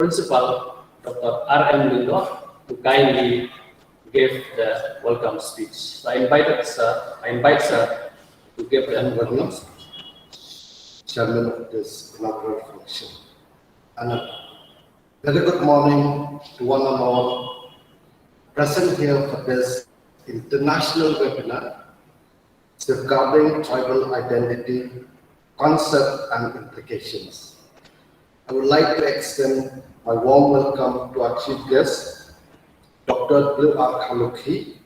Principal, Dr. R.M. Lindo, to kindly give the welcome speech. So I invite sir to give the welcome speech. Chairman of this inaugural function. And a very good morning to one and all present here for this international webinar, Safeguarding Tribal Identity, Concept and Implications. I would like to extend my warm welcome to our chief guest, Dr. Blue R. Khalukhi,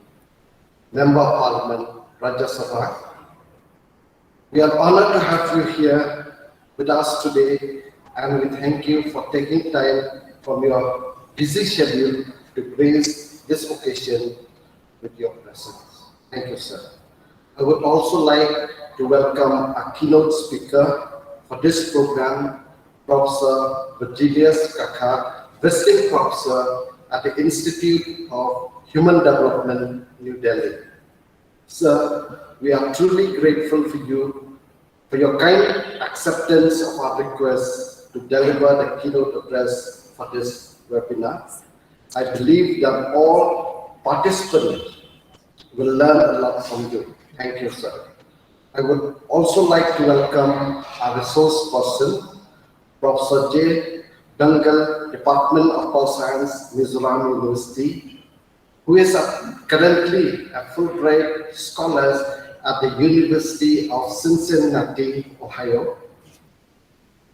Member of Parliament, Rajya Sabha. We are honored to have you here with us today, and we thank you for taking time from your busy schedule to grace this occasion with your presence. Thank you, sir. I would also like to welcome our keynote speaker for this program, Professor Virgilius Kakha, visiting professor at the Institute of Human Development, New Delhi. Sir, we are truly grateful for you for your kind acceptance of our request to deliver the keynote address for this webinar. I believe that all participants will learn a lot from you. Thank you, sir. I would also like to welcome our resource person, Professor J. Dangal, Department of Pulse Science, Mizoram University, who is currently a Fulbright scholar at the University of Cincinnati, Ohio.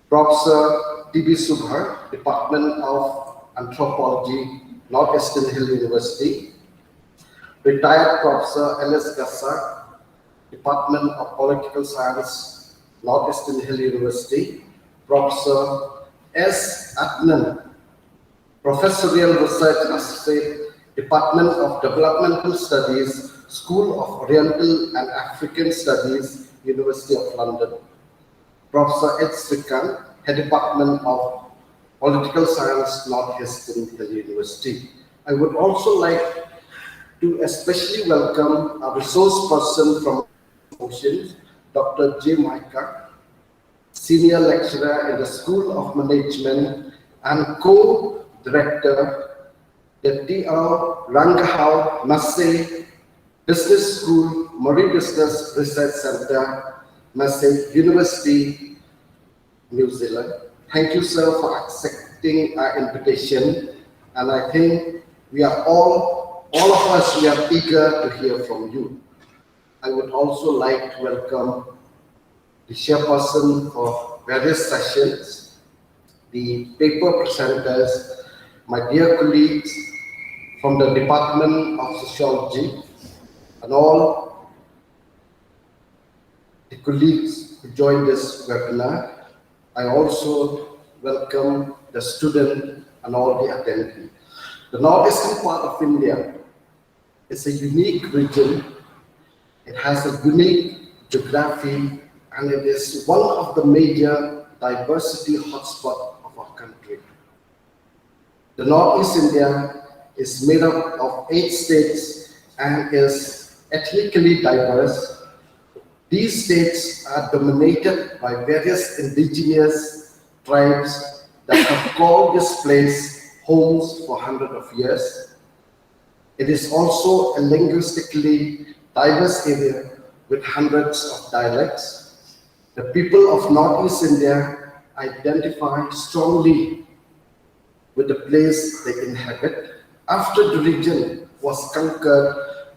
Professor T.B. Subhar, Department of Anthropology, Northeastern Hill University. Retired Professor L.S. Gassak, Department of Political Science, Northeastern Hill University. Professor S. Adnan, Professorial Research Associate, Department of Developmental Studies, School of Oriental and African Studies, University of London. Professor Ed Srikan, Head Department of Political Science, Northeastern Hill University. I would also like to especially welcome a resource person from Oceans, Dr. J. Maika, Senior Lecturer in the School of Management and Co-Director, the D.R. Rangahau Massey Business School, Murray Business Research Center, Massey University, New Zealand. Thank you, sir, for accepting our invitation. And I think we are all of us, we are eager to hear from you. I would also like to welcome the chairperson for various sessions, the paper presenters, my dear colleagues from the Department of Sociology, and all the colleagues who joined this webinar. I also welcome the student and all the attendees. The northeastern part of India is a unique region. It has a unique geography, and it is one of the major diversity hotspots of our country. The Northeast India is made up of 8 states and is ethnically diverse. These states are dominated by various indigenous tribes that have called this place homes for hundreds of years. It is also a linguistically diverse area with hundreds of dialects. The people of Northeast India identify strongly with the place they inhabit. After the region was conquered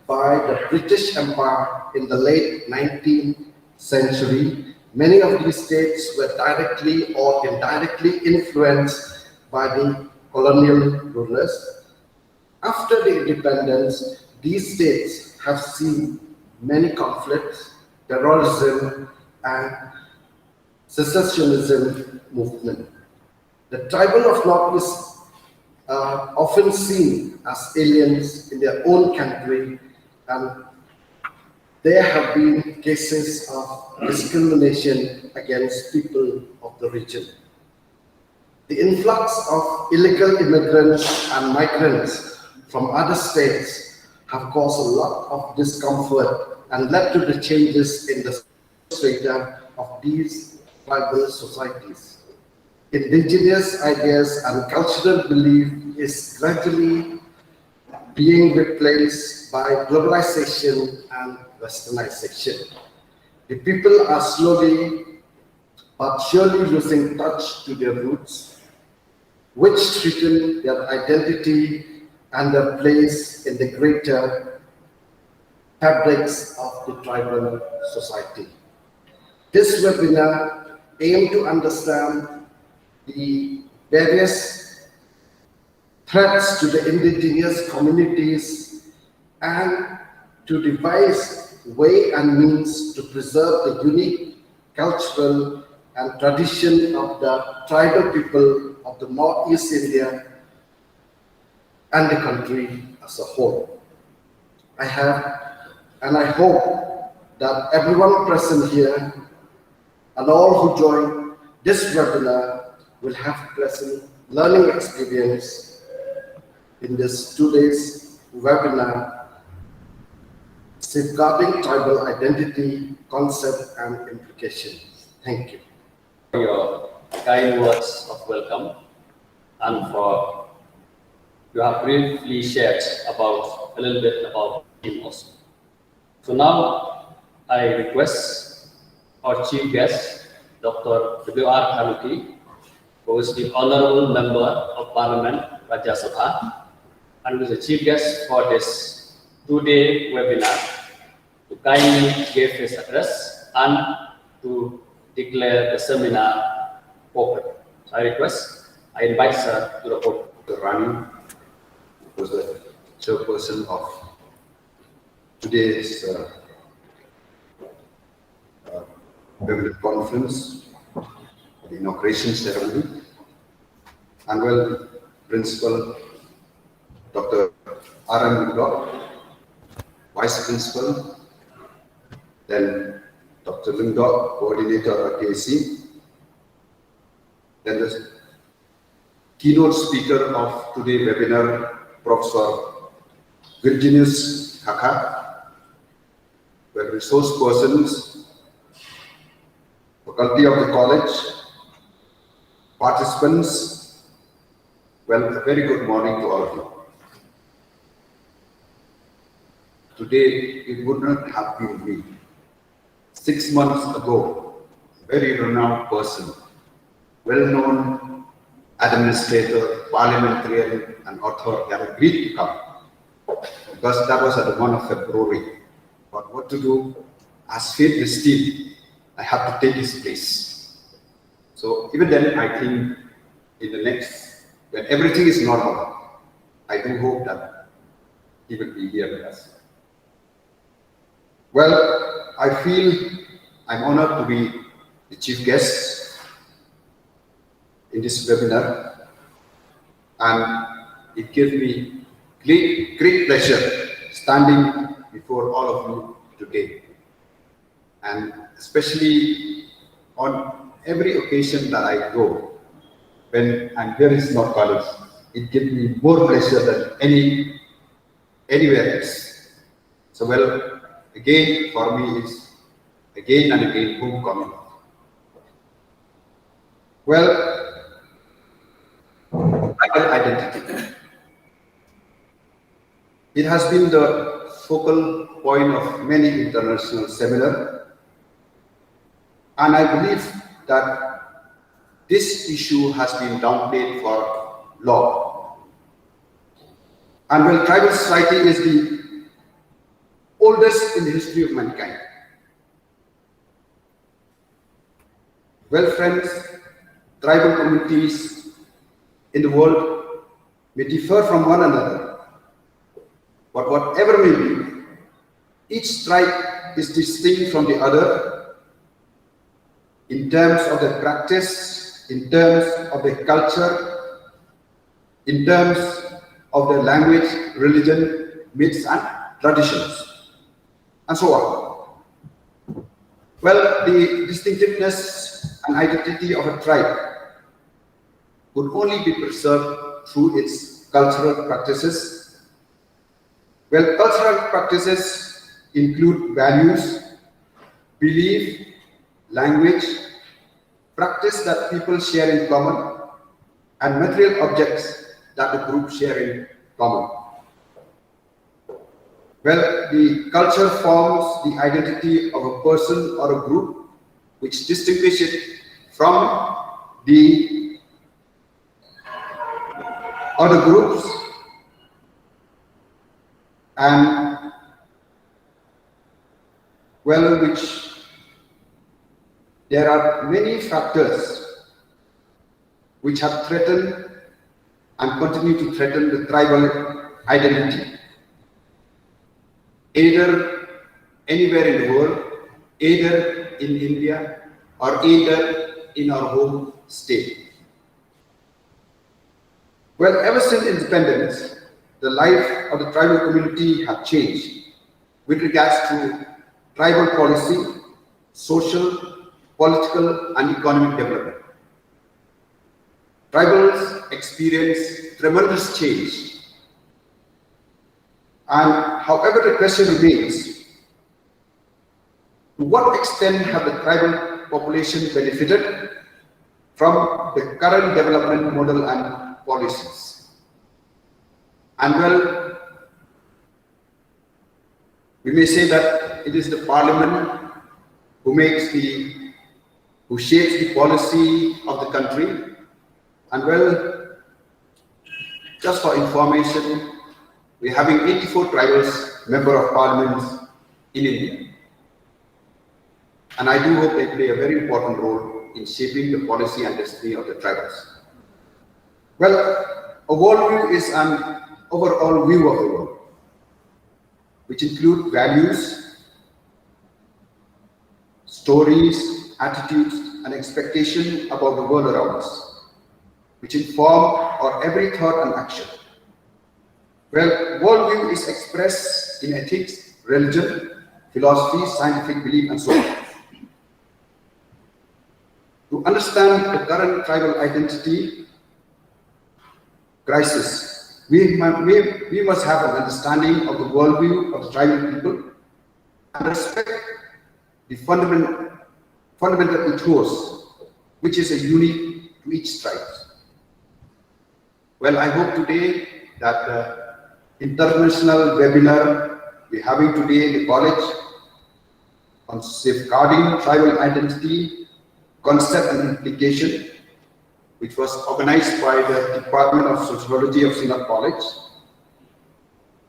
by the British Empire in the late 19th century, many of these states were directly or indirectly influenced by the colonial rulers. After the independence, these states have seen many conflicts, terrorism, and secessionism movement. The tribal of Northeast are often seen as aliens in their own country, and there have been cases of discrimination against people of the region. The influx of illegal immigrants and migrants from other states have caused a lot of discomfort and led to the changes in the strata of these tribal societies. indigenous ideas and cultural belief is gradually being replaced by globalization and westernization. The people are slowly but surely losing touch to their roots, which threaten their identity and their place in the greater fabrics of the tribal society. This webinar aims to understand the various threats to the indigenous communities and to devise way and means to preserve the unique cultural and tradition of the tribal people of the Northeast India and the country as a whole. I hope that everyone present here and all who join this webinar will have pleasant learning experience in this 2 days webinar, Safeguarding Tribal Identity, Concept and Implications. Thank you. For your kind words of welcome and for you have briefly shared about a little bit about him also. So now I request our chief guest, Dr. W.R. Kanuki, who is the Honorable Member of Parliament, Rajya Sabha, and who is the chief guest for this 2-day webinar, to kindly give his address and to declare the seminar open. So I invite Sir to the podium. Dr. Rani, who was the chairperson of today's webinar conference, the inauguration ceremony, and well, Principal Dr. R.M. Lingdok, Vice Principal, then Dr. Lingdok, Coordinator at KC, then the keynote speaker of today's webinar, Professor Indigenous Kaka, were resource persons, faculty of the college, participants. Well, a very good morning to all of you. Today, it would not have been me. 6 months ago, a very renowned person, well-known administrator, parliamentarian, and author had agreed to come because that was at the 1 of February. But what to do? As fate destined, I have to take his place. So even then, I think in the next, when everything is normal, I do hope that he will be here with us. Well, I feel I'm honored to be the chief guest in this webinar, and it gives me great pleasure standing before all of you today. And especially on every occasion that I go, when I'm here in North College, it gives me more pleasure than anywhere else. So well, again, for me is again and again homecoming. Well, tribal identity. It has been the focal point of many international seminars, and I believe that this issue has been downplayed for long. And well, tribal society is the oldest in the history of mankind. Well, friends, tribal communities in the world may differ from one another, but whatever may be, each tribe is distinct from the other in terms of the practice, in terms of the culture, in terms of the language, religion, myths, and traditions, and so on. Well, the distinctiveness and identity of a tribe could only be preserved through its cultural practices. Well, cultural practices include values, belief, language, practice that people share in common, and material objects that the group share in common. Well, the culture forms the identity of a person or a group, which distinguishes it from the other groups, and well, which there are many factors which have threatened and continue to threaten the tribal identity, either anywhere in the world, either in India, or either in our home state. Well, ever since independence, the life of the tribal community has changed with regards to tribal policy, social, political, and economic development. Tribals experience tremendous change. And however, the question remains, to what extent have the tribal population benefited from the current development model and policies? And well, we may say that it is the parliament who shapes the policy of the country. And well, just for information, we're having 84 tribals member of parliament in India. And I do hope they play a very important role in shaping the policy and destiny of the tribals. Well, a worldview is an overall view of the world, which include values, stories, attitudes, and expectations about the world around us, which inform our every thought and action. Well, worldview is expressed in ethics, religion, philosophy, scientific belief, and so on. To understand the current tribal identity crisis, we must have an understanding of the worldview of the tribal people and respect the fundamental ethos, which is unique to each tribe. Well, I hope today that the international webinar we're having today in the college on safeguarding tribal identity, concept and implication, which was organized by the Department of Sociology of Synod College,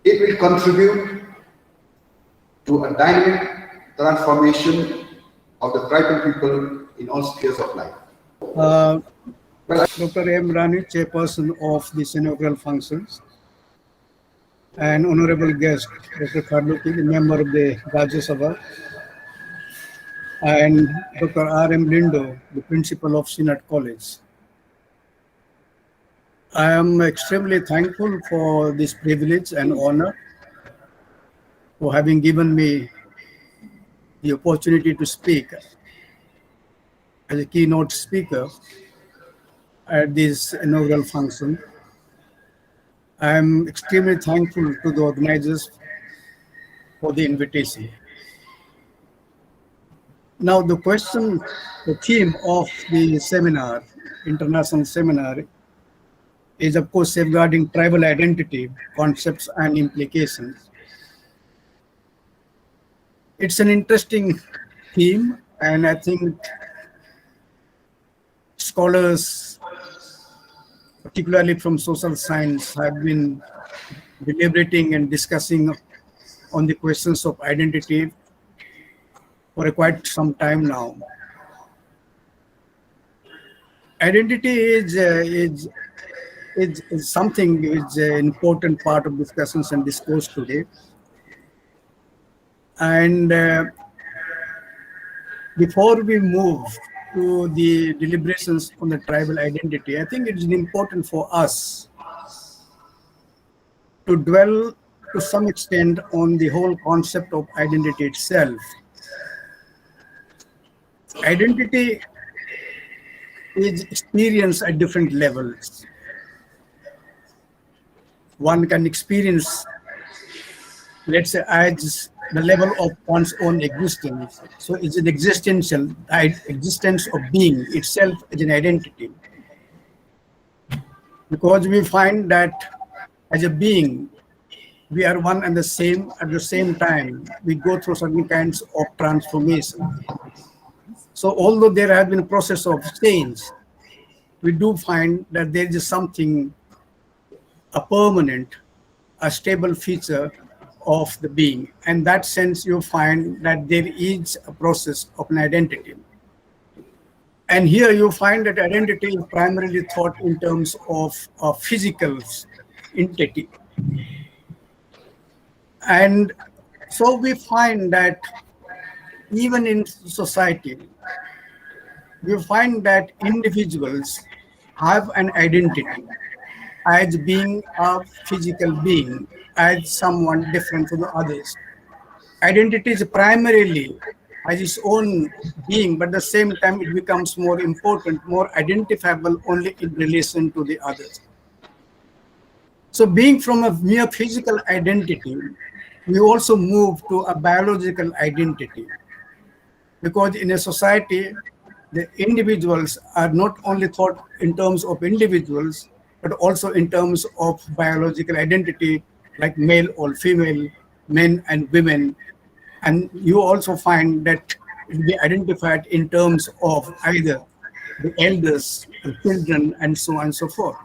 it will contribute to a dynamic transformation of the tribal people in all spheres of life. Dr. M. Rani, chairperson of the inaugural functions, and honorable guest, Dr. Karluki, the member of the Rajya Sabha, and Dr. R. M. Lindo, the principal of Synod College. I am extremely thankful for this privilege and honor for having given me the opportunity to speak as a keynote speaker at this inaugural function. I am extremely thankful to the organizers for the invitation. Now the theme of the seminar, international seminar, is of course safeguarding tribal identity, concepts and implications. It's an interesting theme, and I think scholars, particularly from social science, have been deliberating and discussing on the questions of identity for quite some time now. Identity is something which is an important part of discussions and discourse today. And before we move to the deliberations on the tribal identity, I think it is important for us to dwell to some extent on the whole concept of identity itself. Identity is experienced at different levels. One can experience, let's say, as the level of one's own existence. So it's an existential existence of being itself as an identity. Because we find that as a being, we are one and the same at the same time. We go through certain kinds of transformation. So although there has been a process of change, we do find that there is something, a permanent, a stable feature of the being. And in that sense, you find that there is a process of an identity. And here you find that identity is primarily thought in terms of a physical entity. And so we find that even in society, we find that individuals have an identity as being a physical being, as someone different from the others. Identity is primarily as its own being, but at the same time it becomes more important, more identifiable only in relation to the others. So being from a mere physical identity, we also move to a biological identity. Because in a society, the individuals are not only thought in terms of individuals, but also in terms of biological identity, like male or female, men and women. And you also find that it will be identified in terms of either the elders, the children, and so on and so forth.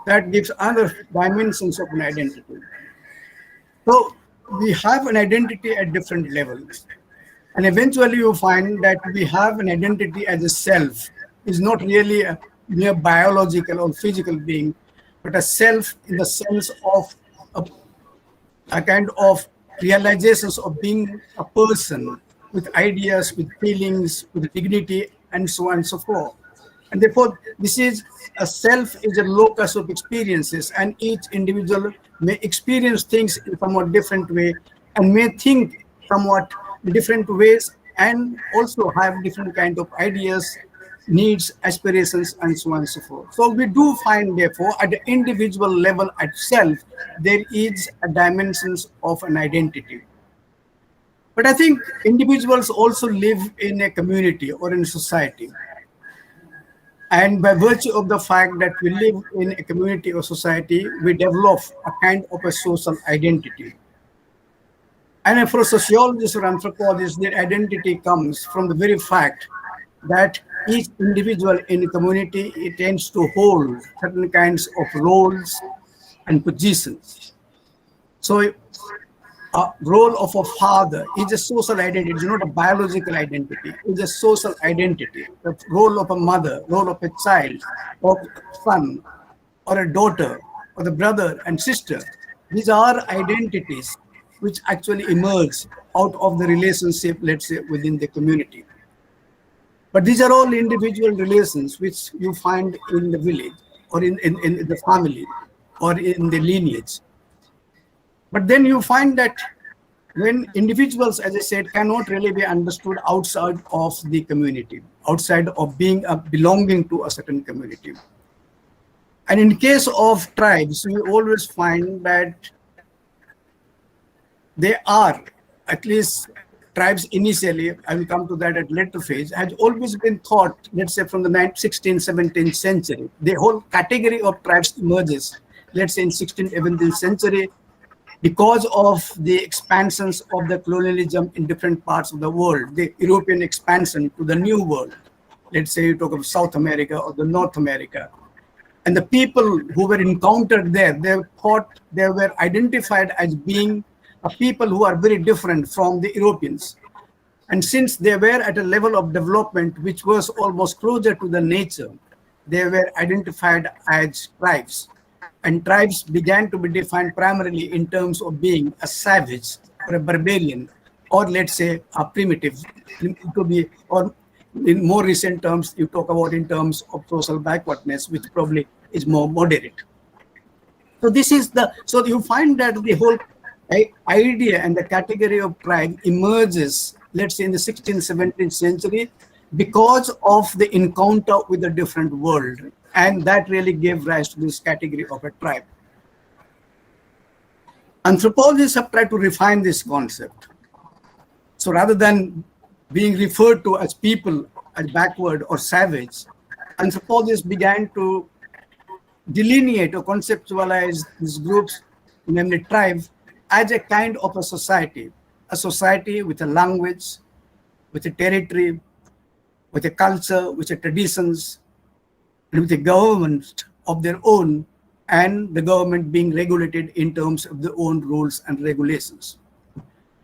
That gives other dimensions of an identity. So we have an identity at different levels. And eventually you find that we have an identity as a self. Is not really a mere biological or physical being, but a self in the sense of a kind of realizations of being a person with ideas, with feelings, with dignity, and so on and so forth. And therefore, this is a self is a locus of experiences, and each individual may experience things in somewhat different way and may think somewhat different ways and also have different kind of ideas, needs, aspirations, and so on and so forth. So we do find, therefore, at the individual level itself, there is a dimensions of an identity. But I think individuals also live in a community or in a society. And by virtue of the fact that we live in a community or society, we develop a kind of a social identity. And for sociologists or anthropologists, their identity comes from the very fact that each individual in the community, it tends to hold certain kinds of roles and positions. So a role of a father is a social identity. It's not a biological identity. It's a social identity. The role of a mother, role of a child, or son, or a daughter, or the brother and sister. These are identities which actually emerge out of the relationship, let's say, within the community. But these are all individual relations which you find in the village, or in the family, or in the lineage. But then you find that when individuals, as I said, cannot really be understood outside of the community, outside of being belonging to a certain community. And in case of tribes, we always find that they are, at least tribes initially, I will come to that at later phase, has always been thought, let's say from the 16th, 17th century. The whole category of tribes emerges, let's say in 16th, 17th century, because of the expansions of the colonialism in different parts of the world, the European expansion to the New World. Let's say you talk of South America or the North America. And the people who were encountered there, they thought they were identified as being a people who are very different from the Europeans. And since they were at a level of development which was almost closer to the nature, they were identified as tribes. And tribes began to be defined primarily in terms of being a savage or a barbarian, or let's say a primitive. To be, or in more recent terms, you talk about in terms of social backwardness, which probably is more moderate. So this is so you find that the whole idea and the category of tribe emerges, let's say in the 16th, 17th century, because of the encounter with a different world. And that really gave rise to this category of a tribe. Anthropologists have tried to refine this concept. So rather than being referred to as people, as backward or savage, anthropologists began to delineate or conceptualize these groups, namely tribes, as a kind of a society with a language, with a territory, with a culture, with a traditions, and with a government of their own, and the government being regulated in terms of their own rules and regulations.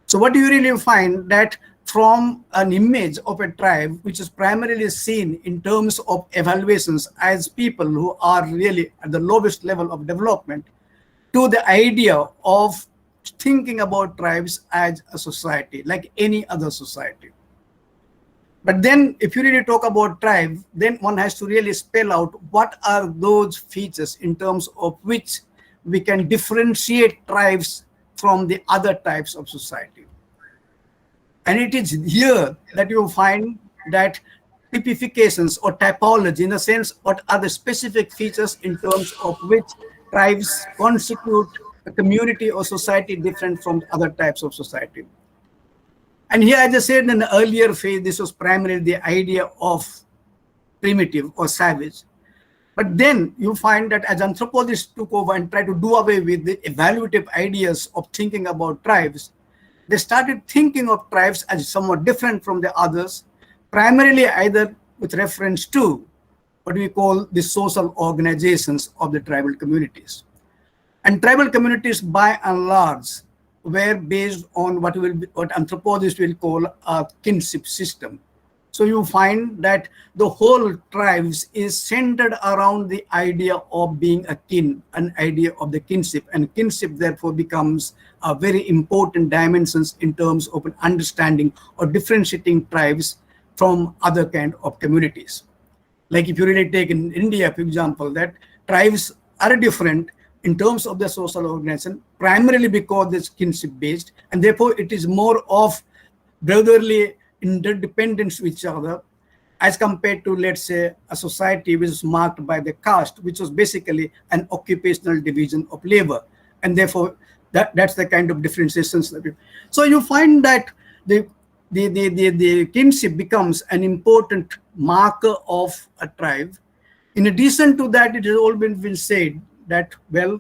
So what you really find that from an image of a tribe, which is primarily seen in terms of evaluations as people who are really at the lowest level of development, to the idea of thinking about tribes as a society, like any other society. But then if you really talk about tribe, then one has to really spell out what are those features in terms of which we can differentiate tribes from the other types of society. And it is here that you find that typifications or typology, in a sense, what are the specific features in terms of which tribes constitute a community or society different from other types of society. And here, as I said in the earlier phase, this was primarily the idea of primitive or savage. But then you find that as anthropologists took over and tried to do away with the evaluative ideas of thinking about tribes, they started thinking of tribes as somewhat different from the others, primarily either with reference to what we call the social organizations of the tribal communities. And tribal communities, by and large, were based on what anthropologists will call a kinship system. So you find that the whole tribes is centered around the idea of being a kin, an idea of the kinship, and kinship therefore becomes a very important dimensions in terms of an understanding or differentiating tribes from other kind of communities. Like if you really take in India, for example, that tribes are different in terms of the social organization, primarily because it's kinship based, and therefore it is more of brotherly interdependence with each other as compared to, let's say, a society which is marked by the caste, which was basically an occupational division of labor. And therefore, that's the kind of differentiations that we... So you find that the kinship becomes an important marker of a tribe. In addition to that, it has all been said that, well,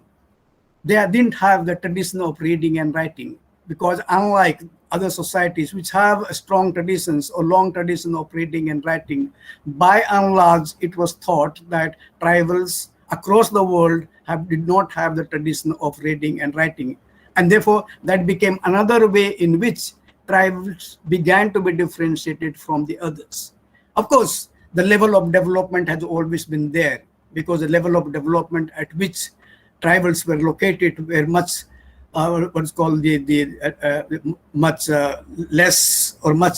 they didn't have the tradition of reading and writing, because unlike other societies which have a strong traditions or long tradition of reading and writing, by and large, it was thought that tribals across the world did not have the tradition of reading and writing. And therefore, that became another way in which tribes began to be differentiated from the others. Of course, the level of development has always been there, because the level of development at which tribals were located were much what's called much less or much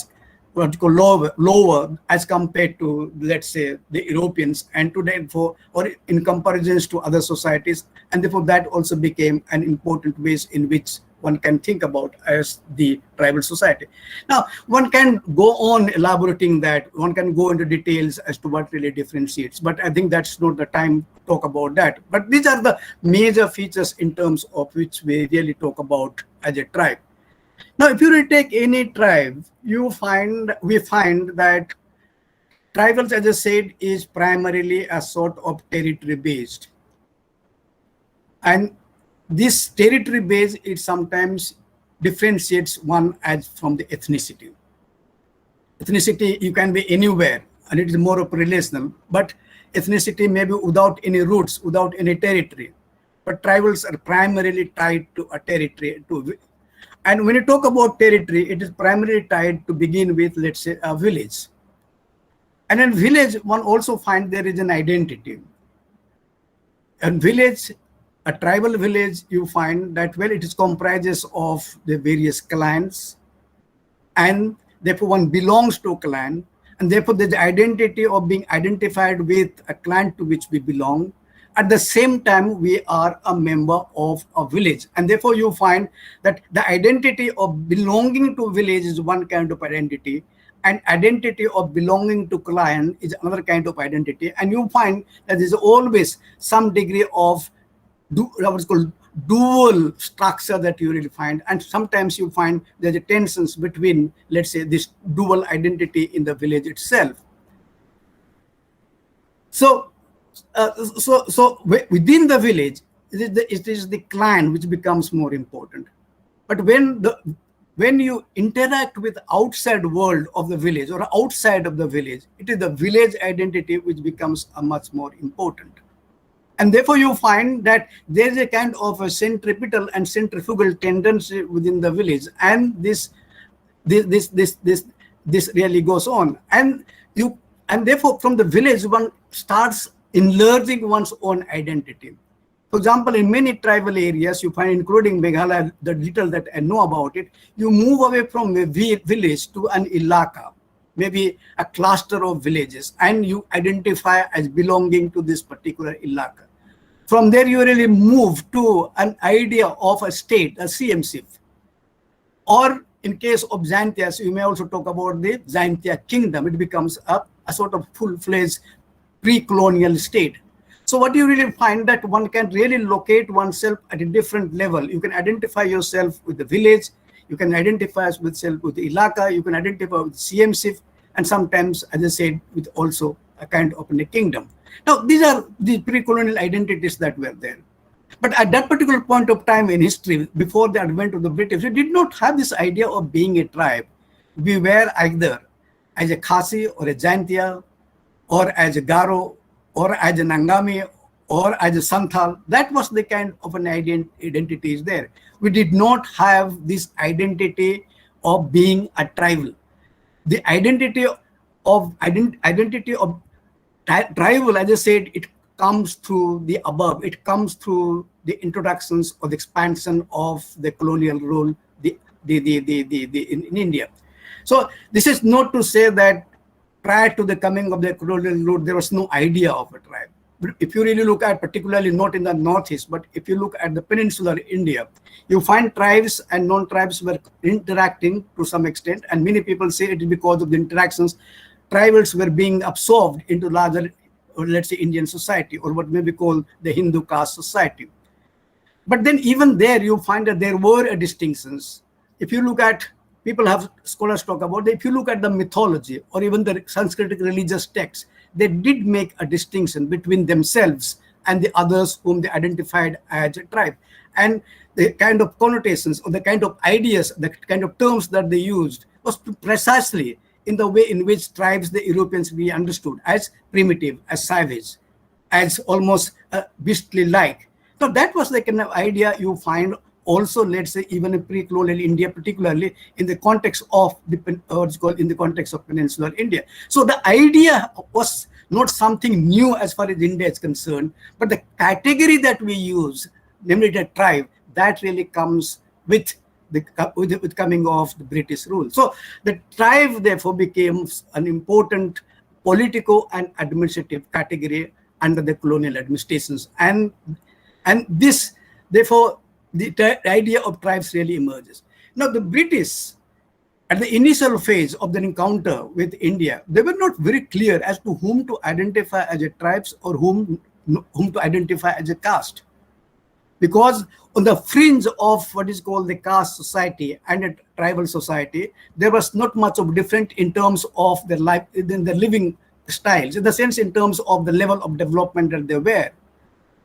what you call lower as compared to, let's say, the Europeans, and today or in comparisons to other societies, and therefore that also became an important ways in which one can think about as the tribal society. Now, one can go on elaborating that, one can go into details as to what really differentiates, but I think that's not the time to talk about that. But these are the major features in terms of which we really talk about as a tribe. Now, if you really take any tribe, we find that tribals, as I said, is primarily a sort of territory based. And this territory base, it sometimes differentiates one as from the ethnicity. Ethnicity, you can be anywhere, and it is more of relational, but ethnicity may be without any roots, without any territory. But tribals are primarily tied to a territory. And when you talk about territory, it is primarily tied to begin with, let's say, a village. And in village, one also finds there is an identity. And village, a tribal village, you find that, well, it is comprises of the various clans, and therefore one belongs to a clan, and therefore there's the identity of being identified with a clan to which we belong. At the same time, we are a member of a village, and therefore you find that the identity of belonging to village is one kind of identity, and identity of belonging to clan is another kind of identity. And you find that there's always some degree of what's called dual structure that you really find, and sometimes you find there's a tensions between, let's say, this dual identity in the village itself. So, within the village, it is the clan which becomes more important. But when you interact with outside world of the village or outside of the village, it is the village identity which becomes a much more important. And therefore, you find that there is a kind of a centripetal and centrifugal tendency within the village, and this really goes on. And therefore, from the village, one starts enlarging one's own identity. For example, in many tribal areas, you find, including Meghalaya, the little that I know about it, you move away from a village to an ilaka, maybe a cluster of villages, and you identify as belonging to this particular ilaka. From there, you really move to an idea of a state, a CMC. Or in case of Jaintias, you may also talk about the Jaintia kingdom. It becomes a sort of full-fledged pre-colonial state. So what you really find that one can really locate oneself at a different level. You can identify yourself with the village, you can identify yourself with the ilaka, you can identify with CMC, and sometimes, as I said, with also a kind of a kingdom. Now, these are the pre-colonial identities that were there. But at that particular point of time in history, before the advent of the British, we did not have this idea of being a tribe. We were either as a Khasi or a Jaintia, or as a Garo, or as an Angami, or as a Santhal. That was the kind of an identity is there. We did not have this identity of being a tribal. The identity of tribal, as I said, it comes through the above. It comes through the introductions or the expansion of the colonial rule in India. So this is not to say that prior to the coming of the colonial rule, there was no idea of a tribe. But if you really look at, particularly not in the Northeast, but if you look at the peninsular India, you find tribes and non-tribes were interacting to some extent, and many people say it is because of the interactions, tribals were being absorbed into larger, or let's say, Indian society, or what may be called the Hindu caste society. But then even there, you find that there were distinctions. If you look at, scholars talk about, if you look at the mythology or even the Sanskritic religious texts, they did make a distinction between themselves and the others whom they identified as a tribe. And the kind of connotations or the kind of ideas, the kind of terms that they used was precisely in the way in which tribes, the Europeans, we understood as primitive, as savage, as almost beastly-like. So that was the kind of idea you find also, let's say, even in pre-colonial India, particularly in the context of in the context of peninsular India. So the idea was not something new as far as India is concerned, but the category that we use, namely the tribe, that really comes with the coming of the British rule. So the tribe therefore became an important political and administrative category under the colonial administrations, and this therefore the idea of tribes really emerges. Now the British, at the initial phase of their encounter with India, they were not very clear as to whom to identify as a tribes or whom to identify as a caste. Because on the fringe of what is called the caste society and a tribal society, there was not much of different in terms of their life, in their living styles, in the sense in terms of the level of development that they were.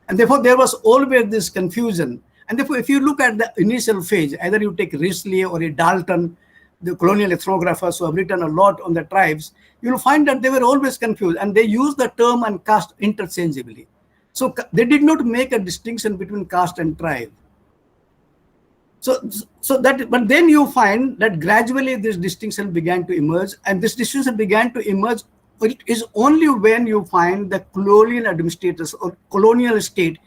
And therefore, there was always this confusion. And therefore, if you look at the initial phase, either you take Risley or a Dalton, the colonial ethnographers who have written a lot on the tribes, you'll find that they were always confused and they use the term and caste interchangeably. So they did not make a distinction between caste and tribe. But then you find that gradually this distinction began to emerge, and this distinction began to emerge. It is only when you find the colonial administrators or colonial state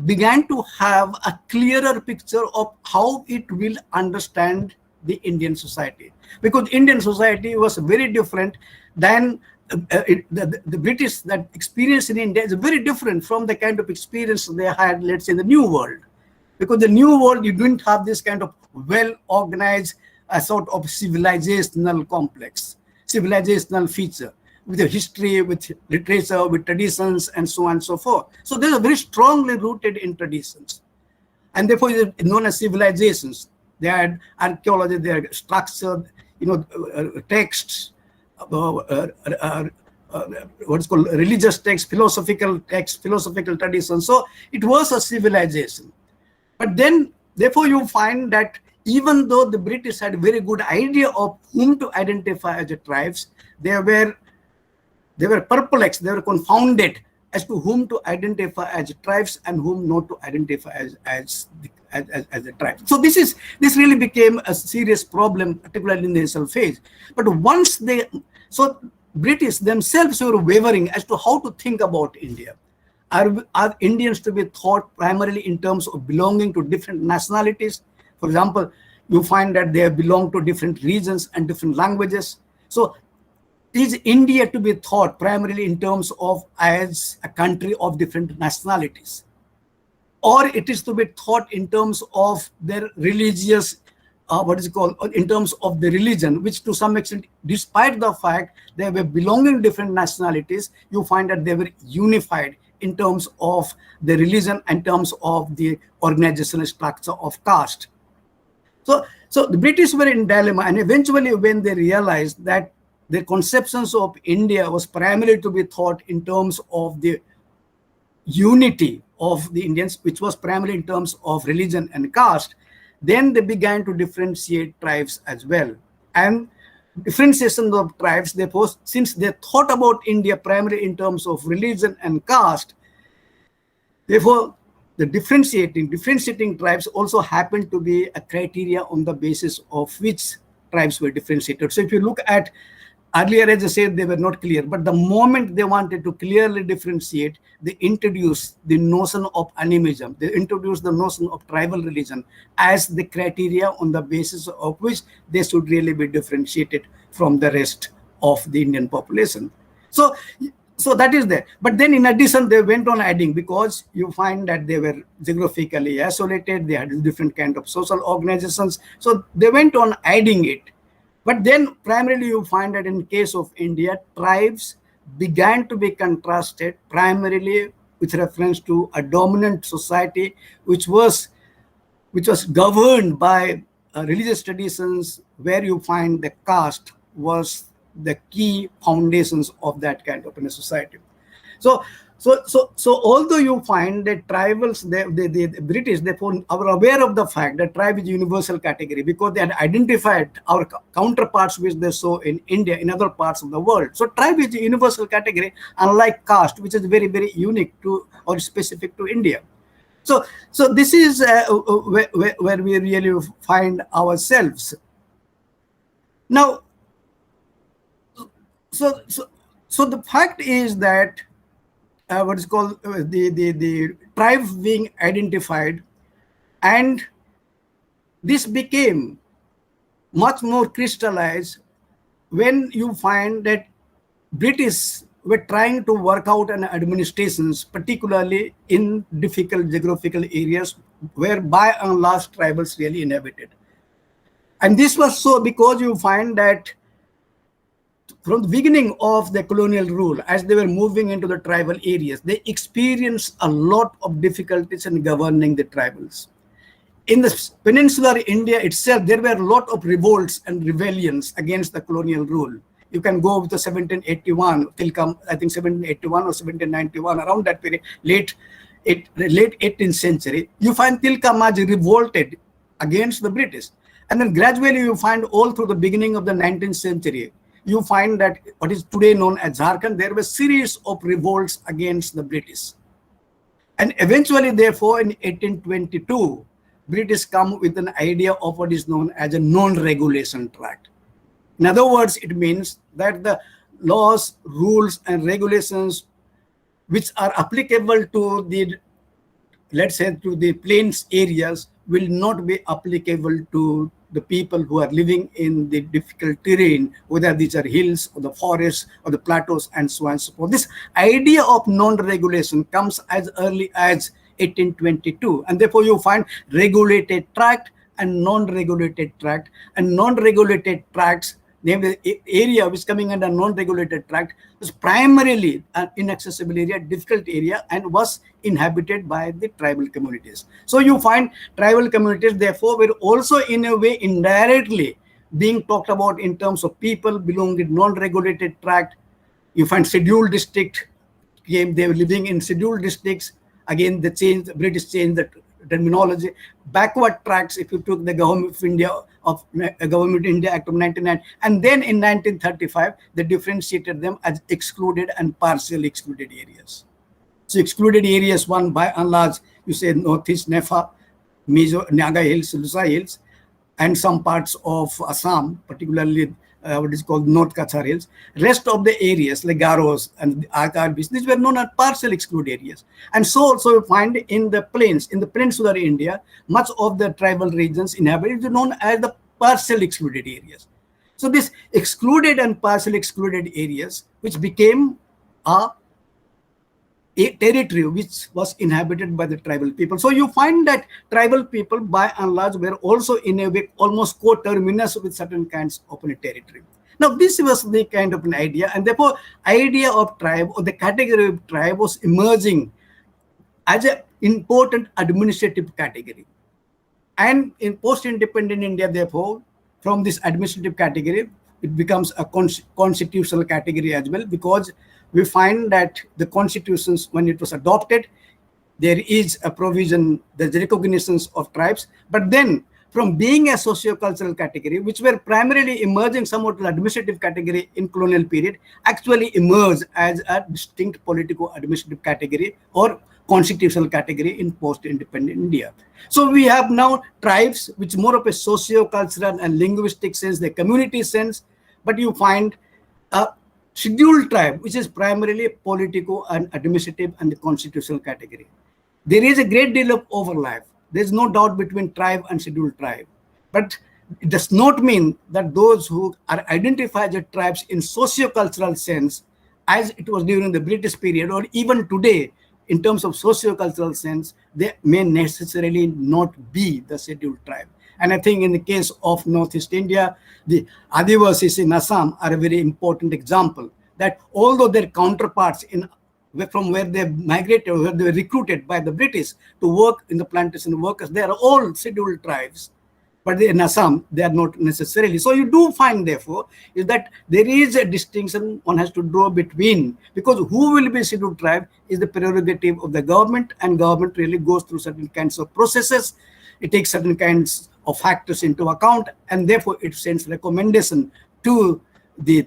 began to have a clearer picture of how it will understand the Indian society. Because Indian society was very different than the British, that experience in India is very different from the kind of experience they had, let's say, in the New World. Because the New World, you didn't have this kind of well-organized sort of civilizational complex, civilizational feature, with a history, with literature, with traditions, and so on and so forth. So they are very strongly rooted in traditions. and therefore it is known as civilizations. They had archaeology, they had structured, texts, what is called religious texts, philosophical traditions. So it was a civilization. But then, therefore, you find that even though the British had a very good idea of whom to identify as the tribes, they were perplexed, they were confounded as to whom to identify as tribes and whom not to identify as a tribe. So this really became a serious problem, particularly in the initial phase. But once British themselves were wavering as to how to think about India. Are Indians to be thought primarily in terms of belonging to different nationalities? For example, you find that they belong to different regions and different languages. So is India to be thought primarily in terms of as a country of different nationalities? Or it is to be thought in terms of their religious, in terms of the religion, which to some extent, despite the fact they were belonging to different nationalities, you find that they were unified in terms of the religion, in terms of the organizational structure of caste. So the British were in dilemma, and eventually when they realized that their conceptions of India was primarily to be thought in terms of the unity of the Indians, which was primarily in terms of religion and caste, then they began to differentiate tribes as well. And differentiation of tribes, therefore, since they thought about India primarily in terms of religion and caste, therefore, the differentiating tribes also happened to be a criteria on the basis of which tribes were differentiated. So if you look at earlier, as I said, they were not clear, but the moment they wanted to clearly differentiate, they introduced the notion of animism. They introduced the notion of tribal religion as the criteria on the basis of which they should really be differentiated from the rest of the Indian population. So that is there. But then in addition, they went on adding, because you find that they were geographically isolated, they had different kind of social organizations. So they went on adding it. But then primarily you find that in case of India, tribes began to be contrasted primarily with reference to a dominant society which was governed by religious traditions, where you find the caste was the key foundations of that kind of a society. So although you find that tribals, the British, they are aware of the fact that tribe is a universal category, because they had identified our counterparts which they saw in India, in other parts of the world. So tribe is a universal category, unlike caste, which is very, very unique to or specific to India. So this is where we really find ourselves. Now, so the fact is that what is called the tribes being identified, and this became much more crystallized when you find that British were trying to work out an administrations, particularly in difficult geographical areas where by and large tribals really inhabited. And this was so because you find that from the beginning of the colonial rule, as they were moving into the tribal areas, they experienced a lot of difficulties in governing the tribals. In the peninsular India itself, there were a lot of revolts and rebellions against the colonial rule. You can go with the 1781 till come, I think 1781 or 1791, around that period, late 18th century. You find Tilkamaji revolted against the British. And then gradually you find all through the beginning of the 19th century, you find that what is today known as Jharkhand, there were a series of revolts against the British. And eventually, therefore, in 1822, British come with an idea of what is known as a non-regulation tract. In other words, it means that the laws, rules, and regulations which are applicable to the, let's say, to the plains areas will not be applicable to the people who are living in the difficult terrain, whether these are hills or the forests or the plateaus and so on and so forth. This idea of non-regulation comes as early as 1822, and therefore you find regulated tract and non-regulated tract, and non-regulated tracts namely the area which is coming under non-regulated tract, was primarily an inaccessible area, difficult area, and was inhabited by the tribal communities. So you find tribal communities, therefore, were also in a way indirectly being talked about in terms of people belonging to non-regulated tract. You find scheduled district came, they were living in scheduled districts. Again, the British changed the terminology. Backward tracts, if you took the Government of India Act of 1999, and then in 1935, they differentiated them as excluded and partially excluded areas. So excluded areas, one by and large, you say Northeast Nepha, Naga Hills, Lusa Hills, and some parts of Assam, particularly what is called North Kachar Hills. Rest of the areas like Garos and the Arkarbis, these were known as partial excluded areas. And so also you find in the plains, in the peninsular India, much of the tribal regions inhabited is known as the partial excluded areas. So this excluded and partial excluded areas, which became a territory which was inhabited by the tribal people. So you find that tribal people by and large were also in a way almost coterminous with certain kinds of a territory. Now this was the kind of an idea, and therefore idea of tribe or the category of tribe was emerging as an important administrative category. And in post-independent India, therefore, from this administrative category, it becomes a constitutional category as well, because we find that the constitutions, when it was adopted, there is a provision, there's recognitions of tribes, but then from being a socio-cultural category, which were primarily emerging somewhat administrative category in colonial period, actually emerged as a distinct politico-administrative category or constitutional category in post-independent India. So we have now tribes, which more of a socio-cultural and linguistic sense, the community sense, but you find a scheduled tribe, which is primarily politico and administrative and the constitutional category. There is a great deal of overlap. There's no doubt between tribe and scheduled tribe. But it does not mean that those who are identified as tribes in socio-cultural sense, as it was during the British period or even today, in terms of socio-cultural sense, they may necessarily not be the scheduled tribe. And I think in the case of Northeast India, the Adivasis in Assam are a very important example, that although their counterparts from where they migrated, where they were recruited by the British to work in the plantation workers, they are all scheduled tribes. But in Assam, they are not necessarily. So you do find, therefore, is that there is a distinction one has to draw between, because who will be scheduled tribe is the prerogative of the government, and government really goes through certain kinds of processes. It takes certain kinds of factors into account, and therefore it sends recommendation to the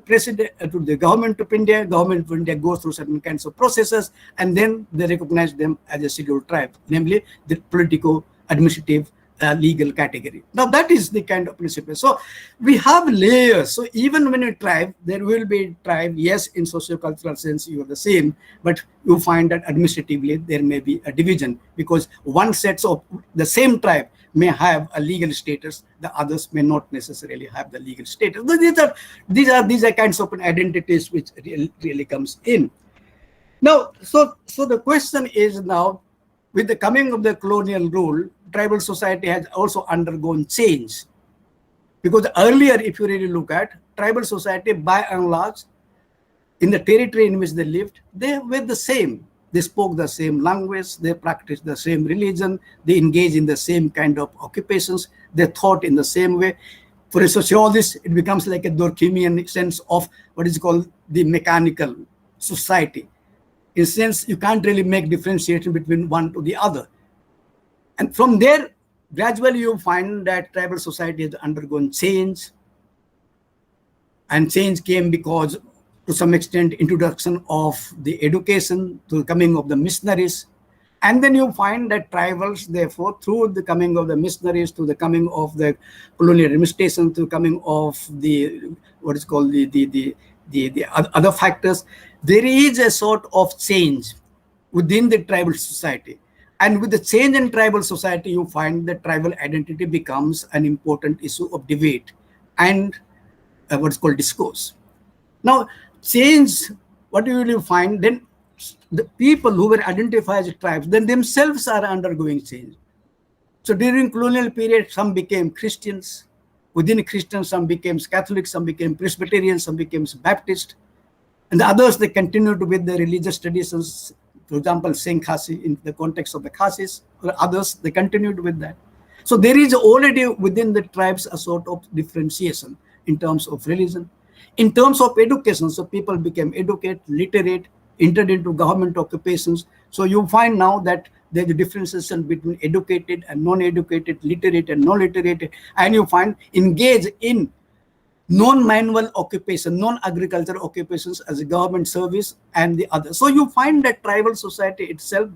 president, to the government of India. Government of India goes through certain kinds of processes, and then they recognize them as a scheduled tribe, namely the politico-administrative legal category. Now that is the kind of principle. So we have layers. So even when you tribe, there will be tribe. Yes, in socio-cultural sense, you are the same, but you find that administratively there may be a division, because one set of the same tribe may have a legal status, the others may not necessarily have the legal status. These are kinds of identities which really comes in. Now, so the question is now, with the coming of the colonial rule, tribal society has also undergone change. Because earlier, if you really look at tribal society, by and large, in the territory in which they lived, they were the same. They spoke the same language, they practiced the same religion, they engaged in the same kind of occupations, they thought in the same way. For a sociologist, it becomes like a Durkheimian sense of what is called the mechanical society. In a sense, you can't really make differentiation between one to the other. And from there, gradually you find that tribal society has undergone change. And change came because, to some extent, introduction of the education, to the coming of the missionaries. And then you find that tribals, therefore, through the coming of the missionaries, to the coming of the colonial administration, to the coming of the, what is called the other factors, there is a sort of change within the tribal society. And with the change in tribal society, you find that tribal identity becomes an important issue of debate and what's called discourse. Now, change, what you will find, then the people who were identified as tribes, then themselves are undergoing change. So during colonial period, some became Christians, Within Christians, some became Catholic, some became Presbyterian, some became Baptist. And the others, they continued with the religious traditions, for example, saying Khasi in the context of the Khasis, or others, they continued with that. So there is already within the tribes a sort of differentiation in terms of religion. In terms of education, so people became educated, literate, entered into government occupations. So you find now that there's a differentiation between educated and non-educated, literate and non-literate, and you find engaged in non-manual occupation, non-agricultural occupations as a government service and the other. So you find that tribal society itself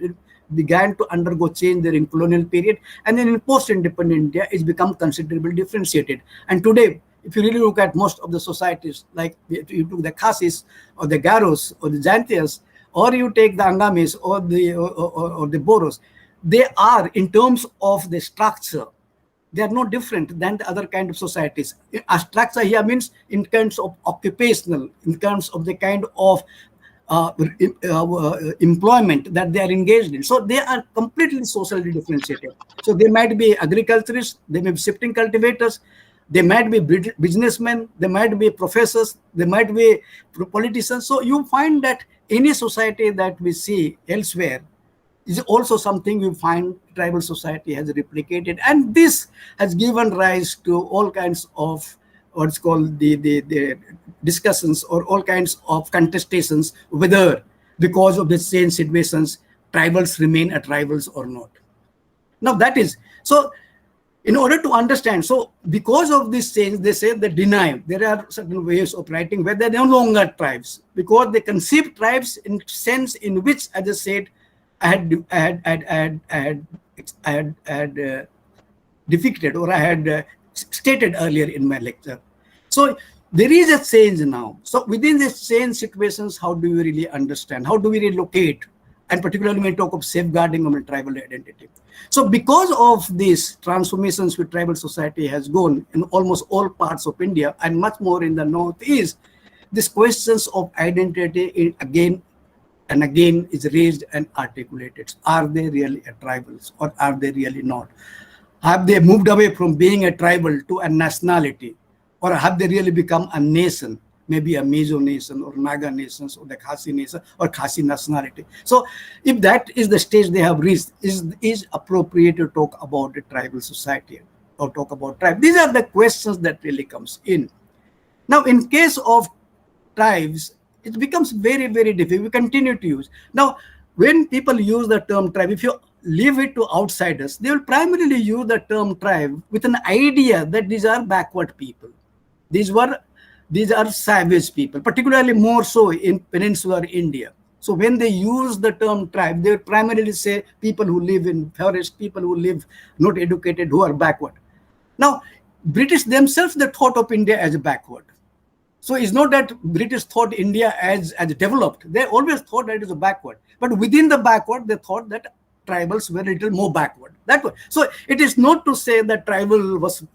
began to undergo change during colonial period, and then in post-independent India, it's become considerably differentiated. And today, if you really look at most of the societies, like you took the Khasis or the Garos or the Jaintias, or you take the Angamis or the Boros, they are, in terms of the structure, they are no different than the other kind of societies. A structure here means in terms of occupational, in terms of the kind of employment that they are engaged in. So they are completely socially differentiated. So they might be agriculturists, they may be shifting cultivators, they might be businessmen, they might be professors, they might be politicians. So you find that any society that we see elsewhere is also something you find tribal society has replicated. And this has given rise to all kinds of what's called the discussions or all kinds of contestations, whether because of the same situations, tribals remain a tribals or not. Now that is, so in order to understand, so because of this change, they say they deny, there are certain ways of writing where they're no longer tribes, because they conceive tribes in sense in which, as I said, I had depicted, or I had stated earlier in my lecture. So there is a change now. So within this change situations, how do we really understand? How do we relocate? And particularly when we talk of safeguarding of a tribal identity. So because of these transformations which tribal society has gone in almost all parts of India and much more in the Northeast, these questions of identity again and again is raised and articulated. Are they really a tribals or are they really not? Have they moved away from being a tribal to a nationality, or have they really become a nation? Maybe a Mizo nation or Naga nations or the Khasi nation or Khasi nationality. So if that is the stage they have reached, is appropriate to talk about the tribal society or talk about tribe? These are the questions that really comes in. Now, in case of tribes, it becomes very, very difficult. We continue to use. Now, when people use the term tribe, if you leave it to outsiders, they will primarily use the term tribe with an idea that these are backward people. These are savage people, particularly more so in peninsular India. So when they use the term tribe, they primarily say people who live in forest, people who live not educated, who are backward. Now, British themselves, they thought of India as backward. So it's not that British thought India as developed. They always thought that it was backward. But within the backward, they thought that tribals were a little more backward. That way. So it is not to say that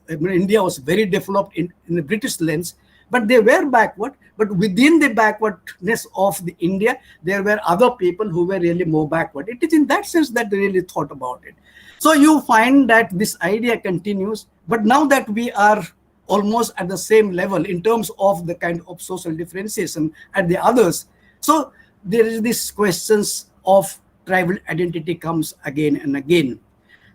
India was very developed in the British lens, but they were backward. But within the backwardness of the India, there were other people who were really more backward. It is in that sense that they really thought about it. So you find that this idea continues. But now that we are almost at the same level in terms of the kind of social differentiation at the others, so there is this questions of tribal identity comes again and again.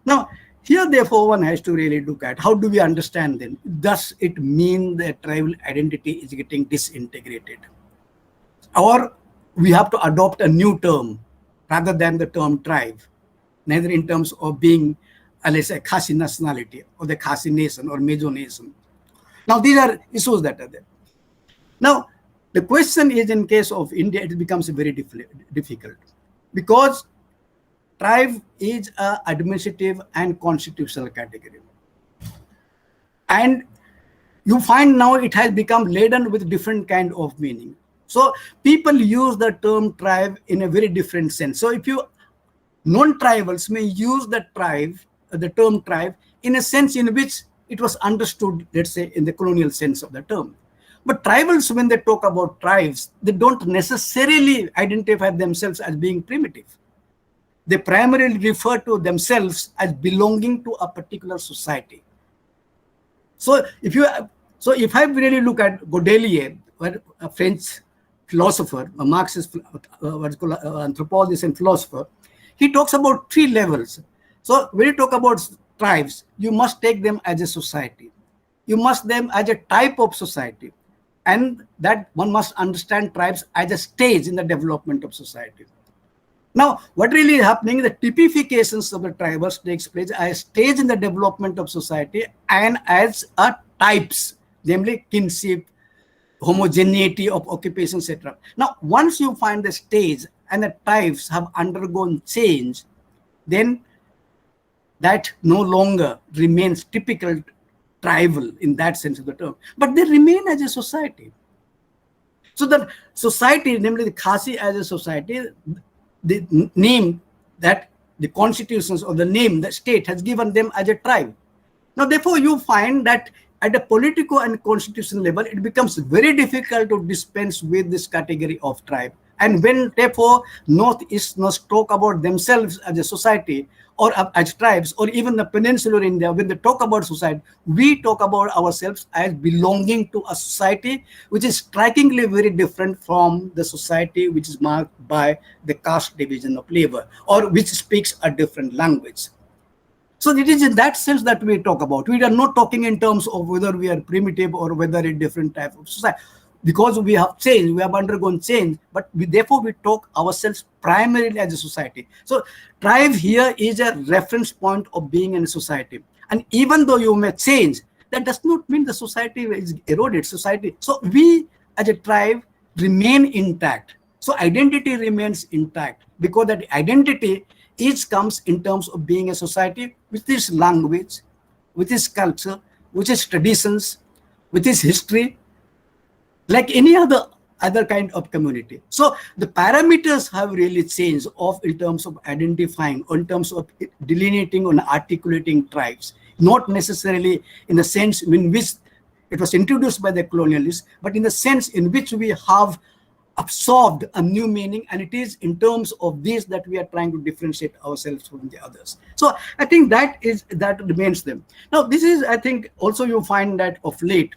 Now, here, therefore, one has to really look at how do we understand then? Does it mean that tribal identity is getting disintegrated? Or we have to adopt a new term rather than the term tribe, neither in terms of being, let's say, Khasi nationality or the Khasi nation or Mizo nation. Now, these are issues that are there. Now, the question is, in case of India, it becomes very difficult because tribe is an administrative and constitutional category. And you find now it has become laden with different kind of meaning. So people use the term tribe in a very different sense. So if you non-tribals may use the term tribe in a sense in which it was understood, let's say, in the colonial sense of the term. But tribals, when they talk about tribes, they don't necessarily identify themselves as being primitive. They primarily refer to themselves as belonging to a particular society. So if I really look at Godelier, a French philosopher, a Marxist what's called anthropologist and philosopher, he talks about 3 levels. So when you talk about tribes, you must take them as a society. You must them as a type of society, and that one must understand tribes as a stage in the development of society. Now, what really is happening is the typifications of the tribals takes place as a stage in the development of society and as a types, namely kinship, homogeneity of occupation, etc. Now, once you find the stage and the types have undergone change, then that no longer remains typical tribal in that sense of the term, but they remain as a society. So the society, namely the Khasi as a society, the name that the constitutions or the name the state has given them as a tribe. Now, therefore, you find that at the political and constitutional level, it becomes very difficult to dispense with this category of tribe. And when, therefore, Northeasterners talk about themselves as a society or as tribes, or even the peninsular India, when they talk about society, we talk about ourselves as belonging to a society which is strikingly very different from the society which is marked by the caste division of labor, or which speaks a different language. So it is in that sense that we talk about. We are not talking in terms of whether we are primitive or whether a different type of society. Because we have changed, we have undergone change, but therefore we talk ourselves primarily as a society. So tribe here is a reference point of being in a society. And even though you may change, that does not mean the society is eroded. Society. So we as a tribe remain intact. So identity remains intact, because that identity comes in terms of being a society with its language, with its culture, with its traditions, with its history, like any other kind of community. So the parameters have really changed in terms of identifying, or in terms of delineating and articulating tribes, not necessarily in the sense in which it was introduced by the colonialists, but in the sense in which we have absorbed a new meaning, and it is in terms of this that we are trying to differentiate ourselves from the others. So I think that remains them. Now, this is, I think, also you find that of late,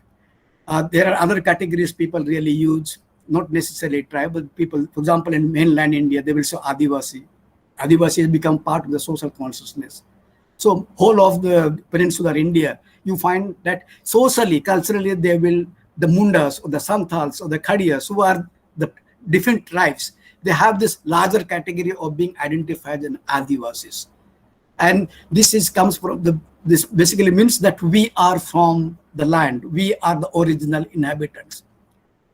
there are other categories people really use, not necessarily tribal people. For example, in mainland India, they will say Adivasi. Adivasi has become part of the social consciousness. So whole of the peninsular India, you find that socially, culturally, the Mundas or the Santals or the Khadiyas, who are the different tribes, they have this larger category of being identified as Adivasis. And this comes from this basically means that we are from the land, we are the original inhabitants.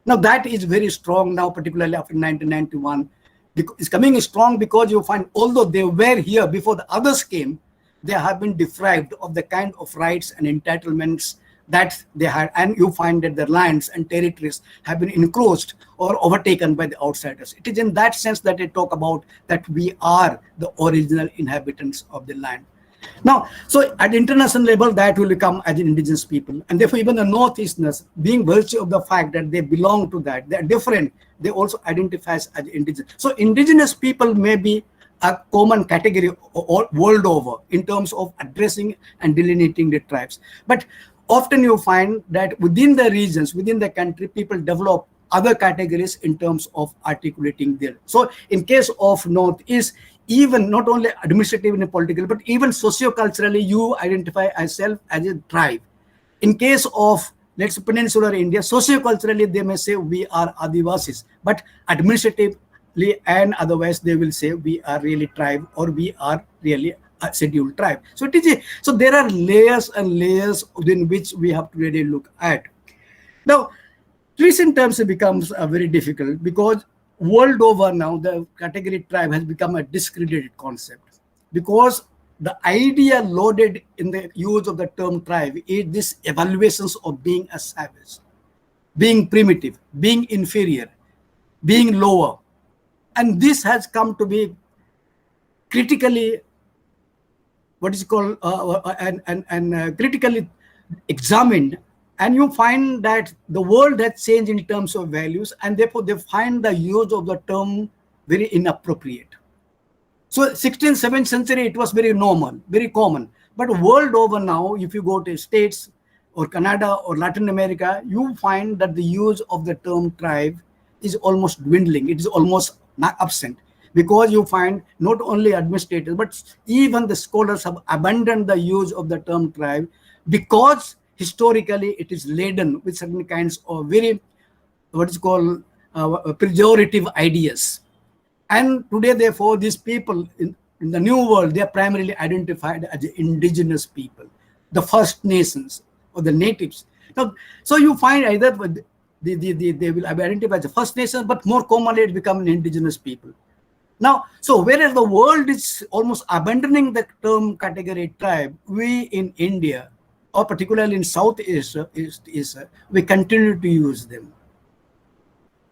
Now that is very strong now, particularly after 1991. It's coming strong because you find, although they were here before the others came, they have been deprived of the kind of rights and entitlements that they had, and you find that their lands and territories have been encroached or overtaken by the outsiders. It is in that sense that they talk about that we are the original inhabitants of the land. Now, so at international level, that will become as indigenous people, and therefore even the Northeasterners, being virtue of the fact that they belong to that, they are different, they also identify as indigenous. So indigenous people may be a common category all world over in terms of addressing and delineating the tribes. But often you find that within the regions, within the country, people develop other categories in terms of articulating their. So in case of Northeast, even not only administrative and political, but even socio-culturally, you identify yourself as a tribe. In case of, let's say, peninsular India, socio-culturally, they may say we are Adivasis, but administratively and otherwise, they will say we are really tribe, or we are really a scheduled tribe. So so there are layers and layers within which we have to really look at. Now, recent terms becomes very difficult because world over now the category tribe has become a discredited concept, because the idea loaded in the use of the term tribe is this evaluations of being a savage, being primitive, being inferior, being lower, and this has come to be critically what is called critically examined, and you find that the world has changed in terms of values, and therefore they find the use of the term very inappropriate. So 16th, 17th century, it was very normal, very common. But world over now, if you go to states or Canada or Latin America, you find that the use of the term tribe is almost dwindling. It is almost not absent, because you find not only administrators, but even the scholars have abandoned the use of the term tribe, because historically it is laden with certain kinds of very, what is called, pejorative ideas. And today, therefore, these people in the New World, they are primarily identified as the indigenous people, the First Nations or the natives. Now, so you find either they will identify as the First Nations, but more commonly it becomes indigenous people. Now, so whereas the world is almost abandoning the term category tribe, we in India, or particularly in South Asia, we continue to use them.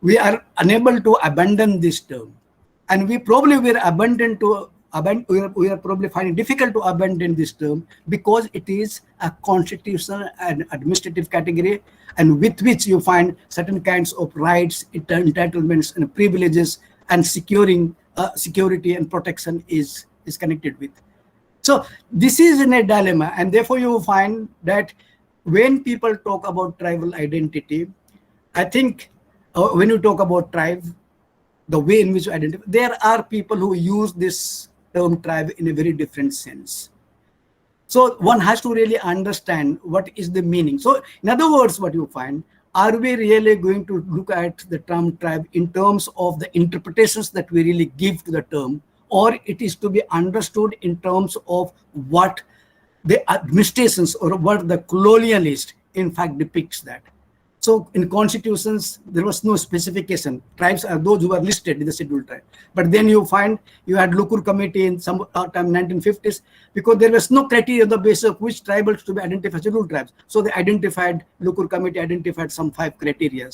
We are unable to abandon this term, and we probably were abandoned to we are probably finding difficult to abandon this term, because it is a constitutional and administrative category, and with which you find certain kinds of rights, entitlements, and privileges, and securing security and protection is connected with. So this is in a dilemma, and therefore you find that when people talk about tribal identity, I think when you talk about tribe, the way in which you identify, there are people who use this term tribe in a very different sense. So one has to really understand what is the meaning. So in other words, what you find, are we really going to look at the term tribe in terms of the interpretations that we really give to the term, or it is to be understood in terms of what the administrations or what the colonialist in fact depicts that? So in constitutions, there was no specification. Tribes are those who are listed in the scheduled tribe. But then you find you had Lukur committee in some time 1950s, because there was no criteria on the basis of which tribals to be identified as scheduled tribes. So they identified, Lukur committee identified some 5 criteria.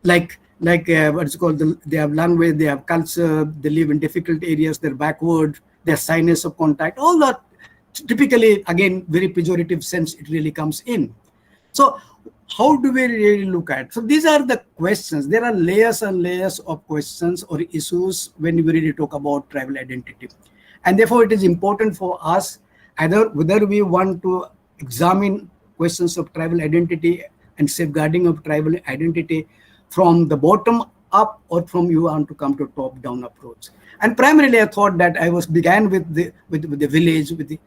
Like what's called, they have language, they have culture, they live in difficult areas, they're backward, their signness of contact, all that typically, again, very pejorative sense it really comes in. So how do we really look at? So these are the questions. There are layers and layers of questions or issues when we really talk about tribal identity. And therefore, it is important for us, either whether we want to examine questions of tribal identity and safeguarding of tribal identity from the bottom up, or from you want to come to top-down approach. And primarily, I thought that I began with the village, with the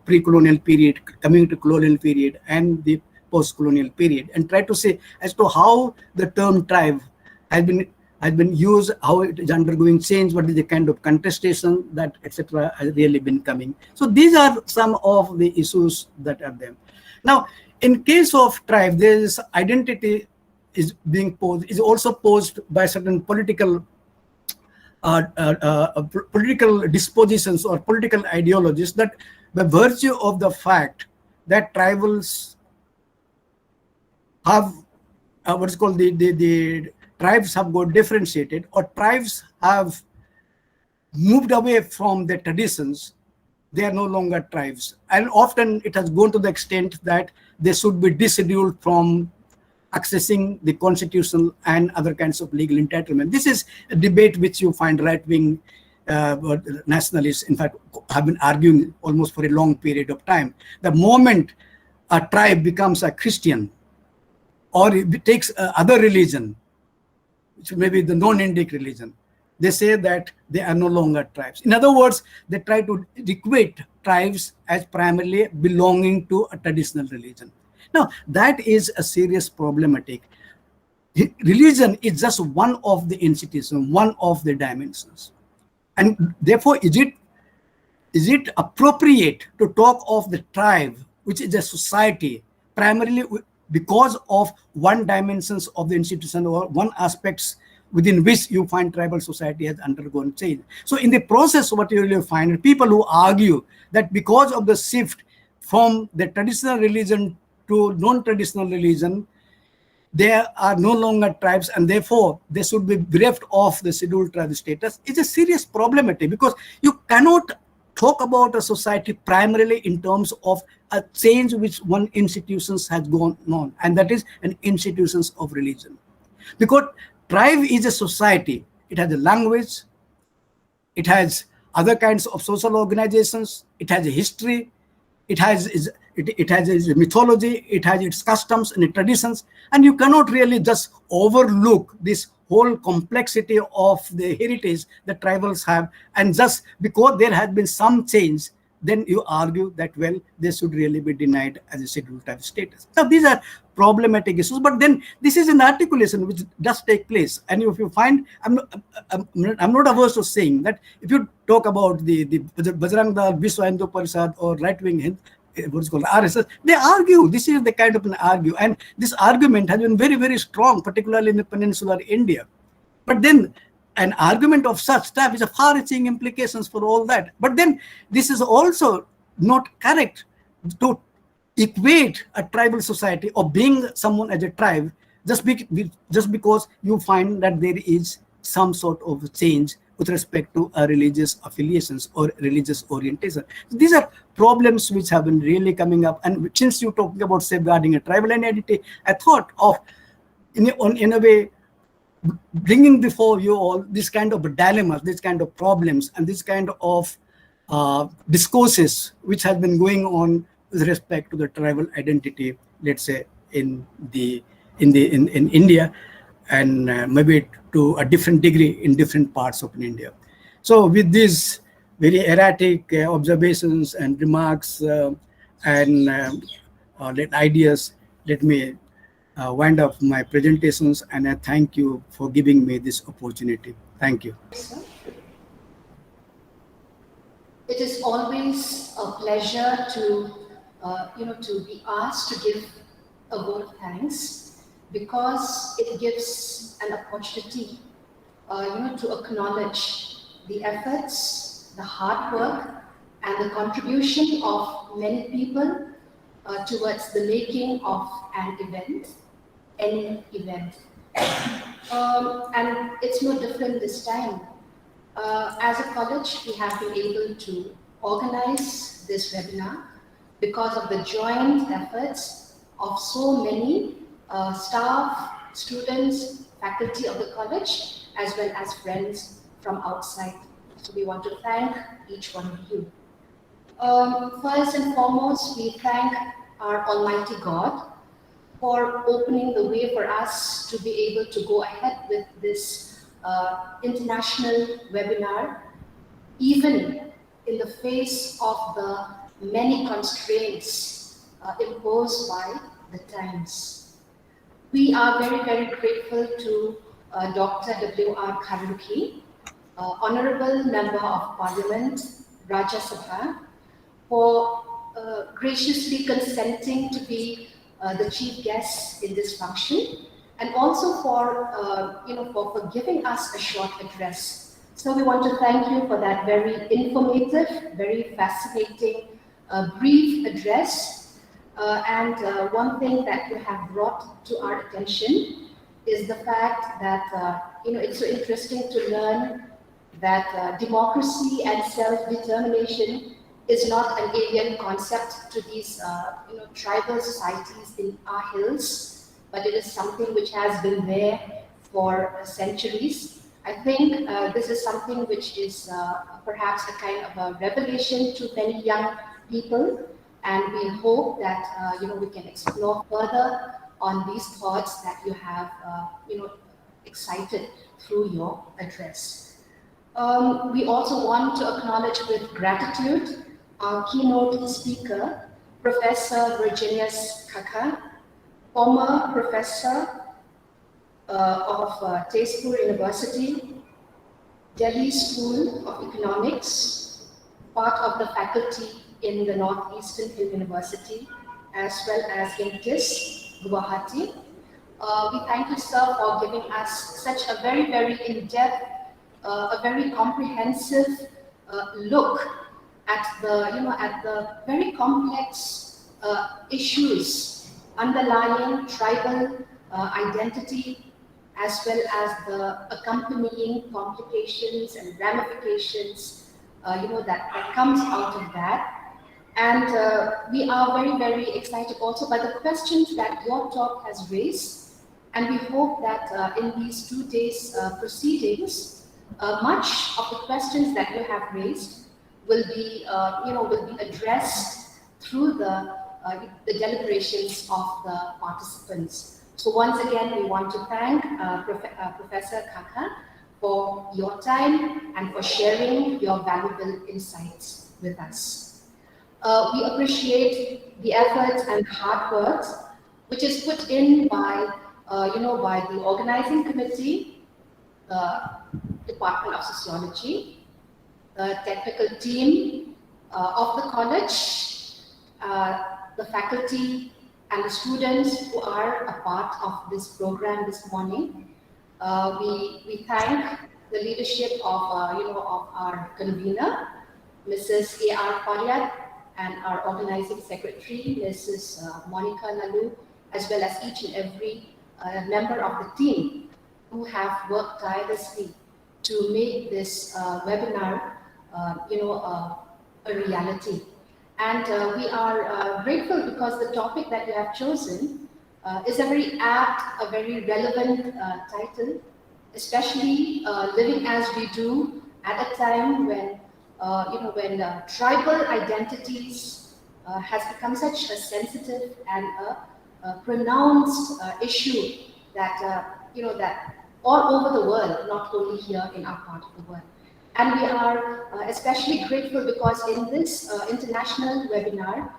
pre-colonial period, coming to colonial period, and the post-colonial period, and try to say as to how the term tribe has been used, how it is undergoing change, what is the kind of contestation that etc. has really been coming. So these are some of the issues that are there. Now, in case of tribe, there is identity is being posed, is also posed by certain political dispositions or political ideologies, that by virtue of the fact that tribals have what is called the tribes have got differentiated, or tribes have moved away from their traditions, they are no longer tribes. And often it has gone to the extent that they should be descheduled from accessing the constitutional and other kinds of legal entitlement. This is a debate which you find right-wing nationalists, in fact, have been arguing almost for a long period of time. The moment a tribe becomes a Christian, or it takes other religion, which may be the non-Indic religion, they say that they are no longer tribes. In other words, they try to equate tribes as primarily belonging to a traditional religion. Now, that is a serious problematic. Religion is just one of the institutions, one of the dimensions. And therefore, is it appropriate to talk of the tribe, which is a society, primarily because of one dimensions of the institution or one aspects within which you find tribal society has undergone change? So in the process, what you really find, people who argue that because of the shift from the traditional religion to non-traditional religion, they are no longer tribes, and therefore they should be bereft of the scheduled tribe status, is a serious problematic, because you cannot talk about a society primarily in terms of a change which one institutions has gone on, and that is an institutions of religion. Because tribe is a society, it has a language, it has other kinds of social organizations, it has a history, it has it has its mythology, it has its customs and its traditions, and you cannot really just overlook this whole complexity of the heritage that tribals have, and just because there has been some change, then you argue that, well, they should really be denied as a scheduled tribe status. Now, these are problematic issues, but then this is an articulation which does take place. And if you find, I'm not averse to saying that if you talk about the Bajrang Dal, Vishwa Hindu Parishad, or right-wing what is called RSS, they argue. This is the kind of an argue, and this argument has been very, very strong, particularly in the peninsular India. But then an argument of such type is a far-reaching implications for all that. But then this is also not correct to equate a tribal society or being someone as a tribe just because you find that there is some sort of change with respect to religious affiliations or religious orientation. These are problems which have been really coming up. And since you're talking about safeguarding a tribal identity, I thought of, in a way, bringing before you all this kind of dilemmas, this kind of problems, and this kind of discourses which have been going on with respect to the tribal identity, let's say in India, and maybe to a different degree in different parts of India. So with these very erratic observations and remarks and ideas, let me wind up my presentations, and I thank you for giving me this opportunity. Thank you. It is always a pleasure to to be asked to give a vote of thanks, because it gives an opportunity to acknowledge the efforts, the hard work, and the contribution of many people towards the making of an event, any event. And it's no different this time. As a college, we have been able to organize this webinar because of the joint efforts of so many staff, students, faculty of the college, as well as friends from outside. So we want to thank each one of you. First and foremost, we thank our Almighty God for opening the way for us to be able to go ahead with this international webinar, even in the face of the many constraints imposed by the times. We are very, very grateful to Dr. W.R. Kharuki, Honorable Member of Parliament, Rajya Sabha, for graciously consenting to be the chief guest in this function, and also for giving us a short address. So we want to thank you for that very informative, very fascinating, brief address. And one thing that you have brought to our attention is the fact that it's so interesting to learn that democracy and self-determination is not an alien concept to these tribal societies in our hills, but it is something which has been there for centuries. I think this is something which is perhaps a kind of a revelation to many young people, and we hope that we can explore further on these thoughts that you have excited through your address. We also want to acknowledge with gratitude our keynote speaker, Professor Virginius Kaka, former professor of Tezpur University, Delhi School of Economics, part of the faculty in the Northeastern Hill University, as well as in TIS, Guwahati. We thank you, sir, for giving us such a very, very in-depth, a very comprehensive look at the very complex issues underlying tribal identity, as well as the accompanying complications and ramifications that comes out of that. And we are very, very excited also by the questions that your talk has raised, and we hope that in these 2 days proceedings, much of the questions that you have raised will be addressed through the the deliberations of the participants. So once again, we want to thank Professor Kaka for your time and for sharing your valuable insights with us. We appreciate the efforts and hard work which is put in by, by the organizing committee, the Department of Sociology, the technical team of the college, the faculty and the students who are a part of this program this morning. We thank the leadership of, of our convener, Mrs. A.R. Paryat, and our organizing secretary, Mrs. Monica Lalu, as well as each and every member of the team who have worked tirelessly to make this webinar, a reality. And we are grateful because the topic that you have chosen is a very apt, a very relevant title, especially living as we do at a time when, when tribal identities has become such a sensitive and a pronounced issue that, that all over the world, not only here in our part of the world. And we are especially grateful because in this international webinar,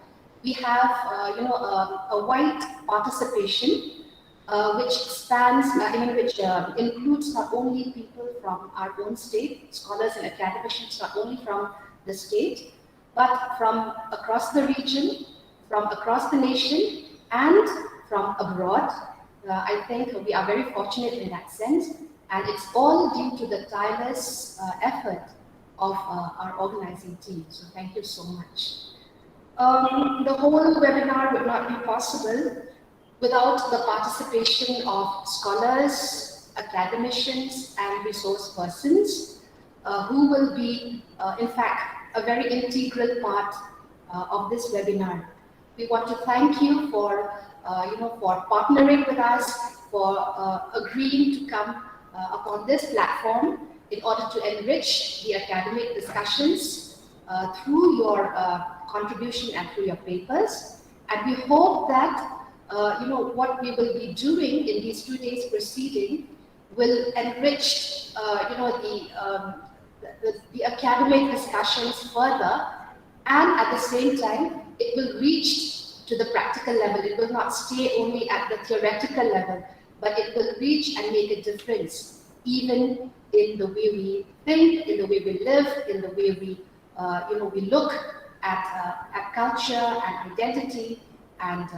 we have, a wide participation, which spans, which includes not only people from our own state, scholars and academicians not only from the state, but from across the region, from across the nation, and from abroad. I think we are very fortunate in that sense. And it's all due to the tireless effort of our organizing team. So thank you so much. The whole webinar would not be possible without the participation of scholars, academicians, and resource persons who will be, in fact, a very integral part of this webinar. We want to thank you for, for partnering with us, for agreeing to come upon this platform in order to enrich the academic discussions through your contribution and through your papers. And we hope that what we will be doing in these 2 days proceeding will enrich the academic discussions further, and at the same time it will reach to the practical level. It will not stay only at the theoretical level, but it will reach and make a difference, even in the way we think, in the way we live, in the way we, we look at culture and identity and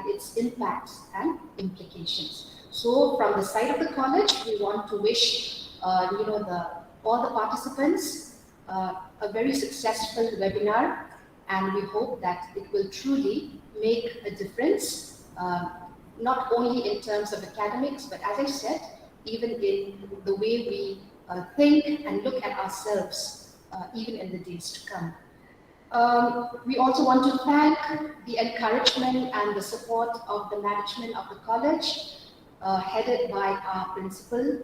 its impacts and implications. So, from the side of the college, we want to wish, all the participants a very successful webinar, and we hope that it will truly make a difference. Not only in terms of academics, but as I said, even in the way we think and look at ourselves, even in the days to come. We also want to thank the encouragement and the support of the management of the college, headed by our principal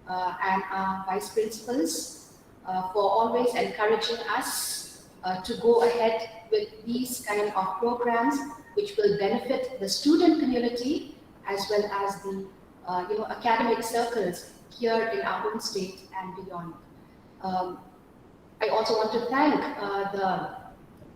and our vice principals, for always encouraging us to go ahead with these kind of programs which will benefit the student community as well as the academic circles here in our own state and beyond. I also want to thank the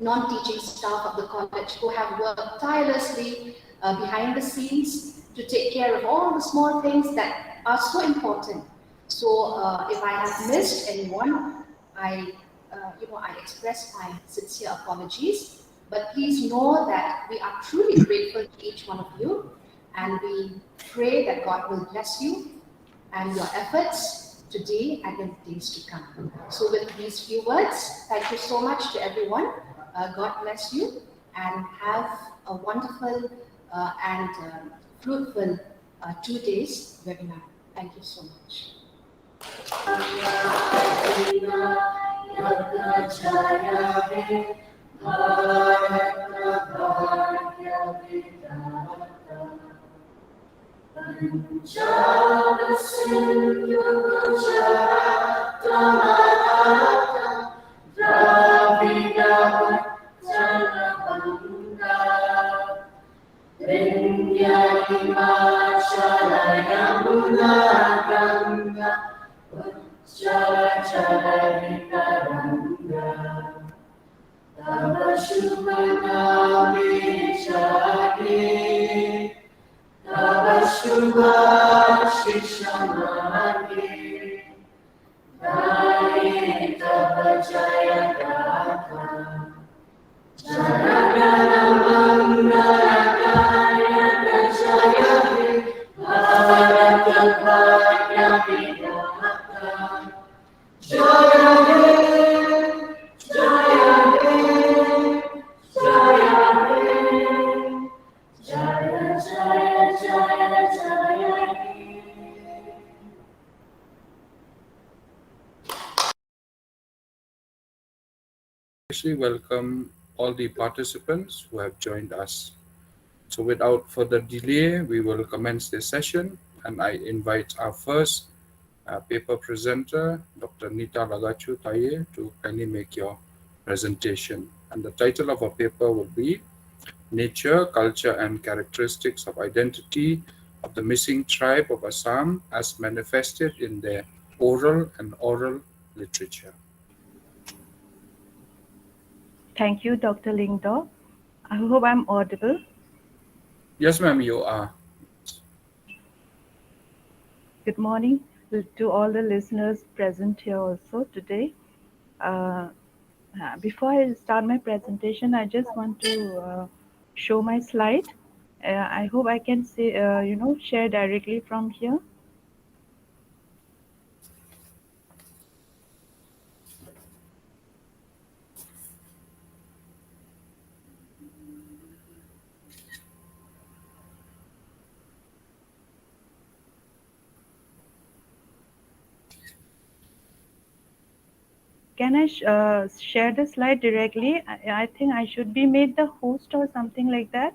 non-teaching staff of the college who have worked tirelessly behind the scenes to take care of all the small things that are so important. So if I have missed anyone, I express my sincere apologies. But please know that we are truly grateful to each one of you, and we pray that God will bless you and your efforts today and in the days to come. So with these few words, thank you so much to everyone. God bless you and have a wonderful and fruitful 2 days webinar. Thank you so much. Dravida Jana Banga Especially welcome all the participants who have joined us. So without further delay, we will commence this session, and I invite our first paper presenter, Dr. Nita Lagachu Taye, to kindly make your presentation. And the title of our paper will be Nature, Culture and Characteristics of Identity of the Missing Tribe of Assam as Manifested in their Oral and Oral Literature. Thank you, Dr. Lingdo. I hope I'm audible. Yes, ma'am, you are. Good morning to all the listeners present here also today. Before I start my presentation, I just want to show my slide. I hope I can say, share directly from here. Can I share the slide directly? I think I should be made the host or something like that.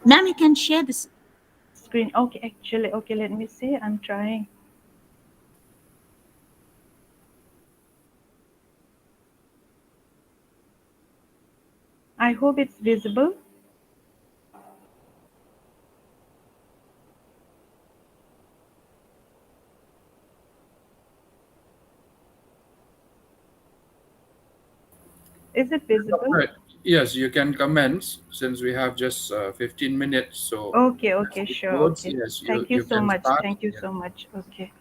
Ma'am, you can share this Screen. Okay, actually, okay, let me see. I'm trying. I hope it's visible. Is it visible? Right. Yes, you can commence since we have just 15 minutes. So Okay, sure. notes, Okay. yes, Thank you so can much. start. Thank you Yeah. so much. Okay.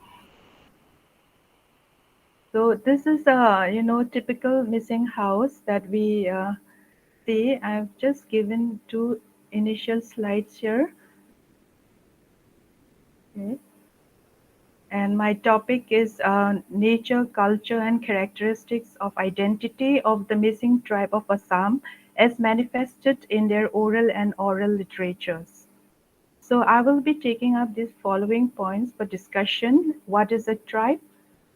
So this is a typical missing house that we see. I've just given two initial slides here. Okay. And my topic is nature, culture, and characteristics of identity of the missing tribe of Assam as manifested in their oral and oral literatures. So I will be taking up these following points for discussion. What is a tribe?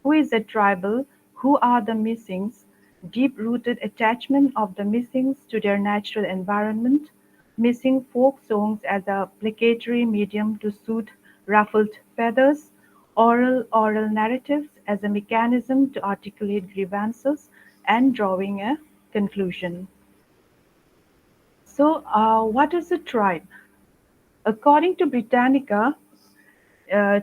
Who is a tribal? Who are the missings? Deep-rooted attachment of the missings to their natural environment. Missing folk songs as a placatory medium to soothe ruffled feathers. Oral narratives as a mechanism to articulate grievances and drawing a conclusion. So, what is a tribe? According to Britannica,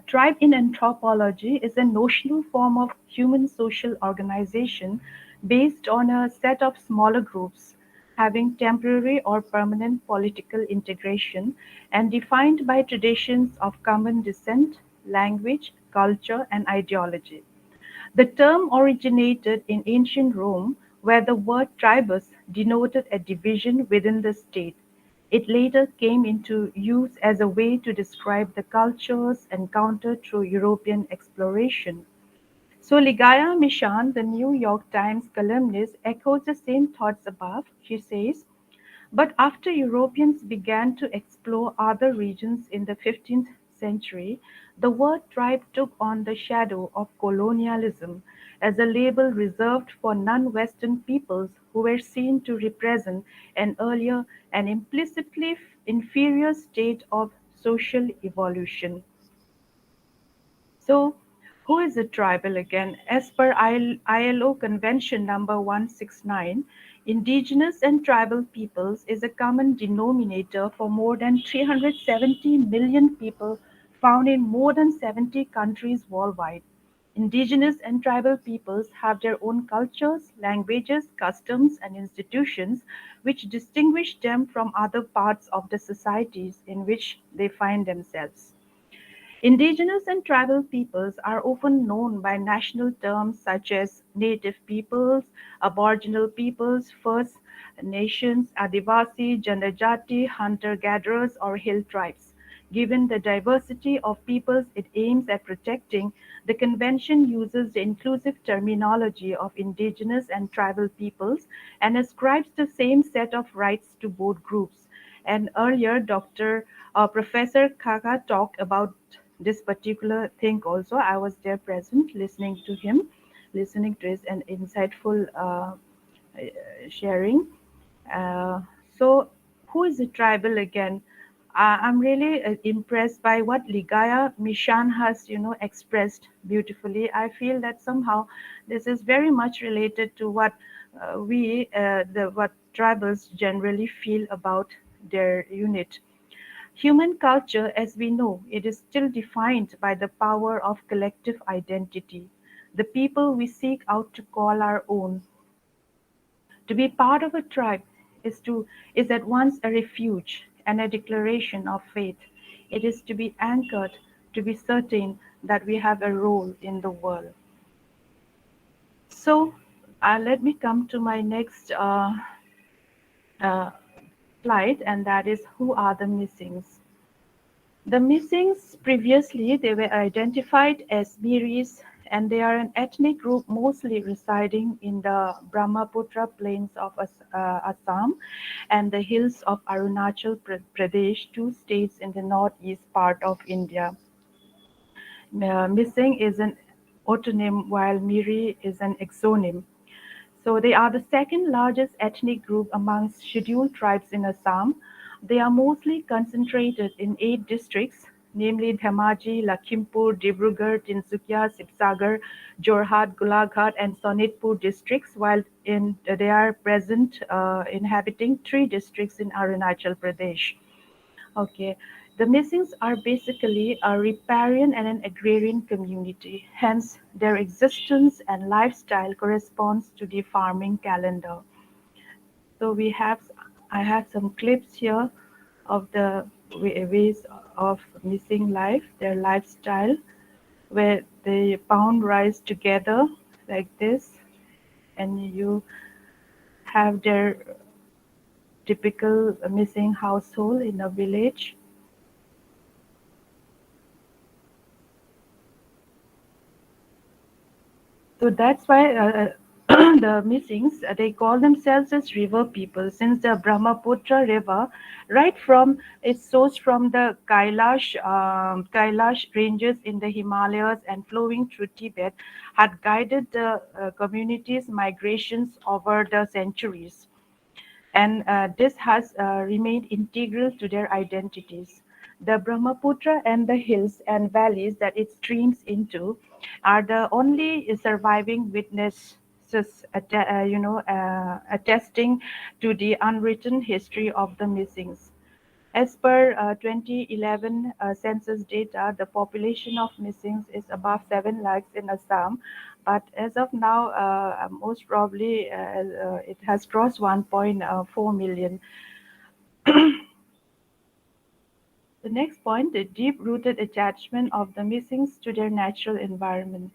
tribe in anthropology is a notional form of human social organization based on a set of smaller groups having temporary or permanent political integration and defined by traditions of common descent, language, culture, and ideology. The term originated in ancient Rome, where the word "tribus" denoted a division within the state. It later came into use as a way to describe the cultures encountered through European exploration. So Ligaya Mishan, the New York Times columnist, echoes the same thoughts above. She says, but after Europeans began to explore other regions in the 15th century, the word tribe took on the shadow of colonialism as a label reserved for non-Western peoples who were seen to represent an earlier and implicitly inferior state of social evolution. So, who is a tribal again? As per ILO Convention number 169, Indigenous and tribal peoples is a common denominator for more than 370 million people found in more than 70 countries worldwide. Indigenous and tribal peoples have their own cultures, languages, customs, and institutions which distinguish them from other parts of the societies in which they find themselves. Indigenous and tribal peoples are often known by national terms such as Native peoples, Aboriginal peoples, First Nations, Adivasi, Janajati, hunter-gatherers, or hill tribes. Given the diversity of peoples it aims at protecting, the Convention uses the inclusive terminology of indigenous and tribal peoples and ascribes the same set of rights to both groups. And earlier, Professor Kaka talked about this particular thing also. I was there present, listening to him, listening to his an insightful sharing. Uh, so, who is a tribal again? I'm really impressed by what Ligaya Mishan has, expressed beautifully. I feel that somehow this is very much related to what what tribals generally feel about their unit. Human culture, as we know, it is still defined by the power of collective identity. The people we seek out to call our own. To be part of a tribe is at once a refuge and a declaration of faith. It is to be anchored, to be certain that we have a role in the world. So, let me come to my next uh, slide, and that is who are the missings. The missings previously they were identified as Miris, and they are an ethnic group mostly residing in the Brahmaputra plains of Assam and the hills of Arunachal Pradesh, two states in the northeast part of India. Missing is an autonym while Miri is an exonym. So they are the second largest ethnic group amongst scheduled tribes in Assam. They are mostly concentrated in 8 districts, namely Dhemaji, Lakhimpur, Dibrugarh, Tinsukia, Sibsagar, Jorhat, Golaghat, and Sonitpur districts, while they are present inhabiting 3 districts in Arunachal Pradesh. Okay. The Missings are basically a riparian and an agrarian community, hence their existence and lifestyle corresponds to the farming calendar. So I have some clips here of the ways of missing life, their lifestyle, where they pound rice together like this, and you have their typical missing household in a village. So that's why the Missings they call themselves as river people, since the Brahmaputra river, right from its source from the Kailash ranges in the Himalayas and flowing through Tibet, had guided the community's migrations over the centuries, and this has remained integral to their identities. The Brahmaputra and the hills and valleys that it streams into are the only surviving witnesses, attesting to the unwritten history of the Missings. As per 2011 census data, the population of Missings is above 7 lakhs in Assam, but as of now, most probably it has crossed 1.4 million. The next point, the deep-rooted attachment of the Missings to their natural environment.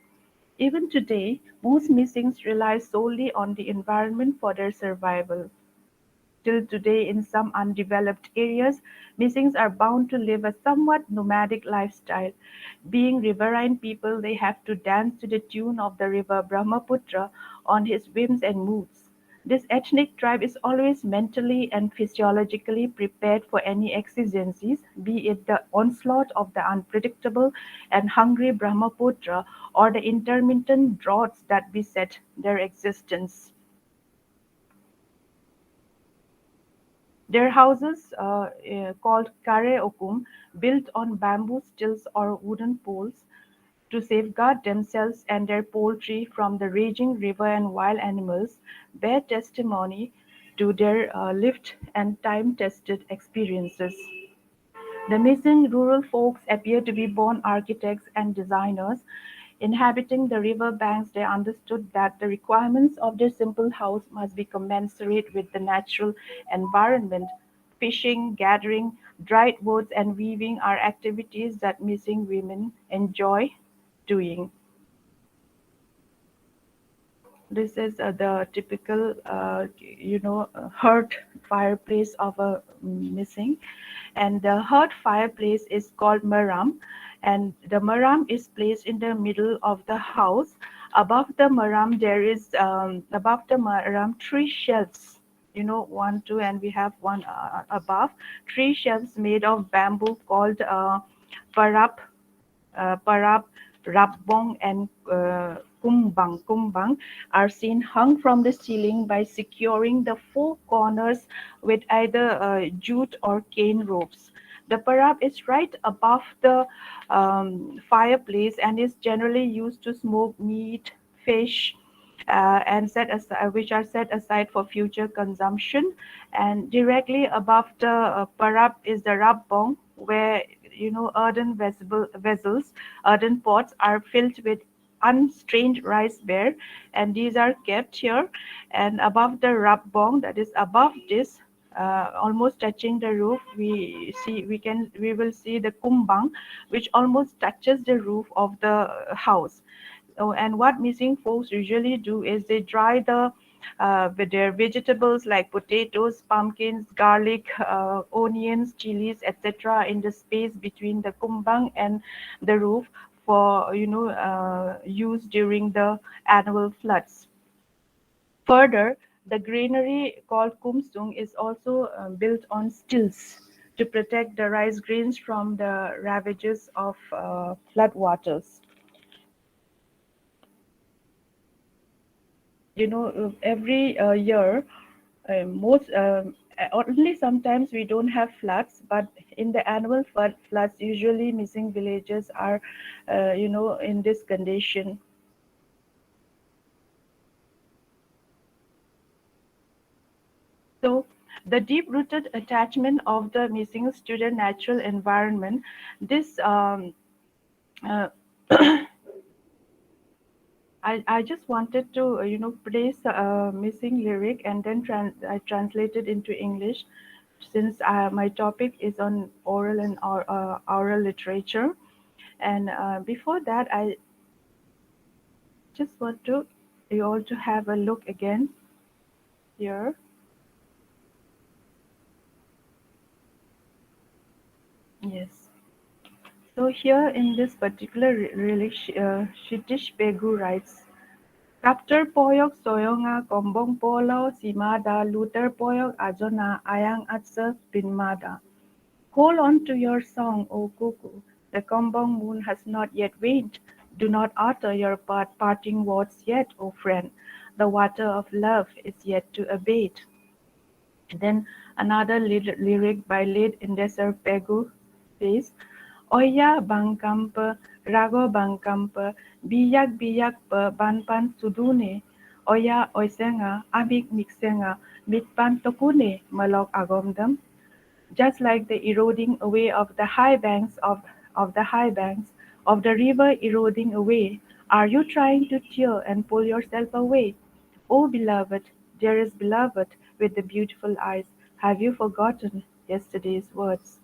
Even today, most Missings rely solely on the environment for their survival. Till today, in some undeveloped areas, Missings are bound to live a somewhat nomadic lifestyle. Being riverine people, they have to dance to the tune of the river Brahmaputra on his whims and moods. This ethnic tribe is always mentally and physiologically prepared for any exigencies, be it the onslaught of the unpredictable and hungry Brahmaputra or the intermittent droughts that beset their existence. Their houses, called kare okum, built on bamboo stilts or wooden poles, to safeguard themselves and their poultry from the raging river and wild animals bear testimony to their lived and time-tested experiences. The missing rural folks appear to be born architects and designers. Inhabiting the river banks, they understood that the requirements of their simple house must be commensurate with the natural environment. Fishing, gathering dried woods, and weaving are activities that missing women enjoy doing. This is the typical, hearth fireplace of a missing. And the hearth fireplace is called maram. And the maram is placed in the middle of the house. Above the maram, there is, above the maram, three shelves. One, two, and we have one above. Three shelves made of bamboo called parap, Parab, Rabbong, and Kumbang. Kumbang are seen hung from the ceiling by securing the four corners with either jute or cane ropes. The parab is right above the fireplace and is generally used to smoke meat, fish, and set aside, which are set aside for future consumption. And directly above the parab is the rabbong, where earthen vessels, earthen pots are filled with unstrained rice beer, and these are kept here. And above the rabbong, that is above this, almost touching the roof, we will see the kumbang, which almost touches the roof of the house. Oh, and what missing folks usually do is they dry with their vegetables like potatoes, pumpkins, garlic, onions, chilies, etc. in the space between the kumbang and the roof for use during the annual floods. Further, the granary called kumsung is also built on stilts to protect the rice grains from the ravages of flood waters. Every year, most only sometimes we don't have floods, but in the annual floods, usually missing villages are in this condition. So the deep-rooted attachment of the missing to the natural environment, this uh, I just wanted to place a missing lyric and then I translated into English, since my topic is on oral and oral literature. And before that, I just want you all to have a look again here. Yes. So here in this particular lyric, Shitish Pegu writes, Kapter poyok soyonga kombong polo simada luter poyok ajona ayang atsa pinmada. Hold on to your song, O cuckoo. The kombong moon has not yet waned. Do not utter your parting words yet, O friend. The water of love is yet to abate. Then another lyric by lead Indeser Pegu says, Oya bangkampa, rago bangkampa, biyak pa banpan sudune, oya oisenga, abik mixenga, mitpan tokune, malok agomdam. Just like the eroding away of the high banks of the high banks of the river eroding away, are you trying to tear and pull yourself away? Oh beloved, dearest beloved, with the beautiful eyes, have you forgotten yesterday's words?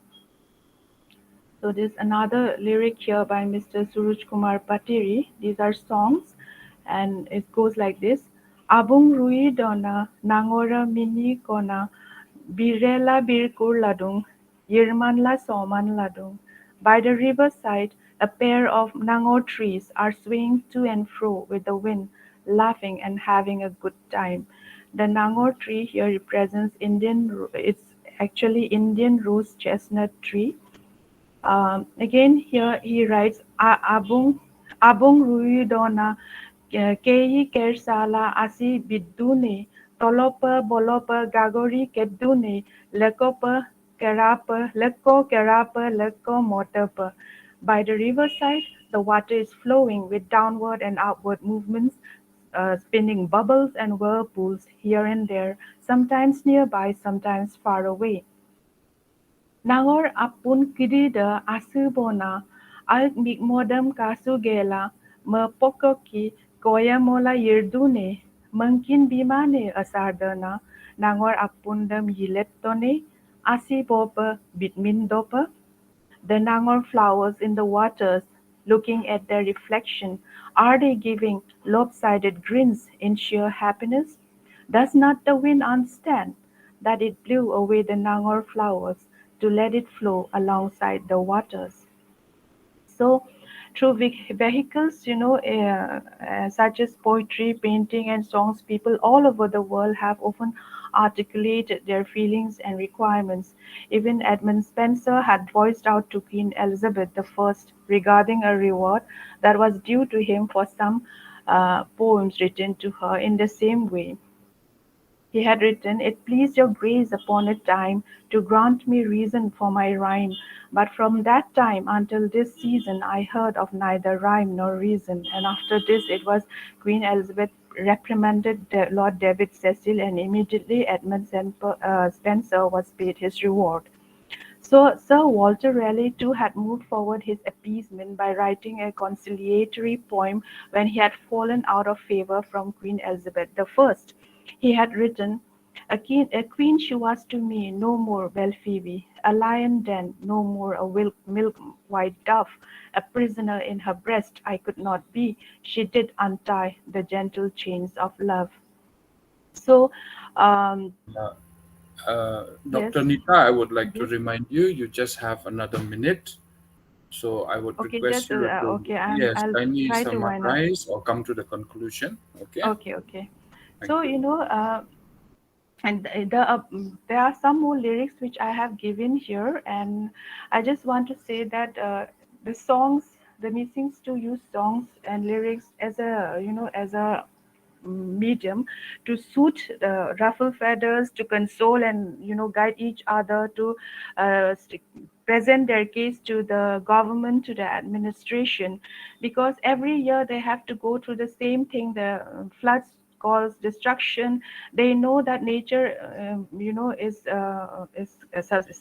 So there's another lyric here by Mr. Suraj Kumar Patiri. These are songs, and it goes like this: Abung rui dona nangora mini kona birela birkur ladung yirmanla soman ladung. By the riverside, a pair of nangor trees are swaying to and fro with the wind, laughing and having a good time. The nangor tree here represents Indian. It's actually Indian rose chestnut tree. Again, here he writes, Abung ruidona kei kersala asi bidune, tolopa bolopa gagori kedune, leko kerapa leko motapa. By the riverside, the water is flowing with downward and upward movements, spinning bubbles and whirlpools here and there, sometimes nearby, sometimes far away. Nangor apun kirida asubona, al migmodam kasugela, merpokoki, koya mola yirdune, mungkin bimane asardana, nangor apundam yileptone, asibopa bitmindopa, the Nangor flowers in the waters, looking at their reflection, are they giving lopsided grins in sheer happiness? Does not the wind understand that it blew away the Nangor flowers to let it flow alongside the waters? So, through vehicles, such as poetry, painting, and songs, people all over the world have often articulated their feelings and requirements. Even Edmund Spenser had voiced out to Queen Elizabeth I regarding a reward that was due to him for some poems written to her in the same way. He had written, "It pleased your grace upon a time to grant me reason for my rhyme, but from that time until this season I heard of neither rhyme nor reason." And after this it was Queen Elizabeth reprimanded Lord David Cecil, and immediately Edmund Spenser was paid his reward. So Sir Walter Raleigh too had moved forward his appeasement by writing a conciliatory poem when he had fallen out of favour from Queen Elizabeth I. He had written, a queen she was to me, no more Belphoebe, a lion then, no more a milk-white dove, a prisoner in her breast I could not be, she did untie the gentle chains of love. So, um, yes, Dr. Nita, I would like to yes. remind you, you just have another minute. So I would Okay, request just you to, okay. yes, I'll kindly try to wind up. summarize or come to the conclusion. Okay, Okay, okay. thank So you. and there are some more lyrics which I have given here, and I just want to say that the songs, the missings to use songs and lyrics as a as a medium to suit the ruffle feathers, to console and guide each other, to present their case to the government, to the administration, because every year they have to go through the same thing. The floods cause destruction. They know that nature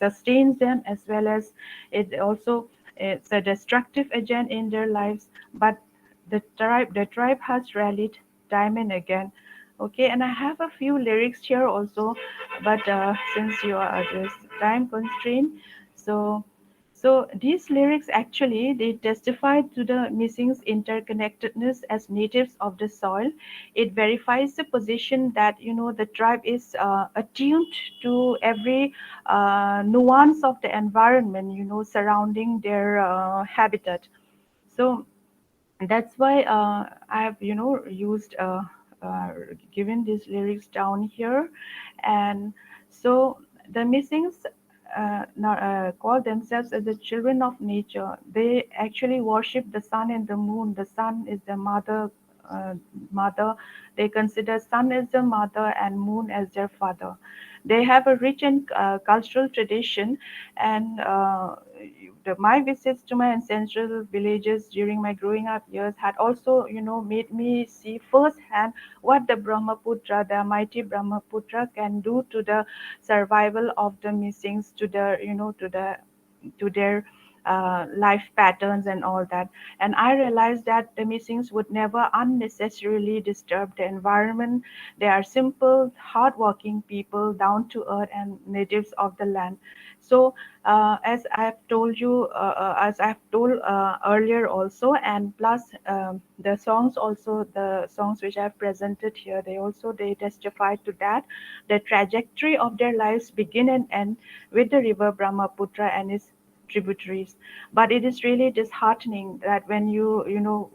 sustains them, as well as it also it's a destructive agent in their lives, but the tribe has rallied time and again. Okay, and I have a few lyrics here also, but since you are this time constraint, so these lyrics actually they testify to the missing's interconnectedness as natives of the soil. It verifies the position that the tribe is attuned to every nuance of the environment surrounding their habitat. So that's why I've used given these lyrics down here. And so the missings call themselves as the children of nature. They actually worship the sun and the moon. The sun is the mother. They consider sun as the mother and moon as their father. They have a rich and cultural tradition, and my visits to my ancestral villages during my growing up years had also, made me see firsthand what the Brahmaputra, the mighty Brahmaputra, can do to the survival of the missings, to the, to their life patterns and all that. And I realized that the missings would never unnecessarily disturb the environment. They are simple, hardworking people, down to earth, and natives of the land. So, as I've told you, as I've told earlier also, and plus the songs also, the songs which I've presented here, they testify to that. The trajectory of their lives begin and end with the river Brahmaputra and its tributaries. But it is really disheartening that when you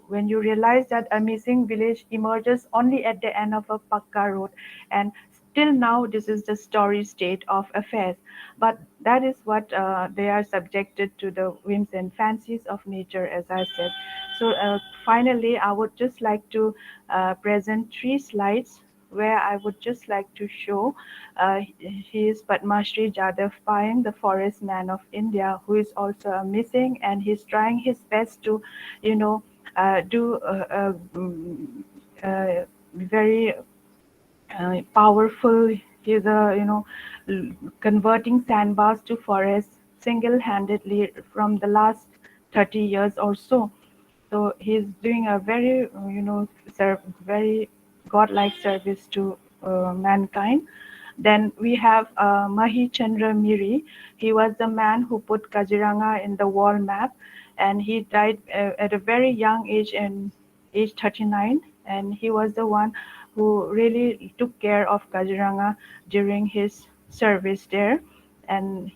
realize that a missing village emerges only at the end of a Pakka road, and till now this is the story state of affairs. But that is what they are subjected to, the whims and fancies of nature, as I said. So finally, I would just like to present three slides where I would just like to show he is Padma Shri Jadav Payeng, the forest man of India, who is also a missing, and he's trying his best to, do very powerful. He's converting sandbars to forests single-handedly from the last 30 years or so. So he's doing a very, very godlike service to mankind. Then we have Mahi Chandra Miri. He was the man who put Kaziranga in the world map, and he died at a very young age, in age 39. And he was the one who really took care of Kaziranga during his service there, and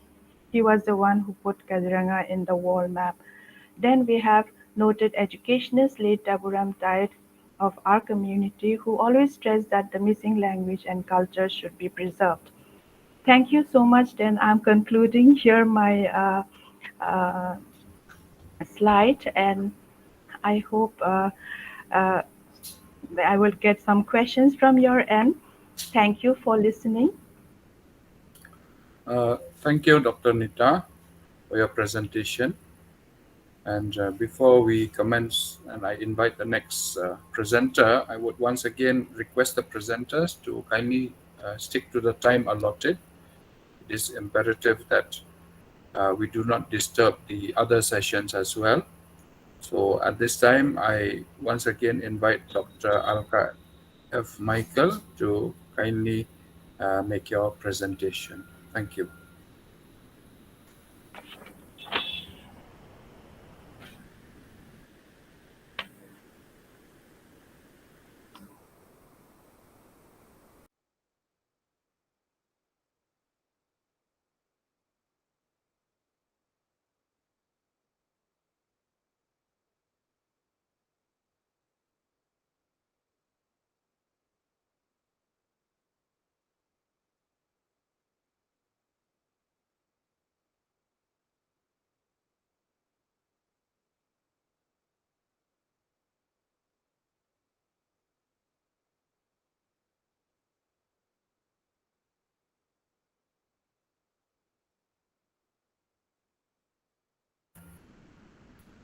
he was the one who put Kaziranga in the world map. Then we have noted educationist late Taburam Tide of our community, who always stressed that the missing language and culture should be preserved. Thank you so much. Then I'm concluding here my slide, and I hope uh, I will get some questions from your end. Thank you for listening. Thank you, Dr. Nita, for your presentation. And before we commence and I invite the next presenter, I would once again request the presenters to kindly stick to the time allotted. It is imperative that we do not disturb the other sessions as well. So at this time, I once again invite Dr. Alka F. Michael to kindly make your presentation. Thank you.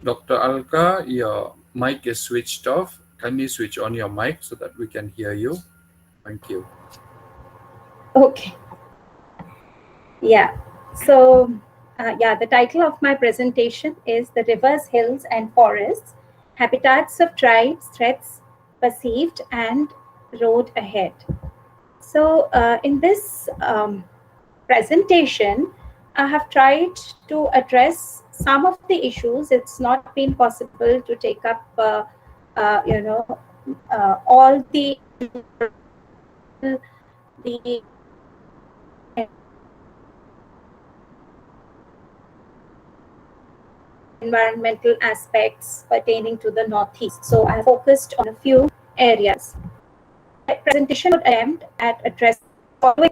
Dr. Alka, your mic is switched off. Kindly switch on your mic so that we can hear you. Thank you. Okay. Yeah. So, the title of my presentation is The Rivers, Hills, and Forests, Habitats of Tribes, Threats Perceived, and Road Ahead. So, in this presentation, I have tried to address some of the issues. It's not been possible to take up, all the environmental aspects pertaining to the Northeast. So I focused on a few areas. My presentation would attempt at addressing following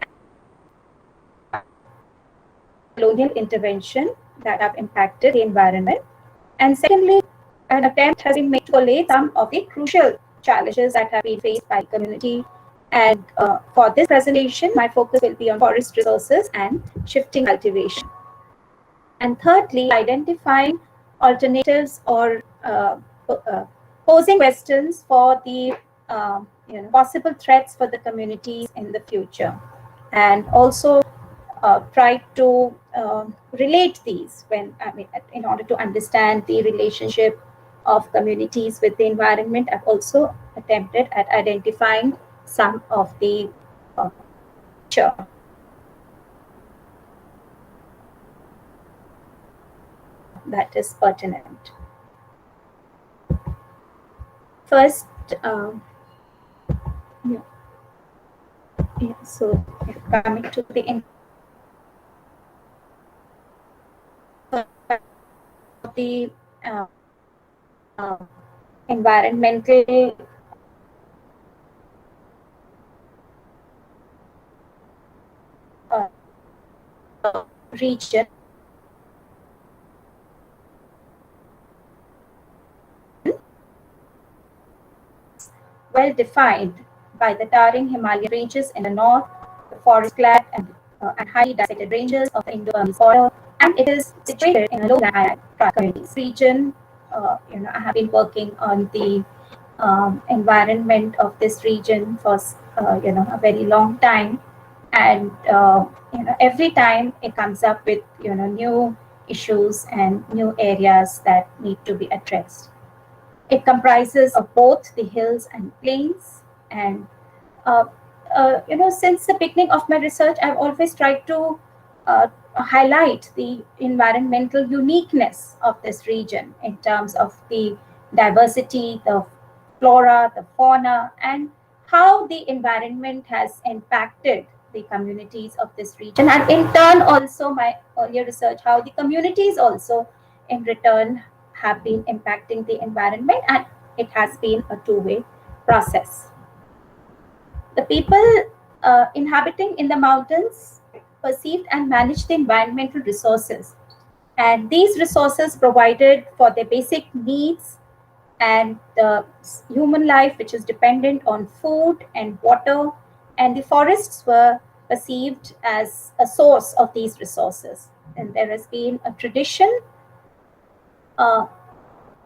colonial intervention that have impacted the environment. And secondly, an attempt has been made to collate some of the crucial challenges that have been faced by the community. And for this presentation, my focus will be on forest resources and shifting cultivation. And thirdly, identifying alternatives or posing questions for the possible threats for the communities in the future, and also try to relate these in order to understand the relationship of communities with the environment. I've also attempted at identifying some of the that is pertinent. First, so coming to the environmental region, well defined by the towering Himalayan ranges in the north, the forest-clad and highly dissected ranges of the Indo-Burmese border, and it is situated in a lowland communities region. I have been working on the environment of this region for a very long time, and every time it comes up with new issues and new areas that need to be addressed. It comprises of both the hills and plains, and uh, since the beginning of my research, I've always tried to highlight the environmental uniqueness of this region in terms of the diversity, the flora, the fauna, and how the environment has impacted the communities of this region. And in turn, also my earlier research, how the communities also in return have been impacting the environment, and it has been a two-way process. The people inhabiting in the mountains perceived and managed the environmental resources. And these resources provided for their basic needs and the human life, which is dependent on food and water. And the forests were perceived as a source of these resources. And there has been a tradition for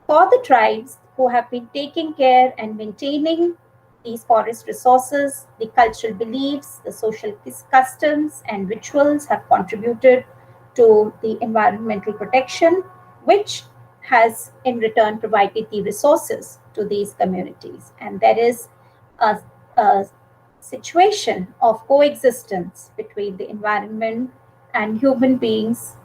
the tribes who have been taking care and maintaining these forest resources. The cultural beliefs, the social customs, and rituals have contributed to the environmental protection, which has in return provided the resources to these communities. And there is a situation of coexistence between the environment and human beings.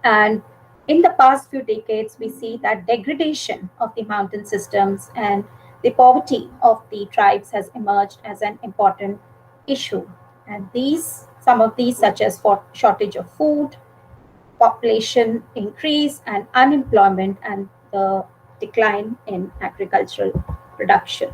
And in the past few decades, we see that degradation of the mountain systems and the poverty of the tribes has emerged as an important issue. And some of these, such as shortage of food, population increase, and unemployment, and the decline in agricultural production.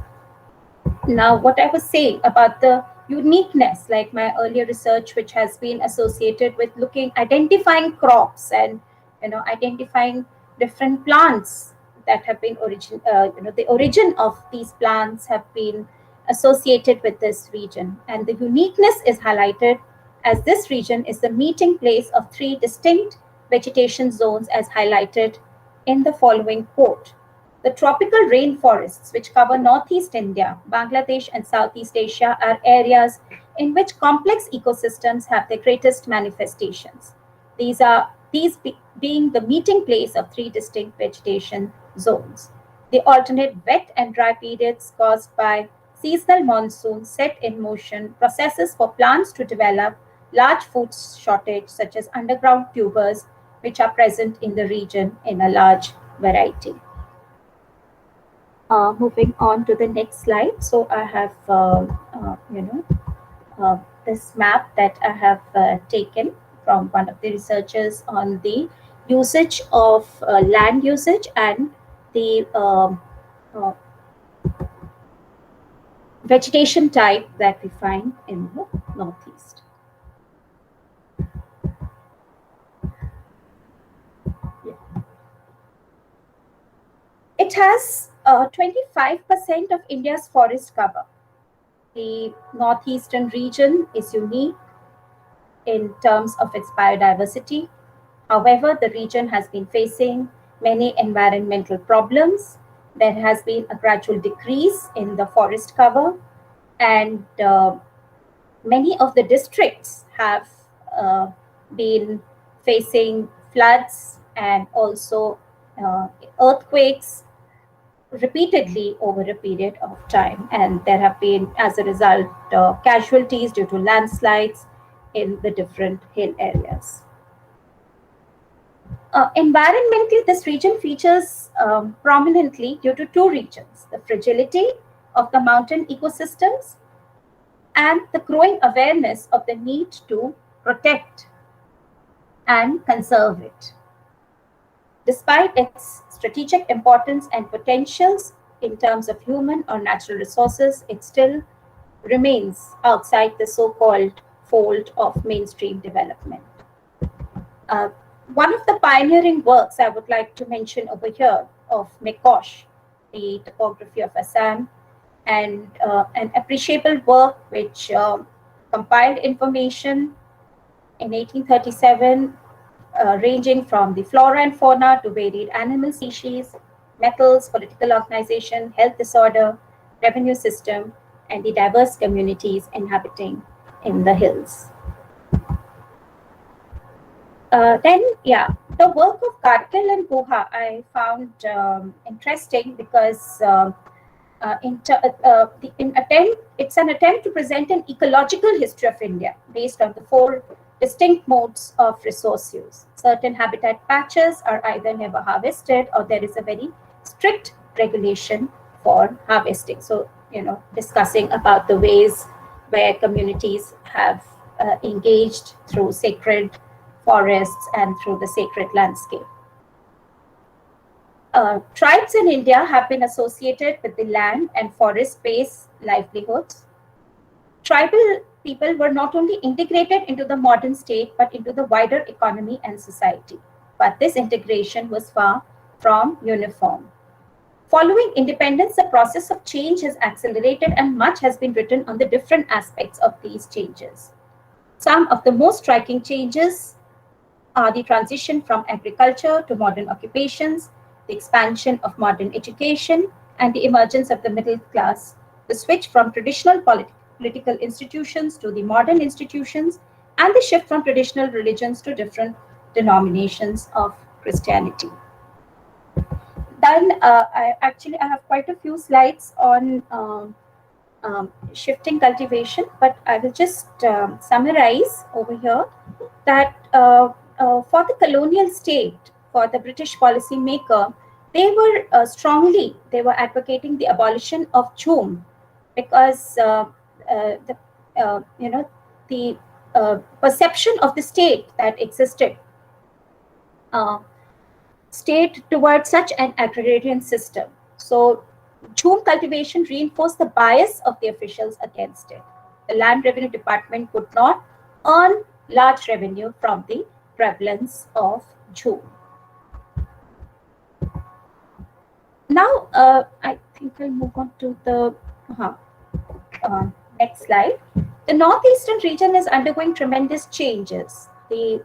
Now, what I was saying about the uniqueness, like my earlier research, which has been associated with identifying crops and identifying different plants that have been the origin of these plants have been associated with this region, and the uniqueness is highlighted as this region is the meeting place of three distinct vegetation zones, as highlighted in the following quote. The tropical rainforests, which cover Northeast India, Bangladesh, and Southeast Asia, are areas in which complex ecosystems have their greatest manifestations. These being the meeting place of three distinct vegetation zones. The alternate wet and dry periods caused by seasonal monsoons set in motion processes for plants to develop large food shortage, such as underground tubers, which are present in the region in a large variety. Moving on to the next slide. So I have, this map that I have taken from one of the researchers on the usage of land usage and the vegetation type that we find in the Northeast. It has 25% of India's forest cover. The northeastern region is unique in terms of its biodiversity. However, the region has been facing many environmental problems. There has been a gradual decrease in the forest cover, and many of the districts have been facing floods and also earthquakes repeatedly over a period of time, and there have been, as a result, casualties due to landslides in the different hill areas. Environmentally, this region features prominently due to two reasons: the fragility of the mountain ecosystems and the growing awareness of the need to protect and conserve it. Despite its strategic importance and potentials in terms of human or natural resources, it still remains outside the so-called fold of mainstream development. One of the pioneering works I would like to mention over here of Mekosh, the topography of Assam, and an appreciable work which compiled information in 1837, ranging from the flora and fauna to varied animal species, metals, political organization, health disorder, revenue system, and the diverse communities inhabiting in the hills. The work of Karkil and Guha I found interesting because it's an attempt to present an ecological history of India based on the 4 distinct modes of resource use. Certain habitat patches are either never harvested or there is a very strict regulation for harvesting. So, discussing about the ways where communities have engaged through sacred forests and through the sacred landscape. Tribes in India have been associated with the land and forest-based livelihoods. Tribal people were not only integrated into the modern state, but into the wider economy and society. But this integration was far from uniform. Following independence, the process of change has accelerated and much has been written on the different aspects of these changes. Some of the most striking changes are the transition from agriculture to modern occupations, the expansion of modern education, and the emergence of the middle class, the switch from traditional political institutions to the modern institutions, and the shift from traditional religions to different denominations of Christianity. Then I have quite a few slides on shifting cultivation, but I will just summarize over here that for the colonial state, for the British policy maker, they were advocating the abolition of Jhoom because the perception of the state that existed stayed towards such an agrarian system. So Jhoom cultivation reinforced the bias of the officials against it. The Land Revenue Department could not earn large revenue from the prevalence of Jhoom. Now, I think I'll move on to the next slide. The northeastern region is undergoing tremendous changes. The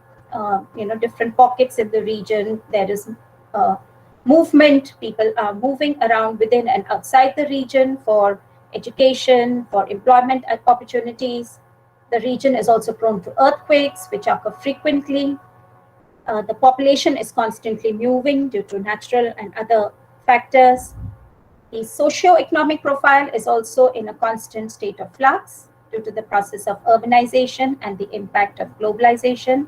different pockets in the region, there is movement. People are moving around within and outside the region for education, for employment opportunities. The region is also prone to earthquakes, which occur frequently. The population is constantly moving due to natural and other factors. The socio-economic profile is also in a constant state of flux due to the process of urbanization and the impact of globalization.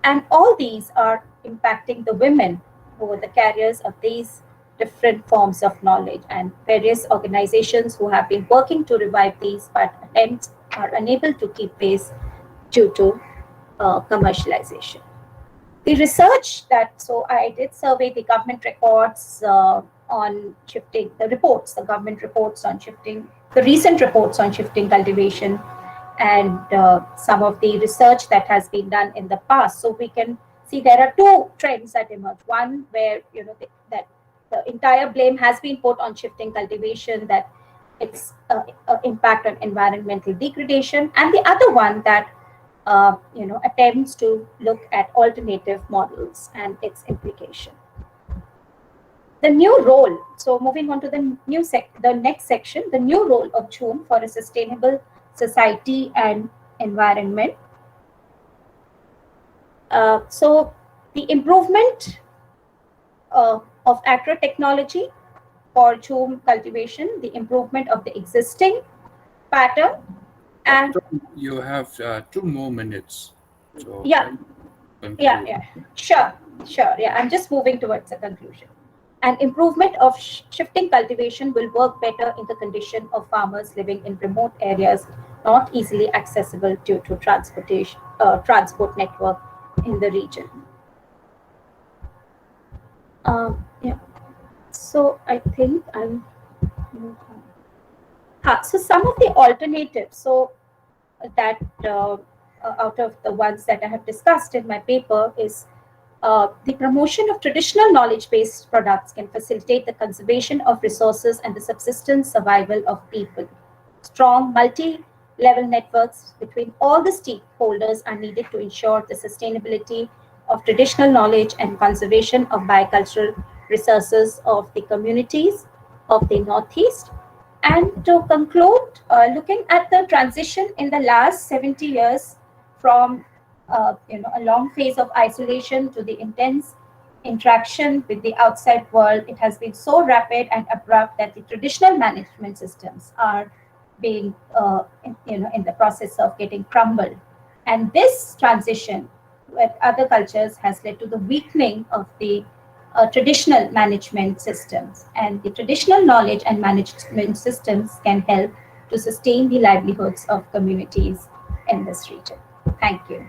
And all these are impacting the women who are the carriers of these different forms of knowledge, and various organizations who have been working to revive these, but attempts are unable to keep pace due to commercialization. The research so I did survey the government records on shifting, the government reports on shifting, the recent reports on shifting cultivation, and some of the research that has been done in the past. So we can see there are 2 trends that emerge. One where that the entire blame has been put on shifting cultivation, that its impact on environmental degradation, and the other one that attempts to look at alternative models and its implication. The new role. So moving on to the next section, the new role of Jhoom for a sustainable society and environment. So the improvement of agro-technology for Jhoom cultivation, the improvement of the existing pattern, and you have 2 more minutes. So yeah, sure. Yeah, I'm just moving towards the conclusion. An improvement of shifting cultivation will work better in the condition of farmers living in remote areas, not easily accessible due to transport network in the region. So I think I'll move on. So some of the alternatives, so that out of the ones that I have discussed in my paper, is the promotion of traditional knowledge-based products can facilitate the conservation of resources and the subsistence survival of people. Strong multi-level networks between all the stakeholders are needed to ensure the sustainability of traditional knowledge and conservation of biocultural resources of the communities of the Northeast. And to conclude, looking at the transition in the last 70 years from a long phase of isolation to the intense interaction with the outside world, it has been so rapid and abrupt that the traditional management systems are being in the process of getting crumbled. And this transition with other cultures has led to the weakening of the traditional management systems, and the traditional knowledge and management systems can help to sustain the livelihoods of communities in this region. Thank you.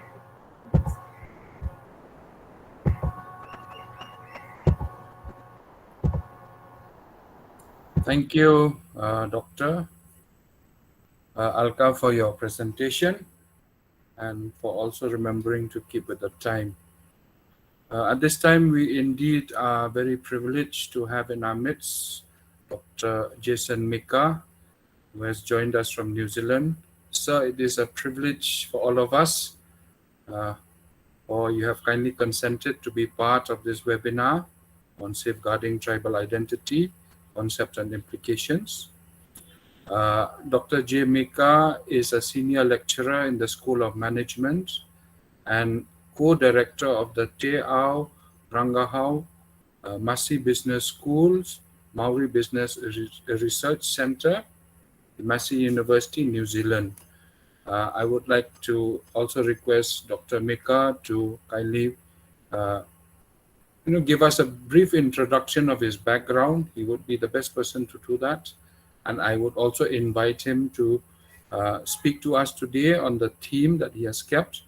Thank you, Dr. Alka, for your presentation and for also remembering to keep with the time. At this time, we indeed are very privileged to have in our midst Dr. Jason Mika, who has joined us from New Zealand. Sir, it is a privilege for all of us, or you have kindly consented to be part of this webinar on safeguarding tribal identity, concepts and implications. Dr. J. Mika is a senior lecturer in the School of Management and co-director of the Te Ao Rangahau Massey Business School's Maori Business Research Centre, Massey University, New Zealand. I would like to also request Dr. Mika to kindly give us a brief introduction of his background. He would be the best person to do that. And I would also invite him to speak to us today on the theme that he has kept,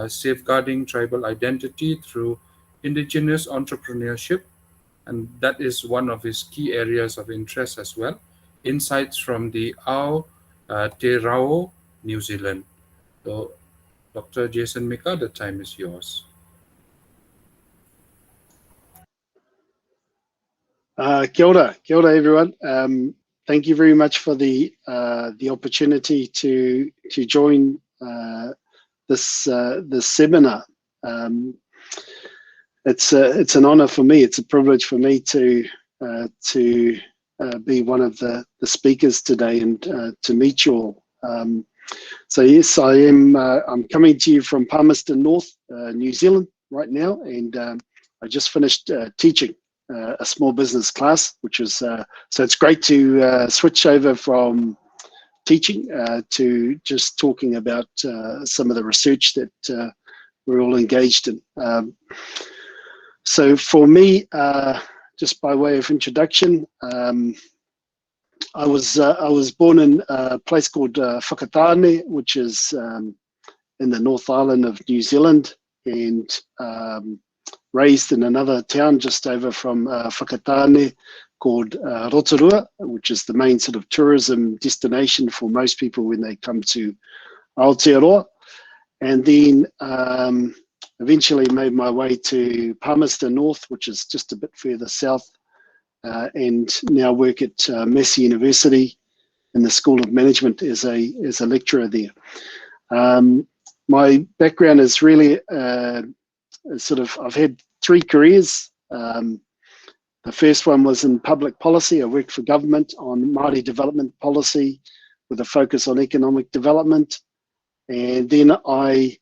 safeguarding tribal identity through indigenous entrepreneurship. And that is one of his key areas of interest as well. Insights from the Aotearoa, New Zealand. So, Dr. Jason Mika, the time is yours. Kia ora everyone. Thank you very much for the opportunity to join this seminar. It's an honor for me. It's a privilege for me to be one of the speakers today and to meet you all. So yes, I'm coming to you from Palmerston North, New Zealand right now, and I just finished teaching a small business class, which was so it's great to switch over from teaching to just talking about some of the research that we're all engaged in. So for me, just by way of introduction, I was born in a place called Whakatane, which is in the North Island of New Zealand, and raised in another town just over from Whakatane called Rotorua, which is the main sort of tourism destination for most people when they come to Aotearoa. And then eventually made my way to Palmerston North, which is just a bit further south, and now work at Massey University in the School of Management as a lecturer there. My background is really I've had three careers. The first one was in public policy. I worked for government on Māori development policy with a focus on economic development. And then I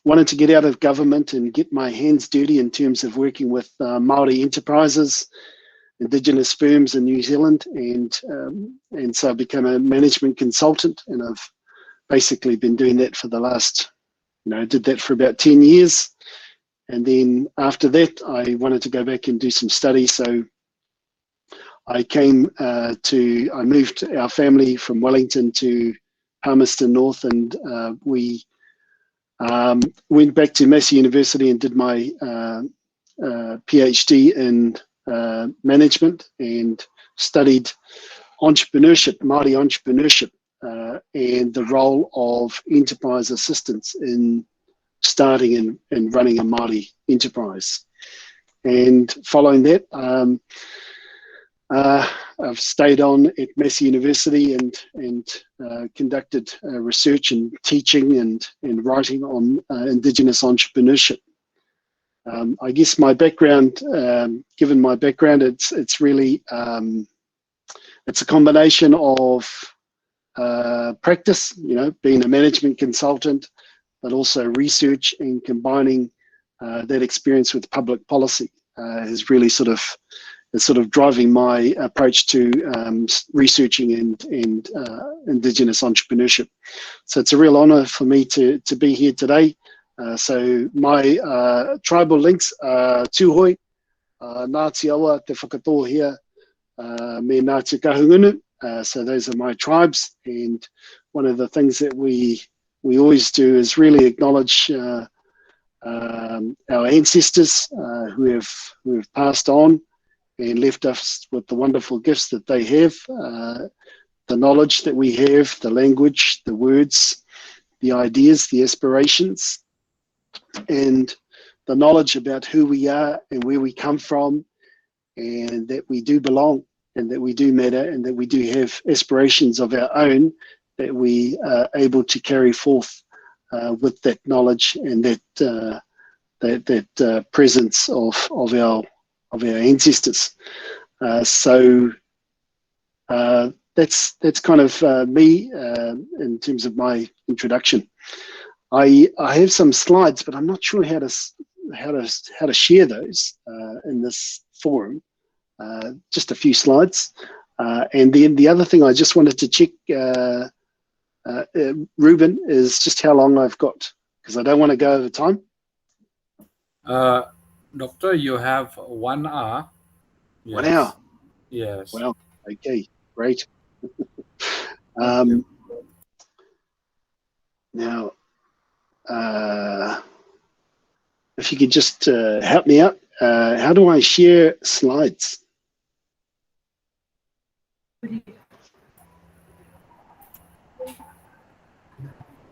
wanted to get out of government and get my hands dirty in terms of working with Māori enterprises, indigenous firms in New Zealand. And so I became a management consultant, and I've basically been doing that for the last, did that for about 10 years. And then after that, I wanted to go back and do some study. So I moved our family from Wellington to Palmerston North, and we went back to Massey University and did my PhD in management and studied entrepreneurship, Māori entrepreneurship, and the role of enterprise assistance in starting and running a Māori enterprise. And following that, I've stayed on at Massey University and conducted research and teaching and writing on indigenous entrepreneurship. I guess my background, given my background, it's really it's a combination of practice, being a management consultant, but also research, and combining that experience with public policy is really sort of driving my approach to researching and indigenous entrepreneurship. So it's a real honour for me to be here today. So my tribal links are Tūhoi, Ngāti Awa, Te Whakatohea, me Ngāti Kahungunu. So those are my tribes, and one of the things that we always do is really acknowledge our ancestors who have passed on and left us with the wonderful gifts that they have, the knowledge that we have, the language, the words, the ideas, the aspirations, and the knowledge about who we are and where we come from, and that we do belong, and that we do matter, and that we do have aspirations of our own that we are able to carry forth with that knowledge and that presence of our ancestors. So that's kind of me in terms of my introduction. I have some slides, but I'm not sure how to share those in this forum. Just a few slides, and then the other thing I just wanted to check, Ruben, is just how long I've got, because I don't want to go over time. Doctor, you have 1 hour. Yes. 1 hour. Yes. Well, okay, great. Now, if you could just help me out, how do I share slides?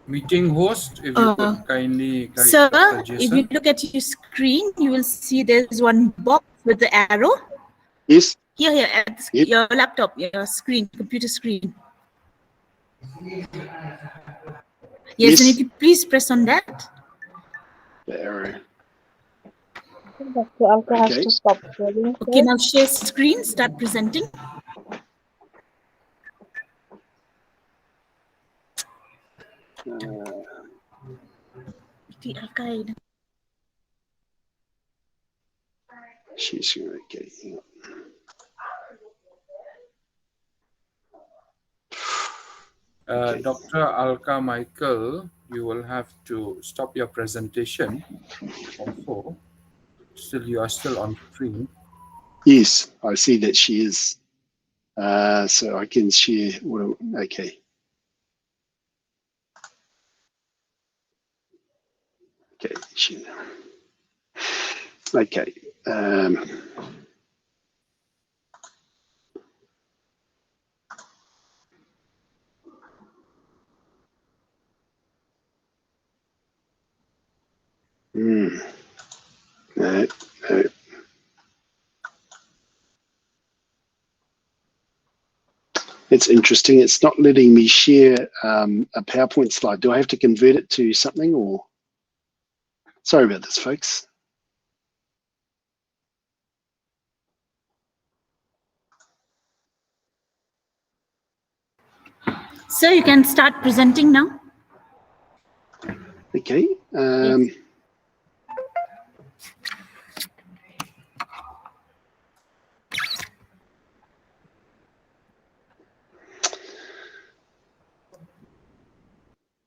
Meeting host, if you could kindly guide Sir, Dr. if Jason. you look at your screen, you will see there's one box with the arrow. Yes. Here, at Yep. your laptop, your screen, computer screen. Yes, and if you please press on that. The arrow. Dr. Alka has Okay. to stop sharing. Okay, now share screen, start presenting. She's okay. Hang on. Okay. Dr. Alka Michael, you will have to stop your presentation. Also, you are still on screen. Yes, I see that she is. So I can share. Okay. Okay. Okay. No. It's interesting. It's not letting me share a PowerPoint slide. Do I have to convert it to something, or? Sorry about this, folks. So you can start presenting now. Okay. Yes.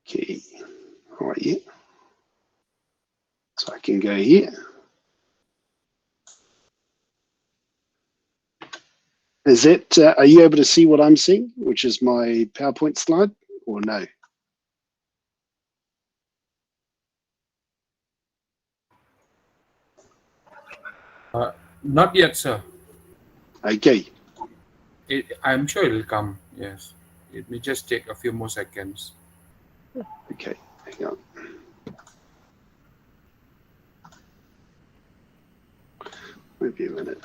Okay. All right. Yeah. So I can go here. Is that, are you able to see what I'm seeing, which is my PowerPoint slide, or no? Not yet, sir. Okay. I'm sure it will come. Yes. It may just take a few more seconds. Okay. Hang on. Maybe a minute.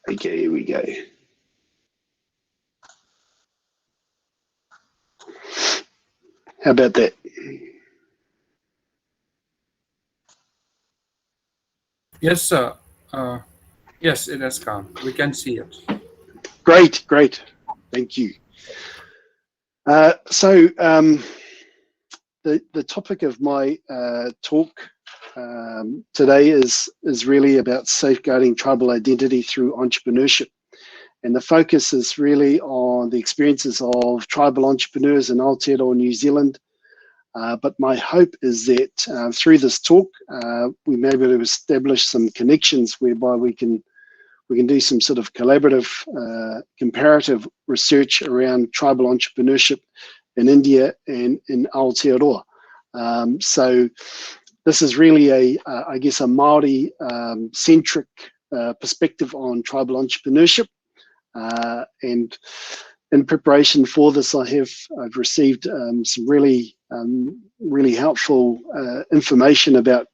Okay, here we go. How about that? Yes, sir. Yes, it has come. We can see it. Great, great. Thank you. The topic of my talk today is really about safeguarding tribal identity through entrepreneurship. And the focus is really on the experiences of tribal entrepreneurs in Aotearoa, New Zealand. But my hope is that through this talk, we may be able to establish some connections whereby we can do some sort of collaborative, comparative research around tribal entrepreneurship in India and in Aotearoa. So this is really I guess, a Māori centric perspective on tribal entrepreneurship. And in preparation for this, I've received some really helpful information about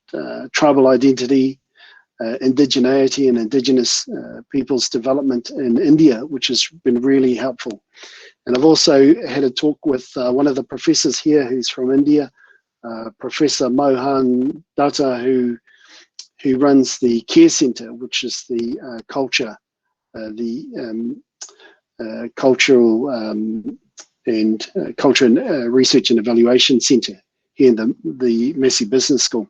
tribal identity, indigeneity and indigenous people's development in India, which has been really helpful. And I've also had a talk with one of the professors here who's from India, Professor Mohan Datta, who runs the Care Centre, which is the cultural culture and research and evaluation centre here in the Massey Business School.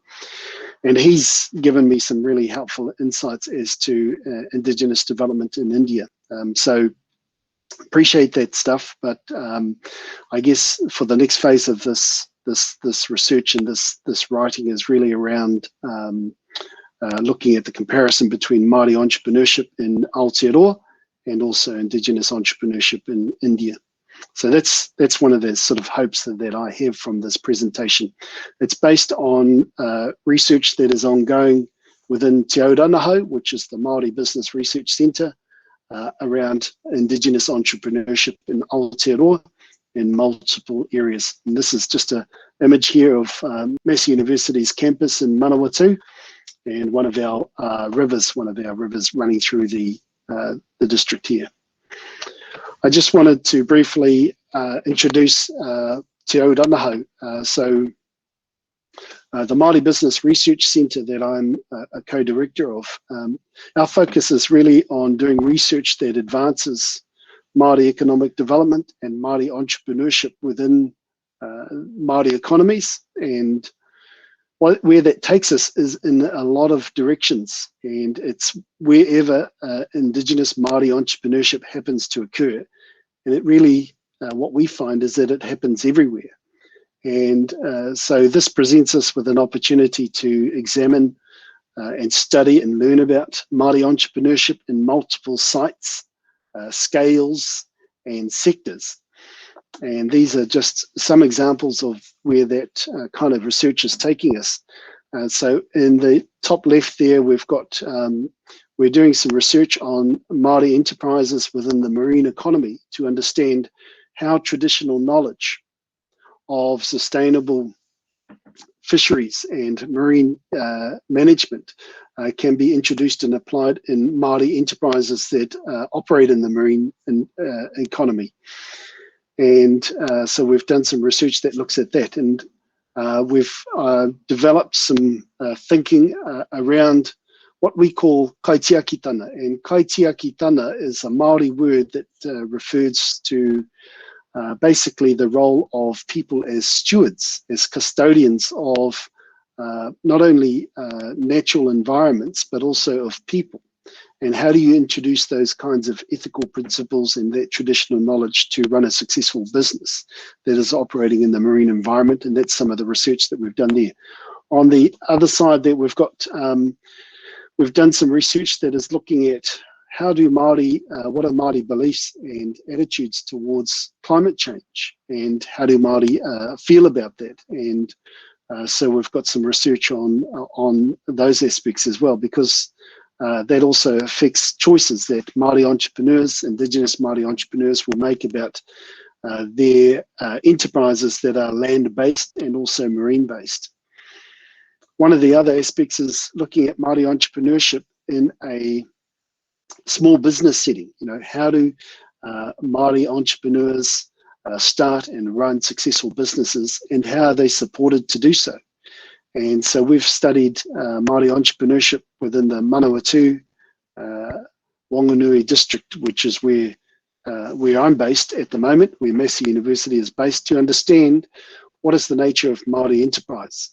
And he's given me some really helpful insights as to indigenous development in India. So appreciate that stuff, but I guess for the next phase of this research and this writing is really around looking at the comparison between Māori entrepreneurship in Aotearoa and also indigenous entrepreneurship in India. So that's one of the sort of hopes that I have from this presentation. It's based on research that is ongoing within Te Auranaho, which is the Māori Business Research Centre, around indigenous entrepreneurship in Aotearoa in multiple areas. And this is just an image here of Massey University's campus in Manawatu, and one of our rivers running through the district here. I just wanted to briefly introduce Te Auranaho. So the Māori Business Research Centre that I'm a co-director of, our focus is really on doing research that advances Māori economic development and Māori entrepreneurship within Māori economies. And where that takes us is in a lot of directions, and it's wherever Indigenous Māori entrepreneurship happens to occur. And it really, what we find is that it happens everywhere. And so this presents us with an opportunity to examine and study and learn about Māori entrepreneurship in multiple sites, scales and sectors. And these are just some examples of where that kind of research is taking us. So in the top left there, we've got, we're doing some research on Māori enterprises within the marine economy to understand how traditional knowledge of sustainable fisheries and marine management can be introduced and applied in Māori enterprises that operate in the marine economy. And so we've done some research that looks at that, and we've developed some thinking around what we call kaitiakitana. And kaitiakitana is a Māori word that refers to basically the role of people as stewards, as custodians of not only natural environments, but also of people. And how do you introduce those kinds of ethical principles and that traditional knowledge to run a successful business that is operating in the marine environment? And that's some of the research that we've done there. On the other side there, we've got, we've done some research that is looking at how do Māori, what are Māori beliefs and attitudes towards climate change, and how do Māori feel about that? And so we've got some research on those aspects as well, because that also affects choices that Māori entrepreneurs, Indigenous Māori entrepreneurs, will make about their enterprises that are land-based and also marine-based. One of the other aspects is looking at Māori entrepreneurship in a small business setting. You know, how do Māori entrepreneurs start and run successful businesses, and how are they supported to do so? And so we've studied Māori entrepreneurship within the Manawatu Wanganui district, which is where I'm based at the moment, where Massey University is based, to understand what is the nature of Māori enterprise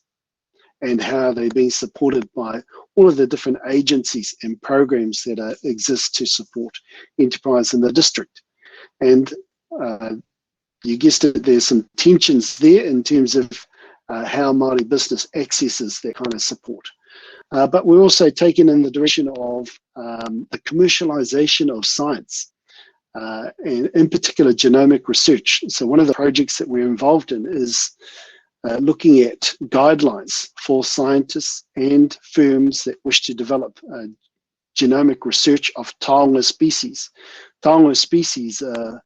and how are they being supported by all of the different agencies and programs that exist to support enterprise in the district. And you guessed it, there's some tensions there in terms of how Māori business accesses that kind of support. But we're also taken in the direction of the commercialization of science, and in particular genomic research. So one of the projects that we're involved in is looking at guidelines for scientists and firms that wish to develop genomic research of taonga species. Taonga species are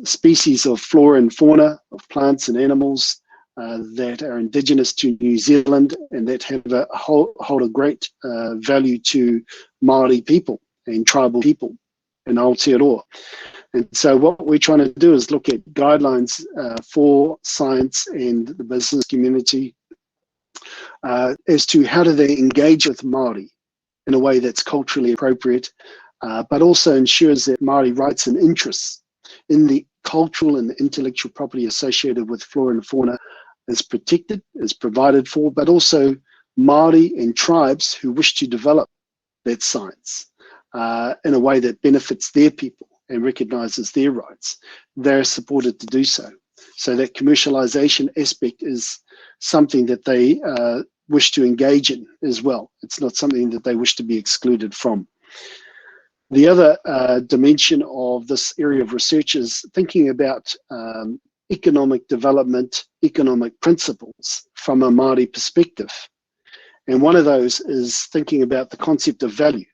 species of flora and fauna, of plants and animals that are indigenous to New Zealand and that have hold a great value to Māori people and tribal people in Aotearoa. And so what we're trying to do is look at guidelines for science and the business community as to how do they engage with Māori in a way that's culturally appropriate, but also ensures that Māori rights and interests in the cultural and intellectual property associated with flora and fauna is protected, is provided for, but also Māori and tribes who wish to develop that science in a way that benefits their people and recognises their rights, they're supported to do so. So that commercialisation aspect is something that they wish to engage in as well. It's not something that they wish to be excluded from. The other dimension of this area of research is thinking about economic development, economic principles from a Māori perspective. And one of those is thinking about the concept of value.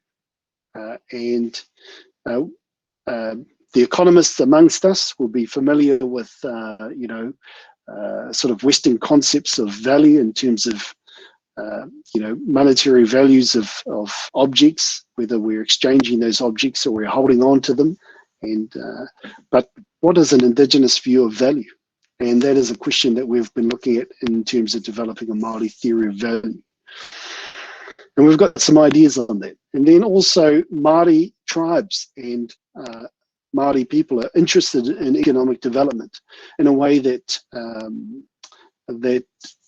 The economists amongst us will be familiar with, sort of Western concepts of value in terms of, monetary values of objects, whether we're exchanging those objects or we're holding on to them. But what is an Indigenous view of value? And that is a question that we've been looking at in terms of developing a Māori theory of value. And we've got some ideas on that. And then also Māori tribes and Māori people are interested in economic development in a way that that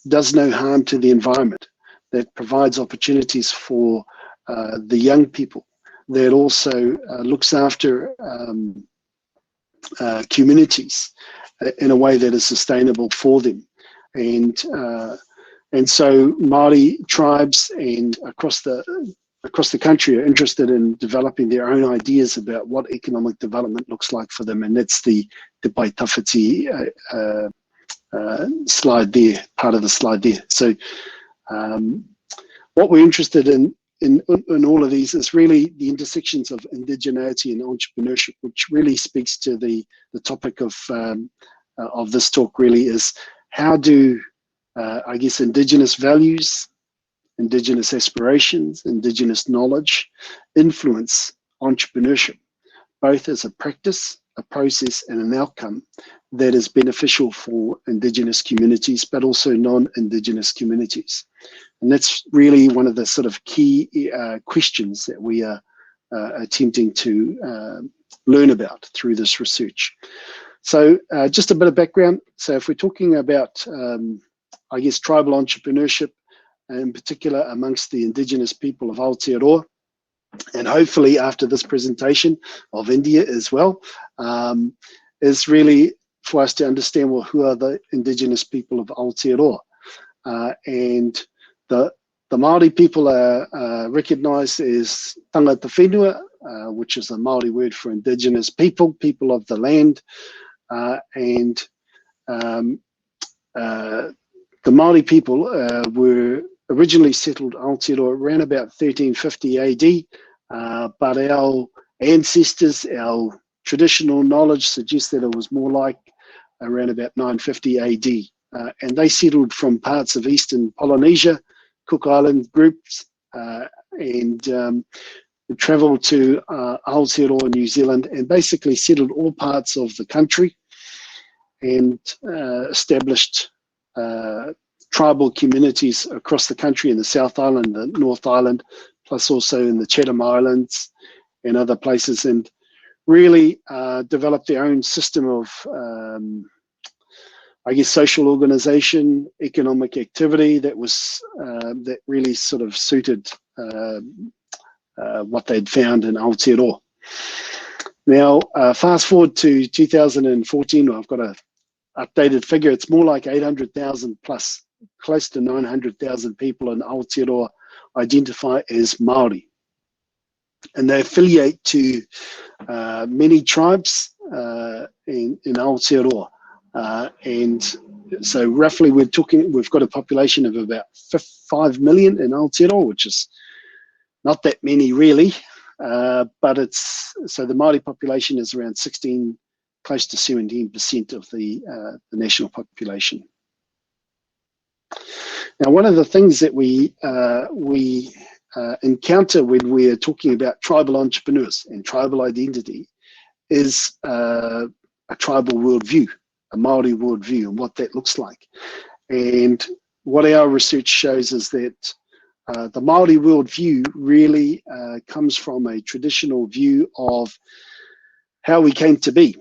does no harm to the environment, that provides opportunities for the young people, that also looks after communities in a way that is sustainable for them. And so Māori tribes and across the country are interested in developing their own ideas about what economic development looks like for them, and that's the Pai Tawhiti slide there, part of the slide there. So what we're interested in all of these is really the intersections of indigeneity and entrepreneurship, which really speaks to the topic of this talk. Really is how do I guess Indigenous values, Indigenous aspirations, Indigenous knowledge influence entrepreneurship, both as a practice, a process, and an outcome that is beneficial for Indigenous communities, but also non-Indigenous communities. And that's really one of the sort of key questions that we are attempting to learn about through this research. So just a bit of background. So if we're talking about, I guess, tribal entrepreneurship, in particular amongst the Indigenous people of Aotearoa, and hopefully after this presentation of India as well, is really for us to understand, well, who are the Indigenous people of Aotearoa? And Māori people are recognised as tangata whenua, which is a Māori word for indigenous people, people of the land, and the Māori people were originally settled Aotearoa around about 1350 AD, but our ancestors, our traditional knowledge suggests that it was more like around about 950 AD. And they settled from parts of Eastern Polynesia, Cook Island groups, and travelled to Aotearoa, New Zealand, and basically settled all parts of the country and established tribal communities across the country in the South Island, the North Island, plus also in the Chatham Islands and other places, and really developed their own system of, I guess, social organisation, economic activity that was that really sort of suited what they'd found in Aotearoa. Now, fast forward to 2014, I've got a updated figure. It's more like 800,000 plus, close to 900,000 people in Aotearoa identify as Māori. And they affiliate to many tribes in Aotearoa. And so roughly we've got a population of about 5 million in Aotearoa, which is not that many really, but so the Māori population is around 16, close to 17% of the national population. Now, one of the things that we encounter when we're talking about tribal entrepreneurs and tribal identity is a tribal worldview, a Māori worldview, and what that looks like. And what our research shows is that the Māori worldview really comes from a traditional view of how we came to be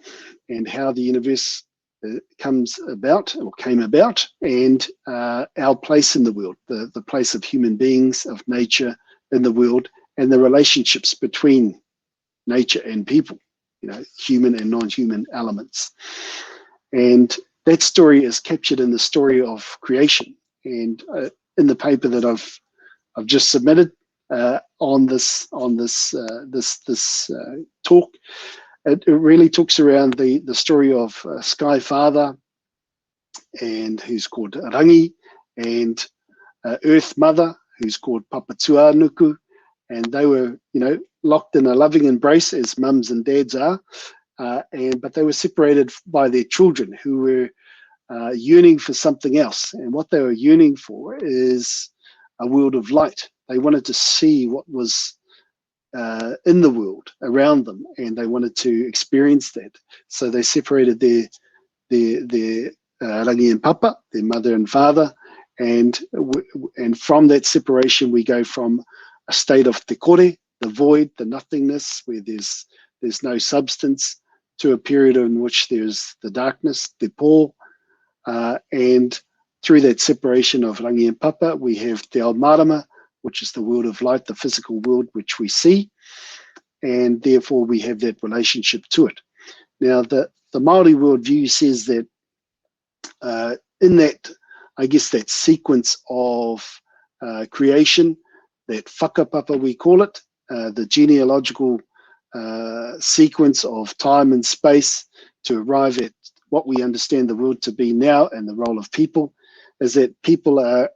and how the universe comes about or came about, and our place in the world, the place of human beings, of nature in the world, and the relationships between nature and people, you know, human and non-human elements. And that story is captured in the story of creation. And in the paper that I've just submitted on this talk, it really talks around the story of Sky Father, and who's called Rangi, and Earth Mother, who's called Papatuanuku, and they were, you know, locked in a loving embrace as mums and dads are, but they were separated by their children who were yearning for something else. And what they were yearning for is a world of light. They wanted to see what was in the world around them, and they wanted to experience that. So they separated their rangi and papa, their mother and father, and from that separation we go from a state of te kore, the void, the nothingness, where there's no substance, to a period in which there's the darkness, te pō, and through that separation of rangi and papa we have te ao marama, which is the world of light, the physical world which we see, and therefore we have that relationship to it. Now, the Māori worldview says that in that, I guess, that sequence of creation, that whakapapa we call it, the genealogical sequence of time and space to arrive at what we understand the world to be now and the role of people, is that people are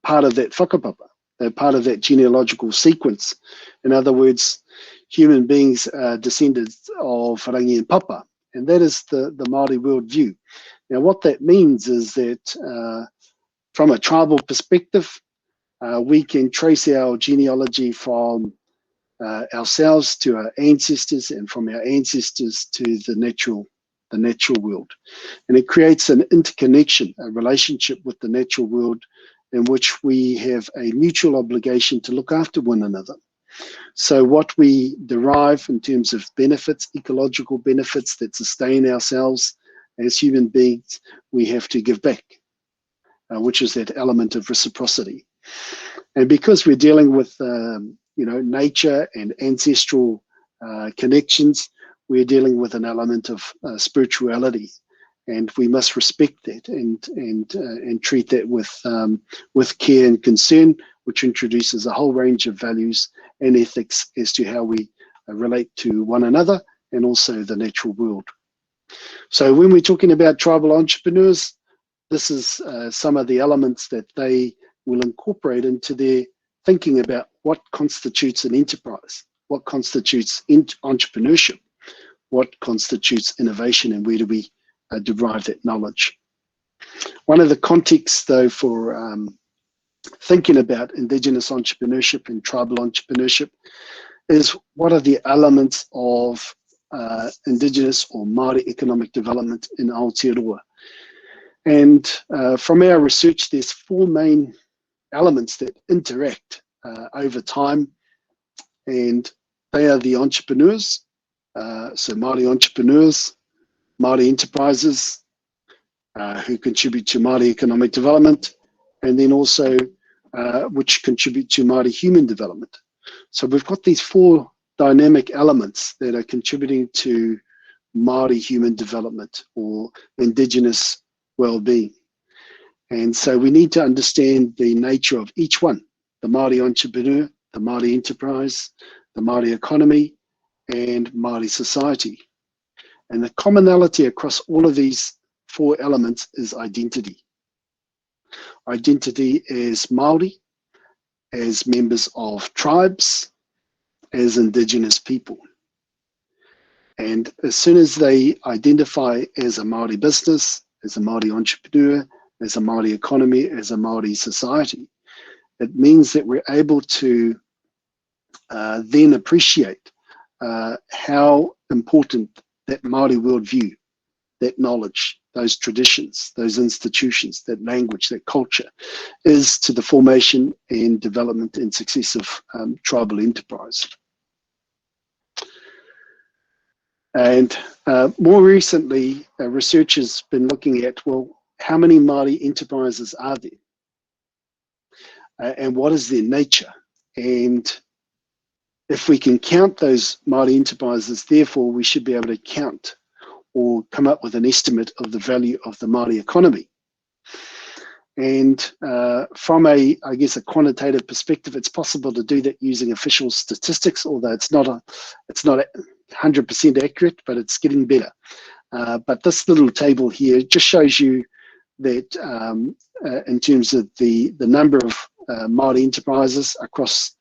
part of that whakapapa. They're part of that genealogical sequence. In other words, human beings are descendants of rangi and papa, and that is the Māori worldview. Now, what that means is that from a tribal perspective, we can trace our genealogy from ourselves to our ancestors, and from our ancestors to the natural world. And it creates an interconnection, a relationship with the natural world, in which we have a mutual obligation to look after one another. So what we derive in terms of benefits, ecological benefits that sustain ourselves as human beings, we have to give back, which is that element of reciprocity. And because we're dealing with nature and ancestral connections, we're dealing with an element of spirituality. and we must respect that and treat that with care and concern, which introduces a whole range of values and ethics as to how we relate to one another and also the natural world. So when we're talking about tribal entrepreneurs, this is some of the elements that they will incorporate into their thinking about what constitutes an enterprise, what constitutes entrepreneurship, what constitutes innovation, and where do we derive that knowledge. One of the contexts, though, for thinking about indigenous entrepreneurship and tribal entrepreneurship is what are the elements of indigenous or Māori economic development in Aotearoa. And from our research, there's 4 main elements that interact over time, and they are the entrepreneurs, so Māori entrepreneurs, Māori enterprises who contribute to Māori economic development, and then also which contribute to Māori human development. So we've got these 4 dynamic elements that are contributing to Māori human development or indigenous well-being. And so we need to understand the nature of each one: the Māori entrepreneur, the Māori enterprise, the Māori economy, and Māori society. And the commonality across all of these 4 elements is identity. Identity as Māori, as members of tribes, as indigenous people. And as soon as they identify as a Māori business, as a Māori entrepreneur, as a Māori economy, as a Māori society, it means that we're able to then appreciate how important that Māori worldview, that knowledge, those traditions, those institutions, that language, that culture is to the formation and development and success of tribal enterprise. And more recently, research has been looking at, well, how many Māori enterprises are there? And what is their nature? And if we can count those Māori enterprises, therefore we should be able to count or come up with an estimate of the value of the Māori economy. And from a quantitative perspective, it's possible to do that using official statistics, although it's not 100% accurate, but it's getting better. But this little table here just shows you that in terms of the number of Māori enterprises across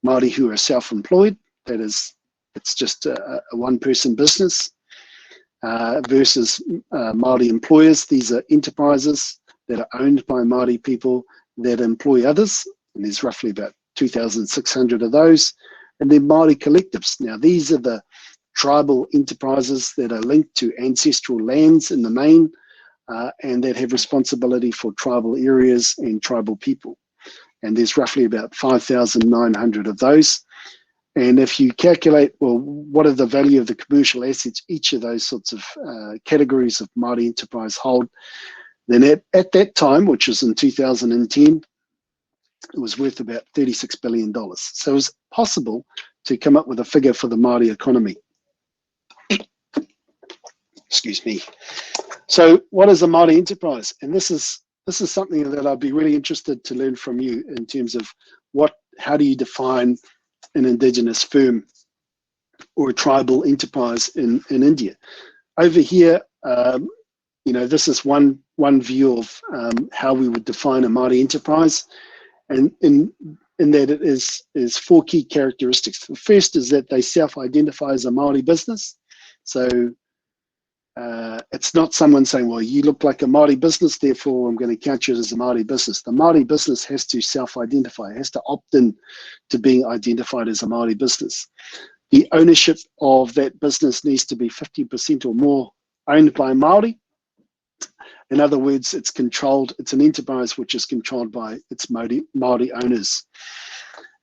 Māori who are self-employed, that is, it's just a one-person business, versus Māori employers. These are enterprises that are owned by Māori people that employ others, and there's roughly about 2,600 of those. And then Māori collectives. Now, these are the tribal enterprises that are linked to ancestral lands in the main, and that have responsibility for tribal areas and tribal people. And there's roughly about 5,900 of those. And if you calculate, well, what are the value of the commercial assets each of those sorts of categories of Māori enterprise hold, then at that time, which was in 2010, it was worth about $36 billion. So it was possible to come up with a figure for the Māori economy. Excuse me. So what is a Māori enterprise? And this is something that I'd be really interested to learn from you in terms of how do you define an indigenous firm or a tribal enterprise in India. Over here, this is one view of how we would define a Māori enterprise, and in that it is 4 key characteristics. The first is that they self-identify as a Māori business. So it's not someone saying, well, you look like a Māori business, therefore I'm going to count you as a Māori business. The Māori business has to self-identify, has to opt in to being identified as a Māori business. The ownership of that business needs to be 50% or more owned by Māori. In other words, it's an enterprise which is controlled by its Māori owners.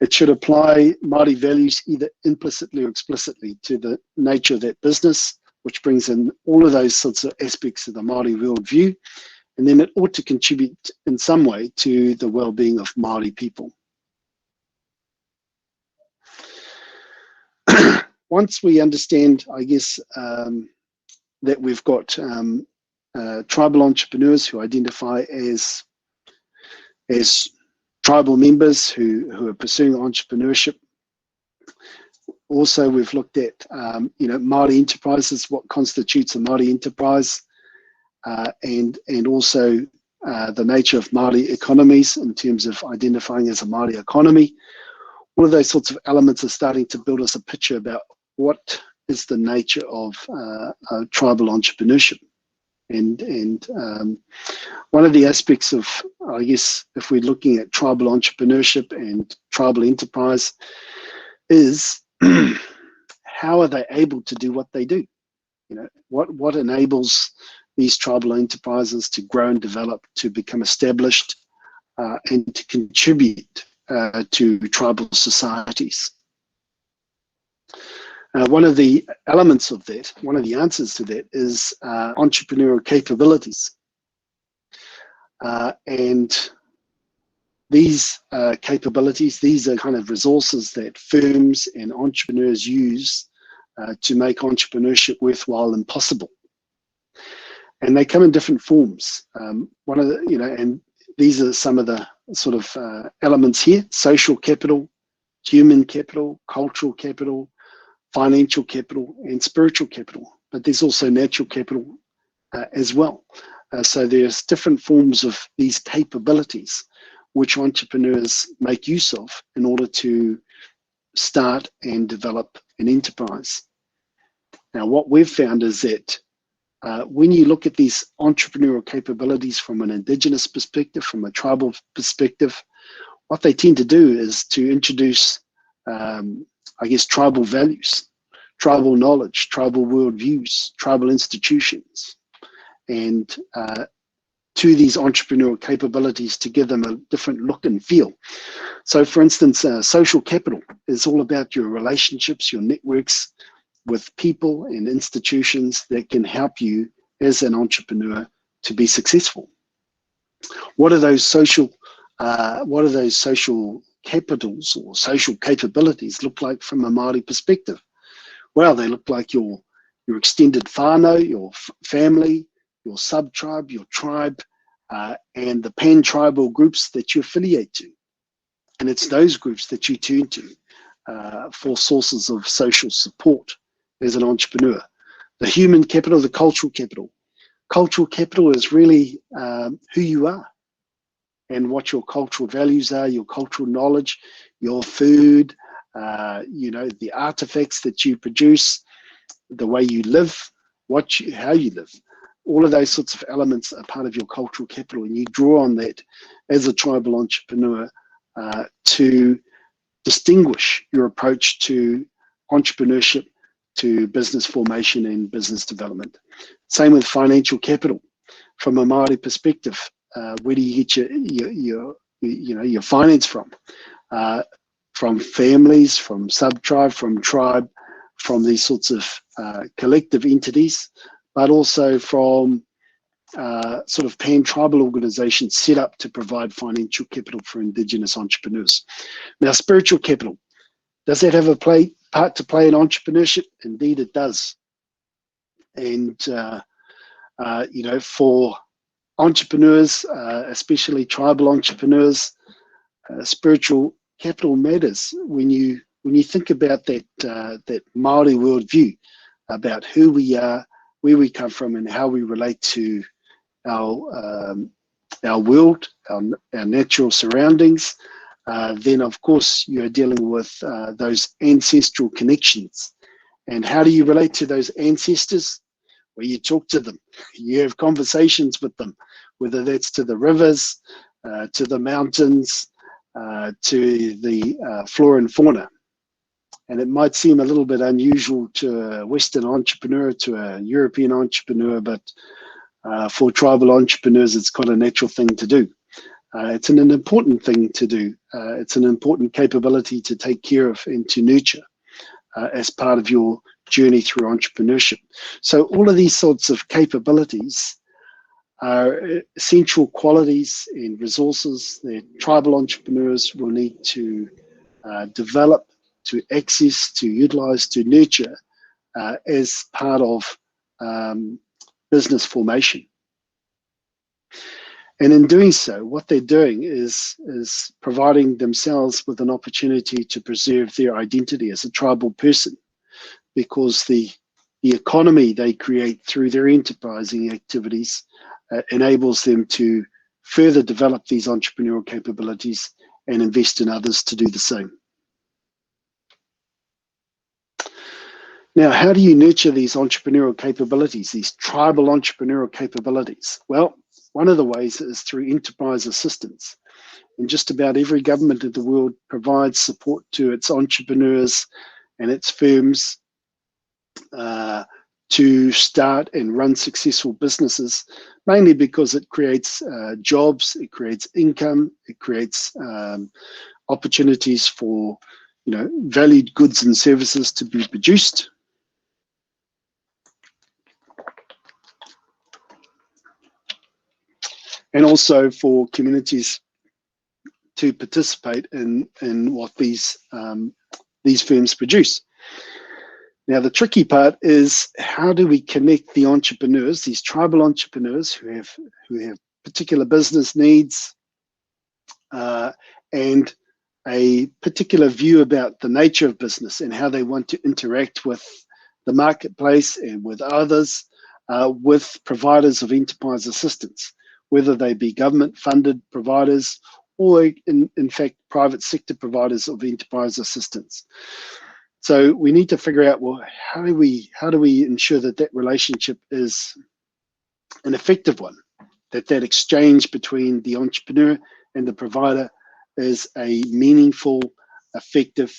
It should apply Māori values either implicitly or explicitly to the nature of that business, which brings in all of those sorts of aspects of the Māori worldview. And then it ought to contribute in some way to the well-being of Māori people. Once we understand, I guess, that we've got tribal entrepreneurs who identify as tribal members who are pursuing entrepreneurship. Also, we've looked at Māori enterprises, what constitutes a Māori enterprise, and also the nature of Māori economies in terms of identifying as a Māori economy. All of those sorts of elements are starting to build us a picture about what is the nature of tribal entrepreneurship. And one of the aspects of, I guess, if we're looking at tribal entrepreneurship and tribal enterprise, is how are they able to do what they do? What enables these tribal enterprises to grow and develop, to become established, and to contribute to tribal societies. One of the elements of that, one of the answers to that is entrepreneurial capabilities. And these capabilities, these are kind of resources that firms and entrepreneurs use to make entrepreneurship worthwhile and possible. And they come in different forms. One of the, and these are some of the sort of elements here: social capital, human capital, cultural capital, financial capital, and spiritual capital. But there's also natural capital as well. So there's different forms of these capabilities which entrepreneurs make use of in order to start and develop an enterprise. Now, what we've found is that when you look at these entrepreneurial capabilities from an indigenous perspective, from a tribal perspective, what they tend to do is to introduce, I guess, tribal values, tribal knowledge, tribal worldviews, tribal institutions, and to these entrepreneurial capabilities to give them a different look and feel. So, for instance, social capital is all about your relationships, your networks with people and institutions that can help you as an entrepreneur to be successful. What are those social capitals or social capabilities look like from a Māori perspective? Well, they look like your extended whānau, your family, your sub-tribe, your tribe, and the pan-tribal groups that you affiliate to. And it's those groups that you turn to for sources of social support as an entrepreneur. The human capital, the cultural capital. Cultural capital is really who you are and what your cultural values are, your cultural knowledge, your food, the artifacts that you produce, the way you live, how you live. All of those sorts of elements are part of your cultural capital, and you draw on that as a tribal entrepreneur to distinguish your approach to entrepreneurship, to business formation and business development. Same with financial capital. From a Māori perspective, where do you get your finance from? From families, from sub-tribe, from tribe, from these sorts of collective entities, but also from sort of pan-tribal organizations set up to provide financial capital for indigenous entrepreneurs. Now, spiritual capital, does that have a part to play in entrepreneurship? Indeed, it does. And, for entrepreneurs, especially tribal entrepreneurs, spiritual capital matters. When you think about that Māori worldview, about who we are, where we come from, and how we relate to our world, our natural surroundings, then of course you're dealing with those ancestral connections. And how do you relate to those ancestors? Well, you talk to them, you have conversations with them, whether that's to the rivers, to the mountains, to the flora and fauna. And it might seem a little bit unusual to a Western entrepreneur, to a European entrepreneur, but for tribal entrepreneurs, it's quite a natural thing to do. It's an important thing to do. It's an important capability to take care of and to nurture as part of your journey through entrepreneurship. So all of these sorts of capabilities are essential qualities and resources that tribal entrepreneurs will need to develop, to access, to utilize, to nurture as part of business formation And in doing so, what they're doing is providing themselves with an opportunity to preserve their identity as a tribal person, because the economy they create through their enterprising activities enables them to further develop these entrepreneurial capabilities and invest in others to do the same. Now, how do you nurture these entrepreneurial capabilities, these tribal entrepreneurial capabilities? Well, one of the ways is through enterprise assistance. And just about every government in the world provides support to its entrepreneurs and its firms to start and run successful businesses, mainly because it creates jobs, it creates income, it creates opportunities for valued goods and services to be produced. And also for communities to participate in what these firms produce. Now, the tricky part is, how do we connect the entrepreneurs, these tribal entrepreneurs who have particular business needs and a particular view about the nature of business and how they want to interact with the marketplace and with others, with providers of enterprise assistance, whether they be government-funded providers or, in fact, private sector providers of enterprise assistance. So we need to figure out, well, how do we ensure that relationship is an effective one, that exchange between the entrepreneur and the provider is a meaningful, effective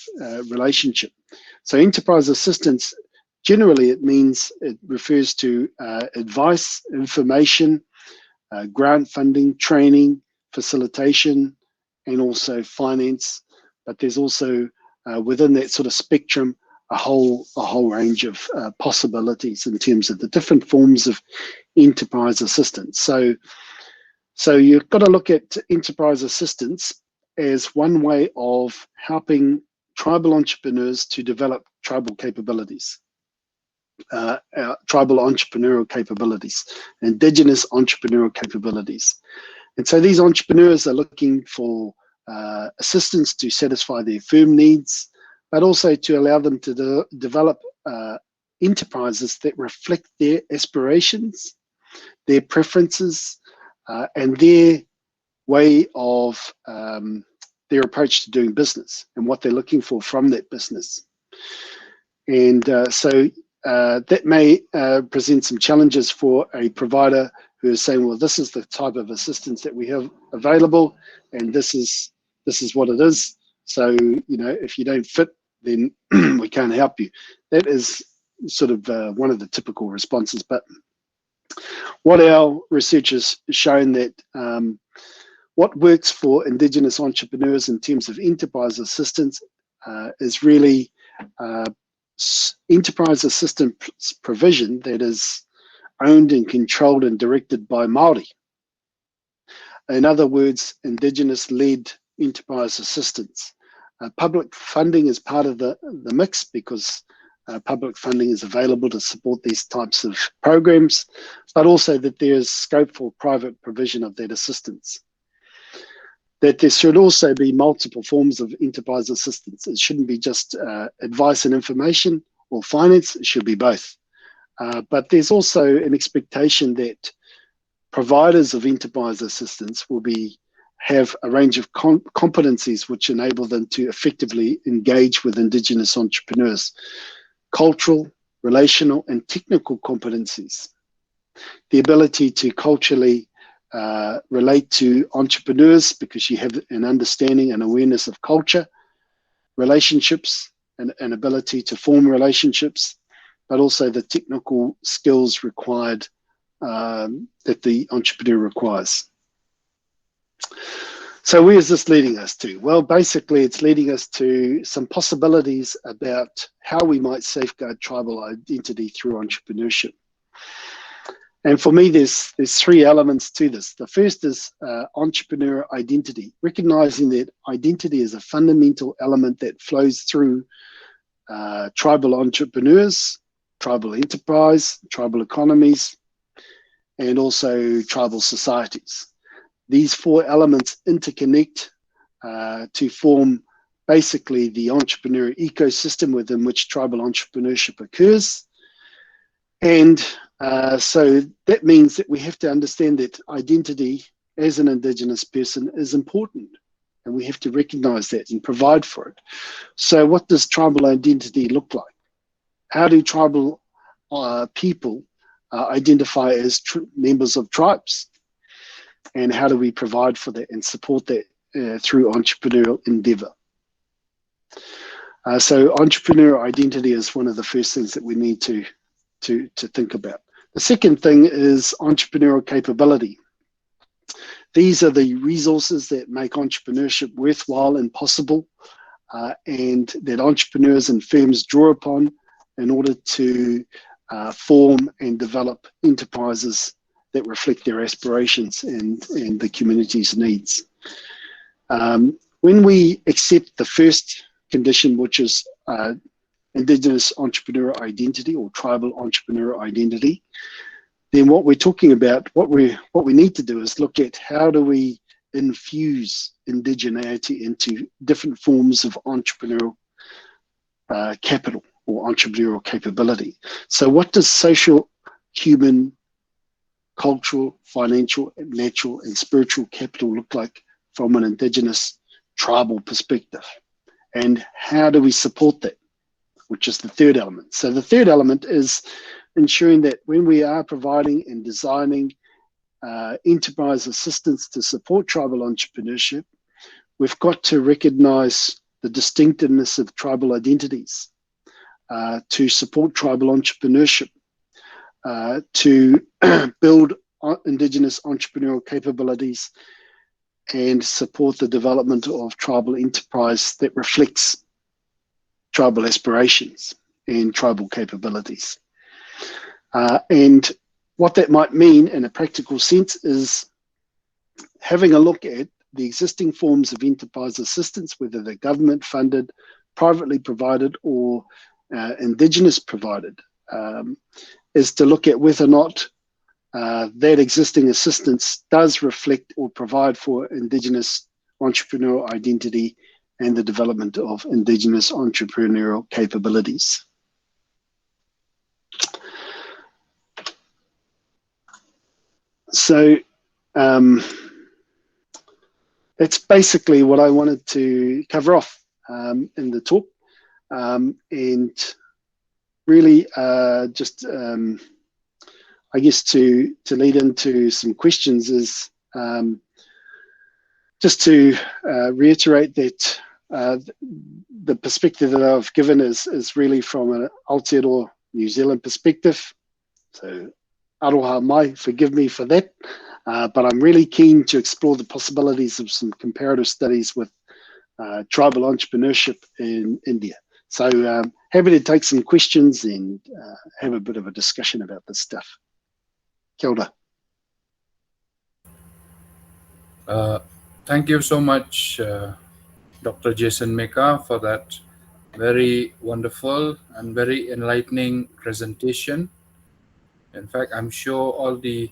relationship. So enterprise assistance, generally it refers to advice, information, grant funding, training, facilitation, and also finance. But there's also within that sort of spectrum a whole range of possibilities in terms of the different forms of enterprise assistance. So you've got to look at enterprise assistance as one way of helping tribal entrepreneurs to develop tribal capabilities. Tribal entrepreneurial capabilities, indigenous entrepreneurial capabilities. And so these entrepreneurs are looking for assistance to satisfy their firm needs, but also to allow them to develop enterprises that reflect their aspirations, their preferences, and their way of their approach to doing business and what they're looking for from that business. And so that may present some challenges for a provider who is saying, well, this is the type of assistance that we have available, and this is what it is. So, if you don't fit, then we can't help you. That is sort of one of the typical responses. But what our research has shown that what works for indigenous entrepreneurs in terms of enterprise assistance is really enterprise assistance provision that is owned and controlled and directed by Māori. In other words, indigenous-led enterprise assistance. Public funding is part of the mix, because public funding is available to support these types of programs, but also that there is scope for private provision of that assistance. That there should also be multiple forms of enterprise assistance. It shouldn't be just advice and information or finance, it should be both. But there's also an expectation that providers of enterprise assistance will have a range of competencies which enable them to effectively engage with indigenous entrepreneurs. Cultural, relational, and technical competencies. The ability to culturally relate to entrepreneurs because you have an understanding and awareness of culture, relationships, and an ability to form relationships, but also the technical skills required that the entrepreneur requires. So where is this leading us to? Well, basically it's leading us to some possibilities about how we might safeguard tribal identity through entrepreneurship. And for me, there's three elements to this. The first is entrepreneur identity, recognizing that identity is a fundamental element that flows through tribal entrepreneurs, tribal enterprise, tribal economies, and also tribal societies. These four elements interconnect to form basically the entrepreneurial ecosystem within which tribal entrepreneurship occurs. And so that means that we have to understand that identity as an Indigenous person is important, and we have to recognize that and provide for it. So what does tribal identity look like? How do tribal people identify as members of tribes? And how do we provide for that and support that through entrepreneurial endeavor? So entrepreneurial identity is one of the first things that we need to think about. The second thing is entrepreneurial capability. These are the resources that make entrepreneurship worthwhile and possible, and that entrepreneurs and firms draw upon in order to form and develop enterprises that reflect their aspirations and the community's needs. When we accept the first condition, which is Indigenous entrepreneurial identity or tribal entrepreneurial identity, then what we're talking about, what we need to do is look at how do we infuse indigeneity into different forms of entrepreneurial capital or entrepreneurial capability. So what does social, human, cultural, financial, natural, and spiritual capital look like from an Indigenous tribal perspective? And how do we support that, which is the third element. So the third element is ensuring that when we are providing and designing enterprise assistance to support tribal entrepreneurship, we've got to recognize the distinctiveness of tribal identities to support tribal entrepreneurship, to build Indigenous entrepreneurial capabilities and support the development of tribal enterprise that reflects tribal aspirations and tribal capabilities. And what that might mean in a practical sense is having a look at the existing forms of enterprise assistance, whether they're government funded, privately provided, or Indigenous provided, is to look at whether or not that existing assistance does reflect or provide for Indigenous entrepreneurial identity and the development of Indigenous entrepreneurial capabilities. So that's basically what I wanted to cover off in the talk, and really just I guess to lead into some questions is just to reiterate that the perspective that I've given is really from an Aotearoa New Zealand perspective. So aroha mai, forgive me for that, but I'm really keen to explore the possibilities of some comparative studies with tribal entrepreneurship in India. So happy to take some questions and have a bit of a discussion about this stuff. Kia ora. Thank you so much, Dr. Jason Meka, for that very wonderful and very enlightening presentation. In fact, I'm sure all the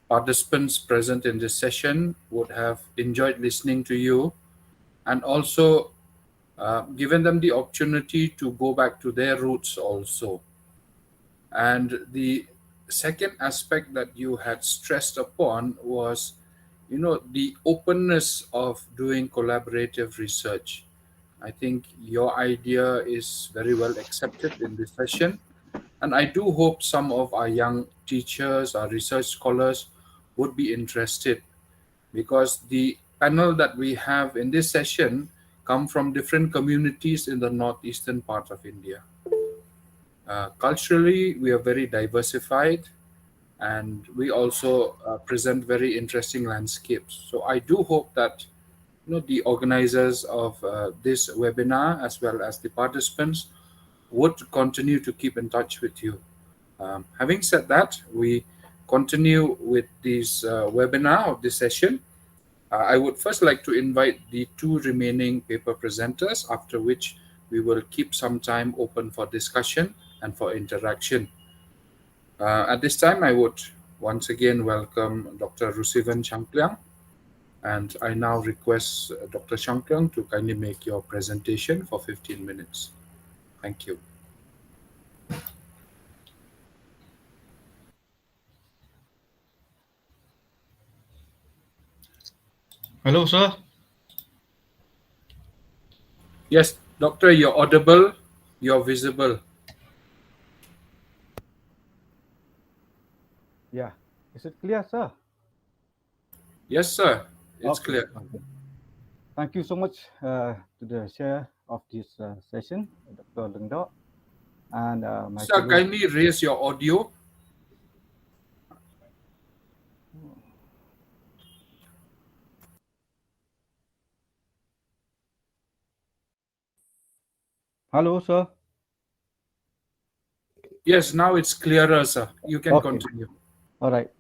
participants present in this session would have enjoyed listening to you, and also given them the opportunity to go back to their roots also. And the second aspect that you had stressed upon was, the openness of doing collaborative research. I think your idea is very well accepted in this session. And I do hope some of our young teachers, our research scholars would be interested, because the panel that we have in this session come from different communities in the northeastern part of India. Culturally, we are very diversified, and we also present very interesting landscapes. So I do hope that the organizers of this webinar, as well as the participants, would continue to keep in touch with you. Having said that, we continue with this webinar of this session. I would first like to invite the two remaining paper presenters, after which we will keep some time open for discussion and for interaction. At this time, I would once again welcome Dr. Rusivan Changkliang, and I now request Dr. Changkliang to kindly make your presentation for 15 minutes. Thank you. Hello, sir. Yes, Doctor, you're audible, you're visible. Yeah. Is it clear, sir? Yes, sir. It's Okay. clear. Okay. Thank you so much to the chair of this session, Dr. Lengdok, and my Sir, fellow. kindly raise your audio. Hello, sir. Yes, now it's clearer, sir. You can continue. All right.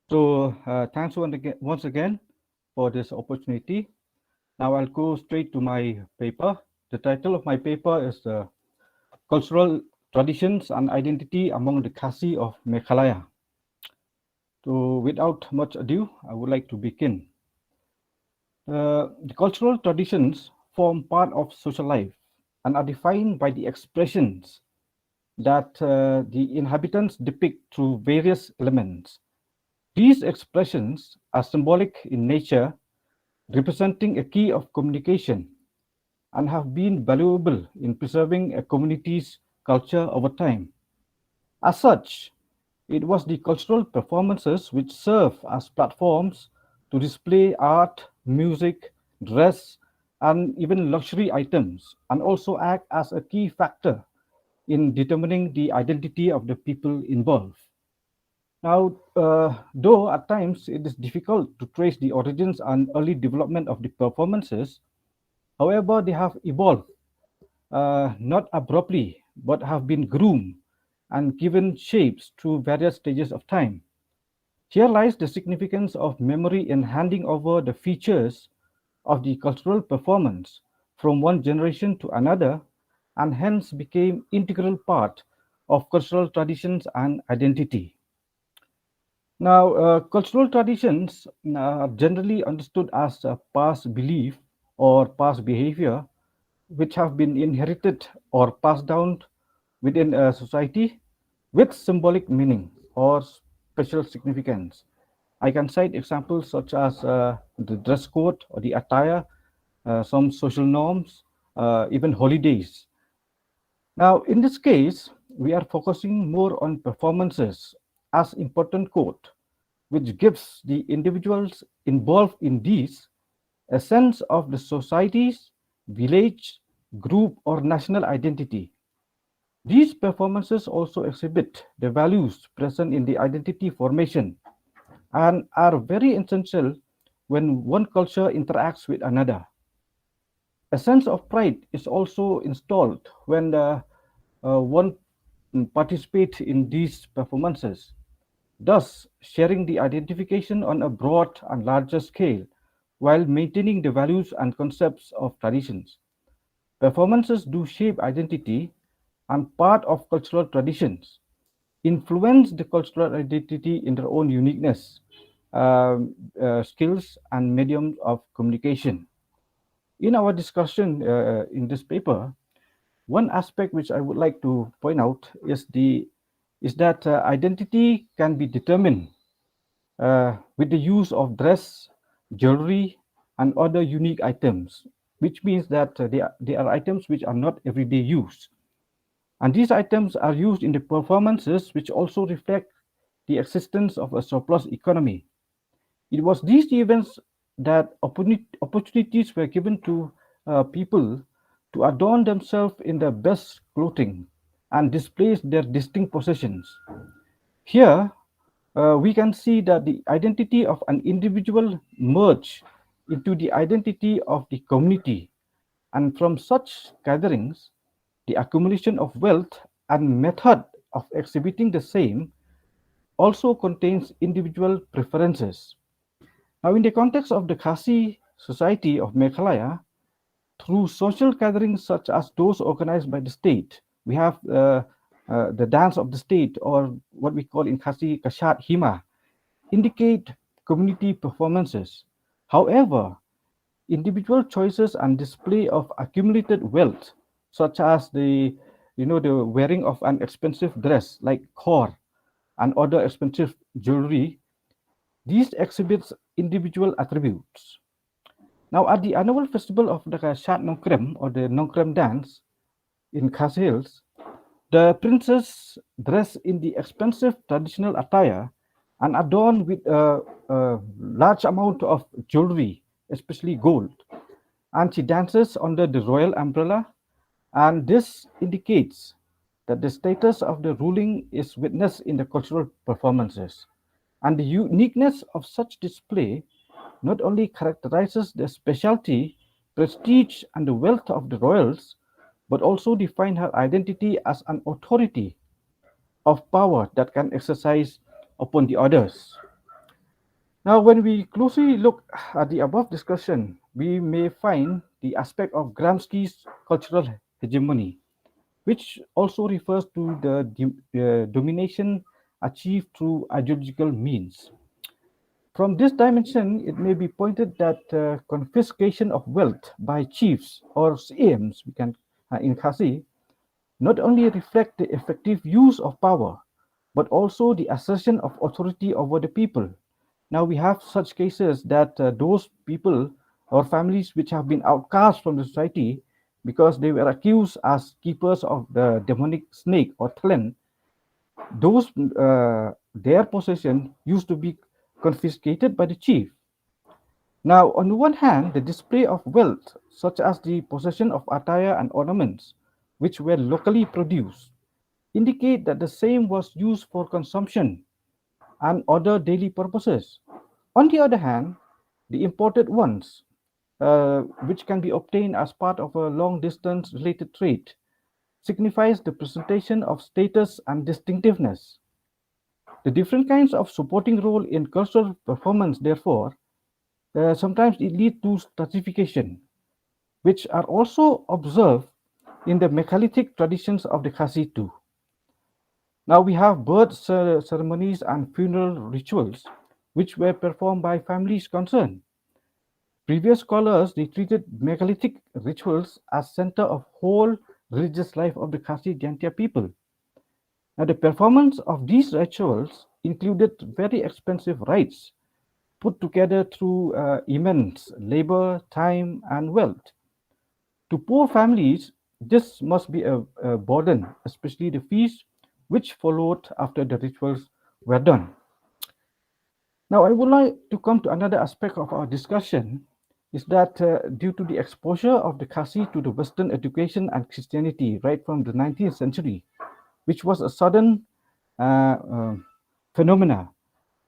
So thanks once again for this opportunity. Now I'll go straight to my paper. The title of my paper is Cultural Traditions and Identity Among the Khasi of Meghalaya. So without much ado, I would like to begin. The cultural traditions form part of social life and are defined by the expressions that the inhabitants depict through various elements. These expressions are symbolic in nature, representing a key of communication, and have been valuable in preserving a community's culture over time. As such, it was the cultural performances which serve as platforms to display art, music, dress, and even luxury items, and also act as a key factor in determining the identity of the people involved. Now, though at times it is difficult to trace the origins and early development of the performances, however, they have evolved not abruptly, but have been groomed and given shapes through various stages of time. Here lies the significance of memory in handing over the features of the cultural performance from one generation to another, and hence became integral part of cultural traditions and identity. Now, cultural traditions are generally understood as a past belief or past behavior which have been inherited or passed down within a society with symbolic meaning or special significance. I can cite examples such as the dress code or the attire, some social norms, even holidays. Now, in this case, we are focusing more on performances as important code, which gives the individuals involved in these a sense of the society's village, group, or national identity. These performances also exhibit the values present in the identity formation and are very essential when one culture interacts with another. A sense of pride is also installed when one participates in these performances, thus sharing the identification on a broad and larger scale while maintaining the values and concepts of traditions. Performances do shape identity and part of cultural traditions, influence the cultural identity in their own uniqueness, skills, and mediums of communication. In our discussion in this paper, one aspect which I would like to point out is that identity can be determined with the use of dress, jewelry, and other unique items, which means that they are items which are not everyday use. And these items are used in the performances which also reflect the existence of a surplus economy. It was these events that opportunities were given to people to adorn themselves in their best clothing and display their distinct possessions. Here, we can see that the identity of an individual merge into the identity of the community, and from such gatherings, the accumulation of wealth and method of exhibiting the same also contains individual preferences. Now, in the context of the Khasi society of Meghalaya, through social gatherings such as those organized by the state, we have the dance of the state, or what we call in Khasi Kashat Hima, indicate community performances. However, individual choices and display of accumulated wealth, such as the wearing of an expensive dress like core and other expensive jewelry, these exhibits individual attributes. Now, at the annual festival of the Shat Nongkrem or the Nongkrem dance in Khas Hills, the princess dress in the expensive traditional attire and adorned with a large amount of jewelry, especially gold. And she dances under the royal umbrella, and this indicates that the status of the ruling is witnessed in the cultural performances. And the uniqueness of such display not only characterizes the specialty, prestige, and the wealth of the royals, but also define her identity as an authority of power that can exercise upon the others. Now, when we closely look at the above discussion, we may find the aspect of Gramsci's cultural hegemony, which also refers to the domination achieved through ideological means. From this dimension, it may be pointed that confiscation of wealth by chiefs or CMs, we can in Khasi, not only reflect the effective use of power, but also the assertion of authority over the people. Now we have such cases that those people or families which have been outcast from the society because they were accused as keepers of the demonic snake or tlen, those their possession used to be confiscated by the chief. Now, on the one hand, the display of wealth, such as the possession of attire and ornaments, which were locally produced, indicate that the same was used for consumption and other daily purposes. On the other hand, the imported ones, which can be obtained as part of a long-distance related trade, signifies the presentation of status and distinctiveness. The different kinds of supporting role in cultural performance, therefore, sometimes it leads to stratification, which are also observed in the megalithic traditions of the Khasi too. Now we have birth ceremonies and funeral rituals, which were performed by families concerned. Previous scholars, they treated megalithic rituals as center of whole religious life of the Khasi Jantia people. Now the performance of these rituals included very expensive rites put together through immense labor, time, and wealth. To poor families, this must be a burden, especially the feast which followed after the rituals were done. Now, I would like to come to another aspect of our discussion, is that due to the exposure of the Khasi to the Western education and Christianity right from the 19th century, which was a sudden phenomena,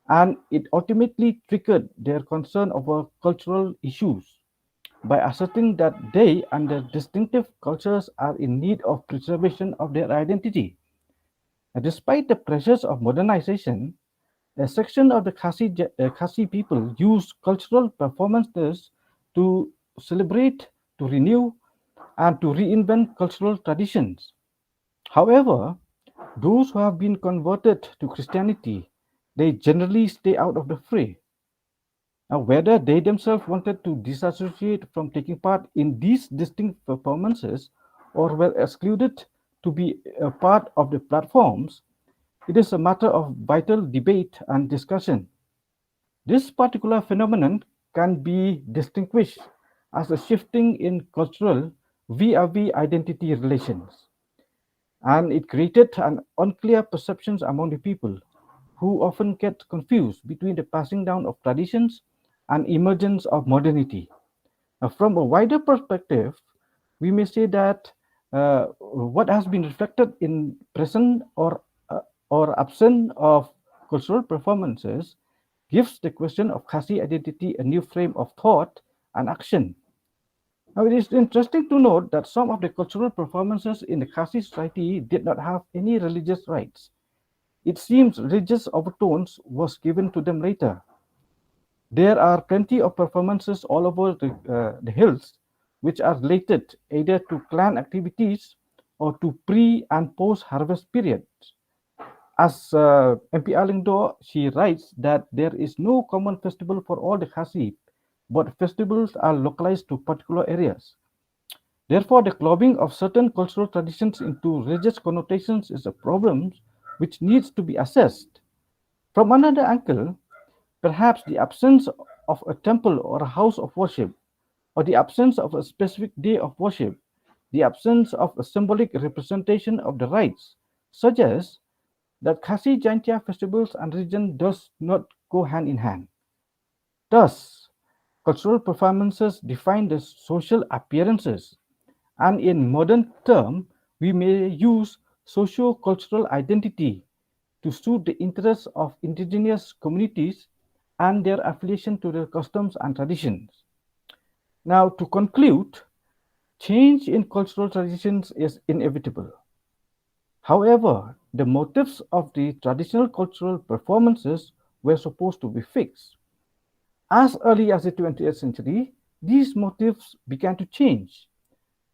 and it ultimately triggered their concern over cultural issues by asserting that they and their distinctive cultures are in need of preservation of their identity. And despite the pressures of modernization, a section of the Khasi people use cultural performances to celebrate, to renew, and to reinvent cultural traditions. However, those who have been converted to Christianity, they generally stay out of the fray. Now, whether they themselves wanted to disassociate from taking part in these distinct performances or were excluded to be a part of the platforms, it is a matter of vital debate and discussion. This particular phenomenon can be distinguished as a shifting in cultural vis-a-vis identity relations, and it created an unclear perceptions among the people who often get confused between the passing down of traditions and emergence of modernity. Now, from a wider perspective, we may say that what has been reflected in present or absent of cultural performances gives the question of Khasi identity a new frame of thought and action. Now, it is interesting to note that some of the cultural performances in the Khasi society did not have any religious rites. It seems religious overtones was given to them later. There are plenty of performances all over the hills which are related either to clan activities or to pre and post harvest periods. As MP Alingdo, she writes that there is no common festival for all the Khasi, but festivals are localized to particular areas. Therefore, the clubbing of certain cultural traditions into religious connotations is a problem which needs to be assessed. From another angle, perhaps the absence of a temple or a house of worship, or the absence of a specific day of worship, the absence of a symbolic representation of the rites, suggests that Khasi Jaintia festivals and religion does not go hand in hand. Thus, cultural performances define the social appearances, and in modern term, we may use socio-cultural identity to suit the interests of indigenous communities and their affiliation to their customs and traditions. Now, to conclude, change in cultural traditions is inevitable. However, the motives of the traditional cultural performances were supposed to be fixed. As early as the 20th century, these motives began to change,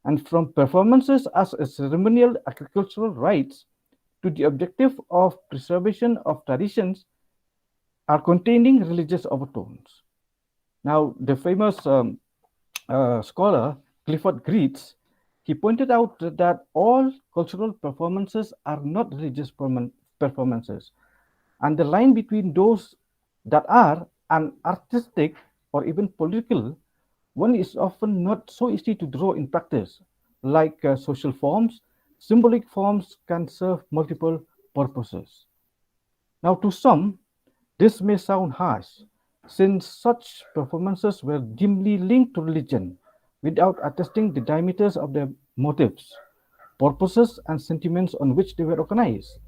and from performances as a ceremonial agricultural rites to the objective of preservation of traditions are containing religious overtones. Now, the famous scholar Clifford Geertz, he pointed out that all cultural performances are not religious performances, and the line between those that are an artistic or even political one is often not so easy to draw in practice. Like social forms, symbolic forms can serve multiple purposes. Now, to some, this may sound harsh, since such performances were dimly linked to religion without attesting the diameters of their motives, purposes, and sentiments on which they were organized.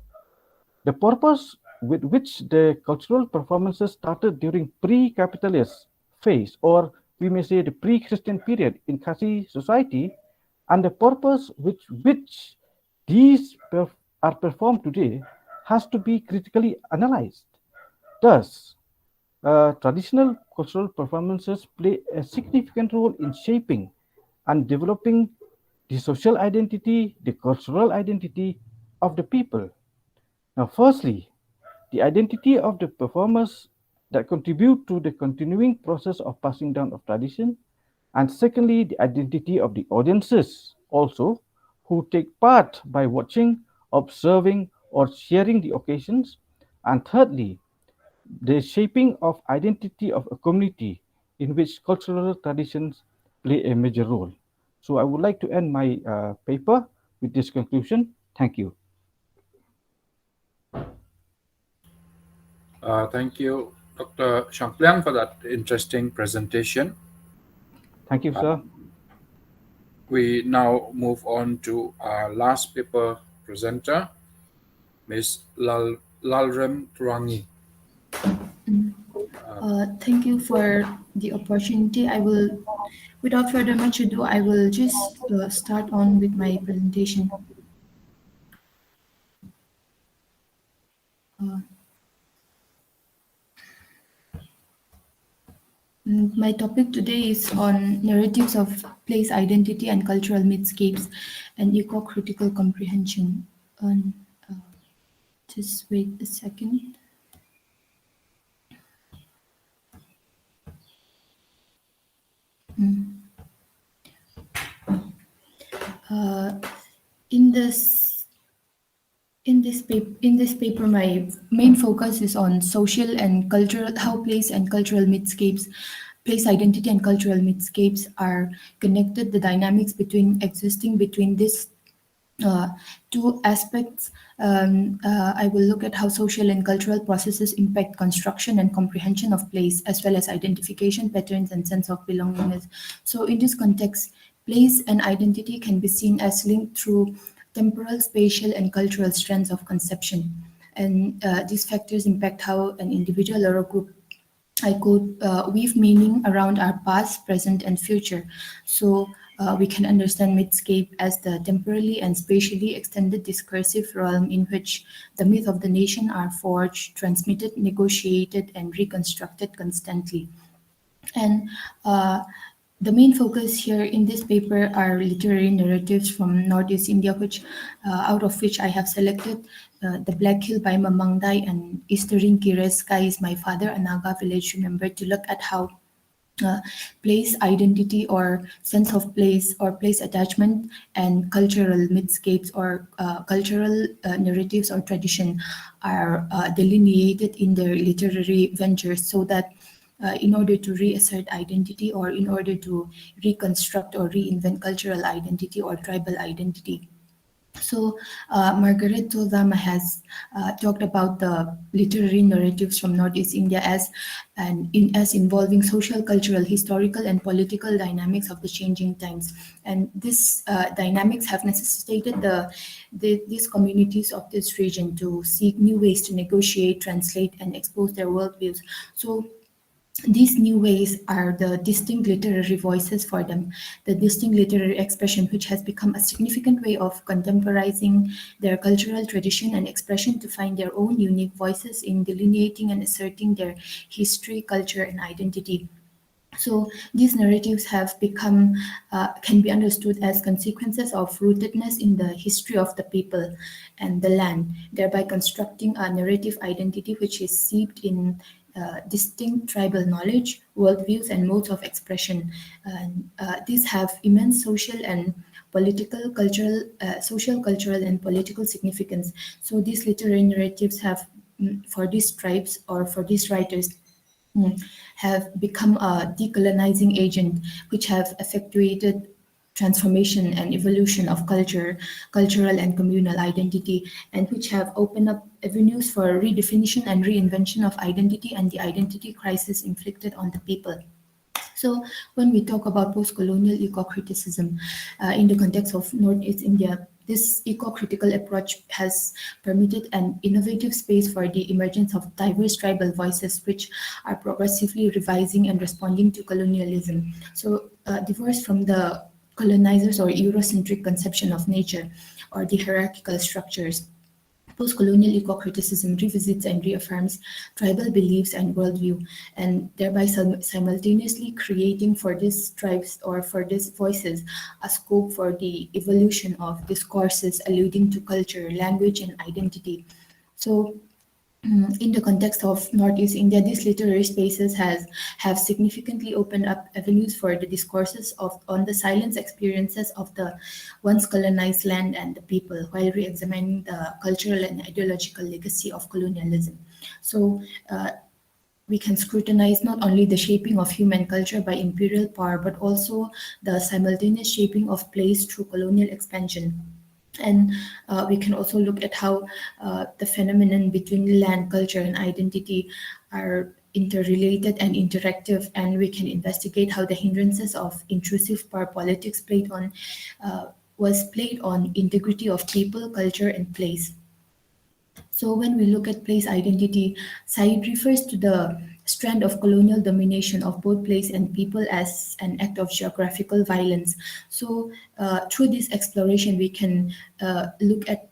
The purpose with which the cultural performances started during pre-capitalist phase, or we may say the pre-Christian period in Khasi society, and the purpose with which these are performed today has to be critically analyzed. Thus, traditional cultural performances play a significant role in shaping and developing the social identity, the cultural identity of the people. Now, firstly, the identity of the performers that contribute to the continuing process of passing down of tradition, and secondly, the identity of the audiences also who take part by watching, observing, or sharing the occasions, and thirdly, the shaping of identity of a community in which cultural traditions play a major role. So I would like to end my paper with this conclusion. Thank you. Thank you, Dr. Shampliang, for that interesting presentation. Thank you, sir. We now move on to our last paper presenter, Ms. Lalrem Turangi. Thank you for the opportunity. I will, without further much ado, I will just start on with my presentation. My topic today is on narratives of place identity and cultural mythscapes and eco-critical comprehension. Just wait a second. In this paper, my main focus is on social and cultural, how place and cultural mythscapes, place identity and cultural mythscapes are connected, the dynamics existing between these two aspects. I will look at how social and cultural processes impact construction and comprehension of place, as well as identification patterns and sense of belongingness. So in this context, place and identity can be seen as linked through temporal, spatial, and cultural strands of conception. And these factors impact how an individual or a group, I could weave meaning around our past, present, and future. So we can understand mythscape as the temporally and spatially extended discursive realm in which the myth of the nation are forged, transmitted, negotiated, and reconstructed constantly. And the main focus here in this paper are literary narratives from Northeast India, out of which I have selected the Black Hill by Mamangdai and Eastern Kires Sky is my father, a Naga village, remember, to look at how place identity or sense of place or place attachment and cultural mythscapes or cultural narratives or tradition are delineated in their literary ventures, so that in order to reassert identity or in order to reconstruct or reinvent cultural identity or tribal identity. So Margaret Tozama has talked about the literary narratives from Northeast India as involving social, cultural, historical, and political dynamics of the changing times. And this dynamics have necessitated these communities of this region to seek new ways to negotiate, translate, and expose their worldviews. So these new ways are the distinct literary voices for them, the distinct literary expression, which has become a significant way of contemporizing their cultural tradition and expression to find their own unique voices in delineating and asserting their history, culture, and identity. So these narratives have become, can be understood as consequences of rootedness in the history of the people and the land, thereby constructing a narrative identity which is steeped in distinct tribal knowledge, worldviews, and modes of expression. And these have immense social and political, cultural, social, cultural, and political significance. So these literary narratives have, for these tribes or for these writers, have become a decolonizing agent, which have effectuated transformation and evolution of culture, cultural and communal identity, and which have opened up avenues for redefinition and reinvention of identity and the identity crisis inflicted on the people. So when we talk about post-colonial eco-criticism in the context of Northeast India, this eco-critical approach has permitted an innovative space for the emergence of diverse tribal voices which are progressively revising and responding to colonialism. So divorced from the colonizers or Eurocentric conception of nature or the hierarchical structures, post-colonial eco-criticism revisits and reaffirms tribal beliefs and worldview, and thereby simultaneously creating for these tribes or for these voices a scope for the evolution of discourses alluding to culture, language, and identity. So in the context of Northeast India, these literary spaces have significantly opened up avenues for the discourses on the silence experiences of the once colonized land and the people, while re-examining the cultural and ideological legacy of colonialism. So we can scrutinize not only the shaping of human culture by imperial power, but also the simultaneous shaping of place through colonial expansion. And we can also look at how the phenomenon between land, culture, and identity are interrelated and interactive, and we can investigate how the hindrances of intrusive power politics was played on integrity of people, culture, and place. So when we look at place identity, Said refers to the strand of colonial domination of both place and people as an act of geographical violence. So through this exploration, we can look at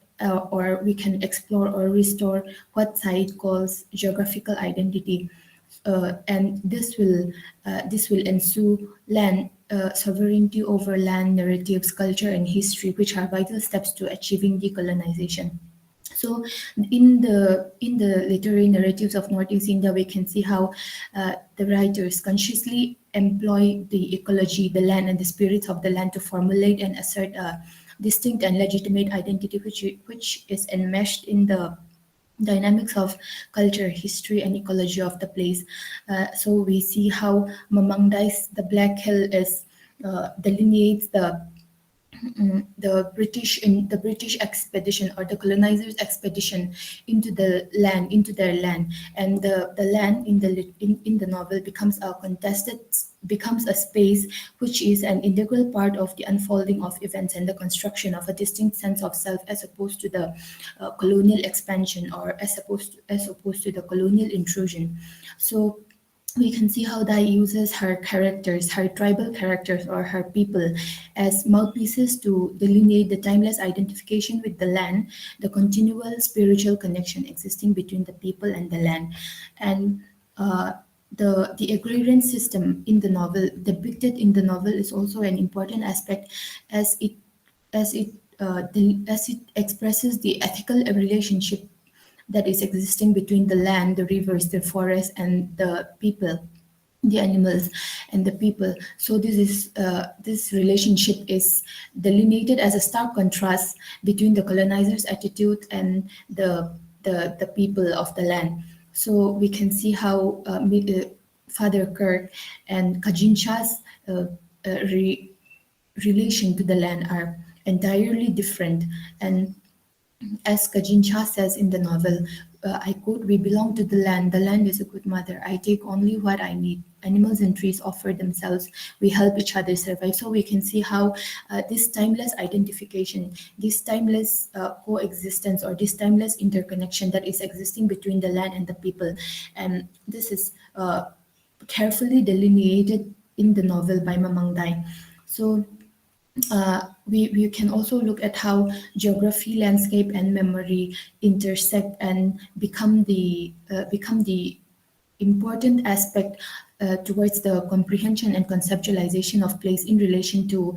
or we can explore or restore what Said calls geographical identity. And this will ensue land sovereignty over land narratives, culture, and history, which are vital steps to achieving decolonization. So in the literary narratives of Northeast India, we can see how the writers consciously employ the ecology, the land, and the spirits of the land to formulate and assert a distinct and legitimate identity, which is enmeshed in the dynamics of culture, history, and ecology of the place. So we see how Mamangdai's The Black Hill delineates the British expedition or the colonizers' expedition into their land, and the land in the novel becomes a space which is an integral part of the unfolding of events and the construction of a distinct sense of self, as opposed to the colonial expansion or as opposed to the colonial intrusion. So we can see how Dai uses her characters, her tribal characters or her people, as mouthpieces to delineate the timeless identification with the land, the continual spiritual connection existing between the people and the land. And the agrarian system in the novel, depicted in the novel, is also an important aspect, as it as it expresses the ethical relationship that is existing between the land, the rivers, the forest, and the people, the animals and the people. So this relationship is delineated as a stark contrast between the colonizers' attitude and the people of the land. So we can see how Father Kirk and Kajincha's relation to the land are entirely different. And as Kajin Shah says in the novel, I quote, "We belong to the land is a good mother. I take only what I need. Animals and trees offer themselves. We help each other survive." So we can see how this timeless identification, this timeless coexistence, or this timeless interconnection that is existing between the land and the people. And this is carefully delineated in the novel by Mamang Dai. So we can also look at how geography, landscape, and memory intersect and become the important aspect towards the comprehension and conceptualization of place in relation to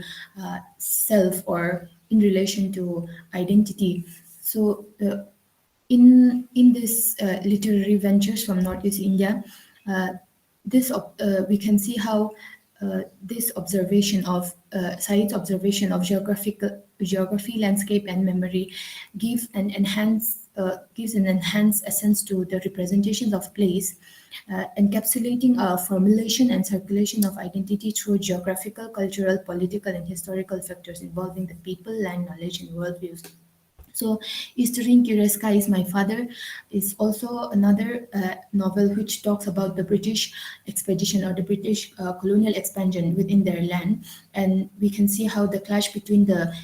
self, or in relation to identity. So in this literary ventures from Northeast India, we can see how this observation of Said's observation of geography, landscape, and memory gives an enhanced essence to the representations of place, encapsulating a formulation and circulation of identity through geographical, cultural, political, and historical factors involving the people, land, knowledge, and worldviews. So, Eastern Kireska is My Father is also another novel which talks about the British expedition, or the British colonial expansion within their land, and we can see how the clash between the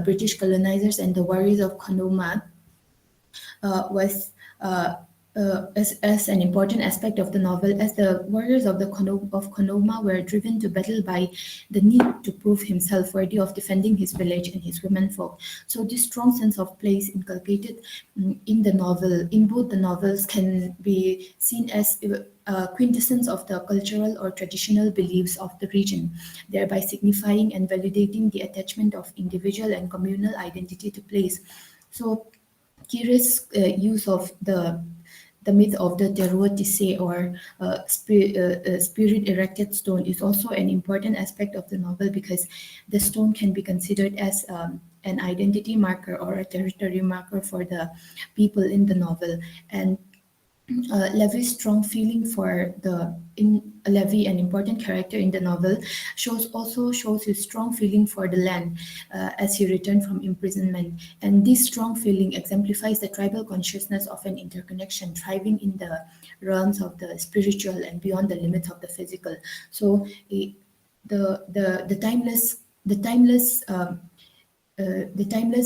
British colonizers and the warriors of Konoma was as an important aspect of the novel, as the warriors of Konoma were driven to battle by the need to prove himself worthy of defending his village and his womenfolk. So this strong sense of place inculcated in the novel, in both the novels, can be seen as a quintessence of the cultural or traditional beliefs of the region, thereby signifying and validating the attachment of individual and communal identity to place. So Kire's use of the myth of the terreau tissé, or spirit erected stone, is also an important aspect of the novel, because the stone can be considered as an identity marker or a territory marker for the people in the novel. And Levy's strong feeling for Levy, an important character in the novel, also shows his strong feeling for the land as he returned from imprisonment. And this strong feeling exemplifies the tribal consciousness of an interconnection thriving in the realms of the spiritual and beyond the limits of the physical. So the timeless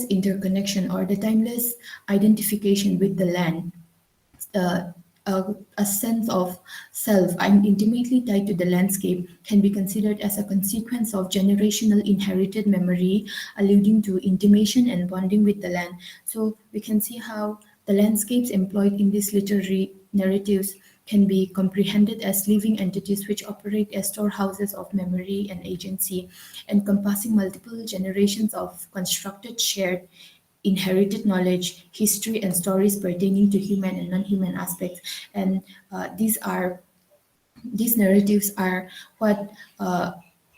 interconnection, or the timeless identification with the land, a sense of self, I'm intimately tied to the landscape, can be considered as a consequence of generational inherited memory, alluding to intimation and bonding with the land. So we can see how the landscapes employed in these literary narratives can be comprehended as living entities which operate as storehouses of memory and agency, encompassing multiple generations of constructed, shared, inherited knowledge, history, and stories pertaining to human and non-human aspects. And these narratives are what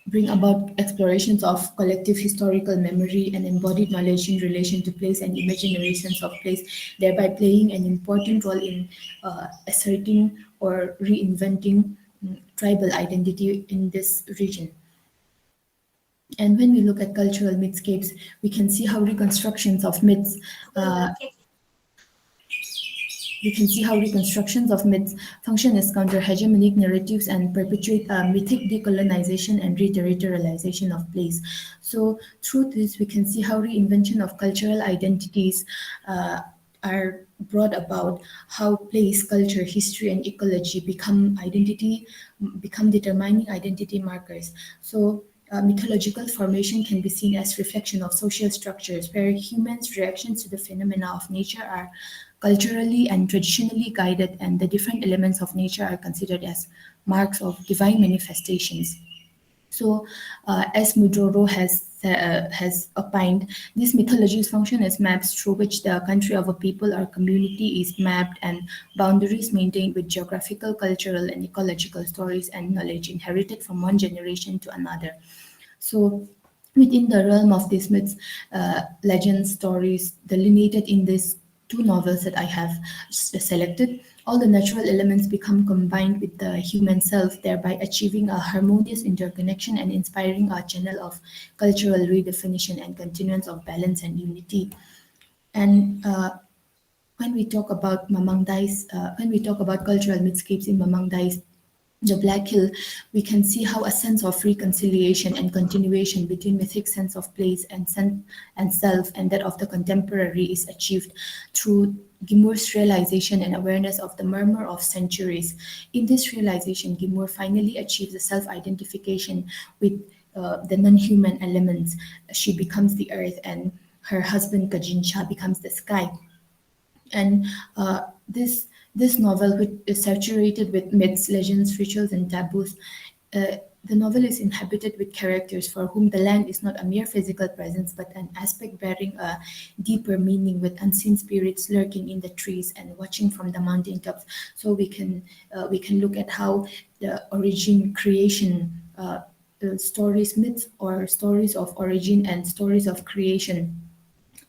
bring about explorations of collective historical memory and embodied knowledge in relation to place and imaginary sense of place, thereby playing an important role in asserting or reinventing tribal identity in this region. And when we look at cultural mythscapes, we can see how reconstructions of myths function as counter-hegemonic narratives and perpetuate mythic decolonization and re-territorialization of place. So through this, we can see how reinvention of cultural identities are brought about, how place, culture, history, and ecology become determining identity markers. So mythological formation can be seen as reflection of social structures, where humans' reactions to the phenomena of nature are culturally and traditionally guided, and the different elements of nature are considered as marks of divine manifestations. So, as Mudroro has has opined, this mythology's function as maps through which the country of a people or community is mapped and boundaries maintained with geographical, cultural, and ecological stories and knowledge inherited from one generation to another. So, within the realm of these myths, legends, stories delineated in these two novels that I have selected, all the natural elements become combined with the human self, thereby achieving a harmonious interconnection and inspiring a channel of cultural redefinition and continuance of balance and unity. And when we talk about when we talk about cultural mythscapes in Mamang Dai's The Black Hill, we can see how a sense of reconciliation and continuation between mythic sense of place and self and that of the contemporary is achieved through Gimur's realization and awareness of the murmur of centuries. In this realization, Gimur finally achieves a self-identification with the non-human elements. She becomes the earth and her husband Kajinsha becomes the sky. And this novel, which is saturated with myths, legends, rituals, and taboos, the novel is inhabited with characters for whom the land is not a mere physical presence, but an aspect bearing a deeper meaning, with unseen spirits lurking in the trees and watching from the mountaintops. So we can look at how the origin, creation, stories, myths, or stories of origin and stories of creation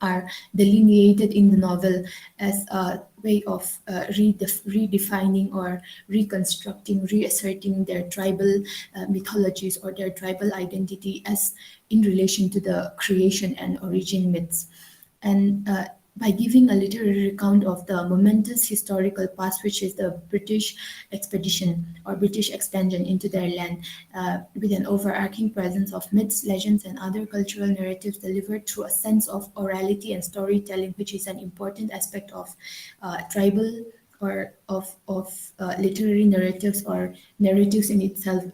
are delineated in the novel as a way of redefining or reconstructing, reasserting their tribal mythologies or their tribal identity as in relation to the creation and origin myths. And by giving a literary account of the momentous historical past, which is the British expedition or British expansion into their land, with an overarching presence of myths, legends, and other cultural narratives delivered through a sense of orality and storytelling, which is an important aspect of tribal or of literary narratives or narratives in itself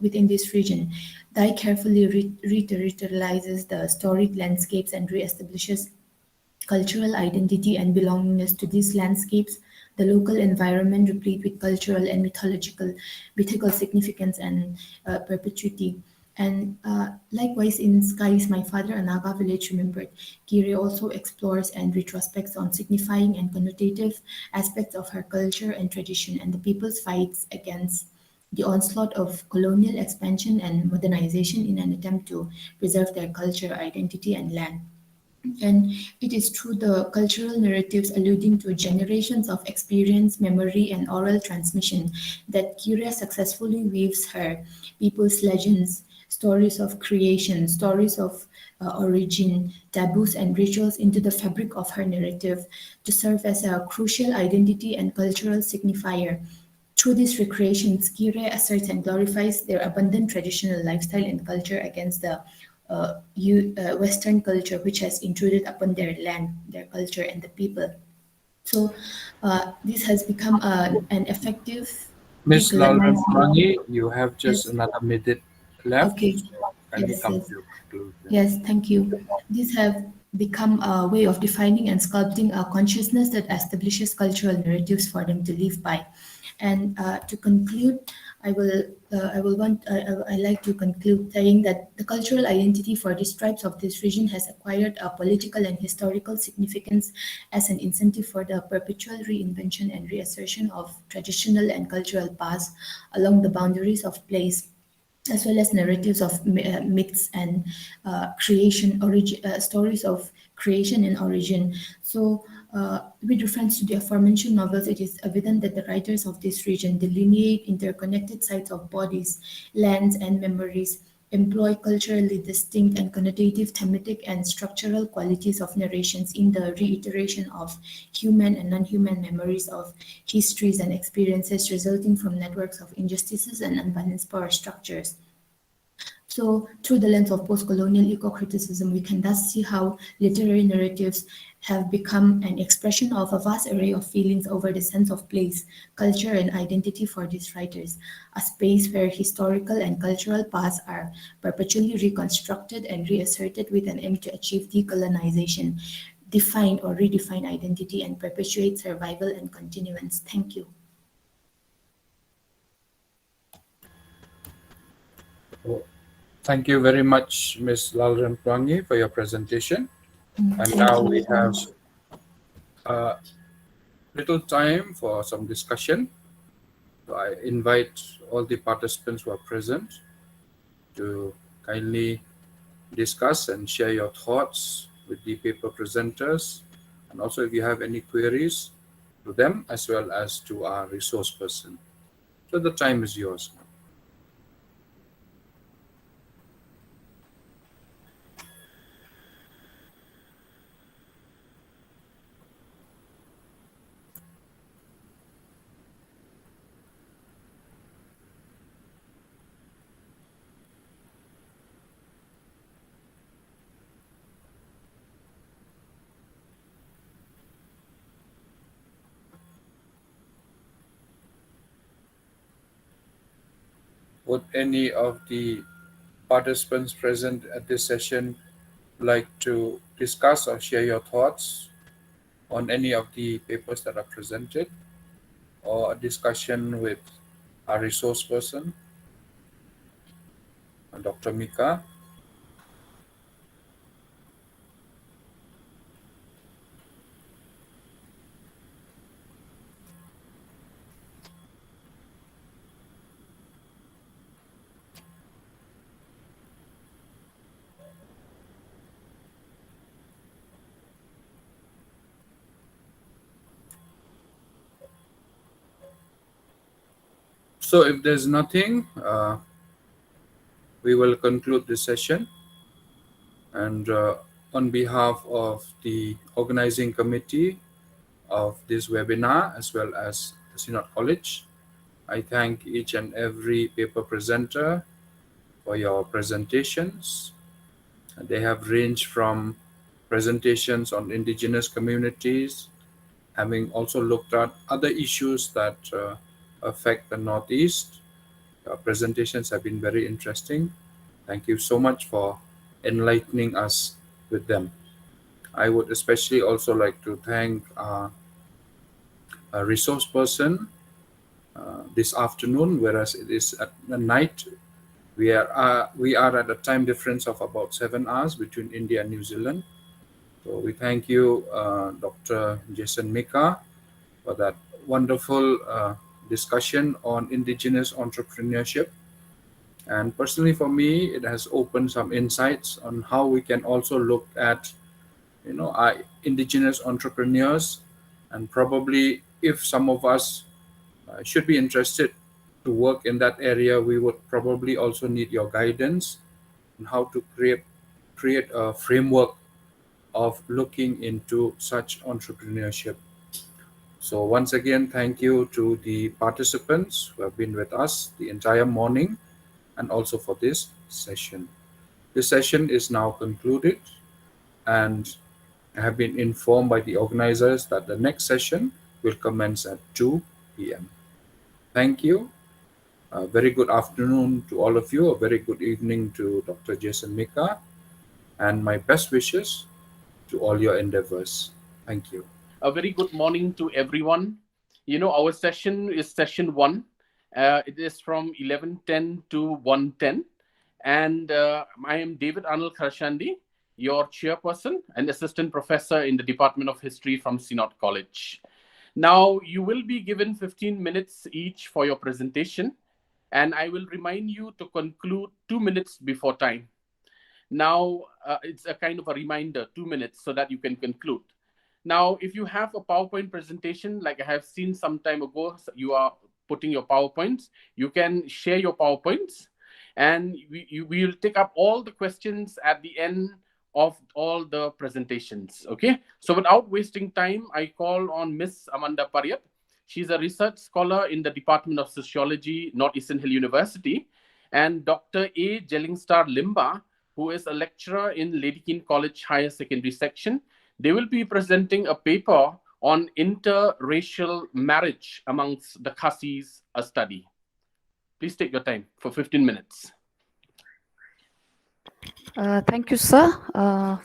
within this region. Dai carefully re-territorializes the storied landscapes and re-establishes cultural identity and belongingness to these landscapes, the local environment replete with cultural and mythical significance and perpetuity. And likewise in Skies, My Father, a Naga Village Remembered, Kire also explores and retrospects on signifying and connotative aspects of her culture and tradition and the people's fights against the onslaught of colonial expansion and modernization in an attempt to preserve their culture, identity, and land. And it is through the cultural narratives alluding to generations of experience, memory, and oral transmission that Kira successfully weaves her people's legends, stories of creation, stories of origin, taboos, and rituals into the fabric of her narrative to serve as a crucial identity and cultural signifier. Through these recreations, Kire asserts and glorifies their abundant traditional lifestyle and culture against the Western culture, which has intruded upon their land, their culture, and the people. So this has become an effective Miss Lauren decolonizing. Mangi, you have just Yes. another minute left. Okay. Kindly Yes, come yes. to your conclusion. Yes, thank you. These have become a way of defining and sculpting a consciousness that establishes cultural narratives for them to live by. And to conclude, I like to conclude saying that the cultural identity for these tribes of this region has acquired a political and historical significance as an incentive for the perpetual reinvention and reassertion of traditional and cultural paths along the boundaries of place, as well as narratives of myths and stories of creation and origin. So, with reference to the aforementioned novels, it is evident that the writers of this region delineate interconnected sites of bodies, lands, and memories, employ culturally distinct and connotative thematic and structural qualities of narrations in the reiteration of human and non-human memories of histories and experiences resulting from networks of injustices and unbalanced power structures. So, through the lens of post-colonial eco-criticism, we can thus see how literary narratives have become an expression of a vast array of feelings over the sense of place, culture, and identity for these writers, a space where historical and cultural paths are perpetually reconstructed and reasserted with an aim to achieve decolonization, define or redefine identity, and perpetuate survival and continuance. Thank you. Thank you very much, Ms. Lalran Pwangi, for your presentation. And Thank now you we so have much. little time for some discussion. So I invite all the participants who are present to kindly discuss and share your thoughts with the paper presenters. And also if you have any queries to them as well as to our resource person. So the time is yours. Would any of the participants present at this session like to discuss or share your thoughts on any of the papers that are presented, or a discussion with our resource person, Dr. Mika? So if there's nothing, we will conclude this session. And on behalf of the organizing committee of this webinar, as well as the Synod College, I thank each and every paper presenter for your presentations. They have ranged from presentations on indigenous communities, having also looked at other issues that affect the Northeast. Presentations have been very interesting. Thank you so much for enlightening us with them. I would especially also like to thank a resource person this afternoon, whereas it is at the night. We are at a time difference of about 7 hours between India and New Zealand. So we thank you, Dr. Jason Mika, for that wonderful discussion on indigenous entrepreneurship. And personally for me, it has opened some insights on how we can also look at, our indigenous entrepreneurs, and probably if some of us should be interested to work in that area, we would probably also need your guidance on how to create a framework of looking into such entrepreneurship. So once again, thank you to the participants who have been with us the entire morning and also for this session. This session is now concluded, and I have been informed by the organizers that the next session will commence at 2 p.m. Thank you. A very good afternoon to all of you. A very good evening to Dr. Jason Mika, and my best wishes to all your endeavors. Thank you. A very good morning to everyone. Our session is session 1. It is from 11:10 to 1:10. And I am David Arnold Kharshandi, your chairperson and assistant professor in the Department of History from Synod College. Now, you will be given 15 minutes each for your presentation, and I will remind you to conclude 2 minutes before time. Now, it's a kind of a reminder, 2 minutes, so that you can conclude. Now, if you have a PowerPoint presentation, like I have seen some time ago, you are putting your PowerPoints, you can share your PowerPoints, and we will take up all the questions at the end of all the presentations, okay? So without wasting time, I call on Miss Amanda Pariat. She's a research scholar in the Department of Sociology, Northeastern Hill University, and Dr. A. Jellingstar Limba, who is a lecturer in Lady Keane College Higher Secondary Section. They will be presenting a paper on interracial marriage amongst the Khasis, a study. Please take your time for 15 minutes. Thank you, sir,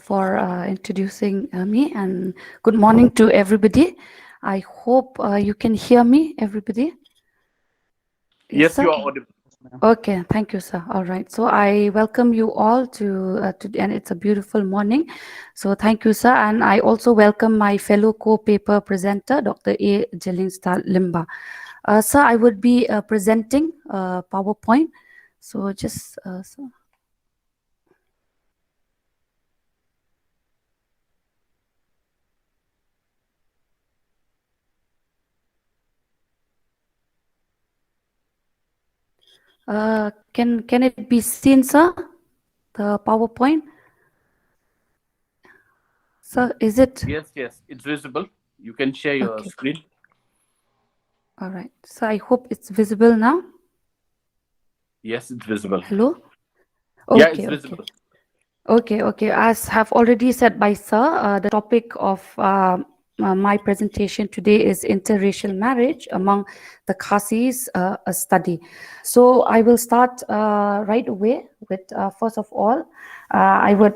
for introducing me, and good morning to everybody. I hope you can hear me, everybody. Yes, sir? you are audible. Okay, thank you, sir. All right. So I welcome you all and it's a beautiful morning. So thank you, sir. And I also welcome my fellow co-paper presenter, Dr. A. Jellingstar Limba. Sir, I would be presenting PowerPoint. So just, sir. Can it be seen, sir? The PowerPoint? Sir, is it? Yes, yes, it's visible. You can share your Okay. screen. All right. So I hope it's visible now. Yes, it's visible. Hello? Yeah, it's Okay, okay. visible. Okay. As have already said by sir, the topic of my presentation today is interracial marriage among the Khasis, a study. So I will start right away with, first of all, I would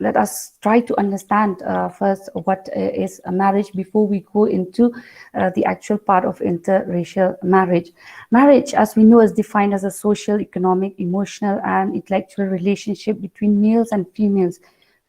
let us try to understand first what is a marriage before we go into the actual part of interracial marriage. Marriage, as we know, is defined as a social, economic, emotional, and intellectual relationship between males and females,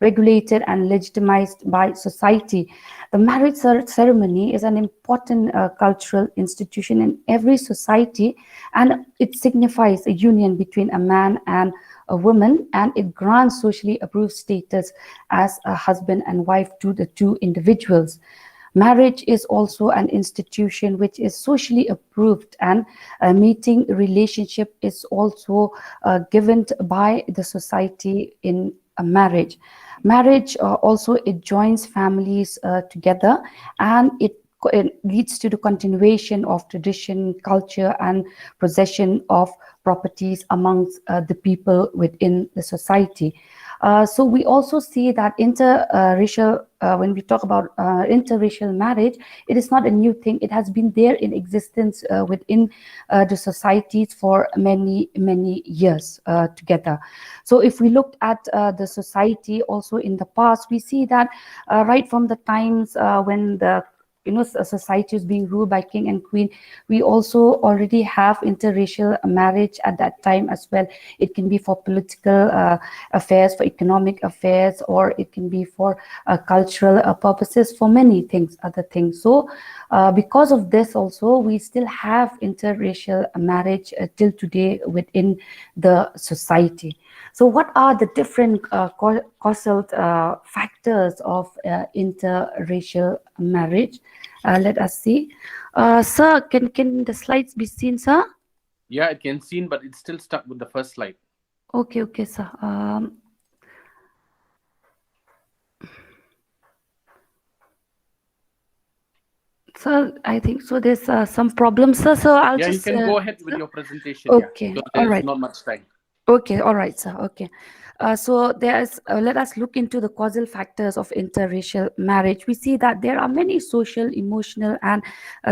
regulated and legitimized by society. The marriage ceremony is an important cultural institution in every society, and it signifies a union between a man and a woman, and it grants socially approved status as a husband and wife to the two individuals. Marriage is also an institution which is socially approved, and a mating relationship is also given by the society in a marriage. Marriage also it joins families together, and it leads to the continuation of tradition, culture, and possession of properties amongst the people within the society. So we also see that interracial, when we talk about interracial marriage, it is not a new thing. It has been there in existence within the societies for many, many years together. So if we look at the society also in the past, we see that right from the times when the society is being ruled by king and queen, we also already have interracial marriage at that time as well. It can be for political affairs, for economic affairs, or it can be for cultural purposes, for many things, other things. So because of this also, we still have interracial marriage till today within the society. So what are the different causal factors of interracial marriage? Let us see. Sir, can the slides be seen, sir? Yeah, it can seen, but it's still stuck with the first slide. Okay, sir. Sir, I think so. There's some problems, sir. So I'll Yeah, just. you can go ahead with your presentation. Okay, Yeah, because all there's right. not much time. Okay, all right, sir. Okay. So let us look into the causal factors of interracial marriage. We see that there are many social, emotional, and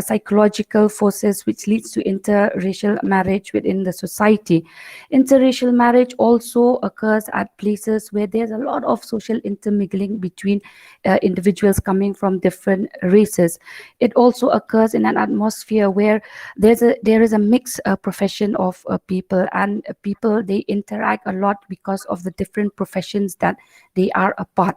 psychological forces which leads to interracial marriage within the society. Interracial marriage also occurs at places where there's a lot of social intermingling between individuals coming from different races. It also occurs in an atmosphere where there is a mixed profession of people, and people they interact a lot because of the different professions that they are a part.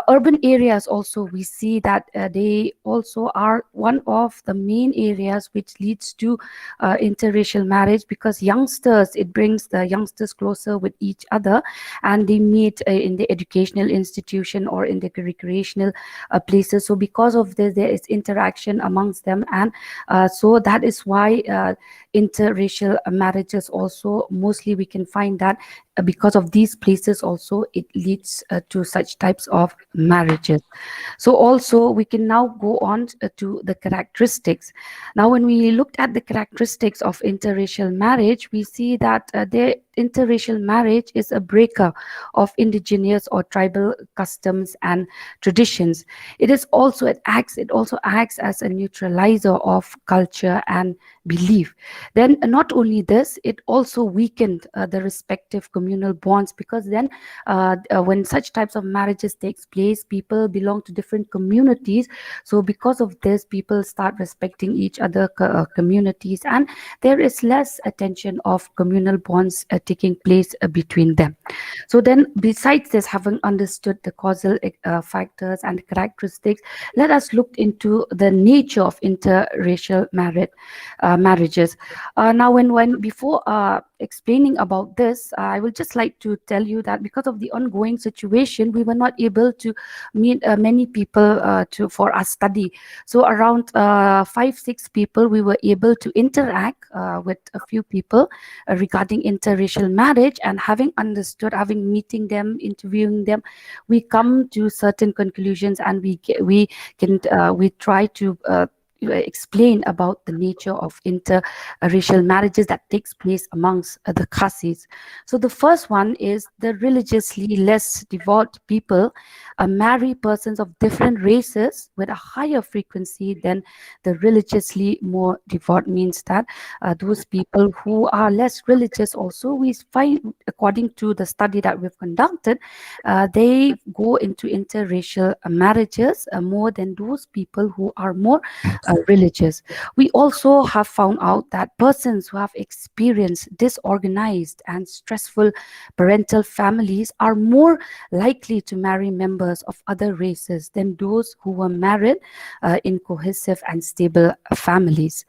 Urban areas also, we see that they also are one of the main areas which leads to interracial marriage, because it brings the youngsters closer with each other, and they meet in the educational institution or in the recreational places. So because of this, there is interaction amongst them, and so that is why interracial marriages also mostly we can find that because of these places also it leads to such types of marriages. So also we can now go on to the characteristics. Now when we looked at the characteristics of interracial marriage, we see that the interracial marriage is a breaker of indigenous or tribal customs and traditions. It also acts as a neutralizer of culture and belief. Then not only this, it also weakened the respective communities communal bonds, because then when such types of marriages takes place, people belong to different communities. So because of this, people start respecting each other communities, and there is less attention of communal bonds taking place between them. So then, besides this, having understood the causal factors and characteristics, let us look into the nature of interracial marriages. Now, when before explaining about this, I would just like to tell you that because of the ongoing situation, we were not able to meet many people for our study. So around 5-6 people, we were able to interact with a few people regarding interracial marriage, and having understood, having meeting them, interviewing them, we come to certain conclusions, and we try to explain about the nature of interracial marriages that takes place amongst the Khasis. So the first one is the religiously less devout people marry persons of different races with a higher frequency than the religiously more devout. Means that those people who are less religious also, we find, according to the study that we've conducted, they go into interracial marriages more than those people who are more religious. We also have found out that persons who have experienced disorganized and stressful parental families are more likely to marry members of other races than those who were married in cohesive and stable families.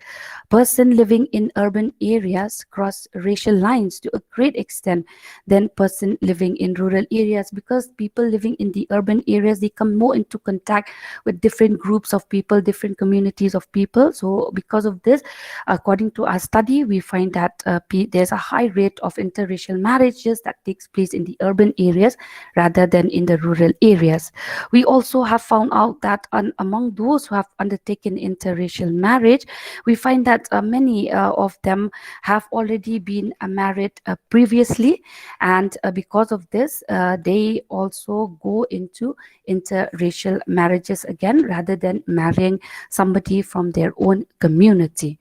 Person living in urban areas cross racial lines to a great extent than person living in rural areas, because people living in the urban areas, they come more into contact with different groups of people, different communities of people. So because of this, according to our study, we find that there's a high rate of interracial marriages that takes place in the urban areas rather than in the rural areas. We also have found out that among those who have undertaken interracial marriage, we find that many of them have already been married previously, and because of this, they also go into interracial marriages again rather than marrying somebody from their own community.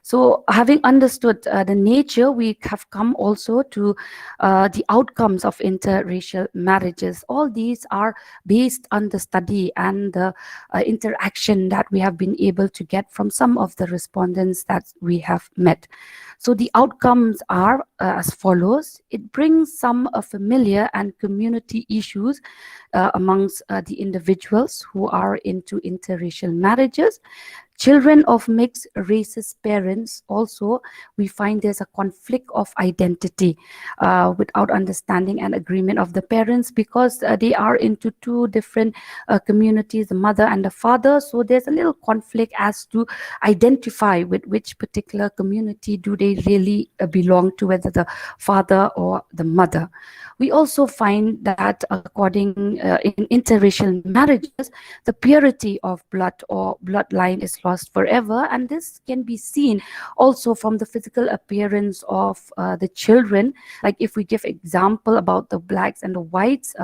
So having understood the nature, we have come also to the outcomes of interracial marriages. All these are based on the study and the interaction that we have been able to get from some of the respondents that we have met. So the outcomes are as follows. It brings some familiar and community issues amongst the individuals who are into interracial marriages. Children of mixed races parents also, we find there's a conflict of identity without understanding and agreement of the parents, because they are into two different communities, the mother and the father. So there's a little conflict as to identify with which particular community do they really belong to, whether the father or the mother. We also find that according in interracial marriages, the purity of blood or bloodline is lost forever, and this can be seen also from the physical appearance of the children. Like if we give example about the blacks and the whites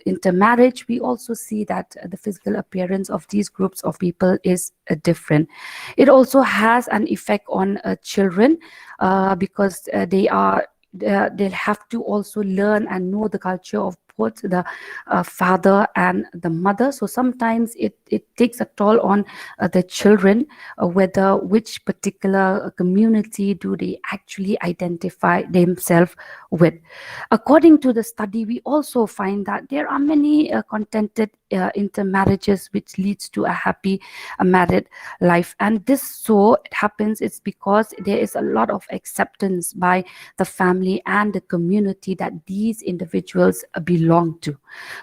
intermarriage, we also see that the physical appearance of these groups of people is different. It also has an effect on children because they'll have to also learn and know the culture of both the father and the mother. So sometimes it takes a toll on the children, whether which particular community do they actually identify themselves with. According to the study, we also find that there are many contented intermarriages which leads to a happy married life. And this so it happens, it's because there is a lot of acceptance by the family and the community that these individuals belong to.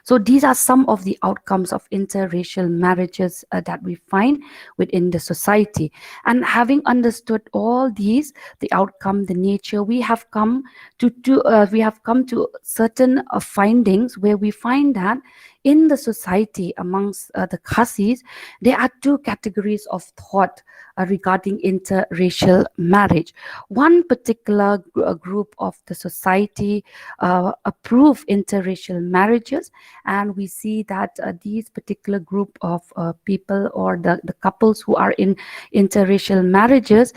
So these are some of the outcomes of interracial marriages that we find within the society. And having understood all these, the outcome, the nature, we have come to certain findings where we find that in the society amongst the Khasis, there are two categories of thought regarding interracial marriage. One particular group of the society approve interracial marriages, and we see that these particular group of people, or the couples who are in interracial marriages,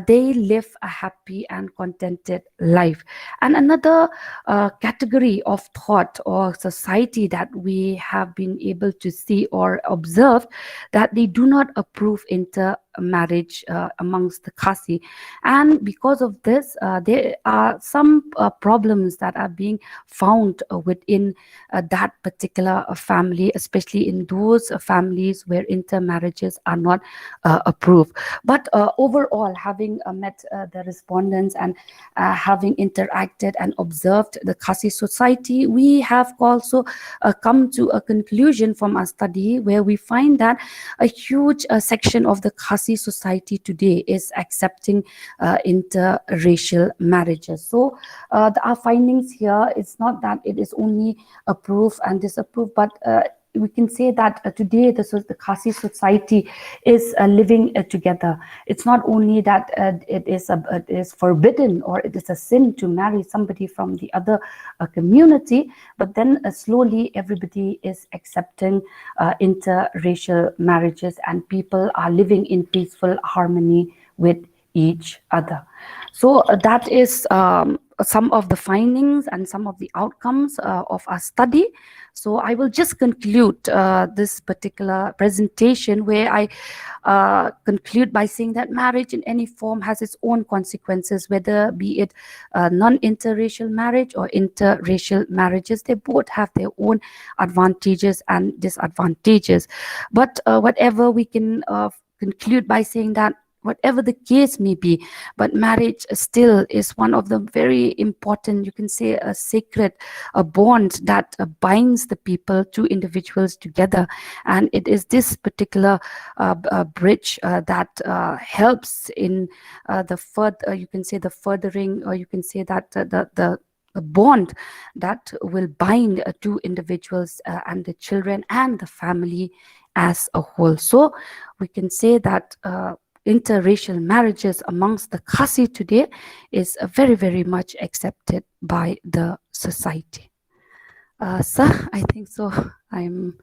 they live a happy and contented life. And another category of thought or society that we have been able to see or observe, that they do not approve intermarriage amongst the Khasi. And because of this, there are some problems that are being found within that particular family, especially in those families where intermarriages are not approved. But overall, having met the respondents and having interacted and observed the Khasi society, we have also come to a conclusion from our study where we find that a huge section of the Khasi society today is accepting interracial marriages. So our findings here, it's not that it is only approved and disapproved, but we can say that today the Khasi society is living together. It's not only that it is forbidden or it is a sin to marry somebody from the other community, but then slowly everybody is accepting interracial marriages, and people are living in peaceful harmony with each other. So that is some of the findings and some of the outcomes of our study. So I will just conclude this particular presentation, where I conclude by saying that marriage in any form has its own consequences, whether be it non-interracial marriage or interracial marriages. They both have their own advantages and disadvantages. But whatever we can conclude by saying that whatever the case may be, but marriage still is one of the very important, you can say a sacred bond that binds the people, two individuals together. And it is this particular bridge that helps in the further, you can say the furthering, or you can say that the bond that will bind two individuals and the children and the family as a whole. So we can say that interracial marriages amongst the Khasi today is very, very much accepted by the society. Sir, I think so. I'm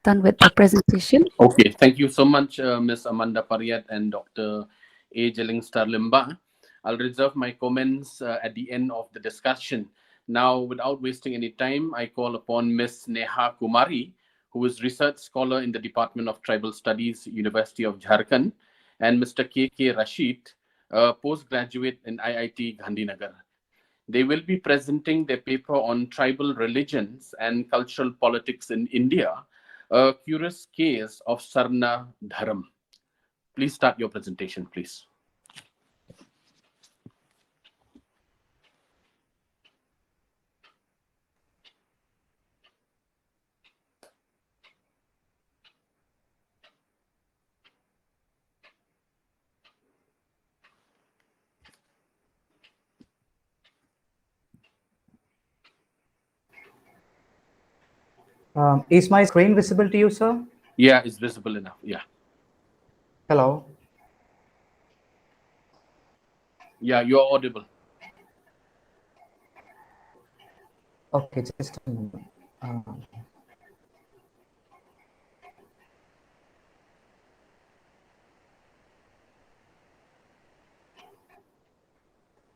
done with the presentation. Okay, thank you so much, Ms. Amanda Pariat and Dr. A. Jelingstar Limba. I'll reserve my comments at the end of the discussion. Now, without wasting any time, I call upon Ms. Neha Kumari, who is research scholar in the Department of Tribal Studies, University of Jharkhand, and Mr. K.K. Rashid, postgraduate in IIT Gandhinagar. They will be presenting their paper on tribal religions and cultural politics in India, a curious case of Sarna Dharam. Please start your presentation, please. Is my screen visible to you, sir? Yeah, it's visible enough. Yeah. Hello. Yeah, you're audible. Okay, just a moment.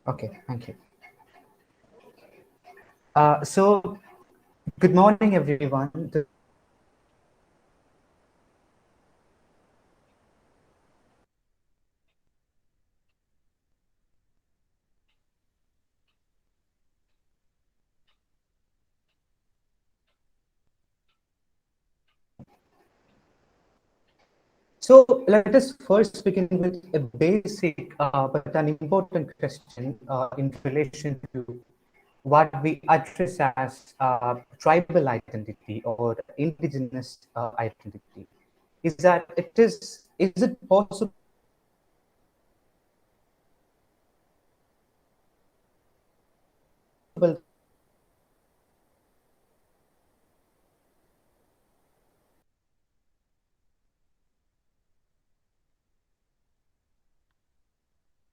Okay, thank you. So, good morning, everyone. So let us first begin with a basic but an important question in relation to what we address as tribal identity or indigenous identity. Is that is it possible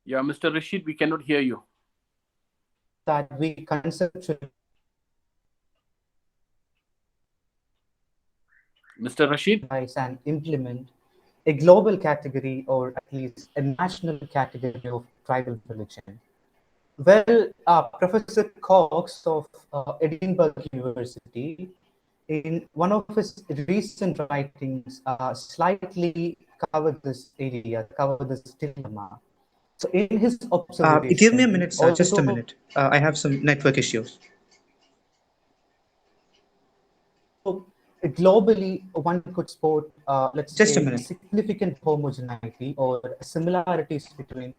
Yeah, Mr. Rashid, we cannot hear you. That we conceptualize. Mr. Rashid? And implement a global category or at least a national category of tribal religion. Well, Professor Cox of Edinburgh University, in one of his recent writings, slightly covered this area, covered this dilemma. So in his observation, give me a minute, sir. Just a although minute. I have some network issues. globally, one could spot, let's Just a say, minute. significant homogeneity or similarities between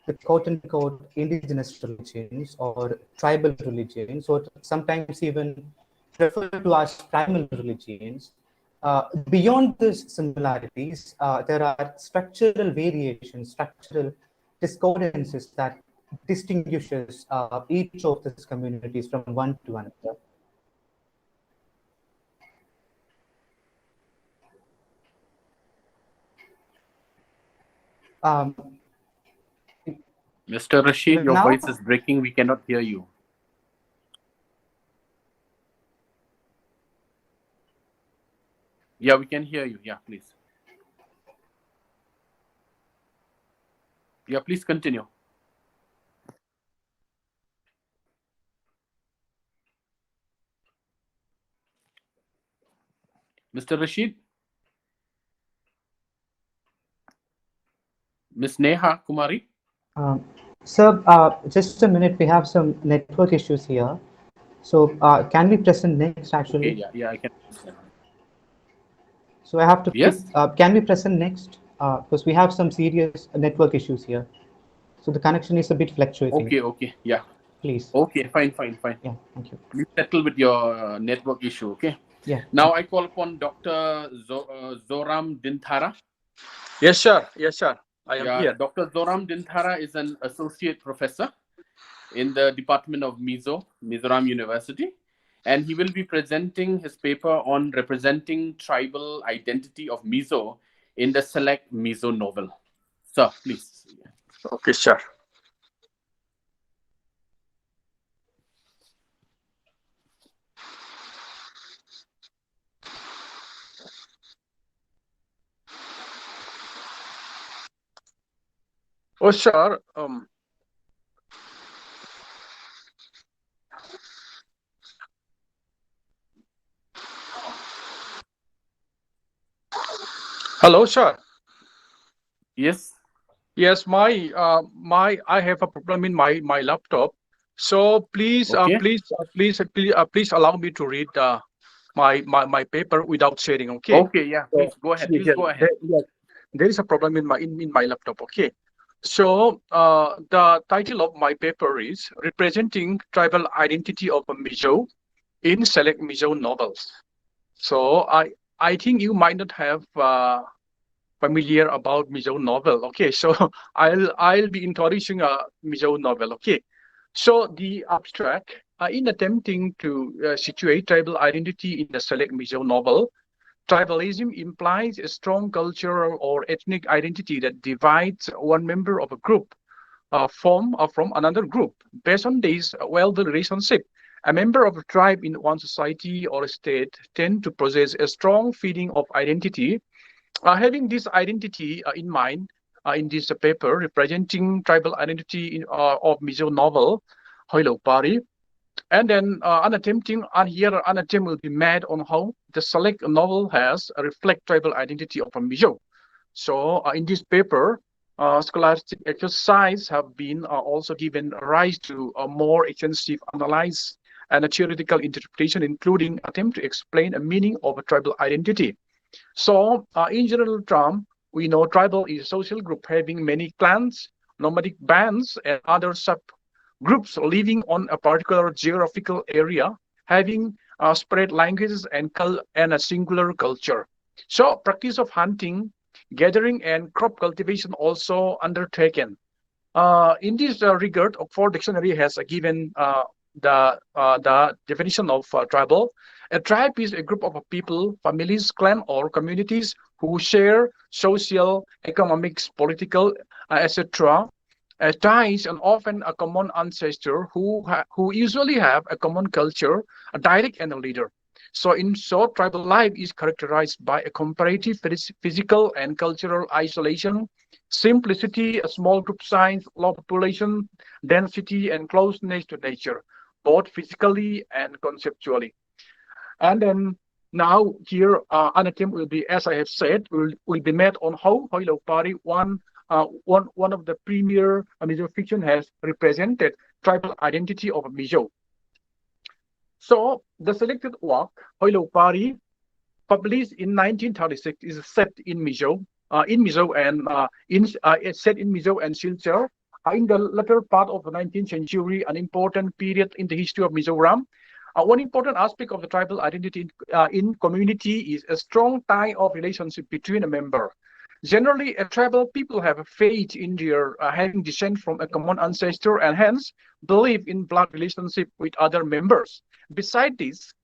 the quote-unquote indigenous religions or tribal religions, or sometimes even referred to as primal religions. Beyond these similarities, there are structural variations, structural discordances that distinguishes each of these communities from one to another. Mr. Rashid, your Now, voice is breaking. We cannot hear you. Yeah, we can hear you. Yeah, please. Yeah, please continue. Mr. Rashid? Miss Neha Kumari? Sir, just a minute. We have some network issues here. So can we present next, actually? Okay, yeah, I can understand. So I have to Yes? can we present next? Because we have some serious network issues here. So the connection is a bit fluctuating. Okay, yeah. Please. Okay, fine. Yeah, thank you. Please settle with your network issue, okay? Yeah. Now I call upon Dr. Zoram Dinthara. Yes, sir. I am here. Dr. Zoram Dinthara is an associate professor in the Department of Mizoram University, and he will be presenting his paper on representing tribal identity of Mizo in the Select Mizo novel. Sir, please. Okay, sir. Oh, sir. Hello, sir. Yes. Yes, I have a problem in my laptop. So please, Okay. please allow me to read my paper without sharing. Okay. Okay. Yeah. Please go ahead. There is a problem in my laptop. Okay. So the title of my paper is Representing Tribal Identity of a Mizo in Select Mizo Novels. So I think you might not have familiar about Mizo novel. Okay, so I'll be introducing a Mizo novel. Okay, so the abstract in attempting to situate tribal identity in the Select Mizo novel, tribalism implies a strong cultural or ethnic identity that divides one member of a group from another group. Based on this well-built relationship, a member of a tribe in one society or state tend to possess a strong feeling of identity. Having this identity in mind, in this paper representing tribal identity of Mizo novel, Hoilo Pari, and then an attempt will be made on how the Select novel has reflect tribal identity of a Mizo. So in this paper, scholastic exercise have been also given rise to a more extensive analysis and a theoretical interpretation, including attempt to explain a meaning of a tribal identity. So in general term, we know tribal is a social group having many clans, nomadic bands, and other subgroups living on a particular geographical area, having spread languages and a singular culture. So practice of hunting, gathering, and crop cultivation also undertaken. In this regard, Oxford Dictionary has given the definition of tribal. A tribe is a group of people, families, clan, or communities who share social, economics, political, etc. ties and often a common ancestor who usually have a common culture, a direct and a leader. So in short, tribal life is characterized by a comparative physical and cultural isolation, simplicity, a small group size, low population density, and closeness to nature, both physically and conceptually. And then now here, an attempt will be, as I have said, will be made on how Hoilo Party, one of the premier Mizo fiction, has represented tribal identity of Mizo. So the selected work, Hoilo Party, published in 1936, is set in Mizo, set in Mizo and Silchar. In the latter part of the 19th century, an important period in the history of Mizoram. One important aspect of the tribal identity in community is a strong tie of relationship between a member. Generally, tribal people have a faith in their having descent from a common ancestor and hence believe in blood relationship with other members. Besides this,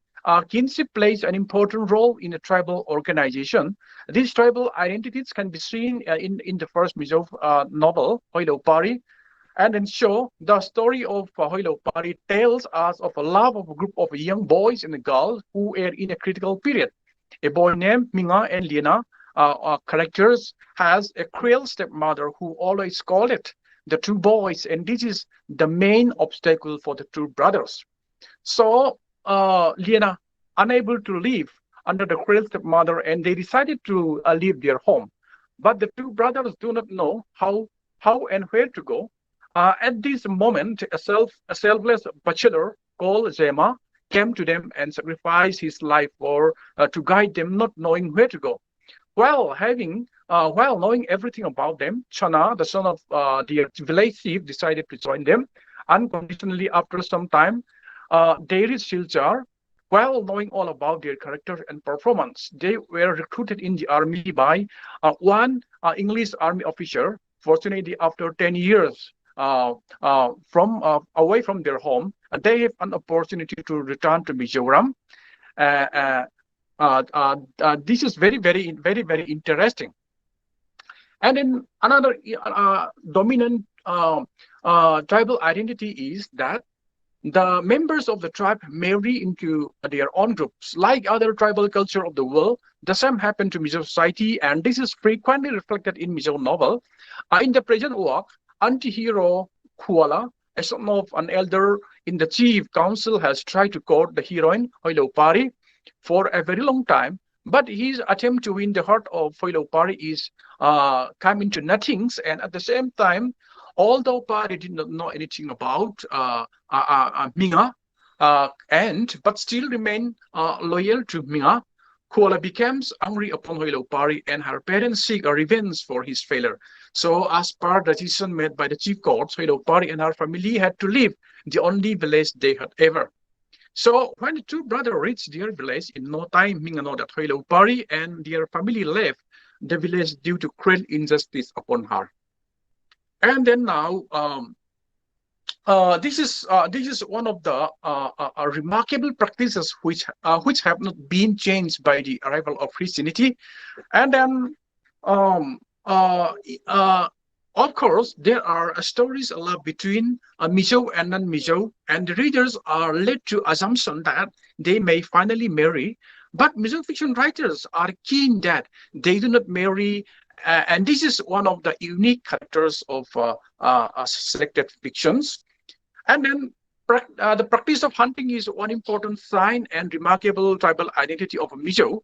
kinship plays an important role in a tribal organization. These tribal identities can be seen in the first Mizo novel, Hoilo Pari. And then show the story of Hoilo Pari tells us of a love of a group of young boys and girls who are in a critical period. A boy named Minga and Liena, characters, has a cruel stepmother who always called it the two boys, and this is the main obstacle for the two brothers. So Liena, unable to live under the cruel stepmother, and they decided to leave their home. But the two brothers do not know how and where to go. At this moment, a selfless bachelor called Zema came to them and sacrificed his life to guide them, not knowing where to go. While knowing everything about them, Chana, the son of the village chief, decided to join them unconditionally. After some time, they reached Silchar. While knowing all about their character and performance, they were recruited in the army by one English army officer. Fortunately, after 10 years away from their home, they have an opportunity to return to Mizoram. This is very, very interesting. And then another dominant tribal identity is that the members of the tribe marry into their own groups. Like other tribal culture of the world, the same happened to Mizo society, and this is frequently reflected in Mizo novel. In the present work, anti-hero Kuala, a son of an elder in the chief council, has tried to court the heroine Hoilo Pari for a very long time, but his attempt to win the heart of Hoilo Pari is coming to nothings. And at the same time, although Pari did not know anything about Minga, but still remain loyal to Minga, Kuala becomes angry upon Hoilo Pari, and her parents seek a revenge for his failure. So as per the decision made by the chief courts, Hoilo Pari and her family had to leave the only village they had ever. So when the two brothers reached their village, in no time, Minga know that Hoilo Pari and their family left the village due to cruel injustice upon her. And then now, this is one of the remarkable practices which have not been changed by the arrival of Christianity. And then, of course, there are stories a lot between Mizo and non-Mizo, and the readers are led to assumption that they may finally marry. But Mizo fiction writers are keen that they do not marry. And this is one of the unique characters of selected fictions. And then the practice of hunting is one important sign and remarkable tribal identity of Mizo.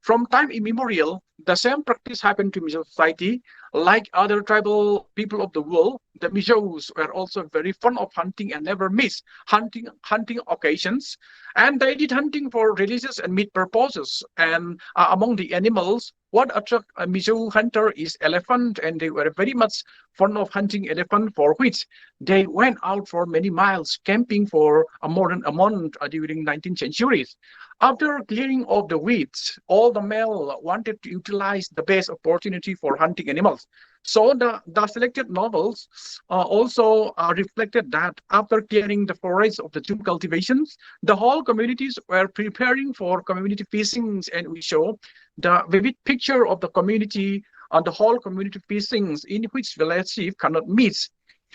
From time immemorial, the same practice happened to Mizo society. Like other tribal people of the world, the Mizos were also very fond of hunting and never miss hunting occasions. And they did hunting for religious and meat purposes. And among the animals, what attracts a Mizo hunter is elephant, and they were very much fond of hunting elephant, for which they went out for many miles camping for more than a month during 19th centuries. After clearing of the weeds, all the male wanted to utilize the best opportunity for hunting animals. So the selected novels also reflected that after clearing the forests of the two cultivations, the whole communities were preparing for community fishings, and we show the vivid picture of the community and the whole community fishings in which village chief cannot miss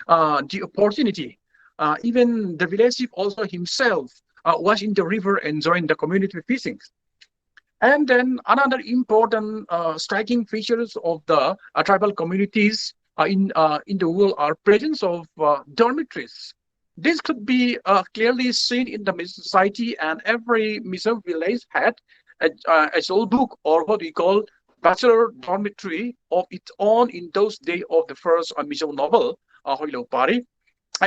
the opportunity. Even the village chief also himself was in the river and joined the community fishing. And then another important striking features of the tribal communities in the world are presence of dormitories. This could be clearly seen in the Mizo society, and every Mizo village had a soul book, or what we call bachelor dormitory of its own in those days of the first Mizo novel, Hoilo Pari.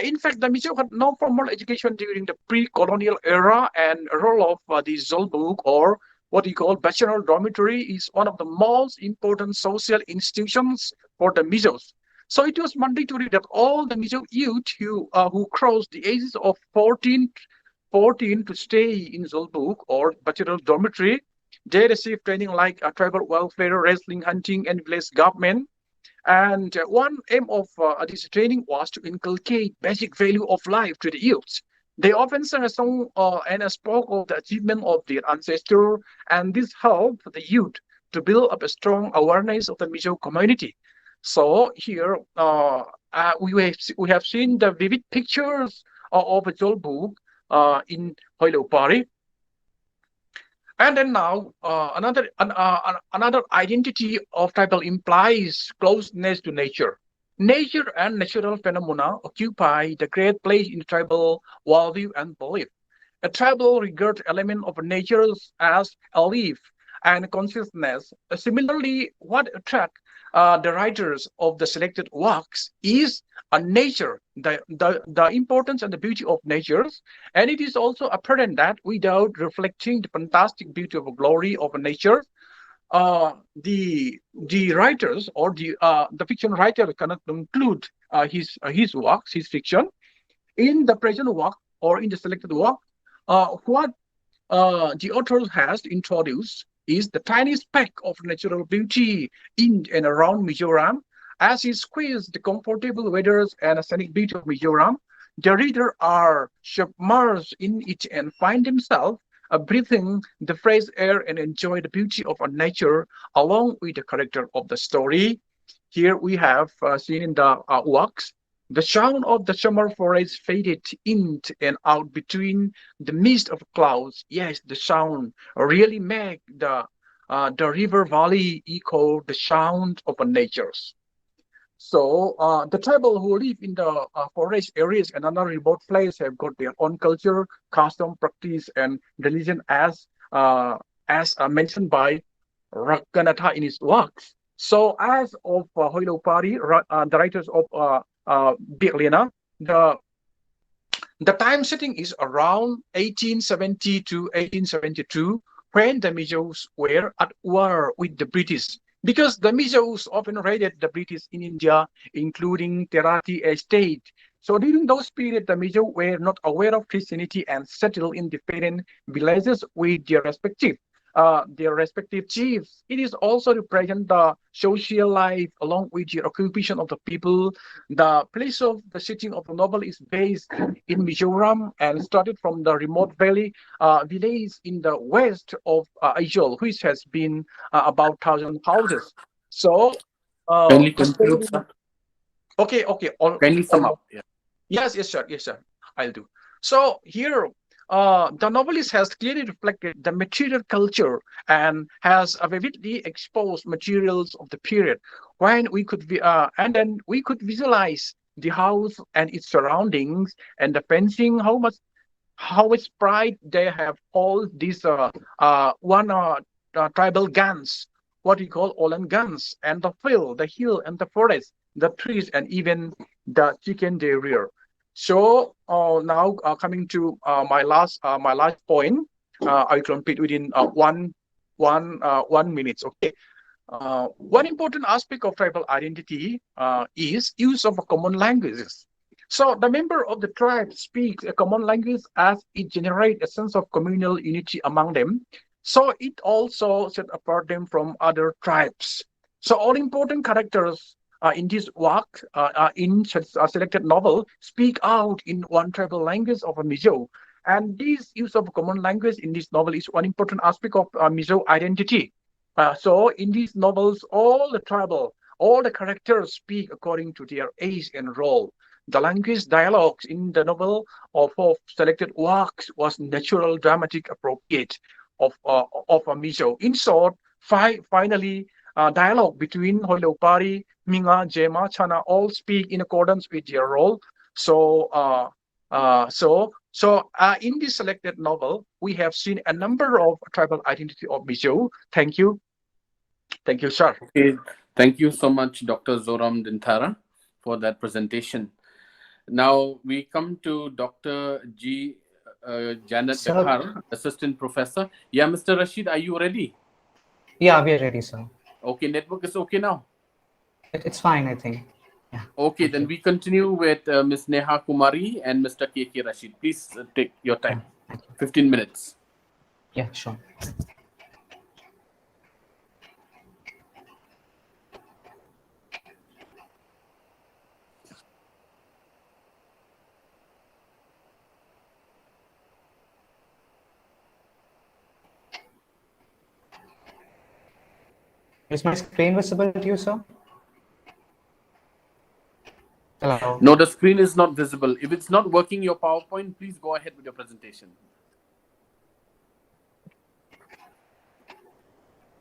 In fact, the Mizo had no formal education during the pre-colonial era, and the role of the Zolbook, or what we call bachelor dormitory, is one of the most important social institutions for the Mizos. So it was mandatory that all the Mizo youth who crossed the ages of 14 to stay in Zolbook or bachelor dormitory. They received training like tribal welfare, wrestling, hunting, and village government. And one aim of this training was to inculcate basic value of life to the youths. They often sang a song and spoke of the achievement of their ancestors, and this helped the youth to build up a strong awareness of the Mizo community. So here we have seen the vivid pictures of a Jol book in Hoilopari. And then now another identity of tribal implies closeness to nature. Nature and natural phenomena occupy the great place in tribal worldview and belief. A tribal regards element of nature as a life and consciousness. Similarly, what attracts the writers of the selected works is nature, the importance and the beauty of nature. And it is also apparent that without reflecting the fantastic beauty of glory of nature, the writers or the fiction writer cannot conclude his works, his fiction. In the present work or in the selected work, what the author has introduced is the tiny speck of natural beauty in and around Mizoram. As he squeezes the comfortable weather and scenic beauty of Mizoram, the reader are submerged in it and find themselves breathing the fresh air and enjoy the beauty of nature along with the character of the story. Here we have seen in the works, the sound of the summer forest faded in and out between the mist of clouds. Yes, the sound really make the river valley echo the sound of nature. So the tribal who live in the forest areas and other remote places have got their own culture, custom, practice, and religion as mentioned by Rakanatha in his works. So as of Hoilopari, the writers of Birlina, the time setting is around 1870 to 1872, when the Mizos were at war with the British. Because the Mizos often raided the British in India, including Terati Estate. So during those periods, the Mizos were not aware of Christianity and settled in different villages with their respective chiefs. It is also represent the social life along with the occupation of the people. The place of the sitting of the novel is based in Mizoram and started from the remote valley village in the west of Aizawl, which has been about 1,000 houses. So, Kindly conclude, sir. Okay. Kindly sum up. Yeah. Yes, sir. I'll do. So here, the novelist has clearly reflected the material culture and has vividly exposed materials of the period when we could and then we could visualize the house and its surroundings and the fencing, how much pride they have all these tribal guns, what we call Olan guns, and the field, the hill and the forest, the trees, and even the chicken they rear. So now coming to my last point, I complete within one minute. Okay. One important aspect of tribal identity is use of common languages. So the member of the tribe speaks a common language as it generates a sense of communal unity among them. So it also set apart them from other tribes. So all important characters in this work, in selected novel, speak out in one tribal language of a Mizo. And this use of common language in this novel is one important aspect of Mizo identity. So in these novels, all the characters speak according to their age and role. The language dialogues in the novel of selected works was natural, dramatic, appropriate of a Mizo. In short, finally, dialogue between Holeopari, Minga, Jema, Chana all speak in accordance with their role. In this selected novel, we have seen a number of tribal identity of Mizo. Thank you. Thank you, sir. Okay. Thank you so much, Dr. Zoram Dintara, for that presentation. Now we come to Dr. G. Janet Sir. Dakhar, Assistant Professor. Yeah, Mr. Rashid, are you ready? Yeah, we are ready, sir. Okay, network is okay now? It's fine, I think. Yeah. Okay, then we continue with Ms. Neha Kumari and Mr. K.K. Rashid. Please take your time. 15 minutes. Yeah, sure. Is my screen visible to you, sir? Hello. No, the screen is not visible. If it's not working, your PowerPoint, please go ahead with your presentation.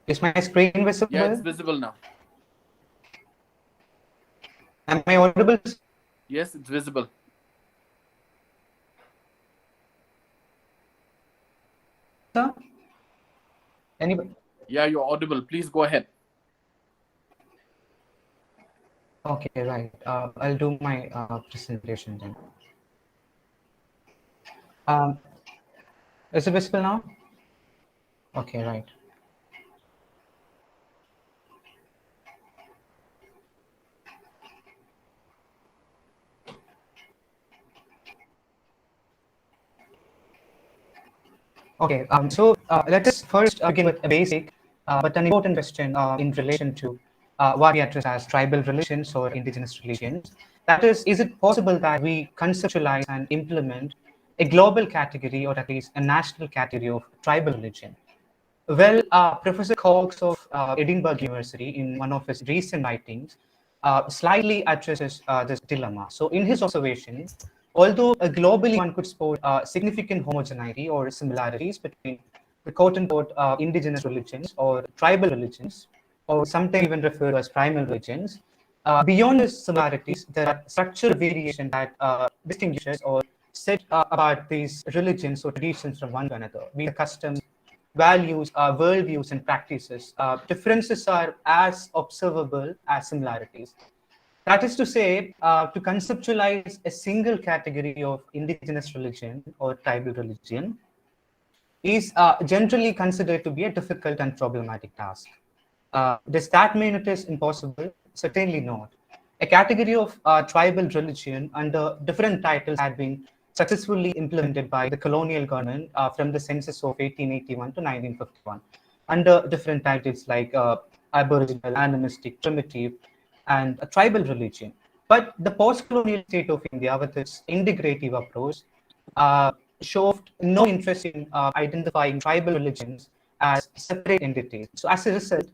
Is my screen visible? Yeah, it's visible now. Am I audible? Yes, it's visible. Sir? Anybody? Yeah, you're audible. Please go ahead. Okay, right. I'll do my presentation then. Is it visible now? Okay, right. Okay, let us first begin with a basic but an important question in relation to what we address as tribal religions or indigenous religions. That is it possible that we conceptualize and implement a global category or at least a national category of tribal religion? Well, Professor Cox of Edinburgh University, in one of his recent writings, slightly addresses this dilemma. So in his observations, although globally one could spot significant homogeneity or similarities between the quote-unquote indigenous religions or tribal religions, or sometimes even referred to as primal religions, beyond these similarities, there are structural variations that distinguishes or set apart these religions or traditions from one to another, be it customs, values, worldviews, and practices. Differences are as observable as similarities. That is to say, to conceptualize a single category of indigenous religion or tribal religion is generally considered to be a difficult and problematic task. Does that mean it is impossible? Certainly not. A category of tribal religion under different titles had been successfully implemented by the colonial government from the census of 1881 to 1951 under different titles like aboriginal, animistic, primitive, and a tribal religion. But the post-colonial state of India, with its integrative approach, showed no interest in identifying tribal religions as separate entities. So as a result,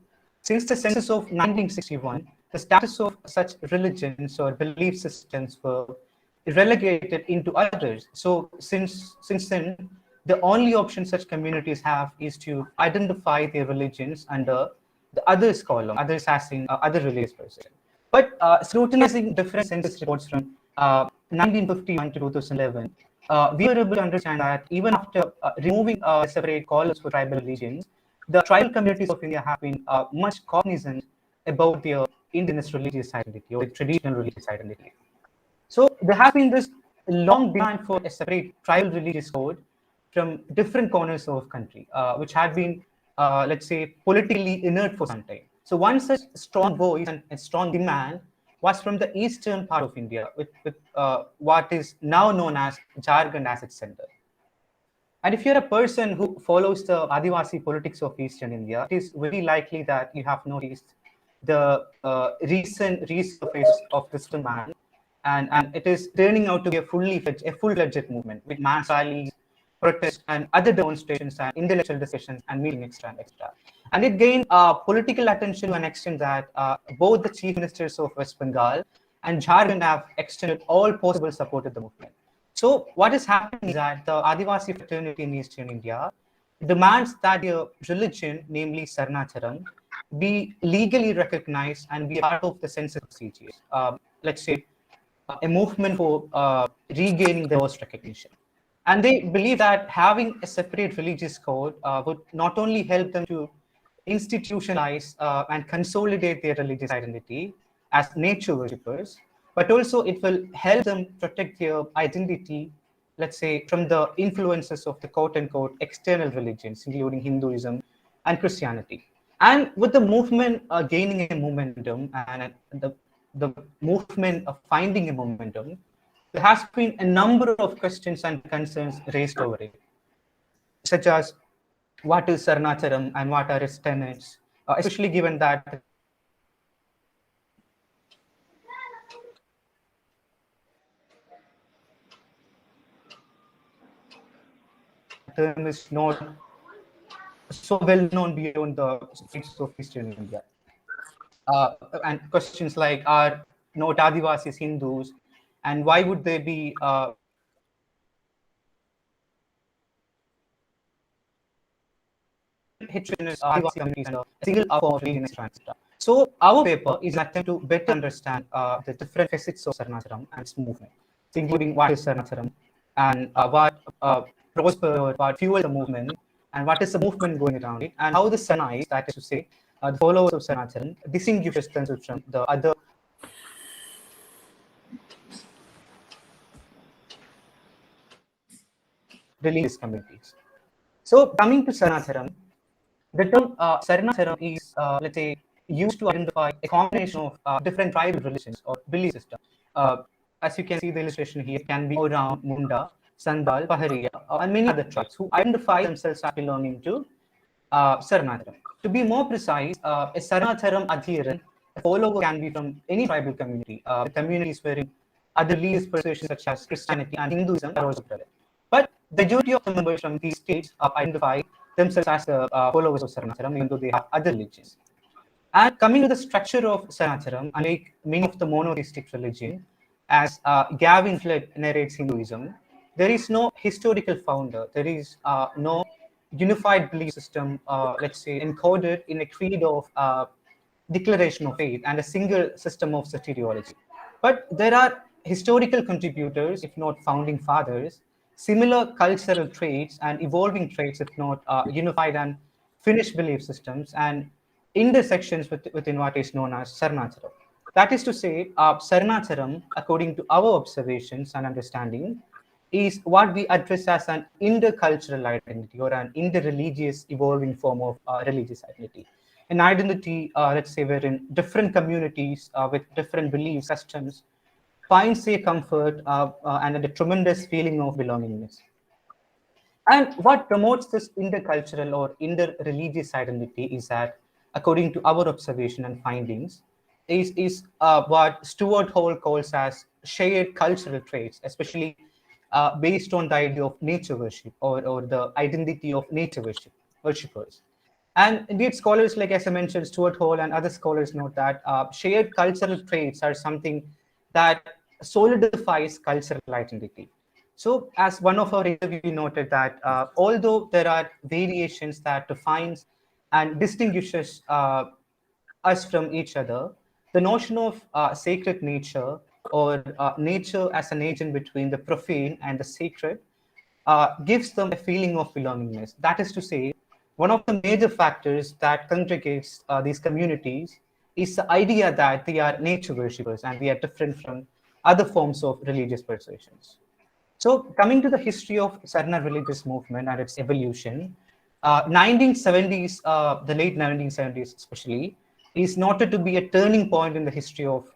since the census of 1961, the status of such religions or belief systems were relegated into others. So since then, the only option such communities have is to identify their religions under the others column, others as in other religious person. But scrutinizing different census reports from 1951 to 2011, we were able to understand that even after removing separate columns for tribal religions, the tribal communities of India have been much cognizant about their indigenous religious identity or traditional religious identity. So there has been this long demand for a separate tribal religious code from different corners of the country, which had been, let's say, politically inert for some time. So one such strong voice and a strong demand was from the eastern part of India, with what is now known as Jharkhand as its center. And if you're a person who follows the Adivasi politics of Eastern India, it is very likely that you have noticed the recent resurface of this demand, and it is turning out to be a full-fledged movement with mass rallies, protests, and other demonstrations and intellectual discussions and meeting extra. And it gained political attention to an extent that both the chief ministers of West Bengal and Jharkhand have extended all possible support to the movement. So what is happening is that the Adivasi fraternity in Eastern India demands that their religion, namely Sarnacharam, be legally recognized and be a part of the census procedures. Let's say a movement for regaining the lost recognition. And they believe that having a separate religious code would not only help them to institutionalize and consolidate their religious identity as nature worshippers, but also it will help them protect their identity, let's say, from the influences of the quote-unquote external religions, including Hinduism and Christianity. And with the movement gaining a momentum and the movement of finding a momentum, there has been a number of questions and concerns raised over it, such as what is Sarnacharam and what are its tenets, especially given that term is not so well known beyond the states of Eastern India. And questions like, are not Adivasis Hindus, and why would they be heterogeneous Adivasi communities and a single form of religion, etc. So our paper is an attempt to better understand the different facets of Sarnacharam and its movement, so including what is Sarnacharam and what prospered, what fueled the movement, and what is the movement going around it, and how the Sarnais, that is to say, the followers of Sarnacharam, distinguishes themselves from the other religious communities. So coming to Sarnacharam, the term Sarnacharam is, let's say, used to identify a combination of different tribal religions or belief systems. As you can see, the illustration here can be Orang, Munda, Sandal, Pahariya, and many other tribes who identify themselves as belonging to Sarnacharam. To be more precise, a Sarnacharam adherent, a follower, can be from any tribal community. The communities wherein other religious persuasions such as Christianity and Hinduism are also present. But the majority of the members from these states identify themselves as the followers of Sarnacharam, even though they have other religions. And coming to the structure of Sarnacharam, unlike many of the monotheistic religion, as Gavin Flood narrates Hinduism, there is no historical founder. There is no unified belief system, let's say, encoded in a creed of declaration of faith and a single system of soteriology. But there are historical contributors, if not founding fathers, similar cultural traits and evolving traits, if not unified and finished belief systems, and intersections within what is known as Sarnacharam. That is to say, Sarnacharam, according to our observations and understanding, is what we address as an intercultural identity or an interreligious evolving form of religious identity. An identity, let's say, wherein different communities with different belief systems finds a comfort and a tremendous feeling of belongingness. And what promotes this intercultural or interreligious identity is that, according to our observation and findings, is what Stuart Hall calls as shared cultural traits, especially based on the idea of nature worship or the identity of nature worshippers. And indeed, scholars like, as I mentioned, Stuart Hall and other scholars note that shared cultural traits are something that solidifies cultural identity. So as one of our interview noted that although there are variations that defines and distinguishes us from each other, the notion of sacred nature or nature as an agent between the profane and the sacred gives them a feeling of belongingness. That is to say, one of the major factors that congregates these communities is the idea that they are nature worshippers and they are different from other forms of religious persuasions. So coming to the history of Sarna religious movement and its evolution, 1970s, the late 1970s especially, is noted to be a turning point in the history of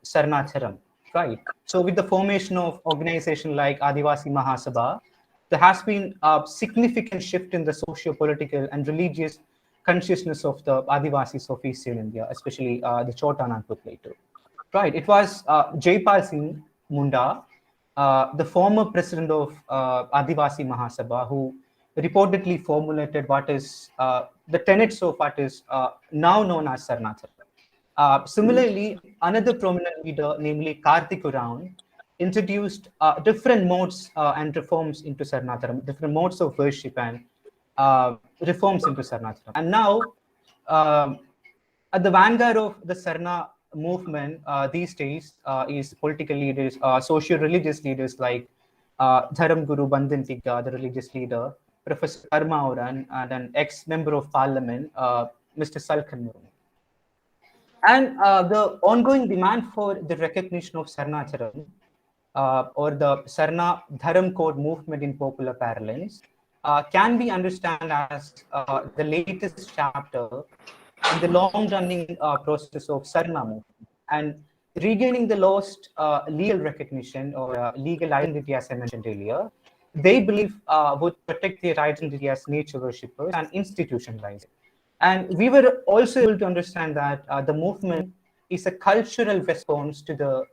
Sarnacharam, right? So with the formation of organization like Adivasi Mahasabha, there has been a significant shift in the socio-political and religious consciousness of the Adivasis of Eastern India, especially the Chota Nagpur Plateau. Right, it was Jaipal Singh Munda, the former president of Adivasi Mahasabha, who reportedly formulated what is the tenets of what is now known as Sarnacharam. Similarly, another prominent leader, namely Karthikuraun, introduced different modes and reforms into Sarnatharam, different modes of worship and reforms into Sarnatharam. And now, at the vanguard of the Sarna movement these days is political leaders, socio-religious leaders like Dharam Guru Bandhan Tika, the religious leader, Professor Karma Oran, and an ex-member of parliament, Mr. Salkhan Murmu. And the ongoing demand for the recognition of Sarnacharam or the Sarna Dharam Code movement in popular parlance can be understood as the latest chapter in the long-running process of Sarna movement. And regaining the lost legal recognition or legal identity, as I mentioned earlier, they believe would protect their identity as nature worshippers and institutionalize it. And we were also able to understand that the movement is a cultural response to the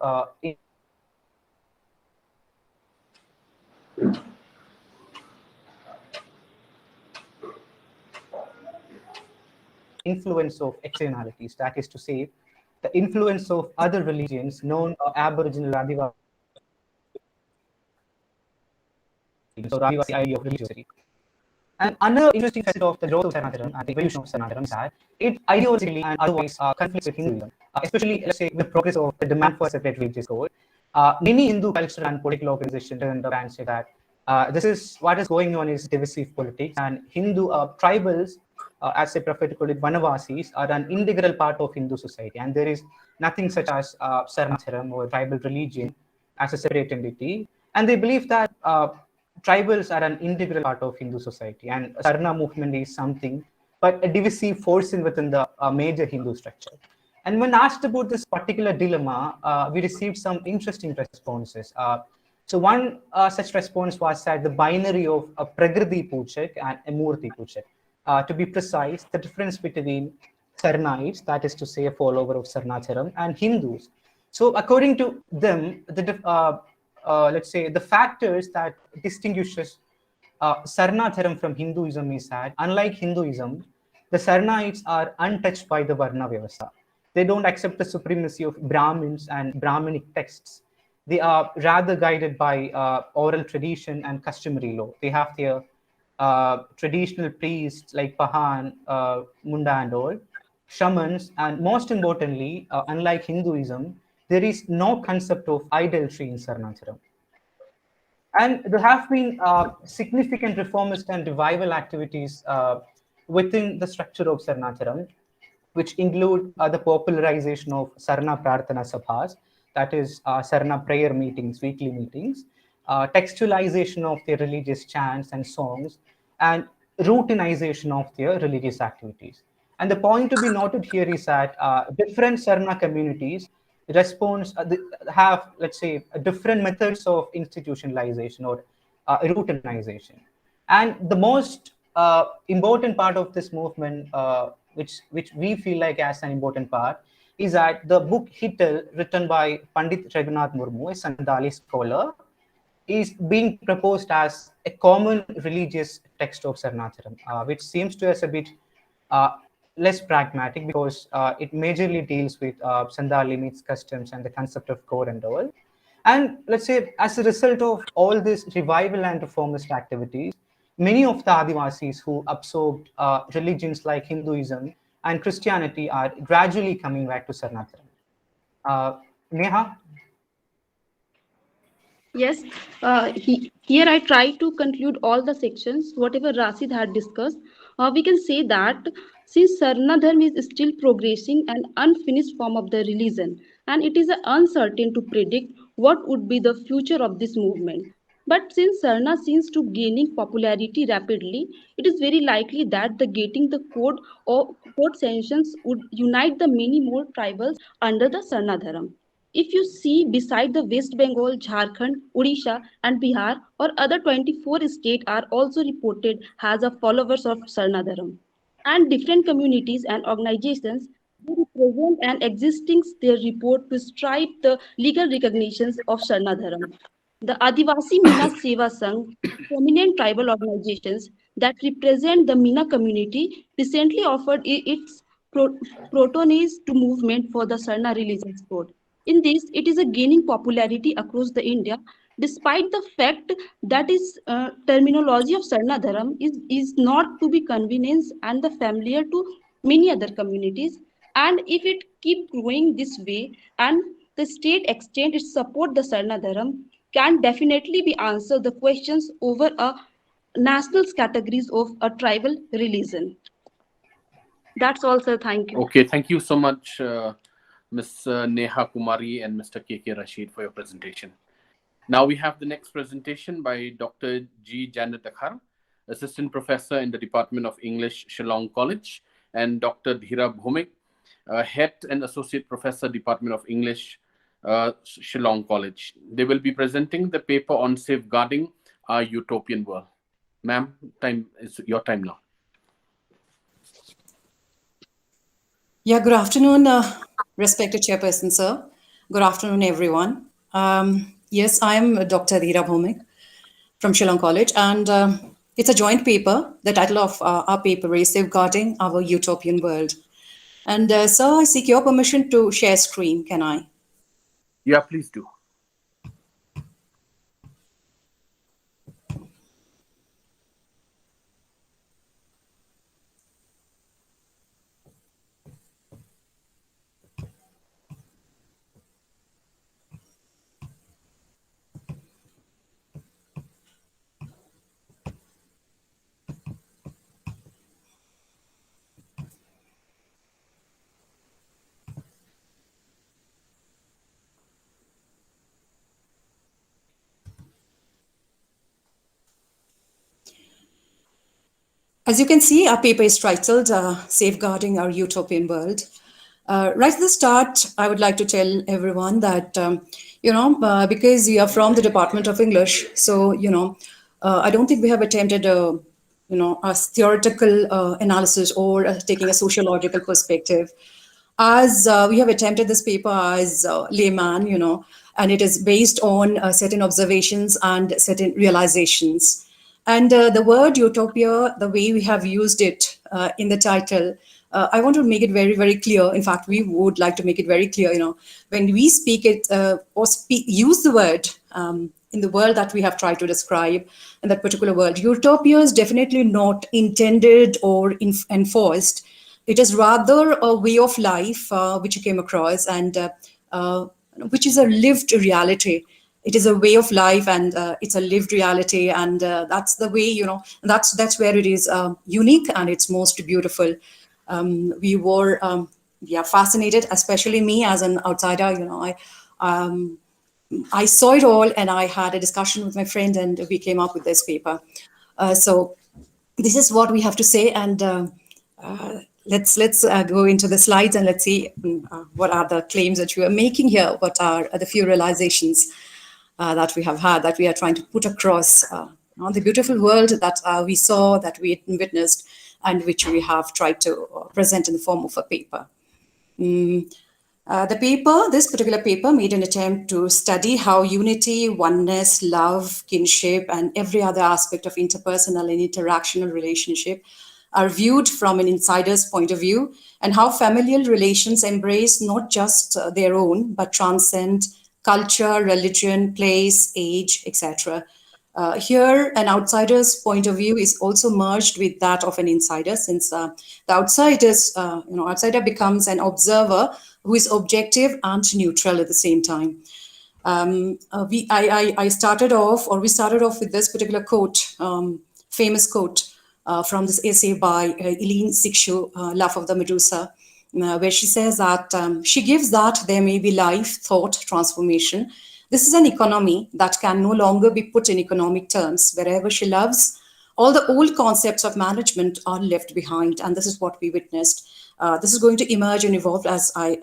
influence of externalities, that is to say, the influence of other religions, known Aboriginal Adivasi or Adivasi idea of religiosity. And another interesting facet of the growth of Sarnatharam and the evolution of Sarnatharam is that it ideologically and otherwise conflicts with Hinduism, especially, let's say, with the progress of the demand for a separate religious code. Many Hindu cultural and political organizations turned up and say that this is what is going on is divisive politics, and Hindu tribals, as they prefer to call it, Vanavasis, are an integral part of Hindu society, and there is nothing such as Sarnatharam or tribal religion as a separate entity. And they believe that tribals are an integral part of Hindu society, and Sarna movement is something but a divisive force within the major Hindu structure. And when asked about this particular dilemma, we received some interesting responses. So one such response was that the binary of a Prakriti Puchak and a Murti Puchak. To be precise, the difference between Sarnaites, that is to say a follower of Sarnacharam, and Hindus. So according to them, let's say the factors that distinguishes Sarnatharam from Hinduism is that, unlike Hinduism, the Sarnaites are untouched by the Varna Vyavastha. They don't accept the supremacy of Brahmins and Brahminic texts. They are rather guided by oral tradition and customary law. They have their traditional priests like Pahan, Munda and all, shamans, and most importantly, unlike Hinduism, there is no concept of idolatry in Sarnacharam. And there have been significant reformist and revival activities within the structure of Sarnacharam, which include the popularization of Sarna Prarthana Sabhas, that is Sarna prayer meetings, weekly meetings, textualization of their religious chants and songs, and routinization of their religious activities. And the point to be noted here is that different Sarna communities have, let's say, different methods of institutionalization or routinization. And the most important part of this movement, which we feel like as an important part, is that the book Hittel, written by Pandit Raghunath Murmu, a Santali scholar, is being proposed as a common religious text of Sarnacharam, which seems to us a bit less pragmatic because it majorly deals with Sandali myths, customs, and the concept of code and all. And let's say, as a result of all this revival and reformist activities, many of the Adivasis who absorbed religions like Hinduism and Christianity are gradually coming back to Sarnatharam. Neha? Yes, here I try to conclude all the sections, whatever Rasid had discussed. We can say that since Sarna Dharma is still progressing an unfinished form of the religion, and it is uncertain to predict what would be the future of this movement. But since Sarna seems to gaining popularity rapidly, it is very likely that the getting the code or code sanctions would unite the many more tribals under the Sarna Dharma. If you see beside the West Bengal, Jharkhand, Odisha and Bihar or other 24 states are also reported as a followers of Sarnadharam. And different communities and organizations they represent and existing their report to strive the legal recognitions of Sarnadharam. The Adivasi Mina Seva Sangh, prominent tribal organizations that represent the Mina community, recently offered its protonase to movement for the Sarna release export. In this, it is a gaining popularity across the India, despite the fact that its terminology of Sarna Dharam is not to be convenience and the familiar to many other communities. And if it keep growing this way and the state extend its support the Sarna Dharam, can definitely be answer the questions over a national categories of a tribal religion. That's all, sir. Thank you. Okay, thank you so much, Ms. Neha Kumari and Mr. K.K. Rashid for your presentation. Now we have the next presentation by Dr. G. Janet Akhar, Assistant Professor in the Department of English, Shillong College, and Dr. Dhira Bhumik, Head and Associate Professor, Department of English, Shillong College. They will be presenting the paper on safeguarding our utopian world. Ma'am, time is your time now. Yeah, good afternoon, respected Chairperson, sir. Good afternoon, everyone. Yes, I am Dr. Dhira Bhumik from Shillong College, and it's a joint paper. The title of our paper is Safeguarding Our Utopian World. And sir, I seek your permission to share screen, can I? Yeah, please do. As you can see, our paper is titled Safeguarding Our Utopian World. Right at the start, I would like to tell everyone that, because we are from the Department of English, so, I don't think we have attempted a theoretical analysis or taking a sociological perspective. As we have attempted this paper as layman, and it is based on certain observations and certain realizations. And the word utopia, the way we have used it in the title, I want to make it very, very clear. In fact, we would like to make it very clear, when we speak it or use the word in the world that we have tried to describe in that particular world, utopia is definitely not intended or enforced. It is rather a way of life which you came across and which is a lived reality. It is a way of life and it's a lived reality, and that's the way, that's where it is unique and it's most beautiful. We were fascinated, especially me as an outsider. I saw it all and I had a discussion with my friend and we came up with this paper. So this is what we have to say, and let's go into the slides and let's see what are the claims that you are making here. What are the few realizations that we have had, that we are trying to put across on the beautiful world that we saw, that we witnessed, and which we have tried to present in the form of a paper. This particular paper made an attempt to study how unity, oneness, love, kinship, and every other aspect of interpersonal and interactional relationship are viewed from an insider's point of view, and how familial relations embrace not just their own, but transcend culture, religion, place, age, etc. Here, an outsider's point of view is also merged with that of an insider, since the outsider becomes an observer who is objective and neutral at the same time. We started off with this particular quote, famous quote from this essay by Eileen Sikshu, Laugh of the Medusa, where she says that she gives that there may be life, thought, transformation. This is an economy that can no longer be put in economic terms. Wherever she loves, all the old concepts of management are left behind, and this is what we witnessed. This is going to emerge and evolve as I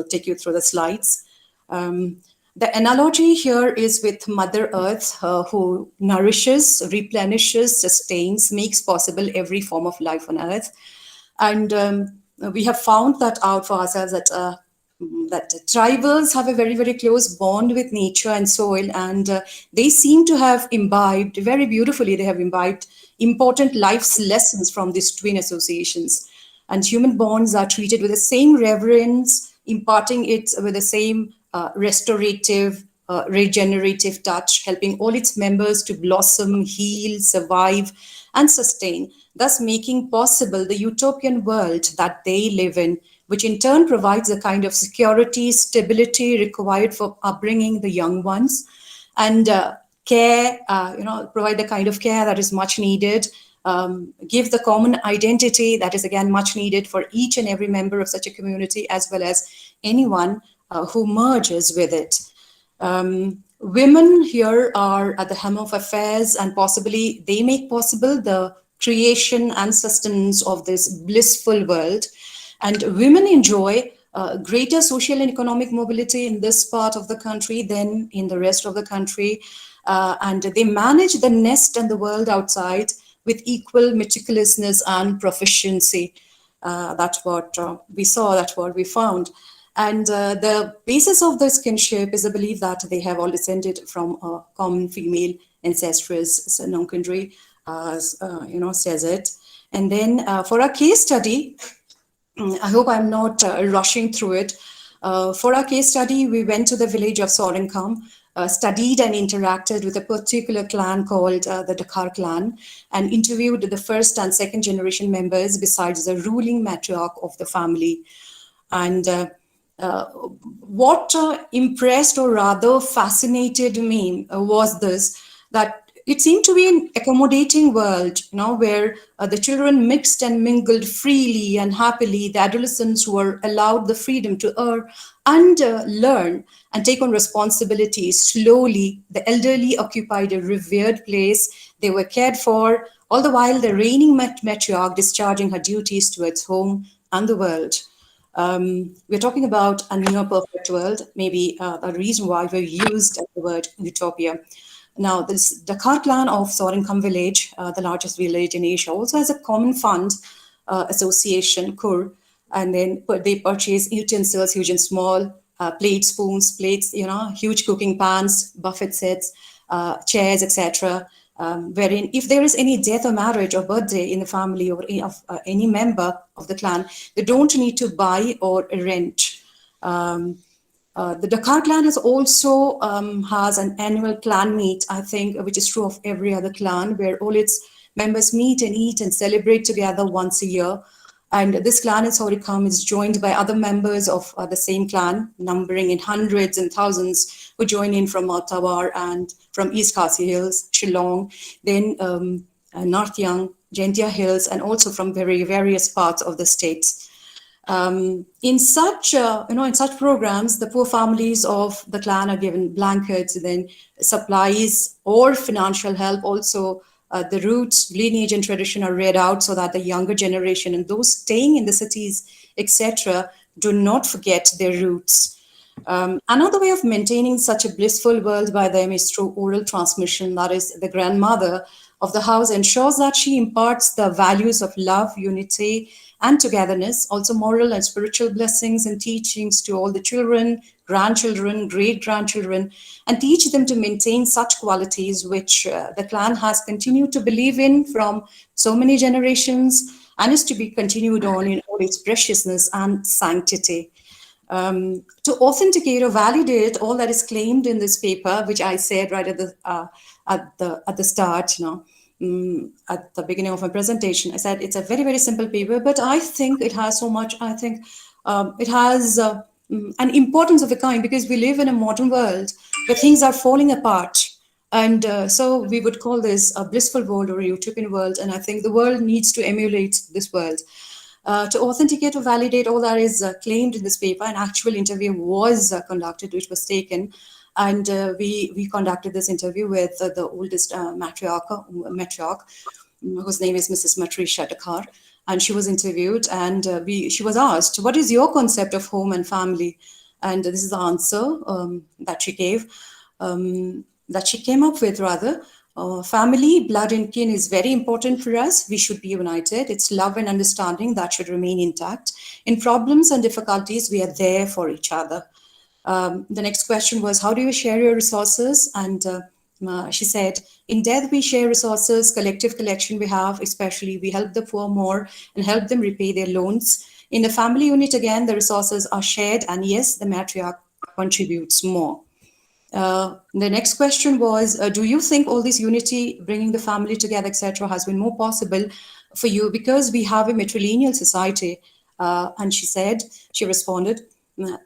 take you through the slides. The analogy here is with Mother Earth, who nourishes, replenishes, sustains, makes possible every form of life on Earth. And we have found that out for ourselves that tribals have a very, very close bond with nature and soil, and they seem to have imbibed very beautifully. They have imbibed important life's lessons from these twin associations. and human bonds are treated with the same reverence, imparting it with the same restorative, regenerative touch, helping all its members to blossom, heal, survive, and sustain, thus making possible the utopian world that they live in, which in turn provides a kind of security, stability required for upbringing the young ones, and care, provide the kind of care that is much needed, give the common identity that is again much needed for each and every member of such a community, as well as anyone who merges with it. Women here are at the helm of affairs, and possibly they make possible the creation and sustenance of this blissful world. And women enjoy greater social and economic mobility in this part of the country than in the rest of the country. And they manage the nest and the world outside with equal meticulousness and proficiency. That's what we saw, that's what we found. And the basis of this kinship is the belief that they have all descended from a common female ancestress, so Nonkundri, says it. And then for our case study, I hope I'm not rushing through it. For our case study, we went to the village of Sorinkam, studied and interacted with a particular clan called the Dakar clan, and interviewed the first and second generation members besides the ruling matriarch of the family. And what impressed or rather fascinated me was this, that it seemed to be an accommodating world, where the children mixed and mingled freely and happily. The adolescents were allowed the freedom to err and learn and take on responsibilities slowly. The elderly occupied a revered place. They were cared for, all the while the reigning matriarch discharging her duties towards home and the world. We're talking about a near perfect world, maybe a reason why we've used the word utopia. Now, this Dakar clan of Sorinkam village, the largest village in Asia, also has a common fund association, KUR, and then they purchase utensils, huge and small, plates, spoons, plates, huge cooking pans, buffet sets, chairs, etc. Wherein if there is any death or marriage or birthday in the family or of any member of the clan, they don't need to buy or rent. The Dakar clan has also has an annual clan meet, I think, which is true of every other clan, where all its members meet and eat and celebrate together once a year. And this clan in Sorinkam is joined by other members of the same clan, numbering in hundreds and thousands, who join in from Tawar and from East Khasi Hills, Shillong, then North Yang, Jaintia Hills, and also from various parts of the states. In such programs, the poor families of the clan are given blankets, then supplies or financial help. Also, the roots, lineage, and tradition are read out so that the younger generation and those staying in the cities, etc., do not forget their roots. Another way of maintaining such a blissful world by them is through oral transmission. That is, the grandmother of the house ensures that she imparts the values of love, unity, and togetherness, also moral and spiritual blessings and teachings to all the children, grandchildren, great-grandchildren, and teach them to maintain such qualities which the clan has continued to believe in from so many generations and is to be continued on in all its preciousness and sanctity. To authenticate or validate all that is claimed in this paper, which I said right at the start, at the beginning of my presentation, I said it's a very, very simple paper, but I think it has so much. I think it has an importance of a kind, because we live in a modern world where things are falling apart. And so we would call this a blissful world or a utopian world. And I think the world needs to emulate this world. To authenticate or validate all that is claimed in this paper, an actual interview was conducted, which was taken. And we conducted this interview with the oldest matriarch, whose name is Mrs. Matrisha Dakar. And she was interviewed, and she was asked, what is your concept of home and family? And this is the answer that she gave, that she came up with, rather. Family, blood and kin is very important for us. We should be united. It's love and understanding that should remain intact. In problems and difficulties, we are there for each other. The next question was, how do you share your resources? And She said, in death we share resources, collective collection we have, especially we help the poor more and help them repay their loans. In the family unit, again, the resources are shared, and yes, the matriarch contributes more. The next question was, do you think all this unity, bringing the family together, etc., has been more possible for you because we have a matrilineal society? And she responded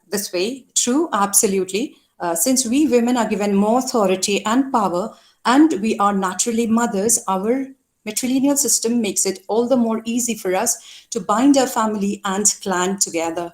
this way, true, absolutely. Since we women are given more authority and power, and we are naturally mothers, our matrilineal system makes it all the more easy for us to bind our family and clan together.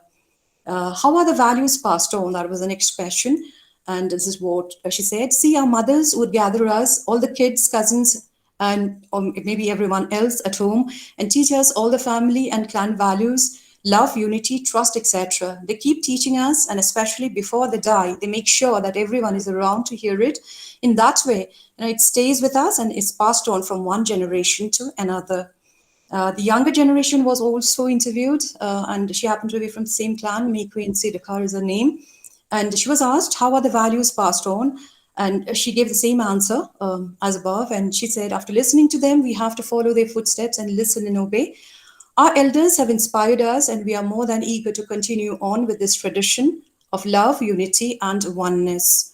How are the values passed on? That was the next question. And this is what she said. See, our mothers would gather us, all the kids, cousins, and or maybe everyone else at home, and teach us all the family and clan values, love, unity, trust, etc. They keep teaching us, and especially before they die, they make sure that everyone is around to hear it. In that way, it stays with us and is passed on from one generation to another. The younger generation was also interviewed, and she happened to be from the same clan. Mequeen Sidakar is her name. And she was asked, how are the values passed on? And she gave the same answer as above. And she said, after listening to them, we have to follow their footsteps and listen and obey. Our elders have inspired us, and we are more than eager to continue on with this tradition of love, unity, and oneness.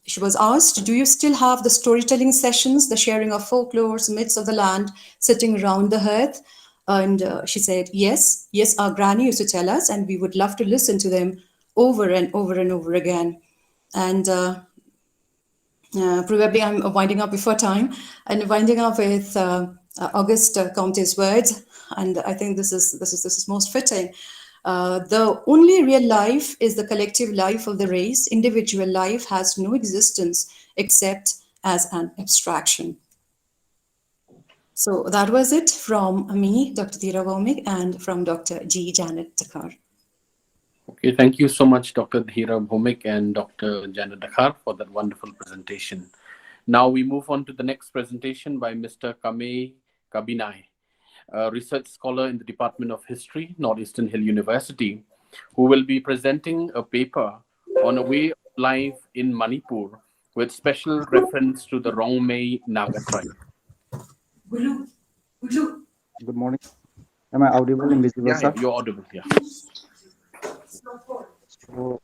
She was asked, do you still have the storytelling sessions, the sharing of folklores, myths of the land, sitting around the hearth? And she said, yes, our granny used to tell us, and we would love to listen to them over and over and over again. And probably I'm winding up before time, and winding up with August Comte's words, and I think this is most fitting. The only real life is the collective life of the race. Individual life has no existence except as an abstraction. So that was it from me, Dr. Dhira Bhaumik, and from Dr. G. Janet Dakar. Okay, thank you so much, Dr. Dhira Bhaumik and Dr. Janet Dakar, for that wonderful presentation. Now we move on to the next presentation by Mr. Kame Kabinai, a research scholar in the Department of History, Northeastern Hill University, who will be presenting a paper on a way of life in Manipur with special reference to the Rongmei Naga tribe. Good morning. Am I audible and visible, Yeah, sir? you're audible, yeah. So,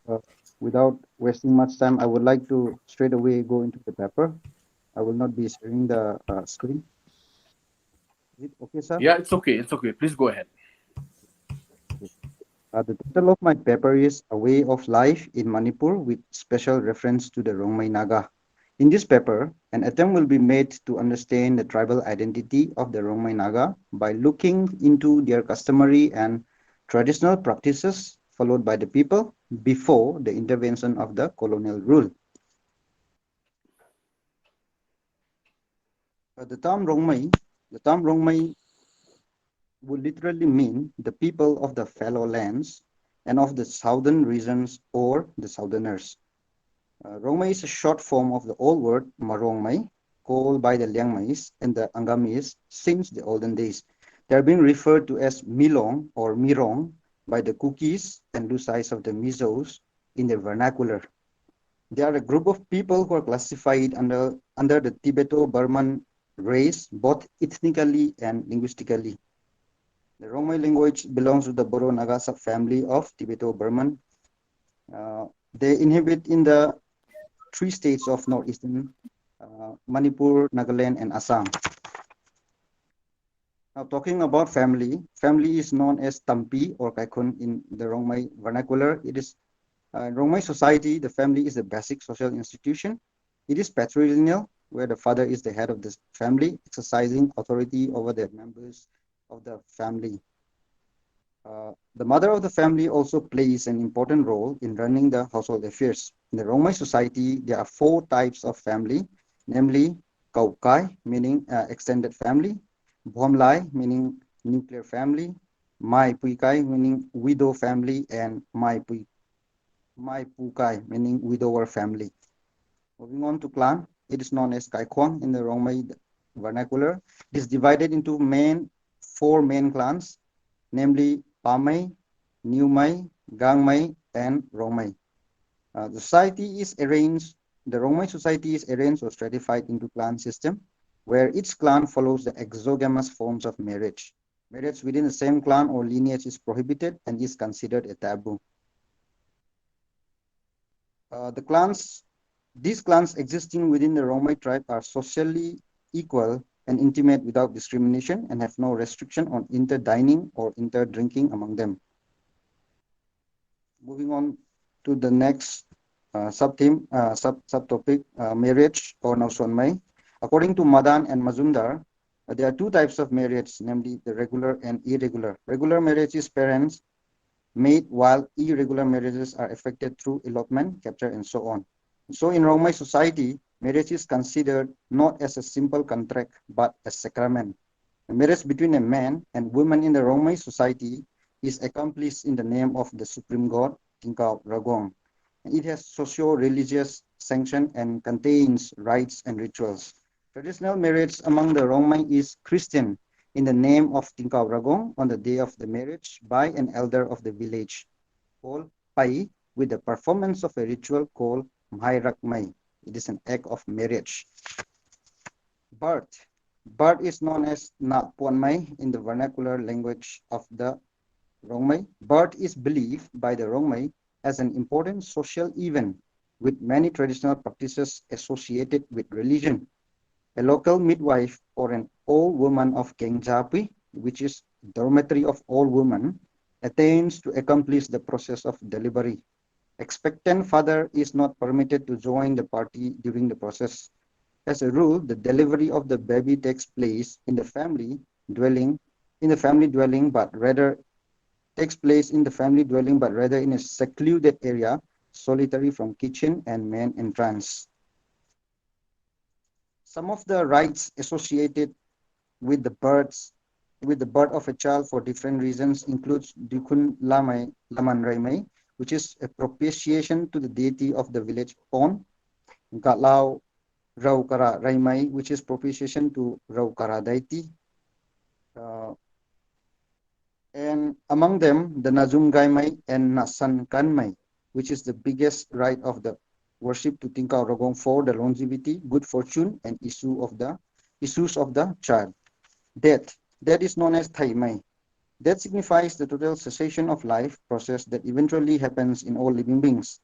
without wasting much time, I would like to straight away go into the paper. I will not be sharing the screen. Is it okay, sir? Yeah, it's okay. It's okay. Please go ahead. The title of my paper is A Way of Life in Manipur with special reference to the Rongmei Naga. In this paper, an attempt will be made to understand the tribal identity of the Rongmei Naga by looking into their customary and traditional practices followed by the people before the intervention of the colonial rule. The term Rongmei would literally mean the people of the fallow lands and of the southern regions or the southerners. Rongmei is a short form of the old word Marongmei, called by the Liangmais and the Angamis since the olden days. They are being referred to as Milong or Mirong by the Kukis and Lusais of the Mizos in their vernacular. They are a group of people who are classified under the Tibeto-Burman race, both ethnically and linguistically. The Rongmei language belongs to the Boro Naga subfamily of Tibeto-Burman. They inhabit in the 3 states of northeastern Manipur, Nagaland, and Assam. Now, talking about family is known as Tampi or Kaikun in the Rongmei vernacular. It is Rongmei society. The family is the basic social institution. It is patrilineal, where the father is the head of the family, exercising authority over the members of the family. The mother of the family also plays an important role in running the household affairs. In the Rongmei society, there are 4 types of family, namely Kaukai, meaning extended family, Bhomlai, meaning nuclear family, Mai Puikai, meaning widow family, and Mai Pukai, meaning widower family. Moving on to clan, it is known as Kaikwang in the Rongmei vernacular. It is divided into 4 main clans, namely Pamei, Niumei, Gangmei, and Rongmei. The society is arranged the Rongmai society is arranged or stratified into clan system, where each clan follows the exogamous forms of marriage. Marriage within the same clan or lineage is prohibited and is considered a taboo. These clans existing within the Rongmai tribe are socially equal and intimate without discrimination and have no restriction on inter-dining or inter-drinking among them. Moving on to the next subtopic, marriage or Nausonmai. According to Madan and Mazumdar, there are two types of marriage, namely the regular and irregular. Regular marriage is parents made, while irregular marriages are effected through elopement, capture, and so on. So in Rongmai society, marriage is considered not as a simple contract, but a sacrament. A marriage between a man and woman in the Rongmai society is accomplished in the name of the supreme god, Tingkau Ragong. It has socio-religious sanction and contains rites and rituals. Traditional marriage among the Rongmai is Christian in the name of Tingkau Ragong on the day of the marriage by an elder of the village called Pai, with the performance of a ritual called Mai Rakmai. It is an act of marriage. Birth. Birth is known as Na Puanmai in the vernacular language of the Rongmai. Birth is believed by the Rongmai as an important social event with many traditional practices associated with religion. A local midwife or an old woman of Kengjapi, which is dormitory of all women, attains to accomplish the process of delivery. Expectant father is not permitted to join the party during the process. As a rule, the delivery of the baby takes place in the family dwelling, but rather in a secluded area, solitary from kitchen and main entrance. Some of the rites associated with the birth of a child for different reasons includes Dukun Lamai Laman Raimai, which is a propitiation to the deity of the village pond, Galau Raukara Raimai, which is propitiation to Raukara deity, and among them the Nazumgaimai and Nasankanmai, which is the biggest rite of the worship to Tingkau Ragong for the longevity, good fortune, and issues of the child. Death. That is known as Thaimai. Death signifies the total cessation of life process that eventually happens in all living beings.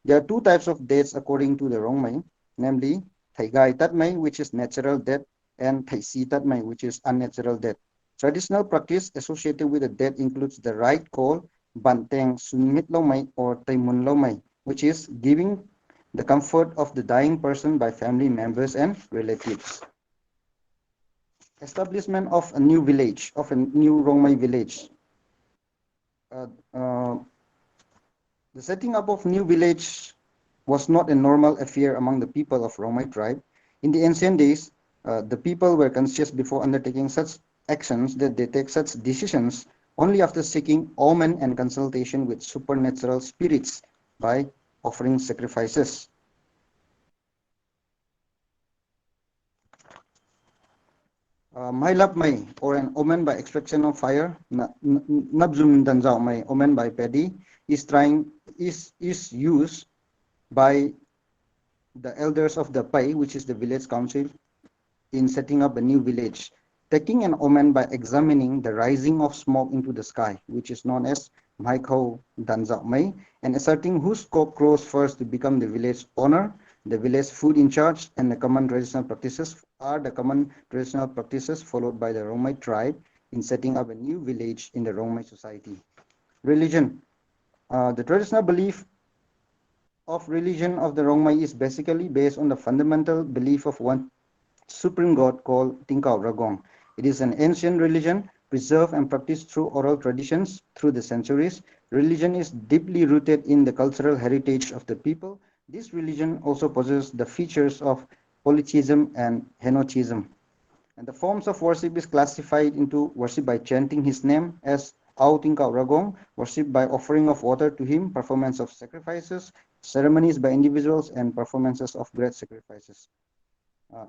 There are two types of deaths according to the Rongmai, namely Thaigai Tatmai, which is natural death, and Thaisi Tatmai, which is unnatural death. Traditional practice associated with the death includes the rite called Banteng Sunmit Lomai or Taimun Lomai, which is giving the comfort of the dying person by family members and relatives. Establishment of a new village, of a new Rongmai village. The setting up of new village was not a normal affair among the people of Rongmai tribe. In the ancient days, the people were conscious before undertaking such actions that they take such decisions only after seeking omen and consultation with supernatural spirits by offering sacrifices. Mailap Mai, or an omen by extraction of fire, Nabzum Danzao Mai, omen by paddy, is used by the elders of the Pai, which is the village council, in setting up a new village, taking an omen by examining the rising of smoke into the sky, which is known as Maikho Danzao Mai, and asserting whose cock crows first to become the village owner. The village food in charge and the common traditional practices followed by the Rongmai tribe in setting up a new village in the Rongmai society. Religion. The traditional belief of religion of the Rongmai is basically based on the fundamental belief of one supreme god called Tingkau Ragong. It is an ancient religion preserved and practiced through oral traditions through the centuries. Religion is deeply rooted in the cultural heritage of the people. This religion also possesses the features of polytheism and henotheism. And the forms of worship is classified into worship by chanting his name as Au Tingkau Ragong, worship by offering of water to him, performance of sacrifices, ceremonies by individuals, and performances of great sacrifices.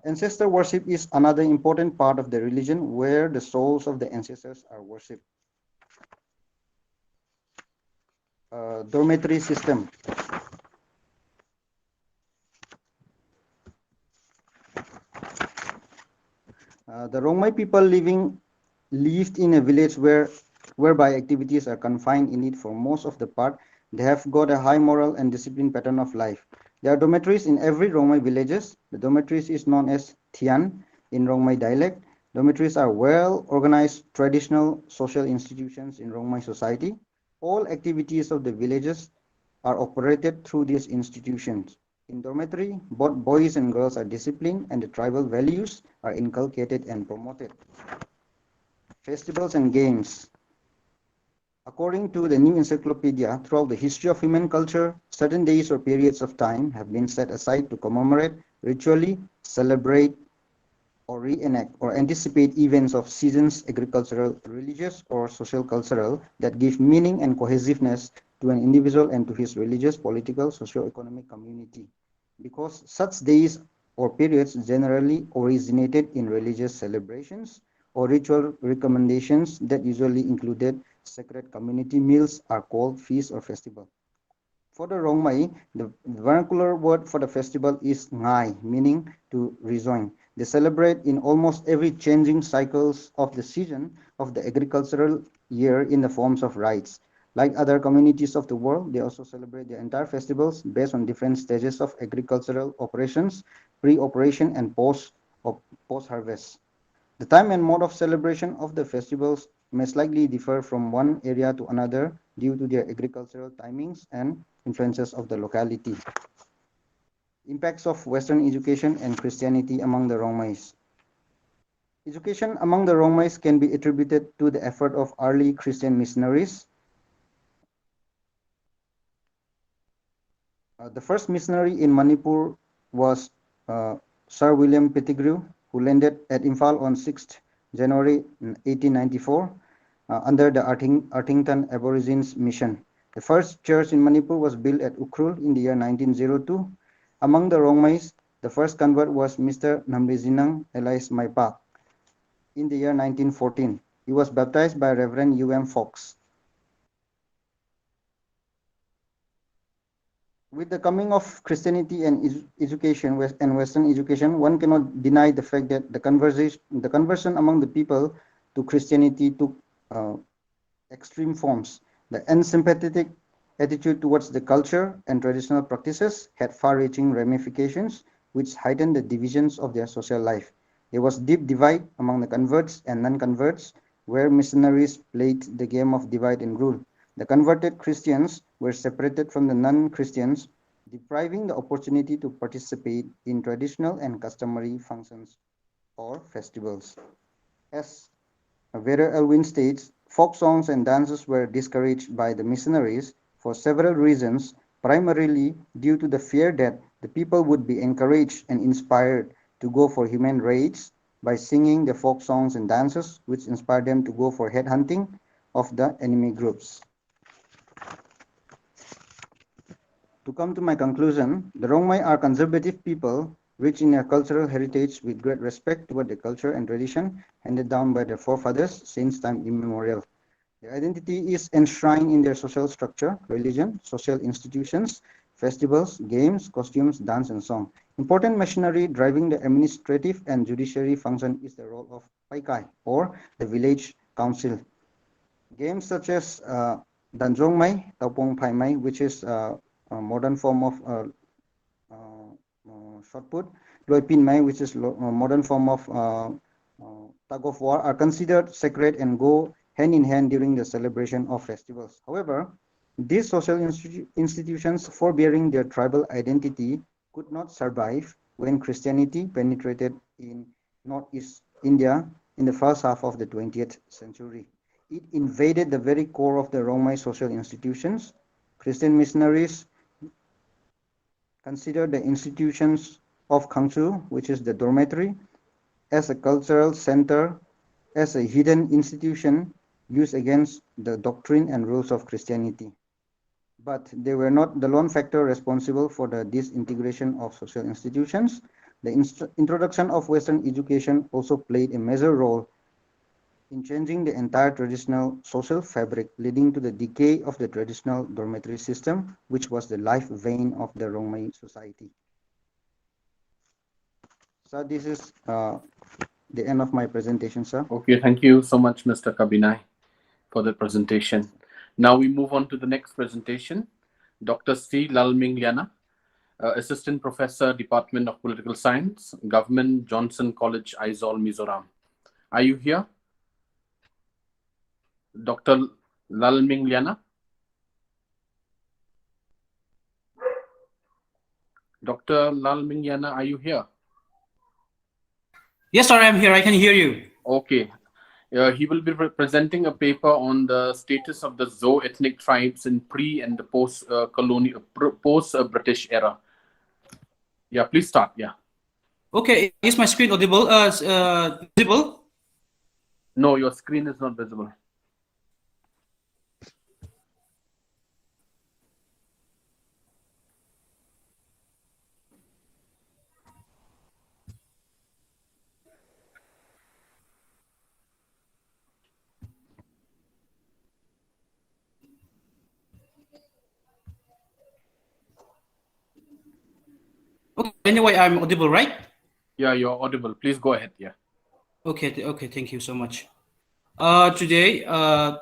Ancestor worship is another important part of the religion where the souls of the ancestors are worshipped. Dormitory system. The Rongmai people lived in a village whereby activities are confined in it for most of the part. They have got a high moral and disciplined pattern of life. There are dormitories in every Rongmai villages. The dormitories is known as Thian in Rongmai dialect. Dormitories are well organized traditional social institutions in Rongmai society. All activities of the villages are operated through these institutions. In dormitory, both boys and girls are disciplined and the tribal values are inculcated and promoted. Festivals and games. According to the New Encyclopedia, throughout the history of human culture, certain days or periods of time have been set aside to commemorate, ritually celebrate, or reenact or anticipate events of seasons, agricultural, religious, or social cultural that give meaning and cohesiveness to an individual and to his religious, political, socio-economic community. Because such days or periods generally originated in religious celebrations or ritual recommendations that usually included sacred community meals are called feast or festival. For the Rongmai, the vernacular word for the festival is ngai, meaning to rejoin. They celebrate in almost every changing cycles of the season of the agricultural year in the forms of rites. Like other communities of the world, they also celebrate their entire festivals based on different stages of agricultural operations, pre-operation and post-harvest. The time and mode of celebration of the festivals may slightly differ from one area to another due to their agricultural timings and influences of the locality. Impacts of Western education and Christianity among the Rongmais. Education among the Rongmais can be attributed to the effort of early Christian missionaries. The first missionary in Manipur was Sir William Pettigrew, who landed at Imphal on 6th January 1894 under the Artington Aborigines Mission. The first church in Manipur was built at Ukhrul in the year 1902. Among the Rongmais, the first convert was Mr. Namrizinang Elias Maipak in the year 1914. He was baptized by Reverend U.M. Fox. With the coming of Christianity and education and Western education, one cannot deny the fact that the conversion among the people to Christianity took extreme forms. The unsympathetic attitude towards the culture and traditional practices had far-reaching ramifications which heightened the divisions of their social life. There was deep divide among the converts and non-converts, where missionaries played the game of divide and rule. The converted Christians were separated from the non-Christians, depriving the opportunity to participate in traditional and customary functions or festivals. As Vera Elwin states, folk songs and dances were discouraged by the missionaries for several reasons, primarily due to the fear that the people would be encouraged and inspired to go for human raids by singing the folk songs and dances, which inspired them to go for headhunting of the enemy groups. To come to my conclusion, the Rongmai are conservative people rich in their cultural heritage with great respect toward their culture and tradition handed down by their forefathers since time immemorial. Their identity is enshrined in their social structure, religion, social institutions, festivals, games, costumes, dance, and song. Important machinery driving the administrative and judiciary function is the role of Paikai, or the village council. Games such as Danjong Mai, Taupong Pai Mai, which is a modern form of shot put, Loi Pin Mai, which is a modern form of tug of war, are considered sacred and go hand in hand during the celebration of festivals. However, these social institutions, forbearing their tribal identity, could not survive when Christianity penetrated in Northeast India in the first half of the 20th century. It invaded the very core of the Rongmai social institutions. Christian missionaries considered the institutions of Khangsu, which is the dormitory, as a cultural center, as a hidden institution used against the doctrine and rules of Christianity. But they were not the lone factor responsible for the disintegration of social institutions. The introduction of Western education also played a major role in changing the entire traditional social fabric, leading to the decay of the traditional dormitory system, which was the life vein of the Rongmai society. So this is the end of my presentation, sir. Okay, thank you so much, Mr. Kabinai, for the presentation. Now we move on to the next presentation. Dr. C. Lalming Liana, Assistant Professor, Department of Political Science, Government, Johnson College, Aizawl, Mizoram. Are you here? Dr. Lalming Liana? Dr. Lalming Liana, are you here? Yes, sir, I'm here. I can hear you. Okay. He will be presenting a paper on the status of the Zo-ethnic tribes in pre and the post-British era. Yeah, please start. Yeah. Okay, is my screen audible? Visible? No, your screen is not visible. Okay, anyway, I'm audible, right? Yeah, you're audible. Please go ahead. Yeah. Okay, thank you so much. Today, I'm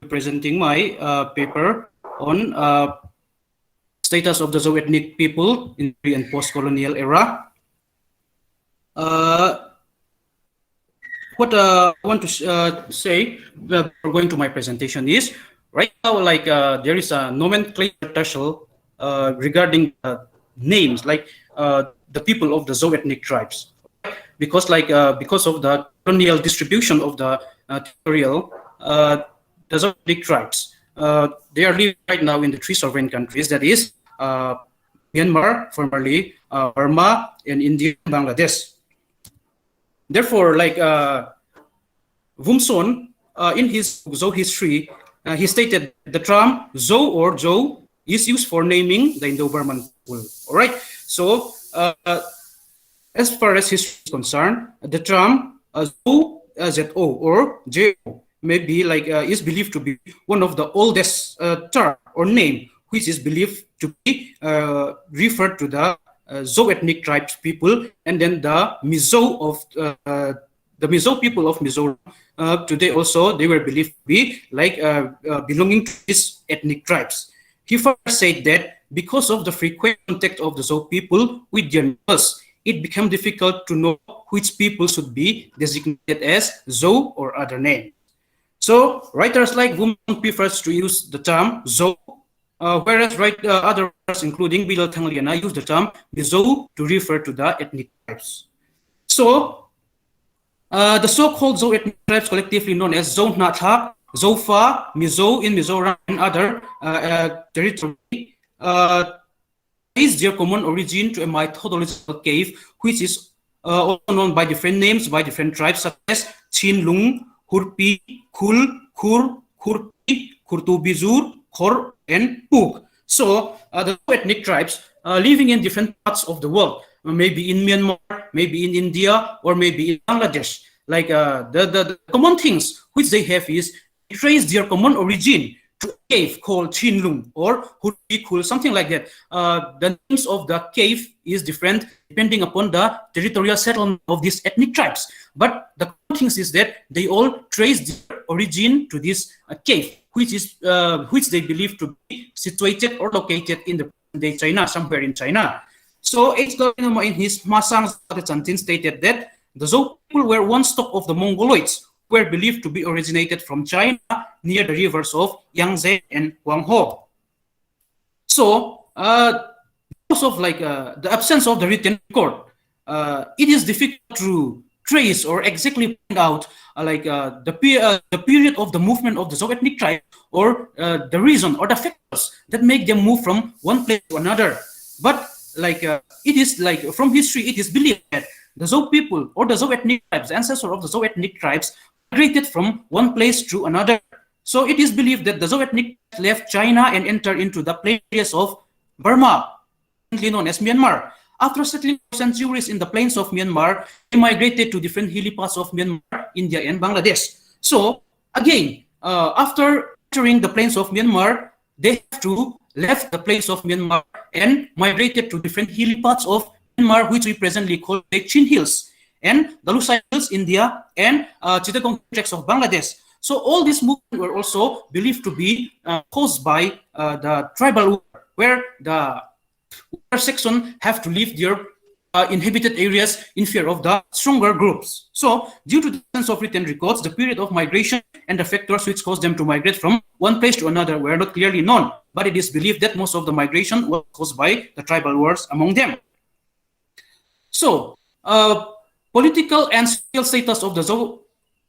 presenting my paper on status of the Zo-ethnic people in pre and post-colonial era. What I want to say before going to my presentation is, right now, like there is a nomenclature regarding names, like the people of the Zo-ethnic tribes, because of the colonial distribution of the territorial, the Zo-ethnic tribes, they are living right now in the three sovereign countries, that is Myanmar, formerly Burma, and India and Bangladesh. Therefore, like Wumson, in his Zo history, he stated the term Zo or Zo is used for naming the Indo-Burman people. All right. So, as far as history is concerned, the term Zo, Z-O or J-O may be like is believed to be one of the oldest term or name which is believed to be referred to the Zo-ethnic tribes people, and then the Mizo of the Mizo people of Mizoram. Today also they were believed to be like belonging to these ethnic tribes. He first said that because of the frequent contact of the Zo people with their neighbors, it became difficult to know which people should be designated as Zo or other name. So writers like Wumson prefers to use the term Zo, whereas other writers, including Bilal Tangliana, use the term Mizo to refer to the ethnic tribes. So the so-called Zo ethnic tribes, collectively known as Zo Natha, Zo Fa, Mizo in Mizoram, and other territory, trace their common origin to a mythological cave, which is also known by different names by different tribes, such as Chinlung, Hurpi, Kul, Kur, Kurpi, Kurtubizur, Khor, and Puk. So the ethnic tribes living in different parts of the world, maybe in Myanmar, maybe in India, or maybe in Bangladesh. Like the common things which they have is trace their common origin to a cave called Chinlung or Hurikul, something like that. The names of the cave is different depending upon the territorial settlement of these ethnic tribes. But the common things is that they all trace their origin to this cave, which they believe to be situated or located in the present-day China, somewhere in China. So H. in his Masang Chantin stated that the Zo people were one stock of the Mongoloids, were believed to be originated from China near the rivers of Yangtze and Huanghe. So, because of the absence of the written record, it is difficult to trace or exactly point out the period of the movement of the Zo ethnic tribe, or the reason or the factors that make them move from one place to another. But it is from history, it is believed that the Zo people or the Zo ethnic tribes, ancestors of the Zo ethnic tribes, migrated from one place to another. So it is believed that the Zo ethnic left China and entered into the plain areas of Burma, currently known as Myanmar. After settling for centuries in the plains of Myanmar, they migrated to different hilly parts of Myanmar, India, and Bangladesh. So again, after entering the plains of Myanmar, they have to left the plains of Myanmar and migrated to different hilly parts of Myanmar, which we presently call the Chin Hills. and the Lusai Hills, India, and Chittagong tracts of Bangladesh. So all these movements were also believed to be caused by the tribal war, where the weaker section have to leave their inhabited areas in fear of the stronger groups. So, due to the absence of written records, the period of migration and the factors which caused them to migrate from one place to another were not clearly known, but it is believed that most of the migration was caused by the tribal wars among them. So, political and social status of the Zhou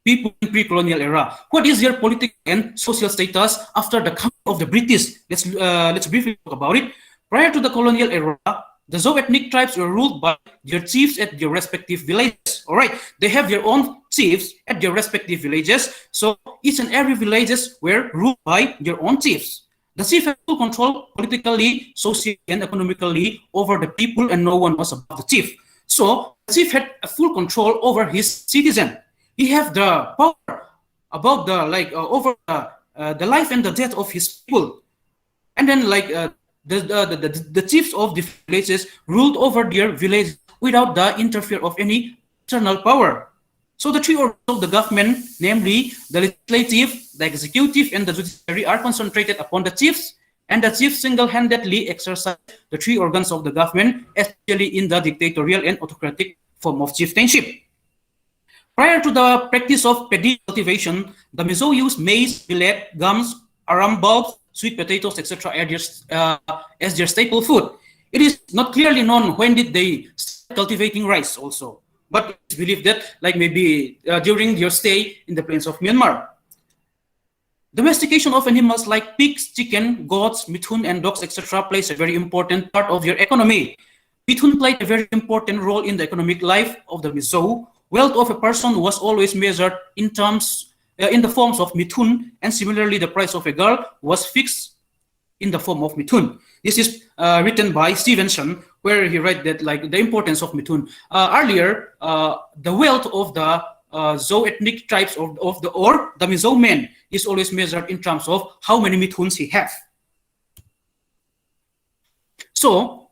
people in pre-colonial era. What is their political and social status after the coming of the British? Let's briefly talk about it. Prior to the colonial era, the Zhou ethnic tribes were ruled by their chiefs at their respective villages. All right, they have their own chiefs at their respective villages. So each and every villages were ruled by their own chiefs. The chief had full control politically, socially, and economically over the people, and no one was above the chief. So the chief had a full control over his citizen. He have the power about the over the life and the death of his people, and then the chiefs of the villages ruled over their village without the interfere of any external power. So the three organs of the government, namely the legislative, the executive, and the judiciary, are concentrated upon the chiefs, and the chiefs single-handedly exercise the three organs of the government, especially in the dictatorial and autocratic form of chieftainship. Prior to the practice of paddy cultivation, the Mizo used maize, millet, gums, aram bulbs, sweet potatoes, etc. as their staple food. It is not clearly known when did they start cultivating rice also, but it's believed that maybe during their stay in the plains of Myanmar. Domestication of animals like pigs, chicken, goats, mithun, and dogs, etc. plays a very important part of their economy. Mithun played a very important role in the economic life of the Mizo. Wealth of a person was always measured in the forms of mithun, and similarly, the price of a girl was fixed in the form of mithun. This is written by Stevenson, where he writes that the importance of mithun. Earlier, the wealth of the Zhou ethnic tribes or the Mizo men is always measured in terms of how many mithuns he have. So,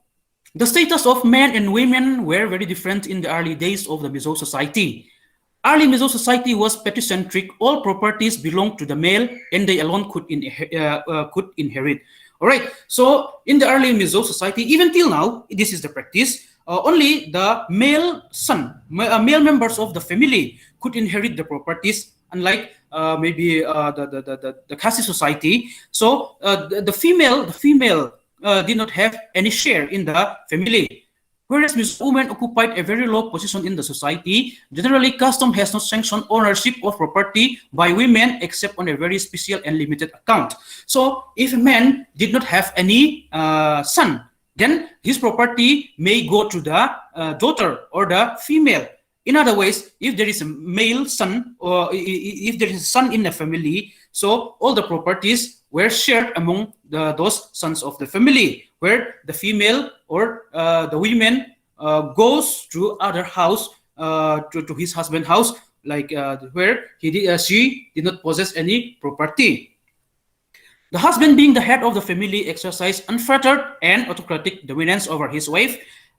the status of men and women were very different in the early days of the Mizo society. Early Mizo society was patricentric. All properties belonged to the male, and they alone could inherit. All right. So in the early Mizo society, even till now, this is the practice. Only the male members of the family could inherit the properties, unlike maybe the Khasi society. So the female did not have any share in the family. Whereas Mizo women occupied a very low position in the society, generally custom has not sanctioned ownership of property by women except on a very special and limited account. So if a man did not have any son, then his property may go to the daughter or the female. In other ways, if there is a male son or if there is a son in the family, so all the properties were shared among those sons of the family, where the female or the women goes to other house, to his husband's house, where she did not possess any property. The husband, being the head of the family, exercised unfettered and autocratic dominance over his wife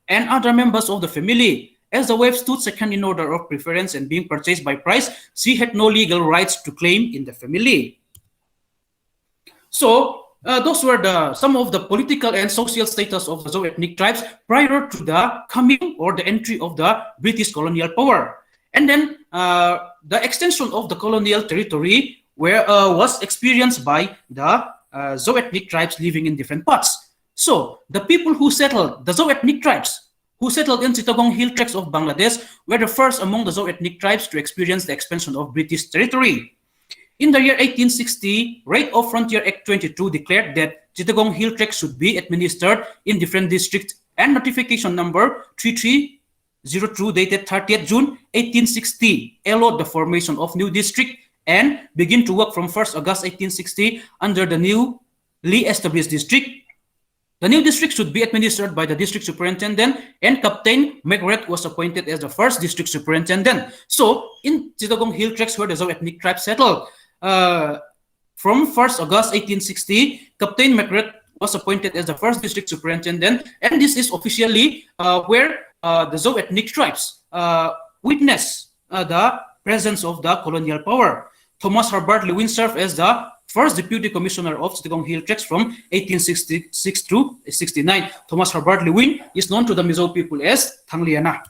and other members of the family. As the wife stood second in order of preference and being purchased by price, she had no legal rights to claim in the family. So those were some of the political and social status of the Zhou ethnic tribes prior to the coming or the entry of the British colonial power. And then the extension of the colonial territory was experienced by the Zhou ethnic tribes living in different parts. So the people who settled, the Zhou ethnic tribes who settled in Chittagong Hill tracts of Bangladesh, were the first among the Zhou ethnic tribes to experience the expansion of British territory. In the year 1860, Right of Frontier Act 22 declared that Chittagong Hill tracts should be administered in different districts, and notification number 3302 dated 30th June 1860 allowed the formation of new district and begin to work from 1st August 1860 under the newly established district. The new district should be administered by the district superintendent, and Captain Megret was appointed as the first district superintendent. So in Chittagong Hill tracts where the Zhou ethnic tribe settled, from 1st August 1860, Captain Megret was appointed as the first district superintendent, and this is officially where the Zhou ethnic tribes witness the presence of the colonial power. Thomas Herbert Lewin served as the first deputy commissioner of Chittagong Hill Tracts from 1866 to 69. Thomas Herbert Lewin is known to the Mizo people as Thangliana.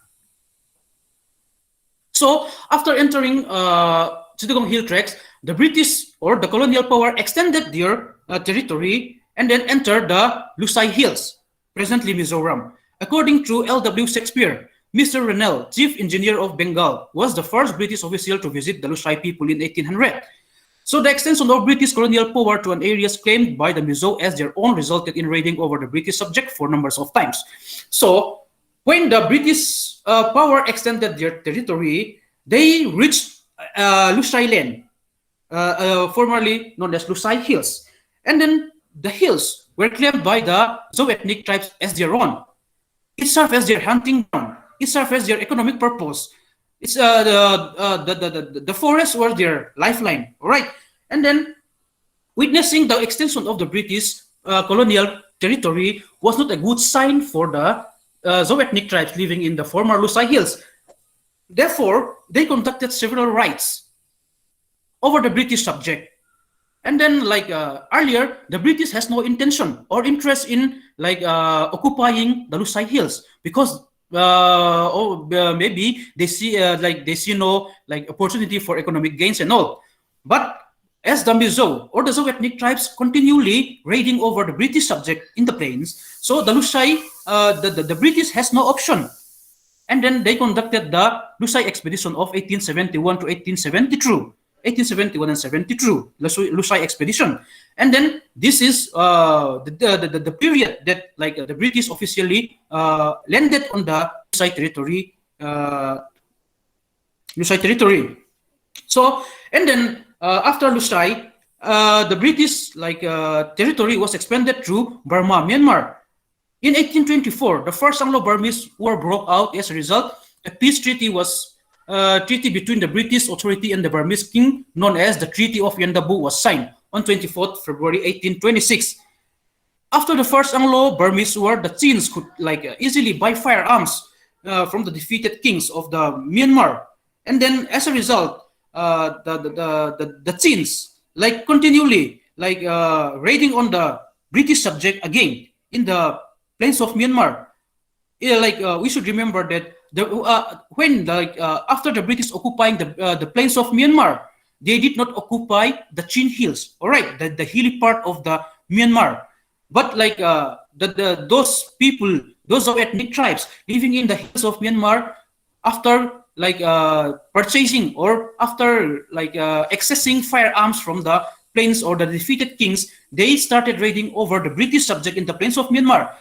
So after entering Chittagong Hill Tracts, the British or the colonial power extended their territory and then entered the Lusai Hills, presently Mizoram. According to L.W. Shakespeare, Mr. Rennell, chief engineer of Bengal, was the first British official to visit the Lusai people in 1800. So the extension of British colonial power to an area claimed by the Mizo as their own resulted in raiding over the British subject for numbers of times. So when the British power extended their territory, they reached Lusai Land, formerly known as Lusai Hills. And then the hills were claimed by the Zo ethnic tribes as their own. It served as their hunting ground. It served as their economic purpose. It's the forests were their lifeline, all right? And then witnessing the extension of the British colonial territory was not a good sign for the Zo ethnic tribes living in the former Lusai Hills. Therefore, they conducted several raids over the British subject. And then, like earlier, the British has no intention or interest in occupying the Lusai Hills because maybe they see no opportunity for economic gains and all. But as the Mizo or the Zo ethnic tribes continually raiding over the British subject in the plains, so the Lusai, the British has no option. And then they conducted the Lusai expedition of 1871 to 1872. 1871 and 72, Lusai expedition. And then this is the period that the British officially landed on the Lusai territory. So, and then after Lusai, the British territory was expanded through Burma, Myanmar. In 1824, the First Anglo-Burmese War broke out. As a result, a peace treaty was treaty between the British authority and the Burmese king, known as the Treaty of Yandabu, was signed on 24th February 1826. After the First Anglo-Burmese War, the Chins could easily buy firearms from the defeated kings of the Myanmar, and then as a result, the Chins continually raiding on the British subject again in the plains of Myanmar. We should remember that after the British occupying the plains of Myanmar, they did not occupy the Chin Hills, all right, the hilly part of the Myanmar, but those people, those ethnic tribes living in the hills of Myanmar, after purchasing or after accessing firearms from the plains or the defeated kings, they started raiding over the British subject in the plains of Myanmar.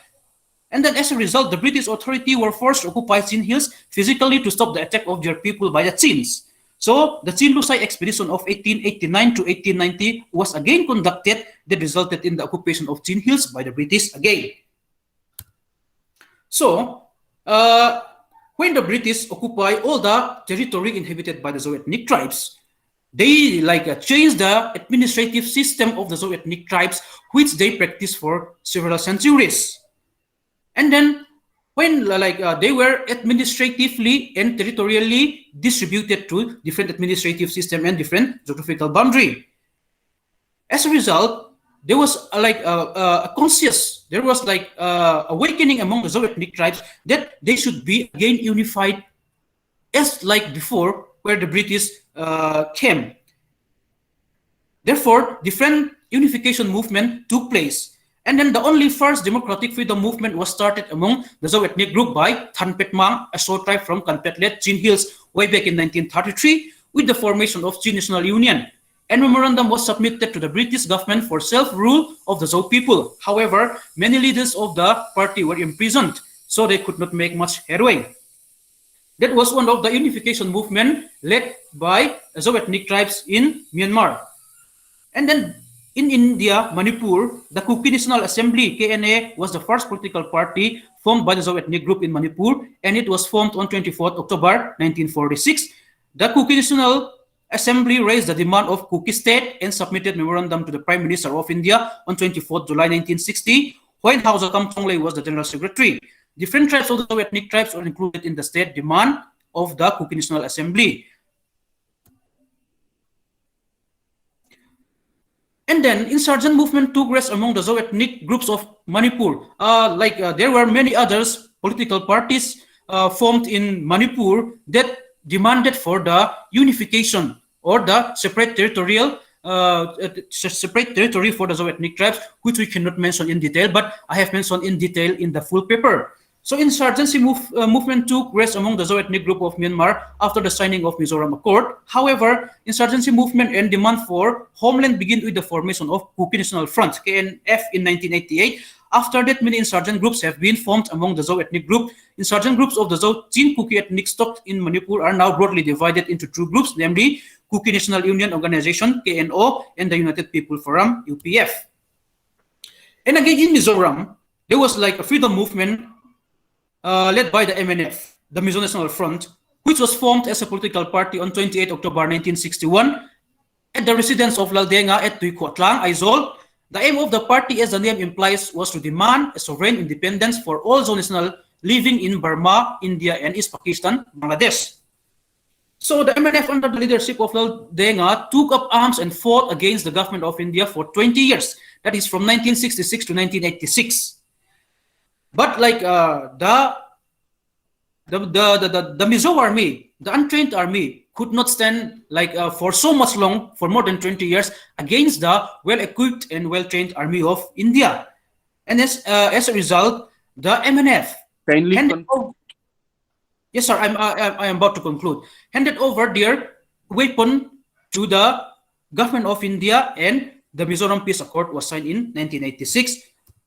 And then as a result, the British authority were forced to occupy Chin Hills physically to stop the attack of their people by the Chins. So the Chin Lusai expedition of 1889 to 1890 was again conducted that resulted in the occupation of Chin Hills by the British again. So when the British occupy all the territory inhabited by the Zo ethnic tribes, they changed the administrative system of the Zo ethnic tribes, which they practiced for several centuries. And then when they were administratively and territorially distributed to different administrative system and different geographical boundary. As a result, there was a conscious, there was awakening among the Zo ethnic tribes that they should be again unified as before where the British came. Therefore, different unification movement took place. And then the only first democratic freedom movement was started among the Zo ethnic group by Thanpet Mang, a Zo tribe from Kanpet-led Chin Hills way back in 1933 with the formation of Chin National Union. A memorandum was submitted to the British government for self-rule of the Zo people. However, many leaders of the party were imprisoned, so they could not make much headway. That was one of the unification movement led by Zo ethnic tribes in Myanmar. And then in India, Manipur, the Kuki National Assembly, KNA, was the first political party formed by the Zo ethnic group in Manipur, and it was formed on 24th October 1946. The Kuki National Assembly raised the demand of Kuki state and submitted memorandum to the Prime Minister of India on 24th July 1960, when Hausa Kam Chonglei was the General Secretary. Different tribes of the Zo ethnic tribes were included in the state demand of the Kuki National Assembly. And then insurgent movement took rise among the Zhou ethnic groups of Manipur. There were many others political parties formed in Manipur that demanded for the unification or the separate territory for the Zhou ethnic tribes, which we cannot mention in detail, but I have mentioned in detail in the full paper. So insurgency movement took rise among the Zhou ethnic group of Myanmar after the signing of Mizoram Accord. However, insurgency movement and demand for homeland began with the formation of Kuki National Front, KNF, in 1988. After that, many insurgent groups have been formed among the Zhou ethnic group. Insurgent groups of the Zhou Chin Kuki ethnic stock in Manipur are now broadly divided into two groups, namely Kuki National Union Organization, KNO, and the United People Forum, UPF. And again, in Mizoram, there was like a freedom movement led by the MNF, the Mizo National Front, which was formed as a political party on 28 October 1961 at the residence of Laldenga at Tuikotlang, Aizol. The aim of the party, as the name implies, was to demand a sovereign independence for all Zhou nationals living in Burma, India, and East Pakistan, Bangladesh. So the MNF, under the leadership of Laldenga, took up arms and fought against the government of India for 20 years. That is from 1966 to 1986. But like the Mizo army, the untrained army, could not stand for so much long, for more than 20 years, against the well-equipped and well-trained army of India. And as a result, the MNF yes, sir, I am about to conclude. Handed over their weapon to the government of India, and the Mizoram Peace Accord was signed in 1986.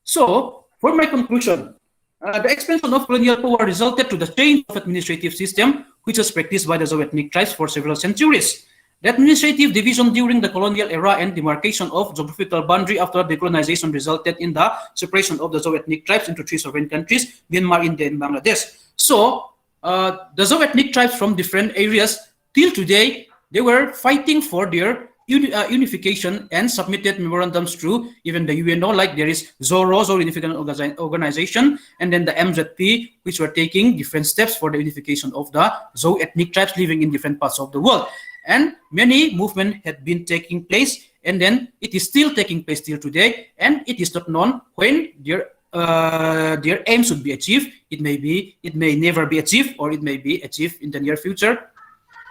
So, for my conclusion, the expansion of colonial power resulted to the change of administrative system, which was practiced by the Zhou ethnic tribes for several centuries. The administrative division during the colonial era and demarcation of geographical boundary after decolonization resulted in the separation of the Zhou ethnic tribes into three sovereign countries, Myanmar, India, and Bangladesh. So, the Zhou ethnic tribes from different areas, till today, they were fighting for their unification and submitted memorandums to even the UNO, like there is ZORO, Zhou Unification Organization, and then the MZP, which were taking different steps for the unification of the Zhou ethnic tribes living in different parts of the world. And many movements had been taking place, and then it is still taking place till today, and it is not known when their aims should be achieved. It may never be achieved, or it may be achieved in the near future.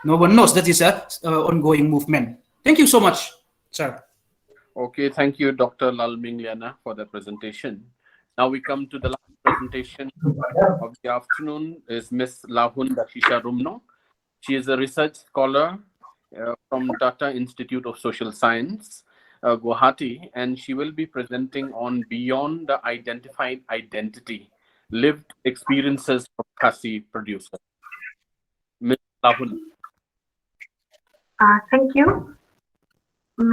No one knows. That is an ongoing movement. Thank you so much, sir. Okay, thank you, Dr. Lalming Liana, for that presentation. Now we come to the last presentation of the afternoon is Ms. Lahun Dashisha Rumno. She is a research scholar from Tata Institute of Social Science, Guwahati, and she will be presenting on Beyond the Identified Identity, Lived Experiences of Khasi Producers. Ms. Lahun. Thank you.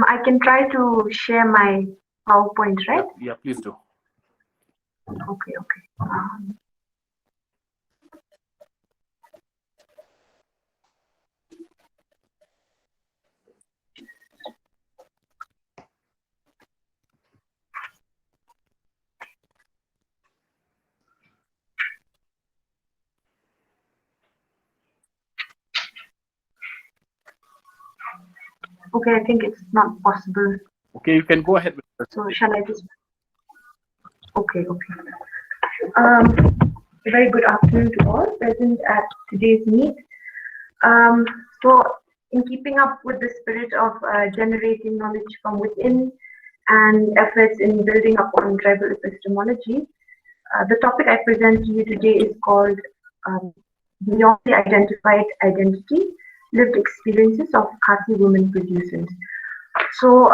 I can try to share my PowerPoint, right? Yeah, please do. Okay. Okay, I think it's not possible. Okay, you can go ahead with the So shall I just? Okay. Very good afternoon to all present at today's meet. So in keeping up with the spirit of generating knowledge from within and efforts in building upon tribal epistemology, the topic I present to you today is called Beyond the Identified Identity, Lived Experiences of Khasi Women Producers. So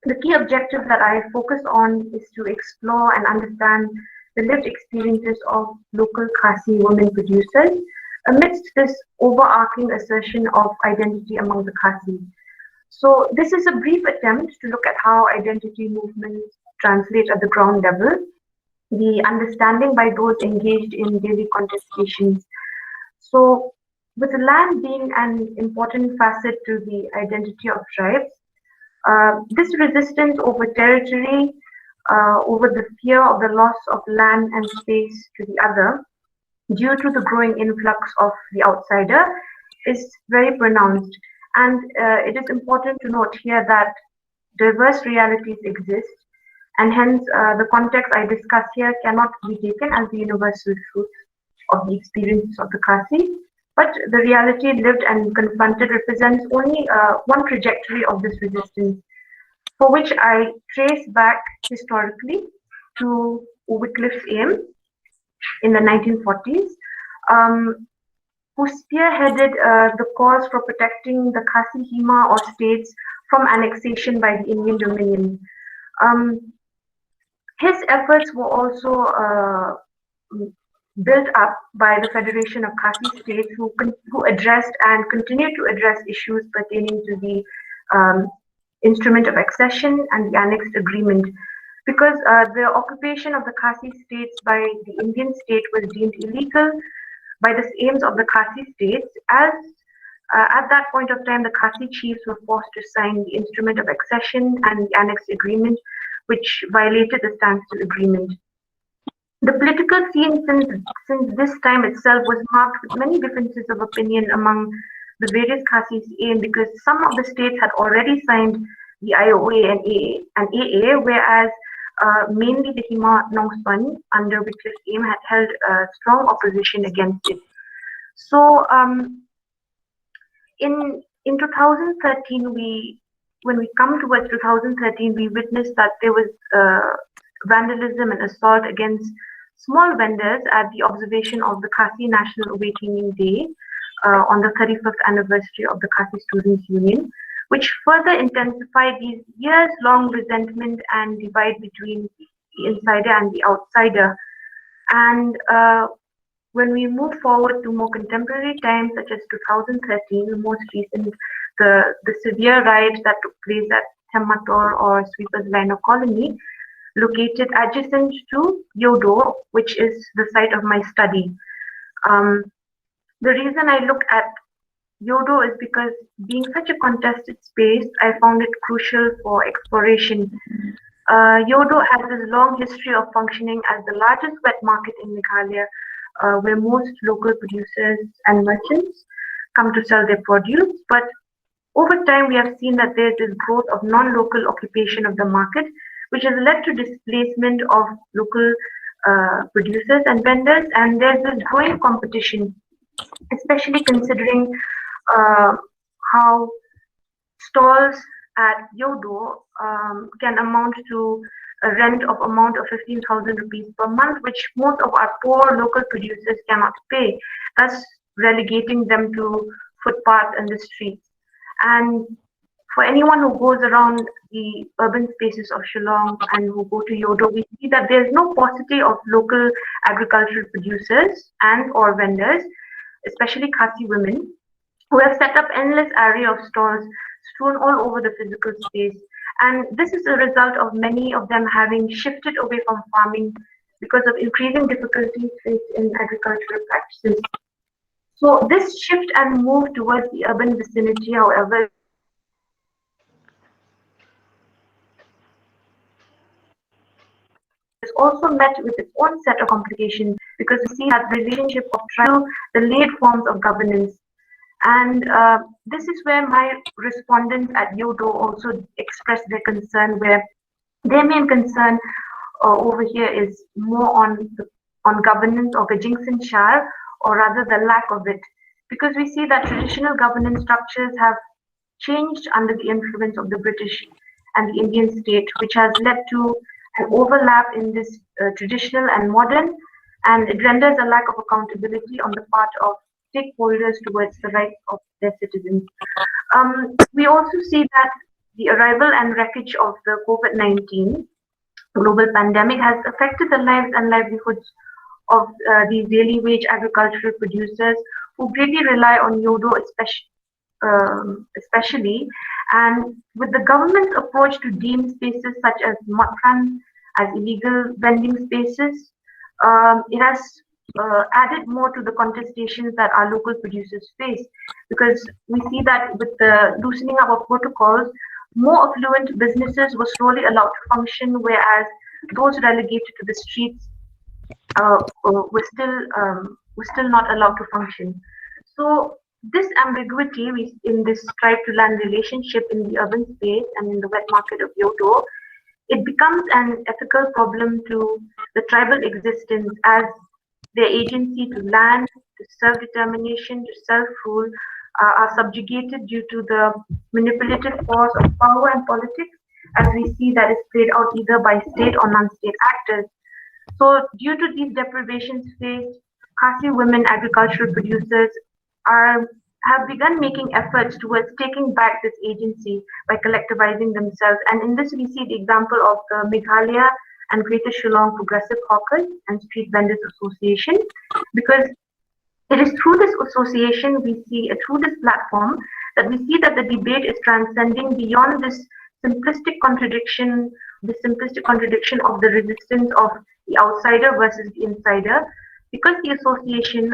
the key objective that I focus on is to explore and understand the lived experiences of local Khasi women producers amidst this overarching assertion of identity among the Khasi. So this is a brief attempt to look at how identity movements translate at the ground level, the understanding by those engaged in daily contestations. So with the land being an important facet to the identity of tribes, this resistance over territory, over the fear of the loss of land and space to the other, due to the growing influx of the outsider is very pronounced. And it is important to note here that diverse realities exist, and hence the context I discuss here cannot be taken as the universal truth of the experiences of the Khasi, but the reality lived and confronted represents only one trajectory of this resistance, for which I trace back historically to Wycliffe's aim in the 1940s, who spearheaded the cause for protecting the Khasi Hima or states from annexation by the Indian Dominion. His efforts were also built up by the Federation of Khasi States, who addressed and continue to address issues pertaining to the instrument of accession and the annexed agreement, because the occupation of the Khasi states by the Indian state was deemed illegal by the aims of the Khasi states, as at that point of time the Khasi chiefs were forced to sign the instrument of accession and the annexed agreement, which violated the standstill agreement. The political scene since this time itself was marked with many differences of opinion among the various Khasis aim, because some of the states had already signed the IOA and AA, whereas mainly the Hima Nongson under Wycliffe's aim had held strong opposition against it. So in 2013, when we come towards 2013, we witnessed that there was vandalism and assault against small vendors at the observation of the Khasi National Awakening Day on the 35th anniversary of the Khasi Students' Union, which further intensified these years-long resentment and divide between the insider and the outsider. And when we move forward to more contemporary times, such as 2013, the most recent, the severe riots that took place at Temmator or Sweepers Liner Colony, located adjacent to Yodo, which is the site of my study. The reason I look at Yodo is because, being such a contested space, I found it crucial for exploration. Yodo has this long history of functioning as the largest wet market in Meghalaya, where most local producers and merchants come to sell their produce. But over time, we have seen that there's this growth of non-local occupation of the market, which has led to displacement of local producers and vendors, and there's this growing competition, especially considering how stalls at Yodo can amount to a rent of amount of 15,000 rupees per month, which most of our poor local producers cannot pay, thus relegating them to footpaths and the streets. And for anyone who goes around the urban spaces of Shillong and who go to Yodo, we see that there's no paucity of local agricultural producers and or vendors, especially Khasi women, who have set up endless array of stalls strewn all over the physical space. And this is a result of many of them having shifted away from farming because of increasing difficulties faced in agricultural practices. So this shift and move towards the urban vicinity, however, is also met with its own set of complications, because we see that relationship of tribal, the laid forms of governance. And this is where my respondents at Yodo also expressed their concern, where their main concern over here is more on governance of a Jingsan Shah, or rather the lack of it, because we see that traditional governance structures have changed under the influence of the British and the Indian state, which has led to an overlap in this traditional and modern, and it renders a lack of accountability on the part of stakeholders towards the rights of their citizens. We also see that the arrival and wreckage of the COVID-19 global pandemic has affected the lives and livelihoods of these daily wage agricultural producers, who greatly rely on Yodo especially, and with the government's approach to deem spaces such as Matran as illegal vending spaces, it has added more to the contestations that our local producers face, because we see that with the loosening up of protocols, more affluent businesses were slowly allowed to function, whereas those relegated to the streets were still were still not allowed to function. So this ambiguity in this tribe to land relationship in the urban space and in the wet market of Yoto, it becomes an ethical problem to the tribal existence, as their agency to land, to self-determination, to self-rule are subjugated due to the manipulative force of power and politics, as we see that is played out either by state or non-state actors. So due to these deprivations faced, Khasi women agricultural producers have begun making efforts towards taking back this agency by collectivizing themselves. And in this, we see the example of the Meghalaya and Greater Shillong Progressive Hawkers and Street Vendors Association, because it is through this association through this platform, that we see that the debate is transcending beyond this simplistic contradiction, of the resistance of the outsider versus the insider, because the association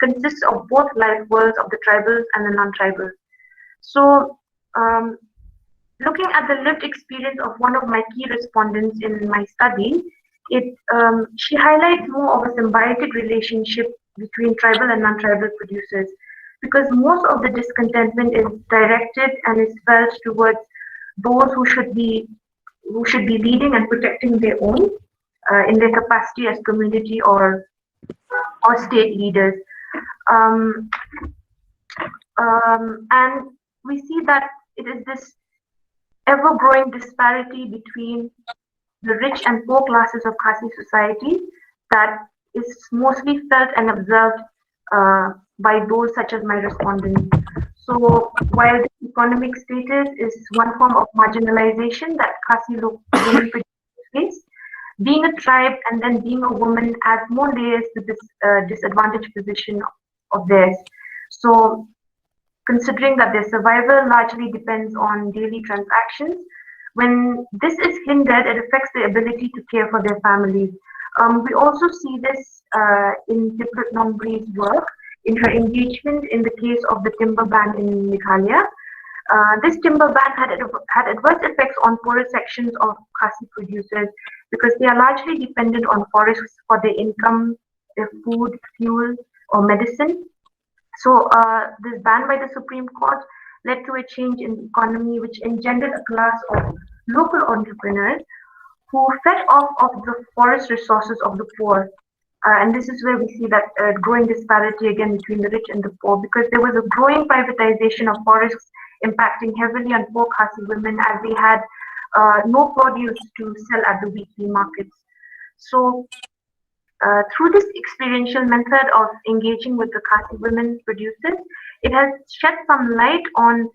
consists of both life worlds of the tribals and the non-tribals. So, looking at the lived experience of one of my key respondents in my study, she highlights more of a symbiotic relationship between tribal and non-tribal producers, because most of the discontentment is directed and is felt towards those who should be leading and protecting their own in their capacity as community or state leaders. And we see that it is this ever-growing disparity between the rich and poor classes of Khasi society that is mostly felt and observed by those such as my respondents. So while the economic status is one form of marginalization that Khasi women face, being a tribe and then being a woman adds more layers to this disadvantaged position of theirs. So considering that their survival largely depends on daily transactions, when this is hindered, it affects their ability to care for their families. We also see this in Tiprit Nombri's work, in her engagement in the case of the timber ban in Meghalaya. This timber ban had adverse effects on poorer sections of Khasi producers because they are largely dependent on forests for their income, their food, fuel, or medicine. So this ban by the Supreme Court led to a change in the economy, which engendered a class of local entrepreneurs who fed off of the forest resources of the poor. And this is where we see that growing disparity again between the rich and the poor, because there was a growing privatization of forests impacting heavily on poor Khasi women as they had no produce to sell at the weekly markets. So through this experiential method of engaging with the Khasi women producers, it has shed some light on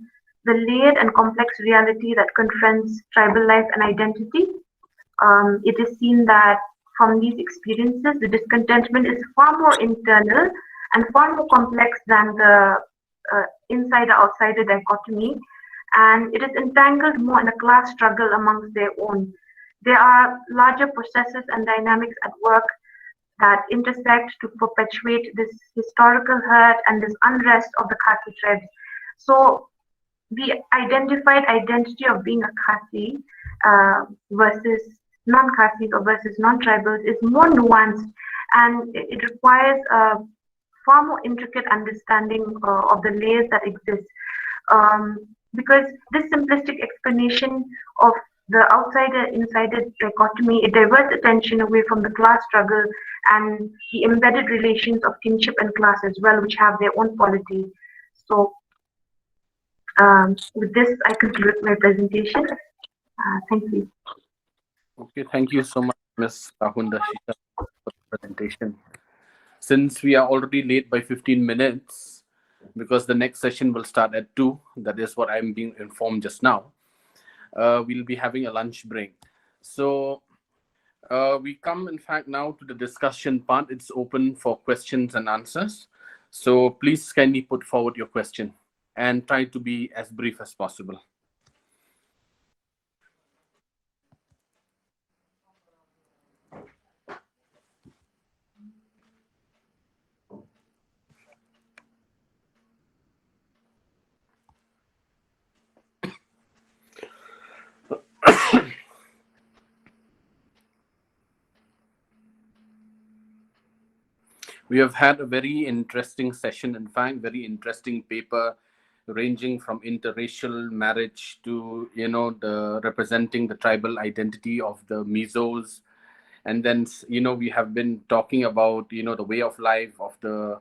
the layered and complex reality that confronts tribal life and identity. It is seen that from these experiences, the discontentment is far more internal and far more complex than the insider-outsider dichotomy, and it is entangled more in a class struggle amongst their own. There are larger processes and dynamics at work that intersect to perpetuate this historical hurt and this unrest of the Khasi tribes. So the identified identity of being a Khasi versus non-Khasis or versus non-tribals is more nuanced, and it requires a far more intricate understanding of the layers that exist. Because this simplistic explanation of the outsider-insider dichotomy, it diverts attention away from the class struggle and the embedded relations of kinship and class as well, which have their own polity. So with this, I conclude my presentation. Thank you. Okay, thank you so much, Ms. Rahunda Shita, for the presentation. Since we are already late by 15 minutes, because the next session will start at 2, that is what I'm being informed just now, we'll be having a lunch break. So we come, in fact, now to the discussion part. It's open for questions and answers. So please kindly put forward your question and try to be as brief as possible. We have had a very interesting session, in fact, very interesting paper, ranging from interracial marriage to, the representing the tribal identity of the Mizos. And then, we have been talking about, the way of life of the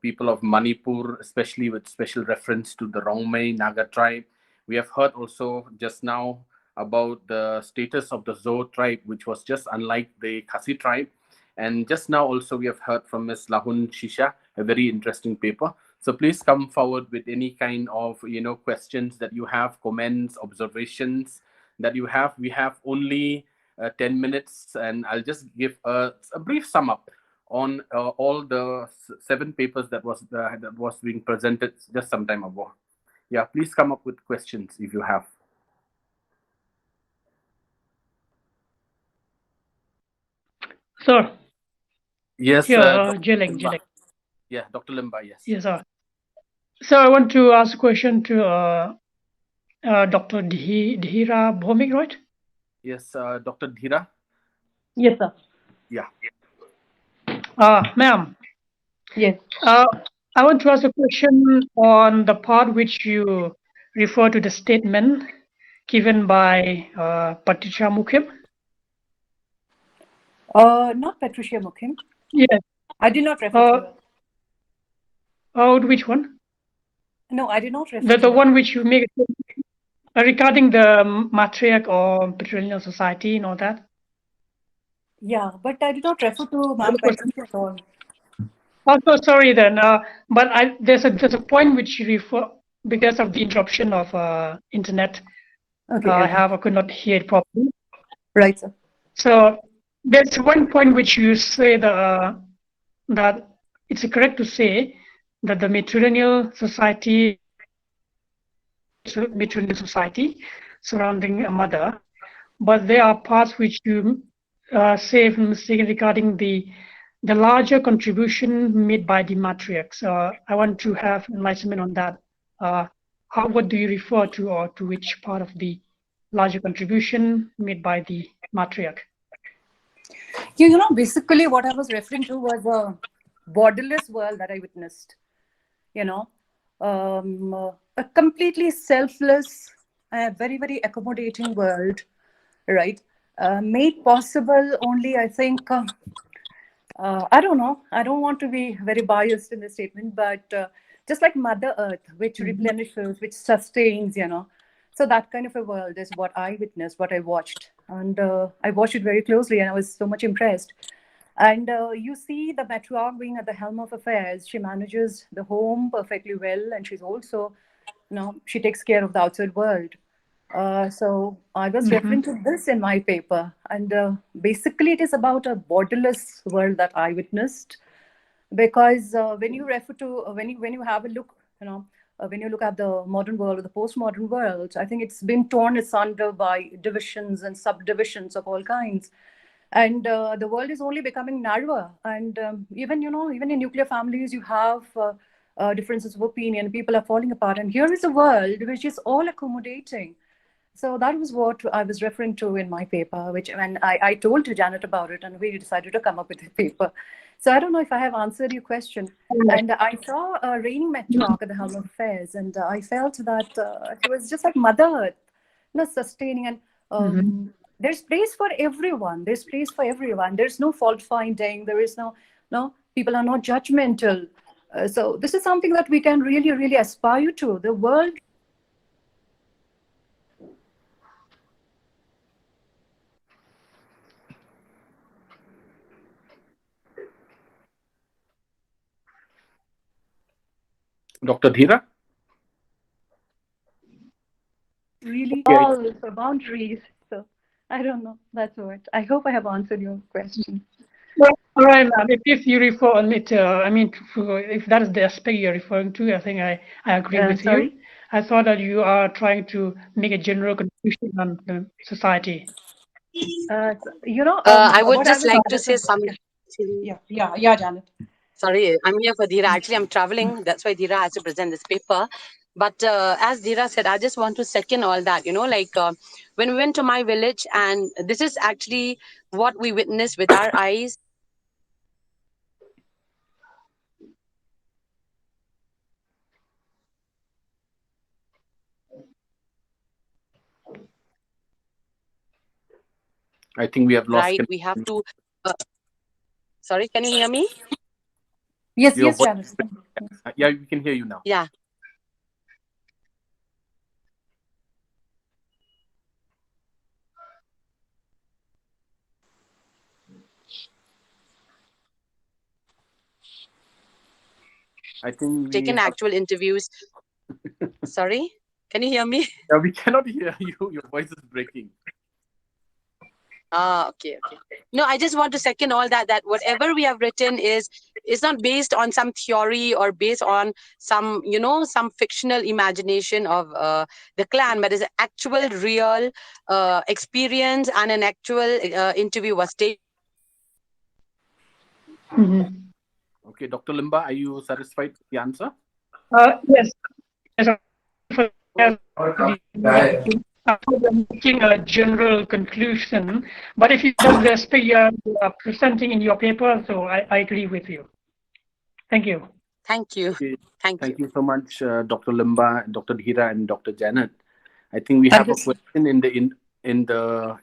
people of Manipur, especially with special reference to the Rongmei Naga tribe. We have heard also just now about the status of the Zo tribe, which was just unlike the Khasi tribe. And just now also we have heard from Ms. Lahun Shisha, a very interesting paper. So please come forward with any kind of, questions that you have, comments, observations that you have. We have only 10 minutes, and I'll just give a brief sum up on all the 7 papers that was being presented just some time ago. Yeah, please come up with questions if you have. Sir. Yes, yeah, Jelek. Yeah, Dr. Limba, yes. Yes, sir. So I want to ask a question to Dr. Dhira Bhomik, right? Yes, Dr. Dhira. Yes, sir. Yeah. Ma'am. Yes. I want to ask a question on the part which you refer to the statement given by Patricia Mukim. Not Patricia Mukim. Yes. I did not refer to her. Which one? No, I did not refer to the her. one which you make regarding the matriarch or patrilineal society and all that. Yeah, but I did not refer to Ma'am Patricia at all. Also, sorry then, but there's a point which you refer because of the interruption of internet. Okay. I could not hear it properly. Right, sir. So there's one point which you say that it's correct to say that the matrilineal society surrounding a mother, but there are parts which you say, if I'm mistaken, regarding the larger contribution made by the matriarch. So I want to have enlightenment on that. What do you refer to, or to which part of the larger contribution made by the matriarch? Basically what I was referring to was a borderless world that I witnessed. A completely selfless, very, very accommodating world, right? Made possible only, I think, I don't know, I don't want to be very biased in this statement, but just like Mother Earth, which replenishes, which sustains, So that kind of a world is what I witnessed, what I watched. And I watched it very closely, and I was so much impressed. And you see the matriarch being at the helm of affairs. She manages the home perfectly well, and she's also, she takes care of the outside world. So I was referring to this in my paper. And basically, it is about a borderless world that I witnessed. Because when you refer to, when you have a look, when you look at the modern world or the postmodern world, I think it's been torn asunder by divisions and subdivisions of all kinds. And the world is only becoming narrower. And even in nuclear families, you have differences of opinion. People are falling apart. And here is a world which is all accommodating. So that was what I was referring to in my paper, when I told to Janet about it, and we decided to come up with a paper. So I don't know if I have answered your question. And I saw a reigning matriarch at the helm of affairs, and I felt that she was just like Mother Earth, sustaining. And there's place for everyone. There's place for everyone. There's no fault finding. There is no people are not judgmental. So this is something that we can really, really aspire to. The world. Dr. Dhira? Really all the boundaries. So I don't know. That's what. I hope I have answered your question. Well, all right, ma'am. If you refer on it, if that is the aspect you're referring to, I think I agree with you. I thought that you are trying to make a general contribution on the society. I would just like to say something. Yeah, Janet. Sorry, I'm here for Dhira. Actually, I'm traveling. That's why Dhira has to present this paper. But as Dhira said, I just want to second all that, when we went to my village, and this is actually what we witnessed with our eyes. I think we have lost. right? We have to. Sorry, can you hear me? Yes, Your yes, voice- Janice. Yeah, we can hear you now. Yeah. I think we Taken have, actual interviews. Sorry, can you hear me? yeah, we cannot hear you. Your voice is breaking. Okay. No, I just want to second all that whatever we have written is not based on some theory or based on some some fictional imagination of the clan, but is an actual real experience, and an actual interview was taken. Okay, Dr. Limba, are you satisfied with the answer? Yes. Making a general conclusion, but if you just respect you are presenting in your paper, so I agree with you. Thank you. Thank you. Okay. Thank you so much, Dr. Limba, Dr. Dhira, and Dr. Janet. I think we have a question in the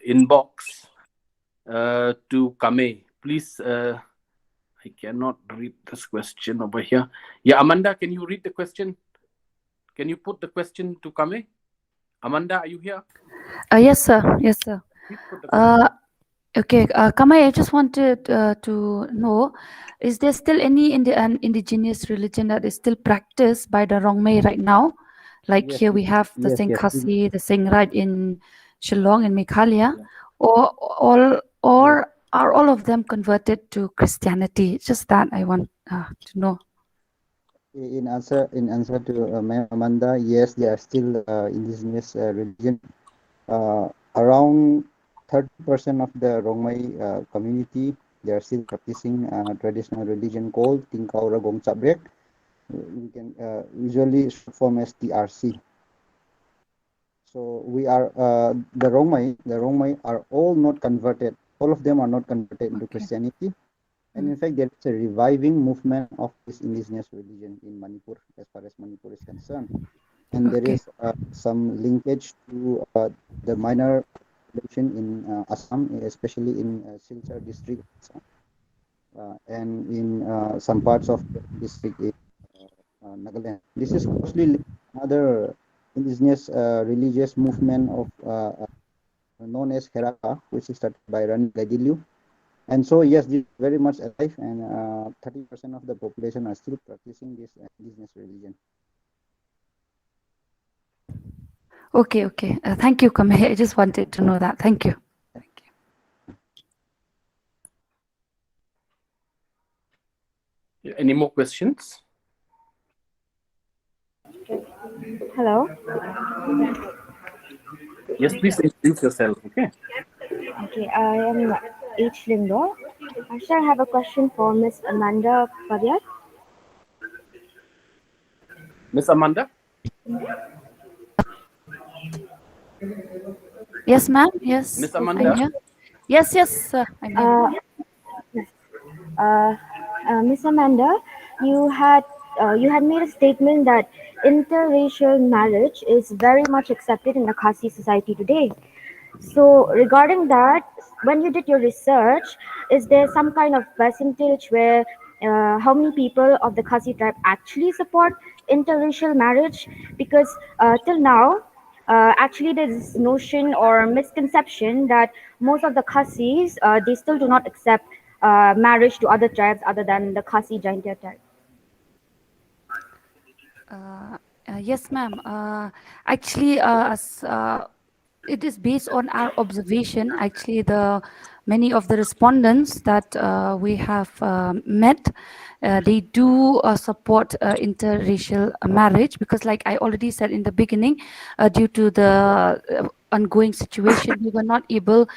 inbox to Kame. Please, I cannot read this question over here. Yeah, Amanda, can you read the question? Can you put the question to Kame? Amanda, are you here? Yes, sir. Yes, sir. Okay, Kamai, I just wanted to know, is there still any indigenous religion that is still practiced by the Rongmei right now? Like Yes, here we have the yes, yes. Sengkasi, the Sengrat in Shillong and Meghalaya, or are all of them converted to Christianity? Just that I want to know. In answer to Ma'am Amanda, yes, they are still indigenous religion. Around 30% of the Rongmei community, they are still practicing traditional religion called Tingkau Ragong Cabrek. We can usually short form as TRC. So we are the Rongmei are all not converted. All of them are not converted into Christianity. And in fact, there is a reviving movement of this indigenous religion in Manipur, as far as Manipur is concerned. And there is some linkage to the minor population in Assam, especially in Silchar district, and in some parts of the district in Nagaland. This is closely linked to another indigenous religious movement of known as Heraka, which is started by Rani Gadilu. And so, yes, this is very much alive, and 30% of the population are still practicing this indigenous religion. Okay. Thank you, Kamai. I just wanted to know that. Thank you. Any more questions? Hello. Yes, please introduce yourself. Okay. Okay, I am H. Lindo. Actually, I have a question for Miss Amanda Paryat. Miss Amanda? Yes, ma'am. Yes. Miss I'm Amanda? here. Yes, sir. I'm here. Miss Amanda, you had made a statement that interracial marriage is very much accepted in the Khasi society today. So regarding that, when you did your research, is there some kind of percentage where how many people of the Khasi tribe actually support interracial marriage? Because till now, actually there's this notion or misconception that most of the Khasis, they still do not accept marriage to other tribes other than the Khasi Jaintia tribe. Yes, ma'am. Actually, it is based on our observation. Actually, many of the respondents that we have met, they do support interracial marriage because, like I already said in the beginning, due to the ongoing situation, we were not able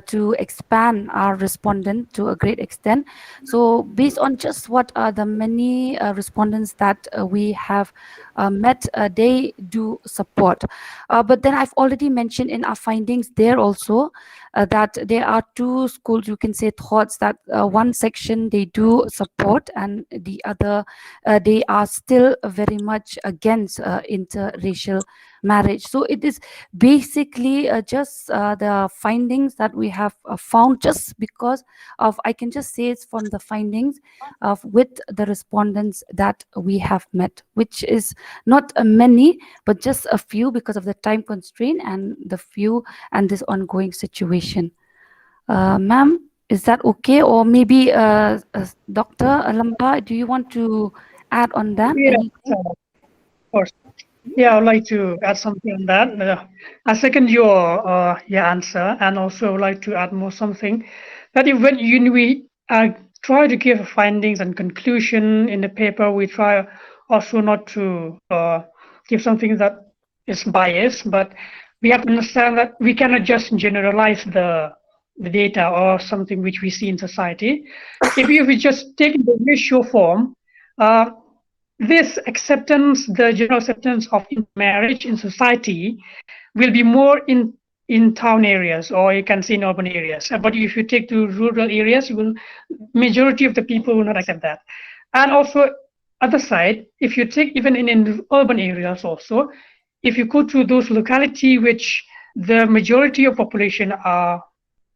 to expand our respondent to a great extent. So based on just what are the many respondents that we have met, they do support. But then I've already mentioned in our findings there also that there are two schools, you can say, thoughts that one section they do support and the other they are still very much against interracial marriage. So it is basically just the findings that we have found, just because of, I can just say it's from the findings of with the respondents that we have met, which is not many, but just a few because of the time constraint and the few and this ongoing situation. Ma'am, is that okay? Or maybe Dr. Lamba, do you want to add on that? Yeah, Anything? of course. Yeah, I'd like to add something on that. I second your answer, and also would like to add more something. That when we try to give findings and conclusion in the paper, we try also not to give something that is biased, but we have to understand that we cannot just generalize the data or something which we see in society. If we just take the ratio form, this acceptance, the general acceptance of marriage in society, will be more in town areas, or you can say in urban areas. But if you take to rural areas, you will majority of the people will not accept that. And also, other side, if you take even in urban areas also, if you go to those locality which the majority of population are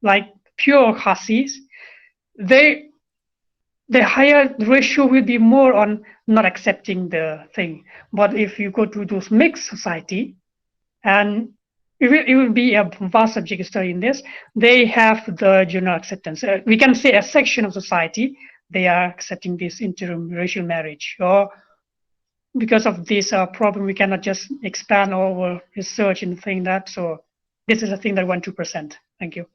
like pure Khasis, the higher ratio will be more on not accepting the thing. But if you go to those mixed society, and it will be a vast subject study in this, they have the general acceptance. We can say a section of society, they are accepting this interracial marriage. Or because of this problem, we cannot just expand our research and think that. So this is a thing that I want to present. Thank you.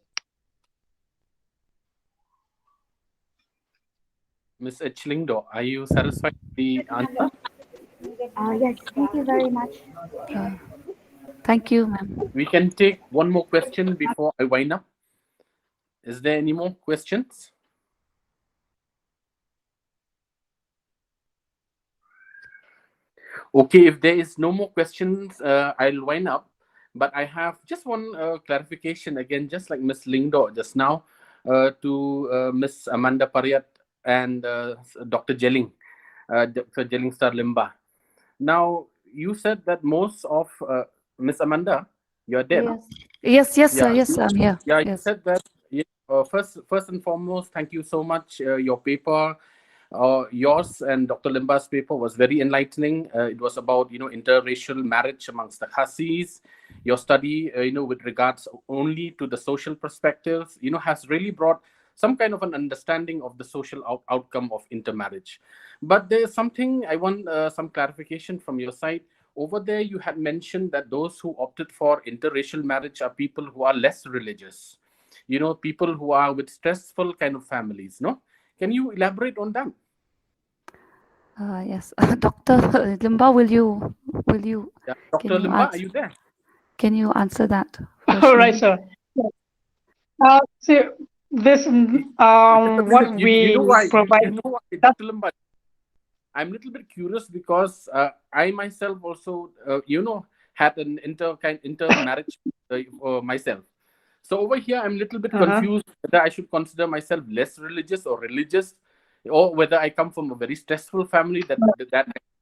Ms. Echlingdo, are you satisfied with the answer? Yes, thank you very much. Thank you, ma'am. We can take one more question before I wind up. Is there any more questions? Okay, if there is no more questions, I'll wind up. But I have just one clarification again, just like Ms. Lingdo just now, to Ms. Amanda Pariat and Dr. Jelling, Dr. Jelling Star Limba. Now, you said that most of Ms. Amanda, you're there. Yes, yes, Yeah. sir. Yes, I'm here. Yeah, you Yes. said that. First and foremost, thank you so much. Your paper, yours and Dr. Limba's paper was very enlightening. It was about interracial marriage amongst the Khasis. Your study, with regards only to the social perspectives, has really brought some kind of an understanding of the social outcome of intermarriage. But there's something I want some clarification from your side. Over there, you had mentioned that those who opted for interracial marriage are people who are less religious, people who are with stressful kind of families, no? Can you elaborate on that? Yes. Dr. Limba, will you Yeah. Dr. Limba, are you there? Can you answer that? All right, sir. So this what we provide. Dr. Limba, I'm a little bit curious because I myself also, had an intermarriage myself. So over here, I'm a little bit confused whether I should consider myself less religious or religious, or whether I come from a very stressful family that I took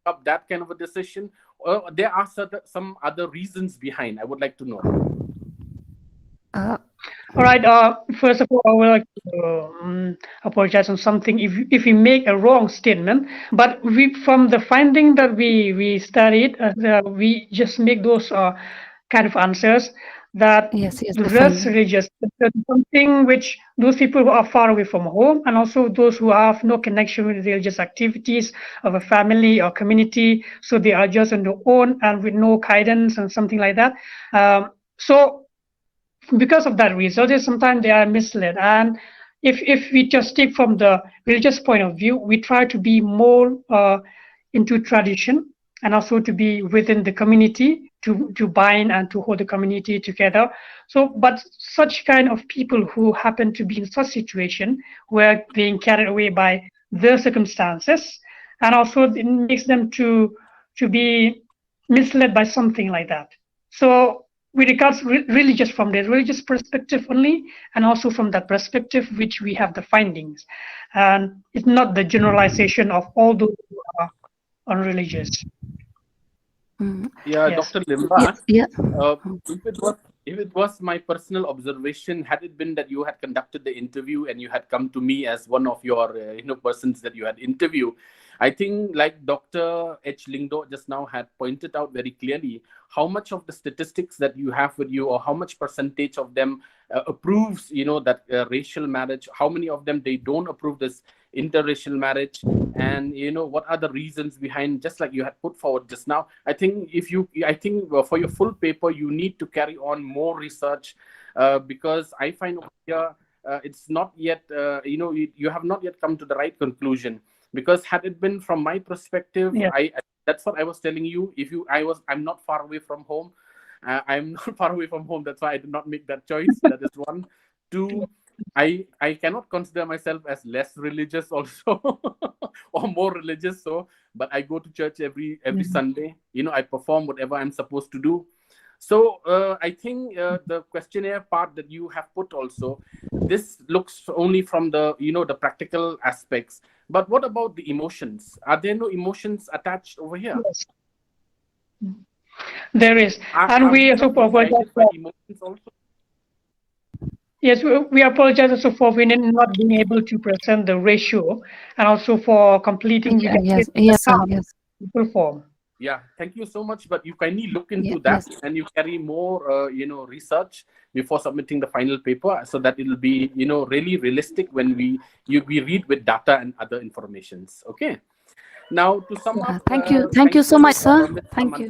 up that kind of a decision, or there are some other reasons behind. I would like to know. All right. First of all, I would like to apologize on something if we make a wrong statement. But from the finding that we studied, we just make those kind of answers that less religious, something which those people who are far away from home, and also those who have no connection with religious activities of a family or community, so they are just on their own and with no guidance and something like that. So because of that reason, sometimes they are misled. And if we just take from the religious point of view, we try to be more into tradition and also to be within the community, to bind and to hold the community together. So, but such kind of people who happen to be in such situation where being carried away by their circumstances, and also it makes them to be misled by something like that. So we regard religious from the religious perspective only, and also from that perspective which we have the findings, and it's not the generalization of all those who are unreligious. Yeah, Yes. Dr. Limba, Yeah. if it was my personal observation, had it been that you had conducted the interview and you had come to me as one of your persons that you had interviewed, I think like Dr. H. Lingdo just now had pointed out very clearly how much of the statistics that you have with you, or how much percentage of them approves, that racial marriage, how many of them they don't approve this interracial marriage, and what are the reasons behind, just like you had put forward just now. I think for your full paper you need to carry on more research, because I find over here it's not yet you have not yet come to the right conclusion. Because had it been from my perspective, Yeah. that's what I was telling you. I'm not far away from home. I'm not far away from home. That's why I did not make that choice. That is one. Two, I cannot consider myself as less religious also or more religious. But I go to church every Sunday. I perform whatever I'm supposed to do. So I think the questionnaire part that you have put also, this looks only from the the practical aspects. But what about the emotions? Are there no emotions attached over here? Yes. There is, and we also apologize for emotions also. Yes, we apologize also for we not being able to present the ratio, and also for completing with Yes, sir. Yes. full form. Yeah, thank you so much. But you kindly look into that, and you carry more, research before submitting the final paper, so that it'll be, really realistic when we read with data and other informations. Okay. Now to sum up, Thank you so much, sir. Thank you.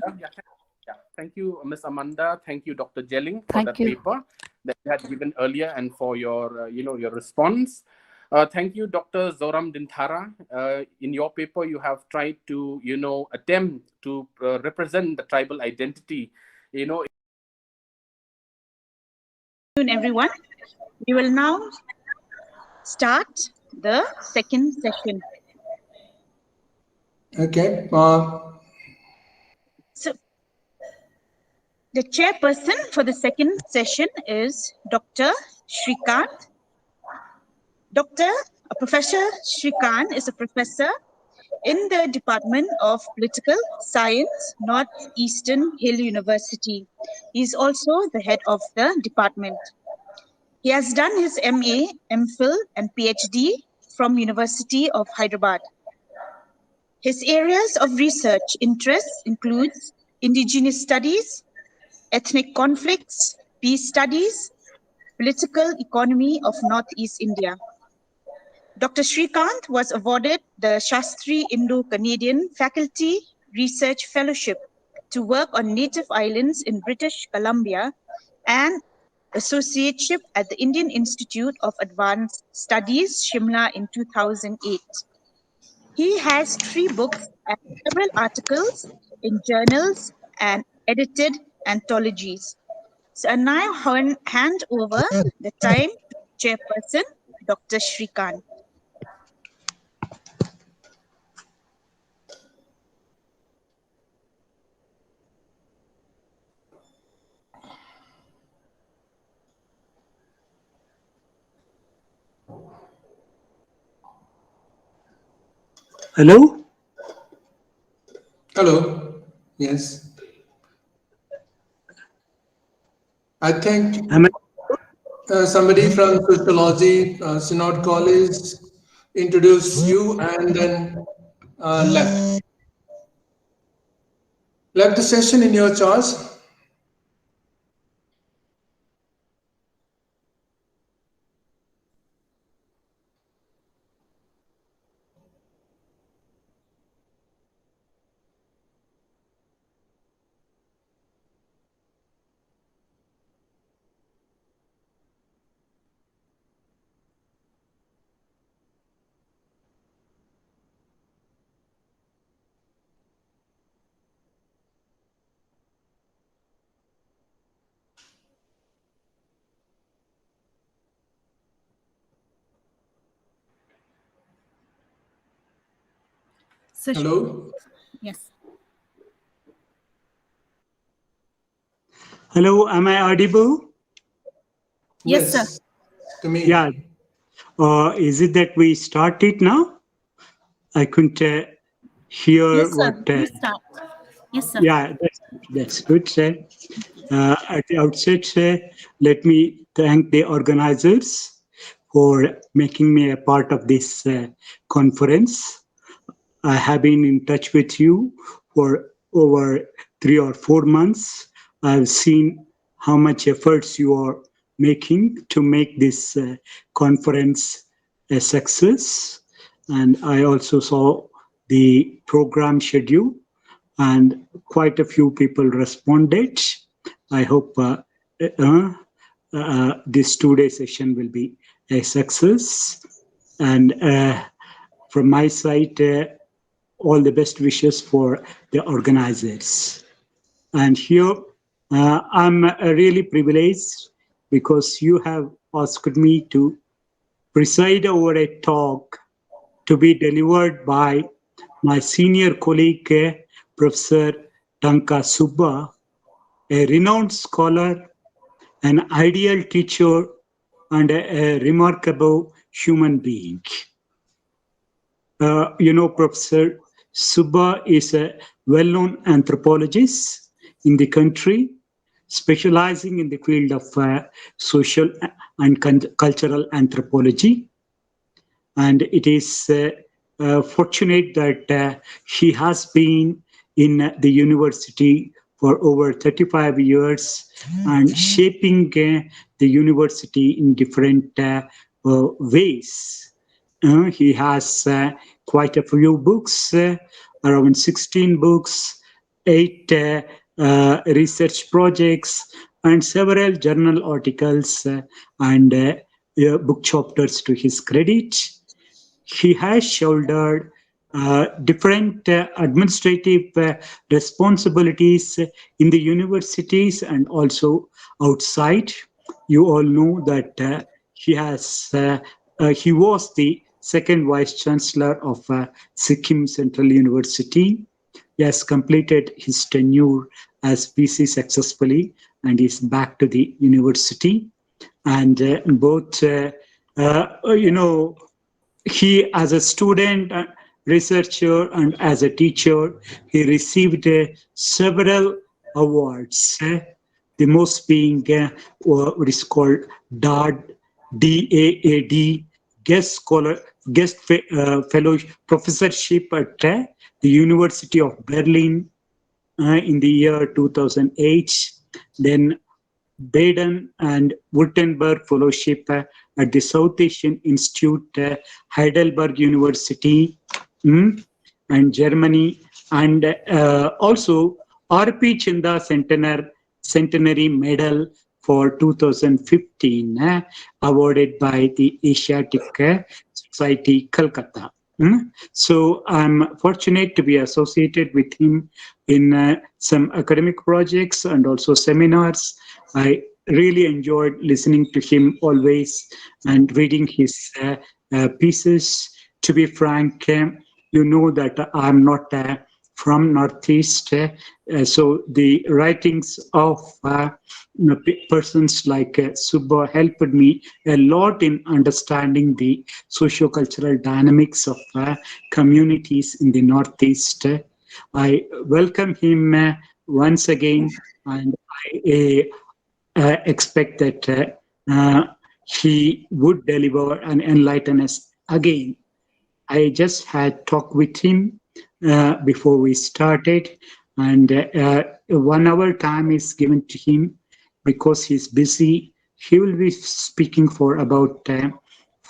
Thank you, Ms. Amanda. Thank you, Dr. Jelling, for that paper that you had given earlier and for your, your response. Thank you, Dr. Zoram Dintara. In your paper, you have tried to, attempt to represent the tribal identity. Good afternoon, everyone. We will now start the second session. Okay. So, the chairperson for the second session is Dr. Shrikant. Professor Shrikant is a professor in the Department of Political Science, Northeastern Hill University. He is also the head of the department. He has done his MA, MPhil, and PhD from University of Hyderabad. His areas of research interests includes indigenous studies, ethnic conflicts, peace studies, political economy of Northeast India. Dr. Shrikant was awarded the Shastri Indo-Canadian Faculty Research Fellowship to work on native islands in British Columbia and associateship at the Indian Institute of Advanced Studies, Shimla in 2008. He has 3 books and several articles in journals and edited anthologies. So I now hand over the time to Chairperson, Dr. Shrikant. Hello? Hello. Yes. I think somebody from sociology, Synod College, introduced you and then left. Left the session in your charge. Hello? Yes. Hello, am I audible? Yes, sir. To me. Yeah. Is it that we start it now? I couldn't hear Yes, sir. what. Please start. Yes, sir. Yeah, that's good, sir. At the outset, sir, let me thank the organizers for making me a part of this conference. I have been in touch with you for over 3 or 4 months. I've seen how much efforts you are making to make this conference a success. And I also saw the program schedule, and quite a few people responded. I hope this 2-day session will be a success. And from my side, all the best wishes for the organizers. And here, I'm really privileged because you have asked me to preside over a talk to be delivered by my senior colleague, Professor Tanka Subba, a renowned scholar, an ideal teacher, and a remarkable human being. Professor Subba is a well-known anthropologist in the country, specializing in the field of social and cultural anthropology. And it is fortunate that he has been in the university for over 35 years and shaping the university in different ways. He has quite a few books, around 16 books, 8 research projects, and several journal articles and book chapters to his credit. He has shouldered different administrative responsibilities in the universities and also outside. You all know that he was the second Vice Chancellor of Sikkim Central University. He has completed his tenure as VC successfully and is back to the university. And both, he as a student, researcher, and as a teacher, he received several awards. The most being what is called DAAD, DAAD, guest fellow professorship at the University of Berlin in the year 2008. Then Baden and Württemberg Fellowship at the South Asian Institute, Heidelberg University, and Germany, and also R.P. Chinda Centenary Medal for 2015, awarded by the Asiatic Society, Calcutta. So I'm fortunate to be associated with him in some academic projects and also seminars. I really enjoyed listening to him always and reading his pieces. To be frank, you know that I'm not from Northeast, so the writings of persons like Subba helped me a lot in understanding the socio-cultural dynamics of communities in the Northeast. I welcome him once again, and I expect that he would deliver and enlighten us again. I just had talked with him before we started, and 1 hour time is given to him because he's busy. He will be speaking for about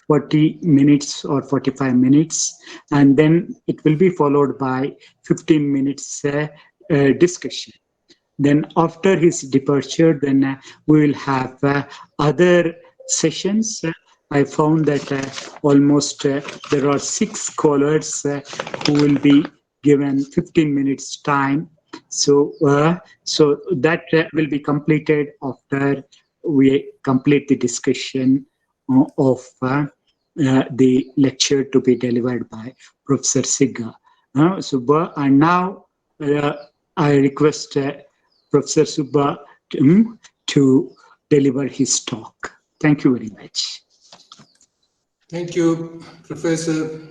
40 minutes or 45 minutes, and then it will be followed by 15 minutes discussion. Then after his departure, then we will have other sessions. I found that almost there are 6 scholars who will be given 15 minutes time. So that will be completed after we complete the discussion of the lecture to be delivered by Professor Sigga. And now I request Professor Subba to deliver his talk. Thank you very much. Thank you, Professor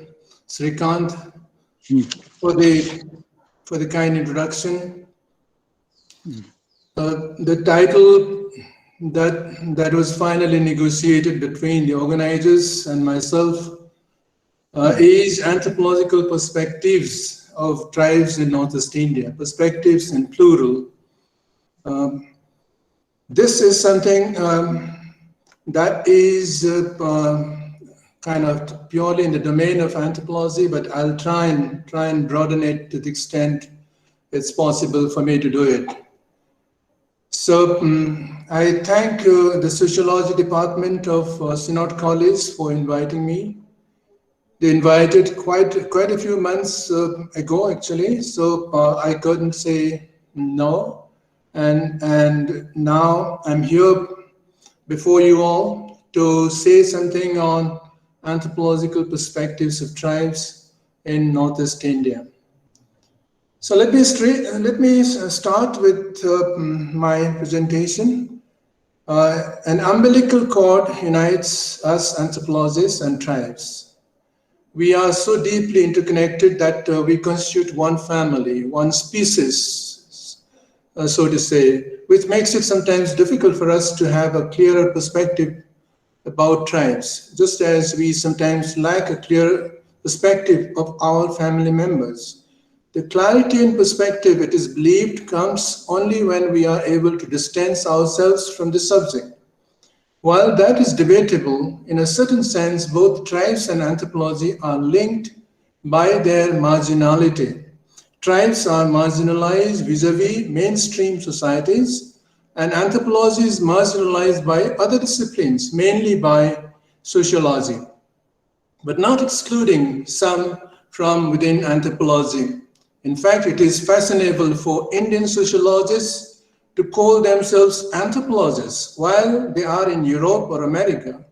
Srikant, for the kind introduction. The title that was finally negotiated between the organizers and myself is Anthropological Perspectives of Tribes in Northeast India, perspectives in plural. This is something that is kind of purely in the domain of anthropology, but I'll try and broaden it to the extent it's possible for me to do it. So I thank the Sociology Department of Synod College for inviting me. They invited quite a few months ago, actually, so I couldn't say no. And now I'm here before you all to say something on anthropological perspectives of tribes in Northeast India. So let me start with my presentation. An umbilical cord unites us anthropologists and tribes. We are so deeply interconnected that we constitute one family, one species, so to say, which makes it sometimes difficult for us to have a clearer perspective about tribes, just as we sometimes lack a clear perspective of our family members. The clarity in perspective, it is believed, comes only when we are able to distance ourselves from the subject. While that is debatable, in a certain sense, both tribes and anthropology are linked by their marginality. Tribes are marginalized vis-a-vis mainstream societies, and anthropology is marginalized by other disciplines, mainly by sociology, but not excluding some from within anthropology. In fact, it is fashionable for Indian sociologists to call themselves anthropologists while they are in Europe or America,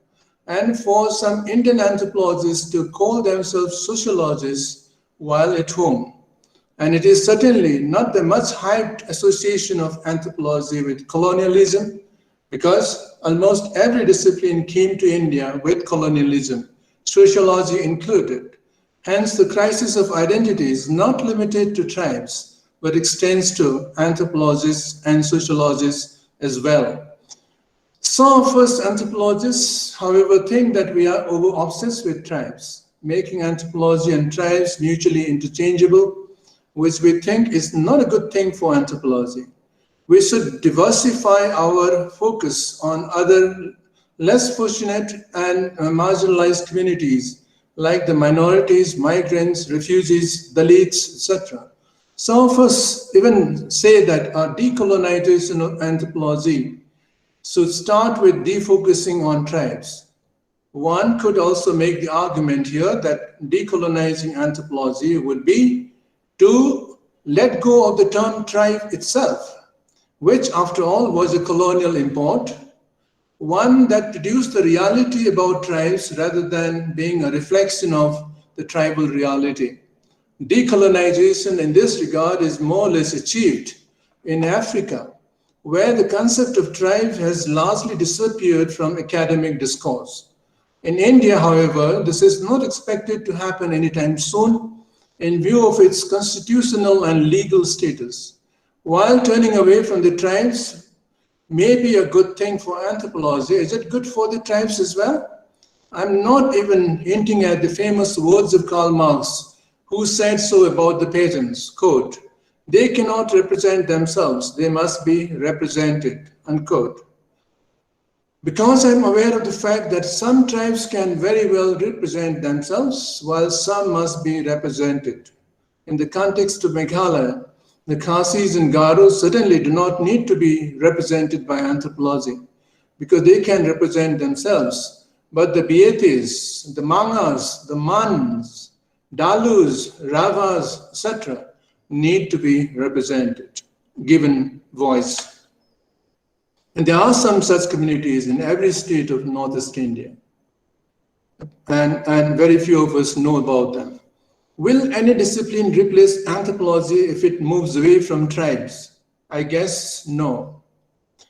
and for some Indian anthropologists to call themselves sociologists while at home. And it is certainly not the much hyped association of anthropology with colonialism, because almost every discipline came to India with colonialism, sociology included. Hence, the crisis of identity is not limited to tribes, but extends to anthropologists and sociologists as well. Some of us anthropologists, however, think that we are over-obsessed with tribes, making anthropology and tribes mutually interchangeable, which we think is not a good thing for anthropology. We should diversify our focus on other less fortunate and marginalized communities, like the minorities, migrants, refugees, Dalits, etc. Some of us even say that our decolonization of anthropology should start with defocusing on tribes. One could also make the argument here that decolonizing anthropology would be to let go of the term tribe itself, which after all was a colonial import, one that produced the reality about tribes rather than being a reflection of the tribal reality. Decolonization in this regard is more or less achieved in Africa, where the concept of tribe has largely disappeared from academic discourse. In India, however, this is not expected to happen anytime soon in view of its constitutional and legal status. While turning away from the tribes may be a good thing for anthropology, is it good for the tribes as well? I'm not even hinting at the famous words of Karl Marx, who said so about the peasants, quote, "They cannot represent themselves, they must be represented," unquote. Because I'm aware of the fact that some tribes can very well represent themselves, while some must be represented. In the context of Meghalaya, the Khasis and Garos certainly do not need to be represented by anthropology, because they can represent themselves. But the Bietis, the Mangas, the Mans, Dalus, Ravas, etc., need to be represented, given voice. And there are some such communities in every state of Northeast India, and very few of us know about them. Will any discipline replace anthropology if it moves away from tribes? I guess no,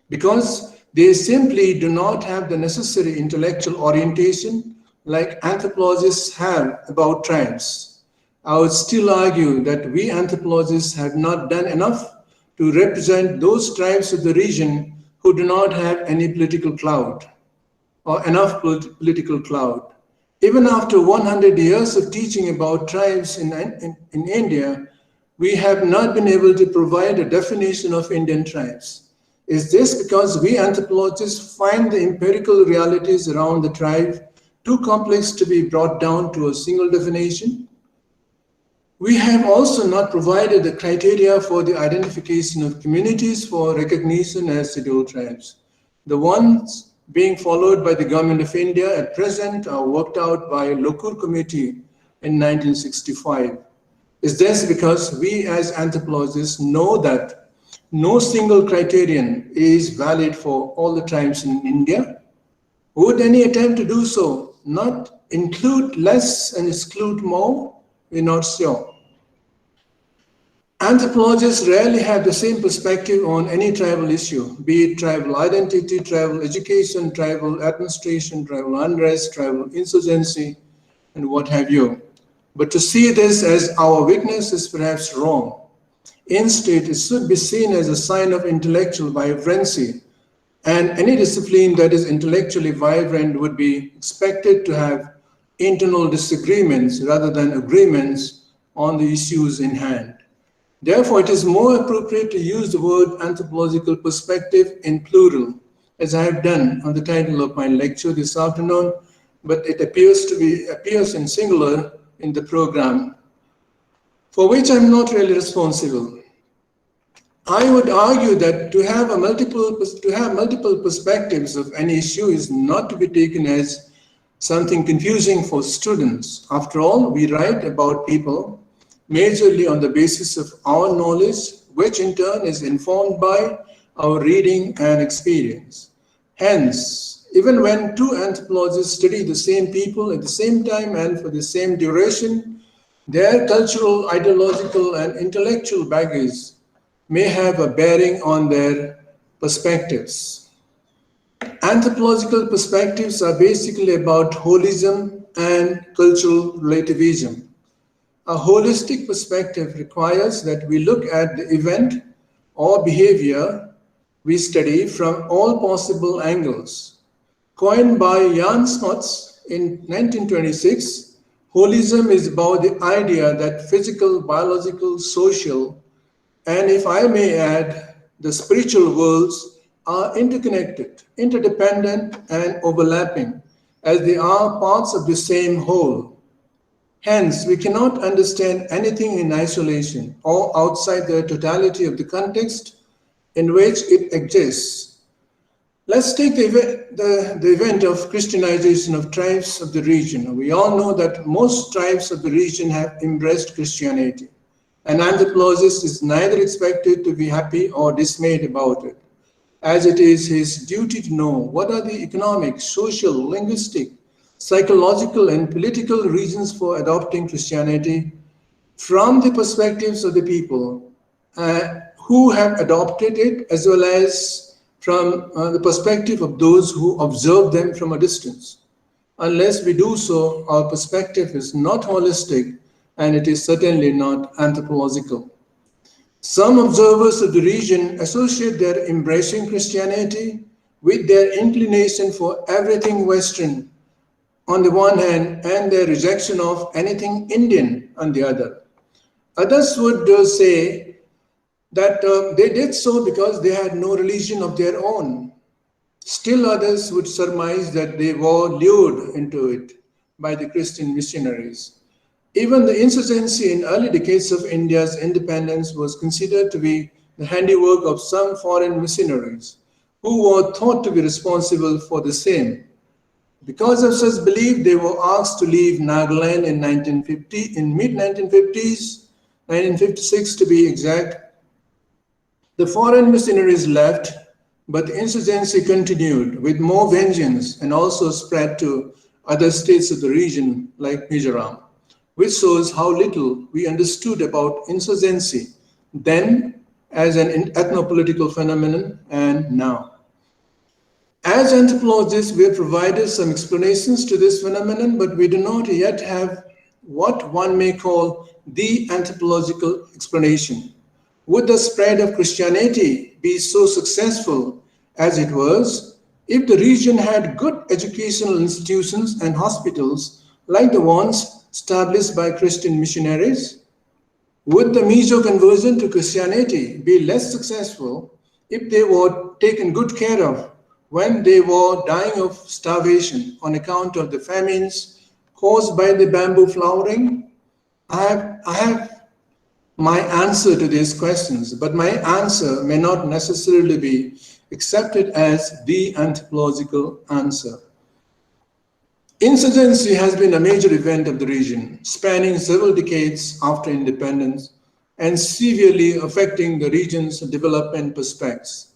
because they simply do not have the necessary intellectual orientation like anthropologists have about tribes. I would still argue that we anthropologists have not done enough to represent those tribes of the region who do not have any political clout or enough political clout. Even after 100 years of teaching about tribes in India, we have not been able to provide a definition of Indian tribes. Is this because we anthropologists find the empirical realities around the tribe too complex to be brought down to a single definition? We have also not provided the criteria for the identification of communities for recognition as scheduled tribes. The ones being followed by the Government of India at present are worked out by a local committee in 1965. Is this because we as anthropologists know that no single criterion is valid for all the tribes in India? Would any attempt to do so not include less and exclude more? We're not sure. Anthropologists rarely have the same perspective on any tribal issue, be it tribal identity, tribal education, tribal administration, tribal unrest, tribal insurgency, and what have you. But to see this as our weakness is perhaps wrong. Instead, it should be seen as a sign of intellectual vibrancy, and any discipline that is intellectually vibrant would be expected to have internal disagreements rather than agreements on the issues in hand. Therefore, it is more appropriate to use the word anthropological perspective in plural, as I have done on the title of my lecture this afternoon, but it appears in singular in the program, for which I'm not really responsible. I would argue that to have multiple perspectives of any issue is not to be taken as something confusing for students. After all, we write about people majorly on the basis of our knowledge, which in turn is informed by our reading and experience. Hence, even when two anthropologists study the same people at the same time and for the same duration, their cultural, ideological, and intellectual baggage may have a bearing on their perspectives. Anthropological perspectives are basically about holism and cultural relativism. A holistic perspective requires that we look at the event or behavior we study from all possible angles. Coined by Jan Smuts in 1926, holism is about the idea that physical, biological, social, and if I may add, the spiritual worlds are interconnected, interdependent, and overlapping, as they are parts of the same whole. Hence, we cannot understand anything in isolation or outside the totality of the context in which it exists. Let's take the event of Christianization of tribes of the region. We all know that most tribes of the region have embraced Christianity. An anthropologist is neither expected to be happy or dismayed about it, as it is his duty to know what are the economic, social, linguistic, psychological, and political reasons for adopting Christianity from the perspectives of the people who have adopted it, as well as from the perspective of those who observe them from a distance. Unless we do so, our perspective is not holistic, and it is certainly not anthropological. Some observers of the region associate their embracing Christianity with their inclination for everything Western on the one hand and their rejection of anything Indian on the other. Others would say that they did so because they had no religion of their own. Still others would surmise that they were lured into it by the Christian missionaries. Even the insurgency in early decades of India's independence was considered to be the handiwork of some foreign missionaries who were thought to be responsible for the same. Because of such belief, they were asked to leave Nagaland in mid-1950s, 1956 to be exact. The foreign missionaries left, but the insurgency continued with more vengeance and also spread to other states of the region like Mizoram, which shows how little we understood about insurgency then as an ethnopolitical phenomenon and now. As anthropologists, we have provided some explanations to this phenomenon, but we do not yet have what one may call the anthropological explanation. Would the spread of Christianity be so successful as it was if the region had good educational institutions and hospitals like the ones established by Christian missionaries? Would the Mizo conversion to Christianity be less successful if they were taken good care of when they were dying of starvation on account of the famines caused by the bamboo flowering? I have my answer to these questions, but my answer may not necessarily be accepted as the anthropological answer. Insurgency has been a major event of the region, spanning several decades after independence and severely affecting the region's development prospects.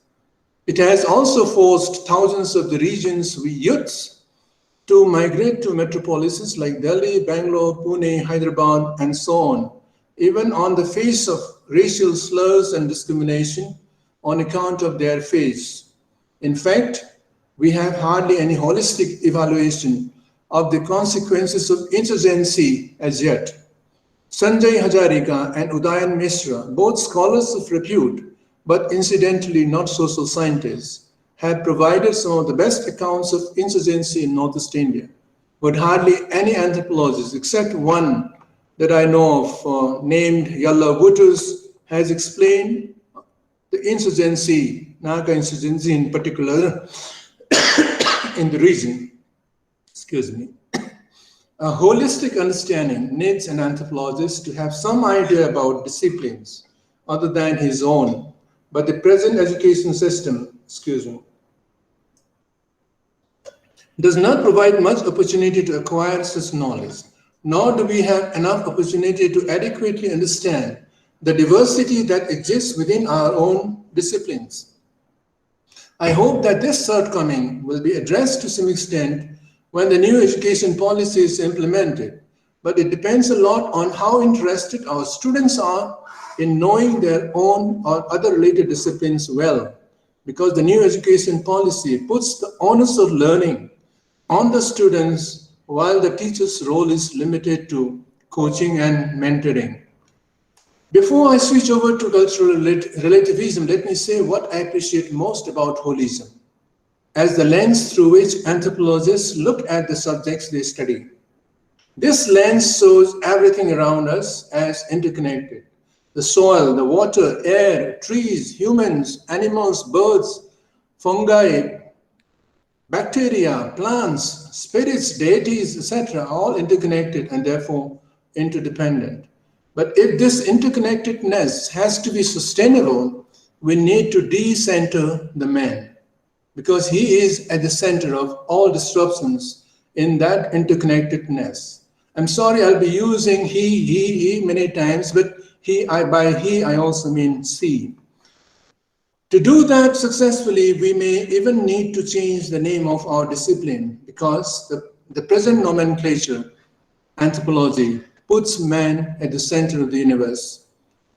It has also forced thousands of the region's youths to migrate to metropolises like Delhi, Bangalore, Pune, Hyderabad, and so on, even on the face of racial slurs and discrimination on account of their faith. In fact, we have hardly any holistic evaluation of the consequences of insurgency as yet. Sanjay Hajarika and Udayan Mishra, both scholars of repute, but incidentally not social scientists, have provided some of the best accounts of insurgency in Northeast India. But hardly any anthropologist, except one that I know of, named Yalla Wutus, has explained the insurgency, Naga insurgency in particular, in the region. Excuse me. A holistic understanding needs an anthropologist to have some idea about disciplines other than his own, but the present education system, does not provide much opportunity to acquire such knowledge, nor do we have enough opportunity to adequately understand the diversity that exists within our own disciplines. I hope that this shortcoming will be addressed to some extent when the new education policy is implemented, but it depends a lot on how interested our students are in knowing their own or other related disciplines well, because the new education policy puts the onus of learning on the students while the teacher's role is limited to coaching and mentoring. Before I switch over to cultural relativism, let me say what I appreciate most about holism as the lens through which anthropologists look at the subjects they study. This lens shows everything around us as interconnected. The soil, the water, air, trees, humans, animals, birds, fungi, bacteria, plants, spirits, deities, etc., all interconnected and therefore interdependent. But if this interconnectedness has to be sustainable, we need to decenter the man, because he is at the center of all disruptions in that interconnectedness. I'm sorry, I'll be using he many times, but by he, I also mean she. To do that successfully, we may even need to change the name of our discipline, because the present nomenclature, anthropology, puts man at the center of the universe.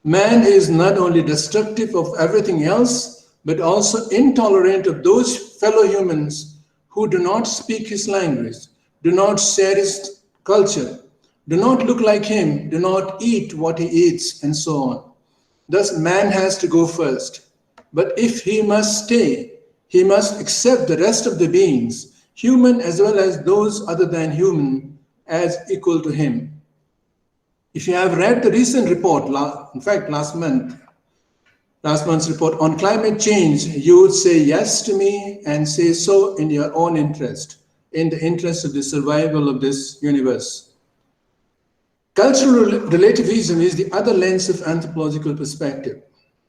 Man is not only destructive of everything else, but also intolerant of those fellow humans who do not speak his language, do not share his culture, do not look like him, do not eat what he eats, and so on. Thus, man has to go first. But if he must stay, he must accept the rest of the beings, human as well as those other than human, as equal to him. If you have read the recent report, in fact, last month's report on climate change, you would say yes to me and say so in your own interest, in the interest of the survival of this universe. Cultural relativism is the other lens of anthropological perspective.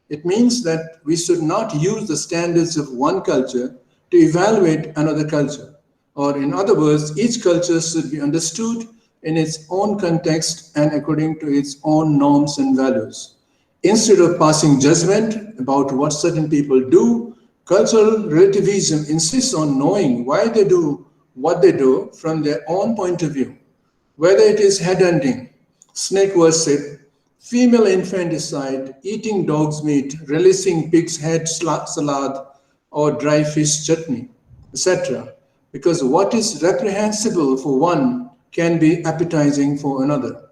It means that we should not use the standards of one culture to evaluate another culture. Or in other words, each culture should be understood in its own context and according to its own norms and values. Instead of passing judgment about what certain people do, cultural relativism insists on knowing why they do what they do from their own point of view, whether it is headhunting, snake worship, female infanticide, eating dog's meat, relishing pig's head salad, or dry fish chutney, etc. Because what is reprehensible for one can be appetizing for another.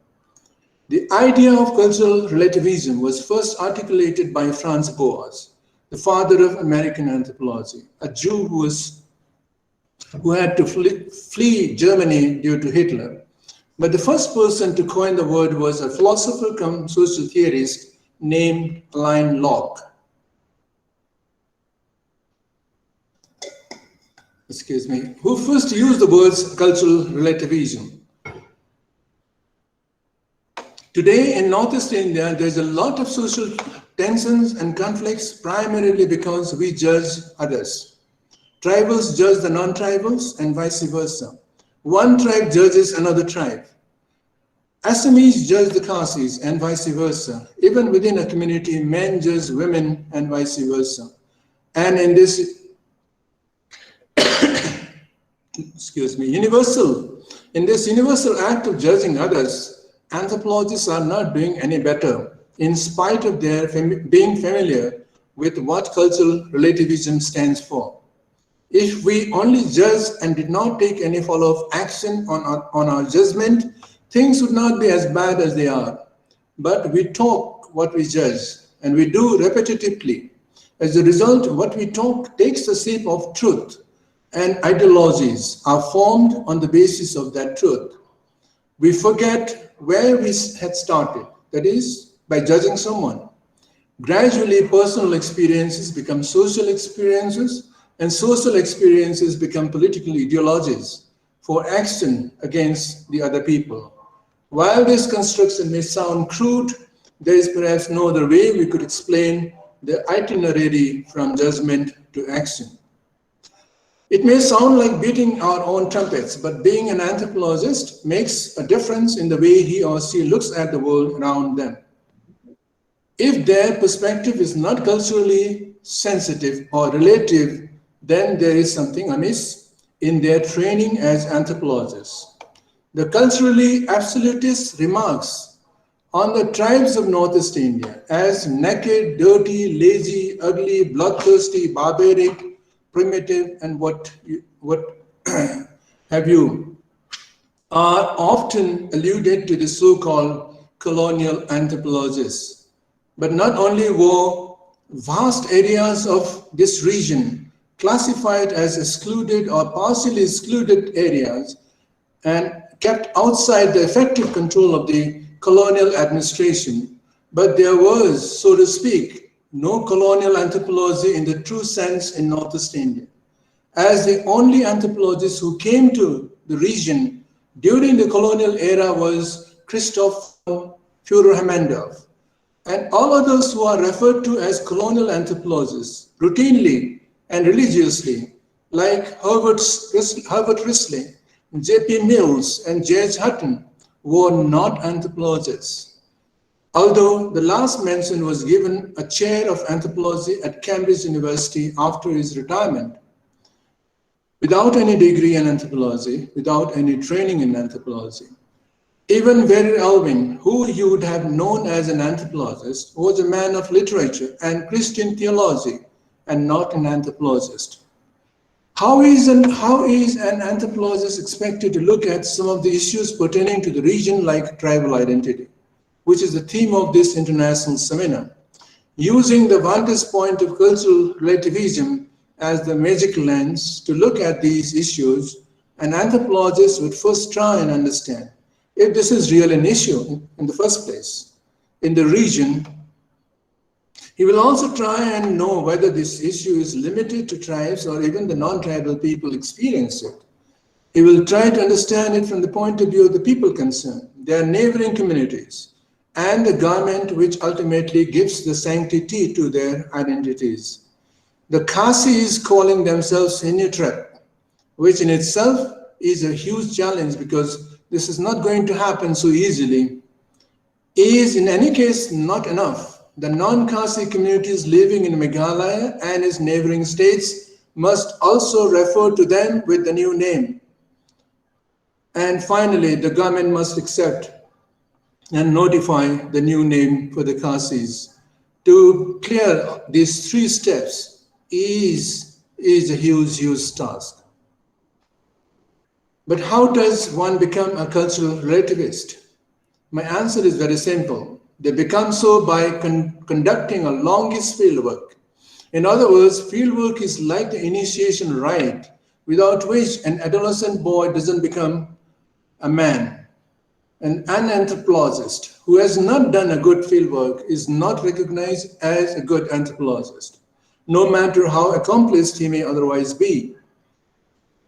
The idea of cultural relativism was first articulated by Franz Boas, the father of American anthropology, a Jew who had to flee Germany due to Hitler. But the first person to coin the word was a philosopher cum social theorist named Alain Locke. Excuse me, who first used the words cultural relativism. Today in Northeast India, there's a lot of social tensions and conflicts primarily because we judge others. Tribals judge the non-tribals and vice versa. One tribe judges another tribe. Assamese judge the Khasis and vice versa. Even within a community, men judge women and vice versa. And in this universal act of judging others, anthropologists are not doing any better, in spite of their being familiar with what cultural relativism stands for. If we only judge and did not take any follow-up action on our judgment, things would not be as bad as they are. But we talk what we judge, and we do repetitively. As a result, what we talk takes the shape of truth, and ideologies are formed on the basis of that truth. We forget where we had started, that is, by judging someone. Gradually, personal experiences become social experiences, and social experiences become political ideologies for action against the other people. While this construction may sound crude, there is perhaps no other way we could explain the itinerary from judgment to action. It may sound like beating our own trumpets, but being an anthropologist makes a difference in the way he or she looks at the world around them. If their perspective is not culturally sensitive or relative, then there is something amiss in their training as anthropologists. The culturally absolutist remarks on the tribes of Northeast India as naked, dirty, lazy, ugly, bloodthirsty, barbaric, primitive, and what have you, are often alluded to the so-called colonial anthropologists. But not only were vast areas of this region classified as excluded or partially excluded areas and kept outside the effective control of the colonial administration, but there was, so to speak, no colonial anthropology in the true sense in Northeast India. As the only anthropologist who came to the region during the colonial era was Christoph Führer-Hammendorf, and all others who are referred to as colonial anthropologists routinely and religiously, like Herbert Risley, J.P. Mills, and J.H. Hutton, were not anthropologists. Although the last mentioned was given a chair of anthropology at Cambridge University after his retirement, without any degree in anthropology, without any training in anthropology. Even Barry Alvin, who you would have known as an anthropologist, was a man of literature and Christian theology and not an anthropologist. How is an anthropologist expected to look at some of the issues pertaining to the region like tribal identity, which is the theme of this international seminar? Using the vantage point of cultural relativism as the magic lens to look at these issues, an anthropologist would first try and understand if this is really an issue in the first place in the region. He will also try and know whether this issue is limited to tribes or even the non-tribal people experience it. He will try to understand it from the point of view of the people concerned, their neighboring communities, and the government which ultimately gives the sanctity to their identities. The Khasis calling themselves Inutrep, which in itself is a huge challenge because this is not going to happen so easily, is in any case not enough. The non-Khasi communities living in Meghalaya and its neighboring states must also refer to them with the new name. And finally, the government must accept and notify the new name for the Khasis. To clear these 3 steps is a huge task. But how does one become a cultural relativist? My answer is very simple. They become so by conducting a longish fieldwork. In other words, fieldwork is like the initiation rite, without which an adolescent boy doesn't become a man. An anthropologist who has not done a good fieldwork is not recognized as a good anthropologist, no matter how accomplished he may otherwise be.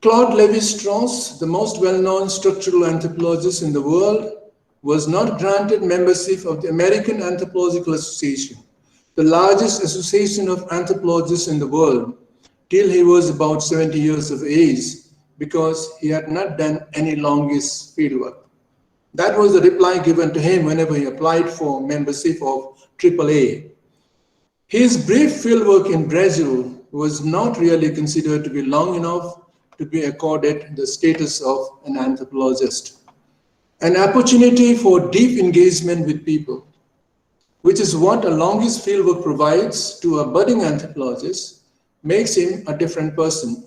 Claude Lévi-Strauss, the most well-known structural anthropologist in the world, was not granted membership of the American Anthropological Association, the largest association of anthropologists in the world, till he was about 70 years of age, because he had not done any longest fieldwork. That was the reply given to him whenever he applied for membership of AAA. His brief fieldwork in Brazil was not really considered to be long enough to be accorded the status of an anthropologist. An opportunity for deep engagement with people, which is what a longest fieldwork provides to a budding anthropologist, makes him a different person.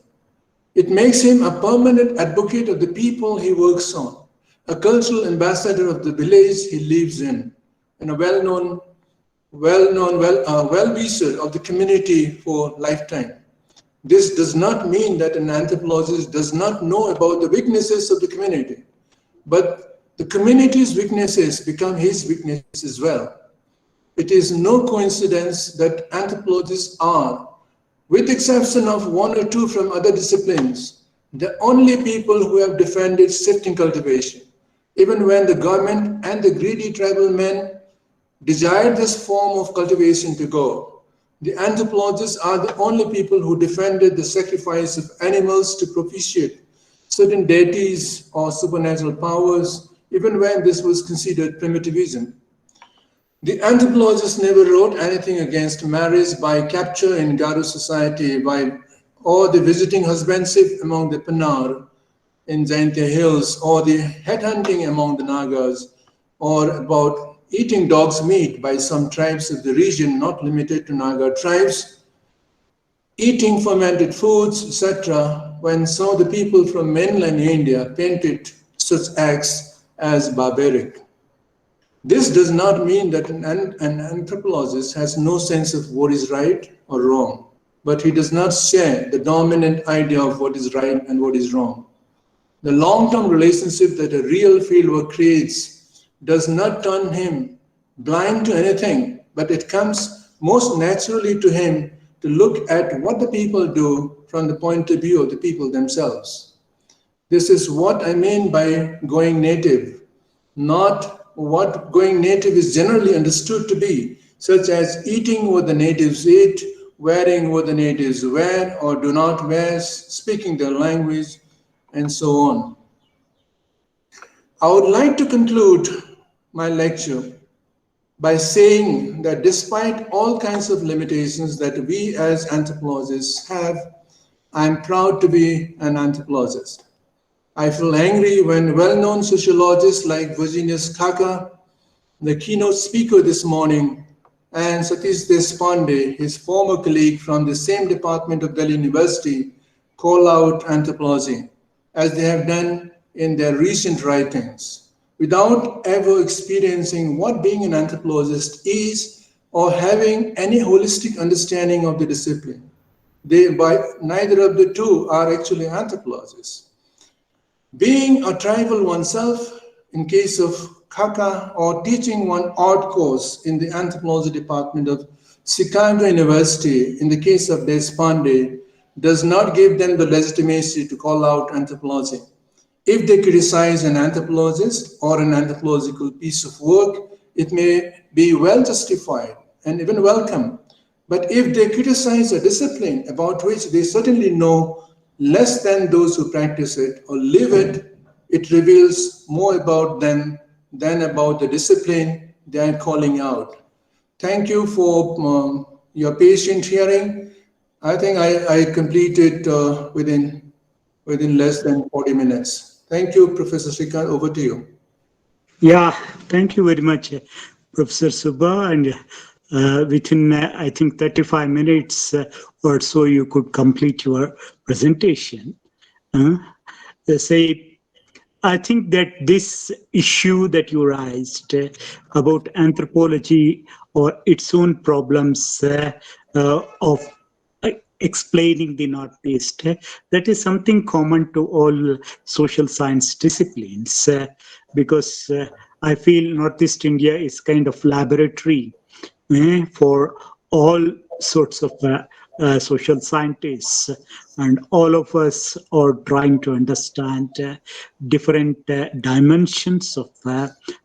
It makes him a permanent advocate of the people he works on, a cultural ambassador of the village he lives in, and a well-wisher of the community for lifetime. This does not mean that an anthropologist does not know about the weaknesses of the community, but the community's weaknesses become his weaknesses as well. It is no coincidence that anthropologists are, with the exception of one or two from other disciplines, the only people who have defended shifting cultivation, even when the government and the greedy tribal men desired this form of cultivation to go. The anthropologists are the only people who defended the sacrifice of animals to propitiate certain deities or supernatural powers, even when this was considered primitivism. The anthropologists never wrote anything against marriage by capture in Garo society, or the visiting husbandship among the Panar in Jaintia Hills, or the headhunting among the Nagas, or about eating dog's meat by some tribes of the region, not limited to Naga tribes, eating fermented foods, etc., when some of the people from mainland India painted such acts as barbaric. This does not mean that an anthropologist has no sense of what is right or wrong, but he does not share the dominant idea of what is right and what is wrong. The long-term relationship that a real fieldwork creates does not turn him blind to anything, but it comes most naturally to him to look at what the people do from the point of view of the people themselves. This is what I mean by going native, not what going native is generally understood to be, such as eating what the natives eat, wearing what the natives wear or do not wear, speaking their language, and so on. I would like to conclude my lecture by saying that despite all kinds of limitations that we as anthropologists have, I'm proud to be an anthropologist. I feel angry when well-known sociologists like Virginius Kaka, the keynote speaker this morning, and Satish Deshpande, his former colleague from the same department of Delhi University, call out anthropology, as they have done in their recent writings, without ever experiencing what being an anthropologist is or having any holistic understanding of the discipline. Neither of the two are actually anthropologists. Being a tribal oneself, in case of Kaka, or teaching one art course in the anthropology department of Chicago University, in the case of Deshpande, does not give them the legitimacy to call out anthropology. If they criticize an anthropologist or an anthropological piece of work, it may be well justified and even welcome. But if they criticize a discipline about which they certainly know less than those who practice it or live it, it reveals more about them than about the discipline they are calling out. Thank you for your patient hearing. I think I completed within less than 40 minutes. Thank you, Professor Srikanth. Over to you. Yeah, thank you very much, Professor Subba. And within, I think, 35 minutes or so, you could complete your presentation. I think that this issue that you raised about anthropology or its own problems of explaining the Northeast, that is something common to all social science disciplines, because I feel Northeast India is kind of laboratory for all sorts of social scientists, and all of us are trying to understand different dimensions of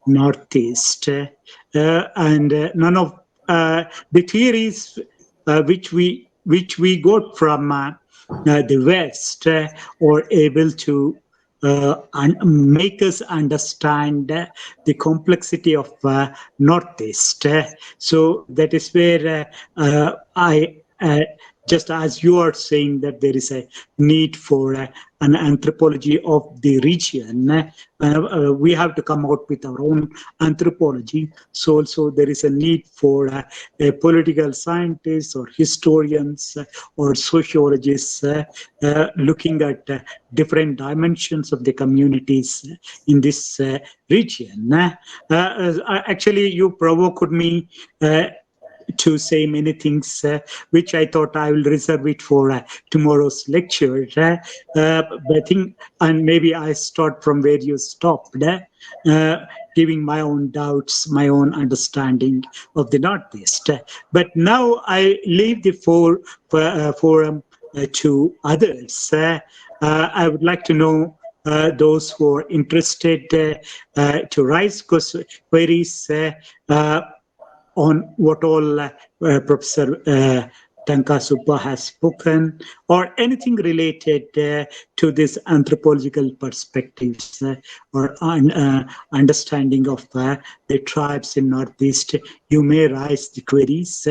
Northeast, and none of the theories which we got from the West are able to make us understand the complexity of Northeast. So that is where I, just as you are saying that there is a need for an anthropology of the region, we have to come out with our own anthropology. So also there is a need for a political scientists or historians or sociologists looking at different dimensions of the communities in this region. Actually, you provoked me to say many things, which I thought I will reserve it for tomorrow's lecture. But I think, and maybe I start from where you stopped, giving my own doubts, my own understanding of the Northeast. But now I leave the forum to others. I would like to know those who are interested to raise queries on what all Professor Tankasuppa has spoken, or anything related to this anthropological perspectives or understanding of the tribes in Northeast. You may raise the queries.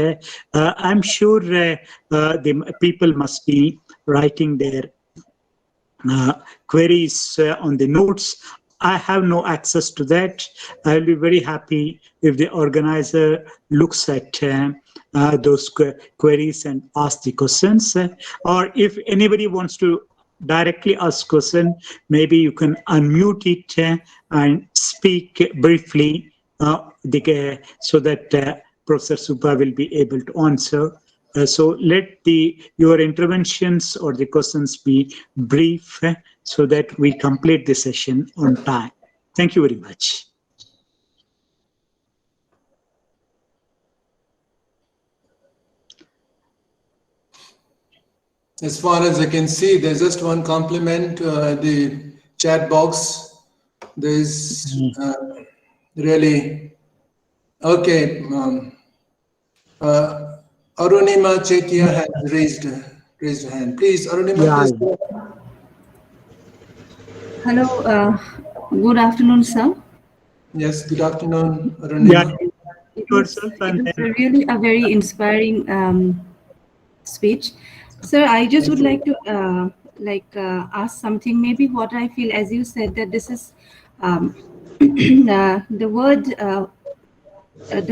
I'm sure the people must be writing their queries on the notes. I have no access to that. I'll be very happy if the organizer looks at those queries and asks the questions. Or if anybody wants to directly ask question, maybe you can unmute it and speak briefly so that Professor Suppa will be able to answer. So let your interventions or the questions be brief so that we complete the session on time. Thank you very much. As far as I can see, there's just one compliment, the chat box. There's really, okay. Arunima Chetia has raised her hand. Please, Arunima, please. Hello, good afternoon, sir. Yes, good afternoon, Arunima. It was really a very inspiring speech. Sir, I just would like to ask something, maybe what I feel, as you said, that this is the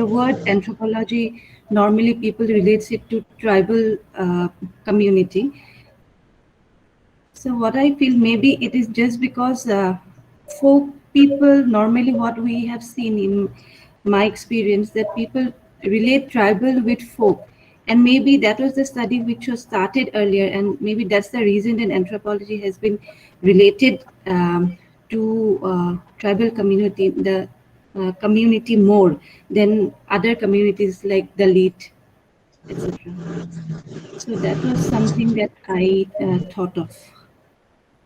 word anthropology, normally people relates it to tribal community. So what I feel, maybe it is just because folk people, normally what we have seen in my experience, that people relate tribal with folk. And maybe that was the study which was started earlier, and maybe that's the reason that anthropology has been related to tribal community, the community more than other communities like Dalit, etc. So that was something that I thought of.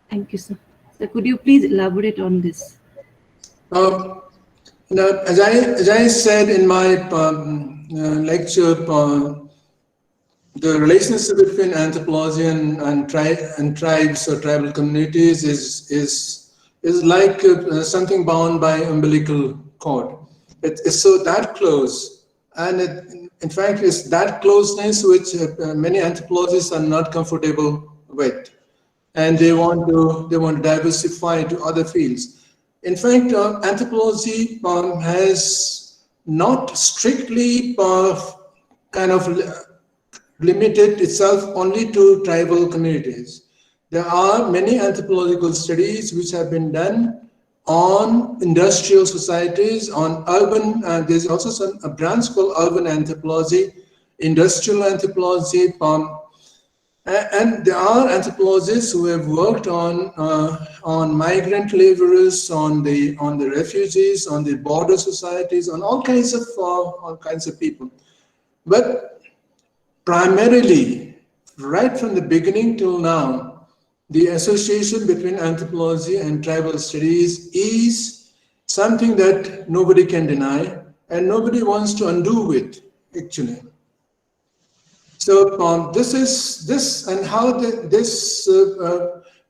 Thank you, sir. So could you please elaborate on this? Now, as I said in my lecture, the relationship between anthropology and tribes or tribal communities is like something bound by umbilical cord. It's so that close, and in fact, it's that closeness which many anthropologists are not comfortable with, and they want to diversify to other fields. In fact, anthropology has not strictly kind of limited itself only to tribal communities. There are many anthropological studies which have been done on industrial societies, on urban, there's also a branch called urban anthropology, industrial anthropology, and there are anthropologists who have worked on migrant laborers, on the refugees, on the border societies, on all kinds of people. But primarily, right from the beginning till now, the association between anthropology and tribal studies is something that nobody can deny and nobody wants to undo it, actually. So this and how this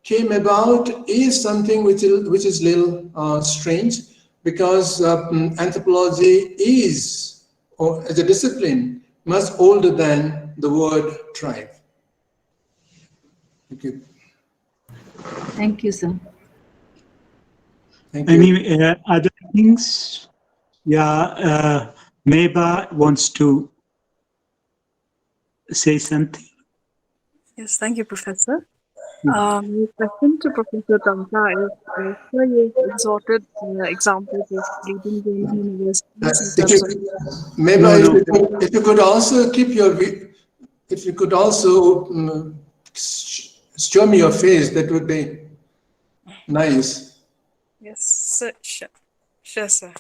came about is something which is little strange, because anthropology is, or as a discipline, much older than the word tribe. Thank you. Thank you, sir. Thank you. Any other things? Yeah, Meba wants to say something. Yes, thank you, Professor. My question to Professor Tamka is, sir, you've exhorted examples of leading universities in terms of... Meba, if you could also keep your, if you could also show me your face, that would be nice. Yes, sir, sure, sir.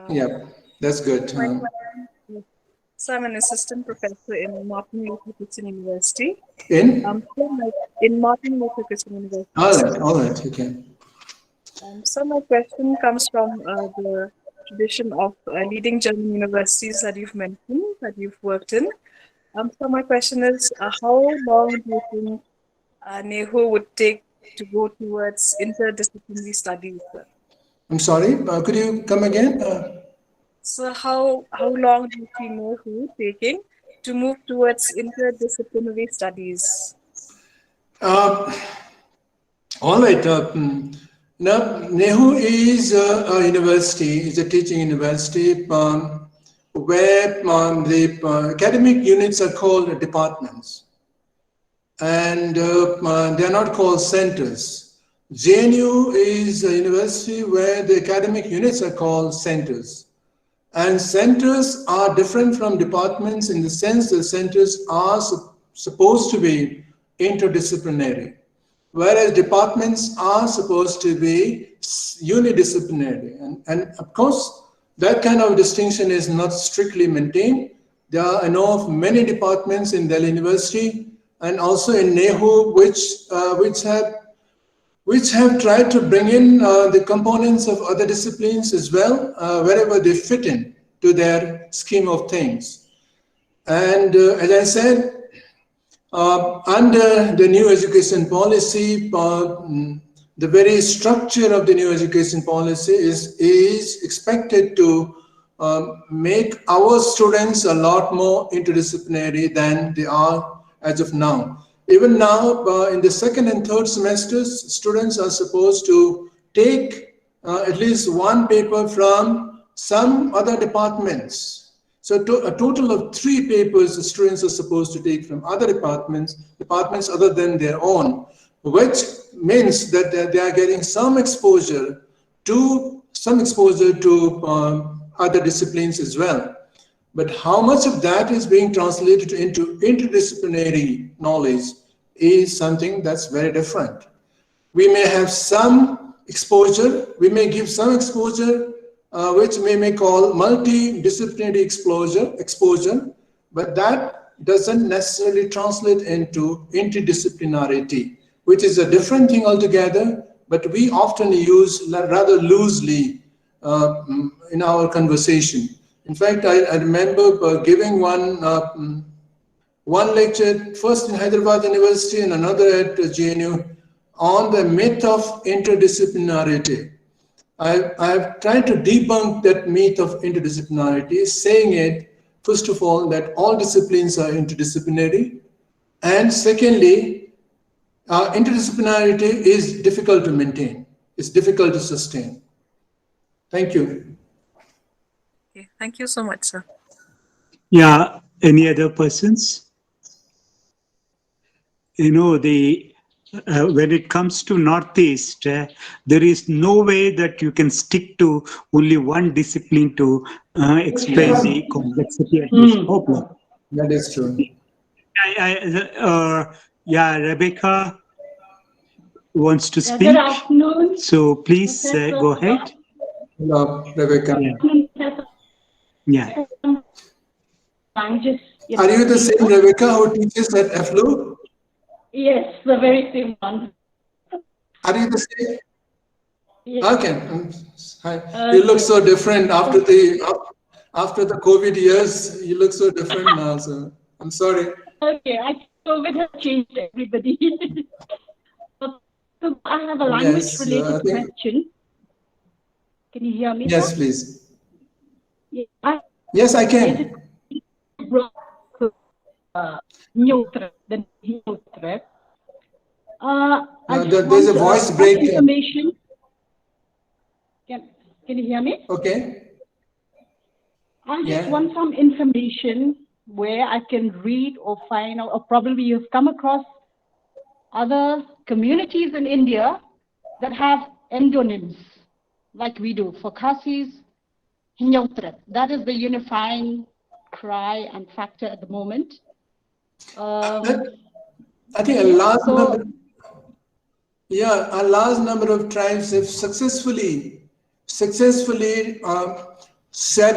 Yeah, that's good. So I'm an assistant professor in Martin Luther King University. In? In Martin Luther King University. All right, okay. So my question comes from the tradition of leading German universities that you've mentioned, that you've worked in. So my question is, how long do you think NEHU would take to go towards interdisciplinary studies? I'm sorry, could you come again? So how long do you see NEHU taking to move towards interdisciplinary studies? All right. Now, NEHU is a university, is a teaching university where the academic units are called departments, and they are not called centers. JNU is a university where the academic units are called centers. And centers are different from departments in the sense that centers are supposed to be interdisciplinary, whereas departments are supposed to be unidisciplinary. And of course, that kind of distinction is not strictly maintained. I know of many departments in Delhi University and also in NEHU which have tried to bring in the components of other disciplines as well, wherever they fit in to their scheme of things. And as I said, under the new education policy, the very structure of the new education policy is expected to make our students a lot more interdisciplinary than they are as of now. Even now, in the second and third semesters, students are supposed to take at least one paper from some other departments. So a total of 3 papers the students are supposed to take from other departments other than their own, which means that they are getting some exposure to other disciplines as well. But how much of that is being translated into interdisciplinary knowledge is something that's very different. We may have some exposure, we may give some exposure, which we may call multidisciplinary exposure, but that doesn't necessarily translate into interdisciplinarity, which is a different thing altogether, but we often use rather loosely in our conversation. In fact, I remember giving one lecture, first in Hyderabad University and another at JNU, on the myth of interdisciplinarity. I've tried to debunk that myth of interdisciplinarity, saying it, first of all, that all disciplines are interdisciplinary, and secondly, interdisciplinarity is difficult to maintain. It's difficult to sustain. Thank you. Okay, thank you so much, sir. Yeah, any other persons? You know, the when it comes to Northeast, there is no way that you can stick to only one discipline to explain Yes. the complexity of this problem. That is true. Yeah, Rebecca wants to Yeah, speak. good afternoon. So please Professor. go ahead. Hello, Rebecca. Yeah. Languages. Are you the same Rebecca who teaches at FLU? Yes, the very same one. Are you the same? Yes. Okay. Hi. You look so different after the COVID years. You look so different now. So I'm sorry. Okay, COVID has changed everybody. So I have a Yes, language-related question. Can you hear me? Yes, sir? please. Yeah, Yes, I can. There's a voice break. Information. Can you hear me? Okay. I just want some information where I can read or find out, or probably you've come across other communities in India that have endonyms, like we do for Khasis, Hinyotret. That is the unifying cry and factor at the moment. I think a large number. Yeah, a large number of tribes have successfully set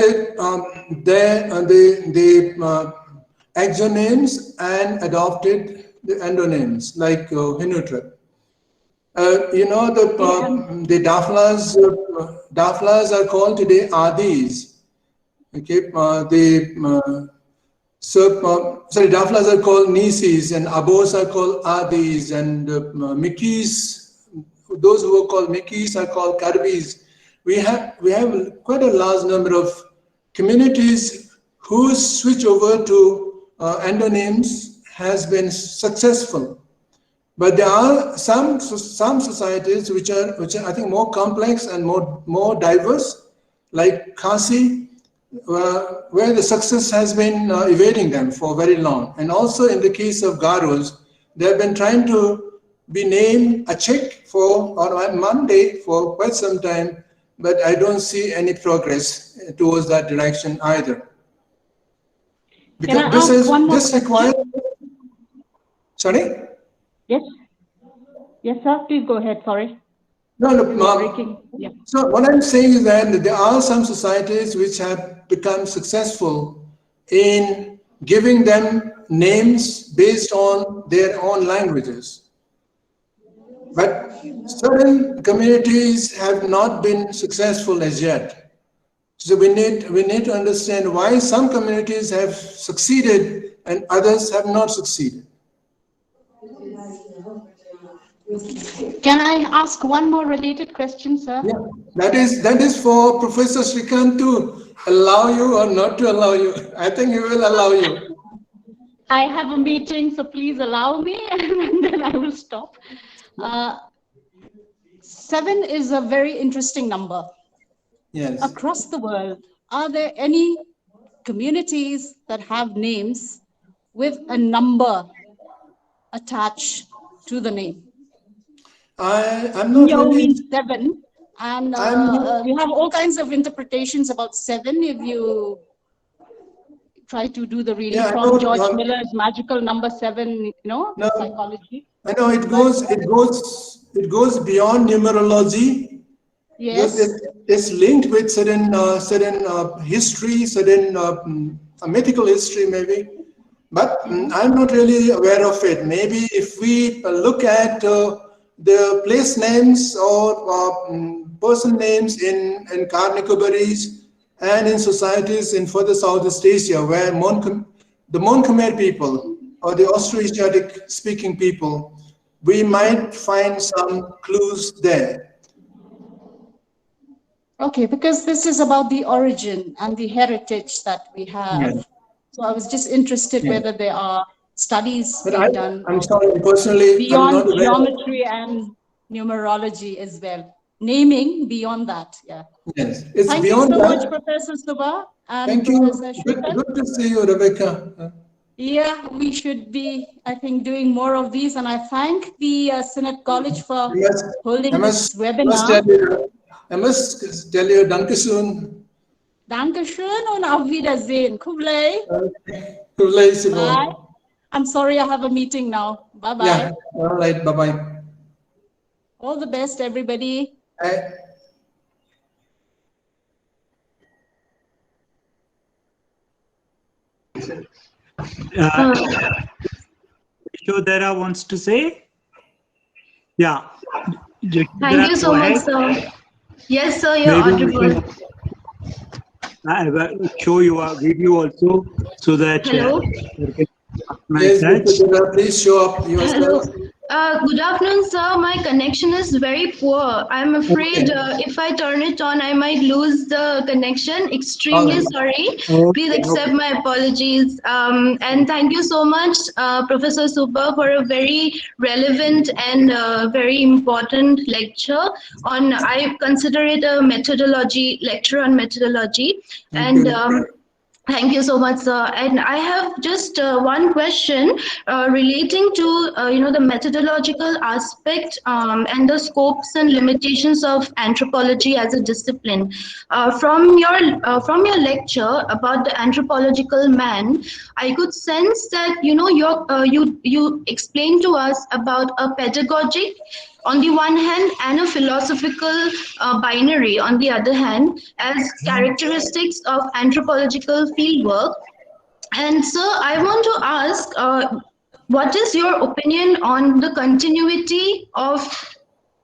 it the exonyms and adopted the endonyms like Hinutrat. You know the Daflas are called today Adis. Okay, Daflas are called Nisis and Abos are called Adis and Mikis. Those who are called Mikis are called Karbis. We have quite a large number of communities whose switch over to endonyms has been successful. But there are some societies which are I think more complex and more diverse, like Khasi, where the success has been evading them for very long. And also in the case of Garos, they have been trying to be named a Czech on Monday for quite some time, but I don't see any progress towards that direction either. Because this requires. Sorry? Yes. Yes, sir. Please go ahead. Sorry. No. Yeah. So what I'm saying is that there are some societies which have become successful in giving them names based on their own languages. But certain communities have not been successful as yet. So we need to understand why some communities have succeeded and others have not succeeded. Can I ask one more related question, sir? Yeah, that is for Professor Shrikant to allow you or not to allow you. I think he will allow you. I have a meeting, so please allow me, and then I will stop. 7 is a very interesting number. Yes. Across the world, are there any communities that have names with a number attached to the name? I'm not really. 7, and we have all kinds of interpretations about 7. If you try to do the reading from George Miller's magical number 7, psychology. I know it goes beyond numerology. Yes, it's linked with certain history, certain mythical history, maybe. But I'm not really aware of it. Maybe if we look at the place names or person names in Car Nicobaris and in societies in further Southeast Asia, where the Mon Khmer people or the Austroasiatic speaking people, we might find some clues there. Okay, because this is about the origin and the heritage that we have. Yeah. So I was just interested whether there are studies being done. I'm sorry, personally, beyond I'm not geometry and numerology as well. Naming beyond that, yeah. Yes, it's Thank beyond you so that. much, Professor Suba and Thank you. Professor Shrikant. Good to see you, Rebecca. Yeah, we should be, I think, doing more of these. And I thank the Senate College for holding this webinar. I must tell you, danke schön. Dankeschön und auf Wiedersehen. Kublai. Kublai, Bye. I'm sorry, I have a meeting now. Bye-bye. Yeah, all right, bye-bye. All the best, everybody. Yashodhara wants to say? Yeah. Thank you so much, sir. Yes, sir, you're audible. I will show you a video also so that Hello. Yes, please show up yourself. Hello. Good afternoon, sir. My connection is very poor. I'm afraid if I turn it on, I might lose the connection. Extremely sorry. Please accept my apologies. And thank you so much, Professor Super, for a very relevant and very important lecture on, I consider it a methodology, lecture on methodology. And thank you so much, sir. And I have just one question relating to the methodological aspect and the scopes and limitations of anthropology as a discipline. From your lecture about the anthropological man, I could sense that you explained to us about a pedagogic on the one hand and a philosophical binary on the other hand as characteristics of anthropological fieldwork. And so I want to ask, what is your opinion on the continuity of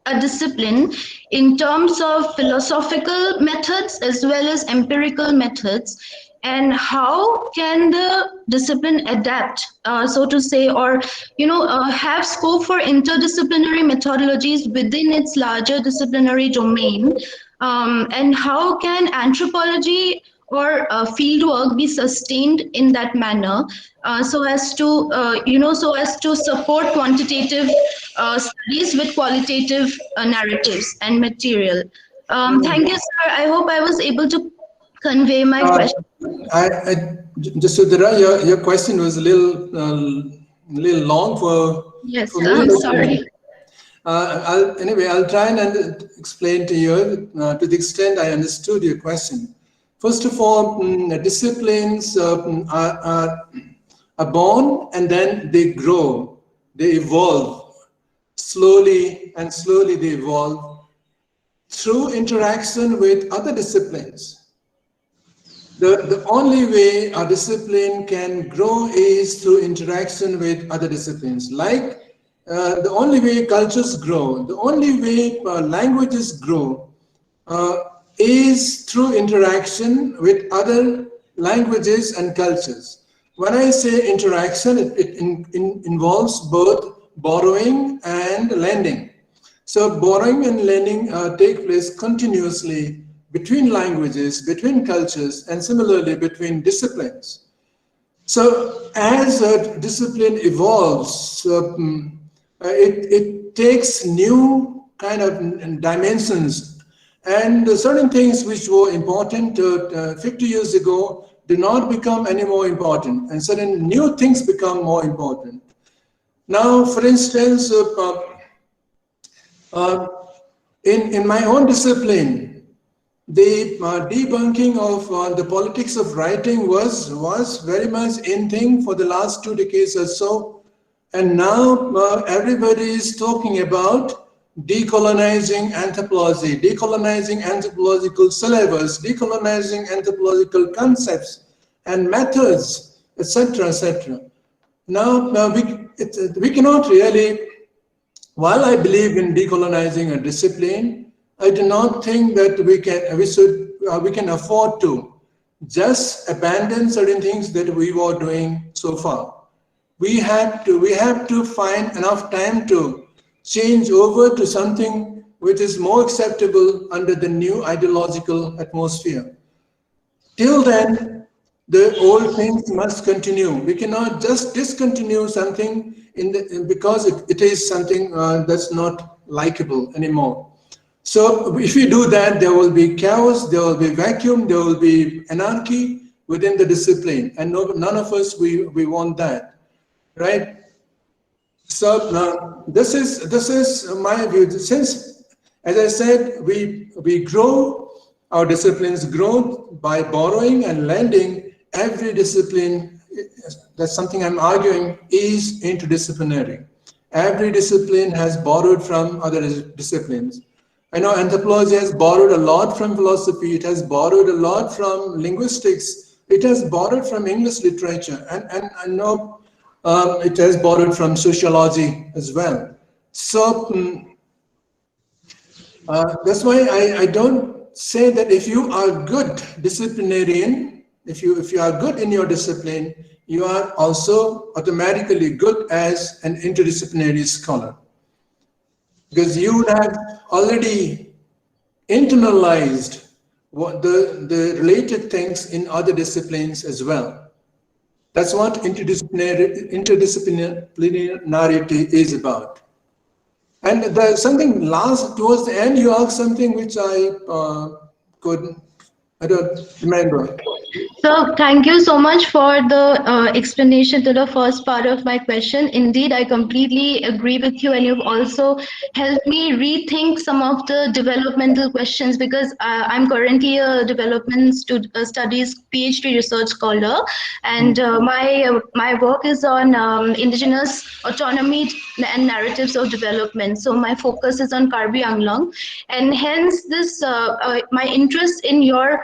a discipline in terms of philosophical methods as well as empirical methods? And how can the discipline adapt, so to say, or have scope for interdisciplinary methodologies within its larger disciplinary domain? And how can anthropology or fieldwork be sustained in that manner, so as to support quantitative studies with qualitative narratives and material? Thank you, sir. I hope I was able to convey my question. Yashodhara, your question was a little long for me. I'm sorry. I'll try and explain to you to the extent I understood your question. First of all, disciplines are born and then they grow, they evolve slowly, and slowly they evolve through interaction with other disciplines. The only way a discipline can grow is through interaction with other disciplines. Like the only way cultures grow, the only way languages grow is through interaction with other languages and cultures. When I say interaction, it involves both borrowing and lending. So borrowing and lending take place continuously between languages, between cultures, and similarly between disciplines. So as a discipline evolves, it takes new kind of dimensions, and certain things which were important 50 years ago do not become any more important, and certain new things become more important. Now, for instance, in my own discipline, the debunking of the politics of writing was very much in thing for the last 2 decades or so. And now everybody is talking about decolonizing anthropology, decolonizing anthropological syllabus, decolonizing anthropological concepts and methods, etc., etc. Now, we cannot really, while I believe in decolonizing a discipline, I do not think that we can afford to just abandon certain things that we were doing so far. We have to find enough time to change over to something which is more acceptable under the new ideological atmosphere. Till then, the old things must continue. We cannot just discontinue something because it is something that's not likable anymore. So if we do that, there will be chaos, there will be vacuum, there will be anarchy, within the discipline, and none of us we want that, right? So now this is my view. Since, as I said, we grow, our disciplines grow by borrowing and lending. Every discipline, that's something I'm arguing, is interdisciplinary. Every discipline has borrowed from other disciplines. I know anthropology has borrowed a lot from philosophy. It has borrowed a lot from linguistics. It has borrowed from English literature, and I know it has borrowed from sociology as well. So that's why I don't say that if you are good disciplinarian, if you are good in your discipline, you are also automatically good as an interdisciplinary scholar, because you would have already internalized what the related things in other disciplines as well. That's what interdisciplinarity is about. And there's something last towards the end, you asked something which I don't remember. So thank you so much for the explanation to the first part of my question. Indeed, I completely agree with you, and you've also helped me rethink some of the developmental questions, because I'm currently a development studies PhD research scholar, and my work is on indigenous autonomy and narratives of development. So my focus is on Karbi Anglong, and hence this my interest in your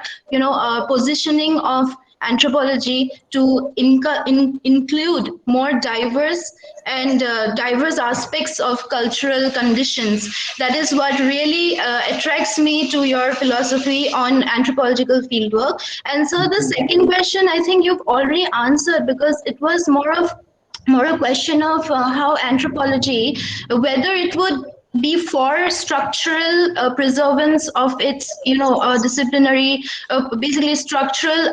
positioning of anthropology to include more diverse and diverse aspects of cultural conditions. That is what really attracts me to your philosophy on anthropological fieldwork. And so the second question, I think you've already answered, because it was more a question of how anthropology, whether it would be for structural preservance of its disciplinary basically structural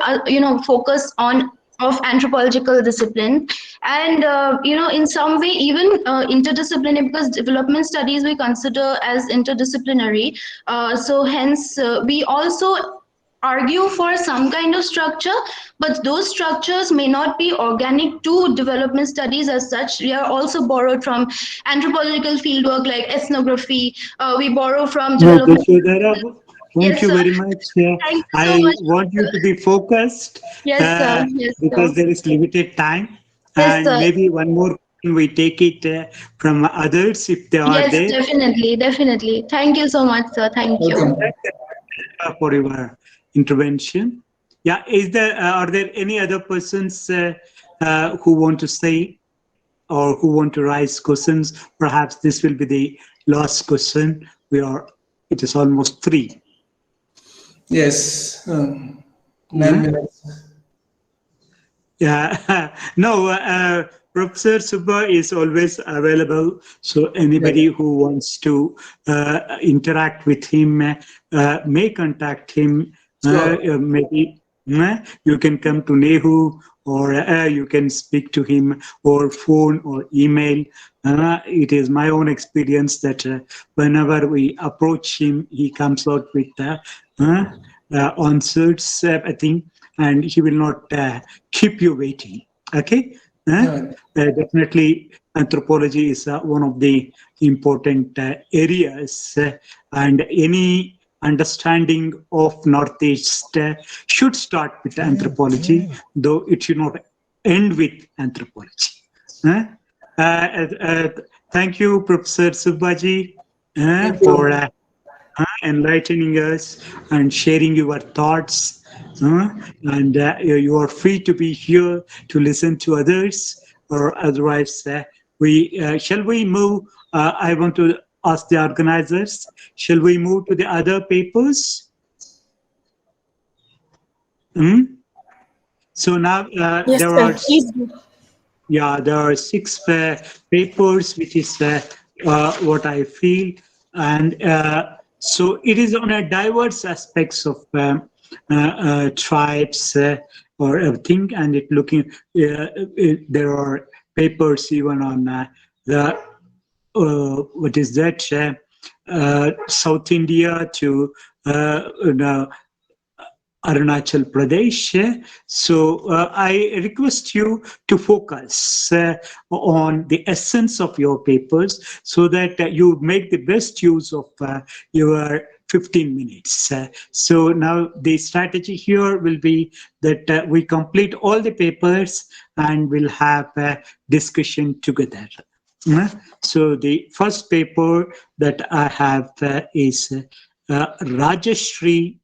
focus on of anthropological discipline, and in some way even interdisciplinary, because development studies we consider as interdisciplinary, so hence we also argue for some kind of structure, but those structures may not be organic to development studies as such. We are also borrowed from anthropological fieldwork like ethnography. We borrow from development. Thank you very much. Thank you so I much. want you to be focused. Yes, sir. Yes, because sir. there is limited time. Yes, And sir. maybe one more we take it from others if they are Yes, there. definitely. Thank you so much, sir. Thank you. For your intervention. Yeah, are there any other persons who want to say or who want to raise questions? Perhaps this will be the last question. It is almost 3. Yes, 9 minutes. Yeah, no, Professor Subba is always available. So anybody who wants to interact with him may contact him. Maybe you can come to Nehu, or you can speak to him, or phone or email. It is my own experience that whenever we approach him, he comes out with answers, I think, and he will not keep you waiting. Okay? Definitely, anthropology is one of the important areas, and any understanding of Northeast should start with anthropology, though it should not end with anthropology. Thank you, Professor Subbaji, for enlightening us and sharing your thoughts. And you are free to be here to listen to others, or otherwise shall we move? I want to ask the organizers, shall we move to the other papers? So now Yes, there sir. are Please do. there are 6 papers, which is what I feel, and so it is on a diverse aspects of tribes or everything, and it looking there are papers even on the what is that South India to Arunachal Pradesh. So I request you to focus on the essence of your papers so that you make the best use of your 15 minutes. So now the strategy here will be that we complete all the papers and we'll have a discussion together. So the first paper that I have is Rajashri.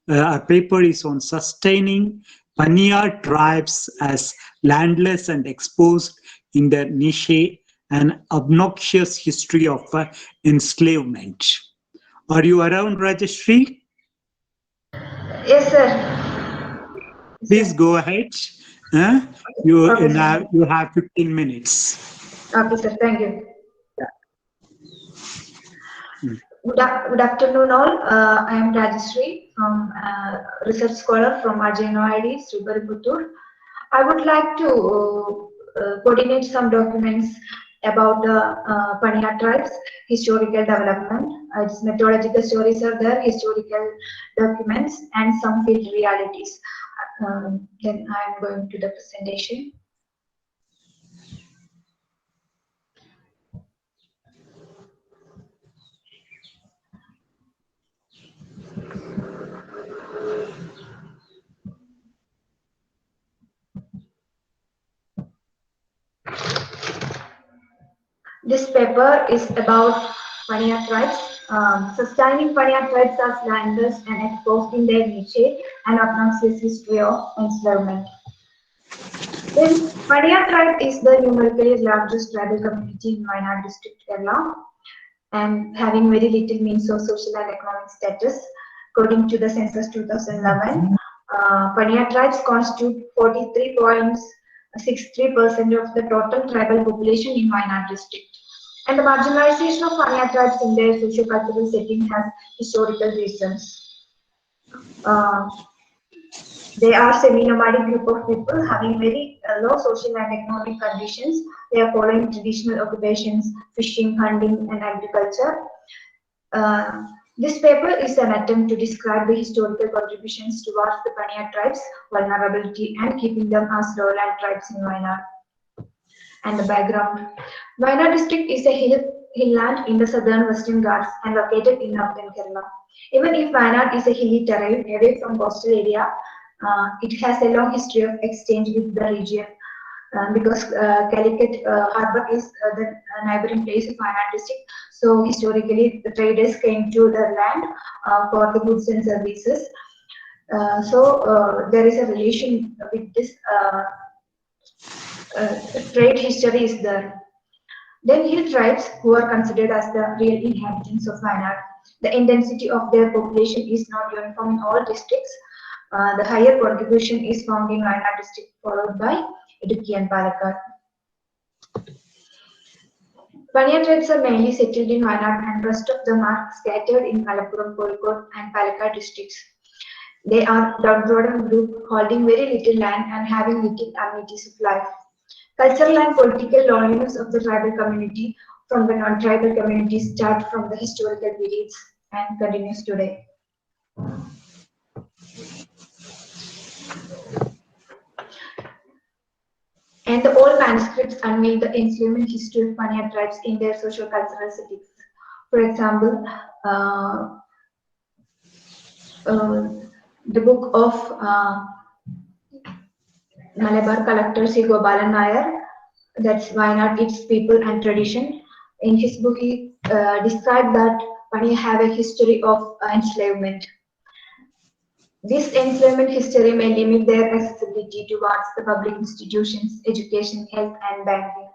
Our paper is on sustaining Paniya tribes as landless and exposed in their niche, an obnoxious history of enslavement. Are you around, Rajashri? Yes, sir. Please go ahead. You have 15 minutes. Okay, sir. Thank you. Good afternoon, all. I am Rajashri, from research scholar from IID, Sriperumbudur. I would like to coordinate some documents about the Paniya tribes, historical development. Its methodological stories are there, historical documents, and some field realities. Then I am going to the presentation. This paper is about Paniya tribes, sustaining Paniya tribes as landless and exposed in their niche and obnoxious history of enslavement. Then, Paniya tribe is the numerically largest tribal community in Wayanad district, Kerala, and having very little means of social and economic status. According to the census 2011, Paniya tribes constitute 43.63% of the total tribal population in Wayanad district. And the marginalization of Paniya tribes in their socio-cultural setting has historical reasons. They are semi-nomadic group of people having very low social and economic conditions. They are following traditional occupations, fishing, hunting, and agriculture. This paper is an attempt to describe the historical contributions towards the Paniya tribes' vulnerability and keeping them as lowland tribes in Wayanad. And the background. Wayanad district is a hilland in the southern Western Ghats and located in northern Kerala. Even if Wayanad is a hilly terrain away from coastal area, it has a long history of exchange with the region because Calicut Harbour is the neighboring place of Wayanad district. So historically, the traders came to the land for the goods and services. So there is a relation with this trade history is there. Then hill tribes, who are considered as the real inhabitants of Wayanad. The intensity of their population is not uniform in all districts. The higher contribution is found in Wayanad district, followed by Idukki and Palakkad. Paniya tribes are mainly settled in Wayanad, and rest of them are scattered in Malappuram, Kozhikode, and Palakkad districts. They are downtrodden group holding very little land and having little amenities of life. Cultural and political loneliness of the tribal community from the non-tribal communities start from the historical periods and continues today. And the old manuscripts unveil the enslavement history of Paniya tribes in their socio-cultural settings. For example, the book of Malabar collector C. Gopalan Nair, that's Wayanad, its people and tradition. In his book, he described that Paniya have a history of enslavement. This enslavement history may limit their accessibility towards the public institutions, education, health, and banking.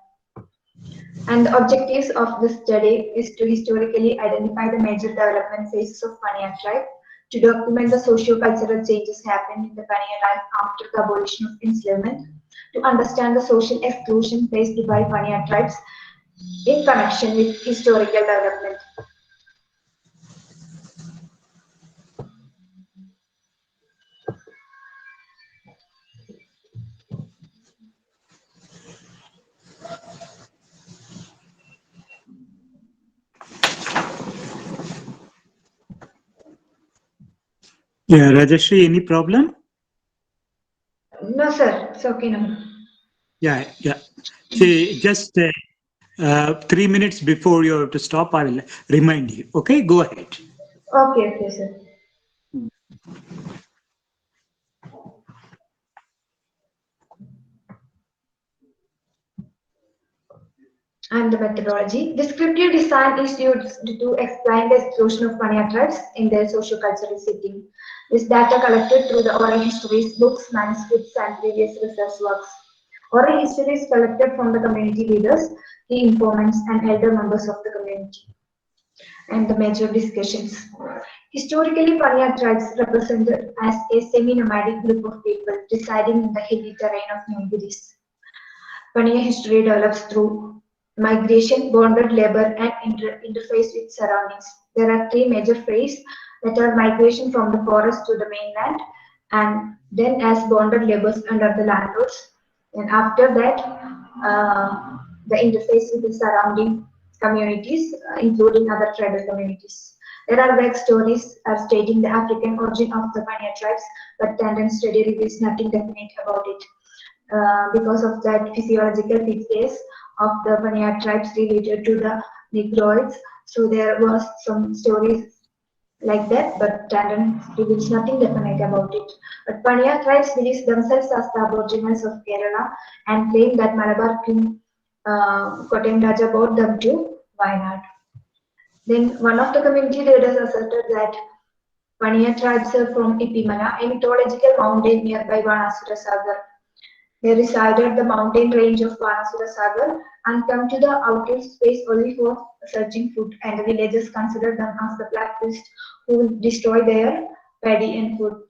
And the objectives of this study is to historically identify the major development phases of Paniya tribe, to document the socio-cultural changes happened in the Paniya life after the abolition of enslavement, to understand the social exclusion faced by Paniya tribes in connection with historical development. Yeah, Rajashri, any problem? No, sir. It's okay now. Yeah, yeah. See, just 3 minutes before you have to stop, I will remind you. Okay, go ahead. Okay, okay, sir. And the methodology. Descriptive design is used to explain the exclusion of Panya tribes in their socio-cultural setting. This data collected through the oral histories, books, manuscripts, and previous research works. Oral history is collected from the community leaders, key informants, and elder members of the community. And the major discussions. Historically, Panya tribes represented as a semi-nomadic group of people residing in the hilly terrain of New Guinea. Panya history develops through migration, bonded labor, and interface with surroundings. There are three major phases that are migration from the forest to the mainland, and then as bonded labors under the landlords. And after that, the interface with the surrounding communities, including other tribal communities. There are vague stories stating the African origin of the Panya tribes, but Tandon study reveals nothing definite about it. Because of that physiological features of the Panya tribes related to the Negroids. So there was some stories like that, but Tandon reveals nothing definite about it. But Panya tribes believe themselves as the Aboriginals of Kerala and claim that Malabar King Kotem Raja brought them to Wayanad. Then one of the community leaders asserted that Panya tribes are from Ipimala, a mythological mountain nearby Banasura Sagar. They resided the mountain range of Banasura Sagar and come to the outer space only for searching food, and the villagers consider them as the black beast who will destroy their paddy and food.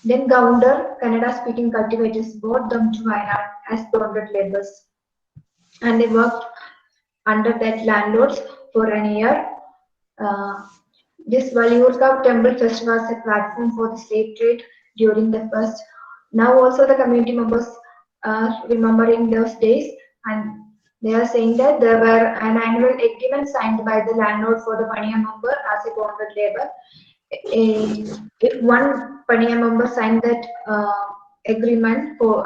Then Gounder, Kannada-speaking cultivators, brought them to Wayanad as bonded laborers, and they worked under that landlords for an year. This Valiurkav temple fest was a platform for the slave trade during the first. Now also the community members are remembering those days, and they are saying that there were an annual agreement signed by the landlord for the Panya member as a bonded labor. If one Panya member signed that agreement for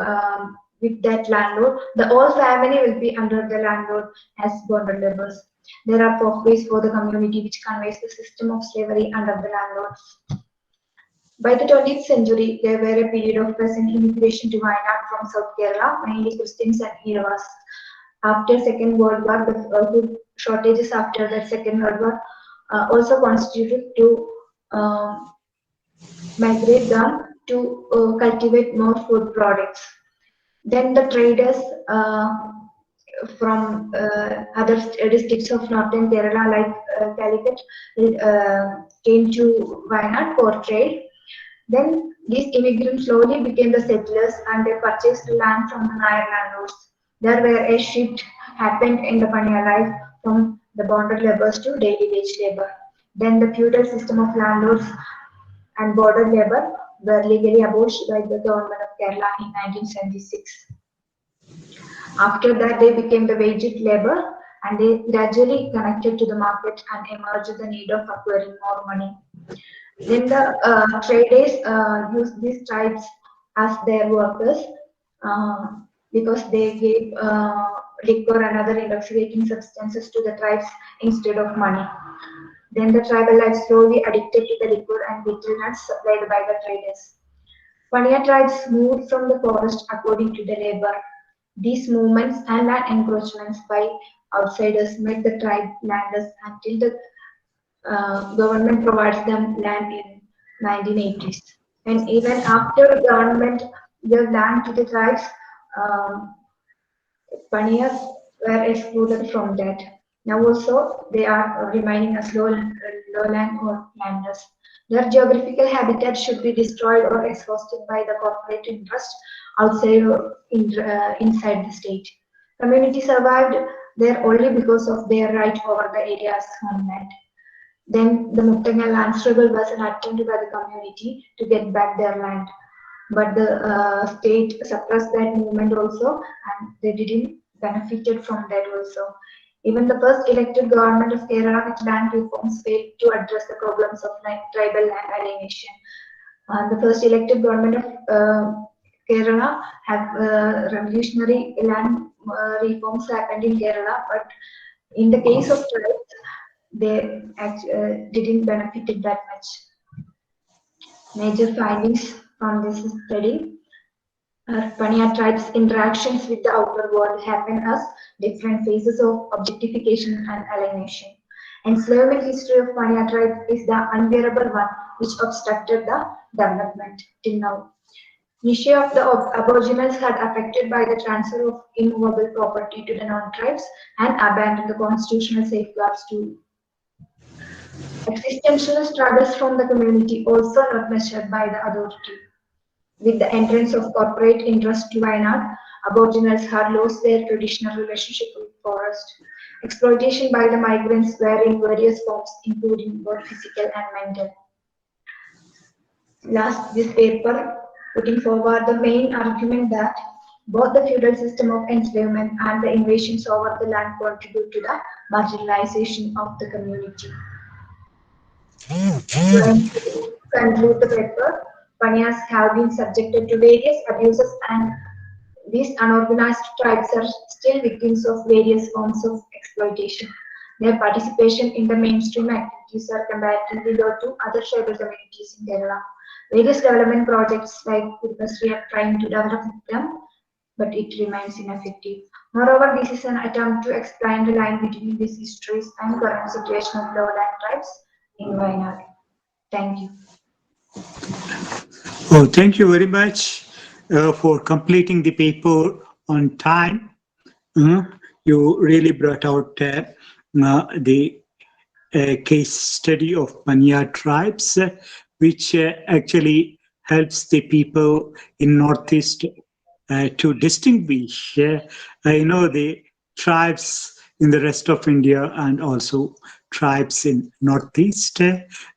with that landlord, the whole family will be under the landlord as bonded laborers. There are folkways for the community which conveys the system of slavery under the landlords. By the 20th century, there were a period of present immigration to Wayanad from South Kerala, mainly Christians and Iravas. After Second World War, the food shortages after the Second World War also constituted to migrate them to cultivate more food products. Then the traders from other districts of northern Kerala like Calicut came to Wayanad for trade. Then these immigrants slowly became the settlers and they purchased land from the Nair landlords. There were a shift happened in the Panya life from the bonded laborers to daily wage labor. Then the feudal system of landlords and border labor were legally abolished by the government of Kerala in 1976. After that, they became the waged labor and they gradually connected to the market and emerged the need of acquiring more money. Then the traders used these tribes as their workers because they gave liquor and other intoxicating substances to the tribes instead of money. Then the tribal life slowly addicted to the liquor and betel nuts supplied by the traders. Panya tribes moved from the forest according to the labor. These movements and land encroachments by outsiders made the tribe landless until the government provides them land in 1980s. And even after the government gave land to the tribes, Panyas were excluded from that. Now also they are remaining as lowland or landless. Their geographical habitat should be destroyed or exhausted by the corporate interest outside or inside the state. Community survived there only because of their right over the area's homeland. Then the Muttanga land struggle was an attempt by the community to get back their land. But the state suppressed that movement also, and they didn't benefited from that also. Even the first elected government of Kerala with land reforms failed to address the problems of tribal land alienation. The first elected government of Kerala have revolutionary land reforms happened in Kerala, but in the case of tribes, they didn't benefit it that much. Major findings from this study are Panya tribes' interactions with the outer world happen as different phases of objectification and alienation. Enslavement history of Panya tribe is the unbearable one which obstructed the development till now. Niche of the aboriginals had affected by the transfer of immovable property to the non-tribes and abandoned the constitutional safeguards too. Existential struggles from the community also not measured by the authority. With the entrance of corporate interest to Wayanad, aboriginals had lost their traditional relationship with forest. Exploitation by the migrants were in various forms, including both physical and mental. Last, this paper putting forward the main argument that both the feudal system of enslavement and the invasions over the land contribute to the marginalization of the community. To conclude the paper, Panyas have been subjected to various abuses, and these unorganized tribes are still victims of various forms of exploitation. Their participation in the mainstream activities are comparatively low to other tribal communities in Kerala. Various development projects like Purpasri are trying to develop them, but it remains ineffective. Moreover, this is an attempt to explain the line between these histories and current situation of lowland tribes in Wayanad. Thank you. Oh, thank you very much for completing the paper on time. You really brought out the case study of Panya tribes, which actually helps the people in Northeast to distinguish, the tribes in the rest of India and also tribes in Northeast,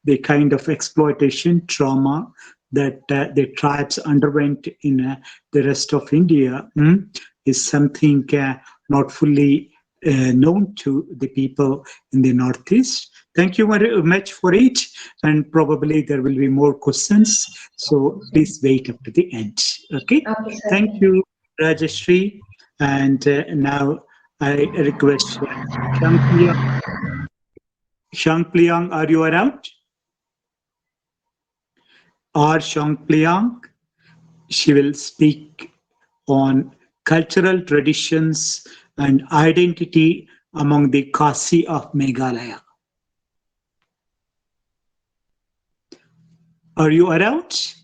the kind of exploitation, trauma that the tribes underwent in the rest of India is something not fully known to the people in the Northeast. Thank you very much for it, and probably there will be more questions, so please wait up to the end. Okay? Thank you, Rajashri, and now I request Shangpliang, are you around? Or Shangpliang, she will speak on cultural traditions and identity among the Khasi of Meghalaya. Are you around?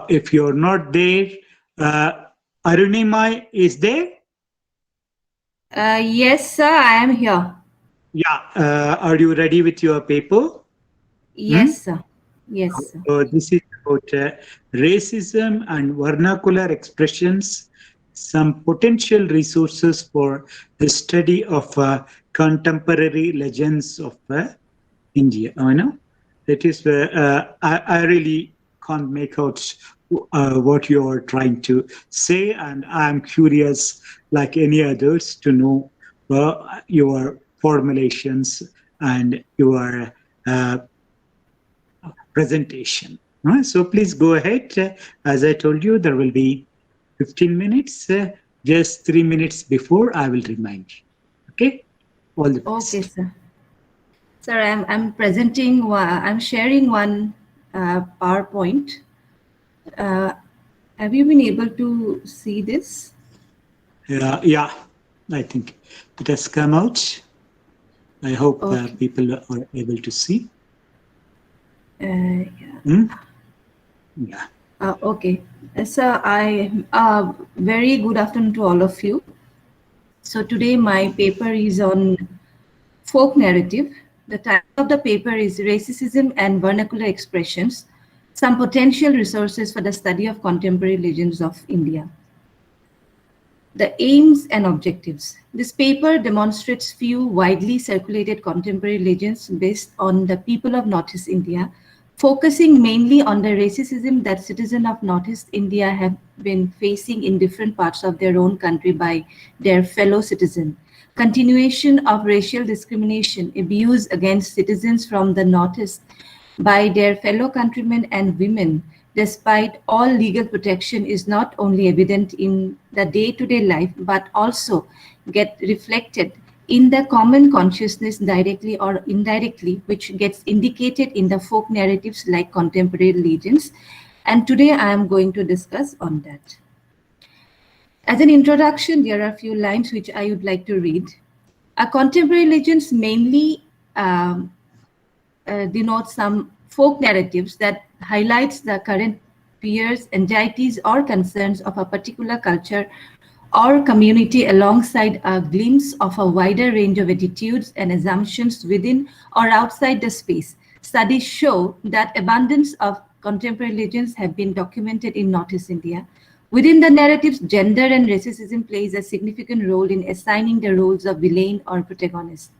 If you're not there, Arunimai is there? Yes, sir, I am here. Yeah. Are you ready with your paper? Yes, sir. Yes, sir. So this is about racism and vernacular expressions, some potential resources for the study of contemporary legends of India. That is where I really can't make out what you are trying to say, and I'm curious, like any others, to know your formulations and your presentation. So please go ahead. As I told you, there will be 15 minutes. Just 3 minutes before, I will remind you. Okay? All the best. Okay, sir. Sir, I'm presenting. I'm sharing one PowerPoint. Have you been able to see this? Yeah, I think it has come out. I hope people are able to see. Yeah. Okay. So very good afternoon to all of you. So today my paper is on folk narrative. The title of the paper is Racism and Vernacular Expressions, Some Potential Resources for the Study of Contemporary Legends of India. The aims and objectives. This paper demonstrates few widely circulated contemporary legends based on the people of Northeast India focusing mainly on the racism that citizens of Northeast India have been facing in different parts of their own country by their fellow citizens. Continuation of racial discrimination, abuse against citizens from the Northeast by their fellow countrymen and women, despite all legal protection, is not only evident in the day-to-day life, but also get reflected in the common consciousness directly or indirectly, which gets indicated in the folk narratives like contemporary legends. And today I am going to discuss on that. As an introduction, there are a few lines which I would like to read. A contemporary legends mainly denote some folk narratives that highlights the current fears, anxieties, or concerns of a particular culture or community alongside a glimpse of a wider range of attitudes and assumptions within or outside the space. Studies show that abundance of contemporary legends have been documented in Northeast India. Within the narratives, gender and racism plays a significant role in assigning the roles of villain or protagonist.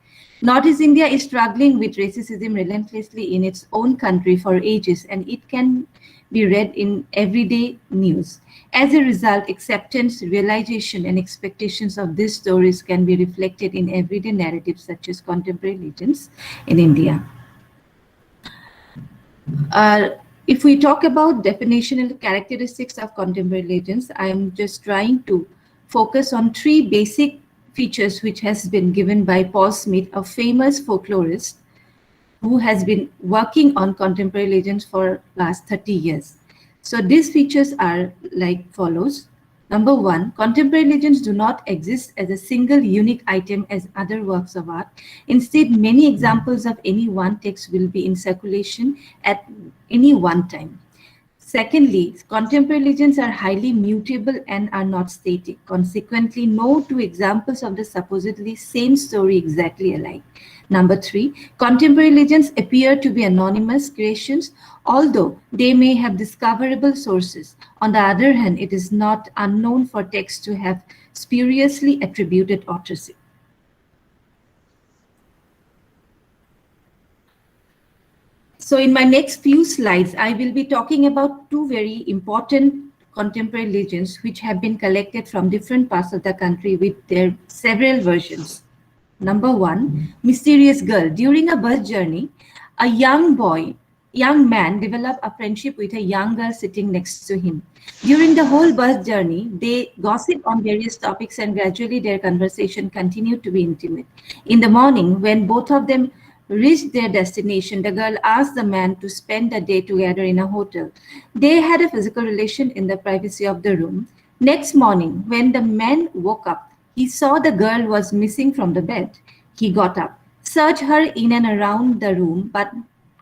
Northeast India is struggling with racism relentlessly in its own country for ages, and it can be read in everyday news. As a result, acceptance, realization, and expectations of these stories can be reflected in everyday narratives such as contemporary legends in India. If we talk about definitional characteristics of contemporary legends, I am just trying to focus on three basic features which has been given by Paul Smith, a famous folklorist who has been working on contemporary legends for last 30 years. So these features are like follows. Number one, contemporary legends do not exist as a single unique item as other works of art. Instead, many examples of any one text will be in circulation at any one time. Secondly, contemporary legends are highly mutable and are not static. Consequently, no two examples of the supposedly same story exactly alike. Number three, contemporary legends appear to be anonymous creations, although they may have discoverable sources. On the other hand, it is not unknown for texts to have spuriously attributed authorship. So in my next few slides, I will be talking about two very important contemporary legends which have been collected from different parts of the country with their several versions. Number one, Mysterious Girl. During a bus journey, a young man developed a friendship with a young girl sitting next to him. During the whole bus journey, they gossip on various topics and gradually their conversation continued to be intimate. In the morning, when both of them reached their destination, the girl asked the man to spend the day together in a hotel. They had a physical relation in the privacy of the room. Next morning, when the man woke up, he saw the girl was missing from the bed. He got up, searched her in and around the room, but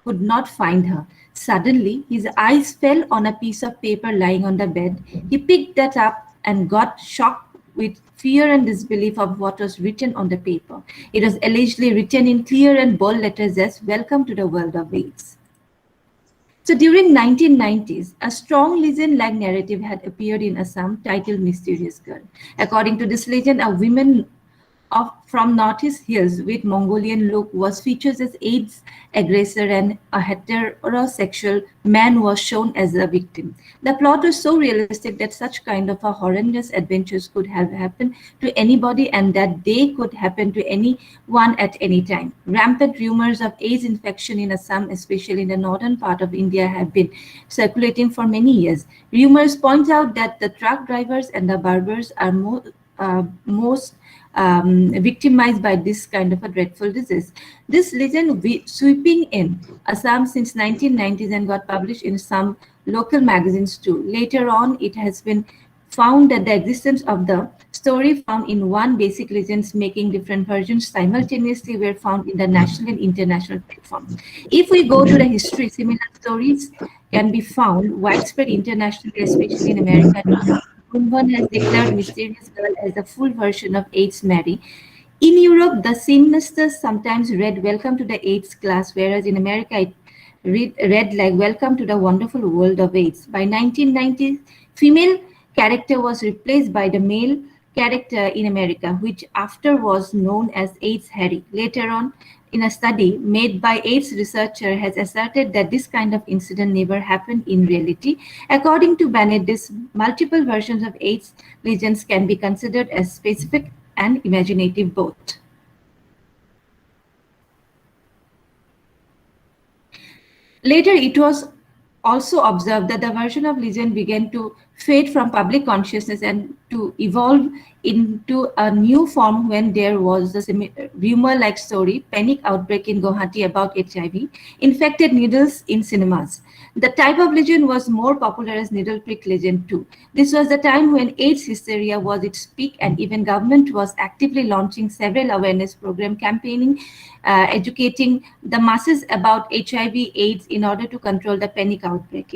could not find her. Suddenly, his eyes fell on a piece of paper lying on the bed. He picked that up and got shocked with fear and disbelief of what was written on the paper. It was allegedly written in clear and bold letters as "Welcome to the world of AIDS." So during 1990s, a strong legend-like narrative had appeared in Assam titled Mysterious Girl. According to this legend, a woman from Northeast Hills with Mongolian look was featured as AIDS aggressor and a heterosexual man was shown as a victim. The plot was so realistic that such kind of a horrendous adventures could have happened to anybody and that they could happen to anyone at any time. Rampant rumors of AIDS infection in Assam, especially in the northern part of India, have been circulating for many years. Rumors point out that the truck drivers and the barbers are most victimized by this kind of a dreadful disease. This legend sweeping in Assam since 1990s and got published in some local magazines too. Later on, it has been found that the existence of the story found in one basic legends making different versions simultaneously were found in the national and international platforms. If we go to the history, similar stories can be found widespread internationally, especially in America. One has declared Mysterious Girl as a full version of AIDS Mary. In Europe, the singsters sometimes read Welcome to the AIDS class, whereas in America it read like Welcome to the Wonderful World of AIDS. By 1990, female character was replaced by the male character in America, which after was known as AIDS Harry. Later on, in a study made by AIDS researcher has asserted that this kind of incident never happened in reality. According to Bennett, these multiple versions of AIDS legends can be considered as specific and imaginative both. Later, it was also observed that the version of legend began to fade from public consciousness and to evolve into a new form when there was a rumor-like story, panic outbreak in Guwahati about HIV, infected needles in cinemas. The type of legend was more popular as needle prick legend too. This was the time when AIDS hysteria was its peak, and even government was actively launching several awareness program campaigning, educating the masses about HIV/AIDS in order to control the panic outbreak.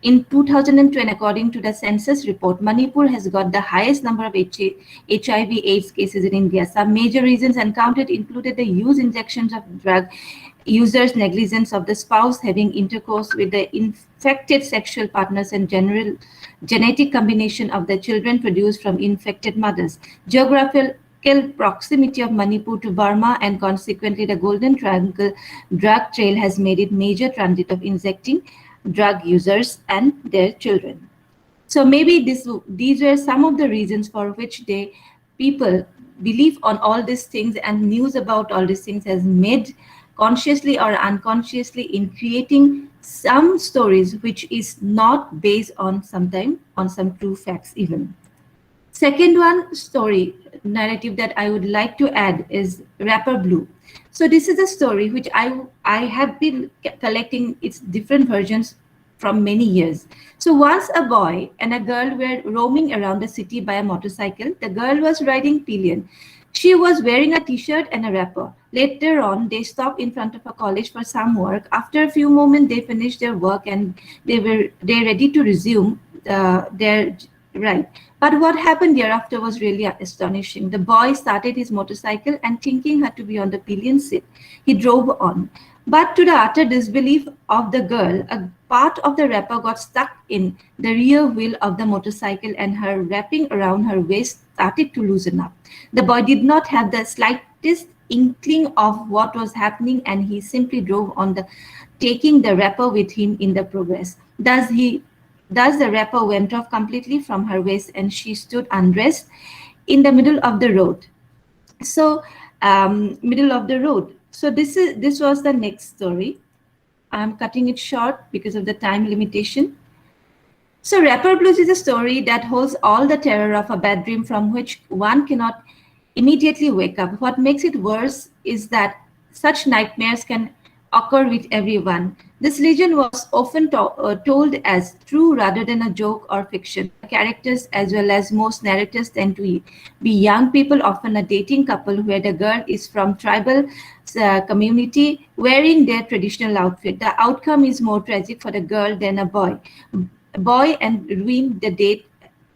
In 2010, according to the census report, Manipur has got the highest number of HIV/AIDS cases in India. Some major reasons encountered included the use injections of drug users, negligence of the spouse having intercourse with the infected sexual partners, and general genetic combination of the children produced from infected mothers. Geographical proximity of Manipur to Burma and consequently the Golden Triangle drug trail has made it major transit of injecting drug users and their children. So maybe these were some of the reasons for which people believe on all these things, and news about all these things has made consciously or unconsciously in creating some stories which is not based on some true facts even. Second one story narrative that I would like to add is Rapper Blue. So this is a story which I have been collecting its different versions from many years. So once a boy and a girl were roaming around the city by a motorcycle. The girl was riding pillion. She was wearing a t-shirt and a wrapper. Later on, they stopped in front of a college for some work. After a few moments, they finished their work and they're ready to resume their ride. But what happened thereafter was really astonishing. The boy started his motorcycle and thinking her to be on the pillion seat, he drove on. But to the utter disbelief of the girl, a part of the wrapper got stuck in the rear wheel of the motorcycle and her wrapping around her waist started to loosen up. The boy did not have the slightest inkling of what was happening and he simply drove on, taking the wrapper with him in the progress. Thus the wrapper went off completely from her waist and she stood undressed in the middle of the road. So So this was the next story. I'm cutting it short because of the time limitation. So Rapper Blues is a story that holds all the terror of a bad dream from which one cannot immediately wake up. What makes it worse is that such nightmares can occur with everyone. This legend was often told as true rather than a joke or fiction. The characters as well as most narrators tend to be young people, often a dating couple where the girl is from tribal community wearing their traditional outfit. The outcome is more tragic for the girl than a boy. And ruined the date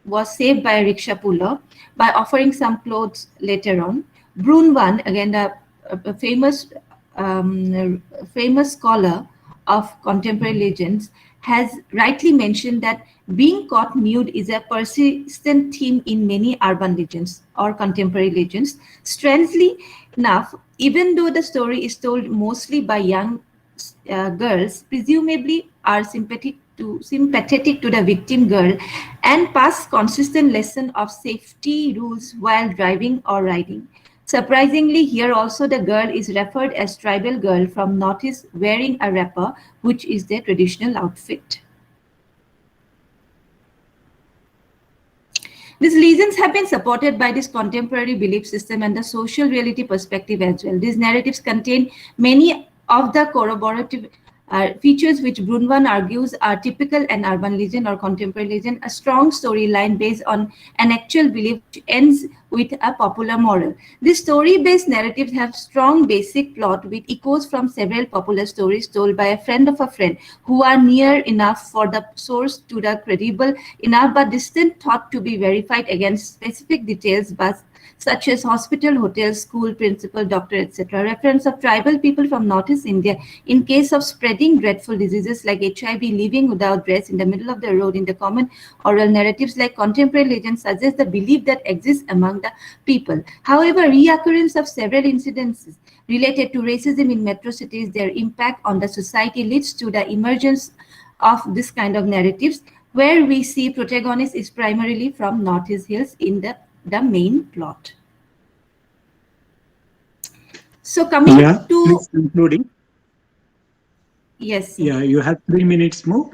was saved by a rickshaw puller by offering some clothes later on. Brun Wan, again a famous scholar of contemporary legends, has rightly mentioned that being caught nude is a persistent theme in many urban legends or contemporary legends. Strangely enough, even though the story is told mostly by young girls, presumably are sympathetic to the victim girl and pass consistent lesson of safety rules while driving or riding. Surprisingly, here also the girl is referred as tribal girl from Northeast wearing a wrapper, which is their traditional outfit. These legends have been supported by this contemporary belief system and the social reality perspective as well. These narratives contain many of the corroborative features which Brunwan argues are typical an urban legend or contemporary legend, a strong storyline based on an actual belief which ends with a popular moral. These story-based narratives have strong basic plot with echoes from several popular stories told by a friend of a friend who are near enough for the source to the credible enough but distant thought to be verified against specific details such as hospital, hotel, school, principal, doctor, etc. Reference of tribal people from Northeast India in case of spreading dreadful diseases like HIV, living without dress in the middle of the road in the common oral narratives like contemporary legends suggest the belief that exists among the people. However, reoccurrence of several incidences related to racism in metro cities, their impact on the society leads to the emergence of this kind of narratives, where we see protagonist is primarily from Northeast Hills in the main plot. So coming to please concluding. Yes, sir. Yeah, you have 3 minutes more.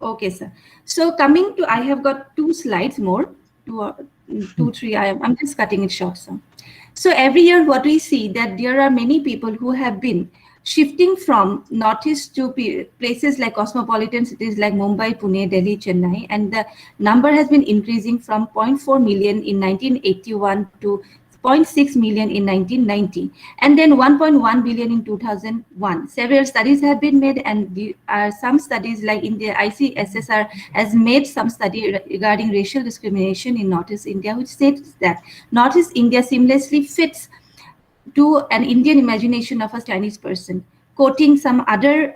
Okay, sir. So coming to, I have got 2 slides more, two, 3. I'm just cutting it short, sir. So every year, what we see that there are many people who have been shifting from Northeast to places like cosmopolitan cities like Mumbai, Pune, Delhi, Chennai, and the number has been increasing from 0.4 million in 1981 to 0.6 million in 1990, and then 1.1 billion in 2001. Several studies have been made, and some studies like in the ICSSR has made some study regarding racial discrimination in Northeast India, which states that Northeast India seamlessly fits to an Indian imagination of a Chinese person. Quoting some other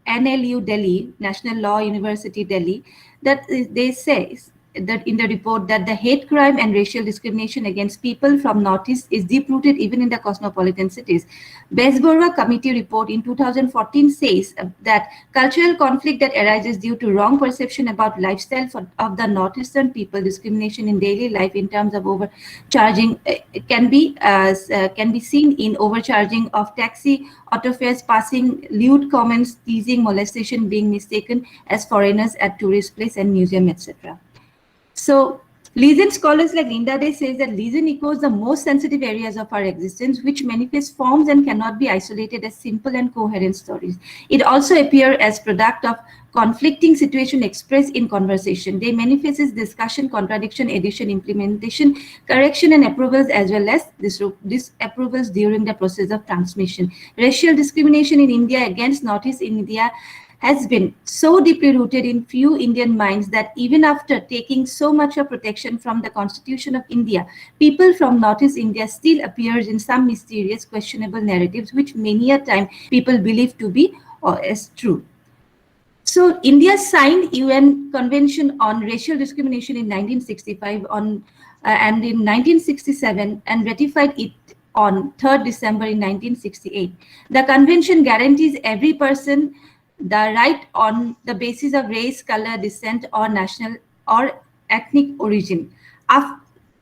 NLU Delhi, National Law University Delhi, that they say that in the report that the hate crime and racial discrimination against people from Northeast is deep-rooted even in the cosmopolitan cities. Besborough Committee report in 2014 says that cultural conflict that arises due to wrong perception about lifestyle of the Northeastern people, discrimination in daily life in terms of overcharging can be seen in overcharging of taxi, auto fares, passing lewd comments, teasing, molestation, being mistaken as foreigners at tourist place and museum, etc. So, Legion scholars like Linda Day says that Legion echoes the most sensitive areas of our existence, which manifest forms and cannot be isolated as simple and coherent stories. It also appears as product of conflicting situation expressed in conversation. They manifest as discussion, contradiction, addition, implementation, correction, and approvals, as well as disapprovals during the process of transmission. Racial discrimination in India against Northeast India has been so deeply rooted in few Indian minds that even after taking so much of protection from the Constitution of India, people from Northeast India still appears in some mysterious, questionable narratives, which many a time people believe to be as true. So India signed UN Convention on Racial Discrimination in 1965 and in 1967 and ratified it on 3rd December in 1968. The convention guarantees every person the right on the basis of race, color, descent, or national or ethnic origin.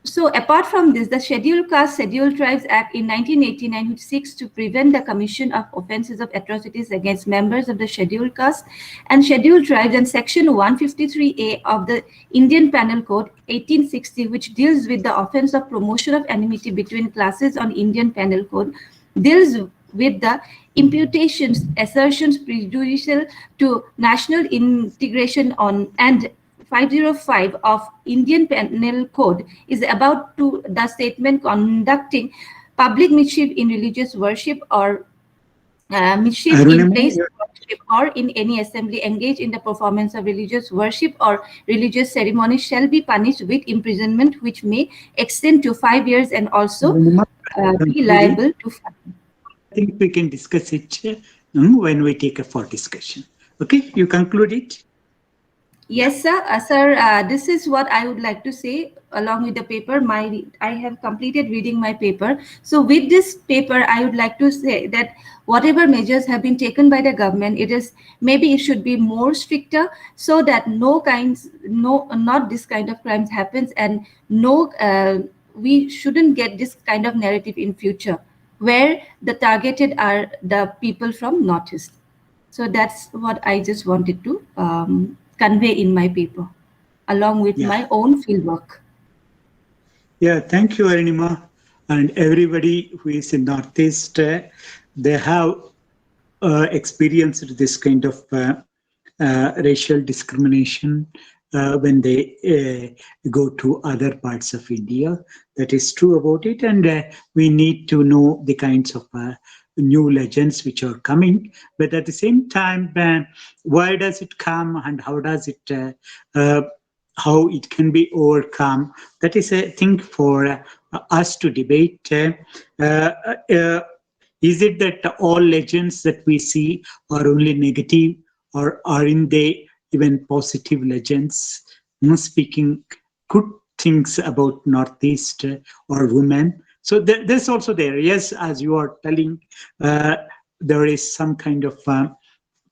So apart from this, the Scheduled Caste, Scheduled Tribes Act in 1989, which seeks to prevent the commission of offenses of atrocities against members of the Scheduled Caste and Scheduled Tribes, and Section 153A of the Indian Penal Code 1860, which deals with the offense of promotion of enmity between classes on Indian Penal Code, deals with the imputations, assertions prejudicial to national integration on, and 505 of Indian Penal Code is about to the statement conducting public mischief in religious worship or mischief in place of worship or in any assembly engaged in the performance of religious worship or religious ceremony shall be punished with imprisonment, which may extend to 5 years and also be liable to fine. I think we can discuss it when we take a for discussion. Okay, you conclude it. Yes, sir. This is what I would like to say along with the paper. I have completed reading my paper. So with this paper, I would like to say that whatever measures have been taken by the government, maybe it should be more stricter so that not this kind of crimes happens, and we shouldn't get this kind of narrative in future, where the targeted are the people from Northeast. So that's what I just wanted to convey in my paper, along with my own fieldwork. Yeah, thank you, Arunima. And everybody who is in Northeast, they have experienced this kind of racial discrimination when they go to other parts of India. That is true about it, and we need to know the kinds of new legends which are coming. But at the same time, why does it come, and how does it, how it can be overcome? That is a thing for us to debate. Is it that all legends that we see are only negative, or aren't they even positive legends? Speaking, could things about Northeast or women. So there's also there. Yes, as you are telling, there is some kind of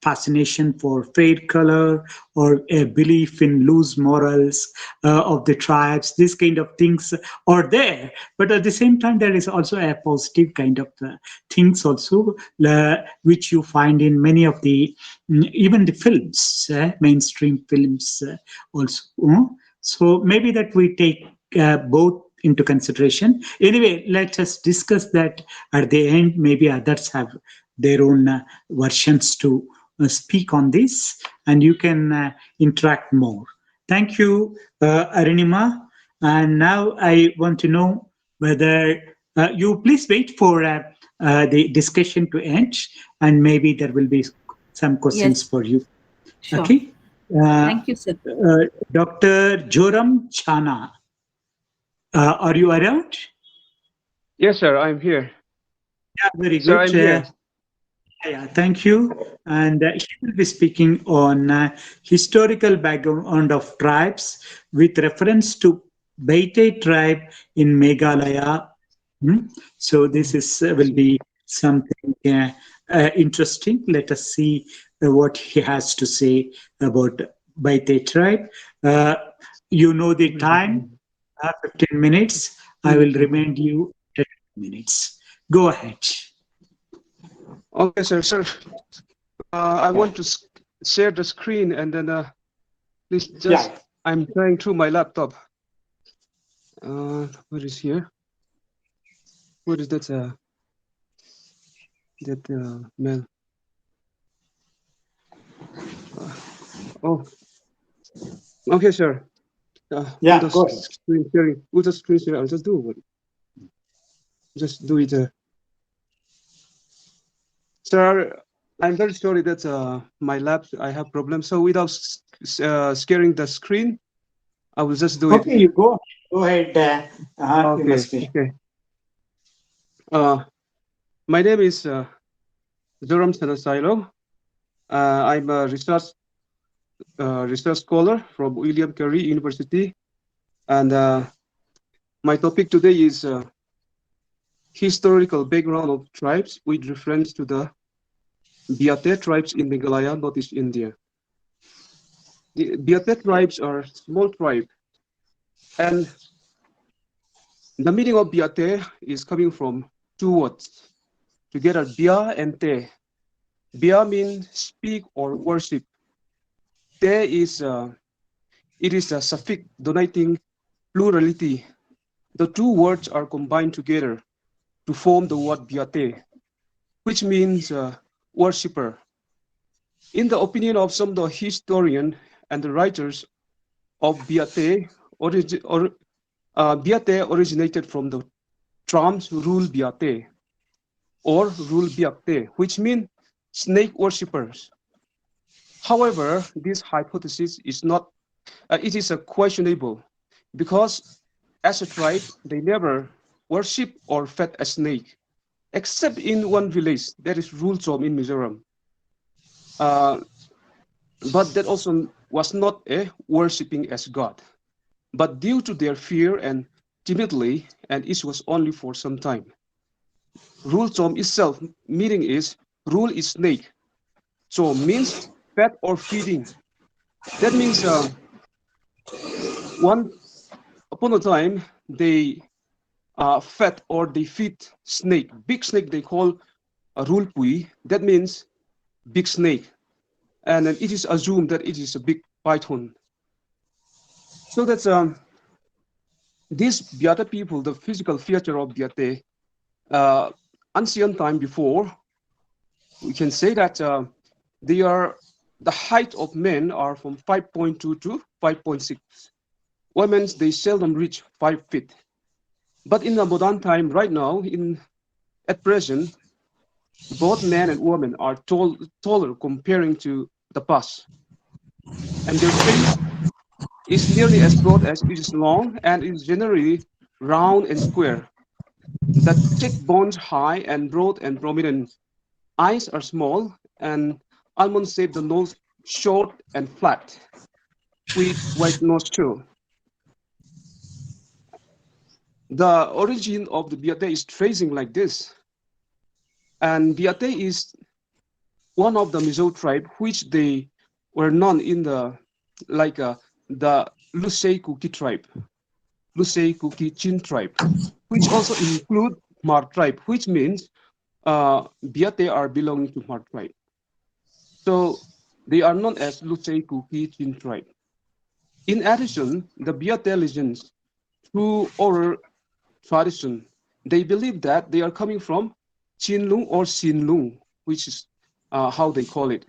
fascination for fair color or a belief in loose morals of the tribes. These kind of things are there, but at the same time there is also a positive kind of things also which you find in many of the even the films, mainstream films also. So maybe that we take both into consideration. Anyway, let us discuss that at the end. Maybe others have their own versions to speak on this, and you can interact more. Thank you, Arunima. And now I want to know whether you please wait for the discussion to end, and maybe there will be some questions Yes. for you. Sure. Okay. Thank you, sir. Dr. Joram Chana, are you around? Yes, sir, I'm here. Yeah, very good. Sir, I'm here. Yeah, thank you. And he will be speaking on historical background of tribes with reference to Baitai tribe in Meghalaya. So this is will be something interesting. Let us see what he has to say about Baitai tribe. You know the time, 15 minutes. I will remind you 10 minutes. Go ahead. Okay, sir. Sir, I want to share the screen, and then please just, I'm trying through my laptop. What is here? What is that? Mail. Oh, okay, sir. Yeah, with the go ahead. screen sharing. With the screen sharing, I'll just do it. Just do it. Sir, I'm very sorry that my lab, I have problems. So without scaring the screen, I will just do it. Okay, you go ahead. Okay. You must be. Okay. My name is Joram Sanasilo. I'm a research scholar from William Carey University, and my topic today is historical background of tribes with reference to the Biate tribes in Meghalaya, Northeast India. The Biate tribes are small tribe, and the meaning of Biate is coming from two words together, Bia and Te. Bia means speak or worship. Te is it is a suffix denoting plurality. The two words are combined together to form the word Biate, which means worshipper. In the opinion of some of the historians and the writers of Biate, Biate originated from the terms Rule Biate or Rule Biate, which means snake worshippers. However, this hypothesis is not, it is questionable because as a tribe, they never worship or fed a snake, except in one village, that is Rulsom in Mizoram. But that also was not a worshipping as God. But due to their fear and timidly, and it was only for some time. Rulsom itself, meaning is, rule is snake. So means fed or feeding. That means upon a time, they fed or they feed snake. Big snake they call a rulpui. That means big snake. And then it is assumed that it is a big python. So that's these Biate people, the physical feature of Biate, ancient time before, we can say that they are, the height of men are from 5.2 to 5.6. Women, they seldom reach 5 feet. But in the modern time, right now, at present, both men and women are taller comparing to the past. And their face is nearly as broad as it is long and is generally round and square. The cheekbones high and broad and prominent. Eyes are small and almond shaped, the nose short and flat with white nostril. the origin of the Biate is tracing like this. And Biate is one of the Mizo tribe, which they were known in the, like the Lusei Kuki tribe, Lusei Kuki Chin tribe, which also include Mar tribe, which means Biate are belonging to Mar tribe. So they are known as Lusei Kuki Chin tribe. In addition, the Biate legends, through oral tradition, they believe that they are coming from Chinlung or Sinlung, which is how they call it.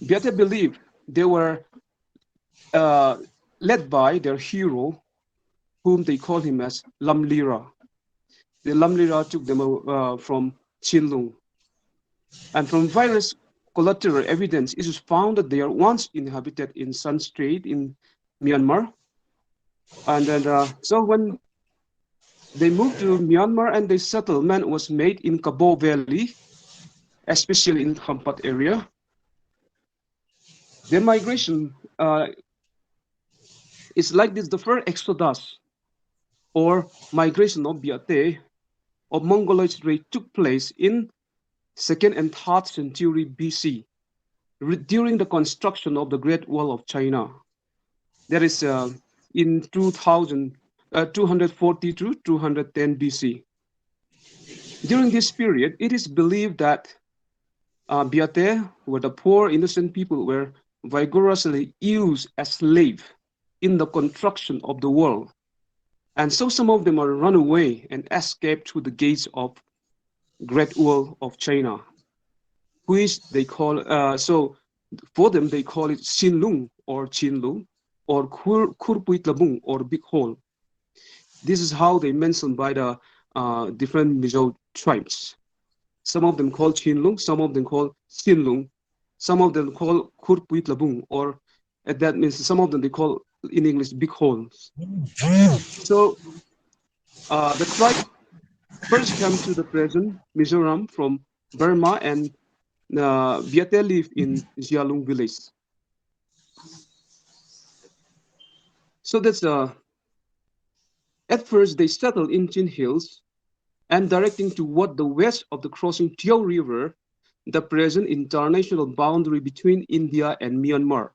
Biate believe they were led by their hero, whom they call him as Lamlira. The Lamlira took them from Chinlung. And from various collateral evidence, it is found that they are once inhabited in Sun Strait in Myanmar. And then, so when they moved to Myanmar and the settlement was made in Kabo Valley, especially in Khampat area, their migration is like this. The first exodus or migration of Biate of Mongoloid race took place in 2nd and 3rd century BC during the construction of the Great Wall of China. That is in 240 to 210 BC. During this period, it is believed that Biate, where the poor innocent people were vigorously used as slaves in the construction of the wall. And so some of them are run away and escaped through the gates of Great Wall of China, which they call, so for them they call it Xinlung or Chinlung or Kurpuitlabung or Big Hole. This is how they mentioned by the different Mizo tribes. Some of them call Chinlung, some of them call Xinlung, some of them call Kurpuitlabung, or that means some of them they call in English Big Holes. So the tribe first came to the present Mizoram from Burma, and Biate lived in Jialung village. So that's at first they settled in Chin Hills and directing toward the west of the crossing Tiao River, the present international boundary between India and Myanmar.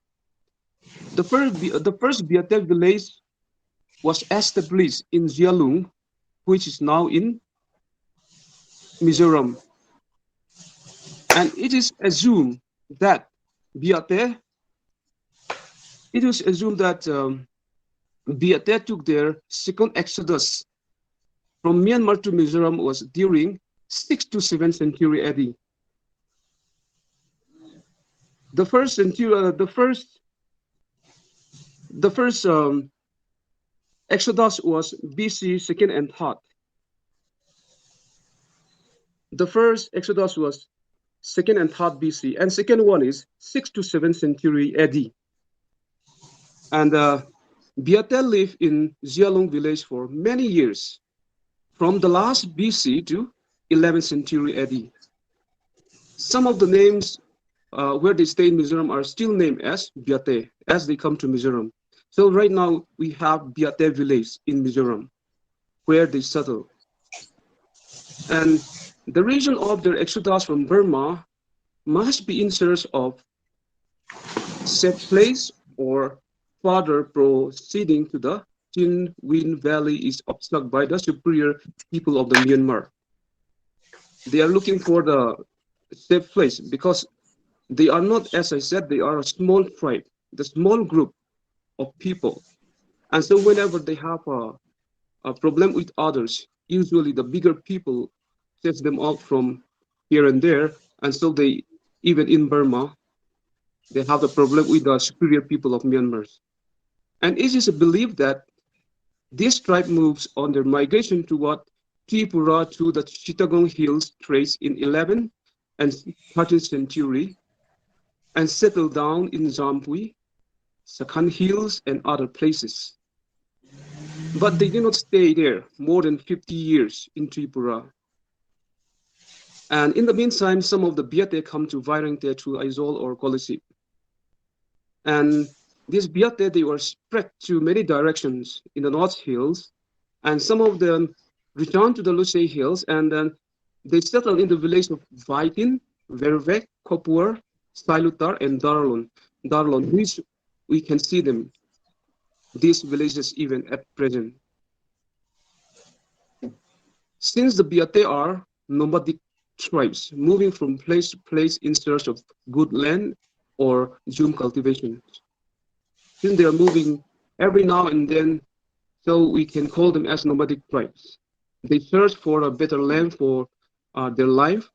The first Biate village was established in Jialung, which is now in Mizoram. And it is assumed that Biate Biate took their second exodus from Myanmar to Mizoram was during 6th to 7th century AD. The first exodus was BC 2nd and 3rd. The first exodus was 2nd and 3rd BC, and second one is 6th to 7th century AD. And Biate lived in Jialung village for many years, from the last BC to 11th century AD. Some of the names where they stay in Mizoram are still named as Biate as they come to Mizoram. So right now we have Biate village in Mizoram where they settle. And the reason of their exodus from Burma must be in search of safe place or further proceeding to the Chin Win Valley is obstructed by the superior people of the Myanmar. They are looking for the safe place because they are not, as I said, they are a small tribe, the small group of people. And so whenever they have a problem with others, usually the bigger people sets them out from here and there. And so they, even in Burma, they have a problem with the superior people of Myanmar. And it is believed that this tribe moves on their migration toward Tripura to the Chittagong Hills trace in 11th and 13th century and settled down in Zampui, Sakhan Hills, and other places. But they did not stay there more than 50 years in Tripura. And in the meantime, some of the Biate come to Vairangte through Aizol or Kolisip. And these Biate, they were spread to many directions in the North Hills and some of them returned to the Luce Hills, and then they settled in the village of Vitin, Vervek, Kopur, Silutar, and Darlon, which we can see them, these villages even at present. Since the Biate are nomadic tribes moving from place to place in search of good land or Zoom cultivation. Since they are moving every now and then, so we can call them as nomadic tribes. They search for a better land for their life,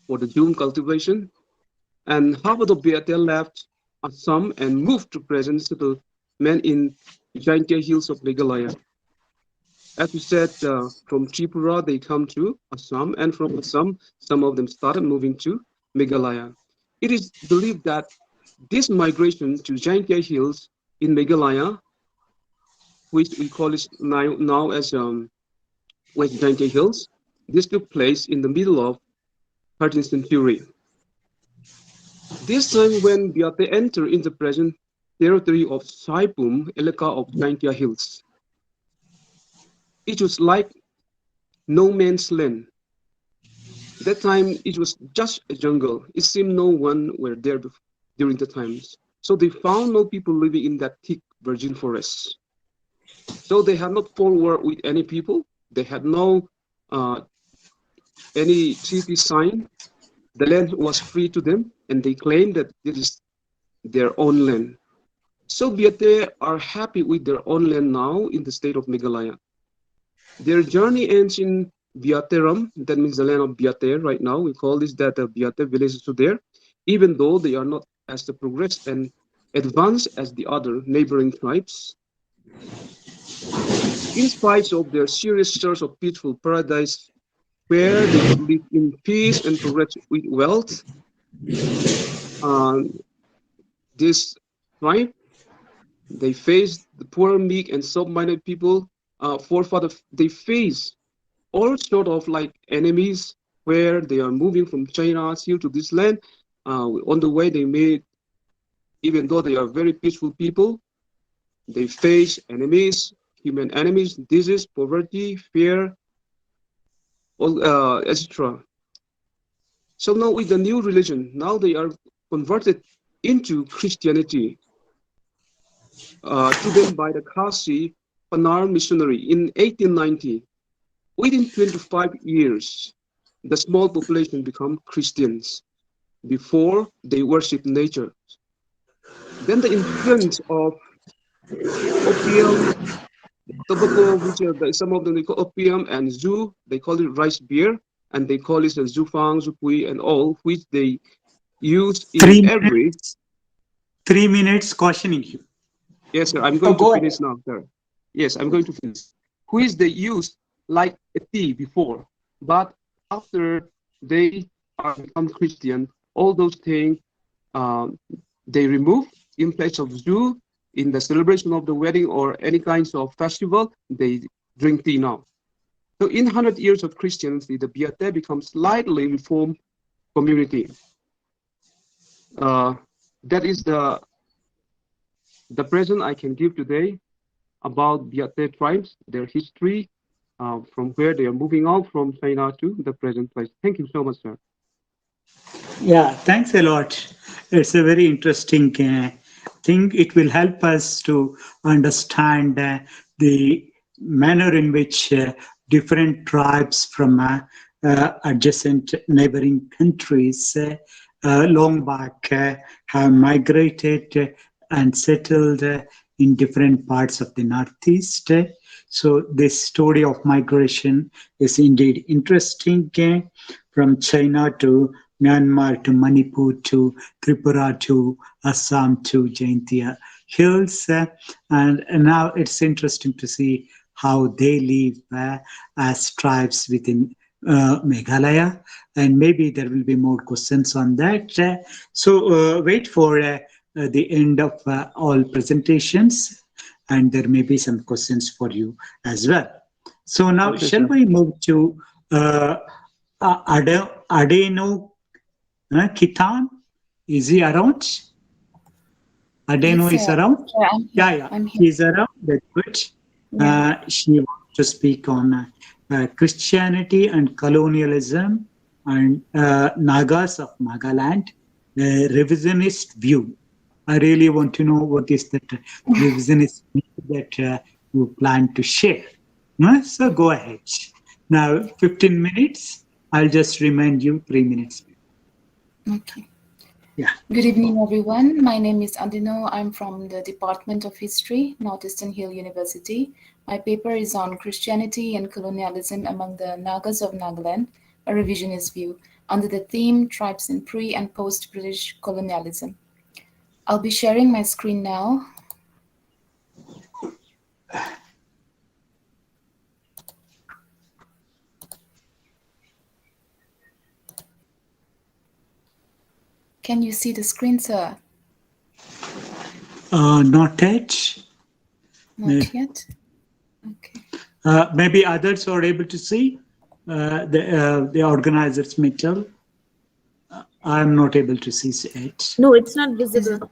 for the Zoom cultivation, and half of the Biate left Assam and moved to present settlement in Jaintia hills of Meghalaya. As we said, from Tripura they come to Assam, and from Assam some of them started moving to Meghalaya. It is believed that this migration to Jaintia hills in Meghalaya, which we call it now as West Jaintia hills, this took place in the middle of 13th century. This time when Biate entered in the present territory of Saipum, Eleka of Jaintia hills, it was like no man's land. That time it was just a jungle. It seemed no one were there during the times. So they found no people living in that thick virgin forest. So they had not forward with any people. They had no any treaty sign. The land was free to them, and they claimed that it is their own land. So Biate are happy with their own land now in the state of Meghalaya. Their journey ends in Biateram, that means the land of Biate right now. We call this that Biate villages to there, even though they are not as progressed and advanced as the other neighboring tribes. In spite of their serious search of peaceful paradise, where they could live in peace and progress with wealth, this tribe, they face the poor, meek, and soft-minded people. They face all sort of like enemies where they are moving from China here to this land. On the way, they made, even though they are very peaceful people, they face enemies, human enemies, disease, poverty, fear, etc. So now with the new religion, now they are converted into Christianity to them by the Kasi Panar missionary in 1890. Within 25 years, the small population become Christians before they worship nature. Then the influence of opium, tobacco, which some of them they call opium, and zoo, they call it rice beer, and they call it zufang, zupui, and all, which they use in every. 3 minutes cautioning you. Yes, sir. I'm going to finish now, sir. Yes, I'm going to finish. Which they used like a tea before, but after they are become Christian, all those things they remove. In place of zoo, in the celebration of the wedding or any kinds of festival, they drink tea now. So in 100 years of Christianity, the Biate becomes slightly reformed community. That is the present I can give today about Biate tribes, their history, from where they are moving out from China to the present place. Thank you so much, sir. Yeah, thanks a lot. It's a very interesting thing. It will help us to understand the manner in which different tribes from adjacent neighboring countries long back have migrated and settled in different parts of the Northeast. So this story of migration is indeed interesting, from China to Myanmar to Manipur to Tripura to Assam to Jaintia hills. And now it's interesting to see how they live as tribes within Meghalaya. And maybe there will be more questions on that. So wait for the end of all presentations, and there may be some questions for you as well. So now, Okay, shall sir. we move to Adeno Kitan? Is he around? Adeno Yes, is sir. around? Sir, I'm here. Yeah, I'm here. he's around. That's good. She wants to speak on Christianity and colonialism and Nagas of Nagaland, revisionist view. I really want to know what is that revisionist view that you plan to share. So go ahead. Now, 15 minutes. I'll just remind you 3 minutes. Okay. Yeah. Good evening, everyone. My name is Andino. I'm from the Department of History, Northeastern Hill University. My paper is on Christianity and colonialism among the Nagas of Nagaland, a revisionist view, under the theme Tribes in Pre- and Post-British Colonialism. I'll be sharing my screen now. Can you see the screen, sir? Not yet. Not yet. Okay. Maybe others are able to see. The organizers may tell. I'm not able to see it. No, it's not visible.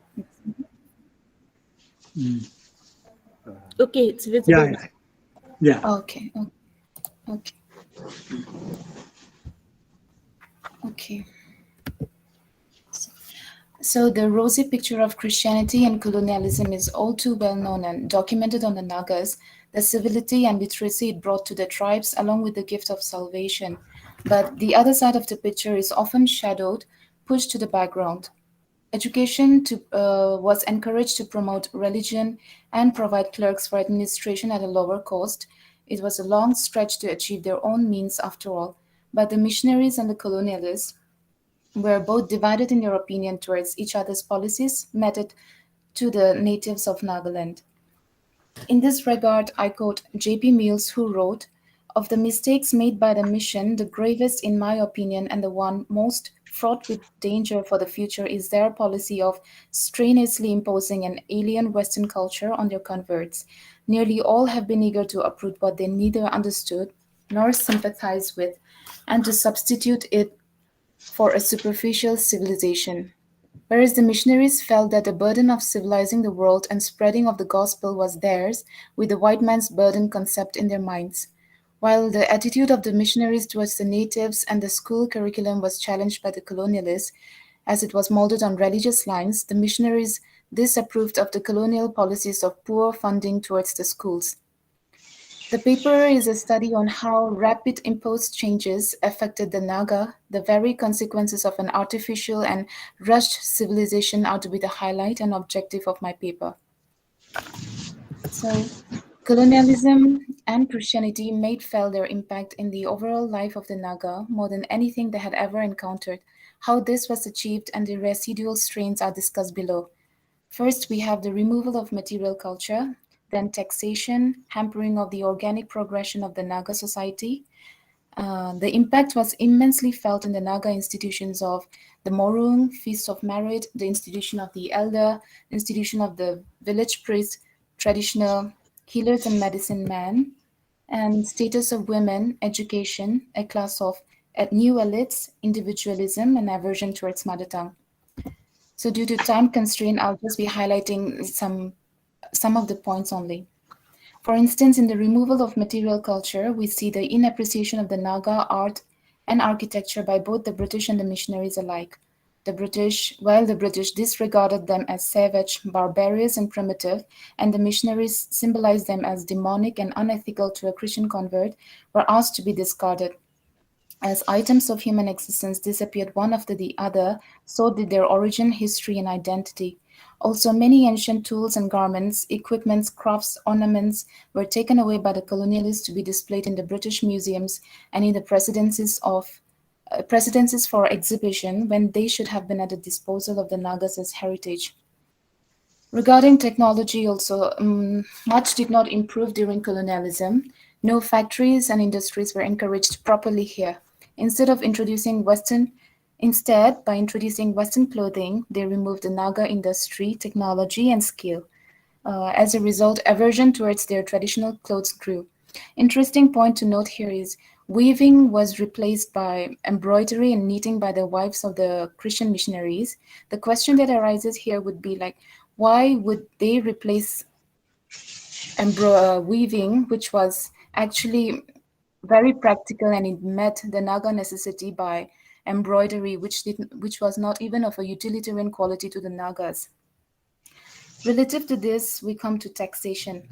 Okay, it's visible. Yeah. Okay. Okay. Okay. So the rosy picture of Christianity and colonialism is all too well known and documented on the Nagas, the civility and literacy it brought to the tribes along with the gift of salvation. But the other side of the picture is often shadowed, pushed to the background. Education was encouraged to promote religion and provide clerks for administration at a lower cost. It was a long stretch to achieve their own means after all, but the missionaries and the colonialists were both divided in their opinion towards each other's policies meted to the natives of Nagaland. In this regard, I quote J.P. Mills, who wrote, "Of the mistakes made by the mission, the gravest, in my opinion, and the one most fraught with danger for the future is their policy of strenuously imposing an alien Western culture on their converts. Nearly all have been eager to uproot what they neither understood nor sympathized with, and to substitute it for a superficial civilization. Whereas the missionaries felt that the burden of civilizing the world and spreading of the gospel was theirs, with the white man's burden concept in their minds. While the attitude of the missionaries towards the natives and the school curriculum was challenged by the colonialists, as it was molded on religious lines, the missionaries disapproved of the colonial policies of poor funding towards the schools. The paper is a study on how rapid imposed changes affected the Naga. The very consequences of an artificial and rushed civilization are to be the highlight and objective of my paper. So, colonialism and Christianity made felt their impact in the overall life of the Naga more than anything they had ever encountered. How this was achieved and the residual strains are discussed below. First, we have the removal of material culture, then taxation, hampering of the organic progression of the Naga society. The impact was immensely felt in the Naga institutions of the Morung, Feast of Merit, the institution of the elder, institution of the village priest, traditional healers and medicine men, and status of women, education, a class of new elites, individualism, and aversion towards mother tongue. So due to time constraint, I'll just be highlighting some of the points only. For instance, in the removal of material culture, we see the inappreciation of the Naga art and architecture by both the British and the missionaries alike. While the British disregarded them as savage, barbarous, and primitive, and the missionaries symbolized them as demonic and unethical to a Christian convert, were asked to be discarded. As items of human existence disappeared one after the other, so did their origin, history, and identity. Also, many ancient tools and garments, equipments, crafts, ornaments were taken away by the colonialists to be displayed in the British museums and in the presidencies for exhibition when they should have been at the disposal of the Nagas as heritage. Regarding technology also, much did not improve during colonialism. No factories and industries were encouraged properly here. Instead, by introducing Western clothing, they removed the Naga industry, technology, and skill. As a result, aversion towards their traditional clothes grew. Interesting point to note here is weaving was replaced by embroidery and knitting by the wives of the Christian missionaries. The question that arises here would be like, why would they replace weaving, which was actually very practical, and it met the Naga necessity by embroidery, which was not even of a utilitarian quality to the Nagas. Relative to this, we come to taxation.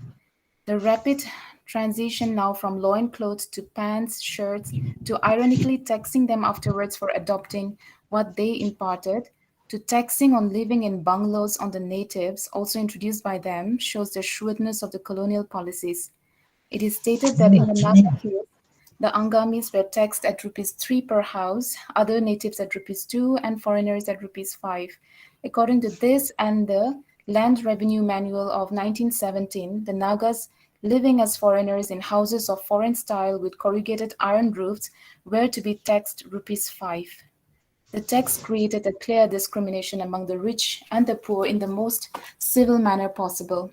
The rapid transition now from loincloths to pants, shirts, to ironically taxing them afterwards for adopting what they imparted, to taxing on living in bungalows on the natives, also introduced by them, shows the shrewdness of the colonial policies. It is stated that in the Naga case, the Angamis were taxed at ₹3 per house, other natives at ₹2, and foreigners at ₹5. According to this and the Land Revenue Manual of 1917, the Nagas living as foreigners in houses of foreign style with corrugated iron roofs were to be taxed ₹5. The tax created a clear discrimination among the rich and the poor in the most civil manner possible.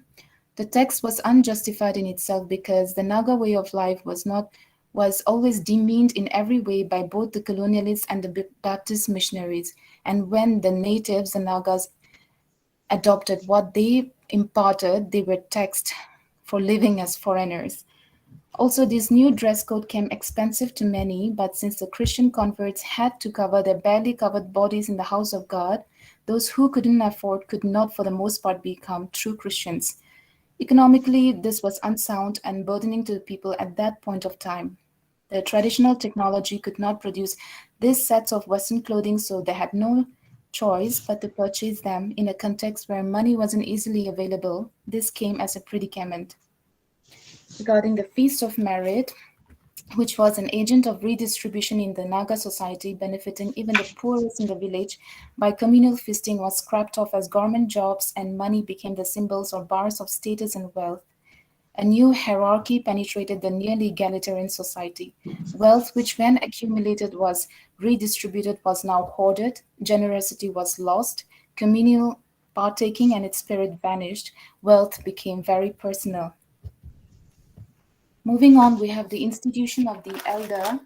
The tax was unjustified in itself because the Naga way of life was always demeaned in every way by both the colonialists and the Baptist missionaries. And when the natives, the Nagas, adopted what they imparted, they were taxed for living as foreigners. Also, this new dress code came expensive to many, but since the Christian converts had to cover their barely covered bodies in the house of God, those who couldn't afford could not for the most part become true Christians. Economically, this was unsound and burdening to the people at that point of time. The traditional technology could not produce these sets of Western clothing, so they had no choice but to purchase them in a context where money wasn't easily available. This came as a predicament. Regarding the Feast of Merit, which was an agent of redistribution in the Naga society, benefiting even the poorest in the village by communal feasting, was scrapped off as government jobs, and money became the symbols or bars of status and wealth. A new hierarchy penetrated the nearly egalitarian society. Wealth, which when accumulated was redistributed, was now hoarded, generosity was lost, communal partaking and its spirit vanished, wealth became very personal. Moving on, we have the institution of the elder.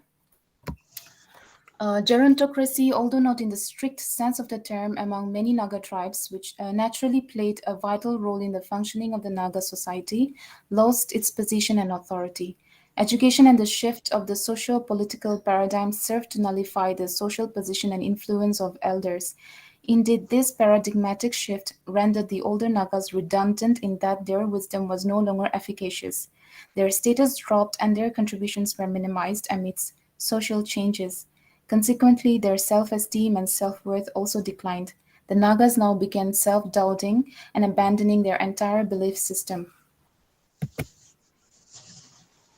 Gerontocracy, although not in the strict sense of the term, among many Naga tribes, which naturally played a vital role in the functioning of the Naga society, lost its position and authority. Education and the shift of the socio-political paradigm served to nullify the social position and influence of elders. Indeed, this paradigmatic shift rendered the older Nagas redundant in that their wisdom was no longer efficacious. Their status dropped and their contributions were minimized amidst social changes. Consequently, their self-esteem and self-worth also declined. The Nagas now began self-doubting and abandoning their entire belief system.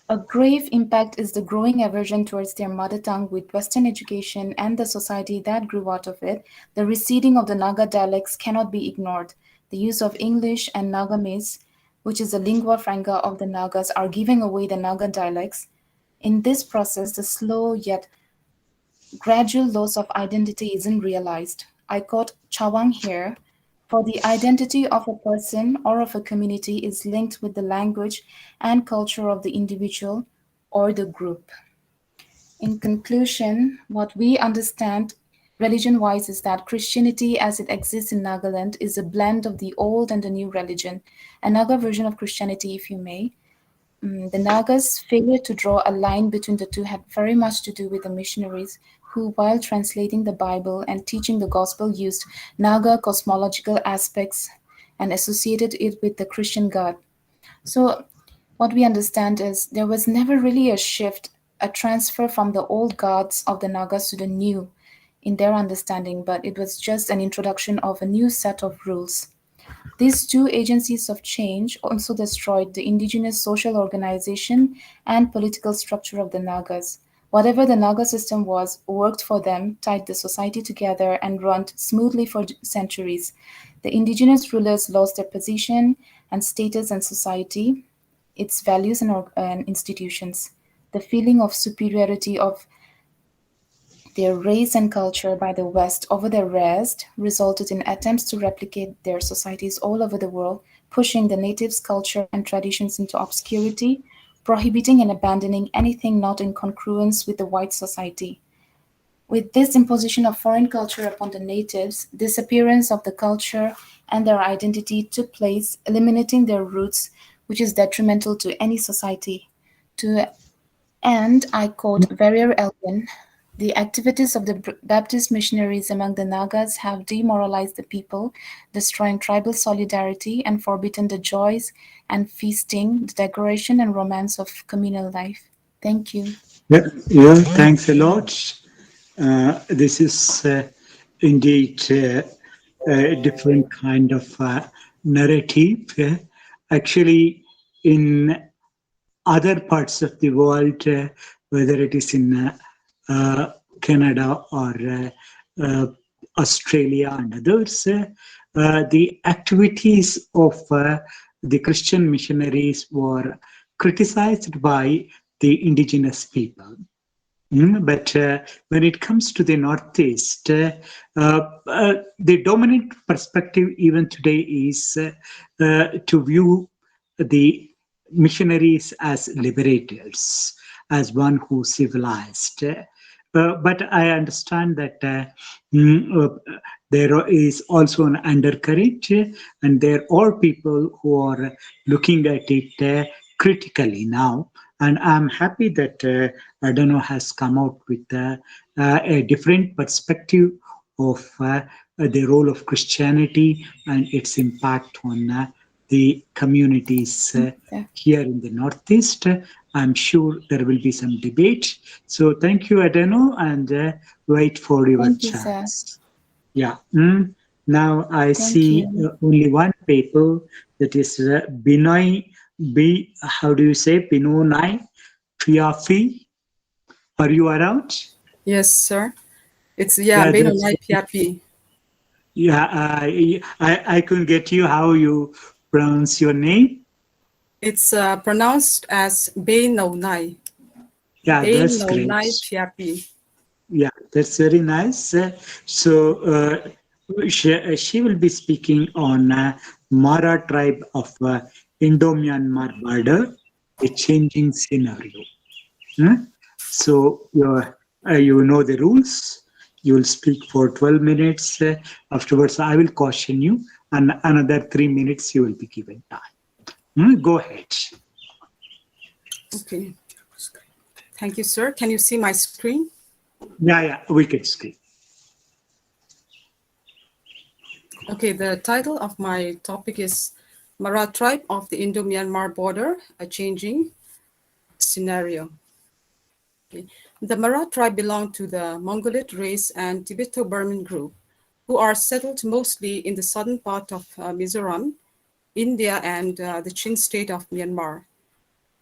A grave impact is the growing aversion towards their mother tongue with Western education and the society that grew out of it. The receding of the Naga dialects cannot be ignored. The use of English and Nagamese, which is the lingua franca of the Nagas, are giving away the Naga dialects. In this process, the slow yet gradual loss of identity isn't realized. I quote Chawang here, for the identity of a person or of a community is linked with the language and culture of the individual or the group. In conclusion, what we understand religion-wise is that Christianity as it exists in Nagaland is a blend of the old and the new religion, a Naga version of Christianity, if you may. The Nagas' failure to draw a line between the two had very much to do with the missionaries who, while translating the Bible and teaching the gospel, used Naga cosmological aspects and associated it with the Christian God. So what we understand is there was never really a shift, a transfer from the old gods of the Nagas to the new in their understanding, but it was just an introduction of a new set of rules. These two agencies of change also destroyed the indigenous social organization and political structure of the Nagas. Whatever the Naga system was, worked for them, tied the society together, and ran smoothly for centuries. The indigenous rulers lost their position and status in society, its values and institutions. The feeling of superiority of their race and culture by the West over the rest resulted in attempts to replicate their societies all over the world, pushing the natives' culture and traditions into obscurity, prohibiting and abandoning anything not in congruence with the white society. With this imposition of foreign culture upon the natives, disappearance of the culture and their identity took place, eliminating their roots, which is detrimental to any society. And I quote Verrier Elgin, the activities of the Baptist missionaries among the Nagas have demoralized the people, destroying tribal solidarity and forbidden the joys and feasting, the decoration and romance of communal life. Thank you. Yeah, thanks a lot. This is indeed a different kind of narrative. Actually, in other parts of the world, whether it is in Canada or Australia and others, the activities of the Christian missionaries were criticized by the indigenous people. But when it comes to the Northeast, the dominant perspective even today is to view the missionaries as liberators, as one who civilized. But I understand that there is also an undercurrent, and there are people who are looking at it critically now. And I'm happy that Adano has come out with a different perspective of the role of Christianity and its impact on the communities here in the Northeast. I'm sure there will be some debate. So thank you, Adano, and wait for your Thank you, chance. sir. Yeah. Now I Thank see you. only one paper, that is Binoy B. How do you say Binonai Piafi? Are you around? Yes, sir. It's Benonai Piapi. Yeah, I couldn't get you how you pronounce your name. It's pronounced as Benonai. Yeah, that's great. Benonai Piapi. Yeah, that's very nice. She will be speaking on Mara tribe of Indo-Myanmar border, a changing scenario. So you know the rules. You will speak for 12 minutes. Afterwards, I will caution you, and another 3 minutes you will be given time. Go ahead. Okay. Thank you, sir. Can you see my screen? Yeah, we can screen. Okay, the title of my topic is Mara tribe of the Indo-Myanmar border, a changing scenario. Okay. The Mara tribe belong to the Mongolid race and Tibeto-Burman group, who are settled mostly in the southern part of Mizoram, India, and the Chin state of Myanmar.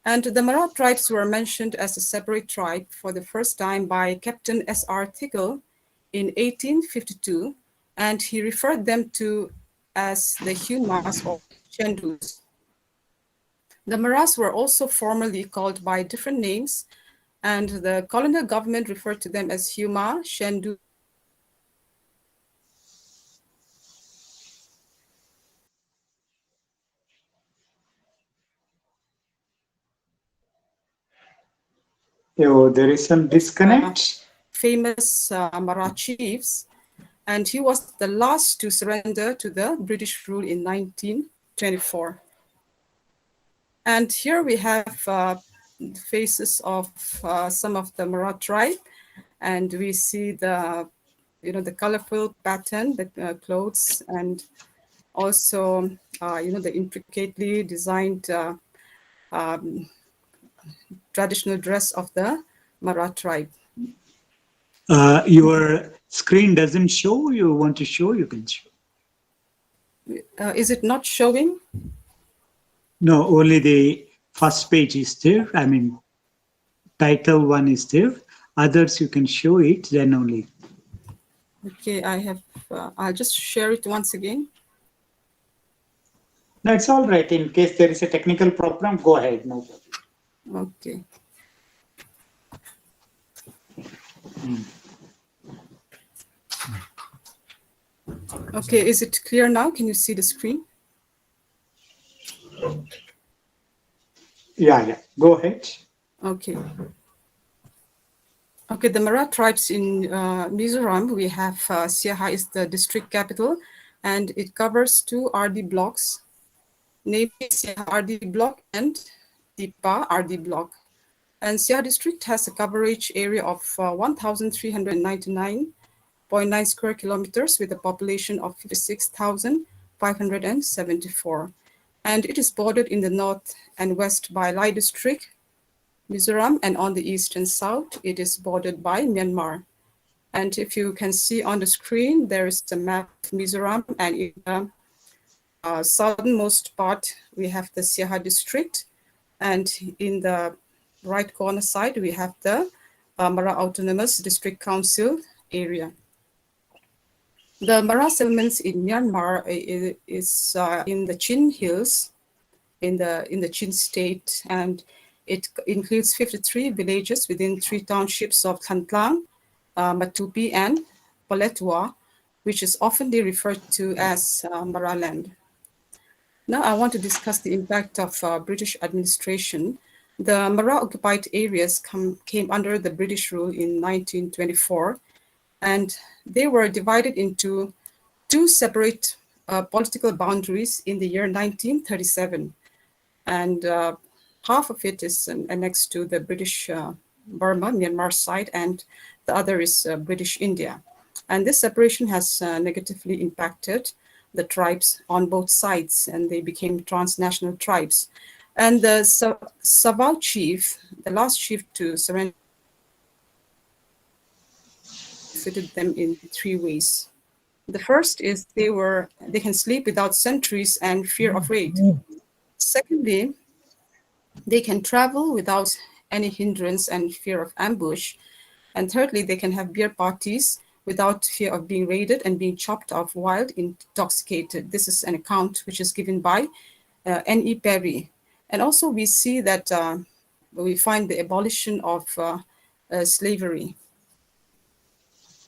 And the Mara tribes were mentioned as a separate tribe for the first time by Captain S.R. Tickle in 1852, and he referred them to as the Humas or Shendus. The Maras were also formerly called by different names, and the colonial government referred to them as Huma, Shendu. Oh, there is some disconnect. Famous Mara chiefs, and he was the last to surrender to the British rule in 1924. And here we have faces of some of the Mara tribe, and we see the the colorful pattern, the clothes, and also the intricately designed traditional dress of the Mara tribe. Your screen doesn't show. You want to show, you can show. Is it not showing? No, only the first page is there. I mean, title one is there. Others you can show it, then only. Okay, I'll just share it once again. No, it's all right. In case there is a technical problem, go ahead. No problem. Okay. Okay, is it clear now? Can you see the screen? Yeah. Go ahead. Okay. Okay, the Mara tribes in Mizoram, we have Siaha is the district capital, and it covers 2 RD blocks. namely Siah RD block and Dipa RD block. And Siah district has a coverage area of 1,399.9 square kilometers with a population of 56,574. And it is bordered in the north and west by Lai district, Mizoram, and on the east and south, it is bordered by Myanmar. And if you can see on the screen, there is a map of Mizoram, and in the southernmost part, we have the Siah district, and in the right corner side, we have the Mara Autonomous District Council area. The Mara settlements in Myanmar is in the Chin Hills, in the Chin state, and it includes 53 villages within 3 townships of Thantlang, Matupi, and Paletwa, which is often referred to as Mara land. Now I want to discuss the impact of British administration. The Mara occupied areas came under the British rule in 1924, and they were divided into 2 separate political boundaries in the year 1937. And half of it is annexed to the British Burma, Myanmar side, and the other is British India. And this separation has negatively impacted the tribes on both sides, and they became transnational tribes. And the Savao chief, the last chief to surrender, benefited them in 3 ways. The first is they can sleep without sentries and fear of raid. Secondly, they can travel without any hindrance and fear of ambush. And thirdly, they can have beer parties without fear of being raided and being chopped off wild, intoxicated. This is an account which is given by N.E. Perry. And also we see that we find the abolition of slavery.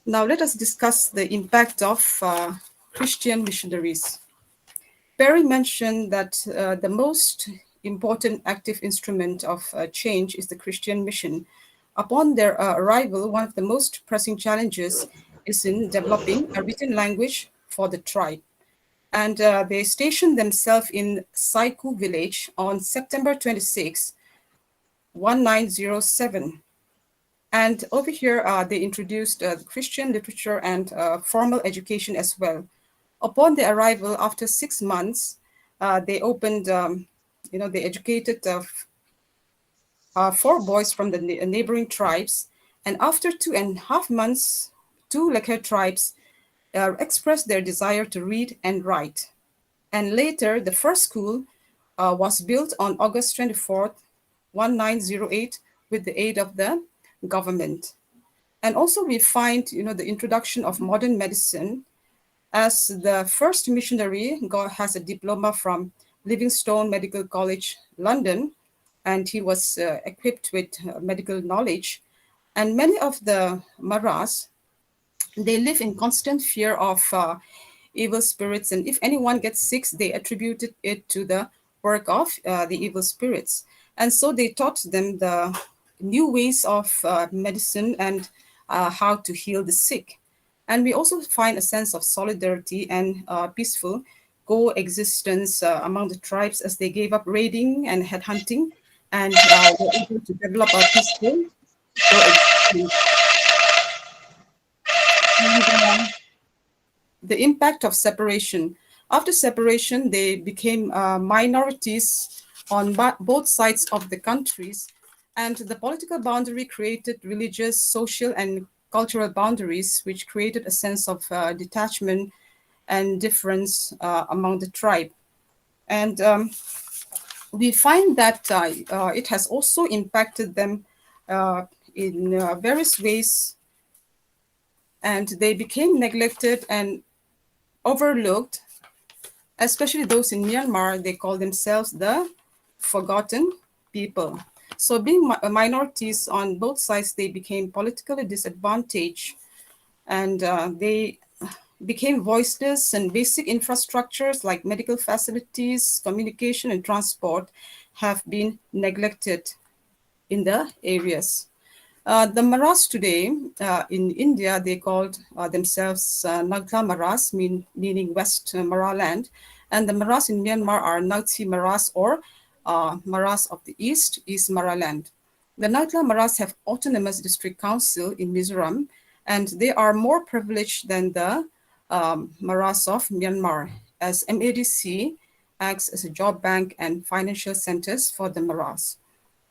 Now let us discuss the impact of Christian missionaries. Perry mentioned that the most important active instrument of change is the Christian mission. Upon their arrival, one of the most pressing challenges is in developing a written language for the tribe. And they stationed themselves in Saiku village on September 26, 1907. And over here, they introduced Christian literature and formal education as well. Upon their arrival, after 6 months, they opened, they educated 4 boys from the neighboring tribes. And after 2.5 months, 2 Lekher tribes expressed their desire to read and write. And later, the first school was built on August 24th, 1908, with the aid of the government. And also we find, the introduction of modern medicine, as the first missionary has a diploma from Livingstone Medical College, London, and he was equipped with medical knowledge. And many of the Maras, they live in constant fear of evil spirits, and if anyone gets sick, they attributed it to the work of the evil spirits. And so they taught them the new ways of medicine and how to heal the sick. And we also find a sense of solidarity and peaceful coexistence among the tribes as they gave up raiding and headhunting and were able to develop a peaceful coexistence. The impact of separation. After separation, they became minorities on both sides of the countries, and the political boundary created religious, social, and cultural boundaries, which created a sense of detachment and difference among the tribe. And we find that it has also impacted them in various ways, and they became neglected and overlooked, especially those in Myanmar. They call themselves the forgotten people. So being minorities on both sides, they became politically disadvantaged, and they became voiceless, and basic infrastructures like medical facilities, communication, and transport have been neglected in the areas. The Maras today in India, they called themselves Nagla Maras, meaning West Mara land, And the Maras in Myanmar are Nautsi Maras or Maras of the East, East Maraland. The Nautla Maras have autonomous district council in Mizoram, and they are more privileged than the Maras of Myanmar, as MADC acts as a job bank and financial centers for the Maras.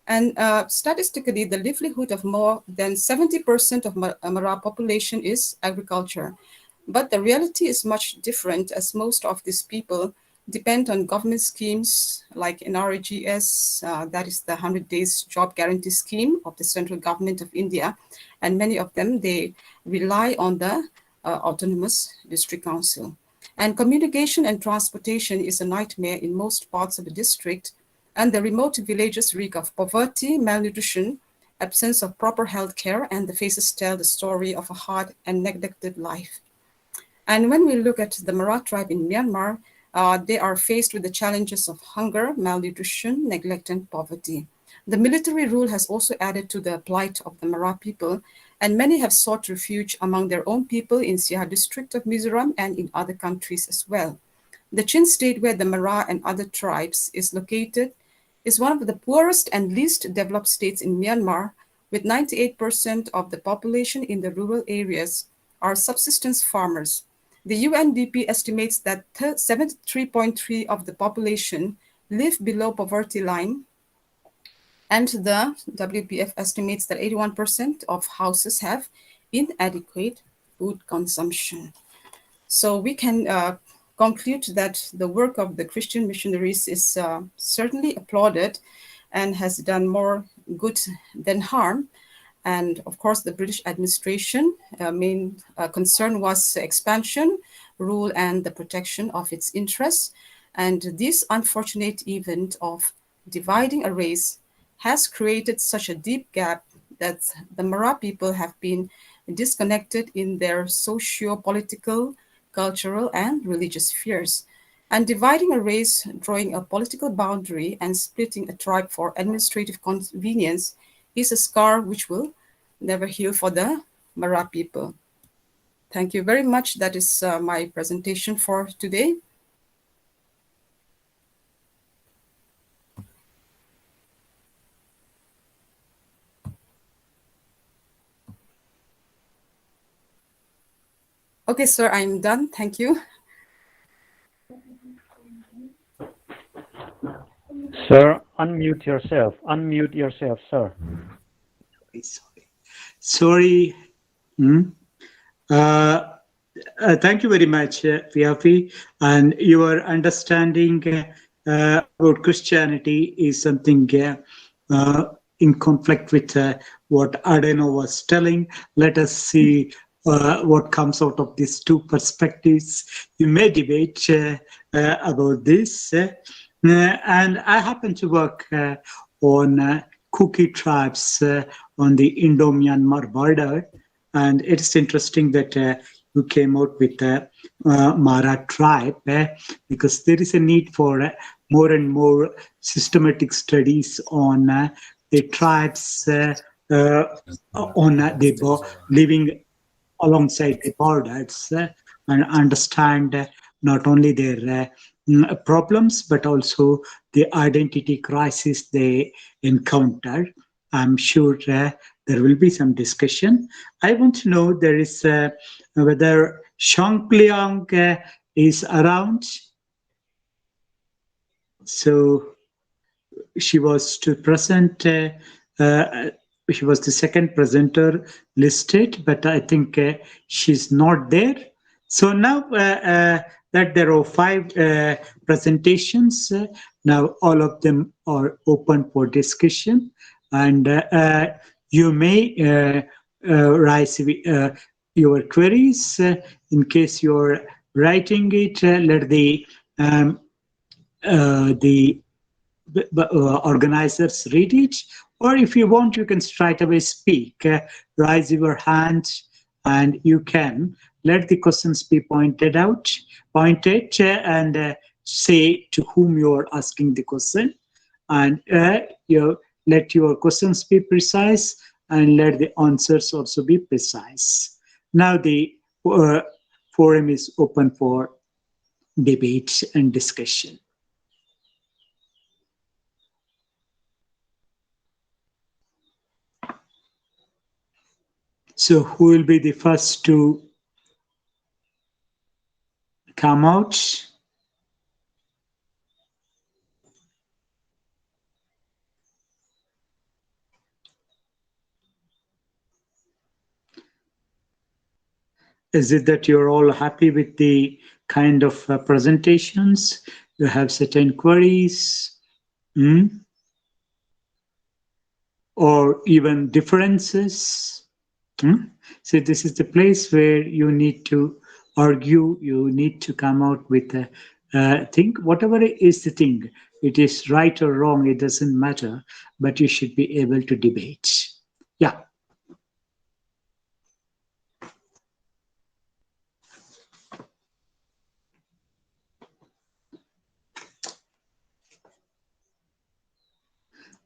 And statistically, the livelihood of more than 70% of Mara population is agriculture. But the reality is much different, as most of these people depend on government schemes like NRGS, that is the 100 days job guarantee scheme of the central government of India. And many of them, they rely on the autonomous district council. And communication and transportation is a nightmare in most parts of the district, and the remote villages reek of poverty, malnutrition, absence of proper health care, and the faces tell the story of a hard and neglected life. And when we look at the Mara tribe in Myanmar, they are faced with the challenges of hunger, malnutrition, neglect, and poverty. The military rule has also added to the plight of the Mara people, and many have sought refuge among their own people in Siha district of Mizoram and in other countries as well. The Chin state, where the Mara and other tribes is located, is one of the poorest and least developed states in Myanmar, with 98% of the population in the rural areas are subsistence farmers. The UNDP estimates that 73.3% of the population live below poverty line, and the WPF estimates that 81% of houses have inadequate food consumption. So we can conclude that the work of the Christian missionaries is certainly applauded and has done more good than harm. And of course, the British administration main concern was expansion, rule, and the protection of its interests. And this unfortunate event of dividing a race has created such a deep gap that the Mara people have been disconnected in their socio-political, cultural, and religious spheres. And dividing a race, drawing a political boundary, and splitting a tribe for administrative convenience is a scar which will never heal for the Mara people. Thank you very much. That is my presentation for today. Okay, sir, I'm done. Thank you. Sir, unmute yourself. Unmute yourself, sir. Sorry. Thank you very much, Fiafi. And your understanding about Christianity is something in conflict with what Adeno was telling. Let us see what comes out of these two perspectives. You may debate about this. And I happen to work on Kuki tribes on the Indo-Myanmar border. And it's interesting that you came out with the Mara tribe because there is a need for more and more systematic studies on the tribes on the living alongside the borders and understand not only their problems but also the identity crisis they encounter. I'm sure there will be some discussion. I want to know there is whether Shangpliang is around. So she was to present. She was the second presenter listed, but I think she's not there. So now that there are 5 presentations, now all of them are open for discussion, and you may raise your queries in case you're writing it. Let the organizers read it, or if you want, you can straight away speak. Raise your hand, and you can let the questions be pointed, and say to whom you are asking the question, and you let your questions be precise, and let the answers also be precise. Now the forum is open for debate and discussion. So who will be the first to come out? Is it that you're all happy with the kind of presentations? You have certain queries? Or even differences? So this is the place where you need to argue, you need to come out with a thing. Whatever is the thing, it is right or wrong, it doesn't matter, but you should be able to debate. Yeah.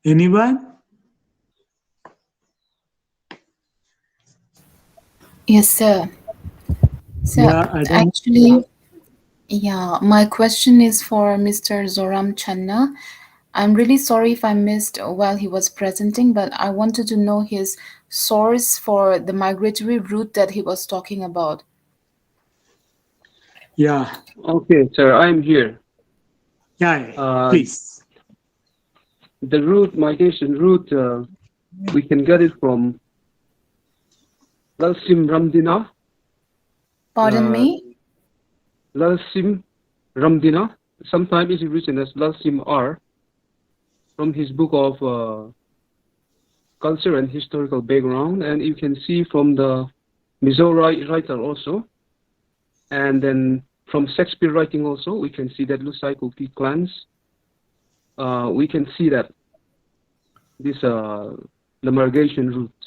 Anyone? Yes, sir. So Yeah, actually, yeah, my question is for Mr. Zoram Channa. I'm really sorry if I missed while he was presenting, but I wanted to know his source for the migratory route that he was talking about. Yeah. Okay, sir, I'm here. Yeah, please. The route, migration route, we can get it from Lalsim Ramdina. Pardon me? Lalsim Ramdina. Sometimes it's written as Lalsim R. From his book of culture and historical background, and you can see from the Mizo writer also, and then from Shakespeare writing also, we can see that Lusai Kuki clans. We can see that this the migration route.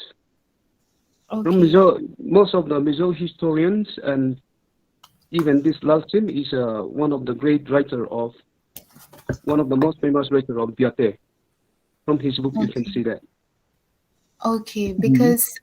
Okay. From Mizo, most of the Mizo historians and even this Lalsim is one of the great writer of one of the most famous writer of Biate. From his book, you can see that. Okay, because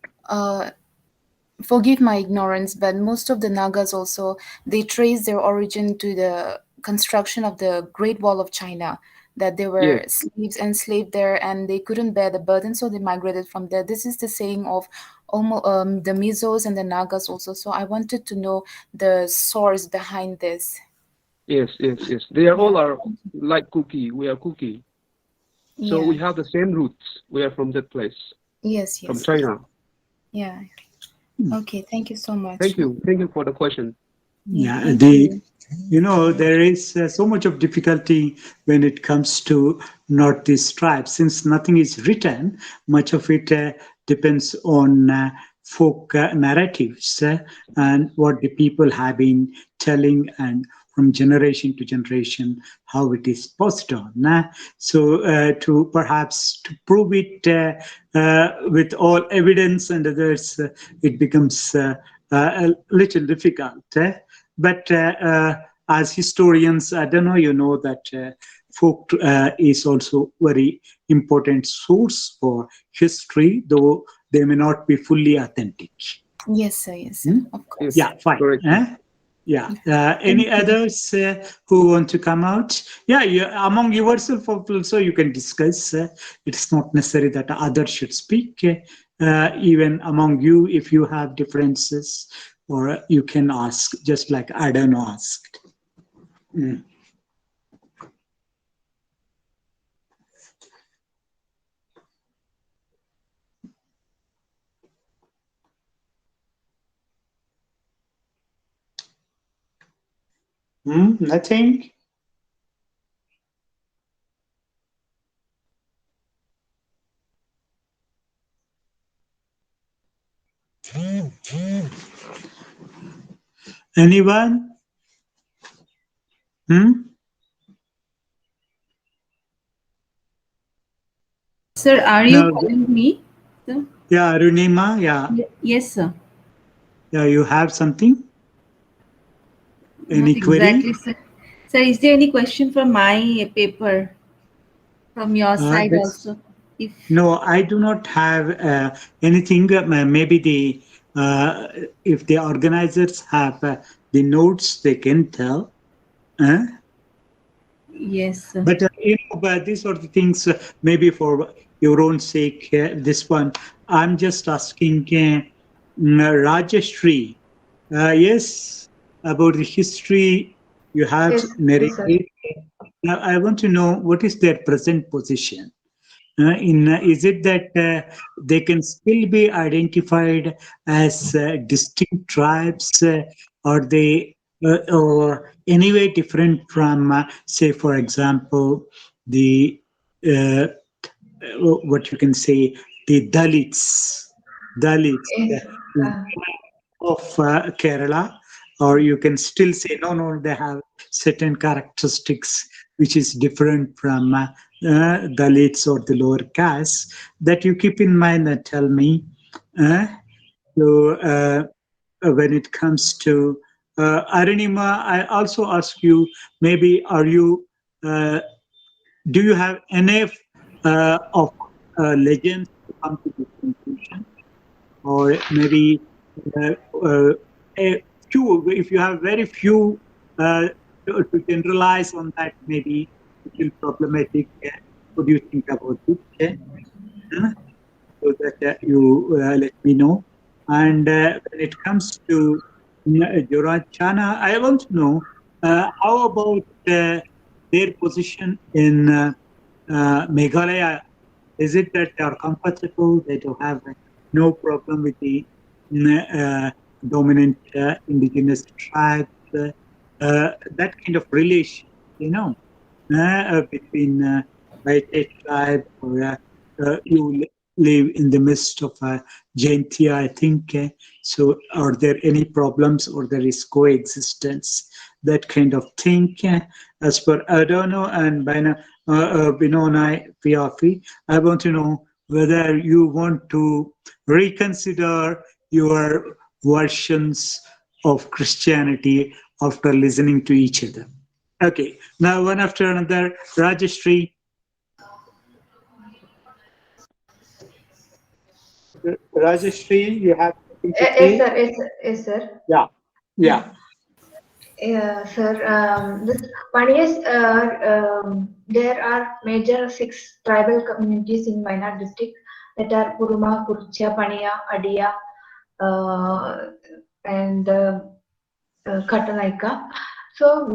forgive my ignorance, but most of the Nagas also, they trace their origin to the construction of the Great Wall of China, that they were slaves enslaved there and they couldn't bear the burden, so they migrated from there. This is the saying of almost the Mizos and the Nagas also. So I wanted to know the source behind this. Yes. They are all are like Kuki. We are Kuki. So we have the same roots. We are from that place. Yes. From China. Yeah. Okay, thank you so much. Thank you for the question. Yeah, there is so much of difficulty when it comes to Northeast tribes. Since nothing is written, much of it depends on folk narratives and what the people have been telling, and from generation to generation, how it is passed on. So to perhaps to prove it with all evidence and others, it becomes a little difficult. But as historians, I don't know, you know that folk is also very important source for history, though they may not be fully authentic. Yes, sir. Of course. Yeah, fine. Yeah. Any others who want to come out? Yeah, among yourself also you can discuss. It's not necessary that others should speak. Even among you, if you have differences, or you can ask, just like Adam asked. Nothing? Anyone? Sir, are you calling me? Sir? Yeah, Arunima, yeah. Yes, sir. Yeah, you have something? Any Not query? exactly, sir. Sir, is there any question from my paper from your side also? No, I do not have anything. Maybe if the organizers have the notes, they can tell. Yes. But but these are the things, maybe for your own sake, this one, I'm just asking Rajashri, yes, about the history you have Yes, yes, sir. narrated. Now, I want to know what is their present position. Is it that they can still be identified as distinct tribes, or they or anyway different from, say, for example, the what you can say, the Dalits Yes. of Kerala, or you can still say no, they have certain characteristics which is different from Dalits or the lower caste, that you keep in mind and tell me. So when it comes to Aranima, I also ask you, maybe are you do you have enough of legends to come to this conclusion, or maybe uh, uh, a few, if you have very few to generalize on that, maybe it will problematic. What do you think about it? So that you let me know. And when it comes to Jorachana, I want to know how about their position in Meghalaya. Is it that they are comfortable, they don't have no problem with the dominant indigenous tribes, that kind of relation, between Vaitek tribe, or you live in the midst of Jaintia, I think. So are there any problems, or there is coexistence, that kind of thing? As per Adorno and Binonai Piafi, I want to know whether you want to reconsider your versions of Christianity after listening to each other. Okay, now one after another. Rajashri. Rajashri, you have something to say? Yes, sir. Yes, sir. Yes, sir. Yeah. Yeah, sir. This one is there are major 6 tribal communities in Wayanad district, that are Kuruma, Kurcha, Paniya, Adiya, and Katanaika. So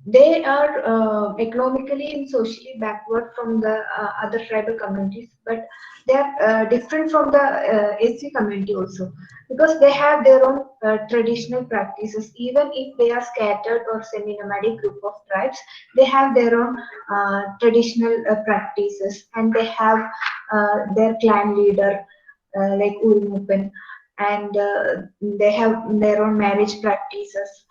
they are economically and socially backward from the other tribal communities, but they are different from the SC community also, because they have their own traditional practices. Even if they are scattered or semi-nomadic group of tribes, they have their own traditional practices, and they have their clan leader like Urimupan, and they have their own marriage practices,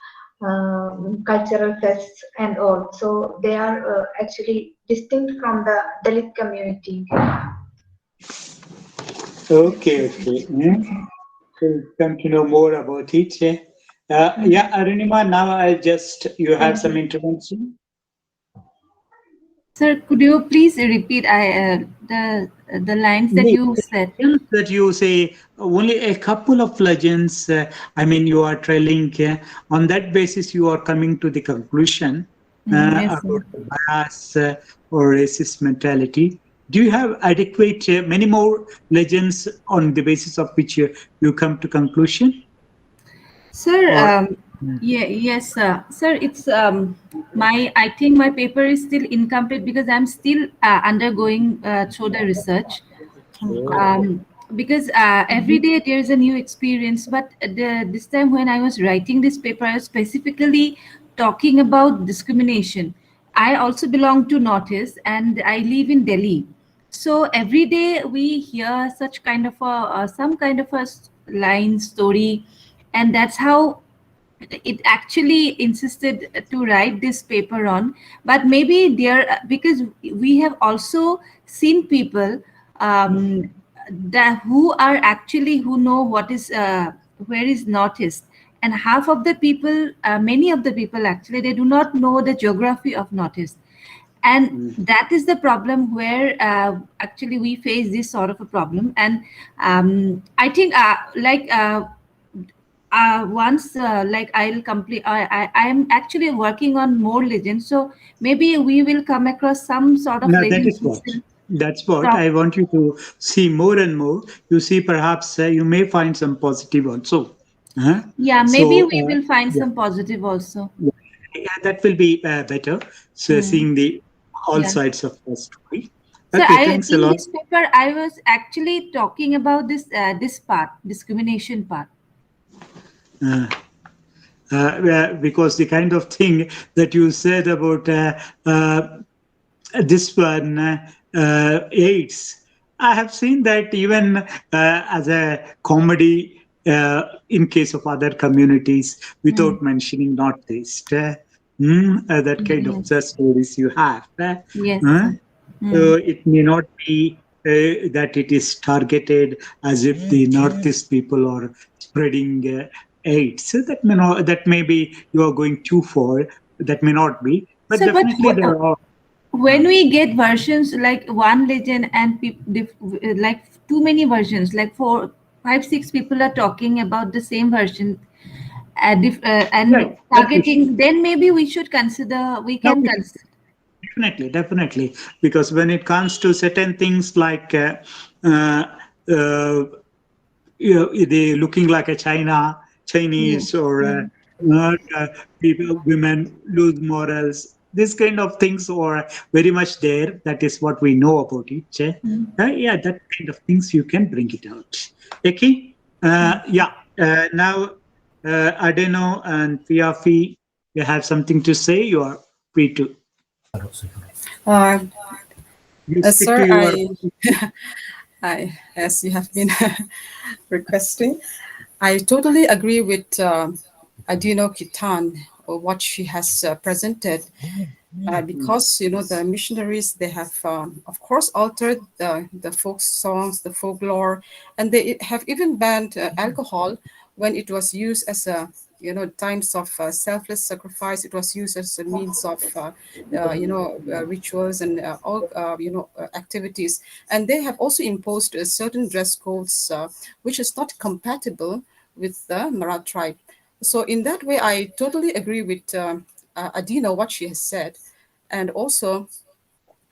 cultural fests and all. So they are actually distinct from the Dalit community. Okay. So come to know more about it. Yeah, Arunima, now you have some intervention. Sir, could you please repeat the lines that you said? That you say only a couple of legends. I mean, you are trailing. On that basis, you are coming to the conclusion Yes, about bias or racist mentality. Do you have adequate many more legends on the basis of which you come to conclusion? Sir, yes, sir. Sir, it's I think my paper is still incomplete because I'm still undergoing through the research. Because every day there is a new experience, but this time when I was writing this paper, I was specifically talking about discrimination. I also belong to Northeast and I live in Delhi. So every day we hear such kind of some kind of a line story, and that's how it actually insisted to write this paper on. But maybe there, because we have also seen people that who are actually who know what is where is Northeast, and half of the people, many of the people actually, they do not know the geography of Northeast. And that is the problem where actually we face this sort of a problem. And I think once like I'll complete, I am actually working on more legends, so maybe we will come across some sort of No, that legends is what. which will That's what talk. I want you to see more and more. You see, perhaps you may find some positive also. Huh? Yeah, maybe So, we will find yeah, some positive also. yeah, that will be better. So, Mm. seeing the all Yeah. sides of the story. So Okay, I thanks a in lot. this paper I was actually talking about this part, discrimination part. Uh, because the kind of thing that you said about this one, AIDS, I have seen that even as a comedy in case of other communities Mm. without mentioning Northeast. That kind of Yes. stories you have. Yes, Uh, sir. so Mm. it may not be that it is targeted as if the Northeast people are spreading AIDS. So that may be you are going too far. That may not be, but So, but definitely there are. when we get versions like one legend and like too many versions, like four, five, six people are talking about the same version, and Right, that is targeting, then maybe we should consider. We no, can consider. definitely, definitely, because when it comes to certain things like uh, uh, they looking like a Yeah. Chinese, or Mm. people, women lose morals. This kind of things are very much there. That is what we know about it. Mm. Yeah, that kind of things you can bring it out. Okay. Yeah. Now, Adeno and Fiafi, you have something to say. You are free to. Uh, You stick to Sir, your. as you have been requesting, I totally agree with Adino Kitan, or what she has presented, because the missionaries, they have of course altered the folk songs, the folklore, and they have even banned alcohol when it was used as a times of selfless sacrifice. It was used as a means of rituals and all activities, and they have also imposed certain dress codes which is not compatible with the Mara tribe. So in that way, I totally agree with Adina, what she has said. And also,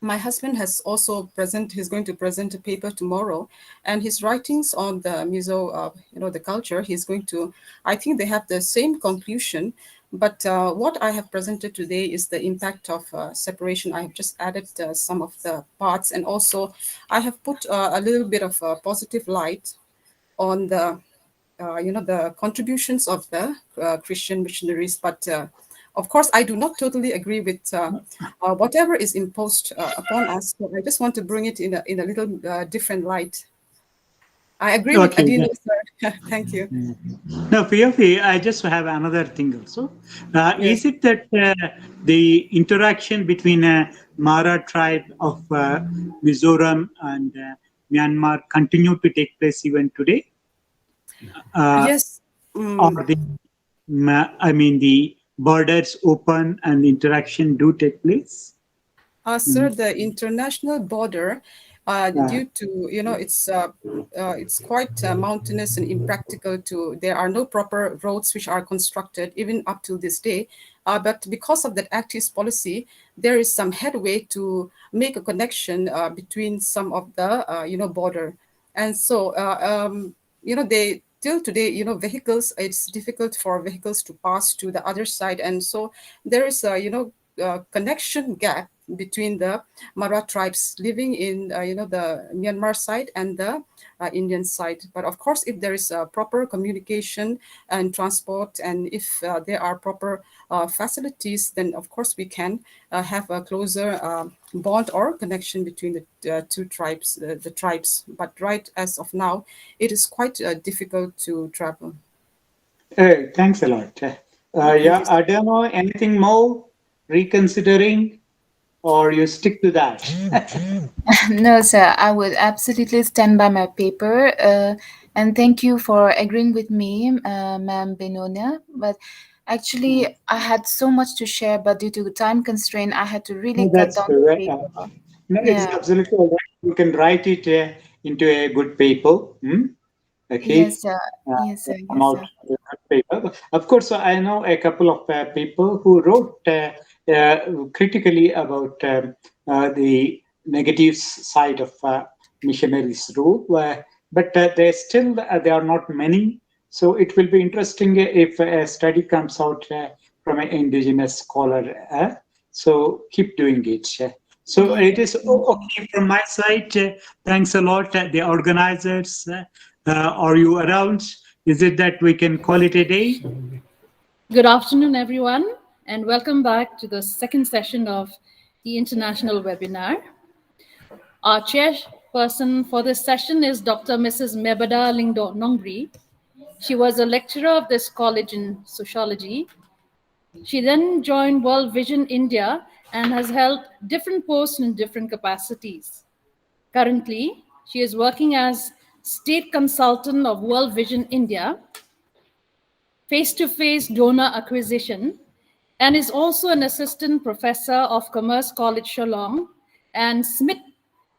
my husband has also he's going to present a paper tomorrow, and his writings on the Mizo, the culture, he's going to, I think they have the same conclusion. But what I have presented today is the impact of separation. I have just added some of the parts, and also I have put a little bit of positive light on the the contributions of the Christian missionaries. But of course, I do not totally agree with whatever is imposed upon us. So I just want to bring it in a little different light. I agree with Okay. Adino, sir. Thank you. Now, Fiafi, I just have another thing also. Yes. Is it that the interaction between Mara tribe of Mizoram and Myanmar continue to take place even today? Yes. Or I mean, the borders open and the interaction do take place? Sir, the international border, Yeah. due to it's quite mountainous and impractical to. There are no proper roads which are constructed even up to this day. But because of that active policy, there is some headway to make a connection between some of the border, and so they till today, vehicles, it's difficult for vehicles to pass to the other side, and so there is a connection gap between the Mara tribes living in the Myanmar side and the Indian side. But of course, if there is proper communication and transport, and if there are proper facilities, then of course we can have a closer bond or connection between the two tribes, the tribes. But right as of now, it is quite difficult to travel. Hey, thanks a lot. Thank Yeah, you. I don't know anything more reconsidering, or you stick to that? No, sir, I would absolutely stand by my paper. And thank you for agreeing with me, Ma'am Benona. But actually, I had so much to share, but due to time constraint, I had to really No, cut that's down the correct. paper. No, it's Yeah. absolutely all right. You can write it into a good paper. Okay. Yes, sir. Yes, sir. Come Yes, out sir. paper. Of course, I know a couple of people who wrote critically about the negative side of missionaries' rule, but they still there are not many. So it will be interesting if a study comes out from an indigenous scholar. So keep doing it. So it is okay from my side. Thanks a lot, the organizers. Are you around? Is it that we can call it a day? Good afternoon, everyone, and welcome back to the second session of the international webinar. Our chairperson for this session is Dr. Mrs. Mebada Lingdo Nongri. She was a lecturer of this college in sociology. She then joined World Vision India and has held different posts in different capacities. Currently, she is working as state consultant of World Vision India, face-to-face donor acquisition, and is also an assistant professor of Commerce College Shillong and Smith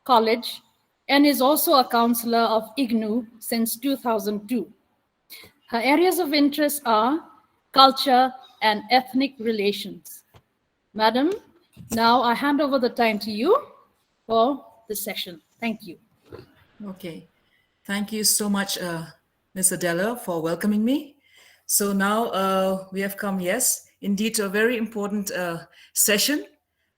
College, and is also a counselor of IGNU since 2002. Her areas of interest are culture and ethnic relations. Madam, now I hand over the time to you for the session. Thank you. Okay. Thank you so much, Ms. Adela, for welcoming me. So now we have come, yes, indeed, to a very important session.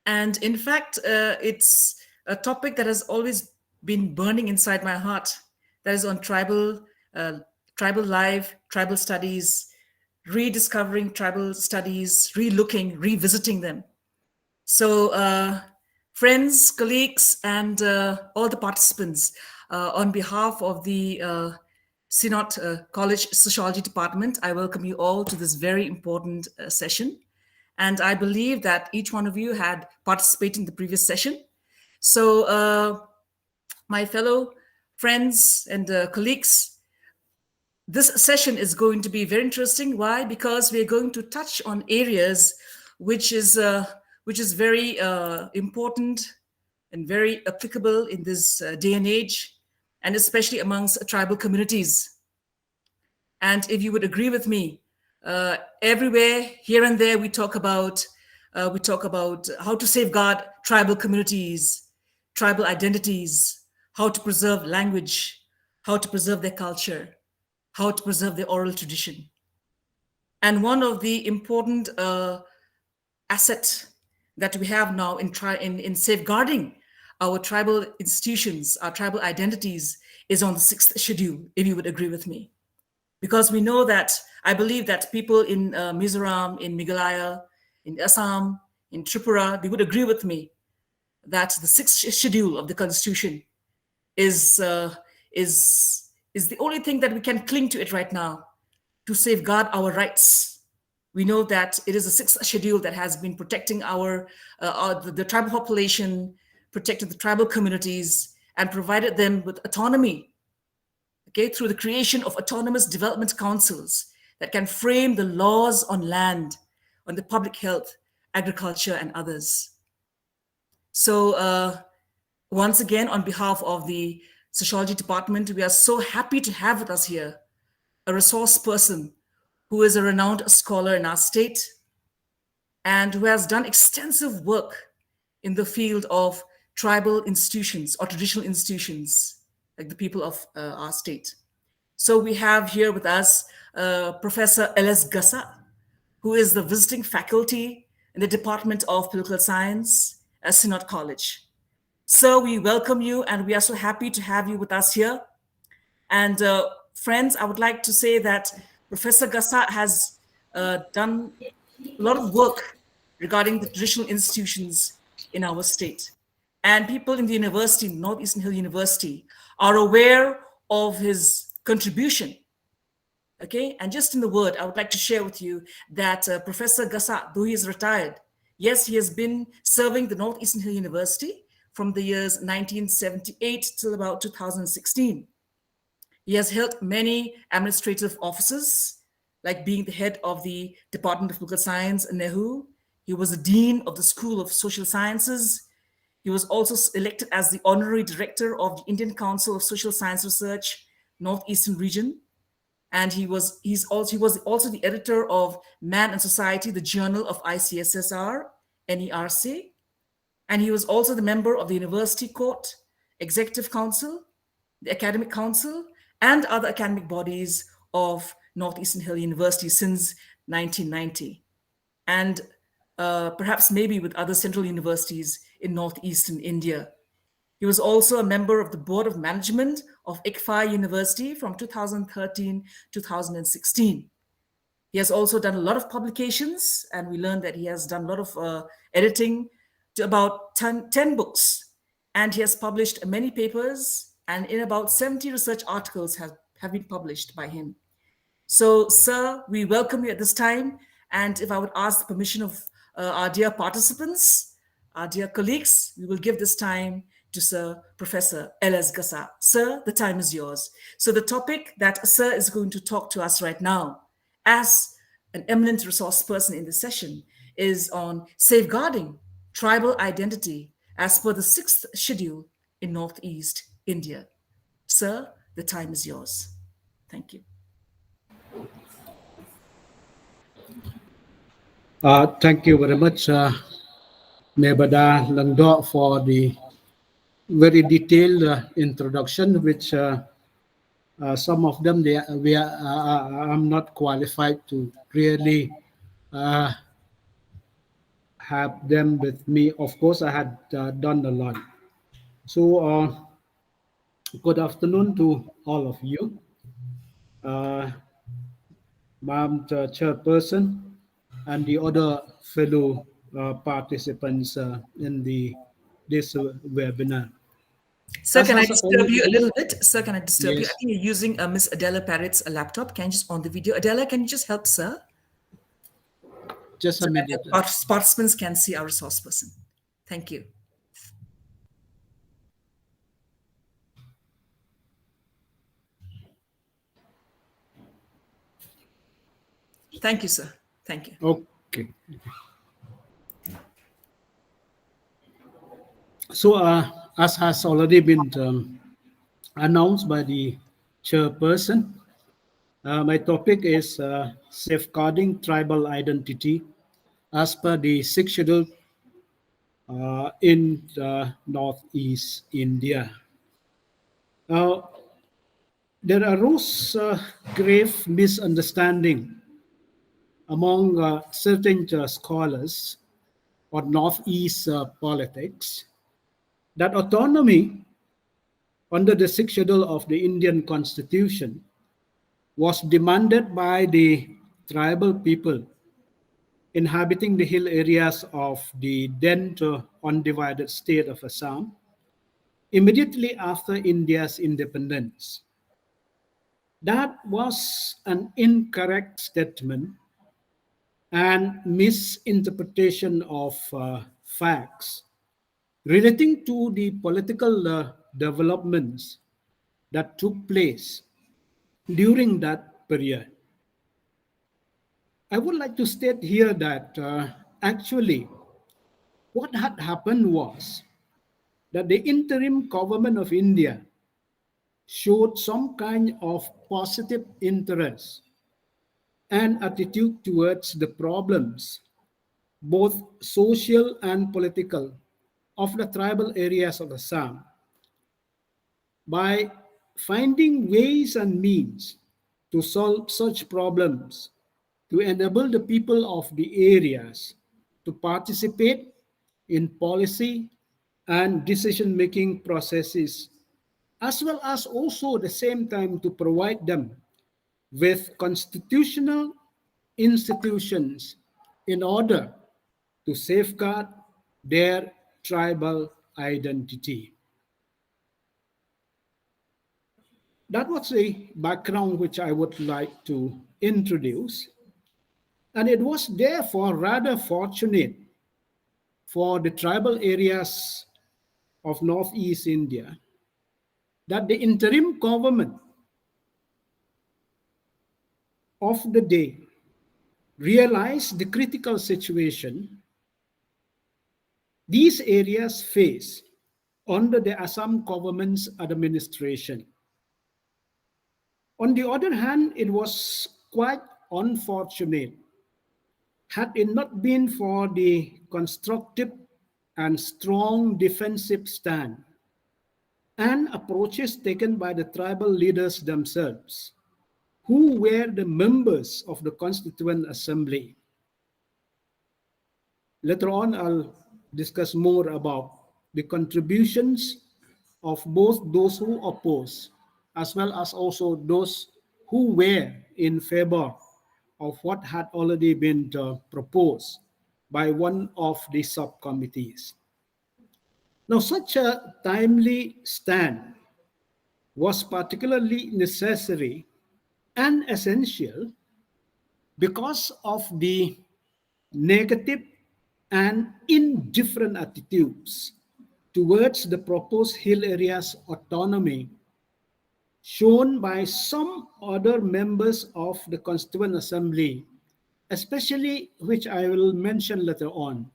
And in fact, it's a topic that has always been burning inside my heart. That is on tribal life, tribal studies, rediscovering tribal studies, relooking, revisiting them. So friends, colleagues, and all the participants, on behalf of the Synod College Sociology Department, I welcome you all to this very important session. And I believe that each one of you had participated in the previous session. So my fellow friends and colleagues, this session is going to be very interesting. Why? Because we're going to touch on areas which is very important and very applicable in this day and age, and especially amongst tribal communities. And if you would agree with me, everywhere, here and there, we talk about how to safeguard tribal communities, tribal identities, how to preserve language, how to preserve their culture, how to preserve their oral tradition. And one of the important assets that we have now in safeguarding our tribal institutions, our tribal identities, is on the 6th schedule, if you would agree with me. Because we know that, I believe that people in Mizoram, in Meghalaya, in Assam, in Tripura, they would agree with me that the 6th schedule of the Constitution is the only thing that we can cling to it right now to safeguard our rights. We know that it is the 6th schedule that has been protecting the tribal population, protected the tribal communities, and provided them with autonomy, okay, through the creation of autonomous development councils that can frame the laws on land, on the public health, agriculture, and others. So once again, on behalf of the Sociology Department, we are so happy to have with us here a resource person who is a renowned scholar in our state and who has done extensive work in the field of tribal institutions or traditional institutions, like the people of our state. So we have here with us Professor L.S. Gassa, who is the visiting faculty in the Department of Political Science at Synod College. So we welcome you, and we are so happy to have you with us here. And friends, I would like to say that Professor Gassa has done a lot of work regarding the traditional institutions in our state. And people in the university, Northeastern Hill University, are aware of his contribution. Okay, and just in the word, I would like to share with you that Professor Gassa, though he is retired, yes, he has been serving the Northeastern Hill University from the years 1978 till about 2016. He has held many administrative offices, like being the head of the Department of Political Science, NEHU. He was the dean of the School of Social Sciences. He was also elected as the honorary director of the Indian Council of Social Science Research, Northeastern Region. And he was also the editor of Man and Society, the journal of ICSSR, NERC. And he was also the member of the University Court, Executive Council, the Academic Council, and other academic bodies of Northeastern Hill University since 1990. And perhaps maybe with other central universities in Northeastern India. He was also a member of the Board of Management of ICFI University from 2013 to 2016. He has also done a lot of publications, and we learned that he has done a lot of editing to about 10 books. And he has published many papers, and in about 70 research articles have been published by him. So, sir, we welcome you at this time. And if I would ask the permission of our dear participants, our dear colleagues, we will give this time to Sir Professor L.S. Gasa. Sir, the time is yours. So the topic that Sir is going to talk to us right now, as an eminent resource person in this session, is on safeguarding tribal identity as per the 6th schedule in Northeast India. Sir, the time is yours. Thank you. Thank you very much, Nebada Langdo, for the very detailed introduction, which some of them I'm not qualified to really have them with me. Of course, I had done a lot. So, good afternoon to all of you. Ma'am Chairperson and the other fellow participants in this webinar. Sir, can I disturb you a little bit? Sir, can I disturb you? Yes. I think you're using Miss Adela Parrott's laptop. Can you just on the video? Adela, can you just help, sir? Just a minute. Our participants can see our resource person. Thank you. Thank you, sir. Thank you. Okay. So, as has already been announced by the chairperson, my topic is safeguarding tribal identity as per the 6th schedule in Northeast India. Now, there arose grave misunderstanding among certain scholars on Northeast politics that autonomy under the 6th schedule of the Indian Constitution was demanded by the tribal people inhabiting the hill areas of the then undivided state of Assam immediately after India's independence. That was an incorrect statement and misinterpretation of facts relating to the political developments that took place during that period. I would like to state here that actually what had happened was that the interim government of India showed some kind of positive interest and attitude towards the problems, both social and political, of the tribal areas of Assam by finding ways and means to solve such problems, to enable the people of the areas to participate in policy and decision-making processes, as well as also at the same time to provide them with constitutional institutions in order to safeguard their tribal identity. That was the background which I would like to introduce. And it was therefore rather fortunate for the tribal areas of Northeast India that the interim government of the day realized the critical situation these areas face under the Assam government's administration. On the other hand, it was quite unfortunate had it not been for the constructive and strong defensive stand and approaches taken by the tribal leaders themselves, who were the members of the Constituent Assembly. Later on, I'll discuss more about the contributions of both those who oppose as well as also those who were in favor of what had already been proposed by one of the subcommittees. Now, such a timely stand was particularly necessary and essential because of the negative and indifferent attitudes towards the proposed hill areas autonomy shown by some other members of the Constituent Assembly, especially which I will mention later on,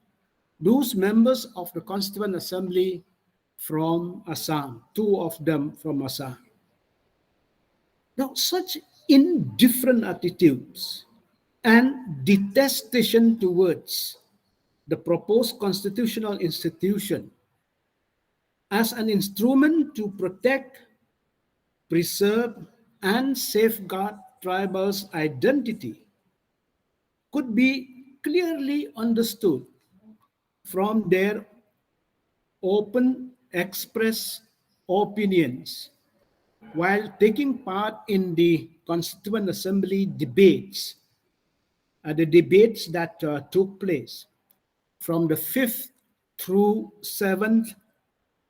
those members of the Constituent Assembly from Assam, two of them from Assam. Now, such indifferent attitudes and detestation towards the proposed constitutional institution as an instrument to protect, preserve, and safeguard tribals' identity could be clearly understood from their open express opinions while taking part in the Constituent Assembly debates, the debates that took place from the 5th through 7th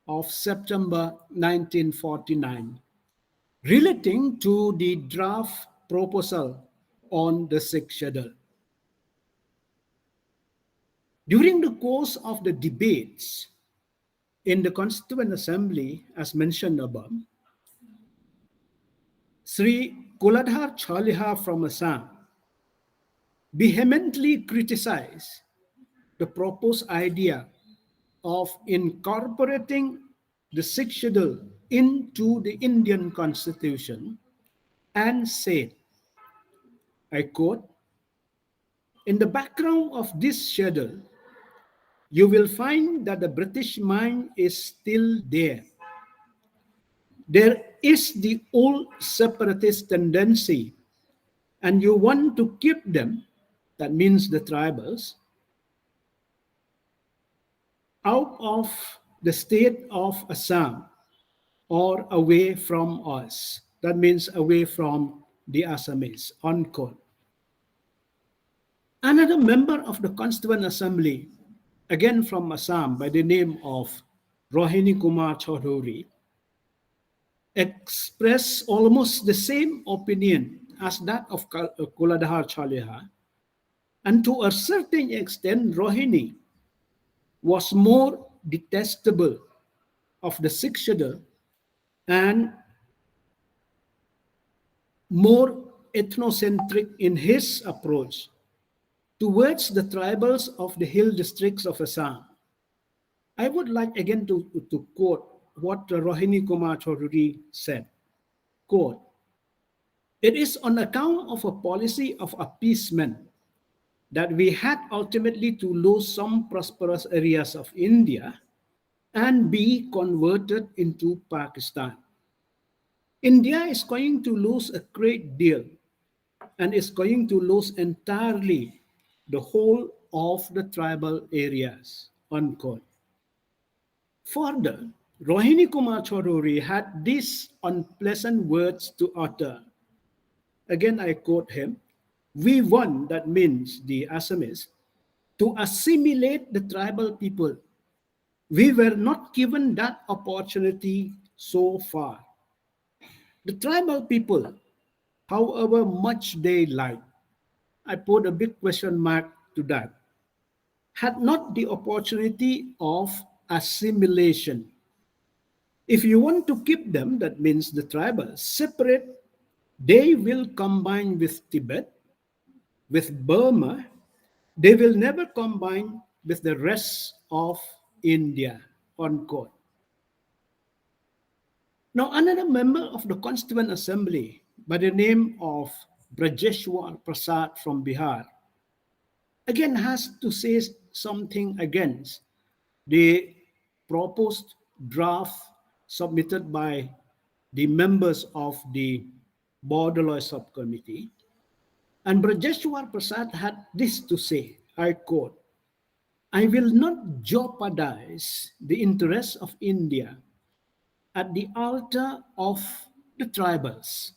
of September 1949, relating to the draft proposal on the sixth schedule. During the course of the debates in the Constituent Assembly, as mentioned above, Sri Kuladhar Chaliha from Assam vehemently criticized the proposed idea of incorporating the sixth schedule into the Indian Constitution and said, I quote, "In the background of this schedule, you will find that the British mind is still there. There is the old separatist tendency, and you want to keep them, that means the tribals, out of the state of Assam or away from us. That means away from the Assamese," unquote. Another member of the Constituent Assembly, again from Assam by the name of Rohini Kumar Chaudhuri, expressed almost the same opinion as that of Kuladhar Chaliha, and to a certain extent Rohini was more detestable of the sixth schedule and more ethnocentric in his approach towards the tribals of the hill districts of Assam. I would like again to quote what Rohini Kumar Chaudhuri said, quote, "It is on account of a policy of appeasement that we had ultimately to lose some prosperous areas of India and be converted into Pakistan. India is going to lose a great deal and is going to lose entirely the whole of the tribal areas," unquote. Further, Rohini Kumar Chaudhuri had these unpleasant words to utter. Again, I quote him, "We want," that means the Assamese, "to assimilate the tribal people. We were not given that opportunity so far. The tribal people, however much they like," I put a big question mark to that, "had not the opportunity of assimilation. If you want to keep them," that means the tribals, "separate, they will combine with Tibet, with Burma. They will never combine with the rest of India," unquote. Now, another member of the Constituent Assembly by the name of Brajeshwar Prasad from Bihar again has to say something against the proposed draft submitted by the members of the border law subcommittee. And Brajeshwar Prasad had this to say, I quote, "I will not jeopardize the interests of India at the altar of the tribals.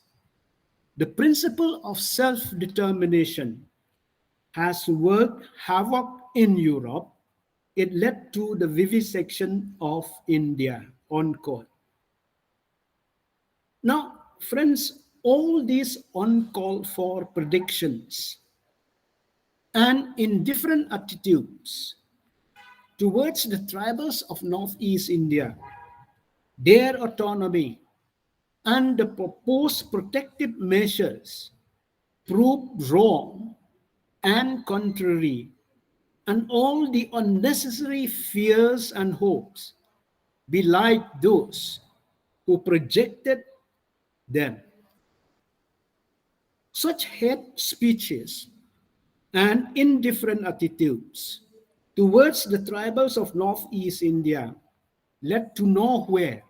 The principle of self-determination has worked havoc in Europe. It led to the vivisection of India," unquote. Now, friends, all these uncalled for predictions and indifferent attitudes towards the tribals of Northeast India, their autonomy, and the proposed protective measures proved wrong and contrary, and all the unnecessary fears and hopes belied those who projected them. Such hate speeches and indifferent attitudes towards the tribals of Northeast India led to nowhere,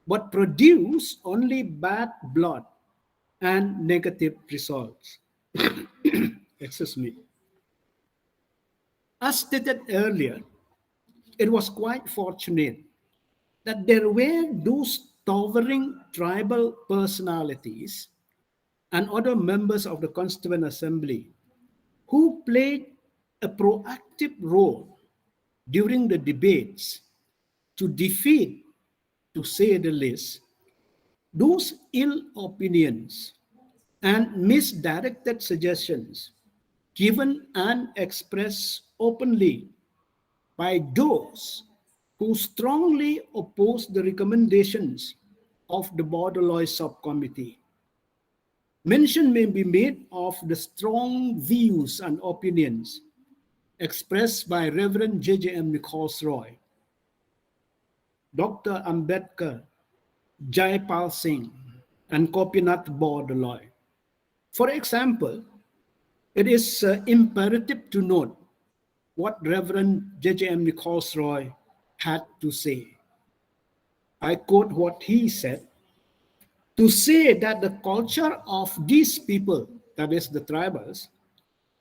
but produced only bad blood and negative results. Excuse me. As stated earlier, it was quite fortunate that there were those towering tribal personalities and other members of the Constituent Assembly who played a proactive role during the debates to defeat, to say the least, those ill opinions and misdirected suggestions given and expressed openly by those who strongly opposed the recommendations of the Border Law Subcommittee. Mention may be made of the strong views and opinions expressed by Reverend J.J.M. Nichols Roy, Dr. Ambedkar, Jaipal Singh, and Gopinath Bordoloy. For example, it is imperative to note what Reverend J.J.M. Nichols Roy had to say. I quote what he said: "To say that the culture of these people, that is the tribals,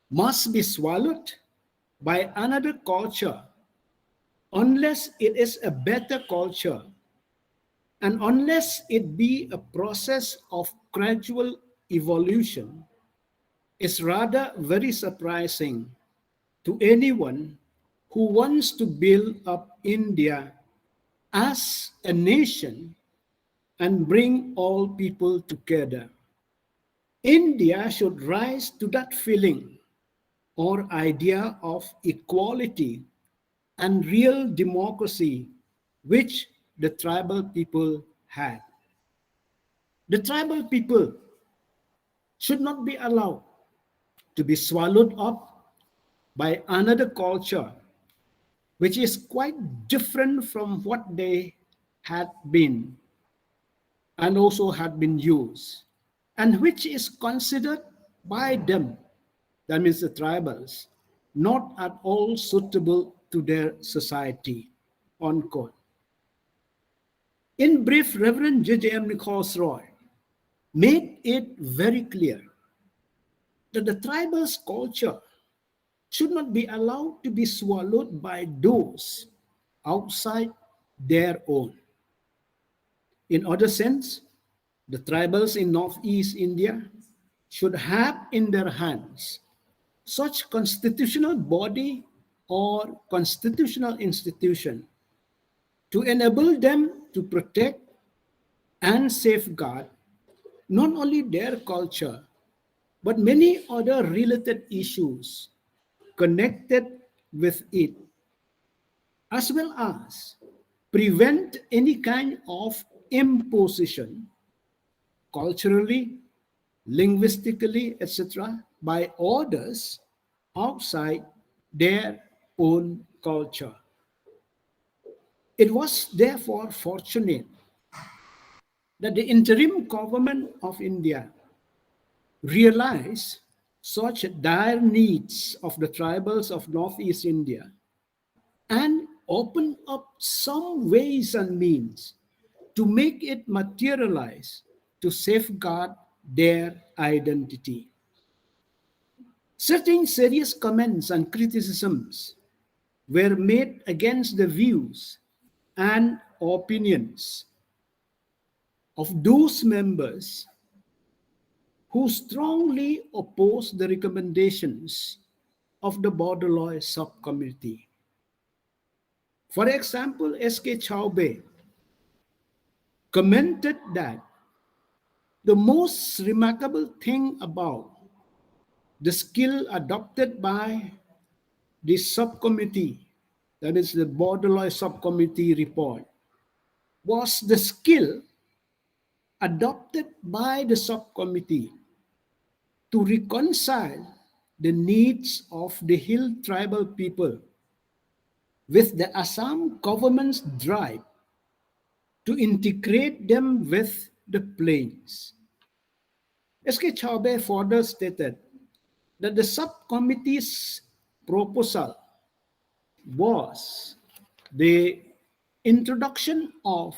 must be swallowed by another culture unless it is a better culture and unless it be a process of gradual evolution is rather very surprising to anyone who wants to build up India as a nation and bring all people together. India should rise to that feeling or idea of equality and real democracy which the tribal people had. The tribal people should not be allowed to be swallowed up by another culture which is quite different from what they had been and also had been used, and which is considered by them, that means the tribals, not at all suitable to their society," unquote. In brief, Reverend J.J.M. Nichols Roy made it very clear that the tribals' culture should not be allowed to be swallowed by those outside their own. In other sense, the tribals in Northeast India should have in their hands such constitutional body or constitutional institution to enable them to protect and safeguard not only their culture, but many other related issues connected with it, as well as prevent any kind of imposition culturally, linguistically, etc., by others outside their own culture. It was therefore fortunate that the interim government of India realized such dire needs of the tribals of Northeast India and opened up some ways and means to make it materialize to safeguard their identity. Certain serious comments and criticisms were made against the views and opinions of those members who strongly opposed the recommendations of the Border Law Subcommittee. For example, S.K. Chaubey commented that the most remarkable thing about the skill adopted by the subcommittee, that is the Border Law Subcommittee report, was the skill adopted by the subcommittee to reconcile the needs of the hill tribal people with the Assam government's drive to integrate them with the plains. S.K. Chaubey further stated that the subcommittee's proposal was the introduction of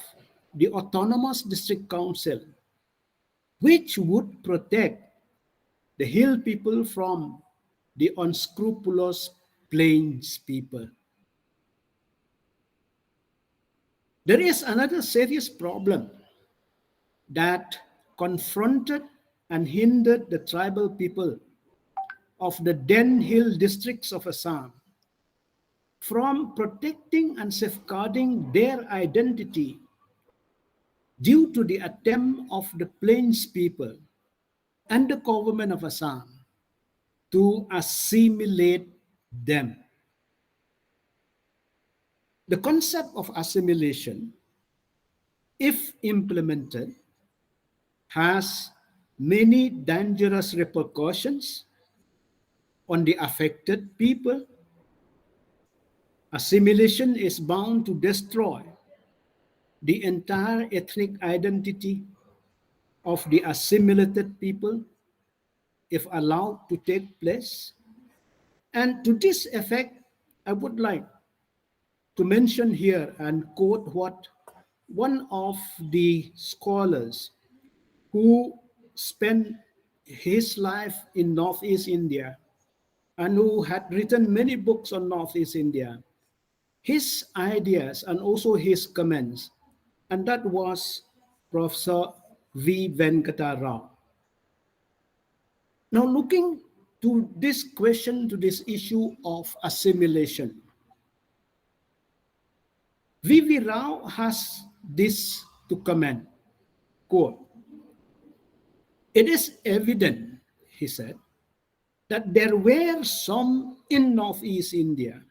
the autonomous district council, which would protect the hill people from the unscrupulous plains people. There is another serious problem that confronted and hindered the tribal people of the Den Hill districts of Assam from protecting and safeguarding their identity due to the attempt of the plains people and the government of Assam to assimilate them. The concept of assimilation, if implemented, has many dangerous repercussions on the affected people. Assimilation is bound to destroy the entire ethnic identity of the assimilated people if allowed to take place. And to this effect, I would like to mention here and quote what one of the scholars who spent his life in Northeast India and who had written many books on Northeast India, his ideas and also his comments, and that was Professor V. Venkata Rao. Now looking to this question, to this issue of assimilation, V.V. Rao has this to comment, quote, "It is evident," he said, "that there were some in Northeast India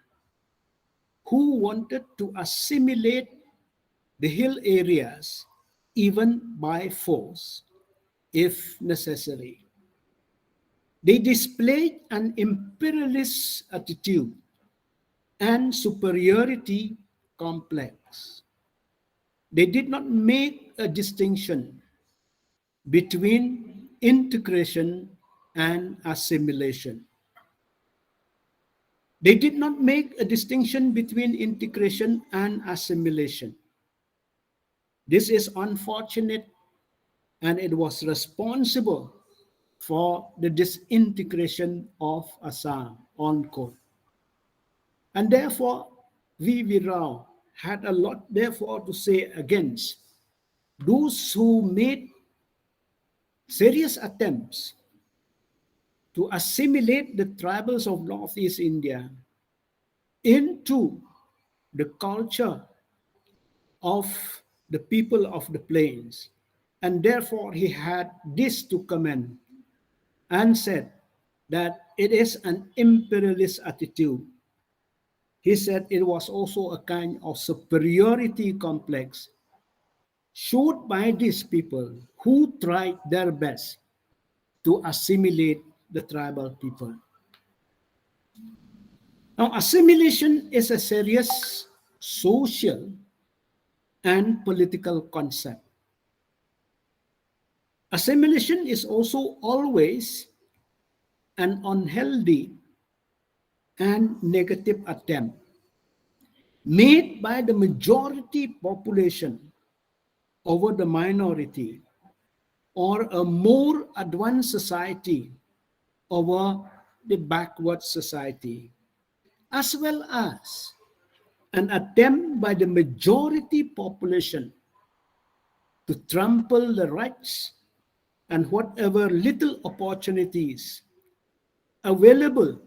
who wanted to assimilate the hill areas even by force, if necessary. They displayed an imperialist attitude and superiority complex. They did not make a distinction between integration and assimilation. They did not make a distinction between integration and assimilation. This is unfortunate, and it was responsible for the disintegration of Assam, unquote. And therefore, V.V. Rao had a lot, therefore, to say against those who made serious attempts to assimilate the tribals of Northeast India into the culture of the people of the plains. And therefore, he had this to comment and said that it is an imperialist attitude. He said it was also a kind of superiority complex showed by these people who tried their best to assimilate the tribal people. Now, assimilation is a serious social and political concept. Assimilation is also always an unhealthy and negative attempt made by the majority population over the minority, or a more advanced society over the backward society, as well as an attempt by the majority population to trample the rights and whatever little opportunities available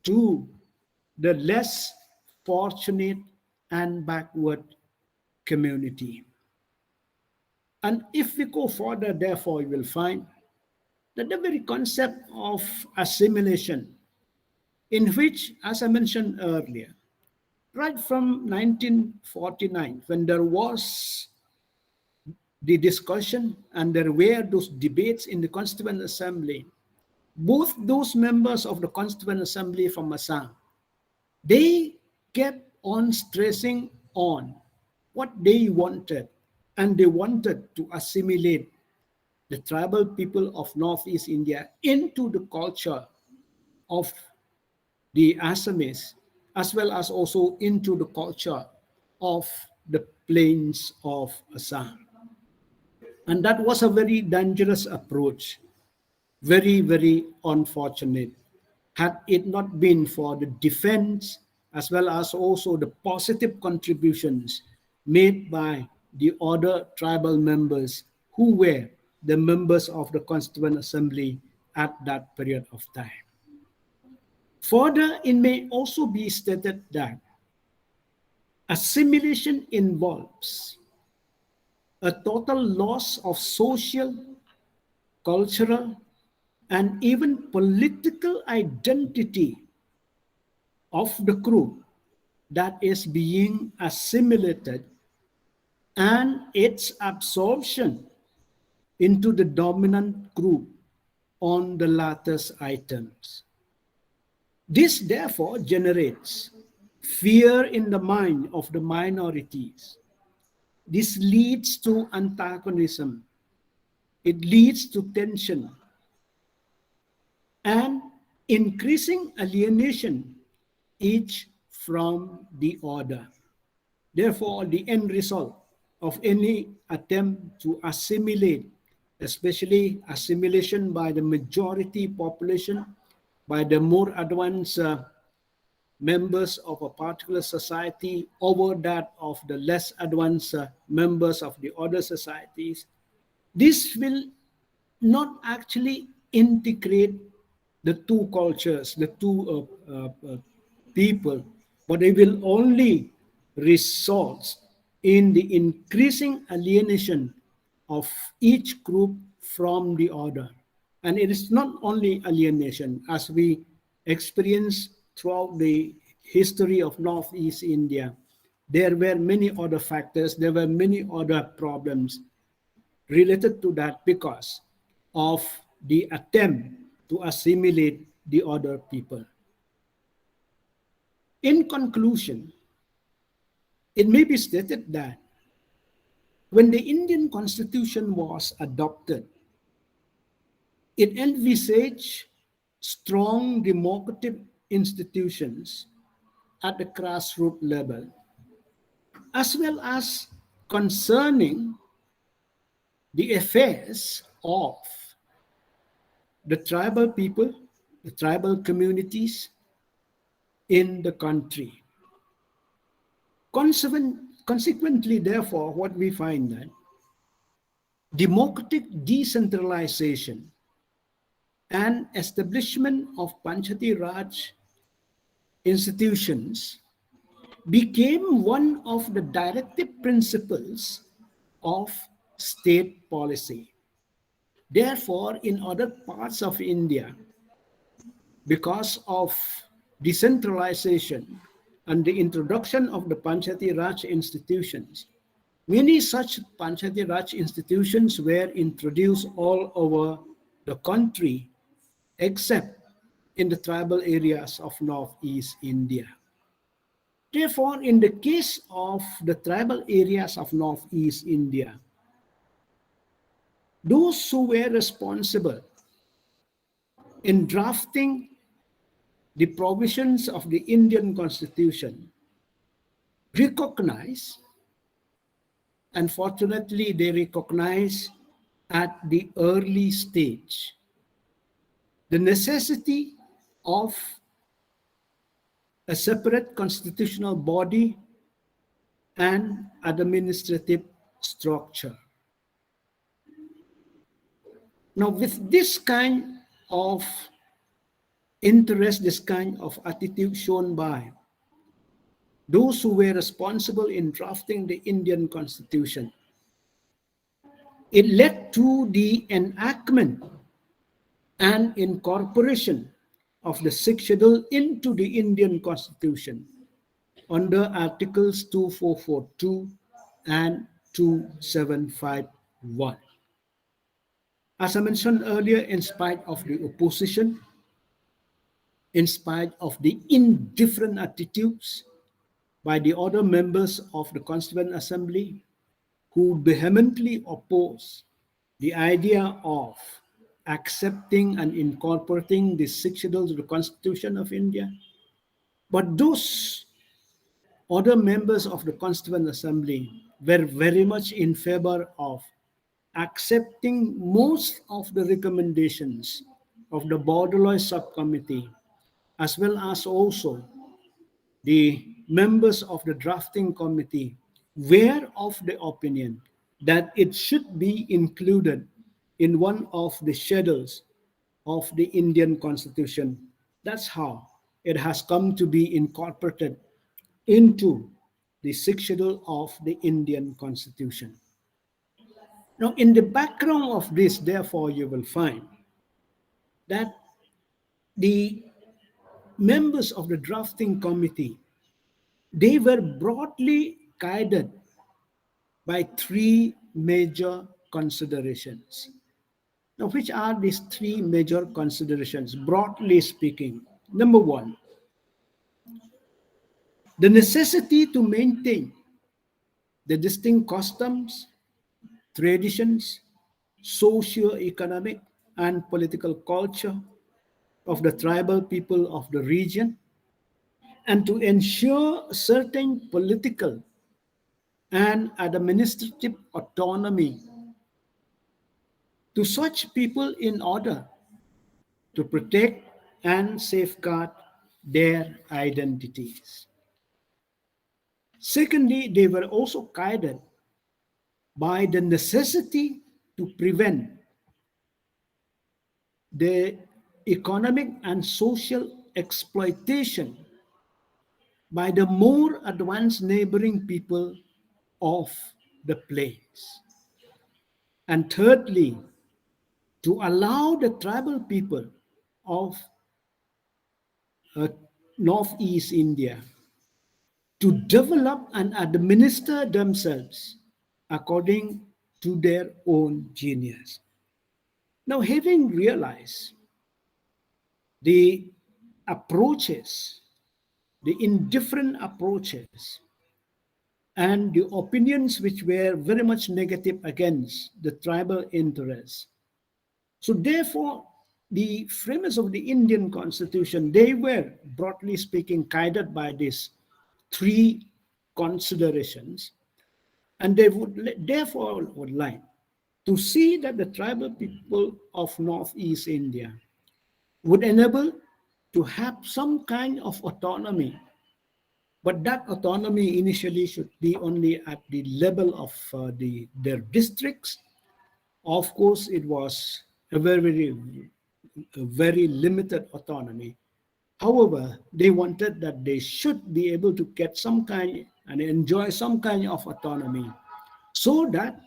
to the less fortunate and backward community. And if we go further, therefore, you will find that the very concept of assimilation, in which, as I mentioned earlier, right from 1949, when there was the discussion and there were those debates in the Constituent Assembly, both those members of the Constituent Assembly from Assam, they kept on stressing on what they wanted, and they wanted to assimilate the tribal people of Northeast India into the culture of the Assamese, as well as also into the culture of the plains of Assam. And that was a very dangerous approach, very, very unfortunate. Had it not been for the defense, as well as also the positive contributions made by the other tribal members who were the members of the Constituent Assembly at that period of time. Further, it may also be stated that assimilation involves a total loss of social, cultural, and even political identity of the group that is being assimilated, and its absorption into the dominant group on the latter's items. This therefore generates fear in the mind of the minorities. This leads to antagonism. It leads to tension and increasing alienation each from the other. Therefore, the end result of any attempt to assimilate, especially assimilation by the majority population, by the more advanced members of a particular society over that of the less advanced members of the other societies, this will not actually integrate the two cultures, the two people, but it will only result in the increasing alienation of each group from the other. And it is not only alienation, as we experience throughout the history of Northeast India. There were many other factors, there were many other problems related to that because of the attempt to assimilate the other people. In conclusion, it may be stated that when the Indian Constitution was adopted, it envisaged strong democratic institutions at the grassroots level, as well as concerning the affairs of the tribal people, the tribal communities in the country. Consequently, therefore, what we find that democratic decentralization and establishment of Panchayati Raj institutions became one of the directive principles of state policy. Therefore, in other parts of India, because of decentralization and the introduction of the Panchayati Raj institutions, many such Panchayati Raj institutions were introduced all over the country, except in the tribal areas of Northeast India. Therefore, in the case of the tribal areas of Northeast India, those who were responsible in drafting the provisions of the Indian Constitution recognize, unfortunately, they recognize at the early stage the necessity of a separate constitutional body and administrative structure. Now, with this kind of interest, this kind of attitude shown by those who were responsible in drafting the Indian Constitution, it led to the enactment and incorporation of the sixth schedule into the Indian Constitution under Articles 2442 and 2751. As I mentioned earlier, in spite of the opposition, in spite of the indifferent attitudes by the other members of the Constituent Assembly who vehemently oppose the idea of accepting and incorporating the sixth schedule to the Constitution of India, but those other members of the Constituent Assembly were very much in favor of accepting most of the recommendations of the Borderline Subcommittee, as well as also the members of the drafting committee were of the opinion that it should be included in one of the schedules of the Indian Constitution. That's how it has come to be incorporated into the sixth schedule of the Indian Constitution. Now, in the background of this, therefore, you will find that the members of the drafting committee, they were broadly guided by three major considerations. Now, which are these three major considerations, broadly speaking? Number one, the necessity to maintain the distinct customs, traditions, socio-economic and political culture of the tribal people of the region, and to ensure certain political and administrative autonomy to such people in order to protect and safeguard their identities. Secondly, they were also guided by the necessity to prevent the economic and social exploitation by the more advanced neighboring people of the plains. And thirdly, to allow the tribal people of Northeast India to develop and administer themselves according to their own genius. Now, having realized the approaches, the indifferent approaches, and the opinions which were very much negative against the tribal interests, so therefore, the framers of the Indian Constitution, they were, broadly speaking, guided by these three considerations, and they would therefore would like to see that the tribal people of Northeast India would enable to have some kind of autonomy, but that autonomy initially should be only at the level of their districts. Of course, it was a very limited autonomy. However, they wanted that they should be able to get some kind and enjoy some kind of autonomy so that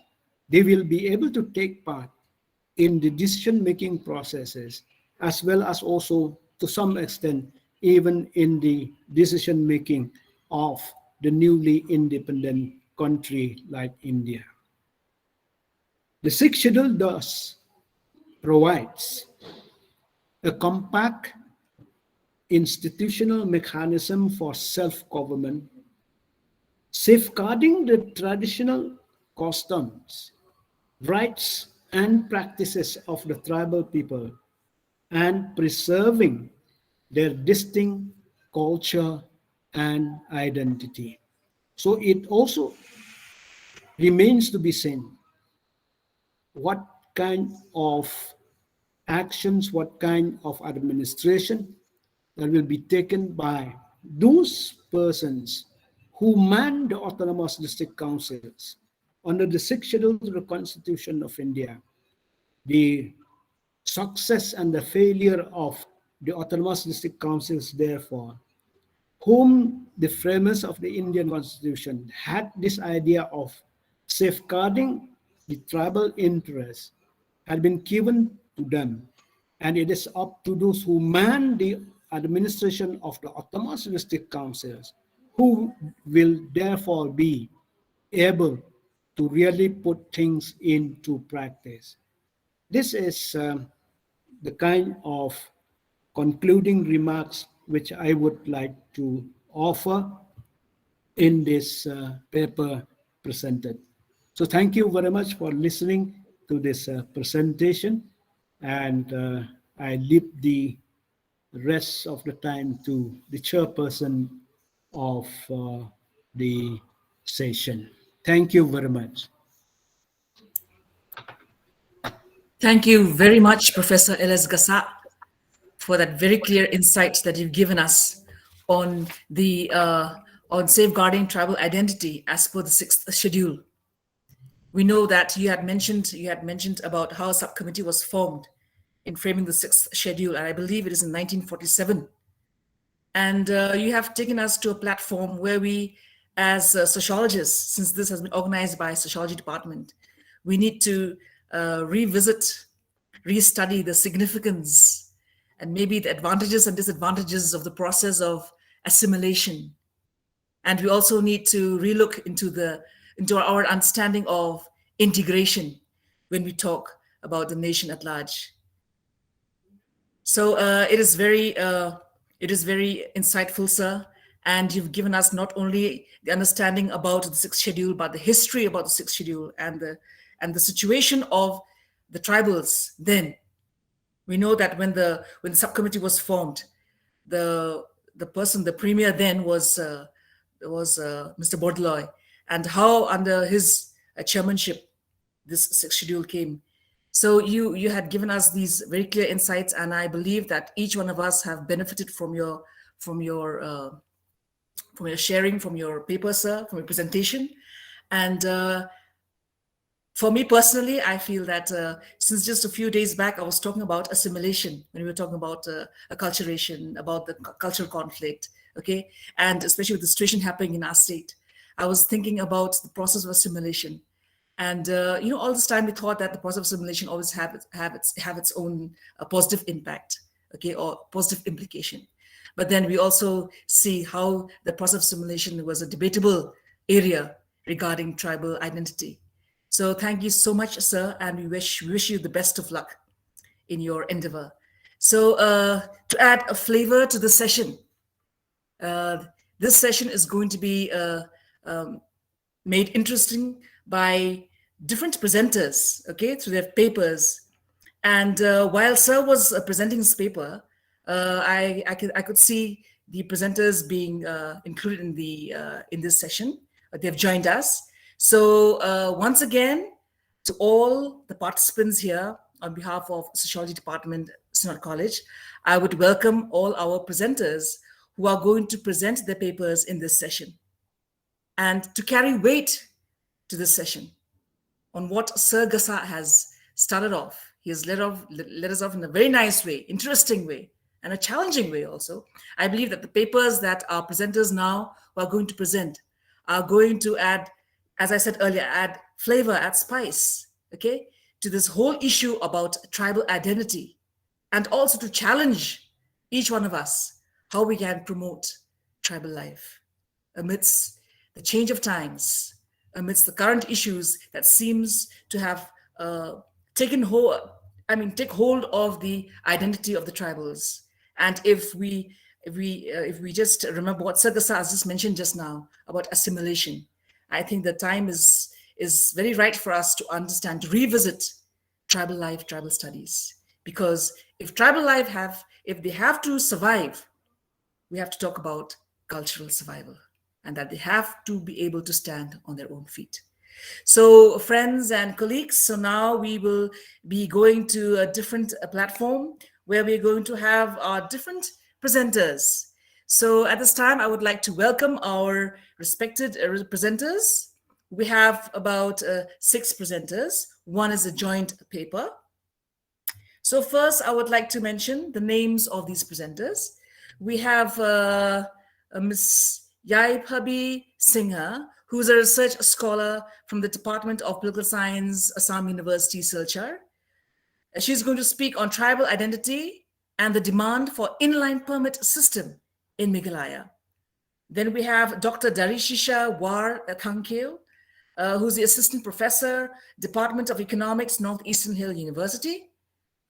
they will be able to take part in the decision-making processes, as well as also to some extent even in the decision-making of the newly independent country like India. The sixth schedule thus provides a compact institutional mechanism for self-government, safeguarding the traditional customs, rights, and practices of the tribal people and preserving their distinct culture and identity. So it also remains to be seen what kind of actions, what kind of administration that will be taken by those persons who man the autonomous district councils under the 6th schedule to the Constitution of India. The success and the failure of the autonomous district councils, therefore, whom the framers of the Indian Constitution had this idea of safeguarding the tribal interests, had been given to them. And it is up to those who man the administration of the autonomous district councils who will therefore be able to really put things into practice. This is the kind of concluding remarks which I would like to offer in this paper presented. So thank you very much for listening to this presentation, and I leave the rest of the time to the chairperson of the session. Thank you very much. Thank you very much, Professor Elias Gasa, for that very clear insight that you've given us on the on safeguarding tribal identity as per the 6th schedule. We know that you had mentioned about how a subcommittee was formed in framing the 6th schedule, and I believe it is in 1947. And you have taken us to a platform where we, as sociologists, since this has been organized by sociology department, we need to revisit, restudy the significance and maybe the advantages and disadvantages of the process of assimilation. And we also need to relook into our understanding of integration when we talk about the nation at large. So it is very insightful, sir. And you've given us not only the understanding about the 6th schedule, but the history about the 6th schedule and the situation of the tribals then. We know that when the subcommittee was formed, the premier then was Mr. Bordeloy, and how under his chairmanship this 6th schedule came. So you had given us these very clear insights, and I believe that each one of us have benefited from your sharing, from your paper, sir, from your presentation. And for me personally, I feel that since just a few days back, I was talking about assimilation when we were talking about acculturation, about the cultural conflict, okay? And especially with the situation happening in our state, I was thinking about the process of assimilation. And all this time we thought that the process of assimilation always have its own positive impact, okay, or positive implication. But then we also see how the process of assimilation was a debatable area regarding tribal identity. So thank you so much, sir, and we wish you the best of luck in your endeavor. So to add a flavor to the session, this session is going to be made interesting by different presenters, okay, through their papers. And while sir was presenting his paper, I could see the presenters being included in this session. They've joined us. So once again, to all the participants here on behalf of Sociology Department, Synod College, I would welcome all our presenters who are going to present their papers in this session. And to carry weight to this session on what Sir Gasa has started off, he has led us off in a very nice way, interesting way, and a challenging way also. I believe that the papers that our presenters now who are going to present are going to add, as I said earlier, add flavor, add spice, okay, to this whole issue about tribal identity, and also to challenge each one of us how we can promote tribal life amidst the change of times, amidst the current issues that seems to have take hold of the identity of the tribals. And if we just remember what Sir Gasa has just mentioned just now about assimilation, I think the time is very right for us to understand, to revisit tribal life, tribal studies. Because if tribal life if they have to survive, we have to talk about cultural survival, and that they have to be able to stand on their own feet. So friends and colleagues, so now we will be going to a different platform where we're going to have our different presenters. So at this time, I would like to welcome our respected presenters. We have about 6 presenters. One is a joint paper. So first, I would like to mention the names of these presenters. We have Ms. Yaiphabi Singha, who is a research scholar from the Department of Political Science, Assam University, Silchar. She's going to speak on tribal identity and the demand for inline permit system in Meghalaya. Then we have Dr. Darishisha War Thankeu, who's the assistant professor, Department of Economics, Northeastern Hill University,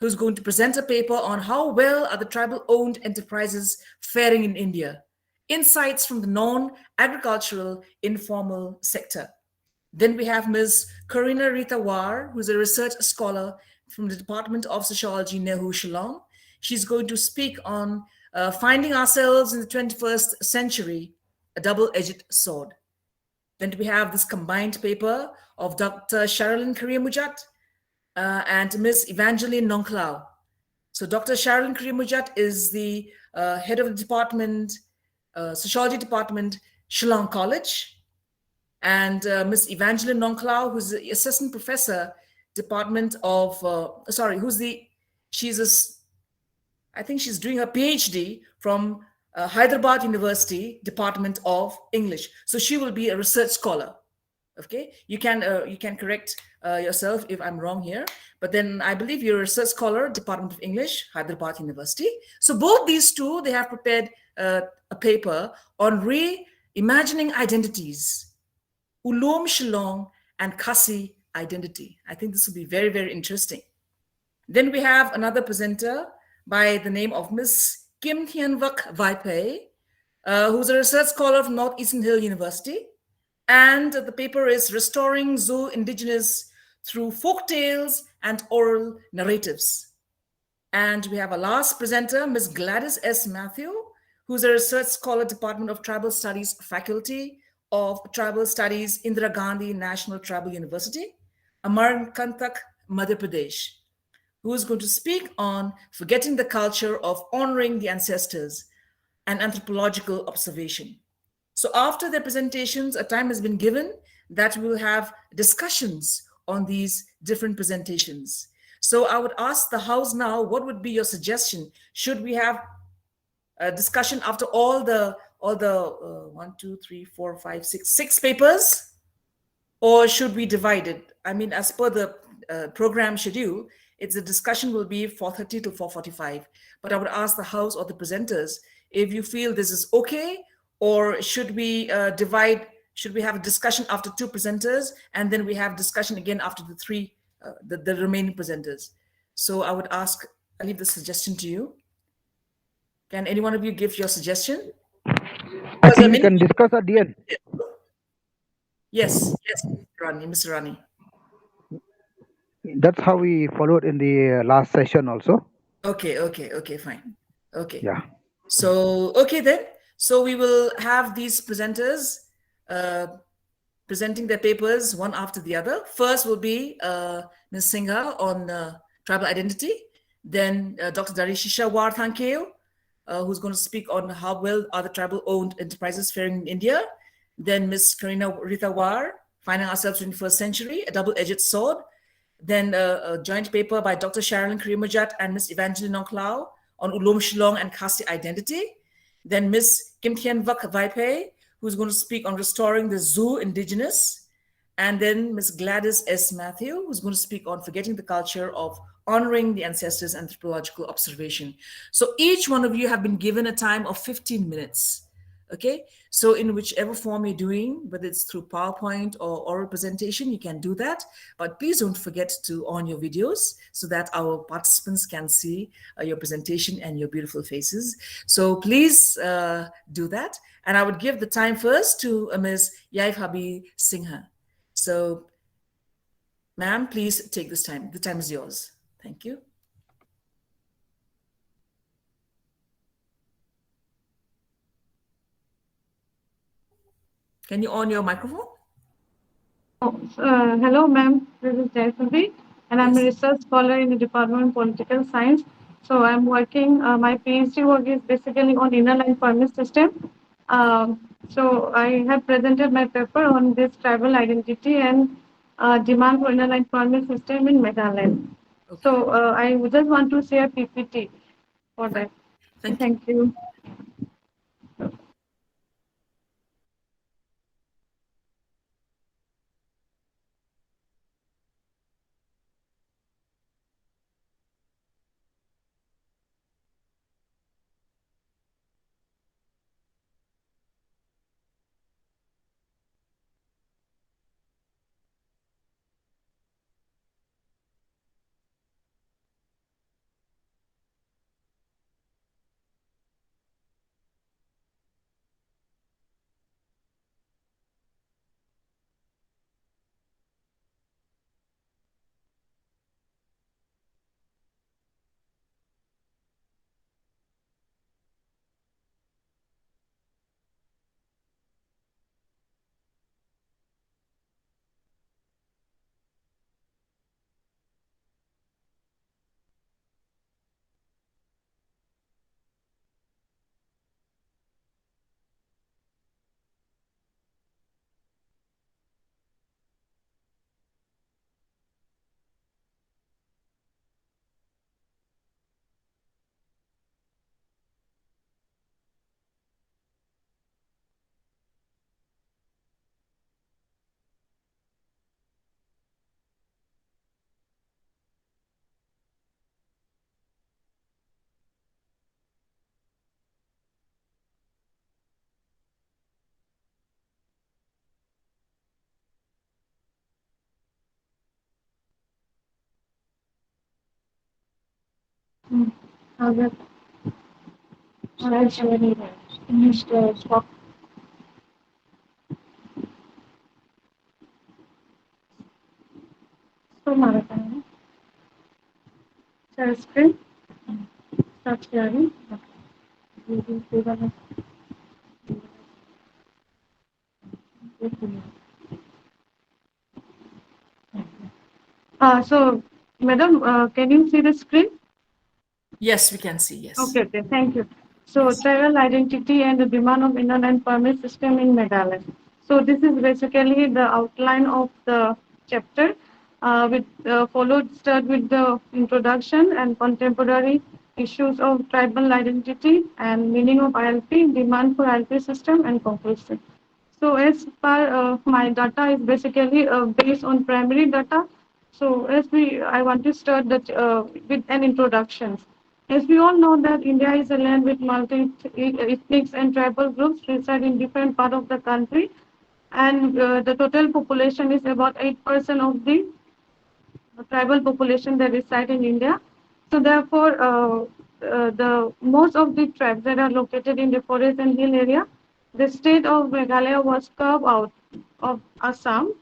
who's going to present a paper on how well are the tribal-owned enterprises faring in India. Insights from the non-agricultural informal sector. Then we have Ms. Karina Rita War, who's a research scholar from the Department of Sociology, Nehru Shillong. She's going to speak on finding ourselves in the 21st century, a double-edged sword. Then we have this combined paper of Dr. Sharilyn Karimujat and Ms. Evangeline Nonklau. So Dr. Sharilyn Karimujat is the head of the department, Sociology Department, Shillong College. And Ms. Evangeline Nonklau, who's the assistant professor, Department of, I think she's doing her PhD from Hyderabad University, Department of English. So she will be a research scholar. Okay, you can correct yourself if I'm wrong here, but then I believe you're a research scholar, Department of English, Hyderabad University. So both these two, they have prepared a paper on reimagining identities, Ulom Shillong and Khasi identity. I think this will be very, very interesting. Then we have another presenter by the name of Ms. Kim Thien Vak Vaipai, who's a research scholar from Northeastern Hill University. And the paper is Restoring Zoo Indigenous Through Folk Tales and Oral Narratives. And we have a last presenter, Ms. Gladys S. Matthew, who's a research scholar, Department of Tribal Studies, Faculty of Tribal Studies, Indira Gandhi National Tribal University, Amarkantak, Madhya Pradesh, who is going to speak on forgetting the culture of honoring the ancestors and anthropological observation. So after their presentations, a time has been given that we will have discussions on these different presentations. So I would ask the House now, what would be your suggestion? Should we have a discussion after all the 6 papers? Or should we divide it? I mean, as per the program schedule, the discussion will be 4:30 to 4:45. But I would ask the House or the presenters if you feel this is okay, or should we divide, should we have a discussion after 2 presenters and then we have discussion again after the 3, the remaining presenters? So I would ask, I leave the suggestion to you. Can any one of you give your suggestion? I think we can discuss at the end. Yes, Rani, Mr. Rani. That's how we followed in the last session also. Okay, fine. Okay. Yeah. So, okay then. So we will have these presenters presenting their papers one after the other. First will be Ms. Singha on tribal identity. Then Dr. Darishisha War Thankeu, who's going to speak on how well are the tribal-owned enterprises faring in India. Then Ms. Karina Rita War, Finding Ourselves in the 21st Century, a double-edged sword. Then a joint paper by Dr. Sharilyn Karimujat and Ms. Evangeline Nonklau on Ulom Shillong and Khasi identity. Then Ms. Kim Thien Vak Vaipai, who's going to speak on restoring the zoo indigenous. And then Ms. Gladys S. Matthew, who's going to speak on forgetting the culture of honoring the ancestors and anthropological observation. So each one of you have been given a time of 15 minutes. Okay, so in whichever form you're doing, whether it's through PowerPoint or oral presentation, you can do that. But please don't forget to on your videos so that our participants can see your presentation and your beautiful faces. So please do that. And I would give the time first to Ms. Yaiphabi Singha. So Ma'am, please take this time. The time is yours. Thank you. Can you on your microphone? Hello, ma'am. This is Jayasuri, and I'm a research scholar in the Department of Political Science. So I'm working, my PhD work is basically on inner line permit system. So I have presented my paper on this tribal identity and demand for inner line permit system in Meghalaya. Okay. So I would just want to share PPT for that. Thank you. Okay. Stop. So, Marathon. Share screen. Start sharing. So, madam, can you see the screen? Yes, we can see. Yes. Okay, thank you. So, tribal identity and the demand of inner line permit system in Meghalaya. So, this is basically the outline of the chapter. Start with the introduction and contemporary issues of tribal identity and meaning of ILP, demand for ILP system, and conclusion. So as per my data is basically based on primary data. So I want to start that with an introduction. As we all know that India is a land with multi-ethnic and tribal groups reside in different part of the country, and the total population is about 8% of the tribal population that reside in India. So therefore, the most of the tribes that are located in the forest and hill area, the state of Meghalaya was carved out of Assam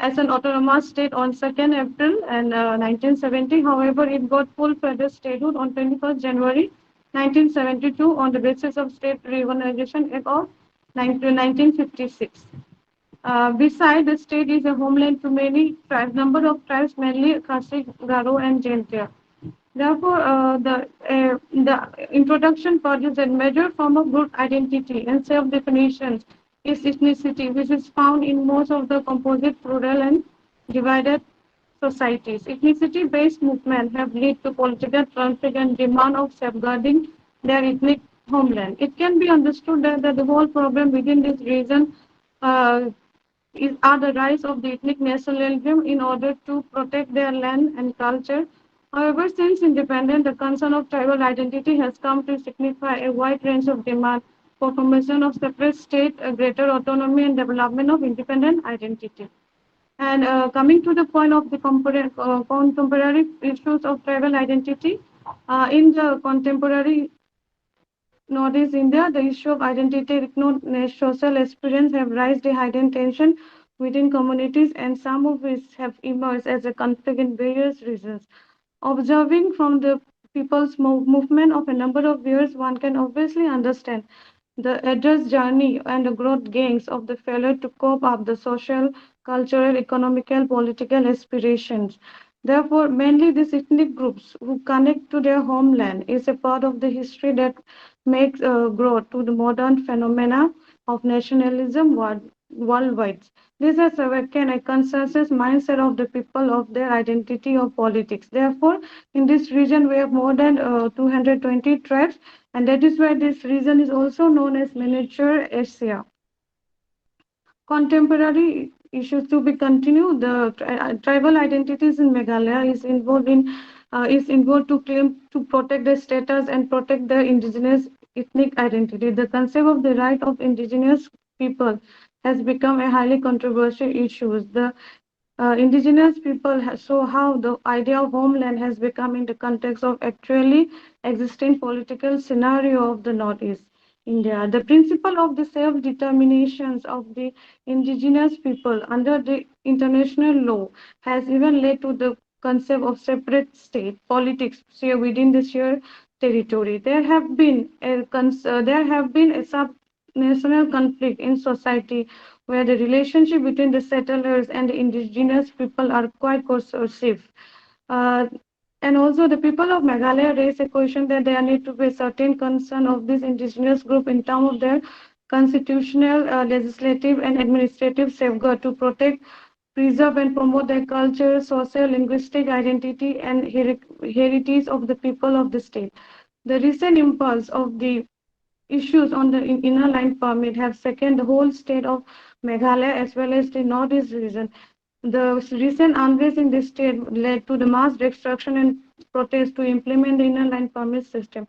as an autonomous state on 2nd April and 1970. However, it got full federal statehood on 21st January 1972 on the basis of State Reorganization Act of 1956. Beside, the state is a homeland to many tribes, number of tribes, mainly Khasi, Garo, and Jaintia. Therefore, the introduction part is a major form of group identity and self-definition is ethnicity, which is found in most of the composite, plural, and divided societies. Ethnicity-based movements have led to political conflict and demand of safeguarding their ethnic homeland. It can be understood that the whole problem within this region are the rise of the ethnic nationalism in order to protect their land and culture. However, since independence, the concern of tribal identity has come to signify a wide range of demand for formation of separate state, a greater autonomy, and development of independent identity. And coming to the point of the contemporary issues of tribal identity, in the contemporary Northeast India, the issue of identity, social experience have raised a heightened tension within communities, and some of which have emerged as a conflict in various regions. Observing from the people's movement of a number of years, one can obviously understand the adverse journey and the growth gains of the failure to cope up the social, cultural, economical, political aspirations. Therefore, mainly these ethnic groups who connect to their homeland is a part of the history that makes growth to the modern phenomena of nationalism worldwide. This has awakened a consensus mindset of the people of their identity of politics. Therefore, in this region, we have more than 220 tribes, and that is why this region is also known as Miniature Asia. Contemporary issues to be continued. The tribal identities in Meghalaya is involved to claim to protect their status and protect their indigenous ethnic identity. The concept of the right of indigenous people has become a highly controversial issue. The indigenous people show how the idea of homeland has become in the context of actually existing political scenario of the Northeast India. The principle of the self-determinations of the indigenous people under the international law has even led to the concept of separate state politics within the shared territory. There have been a sub-national conflict in society where the relationship between the settlers and the indigenous people are quite coercive. Uh, and also the people of Meghalaya raise a question that there need to be a certain concern of this indigenous group in terms of their constitutional, legislative and administrative safeguard to protect, preserve and promote their culture, social, linguistic identity and heritage of the people of the state. The recent impulse of the issues on the inner line permit have shaken the whole state of Meghalaya as well as the northeast region. The recent unrest in this state led to the mass destruction and protests to implement the inner line permit system.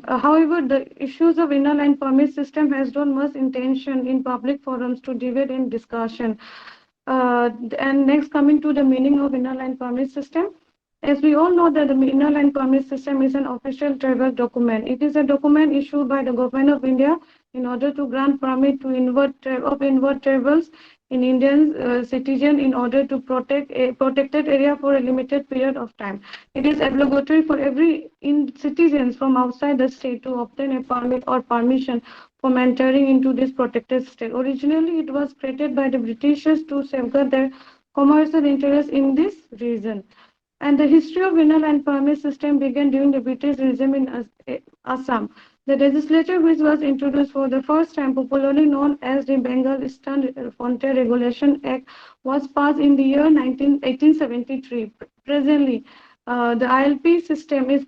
However, the issues of inner line permit system has drawn much attention in public forums to debate and discussion. And next, coming to the meaning of inner line permit system. As we all know that the inner line permit system is an official travel document. It is a document issued by the government of India in order to grant permit to inward travels in Indian citizen in order to protect a protected area for a limited period of time. It is obligatory for every citizens from outside the state to obtain a permit or permission from entering into this protected state. Originally, it was created by the Britishers to safeguard their commercial interests in this region. And the history of inner line permit system began during the British regime in Assam. The legislature, which was introduced for the first time, popularly known as the Bengal Eastern Frontier Regulation Act, was passed in the year 1873. Presently, the ILP system is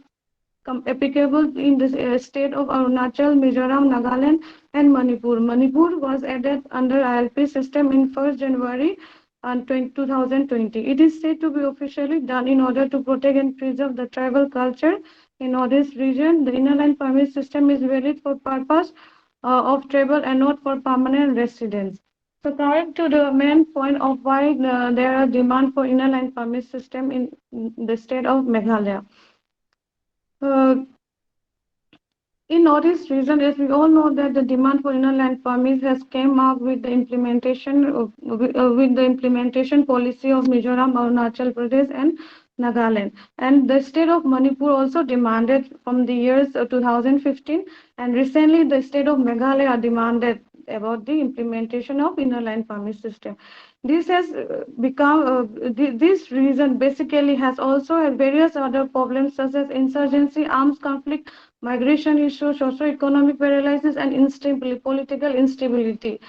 applicable in the state of Arunachal, Mizoram, Nagaland, and Manipur. Manipur was added under ILP system in 1st January 2020. It is said to be officially done in order to protect and preserve the tribal culture in Northeast region. The inner line permit system is valid for purpose of travel and not for permanent residence. So coming to the main point of why there are demand for inner line permit system in the state of Meghalaya. In Northeast region, as we all know that the demand for inner land permits has came up with the implementation policy of Mizoram, Arunachal Pradesh, and Nagaland. And the state of Manipur also demanded from the years 2015, and recently the state of Meghalaya demanded about the implementation of inner line permit system. This has become this reason basically has also had various other problems such as insurgency, arms conflict, migration issues, socio-economic paralysis, and political instability.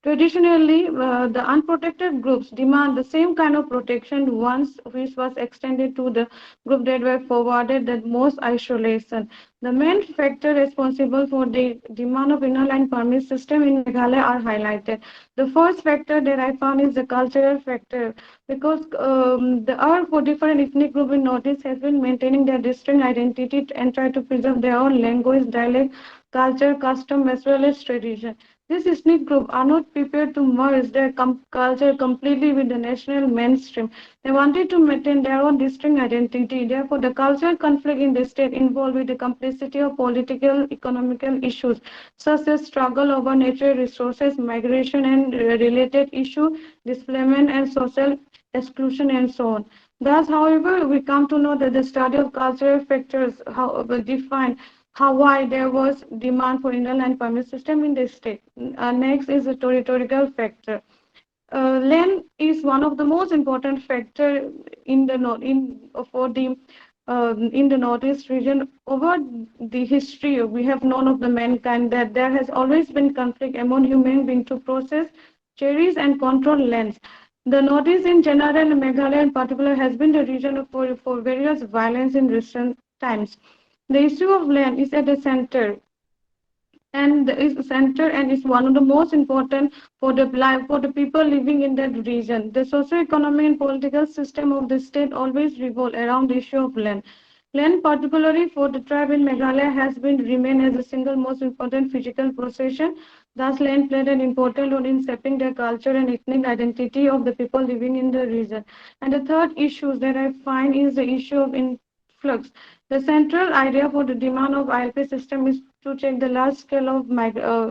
Traditionally, the unprotected groups demand the same kind of protection once which was extended to the group that were forwarded that most isolation. The main factor responsible for the demand of inner line permit system in Meghalaya are highlighted. The first factor that I found is the cultural factor, because the our for different ethnic group in Northeast has been maintaining their distinct identity and try to preserve their own language, dialect, culture, custom, as well as tradition. This ethnic group are not prepared to merge their culture completely with the national mainstream. They wanted to maintain their own distinct identity. Therefore, the cultural conflict in the state involved with the complexity of political, economical issues, such as struggle over natural resources, migration and related issues, displacement and social exclusion, and so on. Thus, however, we come to know that the study of cultural factors define why there was demand for inner-land permit system in the state. Next is the territorial factor. Land is one of the most important factor in the in the northeast region. Over the history, we have known of the mankind that there has always been conflict among human beings to process, cherish, and control lands. The northeast in general and Meghalaya in particular has been the region for various violence in recent times. The issue of land is at the center and is one of the most important for the life for the people living in that region. The socio-economic and political system of the state always revolve around the issue of land. Land, particularly for the tribe in Meghalaya, has been remained as the single most important physical possession. Thus, land played an important role in shaping the culture and ethnic identity of the people living in the region. And the third issue that I find is the issue of influx. The central idea for the demand of ILP system is to check the large scale of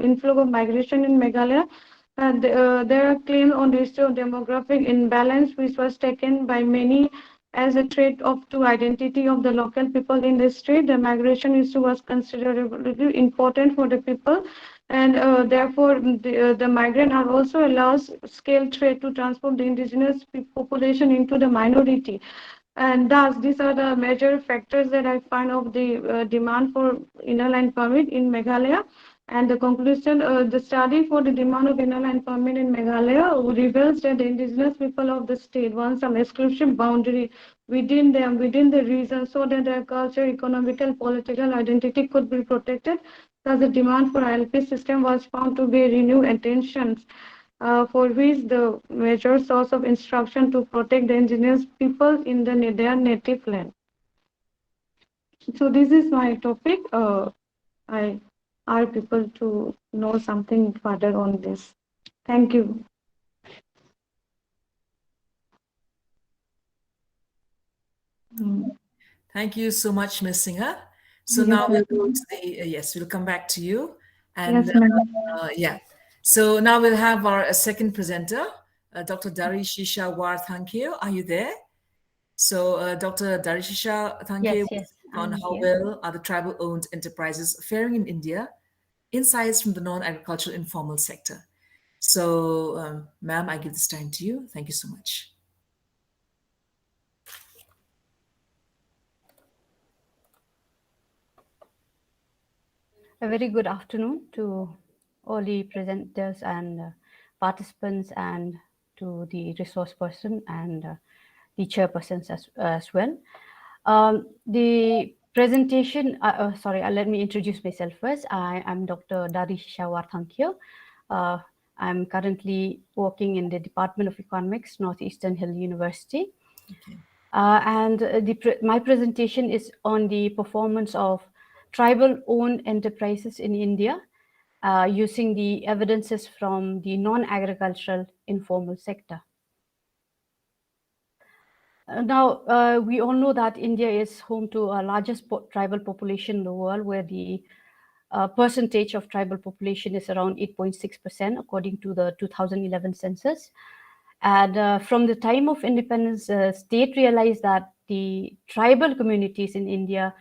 inflow of migration in Meghalaya. There are claims on the issue of demographic imbalance, which was taken by many as a threat to identity of the local people in the state. The migration issue was considerably important for the people, and therefore the migrant are also a large scale threat to transform the indigenous population into the minority. And thus, these are the major factors that I find of the demand for inner line permit in Meghalaya. And the conclusion, the study for the demand of inner line permit in Meghalaya reveals that the indigenous people of the state want some exclusive boundary within them, within the region, so that their culture, economical, political identity could be protected. Thus, the demand for ILP system was found to be renewed attentions for which the major source of instruction to protect the indigenous people in their native land. So this is my topic. I ask people to know something further on this. Thank you. Thank you so much, Ms. Singha. So Yes, now we'll ma'am. go to the, yes, we'll come back to you. And Yes, ma'am. yeah, so now we'll have our second presenter, Dr. Darishisha Warthankeo. Are you there? So Dr. Darishisha Thankeo Yes, on I'm how here. well are the tribal-owned enterprises faring in India, insights from the non-agricultural informal sector. So, ma'am, I give this time to you. Thank you so much. A very good afternoon to all the presenters and participants, and to the resource person and the chairpersons as well. The presentation, sorry, let me introduce myself first. I am Dr. Darishisha Warthankeo. I'm currently working in the Department of Economics, Northeastern Hill University. Okay. And my presentation is on the performance of tribal-owned enterprises in India, using the evidences from the non-agricultural informal sector. Now, we all know that India is home to a largest tribal population in the world, where the percentage of tribal population is around 8.6%, according to the 2011 census. And from the time of independence, state realized that the tribal communities in India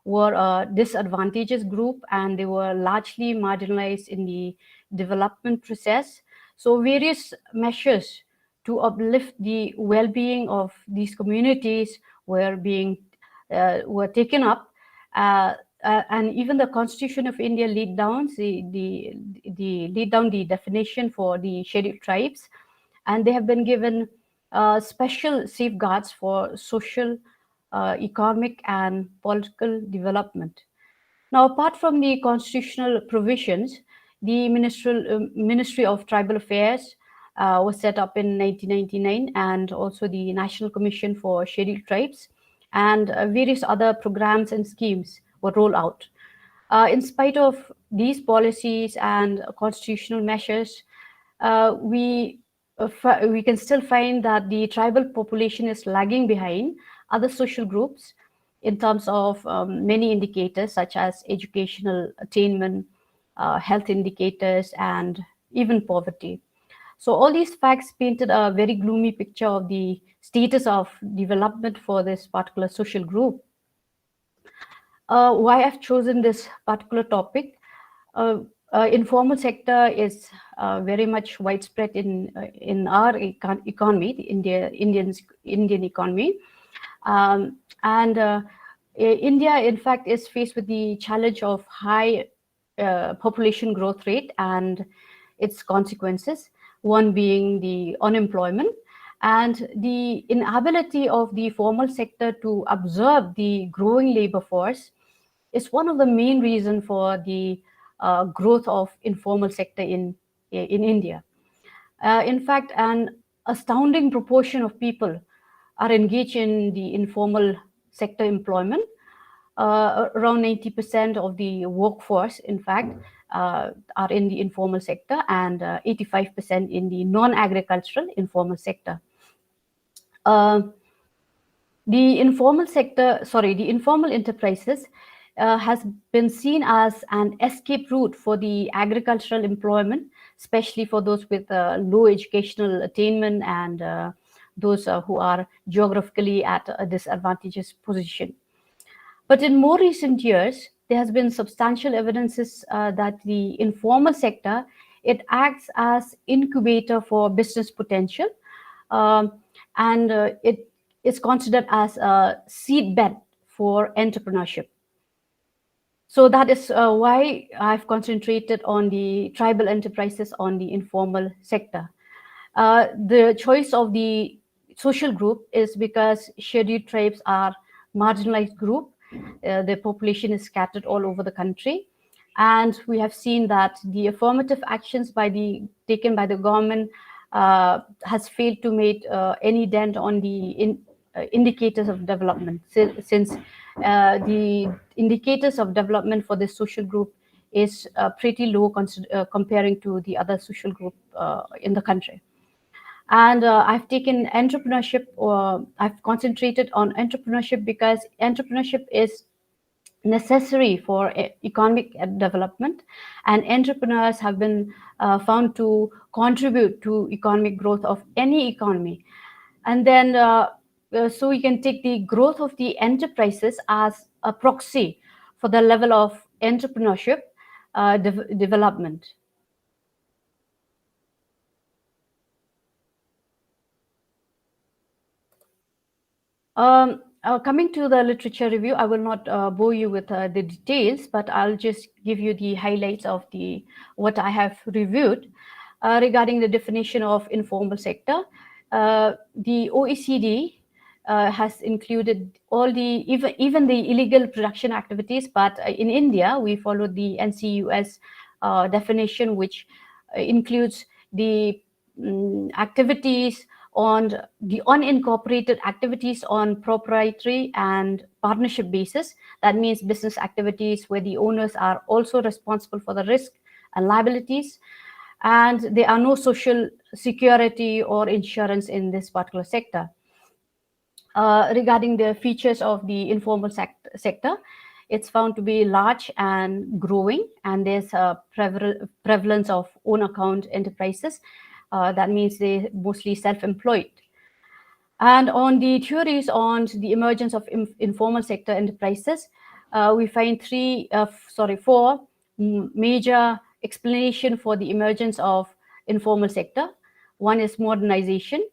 were a disadvantaged group, and they were largely marginalized in the development process. So various measures to uplift the well-being of these communities were taken up, and even the Constitution of India laid down the definition for the scheduled tribes, and they have been given special safeguards for social, economic, and political development. Now, apart from the constitutional provisions, the Ministry of Tribal Affairs was set up in 1999, and also the National Commission for Scheduled Tribes, and various other programs and schemes were rolled out. In spite of these policies and constitutional measures, we can still find that the tribal population is lagging behind other social groups in terms of many indicators such as educational attainment, health indicators, and even poverty. So all these facts painted a very gloomy picture of the status of development for this particular social group. Why I've chosen this particular topic? Informal sector is very much widespread in our economy, the Indian economy, and India, in fact, is faced with the challenge of high population growth rate and its consequences. One being the unemployment and the inability of the formal sector to absorb the growing labor force is one of the main reasons for the growth of informal sector in India. In fact, an astounding proportion of people are engaged in the informal sector employment. Around 90% of the workforce, in fact, are in the informal sector, and 85% in the non-agricultural informal sector. The informal enterprises has been seen as an escape route for the agricultural employment, especially for those with low educational attainment and those who are geographically at a disadvantageous position. But in more recent years, there has been substantial evidences that the informal sector, it acts as incubator for business potential, and it is considered as a seed bed for entrepreneurship. So that is why I've concentrated on the tribal enterprises on the informal sector. The choice of the social group is because scheduled tribes are marginalized group. The population is scattered all over the country. And we have seen that the affirmative actions taken by the government has failed to make any dent on the indicators of development, since the indicators of development for this social group is pretty low comparing to the other social group in the country. And I've taken entrepreneurship, or I've concentrated on entrepreneurship because entrepreneurship is necessary for economic development, and entrepreneurs have been found to contribute to economic growth of any economy. And then so we can take the growth of the enterprises as a proxy for the level of entrepreneurship development. Coming to the literature review, I will not bore you with the details, but I'll just give you the highlights of what I have reviewed regarding the definition of informal sector. The OECD has included all even the illegal production activities, but in India we followed the NCUS definition, which includes the activities on the unincorporated activities on proprietary and partnership basis. That means business activities where the owners are also responsible for the risk and liabilities, and there are no social security or insurance in this particular sector. Regarding the features of the informal sector, it's found to be large and growing, and there's a prevalence of own account enterprises. That means they're mostly self-employed. And on the theories on the emergence of informal sector enterprises, we find four major explanation for the emergence of informal sector. One is modernization.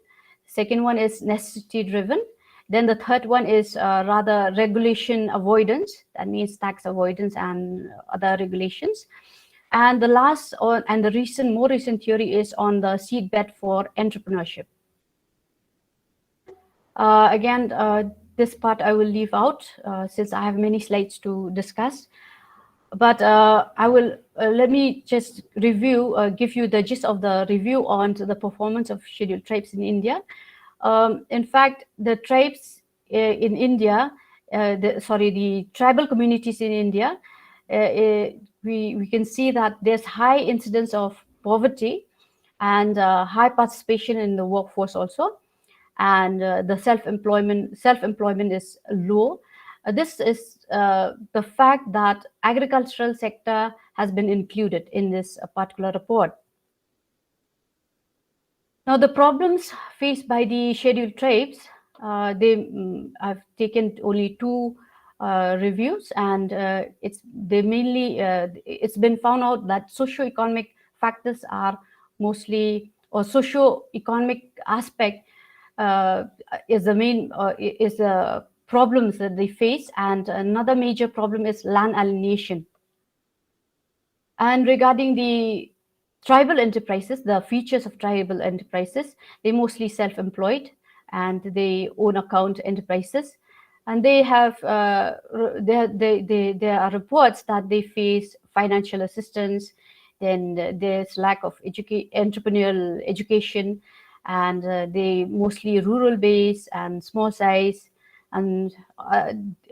Second one is necessity driven. Then the third one is rather regulation avoidance. That means tax avoidance and other regulations. And the last and the more recent theory is on the seedbed for entrepreneurship. Again, this part I will leave out since I have many slides to discuss. But I will let me just review, give you the gist of the review on the performance of scheduled tribes in India. In fact, the tribes in India, the tribal communities in India, we can see that there's high incidence of poverty and high participation in the workforce also, and the self-employment is low. This is the fact that agricultural sector has been included in this particular report. Now, the problems faced by the scheduled tribes, I've taken only two reviews, and it's been found out that socio-economic factors are mostly, or socio-economic aspect is the main is the problems that they face, and another major problem is land alienation. And regarding the tribal enterprises, the features of tribal enterprises, they mostly self-employed and they own account enterprises, and they have there are reports that they face financial assistance, then there's lack of entrepreneurial education, and they mostly rural base and small size, and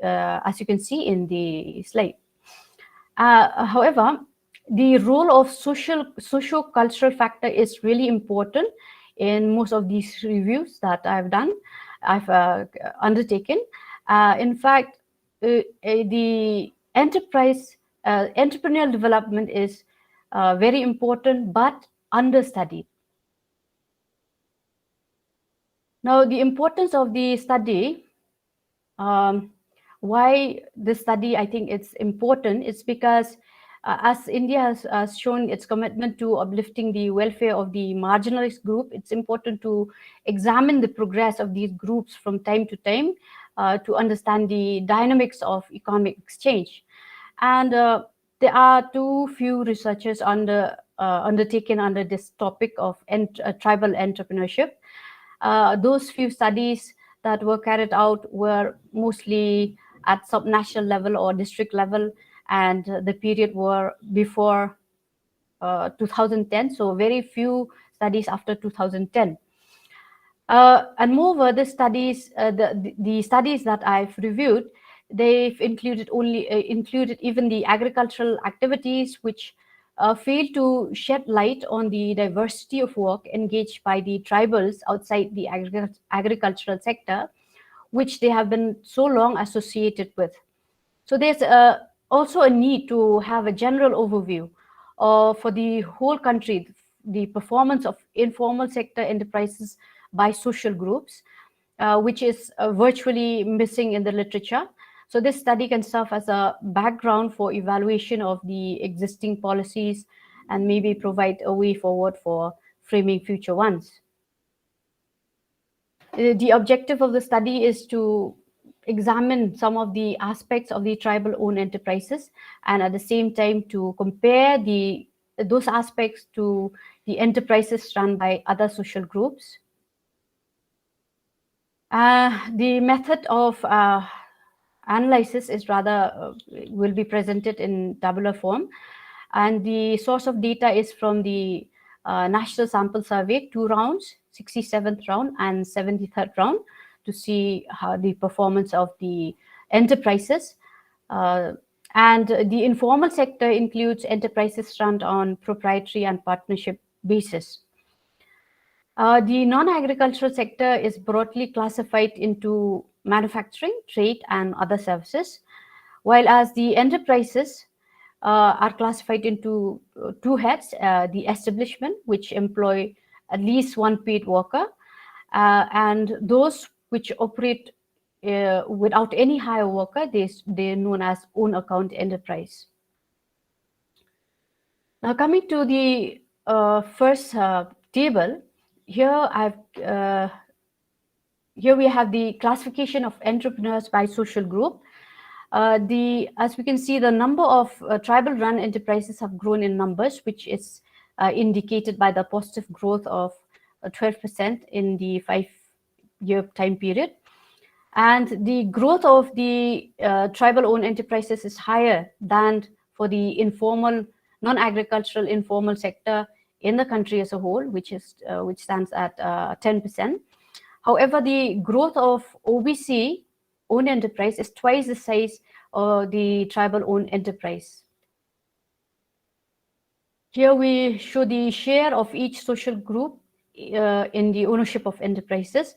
as you can see in the slide. However, the role of socio-cultural factor is really important in most of these reviews that I've undertaken. In fact, the entrepreneurial development is very important but understudied. Now, the importance of the study, why this study, I think it's important, it's because as India has shown its commitment to uplifting the welfare of the marginalized group, it's important to examine the progress of these groups from time to time to understand the dynamics of economic exchange. And there are too few researchers undertaken under this topic of tribal entrepreneurship. Those few studies that were carried out were mostly at subnational level or district level, and the period were before 2010, so very few studies after 2010. And moreover, the studies, the studies that I've reviewed, they've included even the agricultural activities, which fail to shed light on the diversity of work engaged by the tribals outside the agricultural sector, which they have been so long associated with. So there's also a need to have a general overview for the whole country, the performance of informal sector enterprises by social groups, which is virtually missing in the literature. So this study can serve as a background for evaluation of the existing policies and maybe provide a way forward for framing future ones. The objective of the study is to examine some of the aspects of the tribal-owned enterprises, and at the same time to compare those aspects to the enterprises run by other social groups. The method of analysis is rather will be presented in tabular form, and the source of data is from the National Sample Survey, 2 rounds, 67th round and 73rd round, to see how the performance of the enterprises. And the informal sector includes enterprises run on proprietary and partnership basis. The non-agricultural sector is broadly classified into manufacturing, trade, and other services, while as the enterprises are classified into 2 heads, the establishment, which employ at least 1 paid worker, and those which operate without any hire worker, they're known as own account enterprise. Now, coming to the first table, here here we have the classification of entrepreneurs by social group. As we can see, the number of tribal-run enterprises have grown in numbers, which is indicated by the positive growth of 12% in the 5-year time period. And the growth of the tribal-owned enterprises is higher than for the informal, non-agricultural informal sector in the country as a whole, which stands at 10%. However, the growth of OBC owned enterprise is twice the size of the tribal owned enterprise. Here we show the share of each social group in the ownership of enterprises.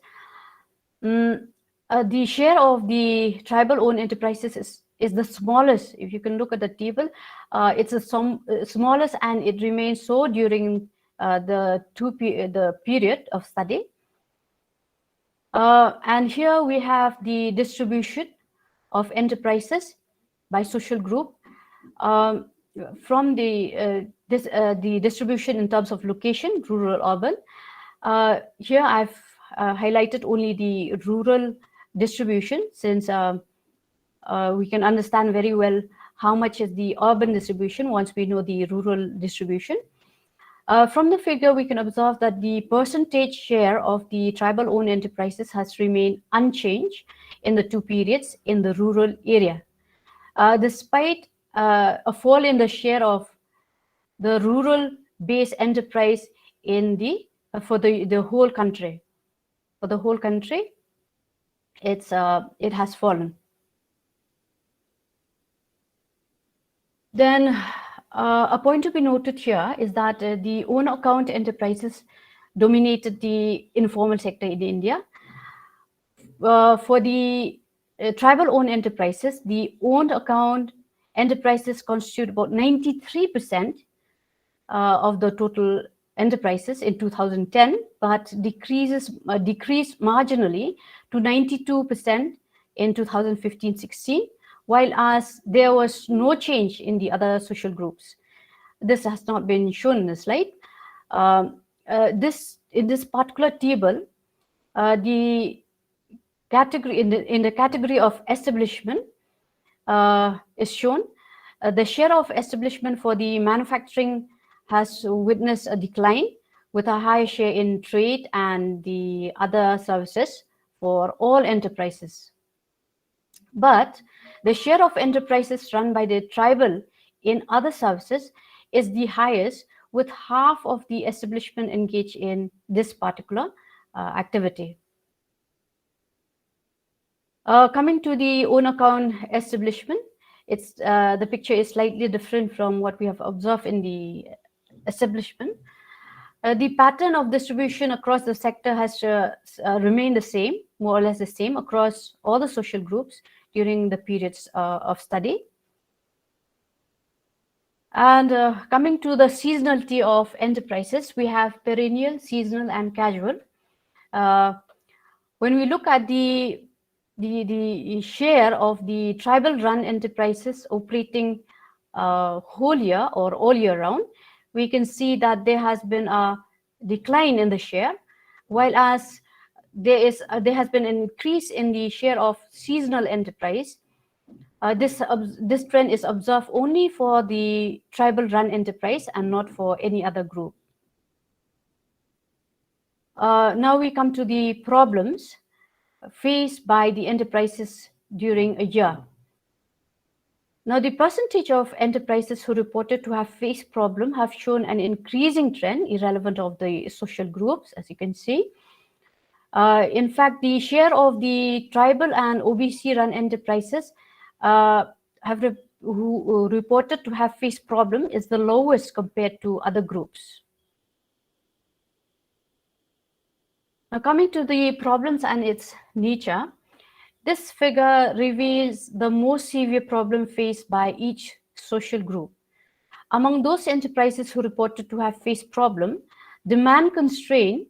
The share of the tribal-owned enterprises is the smallest. If you can look at the table, it's the smallest, and it remains so during the period of study. And here we have the distribution of enterprises by social group. From the distribution in terms of location, rural, urban. Here I've highlighted only the rural distribution, since we can understand very well how much is the urban distribution once we know the rural distribution. From the figure, we can observe that the percentage share of the tribal-owned enterprises has remained unchanged in the two periods in the rural area. Despite a fall in the share of the rural-based enterprise in the for the whole country. For the whole country, it has fallen. Then a point to be noted here is that the own account enterprises dominated the informal sector in India. For the tribal-owned enterprises, the owned account enterprises constitute about 93% of the total enterprises in 2010, but decreased marginally to 92% in 2015-16, while as there was no change in the other social groups. This has not been shown in the slide. In this particular table, the category in the category of establishment is shown. The share of establishment for the manufacturing has witnessed a decline, with a high share in trade and the other services for all enterprises. But the share of enterprises run by the tribal in other services is the highest, with half of the establishment engaged in this particular activity. Coming to the own account establishment, it's the picture is slightly different from what we have observed in the establishment. The pattern of distribution across the sector has remained the same, more or less the same, across all the social groups during the periods of study. And coming to the seasonality of enterprises, we have perennial, seasonal, and casual. When we look at the share of the tribal-run enterprises operating whole year or all year round, we can see that there has been a decline in the share, while as there has been an increase in the share of seasonal enterprise. This trend is observed only for the tribal-run enterprise and not for any other group. Now we come to the problems faced by the enterprises during a year. Now, the percentage of enterprises who reported to have faced problem have shown an increasing trend, irrelevant of the social groups, as you can see. In fact, the share of the tribal and OBC-run enterprises who reported to have faced problem is the lowest compared to other groups. Now, coming to the problems and its nature, this figure reveals the most severe problem faced by each social group. Among those enterprises who reported to have faced problem, demand constraint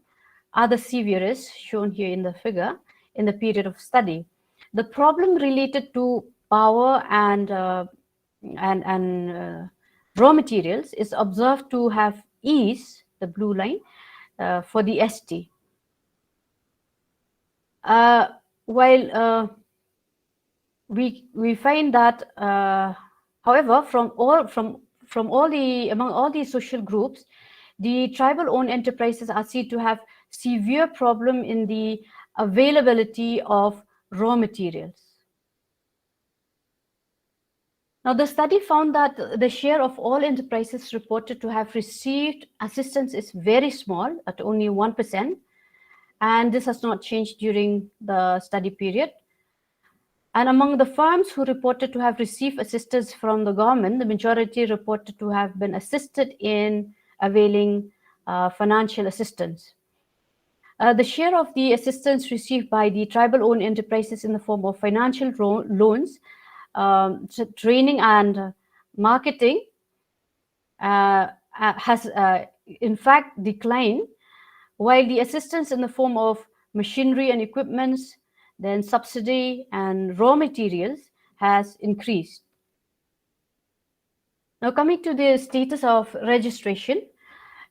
are the severest, shown here in the figure, in the period of study. The problem related to power and raw materials is observed to have eased, the blue line, for the ST. While we find that, however, among all these social groups, the tribal-owned enterprises are seen to have severe problem in the availability of raw materials. Now, the study found that the share of all enterprises reported to have received assistance is very small, at only 1%, and this has not changed during the study period. And among the firms who reported to have received assistance from the government, the majority reported to have been assisted in availing financial assistance. The share of the assistance received by the tribal-owned enterprises in the form of financial loans, training and marketing has in fact declined, while the assistance in the form of machinery and equipments, then subsidy and raw materials has increased. Now coming to the status of registration,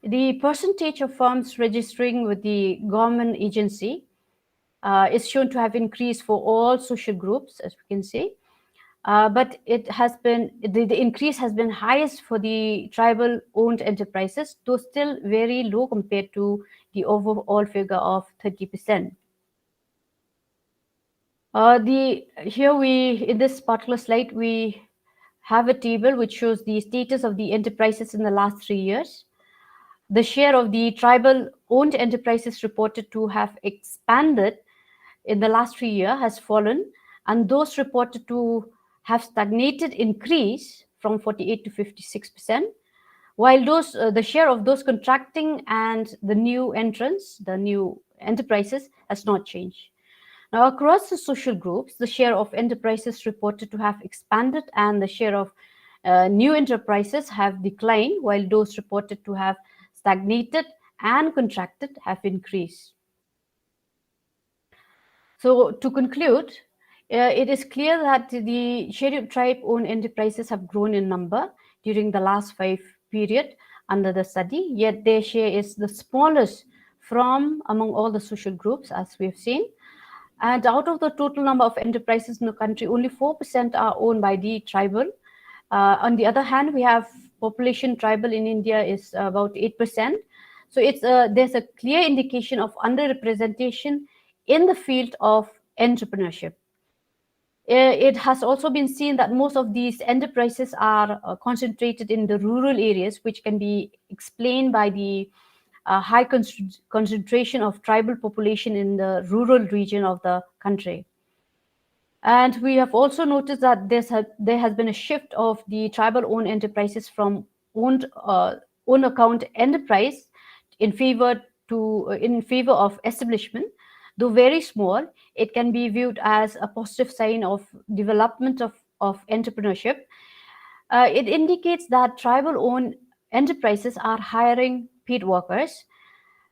the percentage of firms registering with the government agency is shown to have increased for all social groups, as we can see. But it has been, the increase has been highest for the tribal-owned enterprises, though still very low compared to the overall figure of 30%. Here in this particular slide, we have a table which shows the status of the enterprises in the last 3 years. The share of the tribal-owned enterprises reported to have expanded in the last 3 years has fallen, and those reported to have stagnated increase from 48 to 56%, while the share of those contracting and the new entrants, the new enterprises, has not changed. Now, across the social groups, the share of enterprises reported to have expanded and the share of new enterprises have declined, while those reported to have stagnated and contracted have increased. So to conclude, it is clear that the scheduled tribe-owned enterprises have grown in number during the last 5 period under the study, yet their share is the smallest from among all the social groups, as we have seen. And out of the total number of enterprises in the country, only 4% are owned by the tribal. On the other hand, we have population tribal in India is about 8%. So there's a clear indication of underrepresentation in the field of entrepreneurship. It has also been seen that most of these enterprises are concentrated in the rural areas, which can be explained by the high concentration of tribal population in the rural region of the country. And we have also noticed that there has been a shift of the tribal-owned enterprises from own account enterprise in favor of establishment. Though very small, it can be viewed as a positive sign of development of entrepreneurship. It indicates that tribal-owned enterprises are hiring paid workers.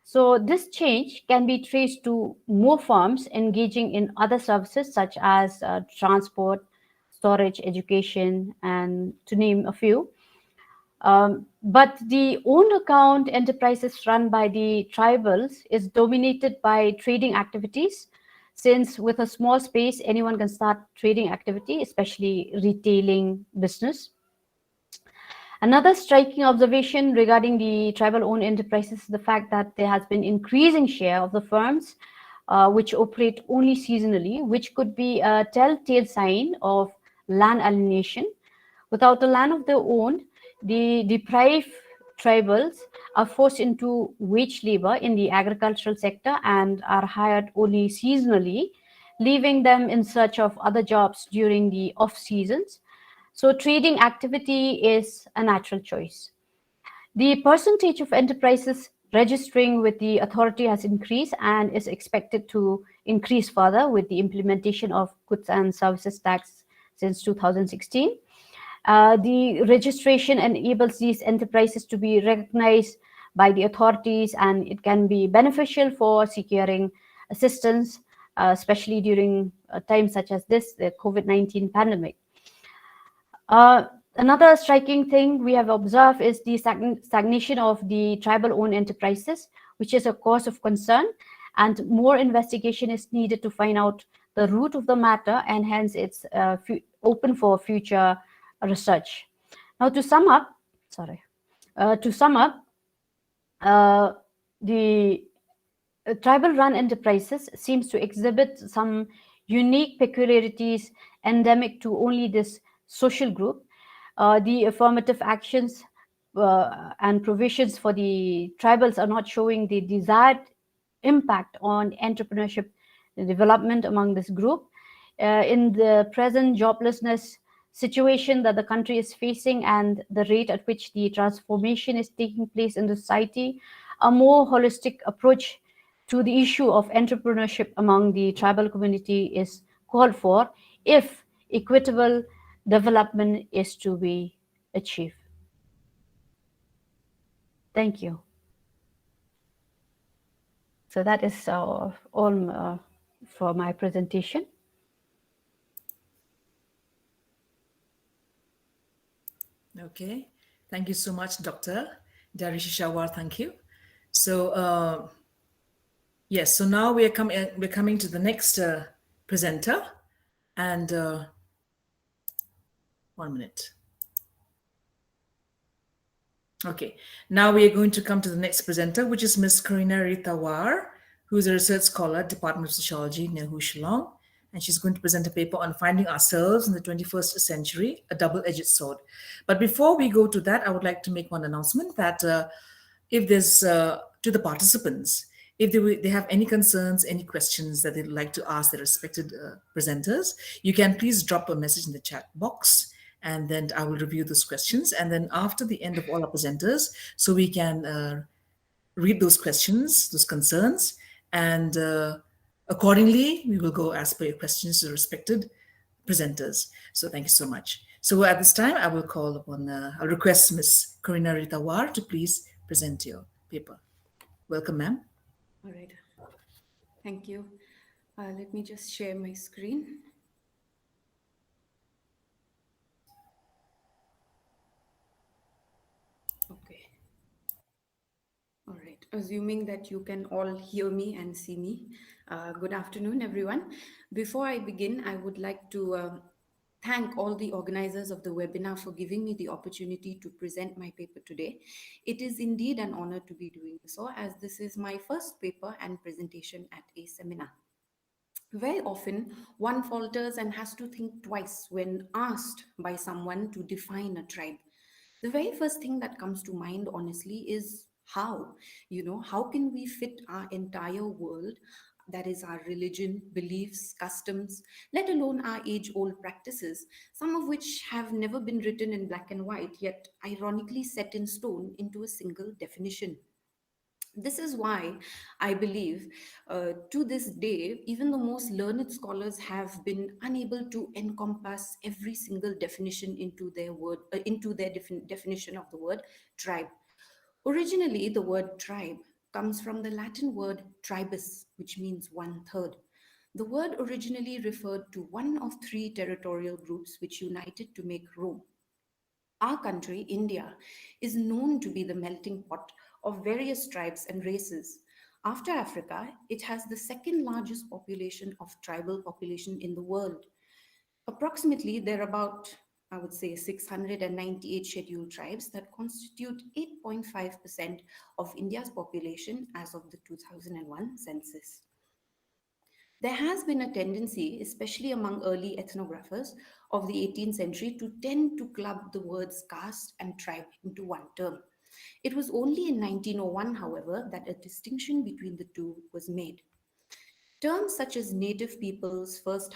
So this change can be traced to more firms engaging in other services such as transport, storage, education, and to name a few. But the own account enterprises run by the tribals is dominated by trading activities, since with a small space, anyone can start trading activity, especially retailing business. Another striking observation regarding the tribal-owned enterprises is the fact that there has been increasing share of the firms which operate only seasonally, which could be a telltale sign of land alienation. Without the land of their own, the deprived tribals are forced into wage labor in the agricultural sector and are hired only seasonally, leaving them in search of other jobs during the off seasons. So trading activity is a natural choice. The percentage of enterprises registering with the authority has increased and is expected to increase further with the implementation of goods and services tax since 2016. The registration enables these enterprises to be recognized by the authorities, and it can be beneficial for securing assistance, especially during times such as this, the COVID-19 pandemic. Another striking thing we have observed is the stagnation of the tribal-owned enterprises, which is a cause of concern, and more investigation is needed to find out the root of the matter, and hence it's open for future research. Now, to sum up, the tribal-run enterprises seems to exhibit some unique peculiarities endemic to only this social group. The affirmative actions and provisions for the tribals are not showing the desired impact on entrepreneurship development among this group. in the present joblessness situation that the country is facing and the rate at which the transformation is taking place in the society, a more holistic approach to the issue of entrepreneurship among the tribal community is called for if equitable development is to be achieved. Thank you. So that is all for my presentation. Okay, thank you so much, Dr. Darishishawar. Thank you. So yes, so now we're coming to the next presenter, and 1 minute. Okay, now we are going to come to the next presenter, which is Ms. Karina Ritawar, who is a research scholar, Department of Sociology, Nehu Shillong, and she's going to present a paper on finding ourselves in the 21st century, a double-edged sword. But before we go to that, I would like to make one announcement that if there's, to the participants, if they have any concerns, any questions that they'd like to ask their respected presenters, you can please drop a message in the chat box, and then I will review those questions. And then after the end of all our presenters, so we can read those questions, those concerns, and accordingly, we will go as per your questions to the respected presenters. So thank you so much. So at this time, I will call upon, I'll request Ms. Karina Ritawar to please present your paper. Welcome, ma'am. All right. Thank you. Let me just share my screen. Okay. All right. Assuming that you can all hear me and see me. Good afternoon, everyone. Before I begin, I would like to thank all the organizers of the webinar for giving me the opportunity to present my paper today. It is indeed an honor to be doing so, as this is my first paper and presentation at a seminar. Very often, one falters and has to think twice when asked by someone to define a tribe. The very first thing that comes to mind, honestly, is how? How can we fit our entire world, that is our religion, beliefs, customs, let alone our age-old practices, some of which have never been written in black and white, yet ironically set in stone, into a single definition? This is why I believe to this day, even the most learned scholars have been unable to encompass every single definition into their definition of the word tribe. Originally, the word tribe comes from the Latin word tribus, which means 1/3. The word originally referred to one of 3 territorial groups which united to make Rome. Our country, India, is known to be the melting pot of various tribes and races. After Africa, it has the second largest population of tribal population in the world. Approximately, there are about, I would say, 698 scheduled tribes that constitute 8.5% of India's population as of the 2001 census. There has been a tendency, especially among early ethnographers of the 18th century, to tend to club the words caste and tribe into one term. It was only in 1901, however, that a distinction between the two was made. Terms such as native peoples, First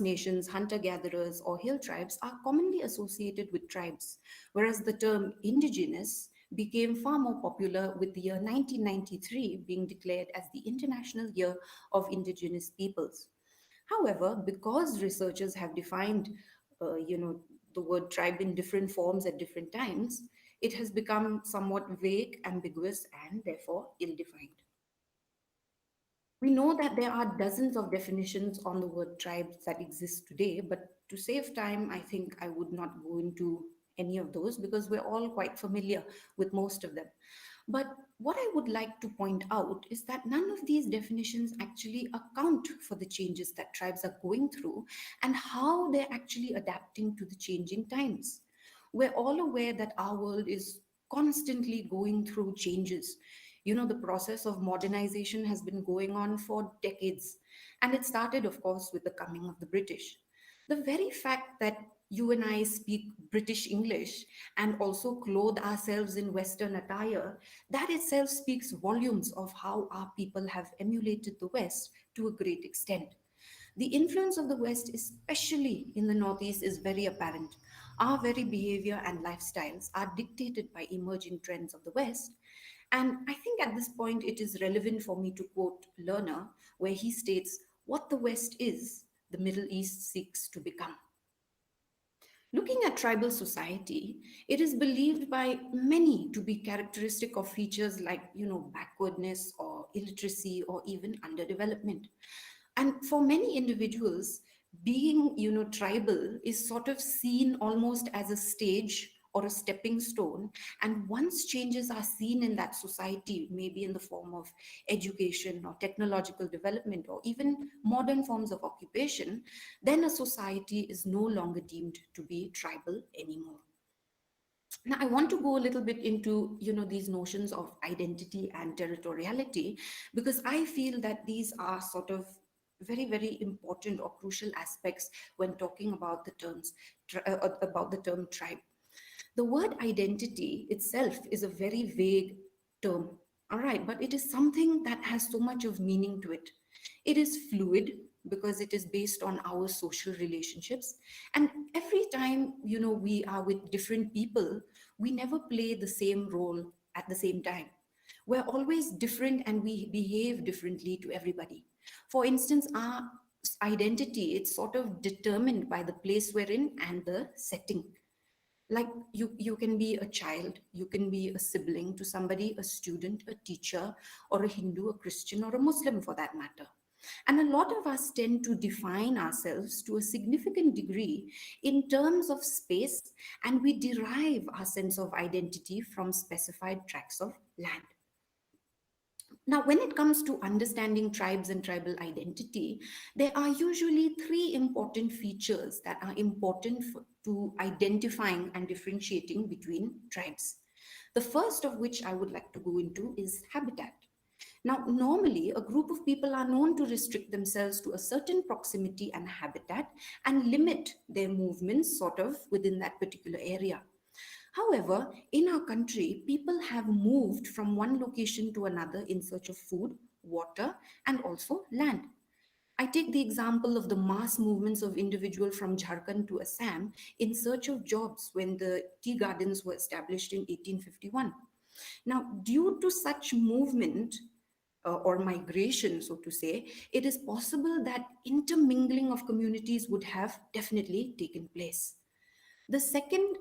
Nations, hunter-gatherers, or hill tribes are commonly associated with tribes, whereas the term indigenous became far more popular, with the year 1993 being declared as the International Year of Indigenous Peoples. However, because researchers have defined, the word tribe in different forms at different times, it has become somewhat vague, ambiguous, and therefore ill-defined. We know that there are dozens of definitions on the word tribes that exist today, but to save time, I think I would not go into any of those because we're all quite familiar with most of them. But what I would like to point out is that none of these definitions actually account for the changes that tribes are going through and how they're actually adapting to the changing times. We're all aware that our world is constantly going through changes. The process of modernization has been going on for decades, and it started, of course, with the coming of the British. The very fact that you and I speak British English and also clothe ourselves in Western attire, that itself speaks volumes of how our people have emulated the West to a great extent. The influence of the West, especially in the Northeast, is very apparent. Our very behavior and lifestyles are dictated by emerging trends of the West. And I think at this point it is relevant for me to quote Lerner, where he states, "What the West is, the Middle East seeks to become." Looking at tribal society, it is believed by many to be characteristic of features like, backwardness or illiteracy or even underdevelopment. And for many individuals, being, tribal is sort of seen almost as a stage or a stepping stone. And once changes are seen in that society, maybe in the form of education or technological development or even modern forms of occupation, then a society is no longer deemed to be tribal anymore. Now, I want to go a little bit into, these notions of identity and territoriality, because I feel that these are sort of very, very important or crucial aspects when talking about the term tribe. The word identity itself is a very vague term, all right, but it is something that has so much of meaning to it. It is fluid because it is based on our social relationships. And every time, we are with different people, we never play the same role at the same time. We're always different and we behave differently to everybody. For instance, our identity, it's sort of determined by the place we're in and the setting. Like you can be a child, you can be a sibling to somebody, a student, a teacher, or a Hindu, a Christian, or a Muslim for that matter. And a lot of us tend to define ourselves to a significant degree in terms of space, and we derive our sense of identity from specified tracts of land. Now, when it comes to understanding tribes and tribal identity, there are usually three important features that are important to identifying and differentiating between tribes. The first of which I would like to go into is habitat. Now, normally, a group of people are known to restrict themselves to a certain proximity and habitat and limit their movements sort of within that particular area. However, in our country, people have moved from one location to another in search of food, water, and also land. I take the example of the mass movements of individuals from Jharkhand to Assam in search of jobs when the tea gardens were established in 1851. Now, due to such movement, or migration, so to say, it is possible that intermingling of communities would have definitely taken place. The second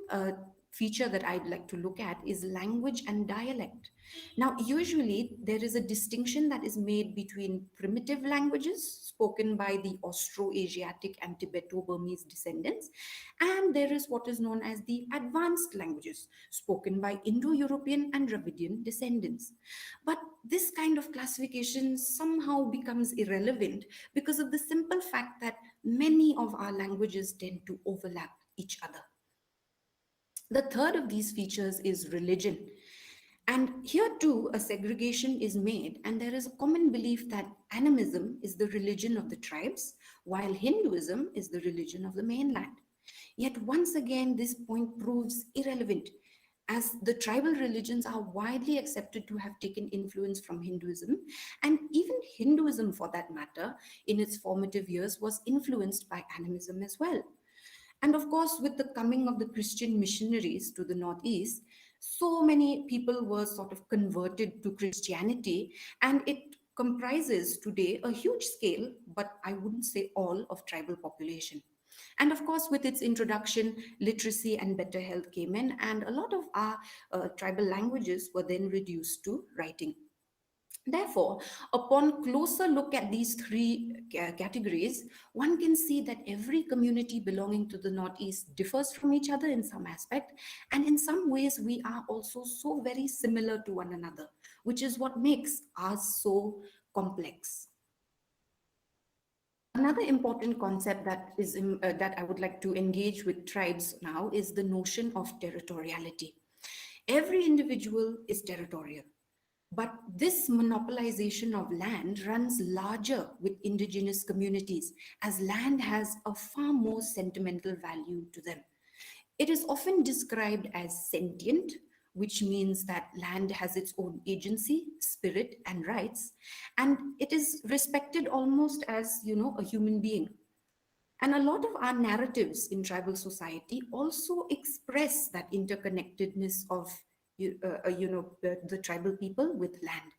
feature that I'd like to look at is language and dialect. Now, usually there is a distinction that is made between primitive languages spoken by the Austro-Asiatic and Tibeto-Burmese descendants, and there is what is known as the advanced languages spoken by Indo-European and Dravidian descendants. But this kind of classification somehow becomes irrelevant because of the simple fact that many of our languages tend to overlap each other. The third of these features is religion. And here too, a segregation is made, and there is a common belief that animism is the religion of the tribes, while Hinduism is the religion of the mainland. Yet once again, this point proves irrelevant, as the tribal religions are widely accepted to have taken influence from Hinduism, and even Hinduism, for that matter, in its formative years was influenced by animism as well. And of course, with the coming of the Christian missionaries to the Northeast, so many people were sort of converted to Christianity, and it comprises today a huge scale, but I wouldn't say all, of tribal population. And of course, with its introduction, literacy and better health came in, and a lot of our tribal languages were then reduced to writing. Therefore, upon closer look at these three categories, one can see that every community belonging to the Northeast differs from each other in some aspect, and in some ways we are also so very similar to one another, which is what makes us so complex. Another important concept that I would like to engage with tribes now is the notion of territoriality. Every individual is territorial. But this monopolization of land runs larger with indigenous communities, as land has a far more sentimental value to them. It is often described as sentient, which means that land has its own agency, spirit, and rights, and it is respected almost as, a human being. And a lot of our narratives in tribal society also express that interconnectedness of, the tribal people with land.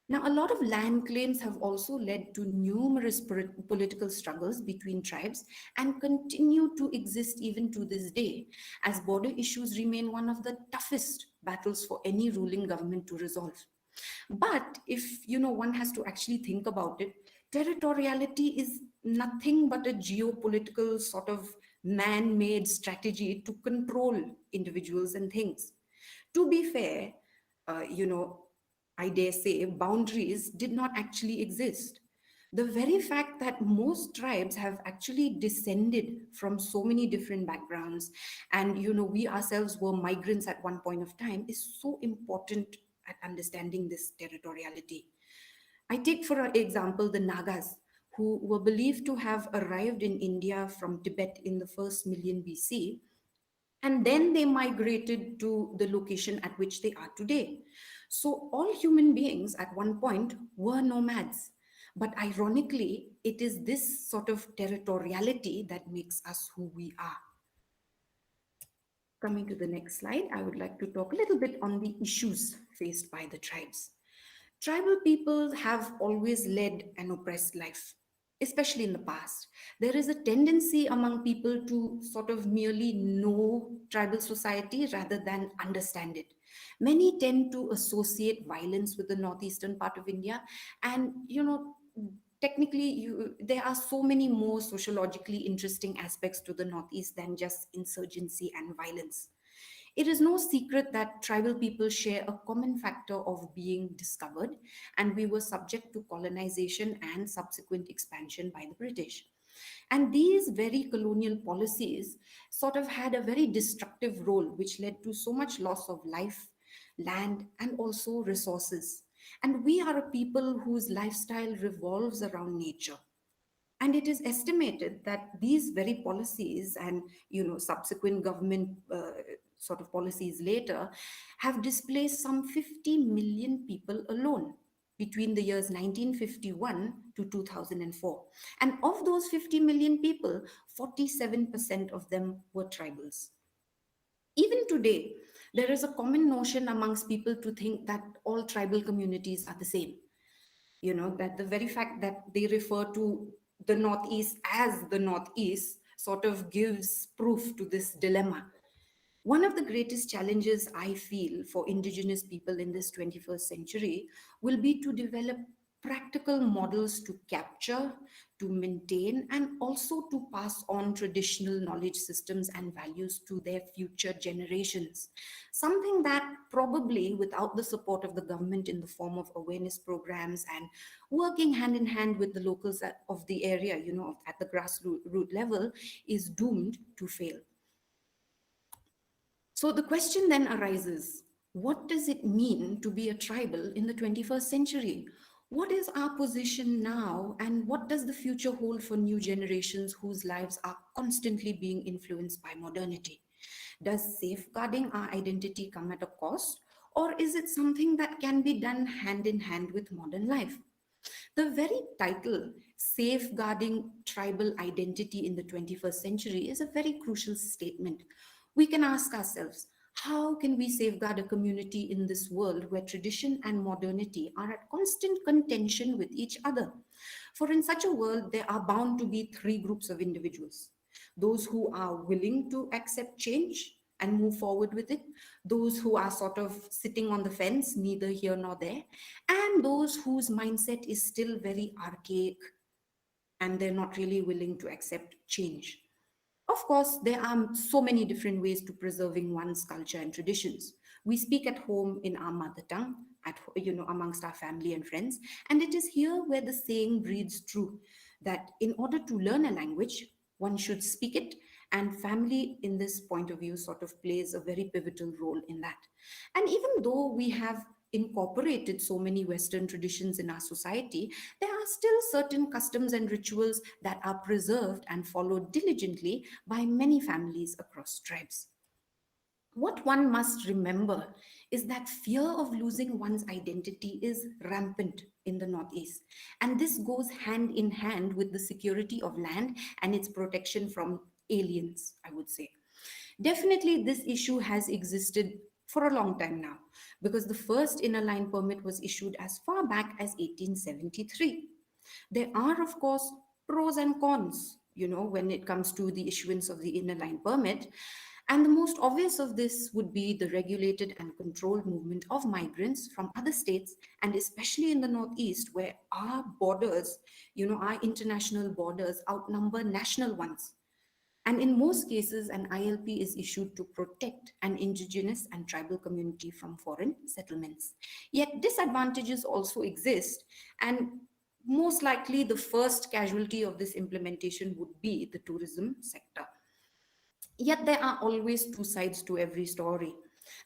Now, a lot of land claims have also led to numerous political struggles between tribes and continue to exist even to this day, as border issues remain one of the toughest battles for any ruling government to resolve. But if, one has to actually think about it, territoriality is nothing but a geopolitical sort of man-made strategy to control individuals and things. To be fair, I dare say, boundaries did not actually exist. The very fact that most tribes have actually descended from so many different backgrounds, and we ourselves were migrants at one point of time, is so important at understanding this territoriality. I take for example the Nagas, who were believed to have arrived in India from Tibet in the first million BC, and then they migrated to the location at which they are today. So all human beings at one point were nomads. But ironically, it is this sort of territoriality that makes us who we are. Coming to the next slide, I would like to talk a little bit on the issues faced by the tribes. Tribal people have always led an oppressed life, especially in the past. There is a tendency among people to sort of merely know tribal society rather than understand it. Many tend to associate violence with the northeastern part of India, and technically there are so many more sociologically interesting aspects to the northeast than just insurgency and violence. It is no secret that tribal people share a common factor of being discovered, and we were subject to colonization and subsequent expansion by the British. And these very colonial policies sort of had a very destructive role, which led to so much loss of life, land, and also resources. And we are a people whose lifestyle revolves around nature. And it is estimated that these very policies and subsequent government sort of policies later have displaced some 50 million people alone between the years 1951 to 2004. And of those 50 million people, 47% of them were tribals. Even today, there is a common notion amongst people to think that all tribal communities are the same. That the very fact that they refer to the Northeast as the Northeast sort of gives proof to this dilemma. One of the greatest challenges I feel for indigenous people in this 21st century will be to develop practical models to capture, to maintain, and also to pass on traditional knowledge systems and values to their future generations. Something that probably without the support of the government in the form of awareness programs and working hand in hand with the locals of the area, at the grassroots level, is doomed to fail. So the question then arises, what does it mean to be a tribal in the 21st century? What is our position now, and what does the future hold for new generations whose lives are constantly being influenced by modernity? Does safeguarding our identity come at a cost, or is it something that can be done hand in hand with modern life? The very title, Safeguarding Tribal Identity in the 21st Century, is a very crucial statement. We can ask ourselves, how can we safeguard a community in this world where tradition and modernity are at constant contention with each other? For in such a world, there are bound to be three groups of individuals: those who are willing to accept change and move forward with it, those who are sort of sitting on the fence, neither here nor there, and those whose mindset is still very archaic and they're not really willing to accept change. Of course, there are so many different ways to preserving one's culture and traditions. We speak at home in our mother tongue, amongst our family and friends, and it is here where the saying breathes true, that in order to learn a language, one should speak it, and family in this point of view sort of plays a very pivotal role in that. And even though we have incorporated so many Western traditions in our society, there are still certain customs and rituals that are preserved and followed diligently by many families across tribes. What one must remember is that fear of losing one's identity is rampant in the Northeast. And this goes hand in hand with the security of land and its protection from aliens, I would say. Definitely, this issue has existed for a long time now, because the first inner line permit was issued as far back as 1873. There are, of course, pros and cons, when it comes to the issuance of the inner line permit. And the most obvious of this would be the regulated and controlled movement of migrants from other states, and especially in the Northeast, where our borders, our international borders outnumber national ones. And in most cases, an ILP is issued to protect an indigenous and tribal community from foreign settlements. Yet disadvantages also exist, and most likely the first casualty of this implementation would be the tourism sector. Yet there are always two sides to every story.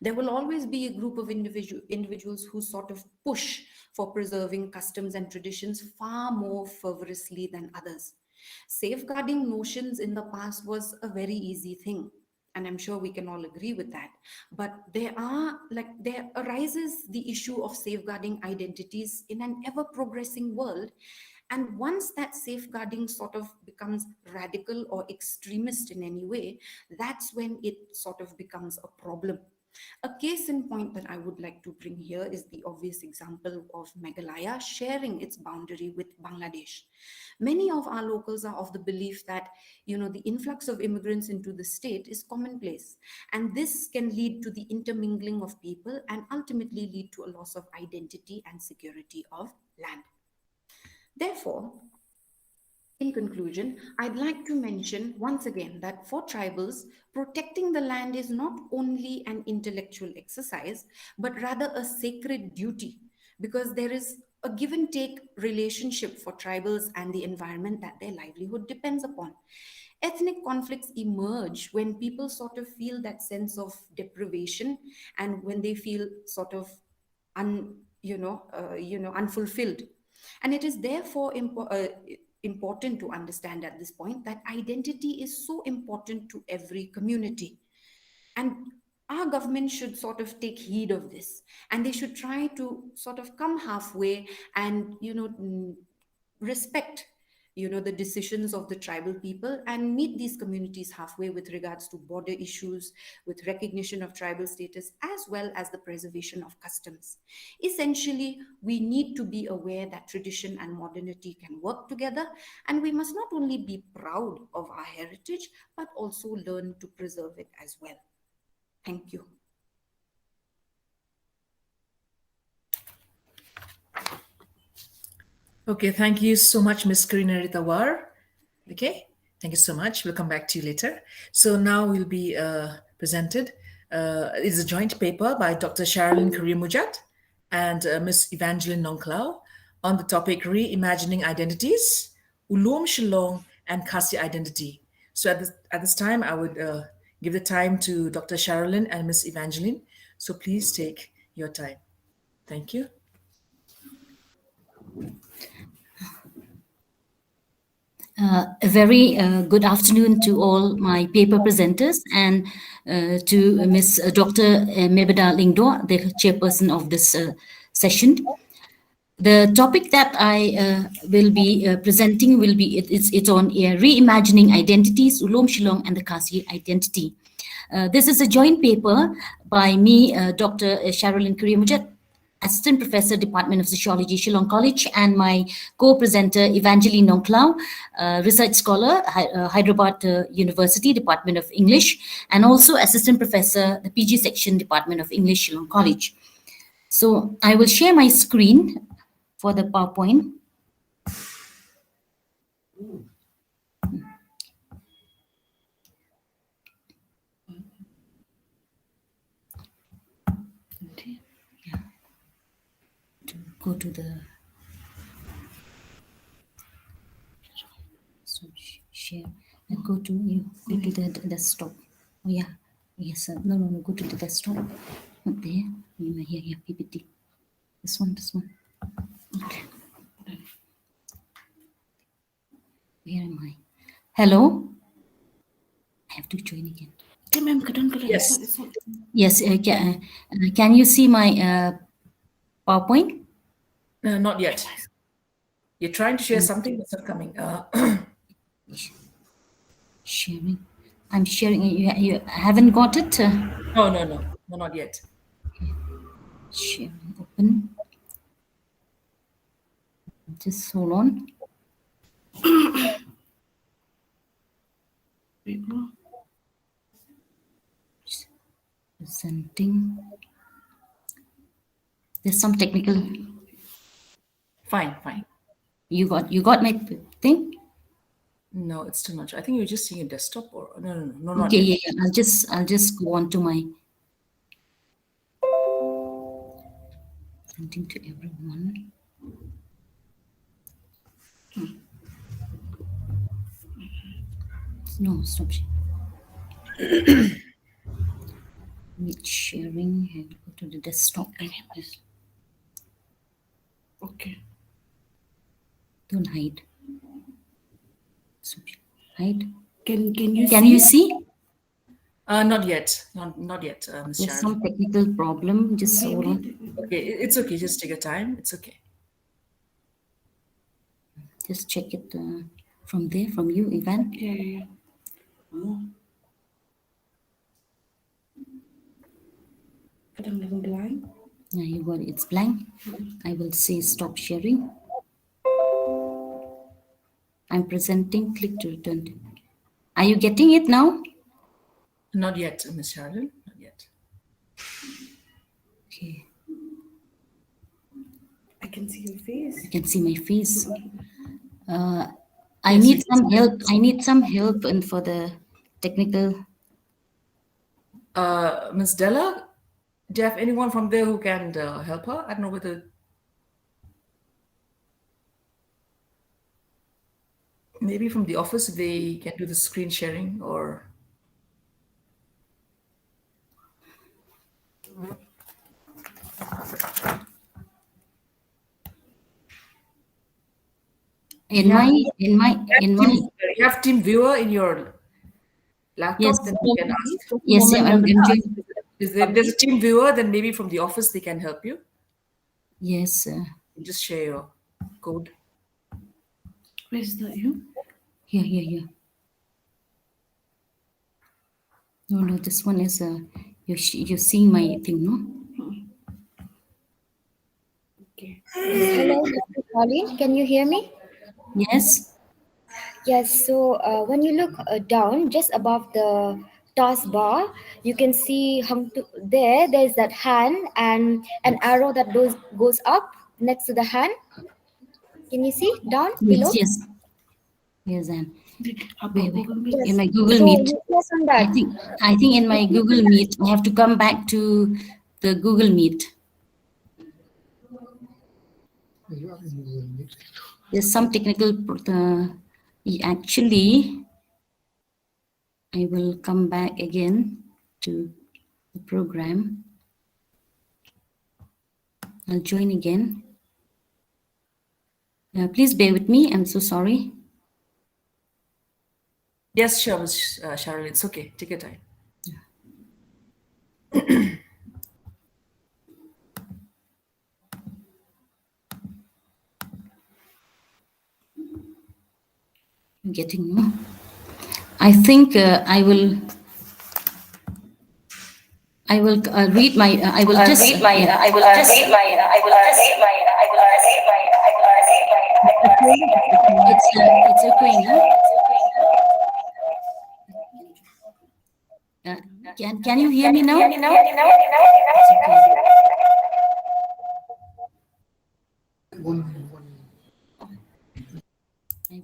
There will always be a group of individuals who sort of push for preserving customs and traditions far more fervorously than others. Safeguarding notions in the past was a very easy thing, and I'm sure we can all agree with that. But there arises the issue of safeguarding identities in an ever progressing world. And once that safeguarding sort of becomes radical or extremist in any way, that's when it sort of becomes a problem. A case in point that I would like to bring here is the obvious example of Meghalaya sharing its boundary with Bangladesh. Many of our locals are of the belief that, the influx of immigrants into the state is commonplace. And this can lead to the intermingling of people and ultimately lead to a loss of identity and security of land. Therefore, in conclusion, I'd like to mention once again that for tribals, protecting the land is not only an intellectual exercise, but rather a sacred duty, because there is a give and take relationship for tribals and the environment that their livelihood depends upon. Ethnic conflicts emerge when people sort of feel that sense of deprivation, and when they feel sort of unfulfilled. And it is therefore important to understand at this point that identity is so important to every community. And our government should sort of take heed of this, and they should try to sort of come halfway and, respect the decisions of the tribal people and meet these communities halfway with regards to border issues, with recognition of tribal status, as well as the preservation of customs. Essentially, we need to be aware that tradition and modernity can work together, and we must not only be proud of our heritage, but also learn to preserve it as well. Thank you. Okay, thank you so much, Ms. Karina Ritawar. Okay, thank you so much. We'll come back to you later. So now we'll be presented. It's a joint paper by Dr. Sharilyn Korea-Mujat and Ms. Evangeline Nongklau on the topic Reimagining Identities, Ulum Shillong and Khasi Identity. So at this time, I would give the time to Dr. Sharilyn and Ms. Evangeline. So please take your time. Thank you. A very good afternoon to all my paper presenters and to Ms. Dr. Mebeda Lingdo, the chairperson of this session. The topic that I will be presenting will be, it's on reimagining identities, Ulom Shillong and the Khasi identity. This is a joint paper by me, Dr. Sharilyn Korea-Mujat, Assistant Professor, Department of Sociology, Shillong College, and my co-presenter, Evangeline Nongklau, Research Scholar, Hyderabad University, Department of English, and also Assistant Professor, the PG Section, Department of English, Shillong College. So I will share my screen for the PowerPoint. Go to the share and go to the desktop. Oh yeah, yes sir. No, go to the desktop. Not there. Here, PPT. This one. Okay. Where am I? Hello. I have to join again. Yes. Yes. Can you see my PowerPoint? Not yet. You're trying to share something that's not coming. Sharing. I'm sharing. You haven't got it? No, not yet. Sharing. Open. Just hold on. Presenting. There's some technical. Fine. You got my thing? No, it's too much. I think you're just seeing a desktop or no, not Okay, yet. yeah. I'll just go on to my sending to everyone. No, stop. Meet sharing and go to the desktop. Okay. Don't hide. Hide. Can you Can see? you see? Not yet. Not yet, Ms. There's Sharon. some technical problem. Just hold on. Okay, it's okay. Just take your time. It's okay. Just check it from there, from you, Ivan. Yeah. Blank. Yeah, you got it. It's blank. I will say stop sharing. I'm presenting. Click to return. Are you getting it now? Not yet, Ms. Sharon. Not yet. Okay. I can see your face. I can see my face. I need some help. I need some help and for the technical. Ms. Della, do you have anyone from there who can help her? I don't know whether maybe from the office they can do the screen sharing or. In my you have Team Viewer in your laptop. Yes. Then you can ask. Yes, I'm doing. There's a Team Viewer. Then maybe from the office they can help you. Yes. Just share your code. Where's the you? Here. No, this one is you're seeing my thing, no? Okay. Hello, Dr. Pauline. Can you hear me? Yes. Yes. So when you look down, just above the taskbar, you can see there's that hand and an arrow that goes up next to the hand. Can you see down below? Yes, and Yes. in my Google So Meet. you press on that. I think in my Google Meet, I have to come back to the Google Meet. There's some technical. Actually, I will come back again to the program. I'll join again. Please bear with me. I'm so sorry. Yes, sure, Ms. Sharon. It's okay. Take your time. I'm getting more. I think I will read my. I will just read my. I will just read my. I will just read my. I will just read my. I will just read my. It's okay, no? Can you hear me now? I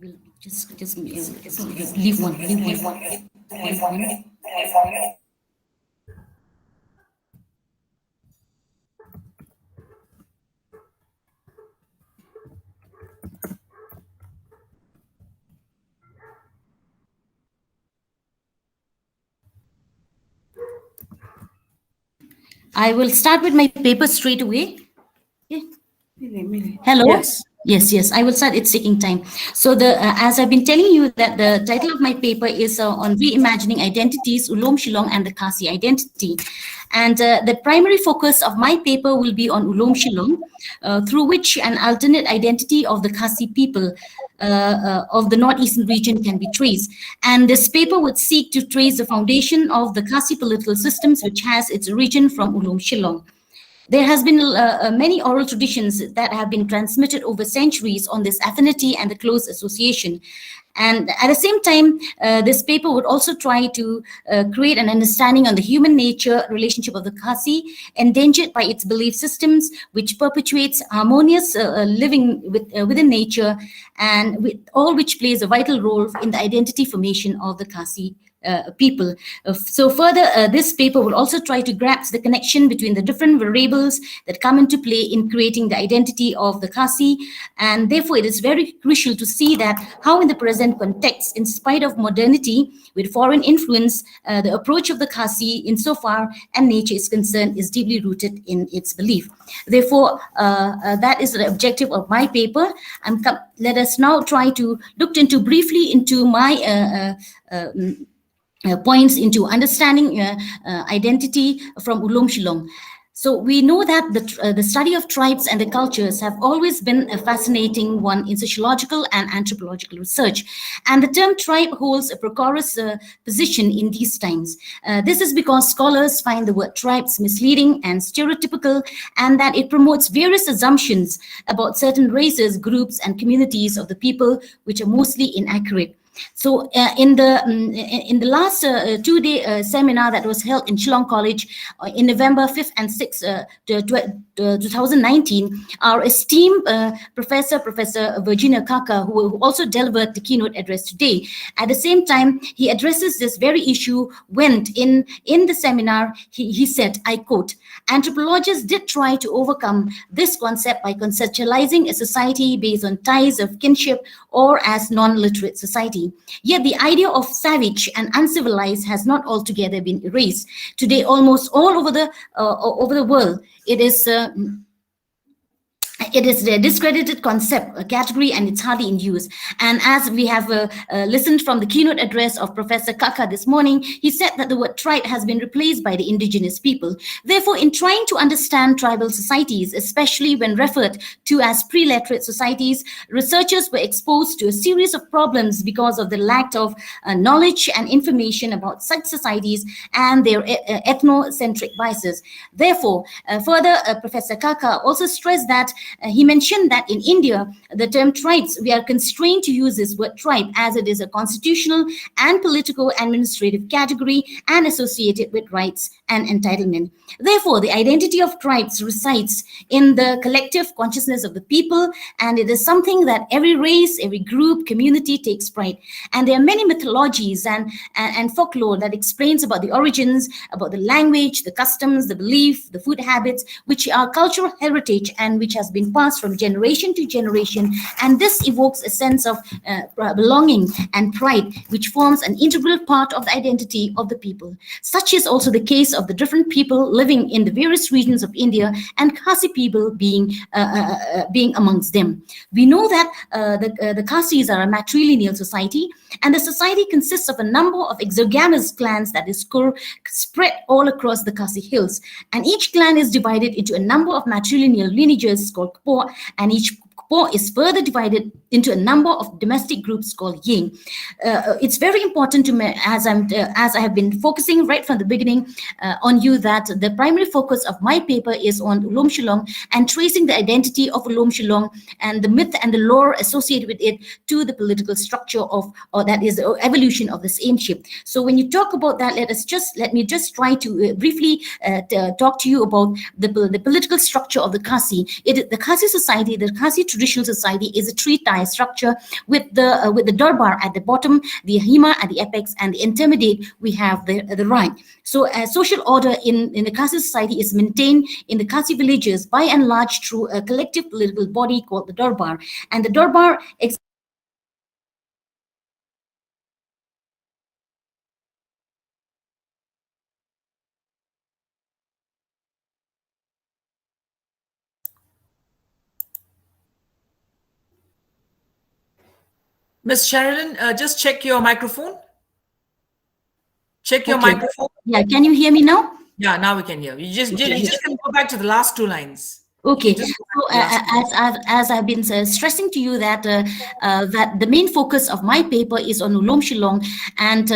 will just leave one. I will start with my paper straight away. Yeah. Hello. Yes. Yes, I will start. It's taking time. So as I've been telling you that the title of my paper is on reimagining identities, Ulom Shillong and the Khasi identity. And the primary focus of my paper will be on Ulom Shillong, through which an alternate identity of the Khasi people of the northeastern region can be traced. And this paper would seek to trace the foundation of the Khasi political systems, which has its origin from Ulom Shillong. There has been many oral traditions that have been transmitted over centuries on this affinity and the close association. And at the same time, this paper would also try to create an understanding on the human nature relationship of the Khasi, endangered by its belief systems, which perpetuates harmonious living within nature, and with all which plays a vital role in the identity formation of the Khasi people. So further, this paper will also try to grasp the connection between the different variables that come into play in creating the identity of the Khasi. And therefore, it is very crucial to see that how in the present context, in spite of modernity, with foreign influence, the approach of the Khasi insofar and nature is concerned is deeply rooted in its belief. Therefore, that is the objective of my paper. Let us now try to look briefly into my points into understanding identity from Ulom Shillong. So we know that the study of tribes and their cultures have always been a fascinating one in sociological and anthropological research. And the term tribe holds a precarious position in these times. This is because scholars find the word tribes misleading and stereotypical, and that it promotes various assumptions about certain races, groups, and communities of the people, which are mostly inaccurate. So in the last two-day seminar that was held in Shillong College in November 5th and 6th, 2019, our esteemed Professor Virginia Kaka, who also delivered the keynote address today, at the same time, he addresses this very issue when in the seminar, he said, I quote, anthropologists did try to overcome this concept by conceptualizing a society based on ties of kinship or as non-literate society. Yet the idea of savage and uncivilized has not altogether been erased. Today, almost all over the world, it is a discredited concept, a category, and it's hardly in use. And as we have listened from the keynote address of Professor Kaka this morning, he said that the word tribe has been replaced by the indigenous people. Therefore, in trying to understand tribal societies, especially when referred to as pre-literate societies, researchers were exposed to a series of problems because of the lack of knowledge and information about such societies and their ethnocentric biases. Therefore, further, Professor Kaka also stressed that he mentioned that in India, the term tribes, we are constrained to use this word tribe as it is a constitutional and political administrative category and associated with rights and entitlement. Therefore, the identity of tribes resides in the collective consciousness of the people, and it is something that every race, every group, community takes pride. And there are many mythologies and folklore that explains about the origins, about the language, the customs, the belief, the food habits, which are cultural heritage and which has been passed from generation to generation. And this evokes a sense of belonging and pride, which forms an integral part of the identity of the people. Such is also the case of the different people living in the various regions of India, and Khasi people being amongst them. We know that the Khasis are a matrilineal society, and the society consists of a number of exogamous clans that is spread all across the Khasi hills. And each clan is divided into a number of matrilineal lineages called Kpo, and each Kpo is further divided into a number of domestic groups called Ying. It's very important to me, as I have been focusing right from the beginning on you, that the primary focus of my paper is on Ulom Shillong and tracing the identity of Ulom Shillong and the myth and the lore associated with it to the political structure or that is the evolution of the same ship. So when you talk about that, let me just try to briefly talk to you about the political structure of the Khasi. The Khasi society, the Khasi traditional society, is a tree-tie structure with the Darbar at the bottom, the Hima at the apex, and the intermediate we have the right. So social order in the Khasi society is maintained in the Khasi villages by and large through a collective political body called the Darbar. And the Darbar Miss Sherilyn, just check your microphone. Check your Okay. microphone. Yeah, can you hear me now? Yeah, now we can hear. You just can go back to the last two lines. Okay, Just so as I've been stressing to you that that the main focus of my paper is on Ulom Shillong and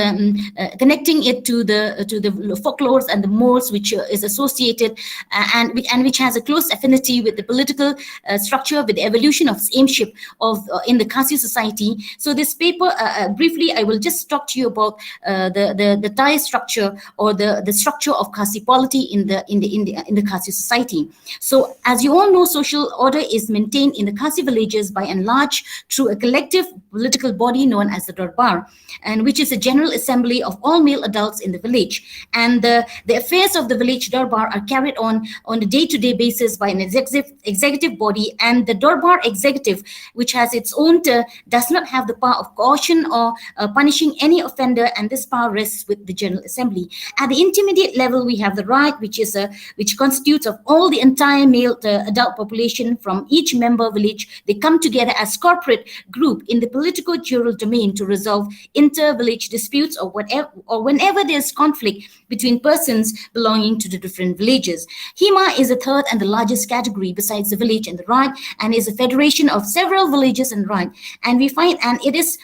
connecting it to the folklores and the mores which is associated and which has a close affinity with the political structure, with the evolution of aimship of in the Khasi society. So this paper, briefly, I will just talk to you about the Thai structure or the structure of Khasi polity in the Khasi society. So as you all know, social order is maintained in the Khasi villages by and large through a collective political body known as the Darbar, and which is a general assembly of all male adults in the village. And the affairs of the village Darbar are carried on a day-to-day basis by an executive body, and the Darbar executive, which has its own, does not have the power of caution or punishing any offender, and this power rests with the General Assembly. At the intermediate level, we have the right, which constitutes of all the entire male adult population from each member village. They come together as corporate group in the political jural domain to resolve inter-village disputes or whenever there's conflict between persons belonging to the different villages. Hima is the third and the largest category besides the village and the right, and is a federation of several villages and right. And we find, and it is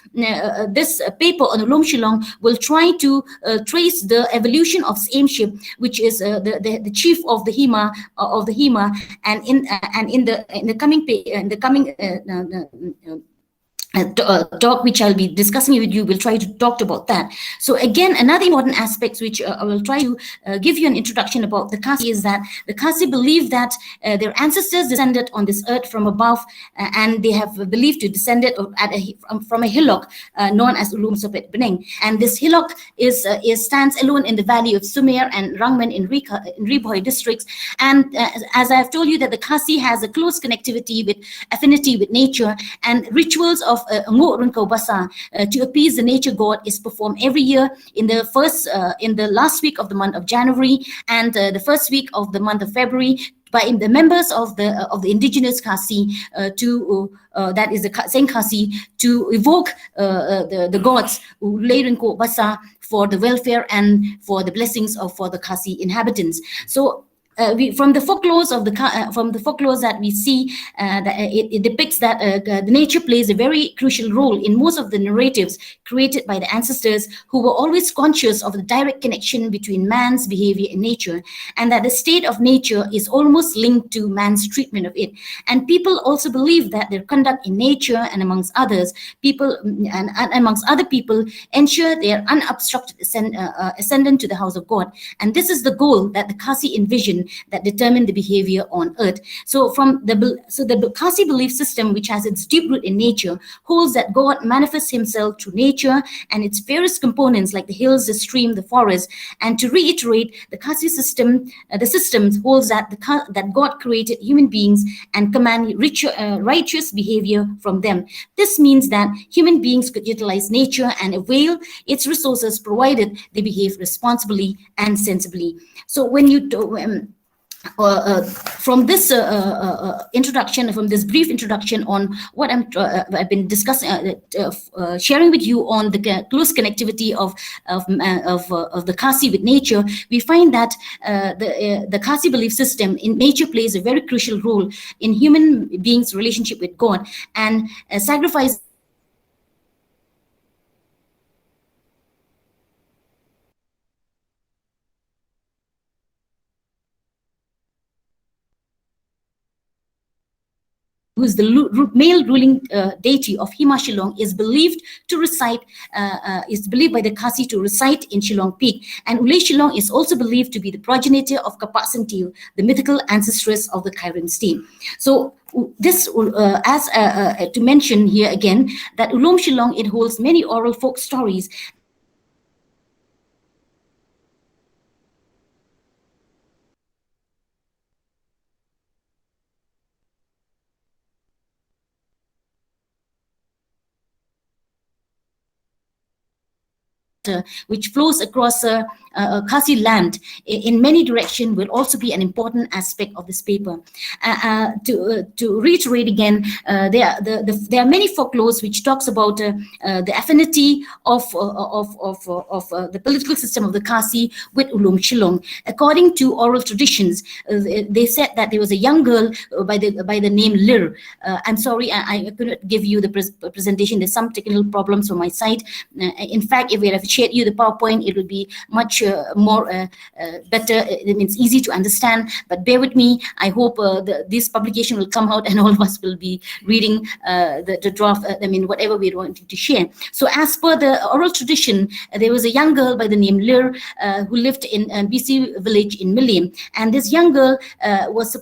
this paper on Ulom Shillong will try to trace the evolution of aimship, which is the chief of the Hima, and in the coming talk which I'll be discussing with you, we'll try to talk about that. So again, another important aspect which I will try to give you an introduction about the Khasi is that the Khasi believe that their ancestors descended on this earth from above, and they have believed to descended from a hillock known as Ulum Sopet Beneng. And this hillock stands alone in the valley of Sumer and Rangmen in Riboy districts. And as I have told you, that the Khasi has a close connectivity with affinity with nature, and rituals of to appease the nature god is performed every year in the last week of the month of January and the first week of the month of February by the members of the indigenous Khasi that is the Seng Khasi, to evoke the gods for the welfare and for the blessings for the Khasi inhabitants. So from the folklores that we see, that it depicts that the nature plays a very crucial role in most of the narratives created by the ancestors, who were always conscious of the direct connection between man's behavior and nature, and that the state of nature is almost linked to man's treatment of it. And people also believe that their conduct in nature and amongst others people and amongst other people ensure their unobstructed ascendant to the house of God. And this is the goal that the Khasi envision that determine the behavior on earth. So the Khasi belief system, which has its deep root in nature, holds that God manifests himself through nature and its various components like the hills, the stream, the forest. And to reiterate, the Khasi system, the system holds that God created human beings and command righteous behavior from them. This means that human beings could utilize nature and avail its resources provided they behave responsibly and sensibly. So when you from this introduction, from this brief introduction on what I've been discussing, sharing with you on the close connectivity of the Khasi with nature, we find that the Khasi belief system in nature plays a very crucial role in human beings' relationship with God, and sacrifice who is the male ruling deity of Hima Shillong, is believed by the Khasi to reside in Shillong Peak. And Ulay Shillong is also believed to be the progenitor of Kapak Sentil, the mythical ancestress of the Kairim state. So this, to mention here again, that Ulom Shillong, it holds many oral folk stories which flows across Khasi land in many directions will also be an important aspect of this paper. To reiterate again, there are many folklores which talks about the affinity of the political system of the Khasi with Ulum Shillong. According to oral traditions, they said that there was a young girl by the name Lir. I'm sorry, I couldn't give you the presentation. There's some technical problems from my side. In fact, if we have shared you the PowerPoint, it would be much more better. It means easy to understand, but bear with me. I hope this publication will come out and all of us will be reading the draft, whatever we're wanting to share. So as per the oral tradition, there was a young girl by the name Lir who lived in BC village in Milliam, and this young girl was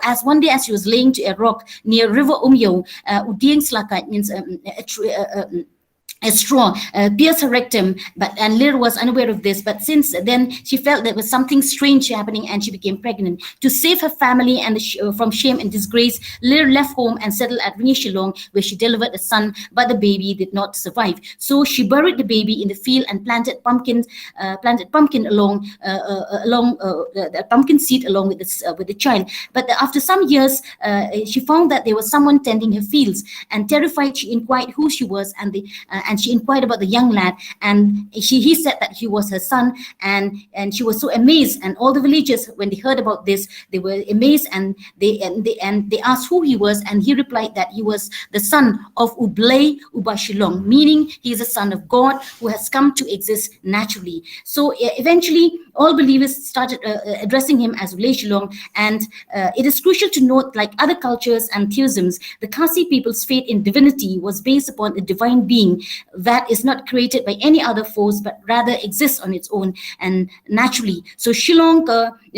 as one day as she was laying to a rock near River Umyo, Udieng Slakat means a straw pierced her rectum, and Lir was unaware of this. But since then, she felt there was something strange happening, and she became pregnant. To save her family and from shame and disgrace, Lir left home and settled at Shillong, where she delivered a son, but the baby did not survive. So she buried the baby in the field and planted pumpkin along the pumpkin seed along with the child. But after some years, she found that there was someone tending her fields, and terrified, she inquired who she was, and she inquired about the young lad, and he said that he was her son, and she was so amazed. And all the villagers, when they heard about this, they were amazed, and they asked who he was, and he replied that he was the son of Ublay Ubashilong, meaning he is a son of God who has come to exist naturally. So eventually, all believers started addressing him as Ulay Shillong, and it is crucial to note, like other cultures and theisms, the Khasi people's faith in divinity was based upon a divine being that is not created by any other force, but rather exists on its own and naturally. So Shillong,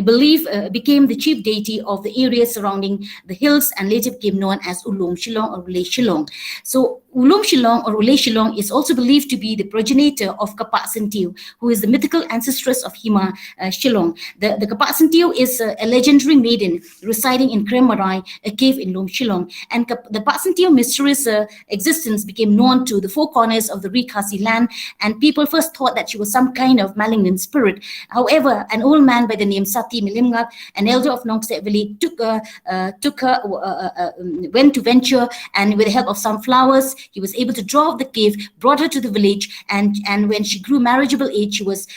belief became the chief deity of the area surrounding the hills, and later became known as Ulum Shillong or Ulay Shillong. So Ulum Shillong or Ulay Shillong is also believed to be the progenitor of Kapak Sentiu, who is the mythical ancestress of Hima Shillong. The Kapak Sentiu is a legendary maiden residing in Kremarai, a cave in Ulum Shillong. And the Kapak Sentiu mysterious existence became known to the four corners of the Khasi land, and people first thought that she was some kind of malignant spirit. However, an old man by the name Sati Milimngat, an elder of Nongset village, went to venture, and with the help of some flowers, he was able to draw off the cave, brought her to the village, and when she grew marriageable age, she was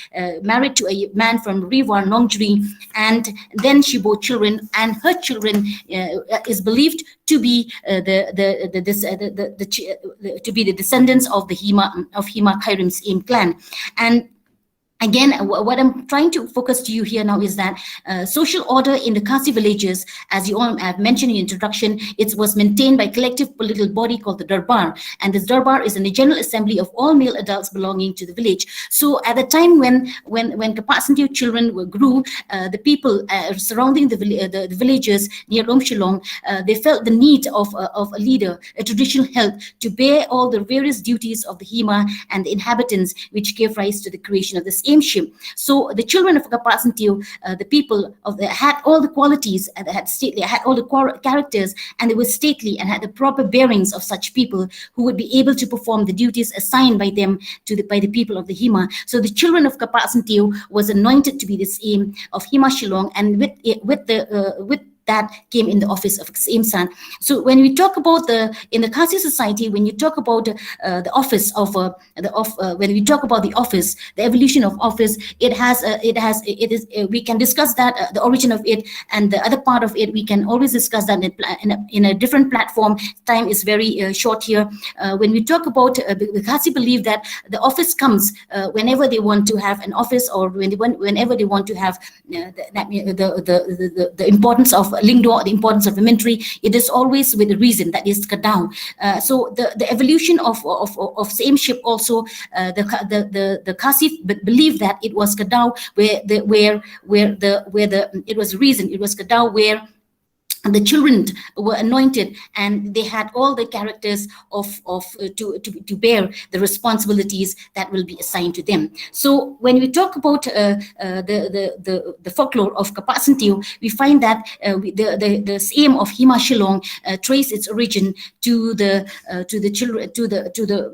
married to a man from Rivar Nongjri, and then she bore children, and her children is believed to be the descendants of the Hima Kairim's Aim clan. And again, what I'm trying to focus to you here now is that social order in the Khasi villages, as you all have mentioned in the introduction, it was maintained by a collective political body called the Darbar. And this Darbar is a general assembly of all male adults belonging to the village. So at the time when Kapak Sentiu children grew, the people surrounding the villagers near Ulum Shillong, they felt the need of a leader, a traditional head, to bear all the various duties of the Hima and the inhabitants, which gave rise to the creation of this aimship. So the children of Kapak Sentiu, the people had all the qualities, and had all the characters, and they were stately and had the proper bearings of such people who would be able to perform the duties assigned by them by the people of the Hima. So the children of Kapak Sentiu was anointed to be this aim of Hima Shillong, and with that came in the office of Imsan. So when we talk about in the Khasi society, when you talk about the office of when we talk about the office, the evolution of office, we can discuss that the origin of it, and the other part of it we can always discuss that in a different platform. Time is very short here. When we talk about the Khasi believe that the office comes whenever they want to have an office, or whenever they want to have the importance of Lingdo, the importance of inventory. It is always with a reason, that is Kadao. So the evolution of sameship also, the Khasi believed that it was Kadao where it was reason, it was Kadao where the children were anointed, and they had all the characters to bear the responsibilities that will be assigned to them. So when we talk about the folklore of Kapasantiu, we find that the aim of Hima Shillong trace its origin to the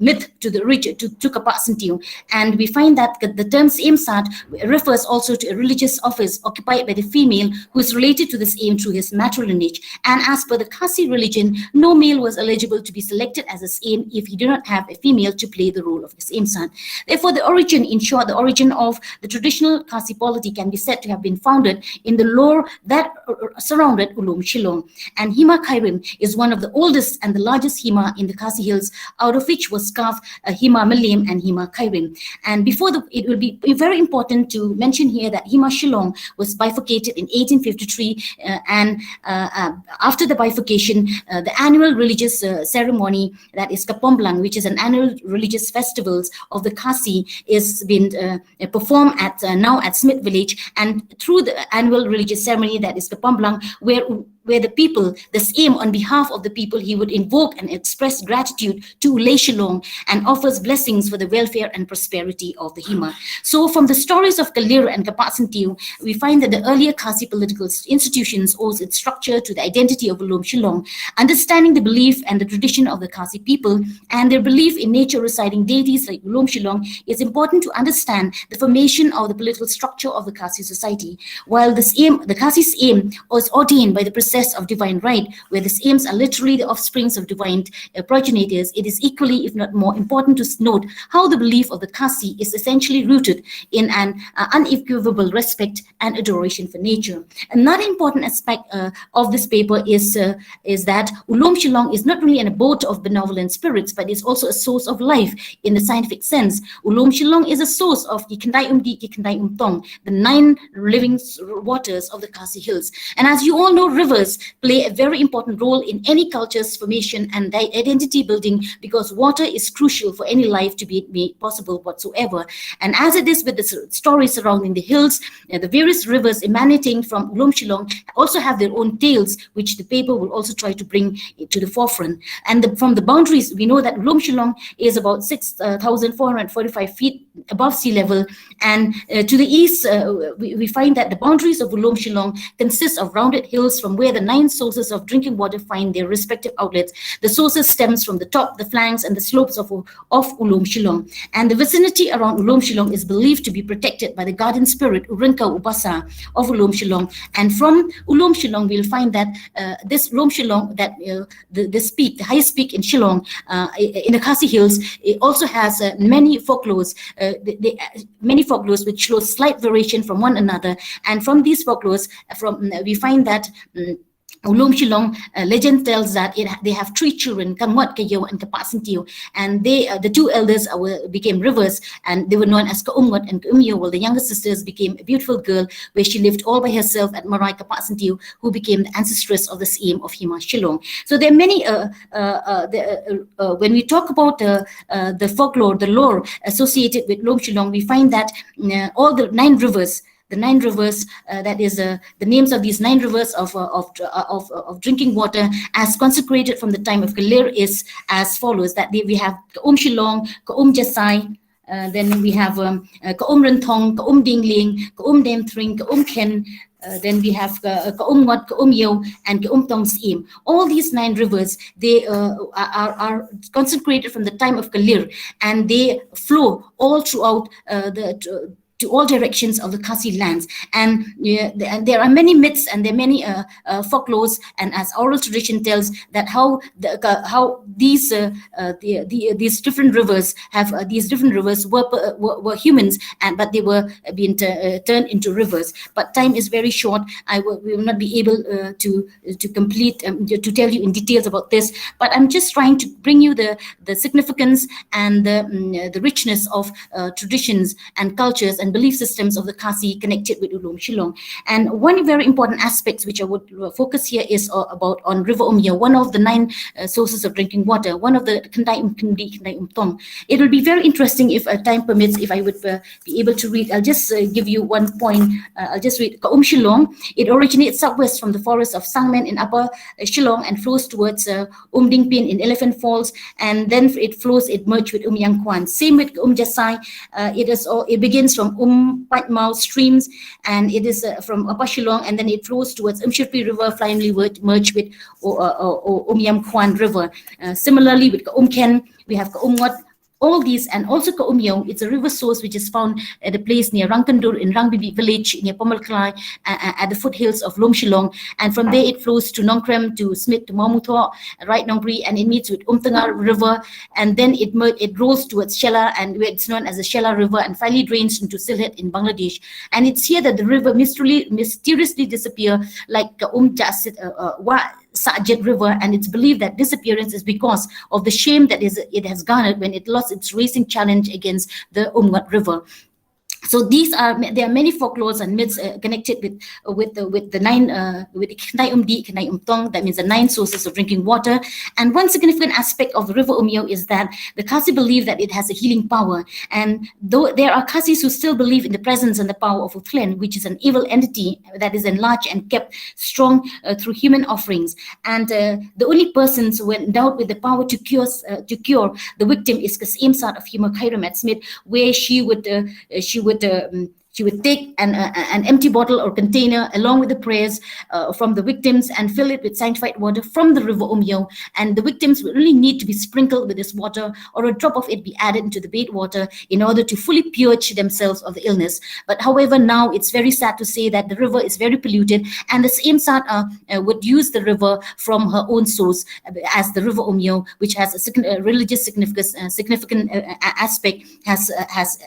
myth, to the origin, to Kapasantiu, and we find that the term Aimsat refers also to a religious office occupied by the female who is related to this aim through his matrilineage. And as per the Khasi religion, no male was eligible to be selected as his aim if he did not have a female to play the role of his Aimsat. Therefore, the origin, in short, the origin of the traditional Khasi polity can be said to have been founded in the lore that surrounded Ulum Shillong. And Hima Kairim is one of the oldest and the largest Hima in the Khasi Hills, out of which was carved Hima Malim and Hima Kairim. And before it will be very important to mention here that Hima Shillong was bifurcated in 1853, and after the bifurcation, the annual religious ceremony, that is Kapomblang, which is an annual religious festivals of the Khasi, is being performed at now at Smith Village, and through the annual religious ceremony, that is Kapomblang, where the people, the aim on behalf of the people, he would invoke and express gratitude to Ulay Shillong and offers blessings for the welfare and prosperity of the Hima. So from the stories of Kalir and Kapasantiu, we find that the earlier Khasi political institutions owes its structure to the identity of Ulum Shillong. Understanding the belief and the tradition of the Khasi people and their belief in nature residing deities like Ulum Shillong is important to understand the formation of the political structure of the Khasi society. While this aim, the Khasi's aim, was ordained by the process of divine right, where the aims are literally the offsprings of divine progenitors, it is equally, if not more, important to note how the belief of the Khasi is essentially rooted in an unequivocal respect and adoration for nature. Another important aspect of this paper is that Ulum Shillong is not really an abode of benevolent spirits, but is also a source of life in the scientific sense. Ulum Shillong is a source of the 9 living waters of the Khasi Hills. And as you all know, rivers play a very important role in any culture's formation and identity building, because water is crucial for any life to be made possible whatsoever. And as it is with the stories surrounding the hills, the various rivers emanating from Ulum Shillong also have their own tales, which the paper will also try to bring to the forefront. And from the boundaries, we know that Ulum Shillong is about 6,445 feet above sea level, and to the east, we find that the boundaries of Ulum Shillong consist of rounded hills from where the 9 sources of drinking water find their respective outlets. The sources stems from the top, the flanks, and the slopes of Ulum Shillong. And the vicinity around Ulum Shillong is believed to be protected by the garden spirit Urinka Ubasa of Ulum Shillong. And from Ulum Shillong, we'll find that this Ulum Shillong, that this peak, the highest peak in Shillong, in the Khasi Hills, it also has many folklores, which show slight variation from one another. And from these folklores, we find that Ulum Shillong, legend tells that they have 3 children, Kamwat, Kayo, and Kapasantiu, and the 2 elders became rivers, and they were known as Kaumwat and Kaumyo, while the younger sisters became a beautiful girl where she lived all by herself at Marai Kapasantiu, who became the ancestress of the aim of Hima Shillong. So there are many, when we talk about the folklore, the lore associated with Ulum Shillong, we find that all the 9 rivers, that is the names of these 9 rivers of drinking water as consecrated from the time of Kalir is as follows: that we have Kaum Shillong, Kaum Jasai, then we have Kaum Rentong, Kaum Dingling, Kaum Demthring, Kaum Ken, then we have Kaum Wat, Kaum Yo, and Kaum Tong Siem. All these 9 rivers, they are consecrated from the time of Kalir, and they flow all throughout to all directions of the Khasi lands. And there are many myths and there are many folklores, and as oral tradition tells, that how these different rivers were humans, but they were being turned into rivers. But time is very short. We will not be able to complete to tell you in details about this. But I'm just trying to bring you the significance and the richness of traditions and cultures and belief systems of the Khasi connected with Ulum Shillong. And one very important aspect which I would focus here is about on River Umya, one of the 9 sources of drinking water, one of the Kendai Kendi, Kendai Tong. It will be very interesting if time permits, if I would be able to read. I'll just give you one point. I'll just read. Shillong. It originates southwest from the forest of Sangmen in Upper Shillong and flows towards Dingpin in Elephant Falls, and then it merged with Yang Kwan. Same with Jasai. It begins from Patmau streams, and it is from Upper Shillong, and then it flows towards Shirpi River, finally merged with Yang Kwan River. Similarly with Ken, we have Wat. All these, and also Kaumyong, it's a river source which is found at a place near Rangkandur in Rangbibi village near Pomalklai at the foothills of Lom Shillong, and from there it flows to Nongkrem, to Smith, to Mamutho, right Nongri, and it meets with Umtangar River, and then it rolls towards Shela, and where it's known as the Shela River, and finally drains into Sylhet in Bangladesh. And it's here that the river mysteriously disappear like Sajid River, and it's believed that disappearance is because of the shame that it has garnered when it lost its racing challenge against the Umgat River. So there are many folklores and myths connected with the 9 with Kendai Umdi, Kendai Umtong. That means the 9 sources of drinking water. And one significant aspect of the River Umyo is that the Khasi believe that it has a healing power. And though there are Khasis who still believe in the presence and the power of Uthlen, which is an evil entity that is enlarged and kept strong through human offerings. And the only persons who were endowed with the power to cure the victim is Kasimsat of Hima Khairam Smith, where she would take an empty bottle or container along with the prayers from the victims and fill it with sanctified water from the River Umyo, and the victims will really need to be sprinkled with this water, or a drop of it be added into the bathe water in order to fully purge themselves of the illness. But however, now it's very sad to say that the river is very polluted, and the same Sat would use the river from her own source as the River Umyo, which has a religious significant aspect,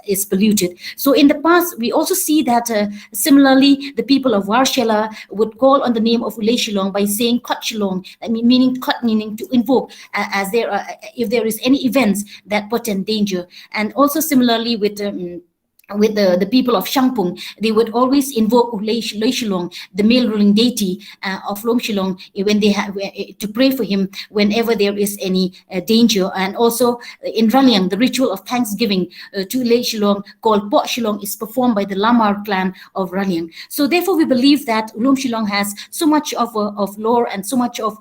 is polluted. So in the past, we also see that similarly, the people of Warshela would call on the name of Ulay Shillong by saying Kot Shillong, meaning to invoke, as if there is any events that portend danger. And also similarly with the people of Shangpung, they would always invoke Ulay Shillong, the male ruling deity of Lom Shillong, when they have to pray for him whenever there is any danger. And also in Raliang, the ritual of thanksgiving to Ulay Shillong called Pot Shillong is performed by the Lamar clan of Raliang. So therefore, we believe that Lom Shillong has so much of lore and so much of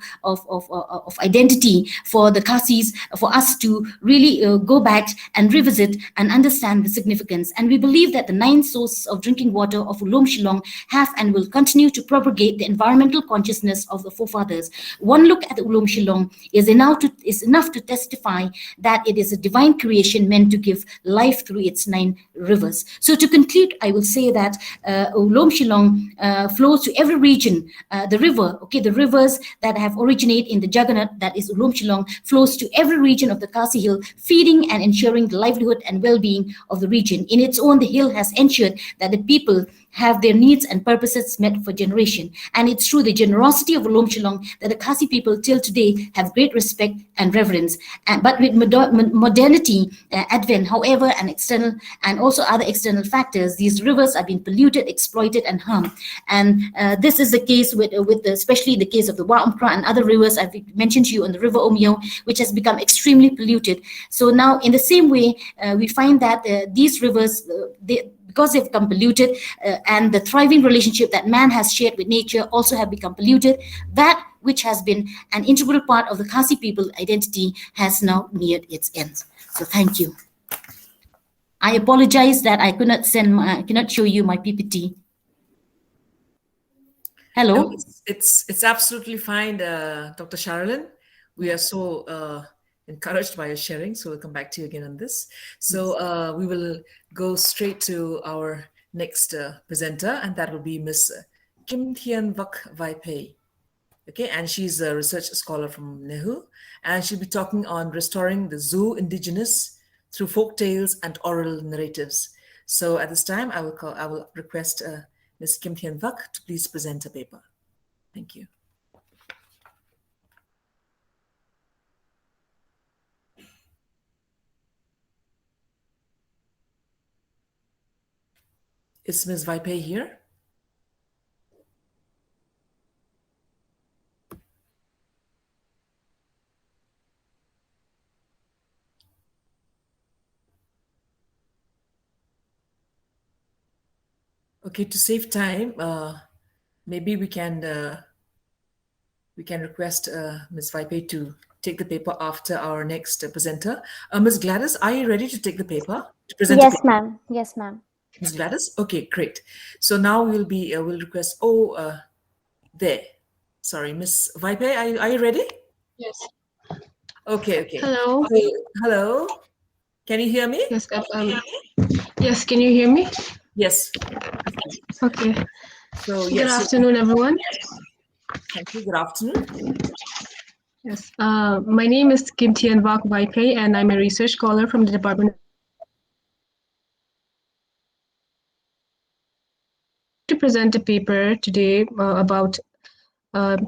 identity for the Khasis, for us to really go back and revisit and understand the significance. And we believe that the 9 sources of drinking water of Ulom Shillong have and will continue to propagate the environmental consciousness of the forefathers. One look at the Ulom Shillong is enough to testify that it is a divine creation meant to give life through its 9 rivers. So to conclude, I will say that Ulom Shillong flows to every region. The rivers that have originated in the Jagannath, that is Ulom Shillong, flows to every region of the Khasi Hill, feeding and ensuring the livelihood and well-being of the region. In its own, the hill has ensured that the people have their needs and purposes met for generation. And it's through the generosity of Lom Shillong that the Khasi people till today have great respect and reverence. But with modernity advent, however, and also other external factors, these rivers are being polluted, exploited, and harmed. And this is the case especially the case of the Wa Umpra and other rivers I've mentioned to you on the River Umyo, which has become extremely polluted. So now, in the same way, we find that these rivers, because they've become polluted, and the thriving relationship that man has shared with nature also have become polluted, that which has been an integral part of the Khasi people identity has now neared its end. So thank you. I apologize that I cannot show you my PPT. Hello. No, it's absolutely fine, Dr. Sharilyn. We are so encouraged by your sharing, so we'll come back to you again on this. So we will go straight to our next presenter, and that will be Miss Kim Thien Vak Vaipei. Okay, and she's a research scholar from NEHU, and she'll be talking on restoring the zoo indigenous through folk tales and oral narratives. So at this time, I will request Ms. Kim Thien Vak to please present a paper. Thank you. Is Ms. Vaipe here? Okay, to save time, maybe we can request Ms. Vaipe to take the paper after our next presenter. Ms. Gladys, are you ready to take the paper? To present Yes, ma'am. Yes, ma'am. Ms. Gladys? Okay, great. So now we'll request, there. Sorry, Ms. Vaipe, are you ready? Yes. Okay. Hello. Hello. Can you hear me? Yes. Yes. Can you hear me? Yes. Okay. So Good afternoon, everyone. Thank you. Good afternoon. Yes. My name is Kim Tien Vak Vaipe, and I'm a research scholar from the Department. To present a paper today about. Let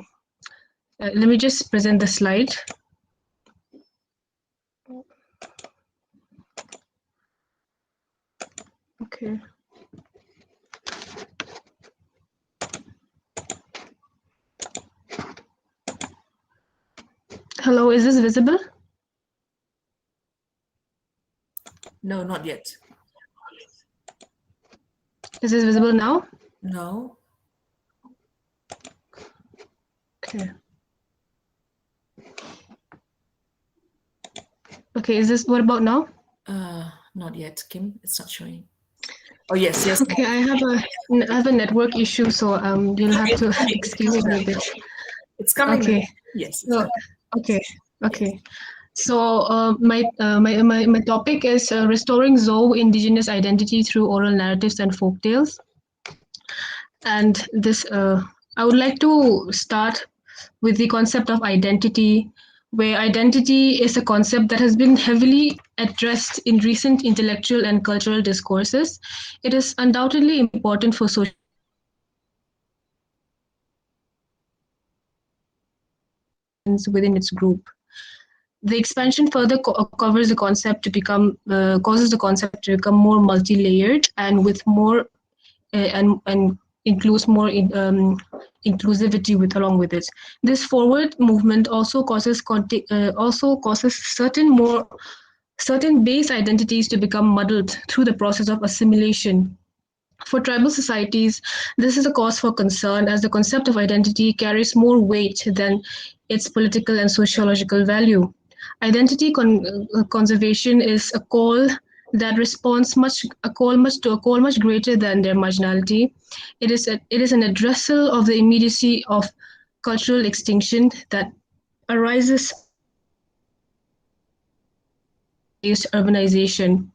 me just present the slide. Okay. Hello, is this visible? No, not yet. Is this visible now? No. Okay. Okay, what about now? Not yet, Kim. It's not showing. Oh, yes. Okay, I have a network issue, so you'll have to excuse me a bit. It's coming. Okay. Yes. So, okay. So my topic is restoring Zou indigenous identity through oral narratives and folktales. And this I would like to start with the concept of identity, where identity is a concept that has been heavily addressed in recent intellectual and cultural discourses. It is undoubtedly important for social within its group. The expansion further covers the concept to become causes the concept to become more multi-layered and with more and includes more inclusivity along with it. This forward movement also causes certain base identities to become muddled through the process of assimilation. For tribal societies, this is a cause for concern as the concept of identity carries more weight than its political and sociological value. Identity conservation is a call that responds much greater than their marginality. It is an addressal of the immediacy of cultural extinction that arises based urbanization.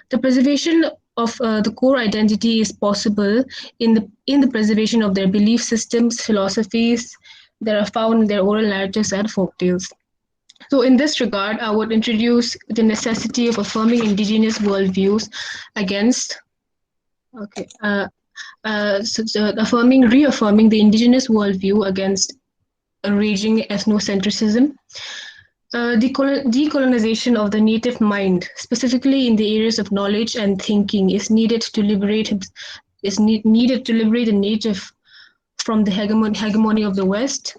The preservation of the core identity is possible in the preservation of their belief systems, philosophies that are found in their oral narratives and folktales. So in this regard, I would introduce the necessity of affirming indigenous worldviews against, reaffirming the indigenous worldview against a raging ethnocentrism. Decolonization of the native mind, specifically in the areas of knowledge and thinking, is needed to liberate the native from the hegemony of the West.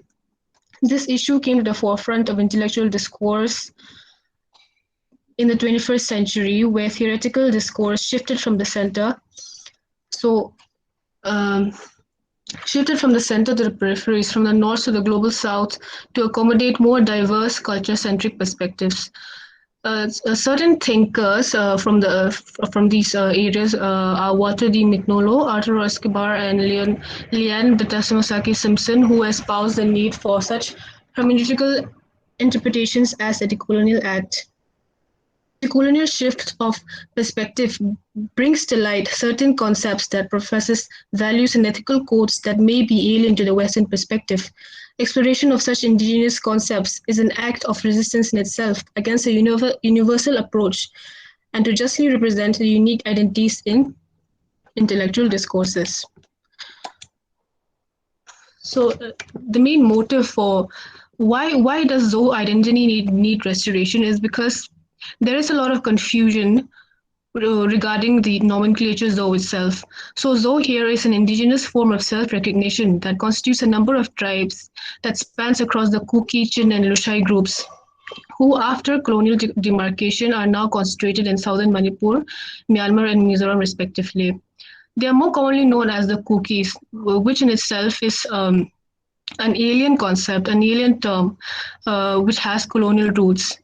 This issue came to the forefront of intellectual discourse in the 21st century, where theoretical discourse shifted from the center. Shifted from the center to the peripheries, from the north to the global south, to accommodate more diverse culture-centric perspectives. Certain thinkers from these areas are Walter D. Mignolo, Arturo Escobar, and Leanne Betasamosaki Simpson, who espouse the need for such hermeneutical interpretations as the decolonial act. The colonial shift of perspective brings to light certain concepts that professes values and ethical codes that may be alien to the Western perspective. Exploration of such indigenous concepts is an act of resistance in itself against a universal approach and to justly represent the unique identities in intellectual discourses. So the main motive for why does Zou identity need restoration is because there is a lot of confusion regarding the nomenclature Zo itself. So Zo here is an indigenous form of self-recognition that constitutes a number of tribes that spans across the Kuki, Chin and Lushai groups, who after colonial demarcation are now concentrated in southern Manipur, Myanmar and Mizoram respectively. They are more commonly known as the Kukis, which in itself is an alien concept, an alien term, which has colonial roots,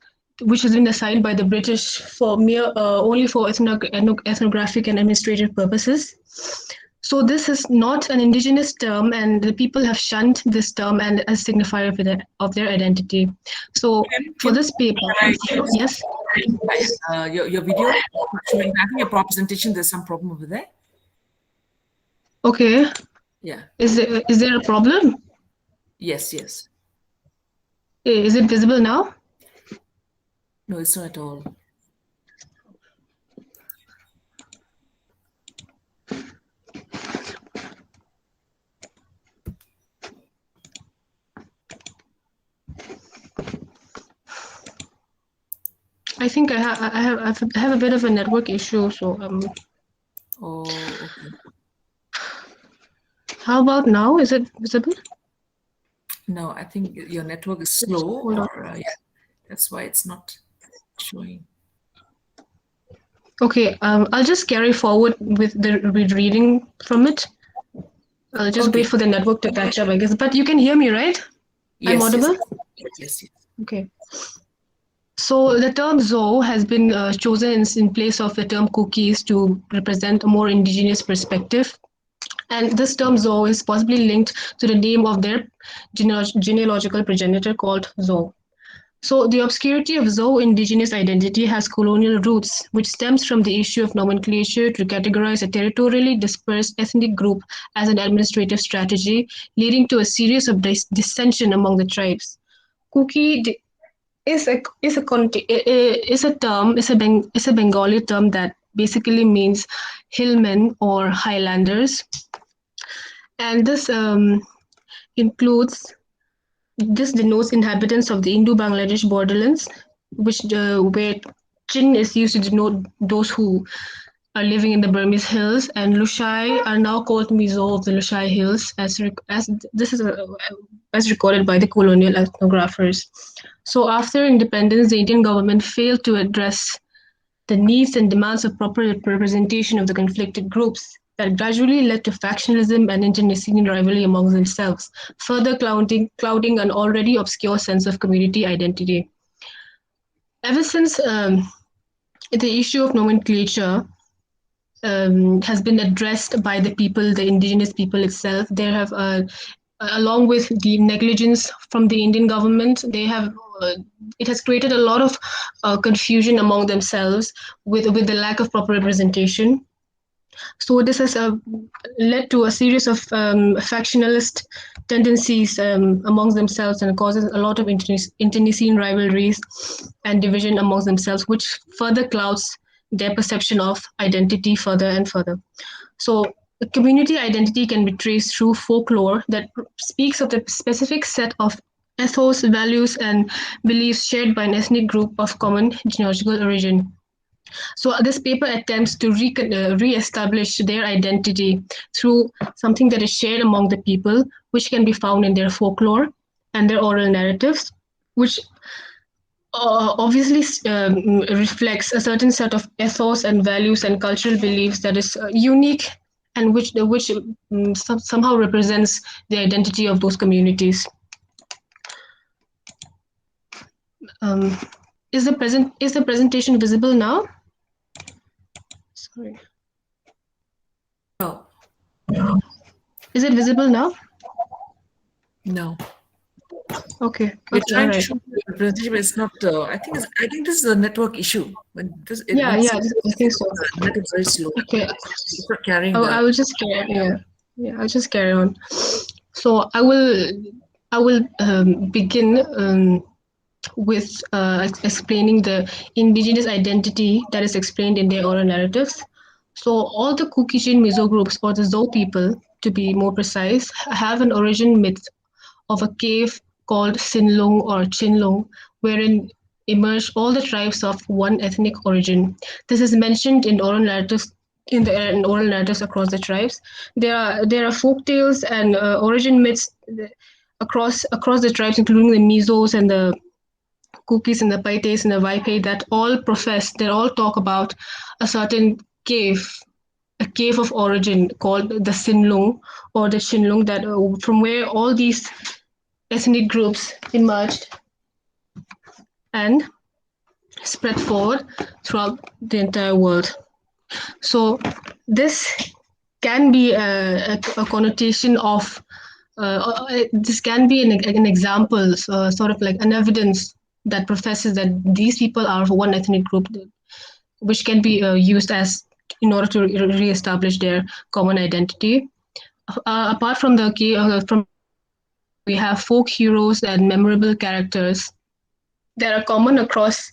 which has been assigned by the British for only for ethnographic and administrative purposes. So this is not an indigenous term, and the people have shunned this term and as signifier of their identity. So for this paper, yes. Your video showing. I think your presentation. There's some problem over there. Okay. Yeah. Is there a problem? Yes. Yes. Is it visible now? No, it's not at all. I think I have a bit of a network issue, so Oh, okay. How about now? Is it visible? No, I think your network is slow, or yeah, that's why it's not showing. Okay, I'll just carry forward with the reading from it. I'll just wait for the network to catch up, I guess. But you can hear me, right? Yes, I'm audible? Yes. Okay. So the term Zo has been chosen in place of the term cookies to represent a more indigenous perspective. And this term Zo is possibly linked to the name of their genealogical progenitor called Zo. So the obscurity of Zo indigenous identity has colonial roots, which stems from the issue of nomenclature to categorize a territorially dispersed ethnic group as an administrative strategy, leading to a series of dissension among the tribes. Kuki is a Bengali term that basically means hillmen or highlanders, and this denotes inhabitants of the Indo-Bangladesh borderlands, which where Chin is used to denote those who are living in the Burmese hills, and Lushai are now called Mizo of the Lushai Hills, as recorded by the colonial ethnographers. So after independence, the Indian government failed to address the needs and demands of proper representation of the conflicted groups that gradually led to factionalism and internecine rivalry among themselves, further clouding an already obscure sense of community identity. Ever since the issue of nomenclature has been addressed by the people, the indigenous people itself, there have, along with the negligence from the Indian government, it has created a lot of confusion among themselves with the lack of proper representation. So this has led to a series of factionalist tendencies amongst themselves, and causes a lot of internecine rivalries and division amongst themselves, which further clouds their perception of identity further and further. So the community identity can be traced through folklore that speaks of the specific set of ethos, values, and beliefs shared by an ethnic group of common genealogical origin. So this paper attempts to re-establish their identity through something that is shared among the people, which can be found in their folklore and their oral narratives, which obviously reflects a certain set of ethos and values and cultural beliefs that is unique, and which somehow represents the identity of those communities. Is the presentation visible now? Sorry. No. Is it visible now? No. Okay. We're trying right. to show the presentation, but it's not. I think this is a network issue. When this, I think so. The net is very slow. Okay. It's not carrying. I will just carry. I'll just carry on. So I will begin with explaining the indigenous identity that is explained in their oral narratives. So all the Kuki-Chin Mizo groups, or the Zo people, to be more precise, have an origin myth of a cave called Sinlung or Chinlung, wherein emerged all the tribes of one ethnic origin. This is mentioned in oral narratives in oral narratives across the tribes. There are folk tales and origin myths across the tribes, including the Mizos and the Kukis and the Paites and the Waipai, that all talk about a certain cave, a cave of origin called the Sinlung or the Shinlung, that from where all these ethnic groups emerged and spread forward throughout the entire world. So this can be a connotation of this can be an example, sort of like an evidence that professes that these people are of one ethnic group, which can be used as in order to re-establish their common identity. Apart from we have folk heroes and memorable characters that are common across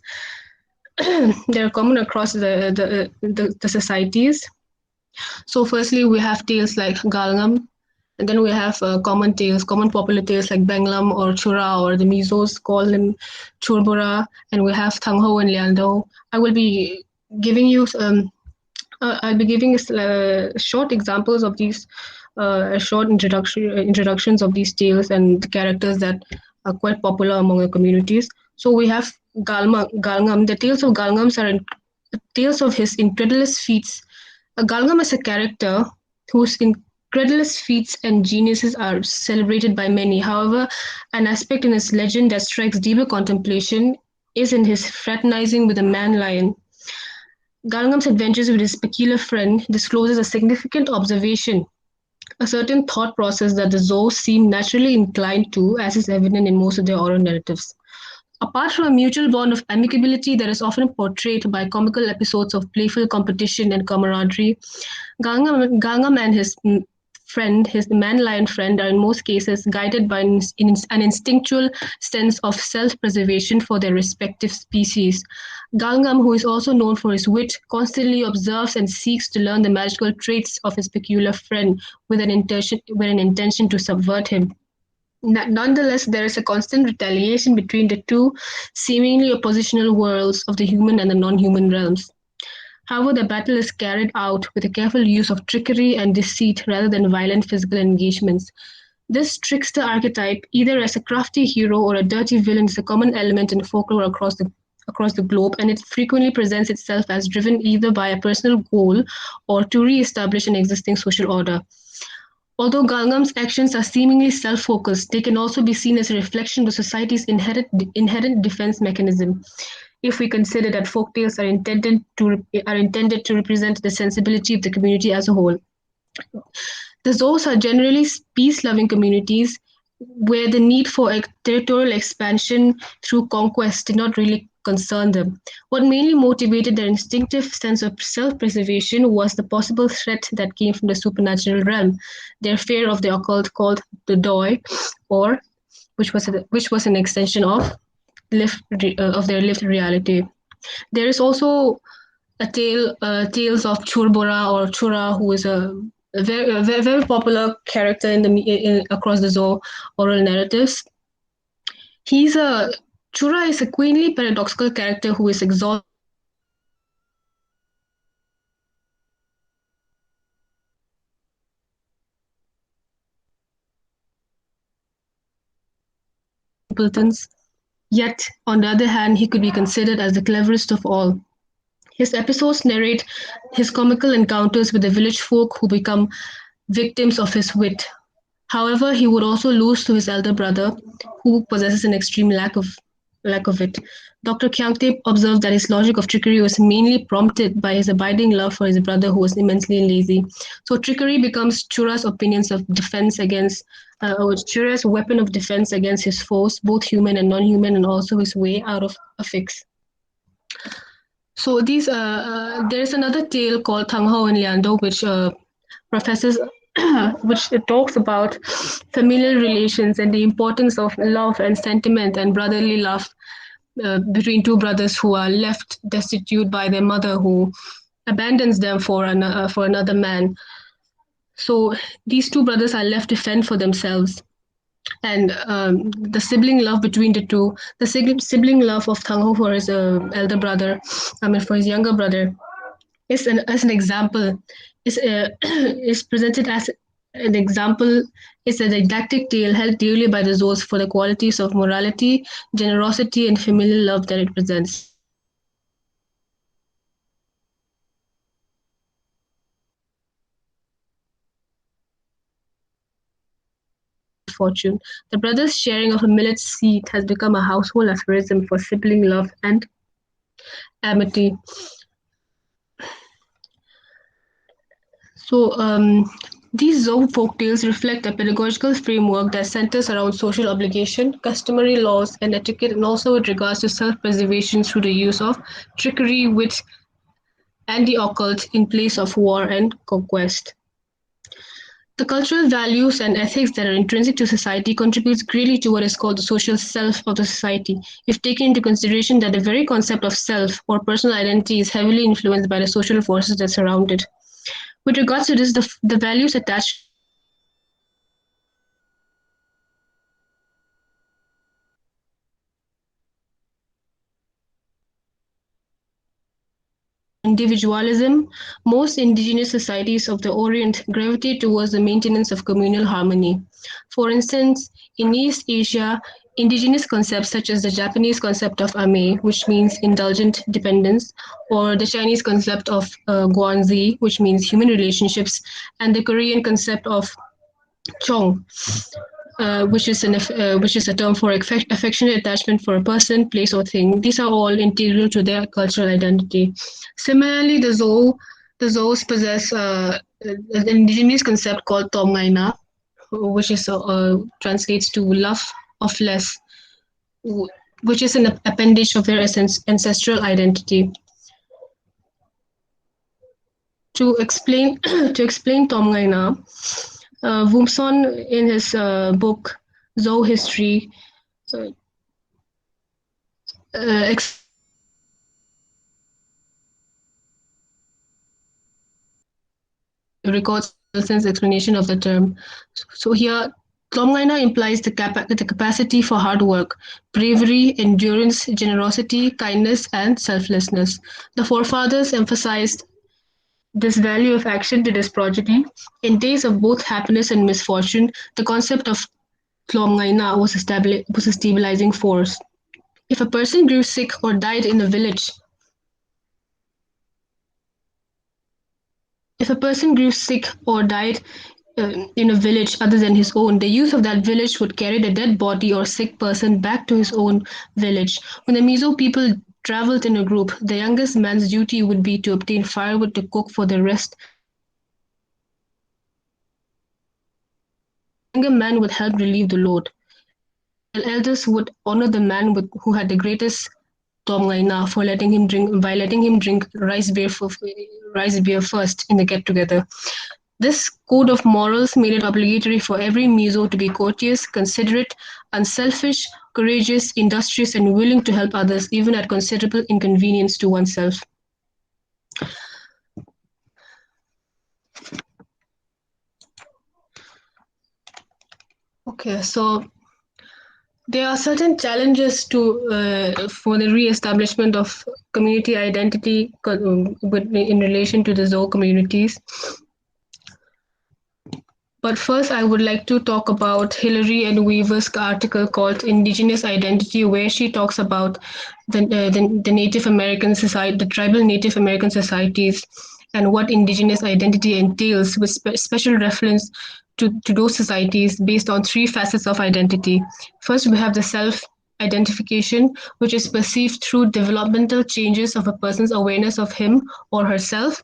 the societies. So firstly, we have tales like Galngam, and then we have common popular tales like Benglam or Chura, or the Mizos call them Churbura, and we have Thangho and Liando. I will be giving you I'll be giving short examples of these, short introductions of these tales and the characters that are quite popular among the communities. So we have Galngam. The tales of Galngams are tales of his incredulous feats. Galngam is a character whose incredulous feats and geniuses are celebrated by many. However, an aspect in his legend that strikes deeper contemplation is in his fraternizing with a man-lion. Galngam's adventures with his peculiar friend discloses a significant observation, a certain thought process that the Zos seem naturally inclined to, as is evident in most of their oral narratives. Apart from a mutual bond of amicability that is often portrayed by comical episodes of playful competition and camaraderie, Galngam and his friend, his man-lion friend, are in most cases guided by an instinctual sense of self-preservation for their respective species. Galngam, who is also known for his wit, constantly observes and seeks to learn the magical traits of his peculiar friend with an intention to subvert him. Nonetheless, there is a constant retaliation between the two seemingly oppositional worlds of the human and the non-human realms. However, the battle is carried out with a careful use of trickery and deceit rather than violent physical engagements. This trickster archetype, either as a crafty hero or a dirty villain, is a common element in folklore across the globe, and it frequently presents itself as driven either by a personal goal or to re-establish an existing social order. Although Galngam's actions are seemingly self-focused, they can also be seen as a reflection of society's inherent defense mechanism. If we consider that folktales are intended to represent the sensibility of the community as a whole. The Zos are generally peace-loving communities where the need for territorial expansion through conquest did not really concern them. What mainly motivated their instinctive sense of self-preservation was the possible threat that came from the supernatural realm, their fear of the occult called the Doi, or which was an extension of their lived reality. There is also tales of Churbora or Chura, who is a very popular character across the Zo oral narratives. Chura is a queenly paradoxical character who is exalted simpletons. Yet, on the other hand, he could be considered as the cleverest of all. His episodes narrate his comical encounters with the village folk who become victims of his wit. However, he would also lose to his elder brother, who possesses an extreme lack of it. Dr. Kyangte observed that his logic of trickery was mainly prompted by his abiding love for his brother, who was immensely lazy. So trickery becomes Chura's opinions of defense against, Chura's weapon of defense against his foes, both human and non-human, and also his way out of a fix. So there is another tale called Thangho and Liando, which which talks about familial relations and the importance of love and sentiment and brotherly love between two brothers who are left destitute by their mother, who abandons them for another man. So these two brothers are left to fend for themselves. and the sibling love between the two, the sibling love of Thangho for his elder brother, for his younger brother, as an example, is is presented as an example. Is a didactic tale held dearly by the Zoes for the qualities of morality, generosity, and familial love that it presents. Fortune. The brothers' sharing of a millet seed has become a household aphorism for sibling love and amity. So, these Zoe folktales reflect a pedagogical framework that centers around social obligation, customary laws, and etiquette, and also with regards to self-preservation through the use of trickery, wit, and the occult in place of war and conquest. The cultural values and ethics that are intrinsic to society contributes greatly to what is called the social self of the society, if taken into consideration that the very concept of self or personal identity is heavily influenced by the social forces that surround it. With regards to this, the values attached individualism, most indigenous societies of the Orient gravitate towards the maintenance of communal harmony. For instance, in East Asia, indigenous concepts such as the Japanese concept of ame, which means indulgent dependence, or the Chinese concept of guanzi, which means human relationships, and the Korean concept of chong, which is a term for affectionate attachment for a person, place, or thing. These are all integral to their cultural identity. Similarly, the Zoes possess an indigenous concept called Tomgaina, which is translates to love of less, which is an appendage of their ancestral identity. To explain Tomgaina, Wumson, in his book Zoe History, records Nelson's explanation of the term. So here, Tomgaina implies the capacity for hard work, bravery, endurance, generosity, kindness, and selflessness. The forefathers emphasized this value of action to this progeny. In days of both happiness and misfortune, the concept of Tomgaina was a stabilizing force. If a person grew sick or died in a village, in a village other than his own, the youth of that village would carry the dead body or sick person back to his own village. When the Mizo people traveled in a group, the youngest man's duty would be to obtain firewood to cook for the rest. The younger man would help relieve the load. The elders would honor the man who had the greatest Tomgaina by letting him drink rice beer first in the get-together. This code of morals made it obligatory for every Mizo to be courteous, considerate, unselfish, courageous, industrious, and willing to help others, even at considerable inconvenience to oneself. Okay, so there are certain challenges for the re-establishment of community identity in relation to the Zoe communities. But first, I would like to talk about Hilary N. Weaver's article called "Indigenous Identity," where she talks about the Native American society, the tribal Native American societies, and what indigenous identity entails, with special reference to those societies based on three facets of identity. First, we have the self-identification, which is perceived through developmental changes of a person's awareness of him or herself.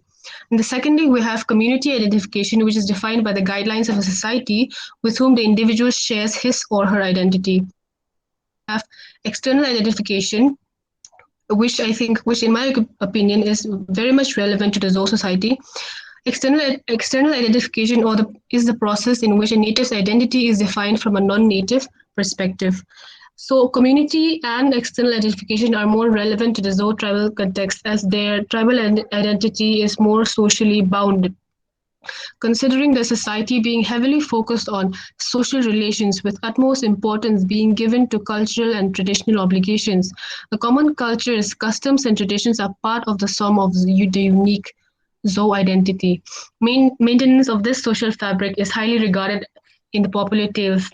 And secondly, we have community identification, which is defined by the guidelines of a society with whom the individual shares his or her identity. We have external identification, which in my opinion is very much relevant to the Zoe society. External identification is the process in which a native's identity is defined from a non-native perspective. So community and external identification are more relevant to the Zoe tribal context, as their tribal identity is more socially bound. considering the society being heavily focused on social relations with utmost importance being given to cultural and traditional obligations. The common cultures, customs, and traditions are part of the sum of the unique Zo identity. Maintenance of this social fabric is highly regarded in the popular tales,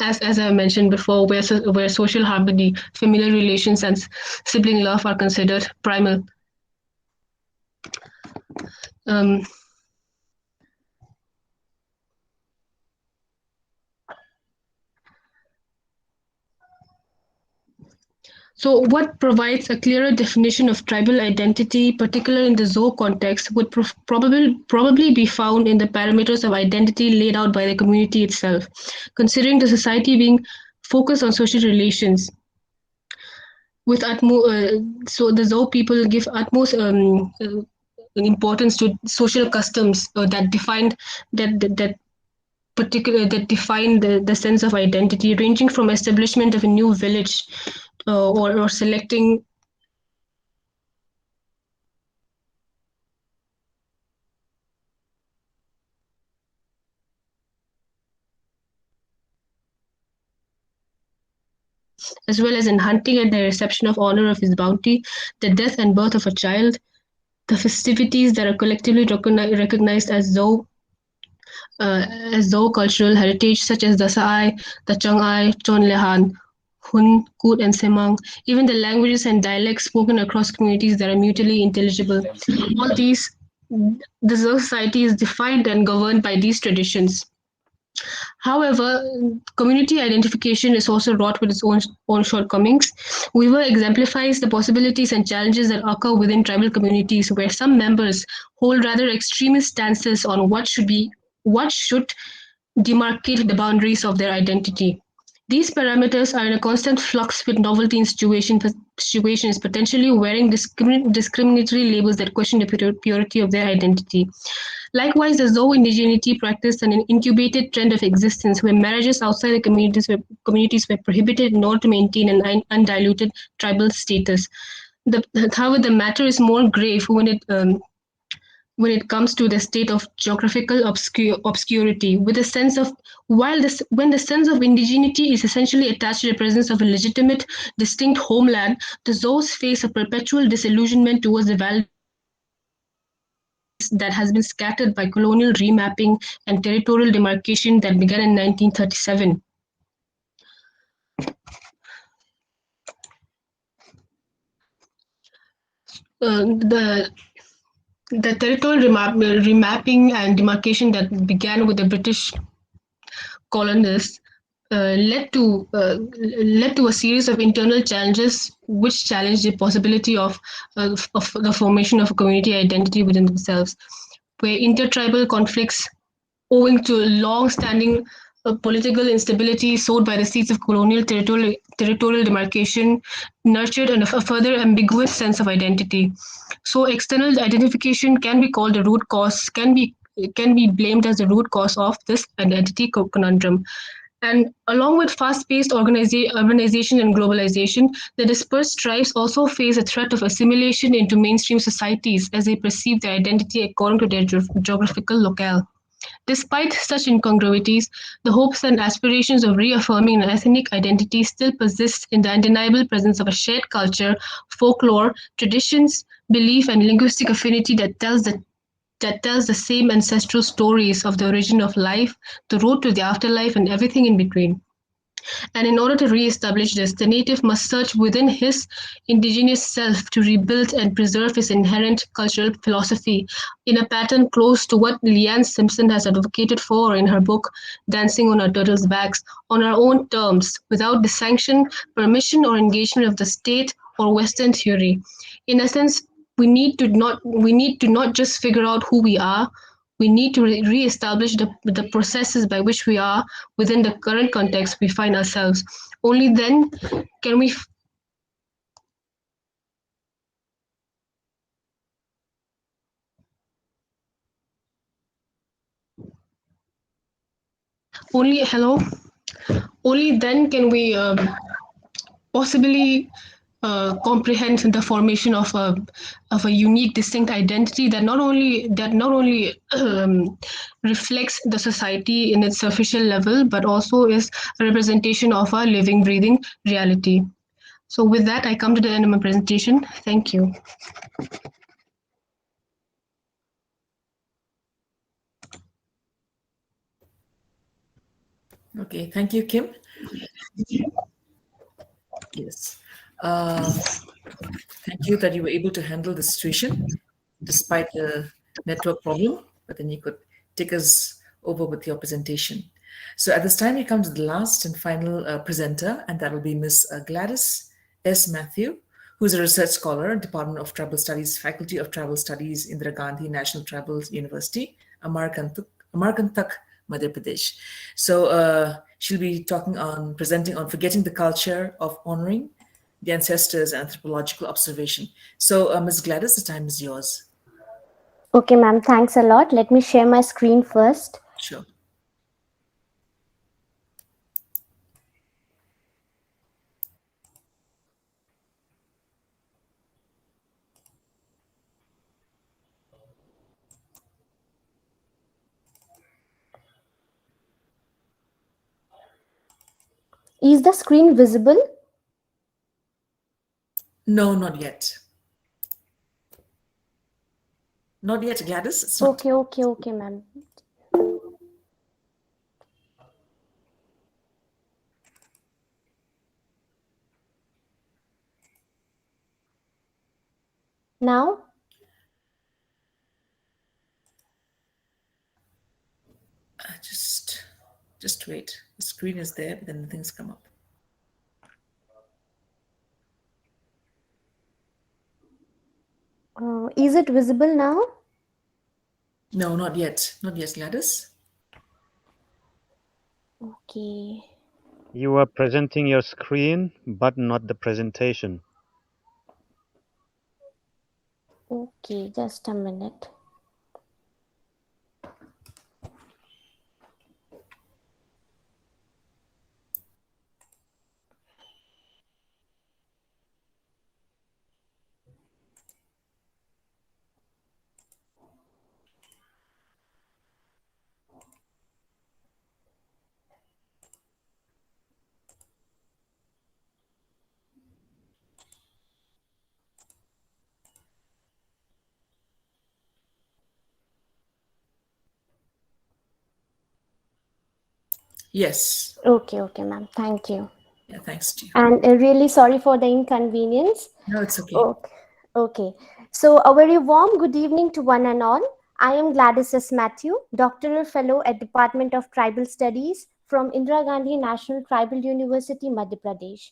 as I mentioned before, where social harmony, familiar relations, and sibling love are considered primal. So what provides a clearer definition of tribal identity, particularly in the Zo context, would probably be found in the parameters of identity laid out by the community itself, considering the society being focused on social relations. With so the Zo people give utmost importance to social customs that define that define the sense of identity, ranging from establishment of a new village or selecting as well as in hunting and the reception of honor of his bounty, the death and birth of a child, the festivities that are collectively recognized as Zo cultural heritage, such as the Saai, the Chang'ai, Chonlehan, Hun, Kut, and Semang, even the languages and dialects spoken across communities that are mutually intelligible. All these, the Zo society is defined and governed by these traditions. However, community identification is also wrought with its own shortcomings. Weaver exemplifies the possibilities and challenges that occur within tribal communities, where some members hold rather extremist stances on what should demarcate the boundaries of their identity. These parameters are in a constant flux with novelty in situations potentially wearing discriminatory labels that question the purity of their identity. Likewise, the Zo indigeneity practiced an incubated trend of existence where marriages outside the communities were prohibited in order to maintain an undiluted tribal status. However, the matter is more grave when it comes to the state of geographical obscurity, with a sense of when the sense of indigeneity is essentially attached to the presence of a legitimate, distinct homeland, the Zos face a perpetual disillusionment towards the valid that has been scattered by colonial remapping and territorial demarcation that began in 1937. The territorial remapping and demarcation that began with the British colonists led to a series of internal challenges which challenged the possibility of the formation of a community identity within themselves, where intertribal conflicts owing to long-standing political instability sowed by the seeds of colonial territorial demarcation nurtured a further ambiguous sense of identity. So external identification can be called the root cause, can be blamed as the root cause of this identity conundrum. And along with fast-paced urbanization and globalization, the dispersed tribes also face a threat of assimilation into mainstream societies as they perceive their identity according to their geographical locale. Despite such incongruities, the hopes and aspirations of reaffirming an ethnic identity still persist in the undeniable presence of a shared culture, folklore, traditions, belief, and linguistic affinity that tells the same ancestral stories of the origin of life, the road to the afterlife, and everything in between. And in order to re-establish this, the native must search within his indigenous self to rebuild and preserve his inherent cultural philosophy in a pattern close to what Leanne Simpson has advocated for in her book, Dancing on Our Turtles' Backs, on our own terms, without the sanction, permission, or engagement of the state or Western theory. In essence, we need to not just figure out who we are. We need to re-establish the processes by which we are within the current context we find ourselves. Only then can we only then can we possibly comprehend the formation of a unique, distinct identity that not only reflects the society in its official level, but also is a representation of a living, breathing reality. So with that, I come to the end of my presentation. Thank you. Okay, thank you, Kim. Yes. Thank you that you were able to handle the situation despite the network problem, but then you could take us over with your presentation. So at this time, we come to the last and final presenter, and that will be Ms. Gladys S. Matthew, who is a research scholar, Department of Tribal Studies, Faculty of Tribal Studies, Indira Gandhi National Tribal University, Amarkantak, Madhya Pradesh. So she'll be presenting on forgetting the culture of honoring the ancestors, anthropological observation. So Ms. Gladys, the time is yours. Okay, ma'am, thanks a lot. Let me share my screen first. Sure. Is the screen visible? No, not yet. Not yet, Gladys. It's not. Okay, ma'am. Now? Just wait. The screen is there, but then the things come up. Is it visible now? No, not yet. Not yet, Gladys. Okay. You are presenting your screen, but not the presentation. Okay, just a minute. Yes. Okay, ma'am. Thank you. Yeah, thanks to you. And really sorry for the inconvenience. No, it's okay. Okay. So a very warm good evening to one and all. I am Gladys S. Matthew, Doctoral Fellow at Department of Tribal Studies from Indira Gandhi National Tribal University, Madhya Pradesh.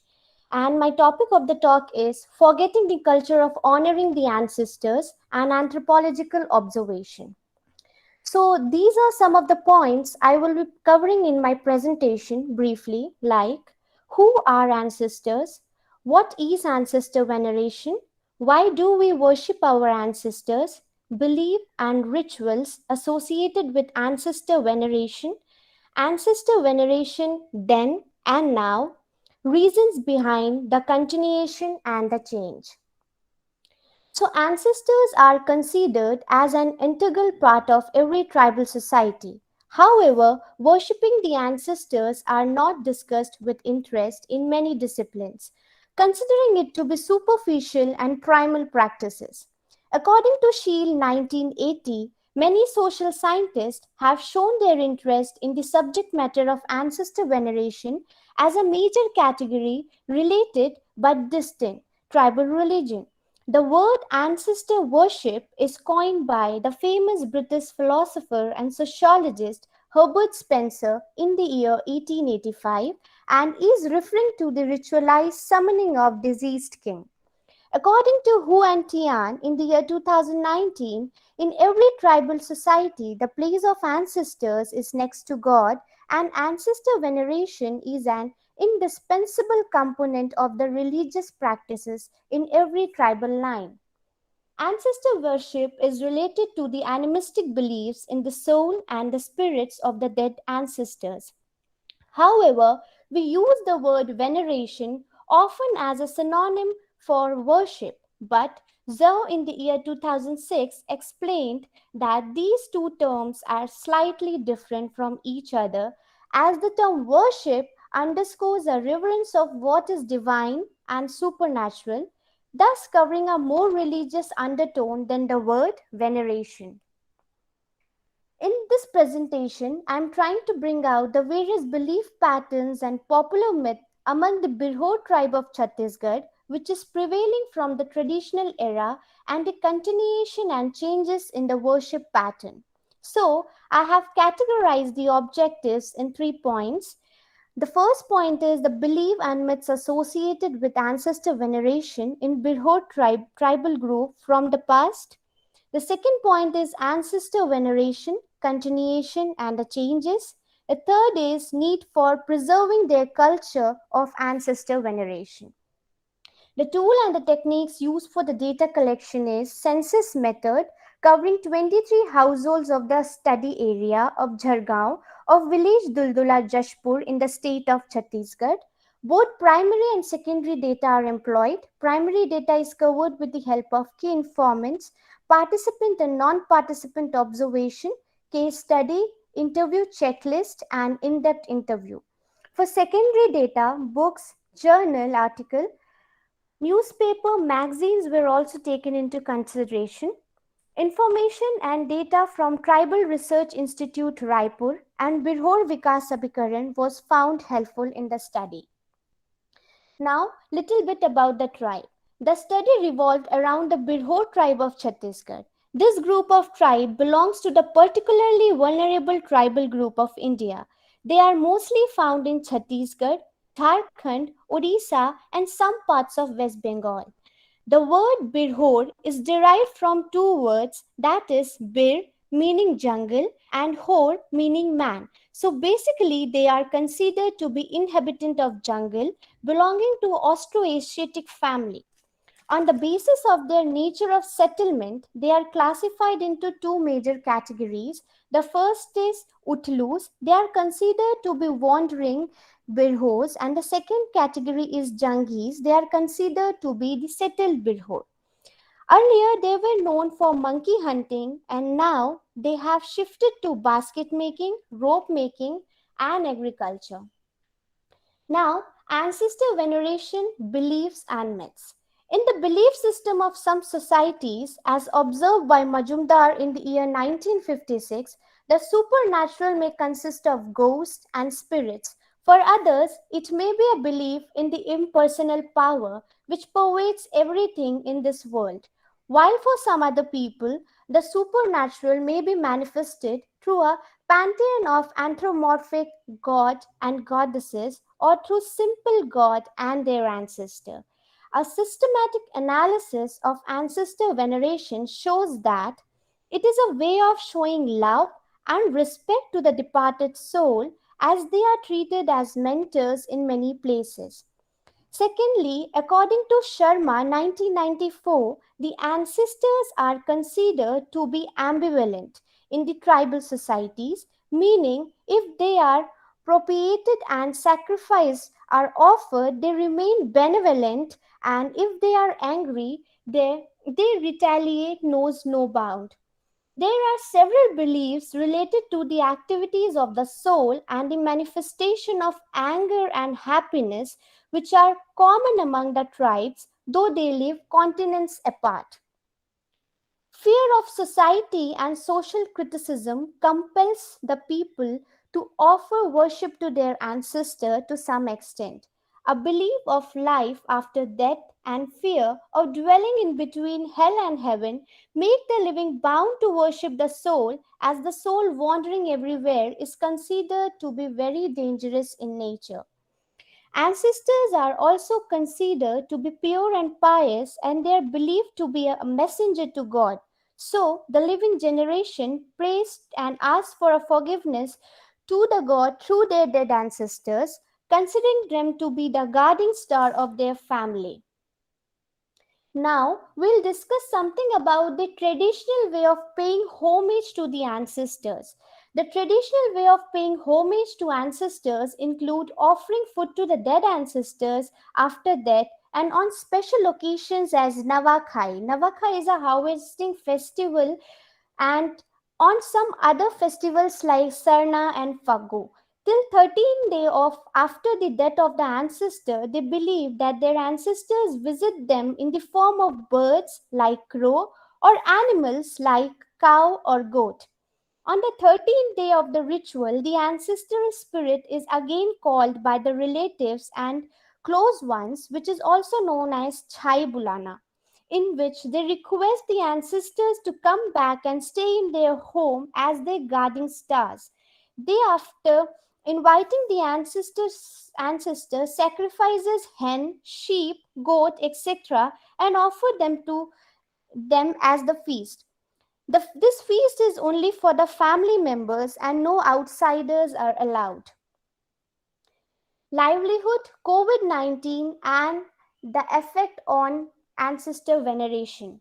And my topic of the talk is Forgetting the Culture of Honoring the Ancestors and Anthropological Observation. So these are some of the points I will be covering in my presentation briefly, like who are ancestors, what is ancestor veneration, why do we worship our ancestors, belief and rituals associated with ancestor veneration then and now, reasons behind the continuation and the change. So ancestors are considered as an integral part of every tribal society. However, worshipping the ancestors are not discussed with interest in many disciplines, considering it to be superficial and primal practices. According to Shield 1980, many social scientists have shown their interest in the subject matter of ancestor veneration as a major category related but distinct tribal religion. The word ancestor worship is coined by the famous British philosopher and sociologist Herbert Spencer in the year 1885 and is referring to the ritualized summoning of deceased king. According to Hu and Tian in the year 2019, in every tribal society, the place of ancestors is next to God, and ancestor veneration is an indispensable component of the religious practices in every tribal line. Ancestor worship is related to the animistic beliefs in the soul and the spirits of the dead ancestors. However, we use the word veneration often as a synonym for worship, but Zhou in the year 2006 explained that these two terms are slightly different from each other, as the term worship underscores a reverence of what is divine and supernatural, thus covering a more religious undertone than the word veneration. In this presentation, I am trying to bring out the various belief patterns and popular myth among the Birhor tribe of Chhattisgarh, which is prevailing from the traditional era, and the continuation and changes in the worship pattern. So, I have categorized the objectives in 3 points. The first point is the belief and myths associated with ancestor veneration in Birhor tribal group from the past. The second point is ancestor veneration, continuation, and the changes. The third is need for preserving their culture of ancestor veneration. The tool and the techniques used for the data collection is census method, covering 23 households of the study area of Jhargaon of village Duldula Jashpur in the state of Chhattisgarh. Both primary and secondary data are employed. Primary data is covered with the help of key informants, participant and non-participant observation, case study, interview checklist, and in-depth interview. For secondary data, books, journal article, newspaper, magazines were also taken into consideration. Information and data from Tribal Research Institute Raipur and Birhor Vikas Abhikaran was found helpful in the study. Now, little bit about the tribe. The study revolved around the Birhor tribe of Chhattisgarh. This group of tribe belongs to the particularly vulnerable tribal group of India. They are mostly found in Chhattisgarh, Jharkhand, Odisha, and some parts of West Bengal. The word Birhor is derived from two words, that is Bir meaning jungle and Hor meaning man. So basically they are considered to be inhabitant of jungle belonging to Austroasiatic family. On the basis of their nature of settlement, they are classified into two major categories. The first is Utlus. They are considered to be wandering Birhors, and the second category is Jangis. They are considered to be the settled Birhor. Earlier, they were known for monkey hunting, and now they have shifted to basket making, rope making, and agriculture. Now, ancestor veneration, beliefs, and myths. In the belief system of some societies, as observed by Majumdar in the year 1956, the supernatural may consist of ghosts and spirits. For others, it may be a belief in the impersonal power which pervades everything in this world. While for some other people, the supernatural may be manifested through a pantheon of anthropomorphic god and goddesses or through simple god and their ancestor. A systematic analysis of ancestor veneration shows that it is a way of showing love and respect to the departed soul as they are treated as mentors in many places. Secondly, according to Sharma 1994, the ancestors are considered to be ambivalent in the tribal societies, meaning if they are propitiated and sacrifice are offered, they remain benevolent, and if they are angry, they retaliate, knows no bound. There are several beliefs related to the activities of the soul and the manifestation of anger and happiness, which are common among the tribes, though they live continents apart. Fear of society and social criticism compels the people to offer worship to their ancestor to some extent. A belief of life after death and fear of dwelling in between hell and heaven make the living bound to worship the soul, as the soul wandering everywhere is considered to be very dangerous in nature. Ancestors are also considered to be pure and pious, and they are believed to be a messenger to God. So, the living generation prays and asks for a forgiveness to the God through their dead ancestors, considering them to be the guiding star of their family. Now, we'll discuss something about the traditional way of paying homage to the ancestors. The traditional way of paying homage to ancestors include offering food to the dead ancestors after death and on special occasions as Navakai. Navakai is a harvesting festival, and on some other festivals like Sarna and Fagu. Till 13 day of after the death of the ancestor, they believe that their ancestors visit them in the form of birds like crow or animals like cow or goat. On the 13th day of the ritual, the ancestral spirit is again called by the relatives and close ones, which is also known as Chai Bulana, in which they request the ancestors to come back and stay in their home as their guarding stars. They, after inviting the ancestors sacrifices hen, sheep, goat, etc., and offer them to them as the feast. This feast is only for the family members and no outsiders are allowed. Livelihood, COVID-19 and the effect on ancestor veneration.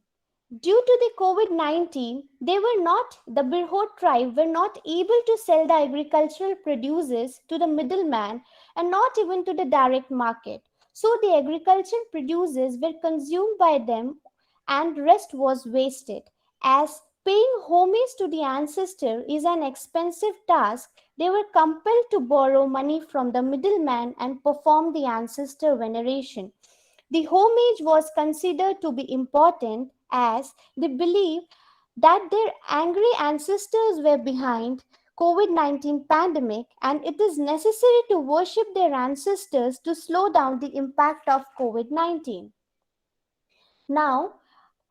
Due to the COVID-19, the Birhot tribe were not able to sell the agricultural produces to the middleman and not even to the direct market. So the agricultural produces were consumed by them and rest was wasted. As paying homage to the ancestor is an expensive task, they were compelled to borrow money from the middleman and perform the ancestor veneration. The homage was considered to be important as they believed that their angry ancestors were behind COVID-19 pandemic and it is necessary to worship their ancestors to slow down the impact of COVID-19. Now,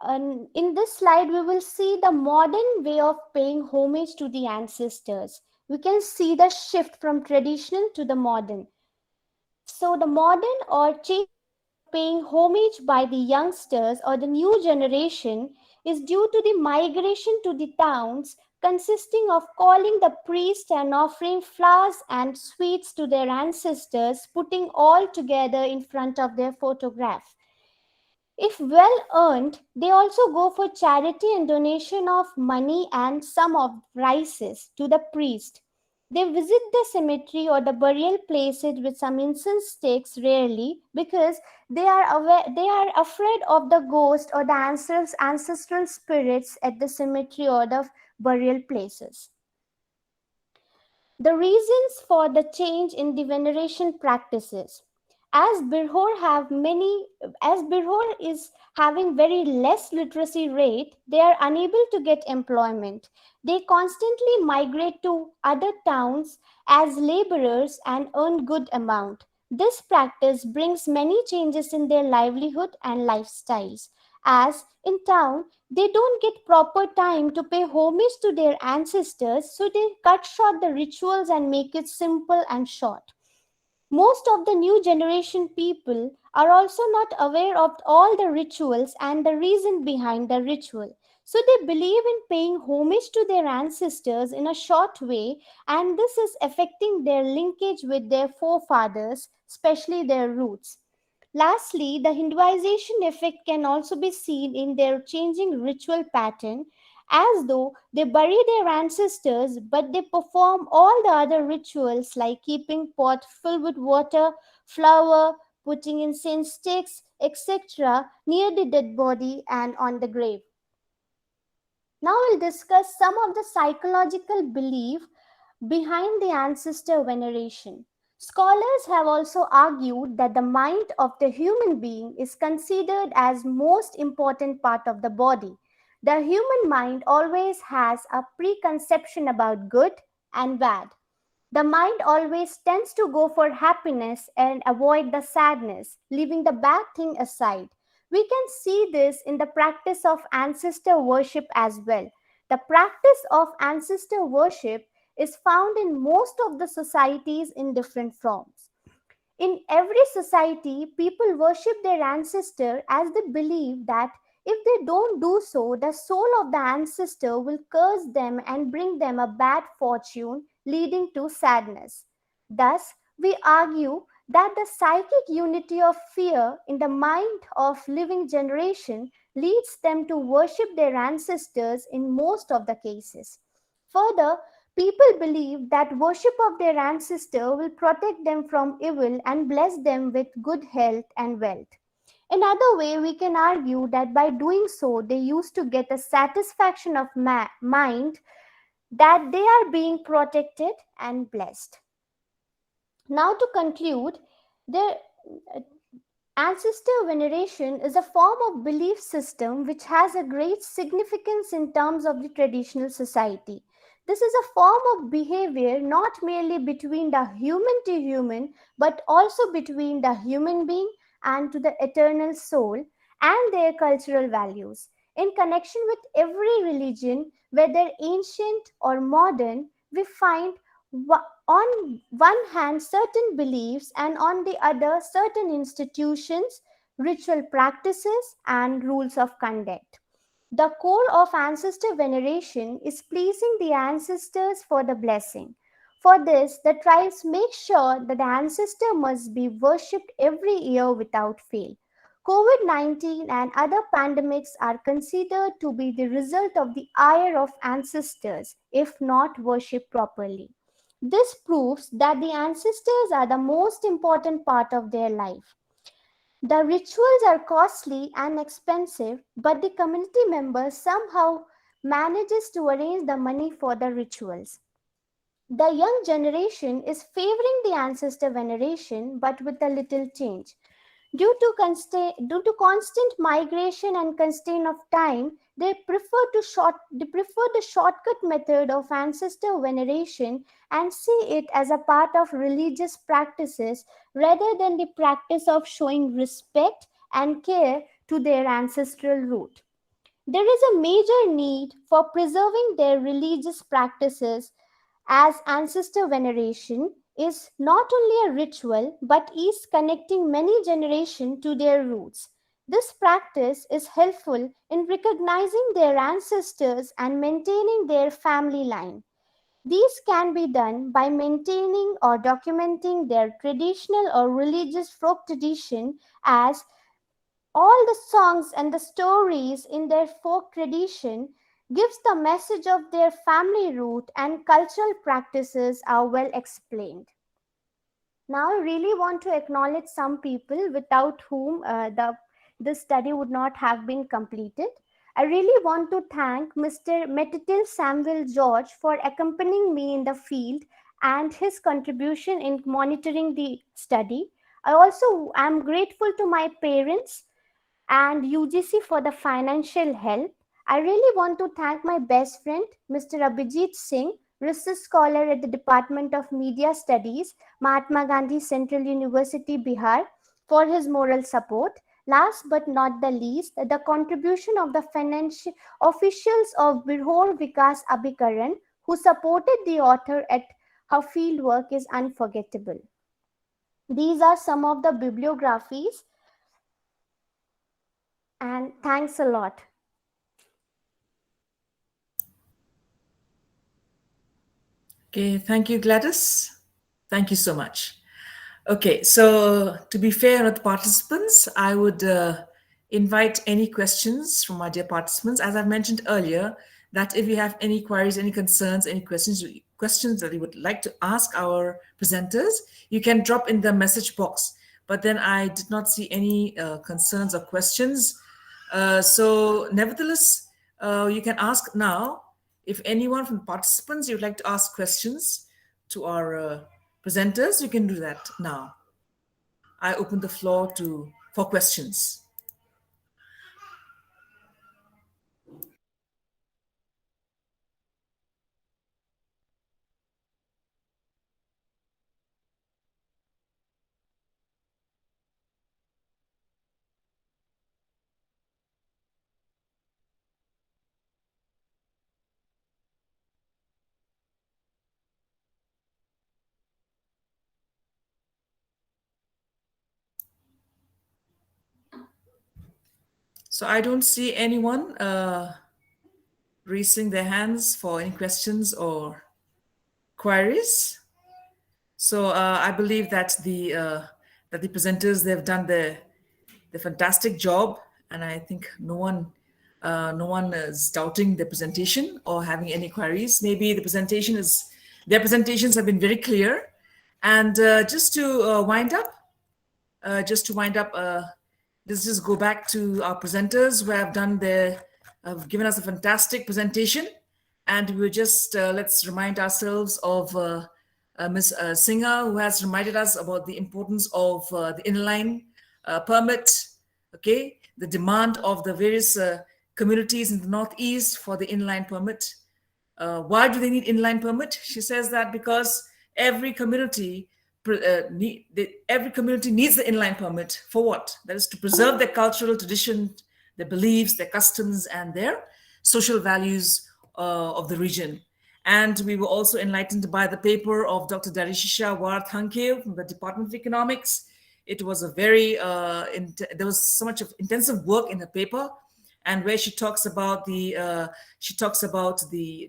in this slide, we will see the modern way of paying homage to the ancestors. We can see the shift from traditional to the modern. So the modern or change paying homage by the youngsters or the new generation is due to the migration to the towns, consisting of calling the priest and offering flowers and sweets to their ancestors, putting all together in front of their photograph. If well earned, they also go for charity and donation of money and some of rices to the priest. They visit the cemetery or the burial places with some incense sticks rarely because they are afraid of the ghost or the ancestral spirits at the cemetery or the burial places. The reasons for the change in the veneration practices. As Birhor is having very less literacy rate, they are unable to get employment. They constantly migrate to other towns as laborers and earn good amount. This practice brings many changes in their livelihood and lifestyles. As in town, they don't get proper time to pay homage to their ancestors, so they cut short the rituals and make it simple and short. Most of the new generation people are also not aware of all the rituals and the reason behind the ritual. So they believe in paying homage to their ancestors in a short way, and this is affecting their linkage with their forefathers, especially their roots. Lastly, the Hinduization effect can also be seen in their changing ritual pattern, as though they bury their ancestors but they perform all the other rituals like keeping pot filled with water, flour, putting incense sticks, etc. near the dead body and on the grave. Now we'll discuss some of the psychological belief behind the ancestor veneration. Scholars have also argued that the mind of the human being is considered as most important part of the body. The human mind always has a preconception about good and bad. The mind always tends to go for happiness and avoid the sadness, leaving the bad thing aside. We can see this in the practice of ancestor worship as well. The practice of ancestor worship is found in most of the societies in different forms. In every society, people worship their ancestor as they believe that if they don't do so, the soul of the ancestor will curse them and bring them a bad fortune, leading to sadness. Thus, we argue that the psychic unity of fear in the mind of living generation leads them to worship their ancestors in most of the cases. Further, people believe that worship of their ancestor will protect them from evil and bless them with good health and wealth. Another way, we can argue that by doing so, they used to get a satisfaction of mind that they are being protected and blessed. Now, to conclude, their ancestor veneration is a form of belief system which has a great significance in terms of the traditional society. This is a form of behavior not merely between the human to human, but also between the human being and to the eternal soul and their cultural values. In connection with every religion, whether ancient or modern, we find on one hand certain beliefs and on the other certain institutions, ritual practices, and rules of conduct. The core of ancestor veneration is pleasing the ancestors for the blessing. For this, the tribes make sure that the ancestor must be worshipped every year without fail. COVID-19 and other pandemics are considered to be the result of the ire of ancestors if not worshipped properly. This proves that the ancestors are the most important part of their life. The rituals are costly and expensive, but the community members somehow manages to arrange the money for the rituals. The young generation is favoring the ancestor veneration, but with a little change. Due to constant migration and constraint of time, they prefer the shortcut method of ancestor veneration and see it as a part of religious practices rather than the practice of showing respect and care to their ancestral root. There is a major need for preserving their religious practices, as ancestor veneration is not only a ritual but is connecting many generations to their roots. This practice is helpful in recognizing their ancestors and maintaining their family line. These can be done by maintaining or documenting their traditional or religious folk tradition, as all the songs and the stories in their folk tradition gives the message of their family root and cultural practices are well explained. Now I really want to acknowledge some people without whom this study would not have been completed. I really want to thank Mr. Metitil Samuel George for accompanying me in the field and his contribution in monitoring the study. I also am grateful to my parents and UGC for the financial help. I really want to thank my best friend, Mr. Abhijit Singh, research scholar at the Department of Media Studies, Mahatma Gandhi Central University, Bihar, for his moral support. Last but not the least, the contribution of the financial officials of Bihor Vikas Abhikaran, who supported the author at her fieldwork, is unforgettable. These are some of the bibliographies, and thanks a lot. Okay, thank you, Gladys. Thank you so much. Okay, so to be fair with participants, I would invite any questions from my dear participants. As I've mentioned earlier, that if you have any queries, any concerns, any questions that you would like to ask our presenters, you can drop in the message box. But then I did not see any concerns or questions. So nevertheless, you can ask now. If anyone from participants you'd like to ask questions to our presenters, you can do that now. I open the floor for questions. So I don't see anyone raising their hands for any questions or queries. So I believe that the presenters, they've done the fantastic job, and I think no one is doubting the presentation or having any queries. Maybe their presentations have been very clear. And just to wind up, let's just go back to our presenters who have done have given us a fantastic presentation. And we'll just, let's remind ourselves of Ms. Singha, who has reminded us about the importance of the inline permit, okay? The demand of the various communities in the Northeast for the inline permit. Why do they need inline permit? She says that because every community needs the inline permit for what? That is to preserve their cultural tradition, their beliefs, their customs, and their social values of the region. And we were also enlightened by the paper of Dr. Darishisha Warthanke from the Department of Economics. It was a very, there was so much of intensive work in the paper, and where she talks about the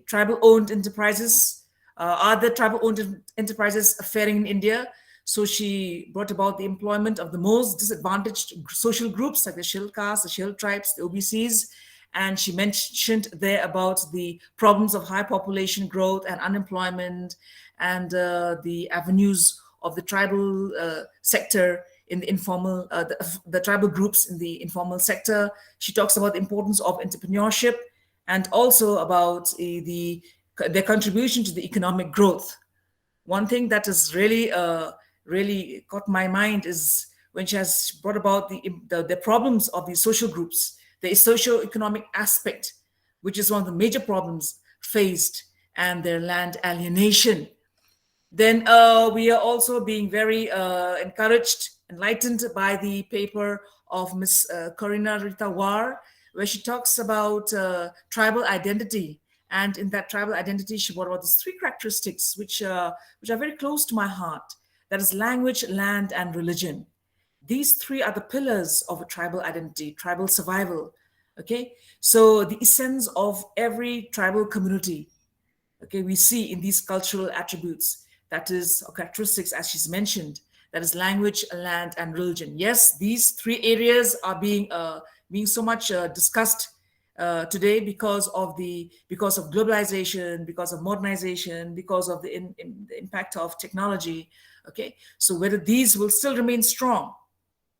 tribal-owned enterprises. Are the tribal-owned enterprises faring in India? So she brought about the employment of the most disadvantaged social groups like the Shil castes, the Shil tribes, the OBCs, and she mentioned there about the problems of high population growth and unemployment, and the avenues of the tribal sector in the informal, the tribal groups in the informal sector. She talks about the importance of entrepreneurship and also about their contribution to the economic growth. One thing that is really, really caught my mind is when she has brought about the problems of these social groups, the socio-economic aspect, which is one of the major problems faced, and their land alienation. Then we are also being very encouraged, enlightened by the paper of Ms. Corina Rita War, where she talks about tribal identity. And in that tribal identity, she brought about these three characteristics, which are very close to my heart. That is language, land, and religion. These three are the pillars of a tribal identity, tribal survival. Okay, so the essence of every tribal community, okay, we see in these cultural attributes, that is, or characteristics, as she's mentioned, that is language, land, and religion. Yes, these three areas are being so much discussed today because of globalization, because of modernization, because of the impact of technology. Okay, so whether these will still remain strong,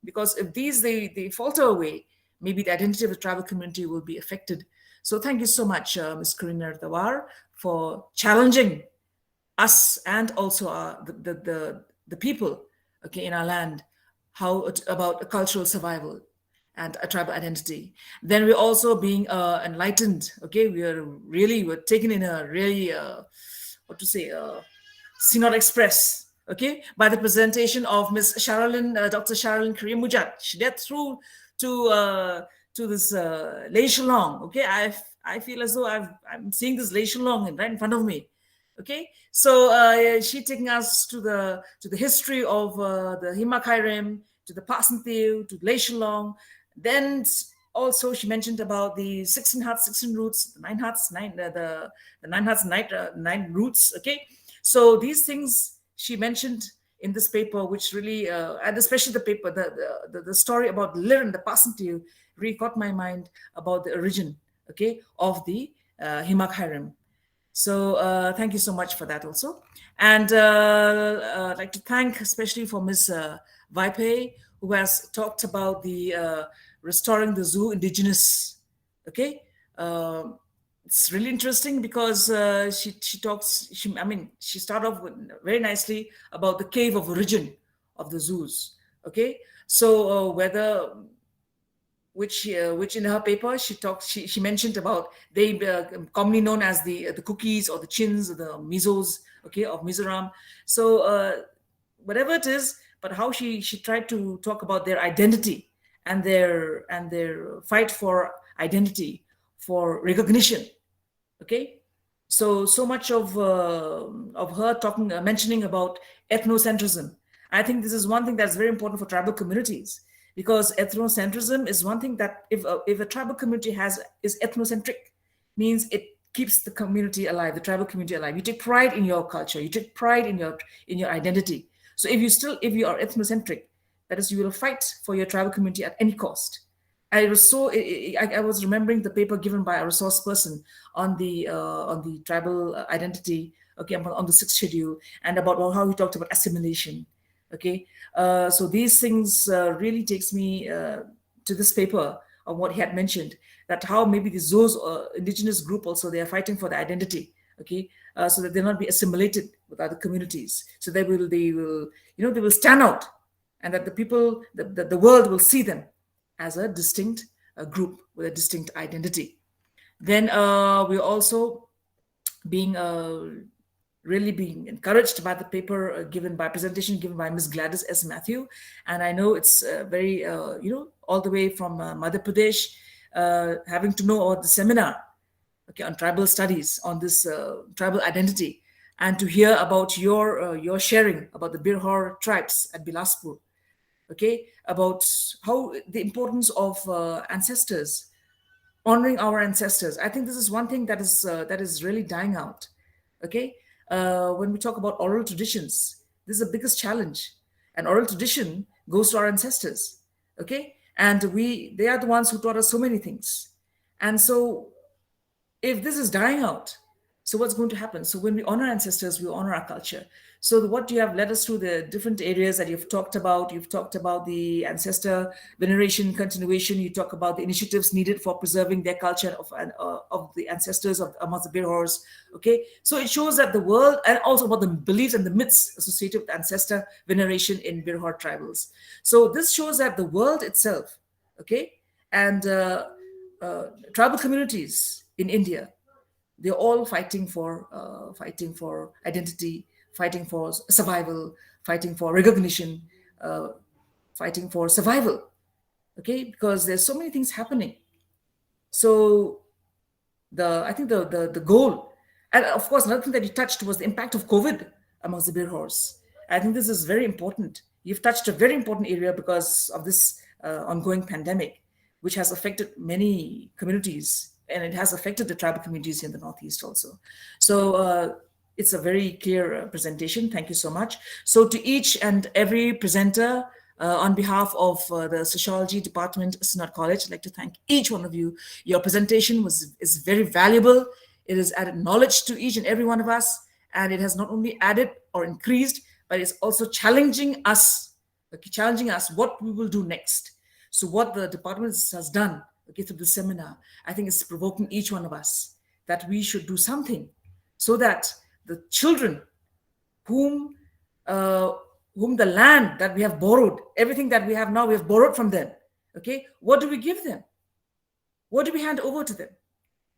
because if these they falter away, maybe the identity of the tribal community will be affected. So thank you so much, Ms. Karina Tawar, for challenging us and also the people, okay, in our land, about a cultural survival and a tribal identity. Then we're also being enlightened, okay, we're taken in a really, Synod Express, okay, by the presentation of Ms. Dr. Sharilyn Karim Mujad. She led through to this Lei Shalong, okay. I feel as though I'm seeing this Lei Shalong right in front of me. Okay, so she taking us to the history of the Hima Kairim, to the Pasantil, to Lei Shalong. Then also she mentioned about the 16 hearts, 16 roots, the 9 hearts, the 9 hearts, 9 roots. Okay, so these things she mentioned in this paper, which really, and especially the paper, the story about Liran, the Pasantil, really caught my mind about the origin, okay, of the Hima Kairim. So thank you so much for that also. And I'd like to thank especially for Ms. Vaipe, who has talked about the restoring the zoo indigenous. Okay, it's really interesting because she started off with very nicely about the cave of origin of the zoos. Okay, so which in her paper she mentioned about they commonly known as the cookies or the chins or the misos, okay, of Mizoram. So whatever it is, but how she tried to talk about their identity and their fight for identity, for recognition. Okay, so much of her mentioning about ethnocentrism. I think this is one thing that's very important for tribal communities, because ethnocentrism is one thing that if a tribal community is ethnocentric, means it keeps the community alive, the tribal community alive. You take pride in your culture, you take pride in your identity. So if you are ethnocentric, that is, you will fight for your tribal community at any cost. I was remembering the paper given by a resource person on the tribal identity, okay, on the 6th schedule, and about how he talked about assimilation. Okay, so these things really takes me to this paper of what he had mentioned, that how maybe the Zoos indigenous group also, they are fighting for the identity, okay, so that they'll not be assimilated with other communities. So they will stand out, and that the people, the world will see them as a distinct group with a distinct identity. Then we're also being really being encouraged by the paper presentation given by Ms. Gladys S. Matthew. And I know it's very, all the way from Madhya Pradesh, having to know about the seminar, okay, on tribal studies, on this tribal identity, and to hear about your sharing about the Birhor tribes at Bilaspur, okay, about how the importance of ancestors, honoring our ancestors. I think this is one thing that is really dying out, okay. When we talk about oral traditions, this is the biggest challenge. And oral tradition goes to our ancestors, okay? And they are the ones who taught us so many things. And so if this is dying out, so what's going to happen? So when we honor ancestors, we honor our culture. So what you have led us through the different areas that you've talked about. You've talked about the ancestor veneration, continuation. You talk about the initiatives needed for preserving their culture of the ancestors amongst the Birhors. Okay, so it shows that the world, and also about the beliefs and the myths associated with ancestor veneration in Birhor tribals. So this shows that the world itself, okay, and tribal communities in India, they're all fighting for identity, fighting for survival, fighting for recognition, fighting for survival, okay? Because there's so many things happening. So I think the goal, and of course, another thing that you touched was the impact of COVID amongst the Birhors. I think this is very important. You've touched a very important area because of this ongoing pandemic, which has affected many communities, and it has affected the tribal communities in the Northeast also. So it's a very clear presentation. Thank you so much. So to each and every presenter, on behalf of the Sociology Department, Synod College, I'd like to thank each one of you. Your presentation is very valuable. It has added knowledge to each and every one of us, and it has not only added or increased, but it's also challenging us what we will do next. So what the department has done, okay, through the seminar, I think it's provoking each one of us that we should do something so that the children whom the land that we have borrowed, everything that we have now, we have borrowed from them, okay? What do we give them? What do we hand over to them?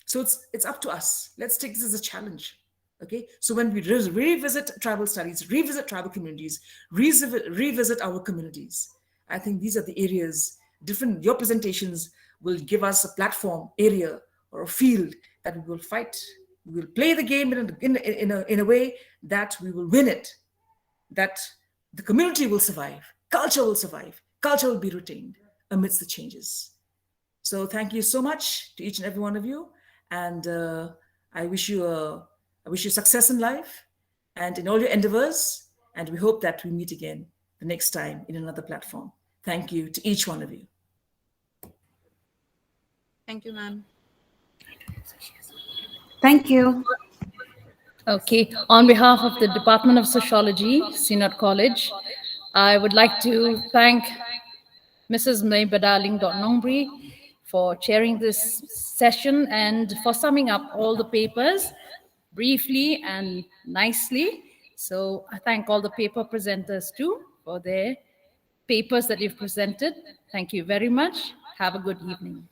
So it's up to us. Let's take this as a challenge, okay? So when we revisit tribal studies, revisit tribal communities, revisit our communities, I think these are the areas, your presentations will give us a platform, area, or a field that we will fight. We will play the game in a way that we will win it, that the community will survive, culture will survive, culture will be retained amidst the changes. So thank you so much to each and every one of you. And I wish you success in life and in all your endeavors. And we hope that we meet again the next time in another platform. Thank you to each one of you. Thank you, ma'am. Thank you. Okay, on behalf of the Department of Sociology, Synod College, I would like to thank Mrs. Maybada Lingdor for chairing this session and for summing up all the papers briefly and nicely. So I thank all the paper presenters too for their papers that you've presented. Thank you very much. Have a good evening.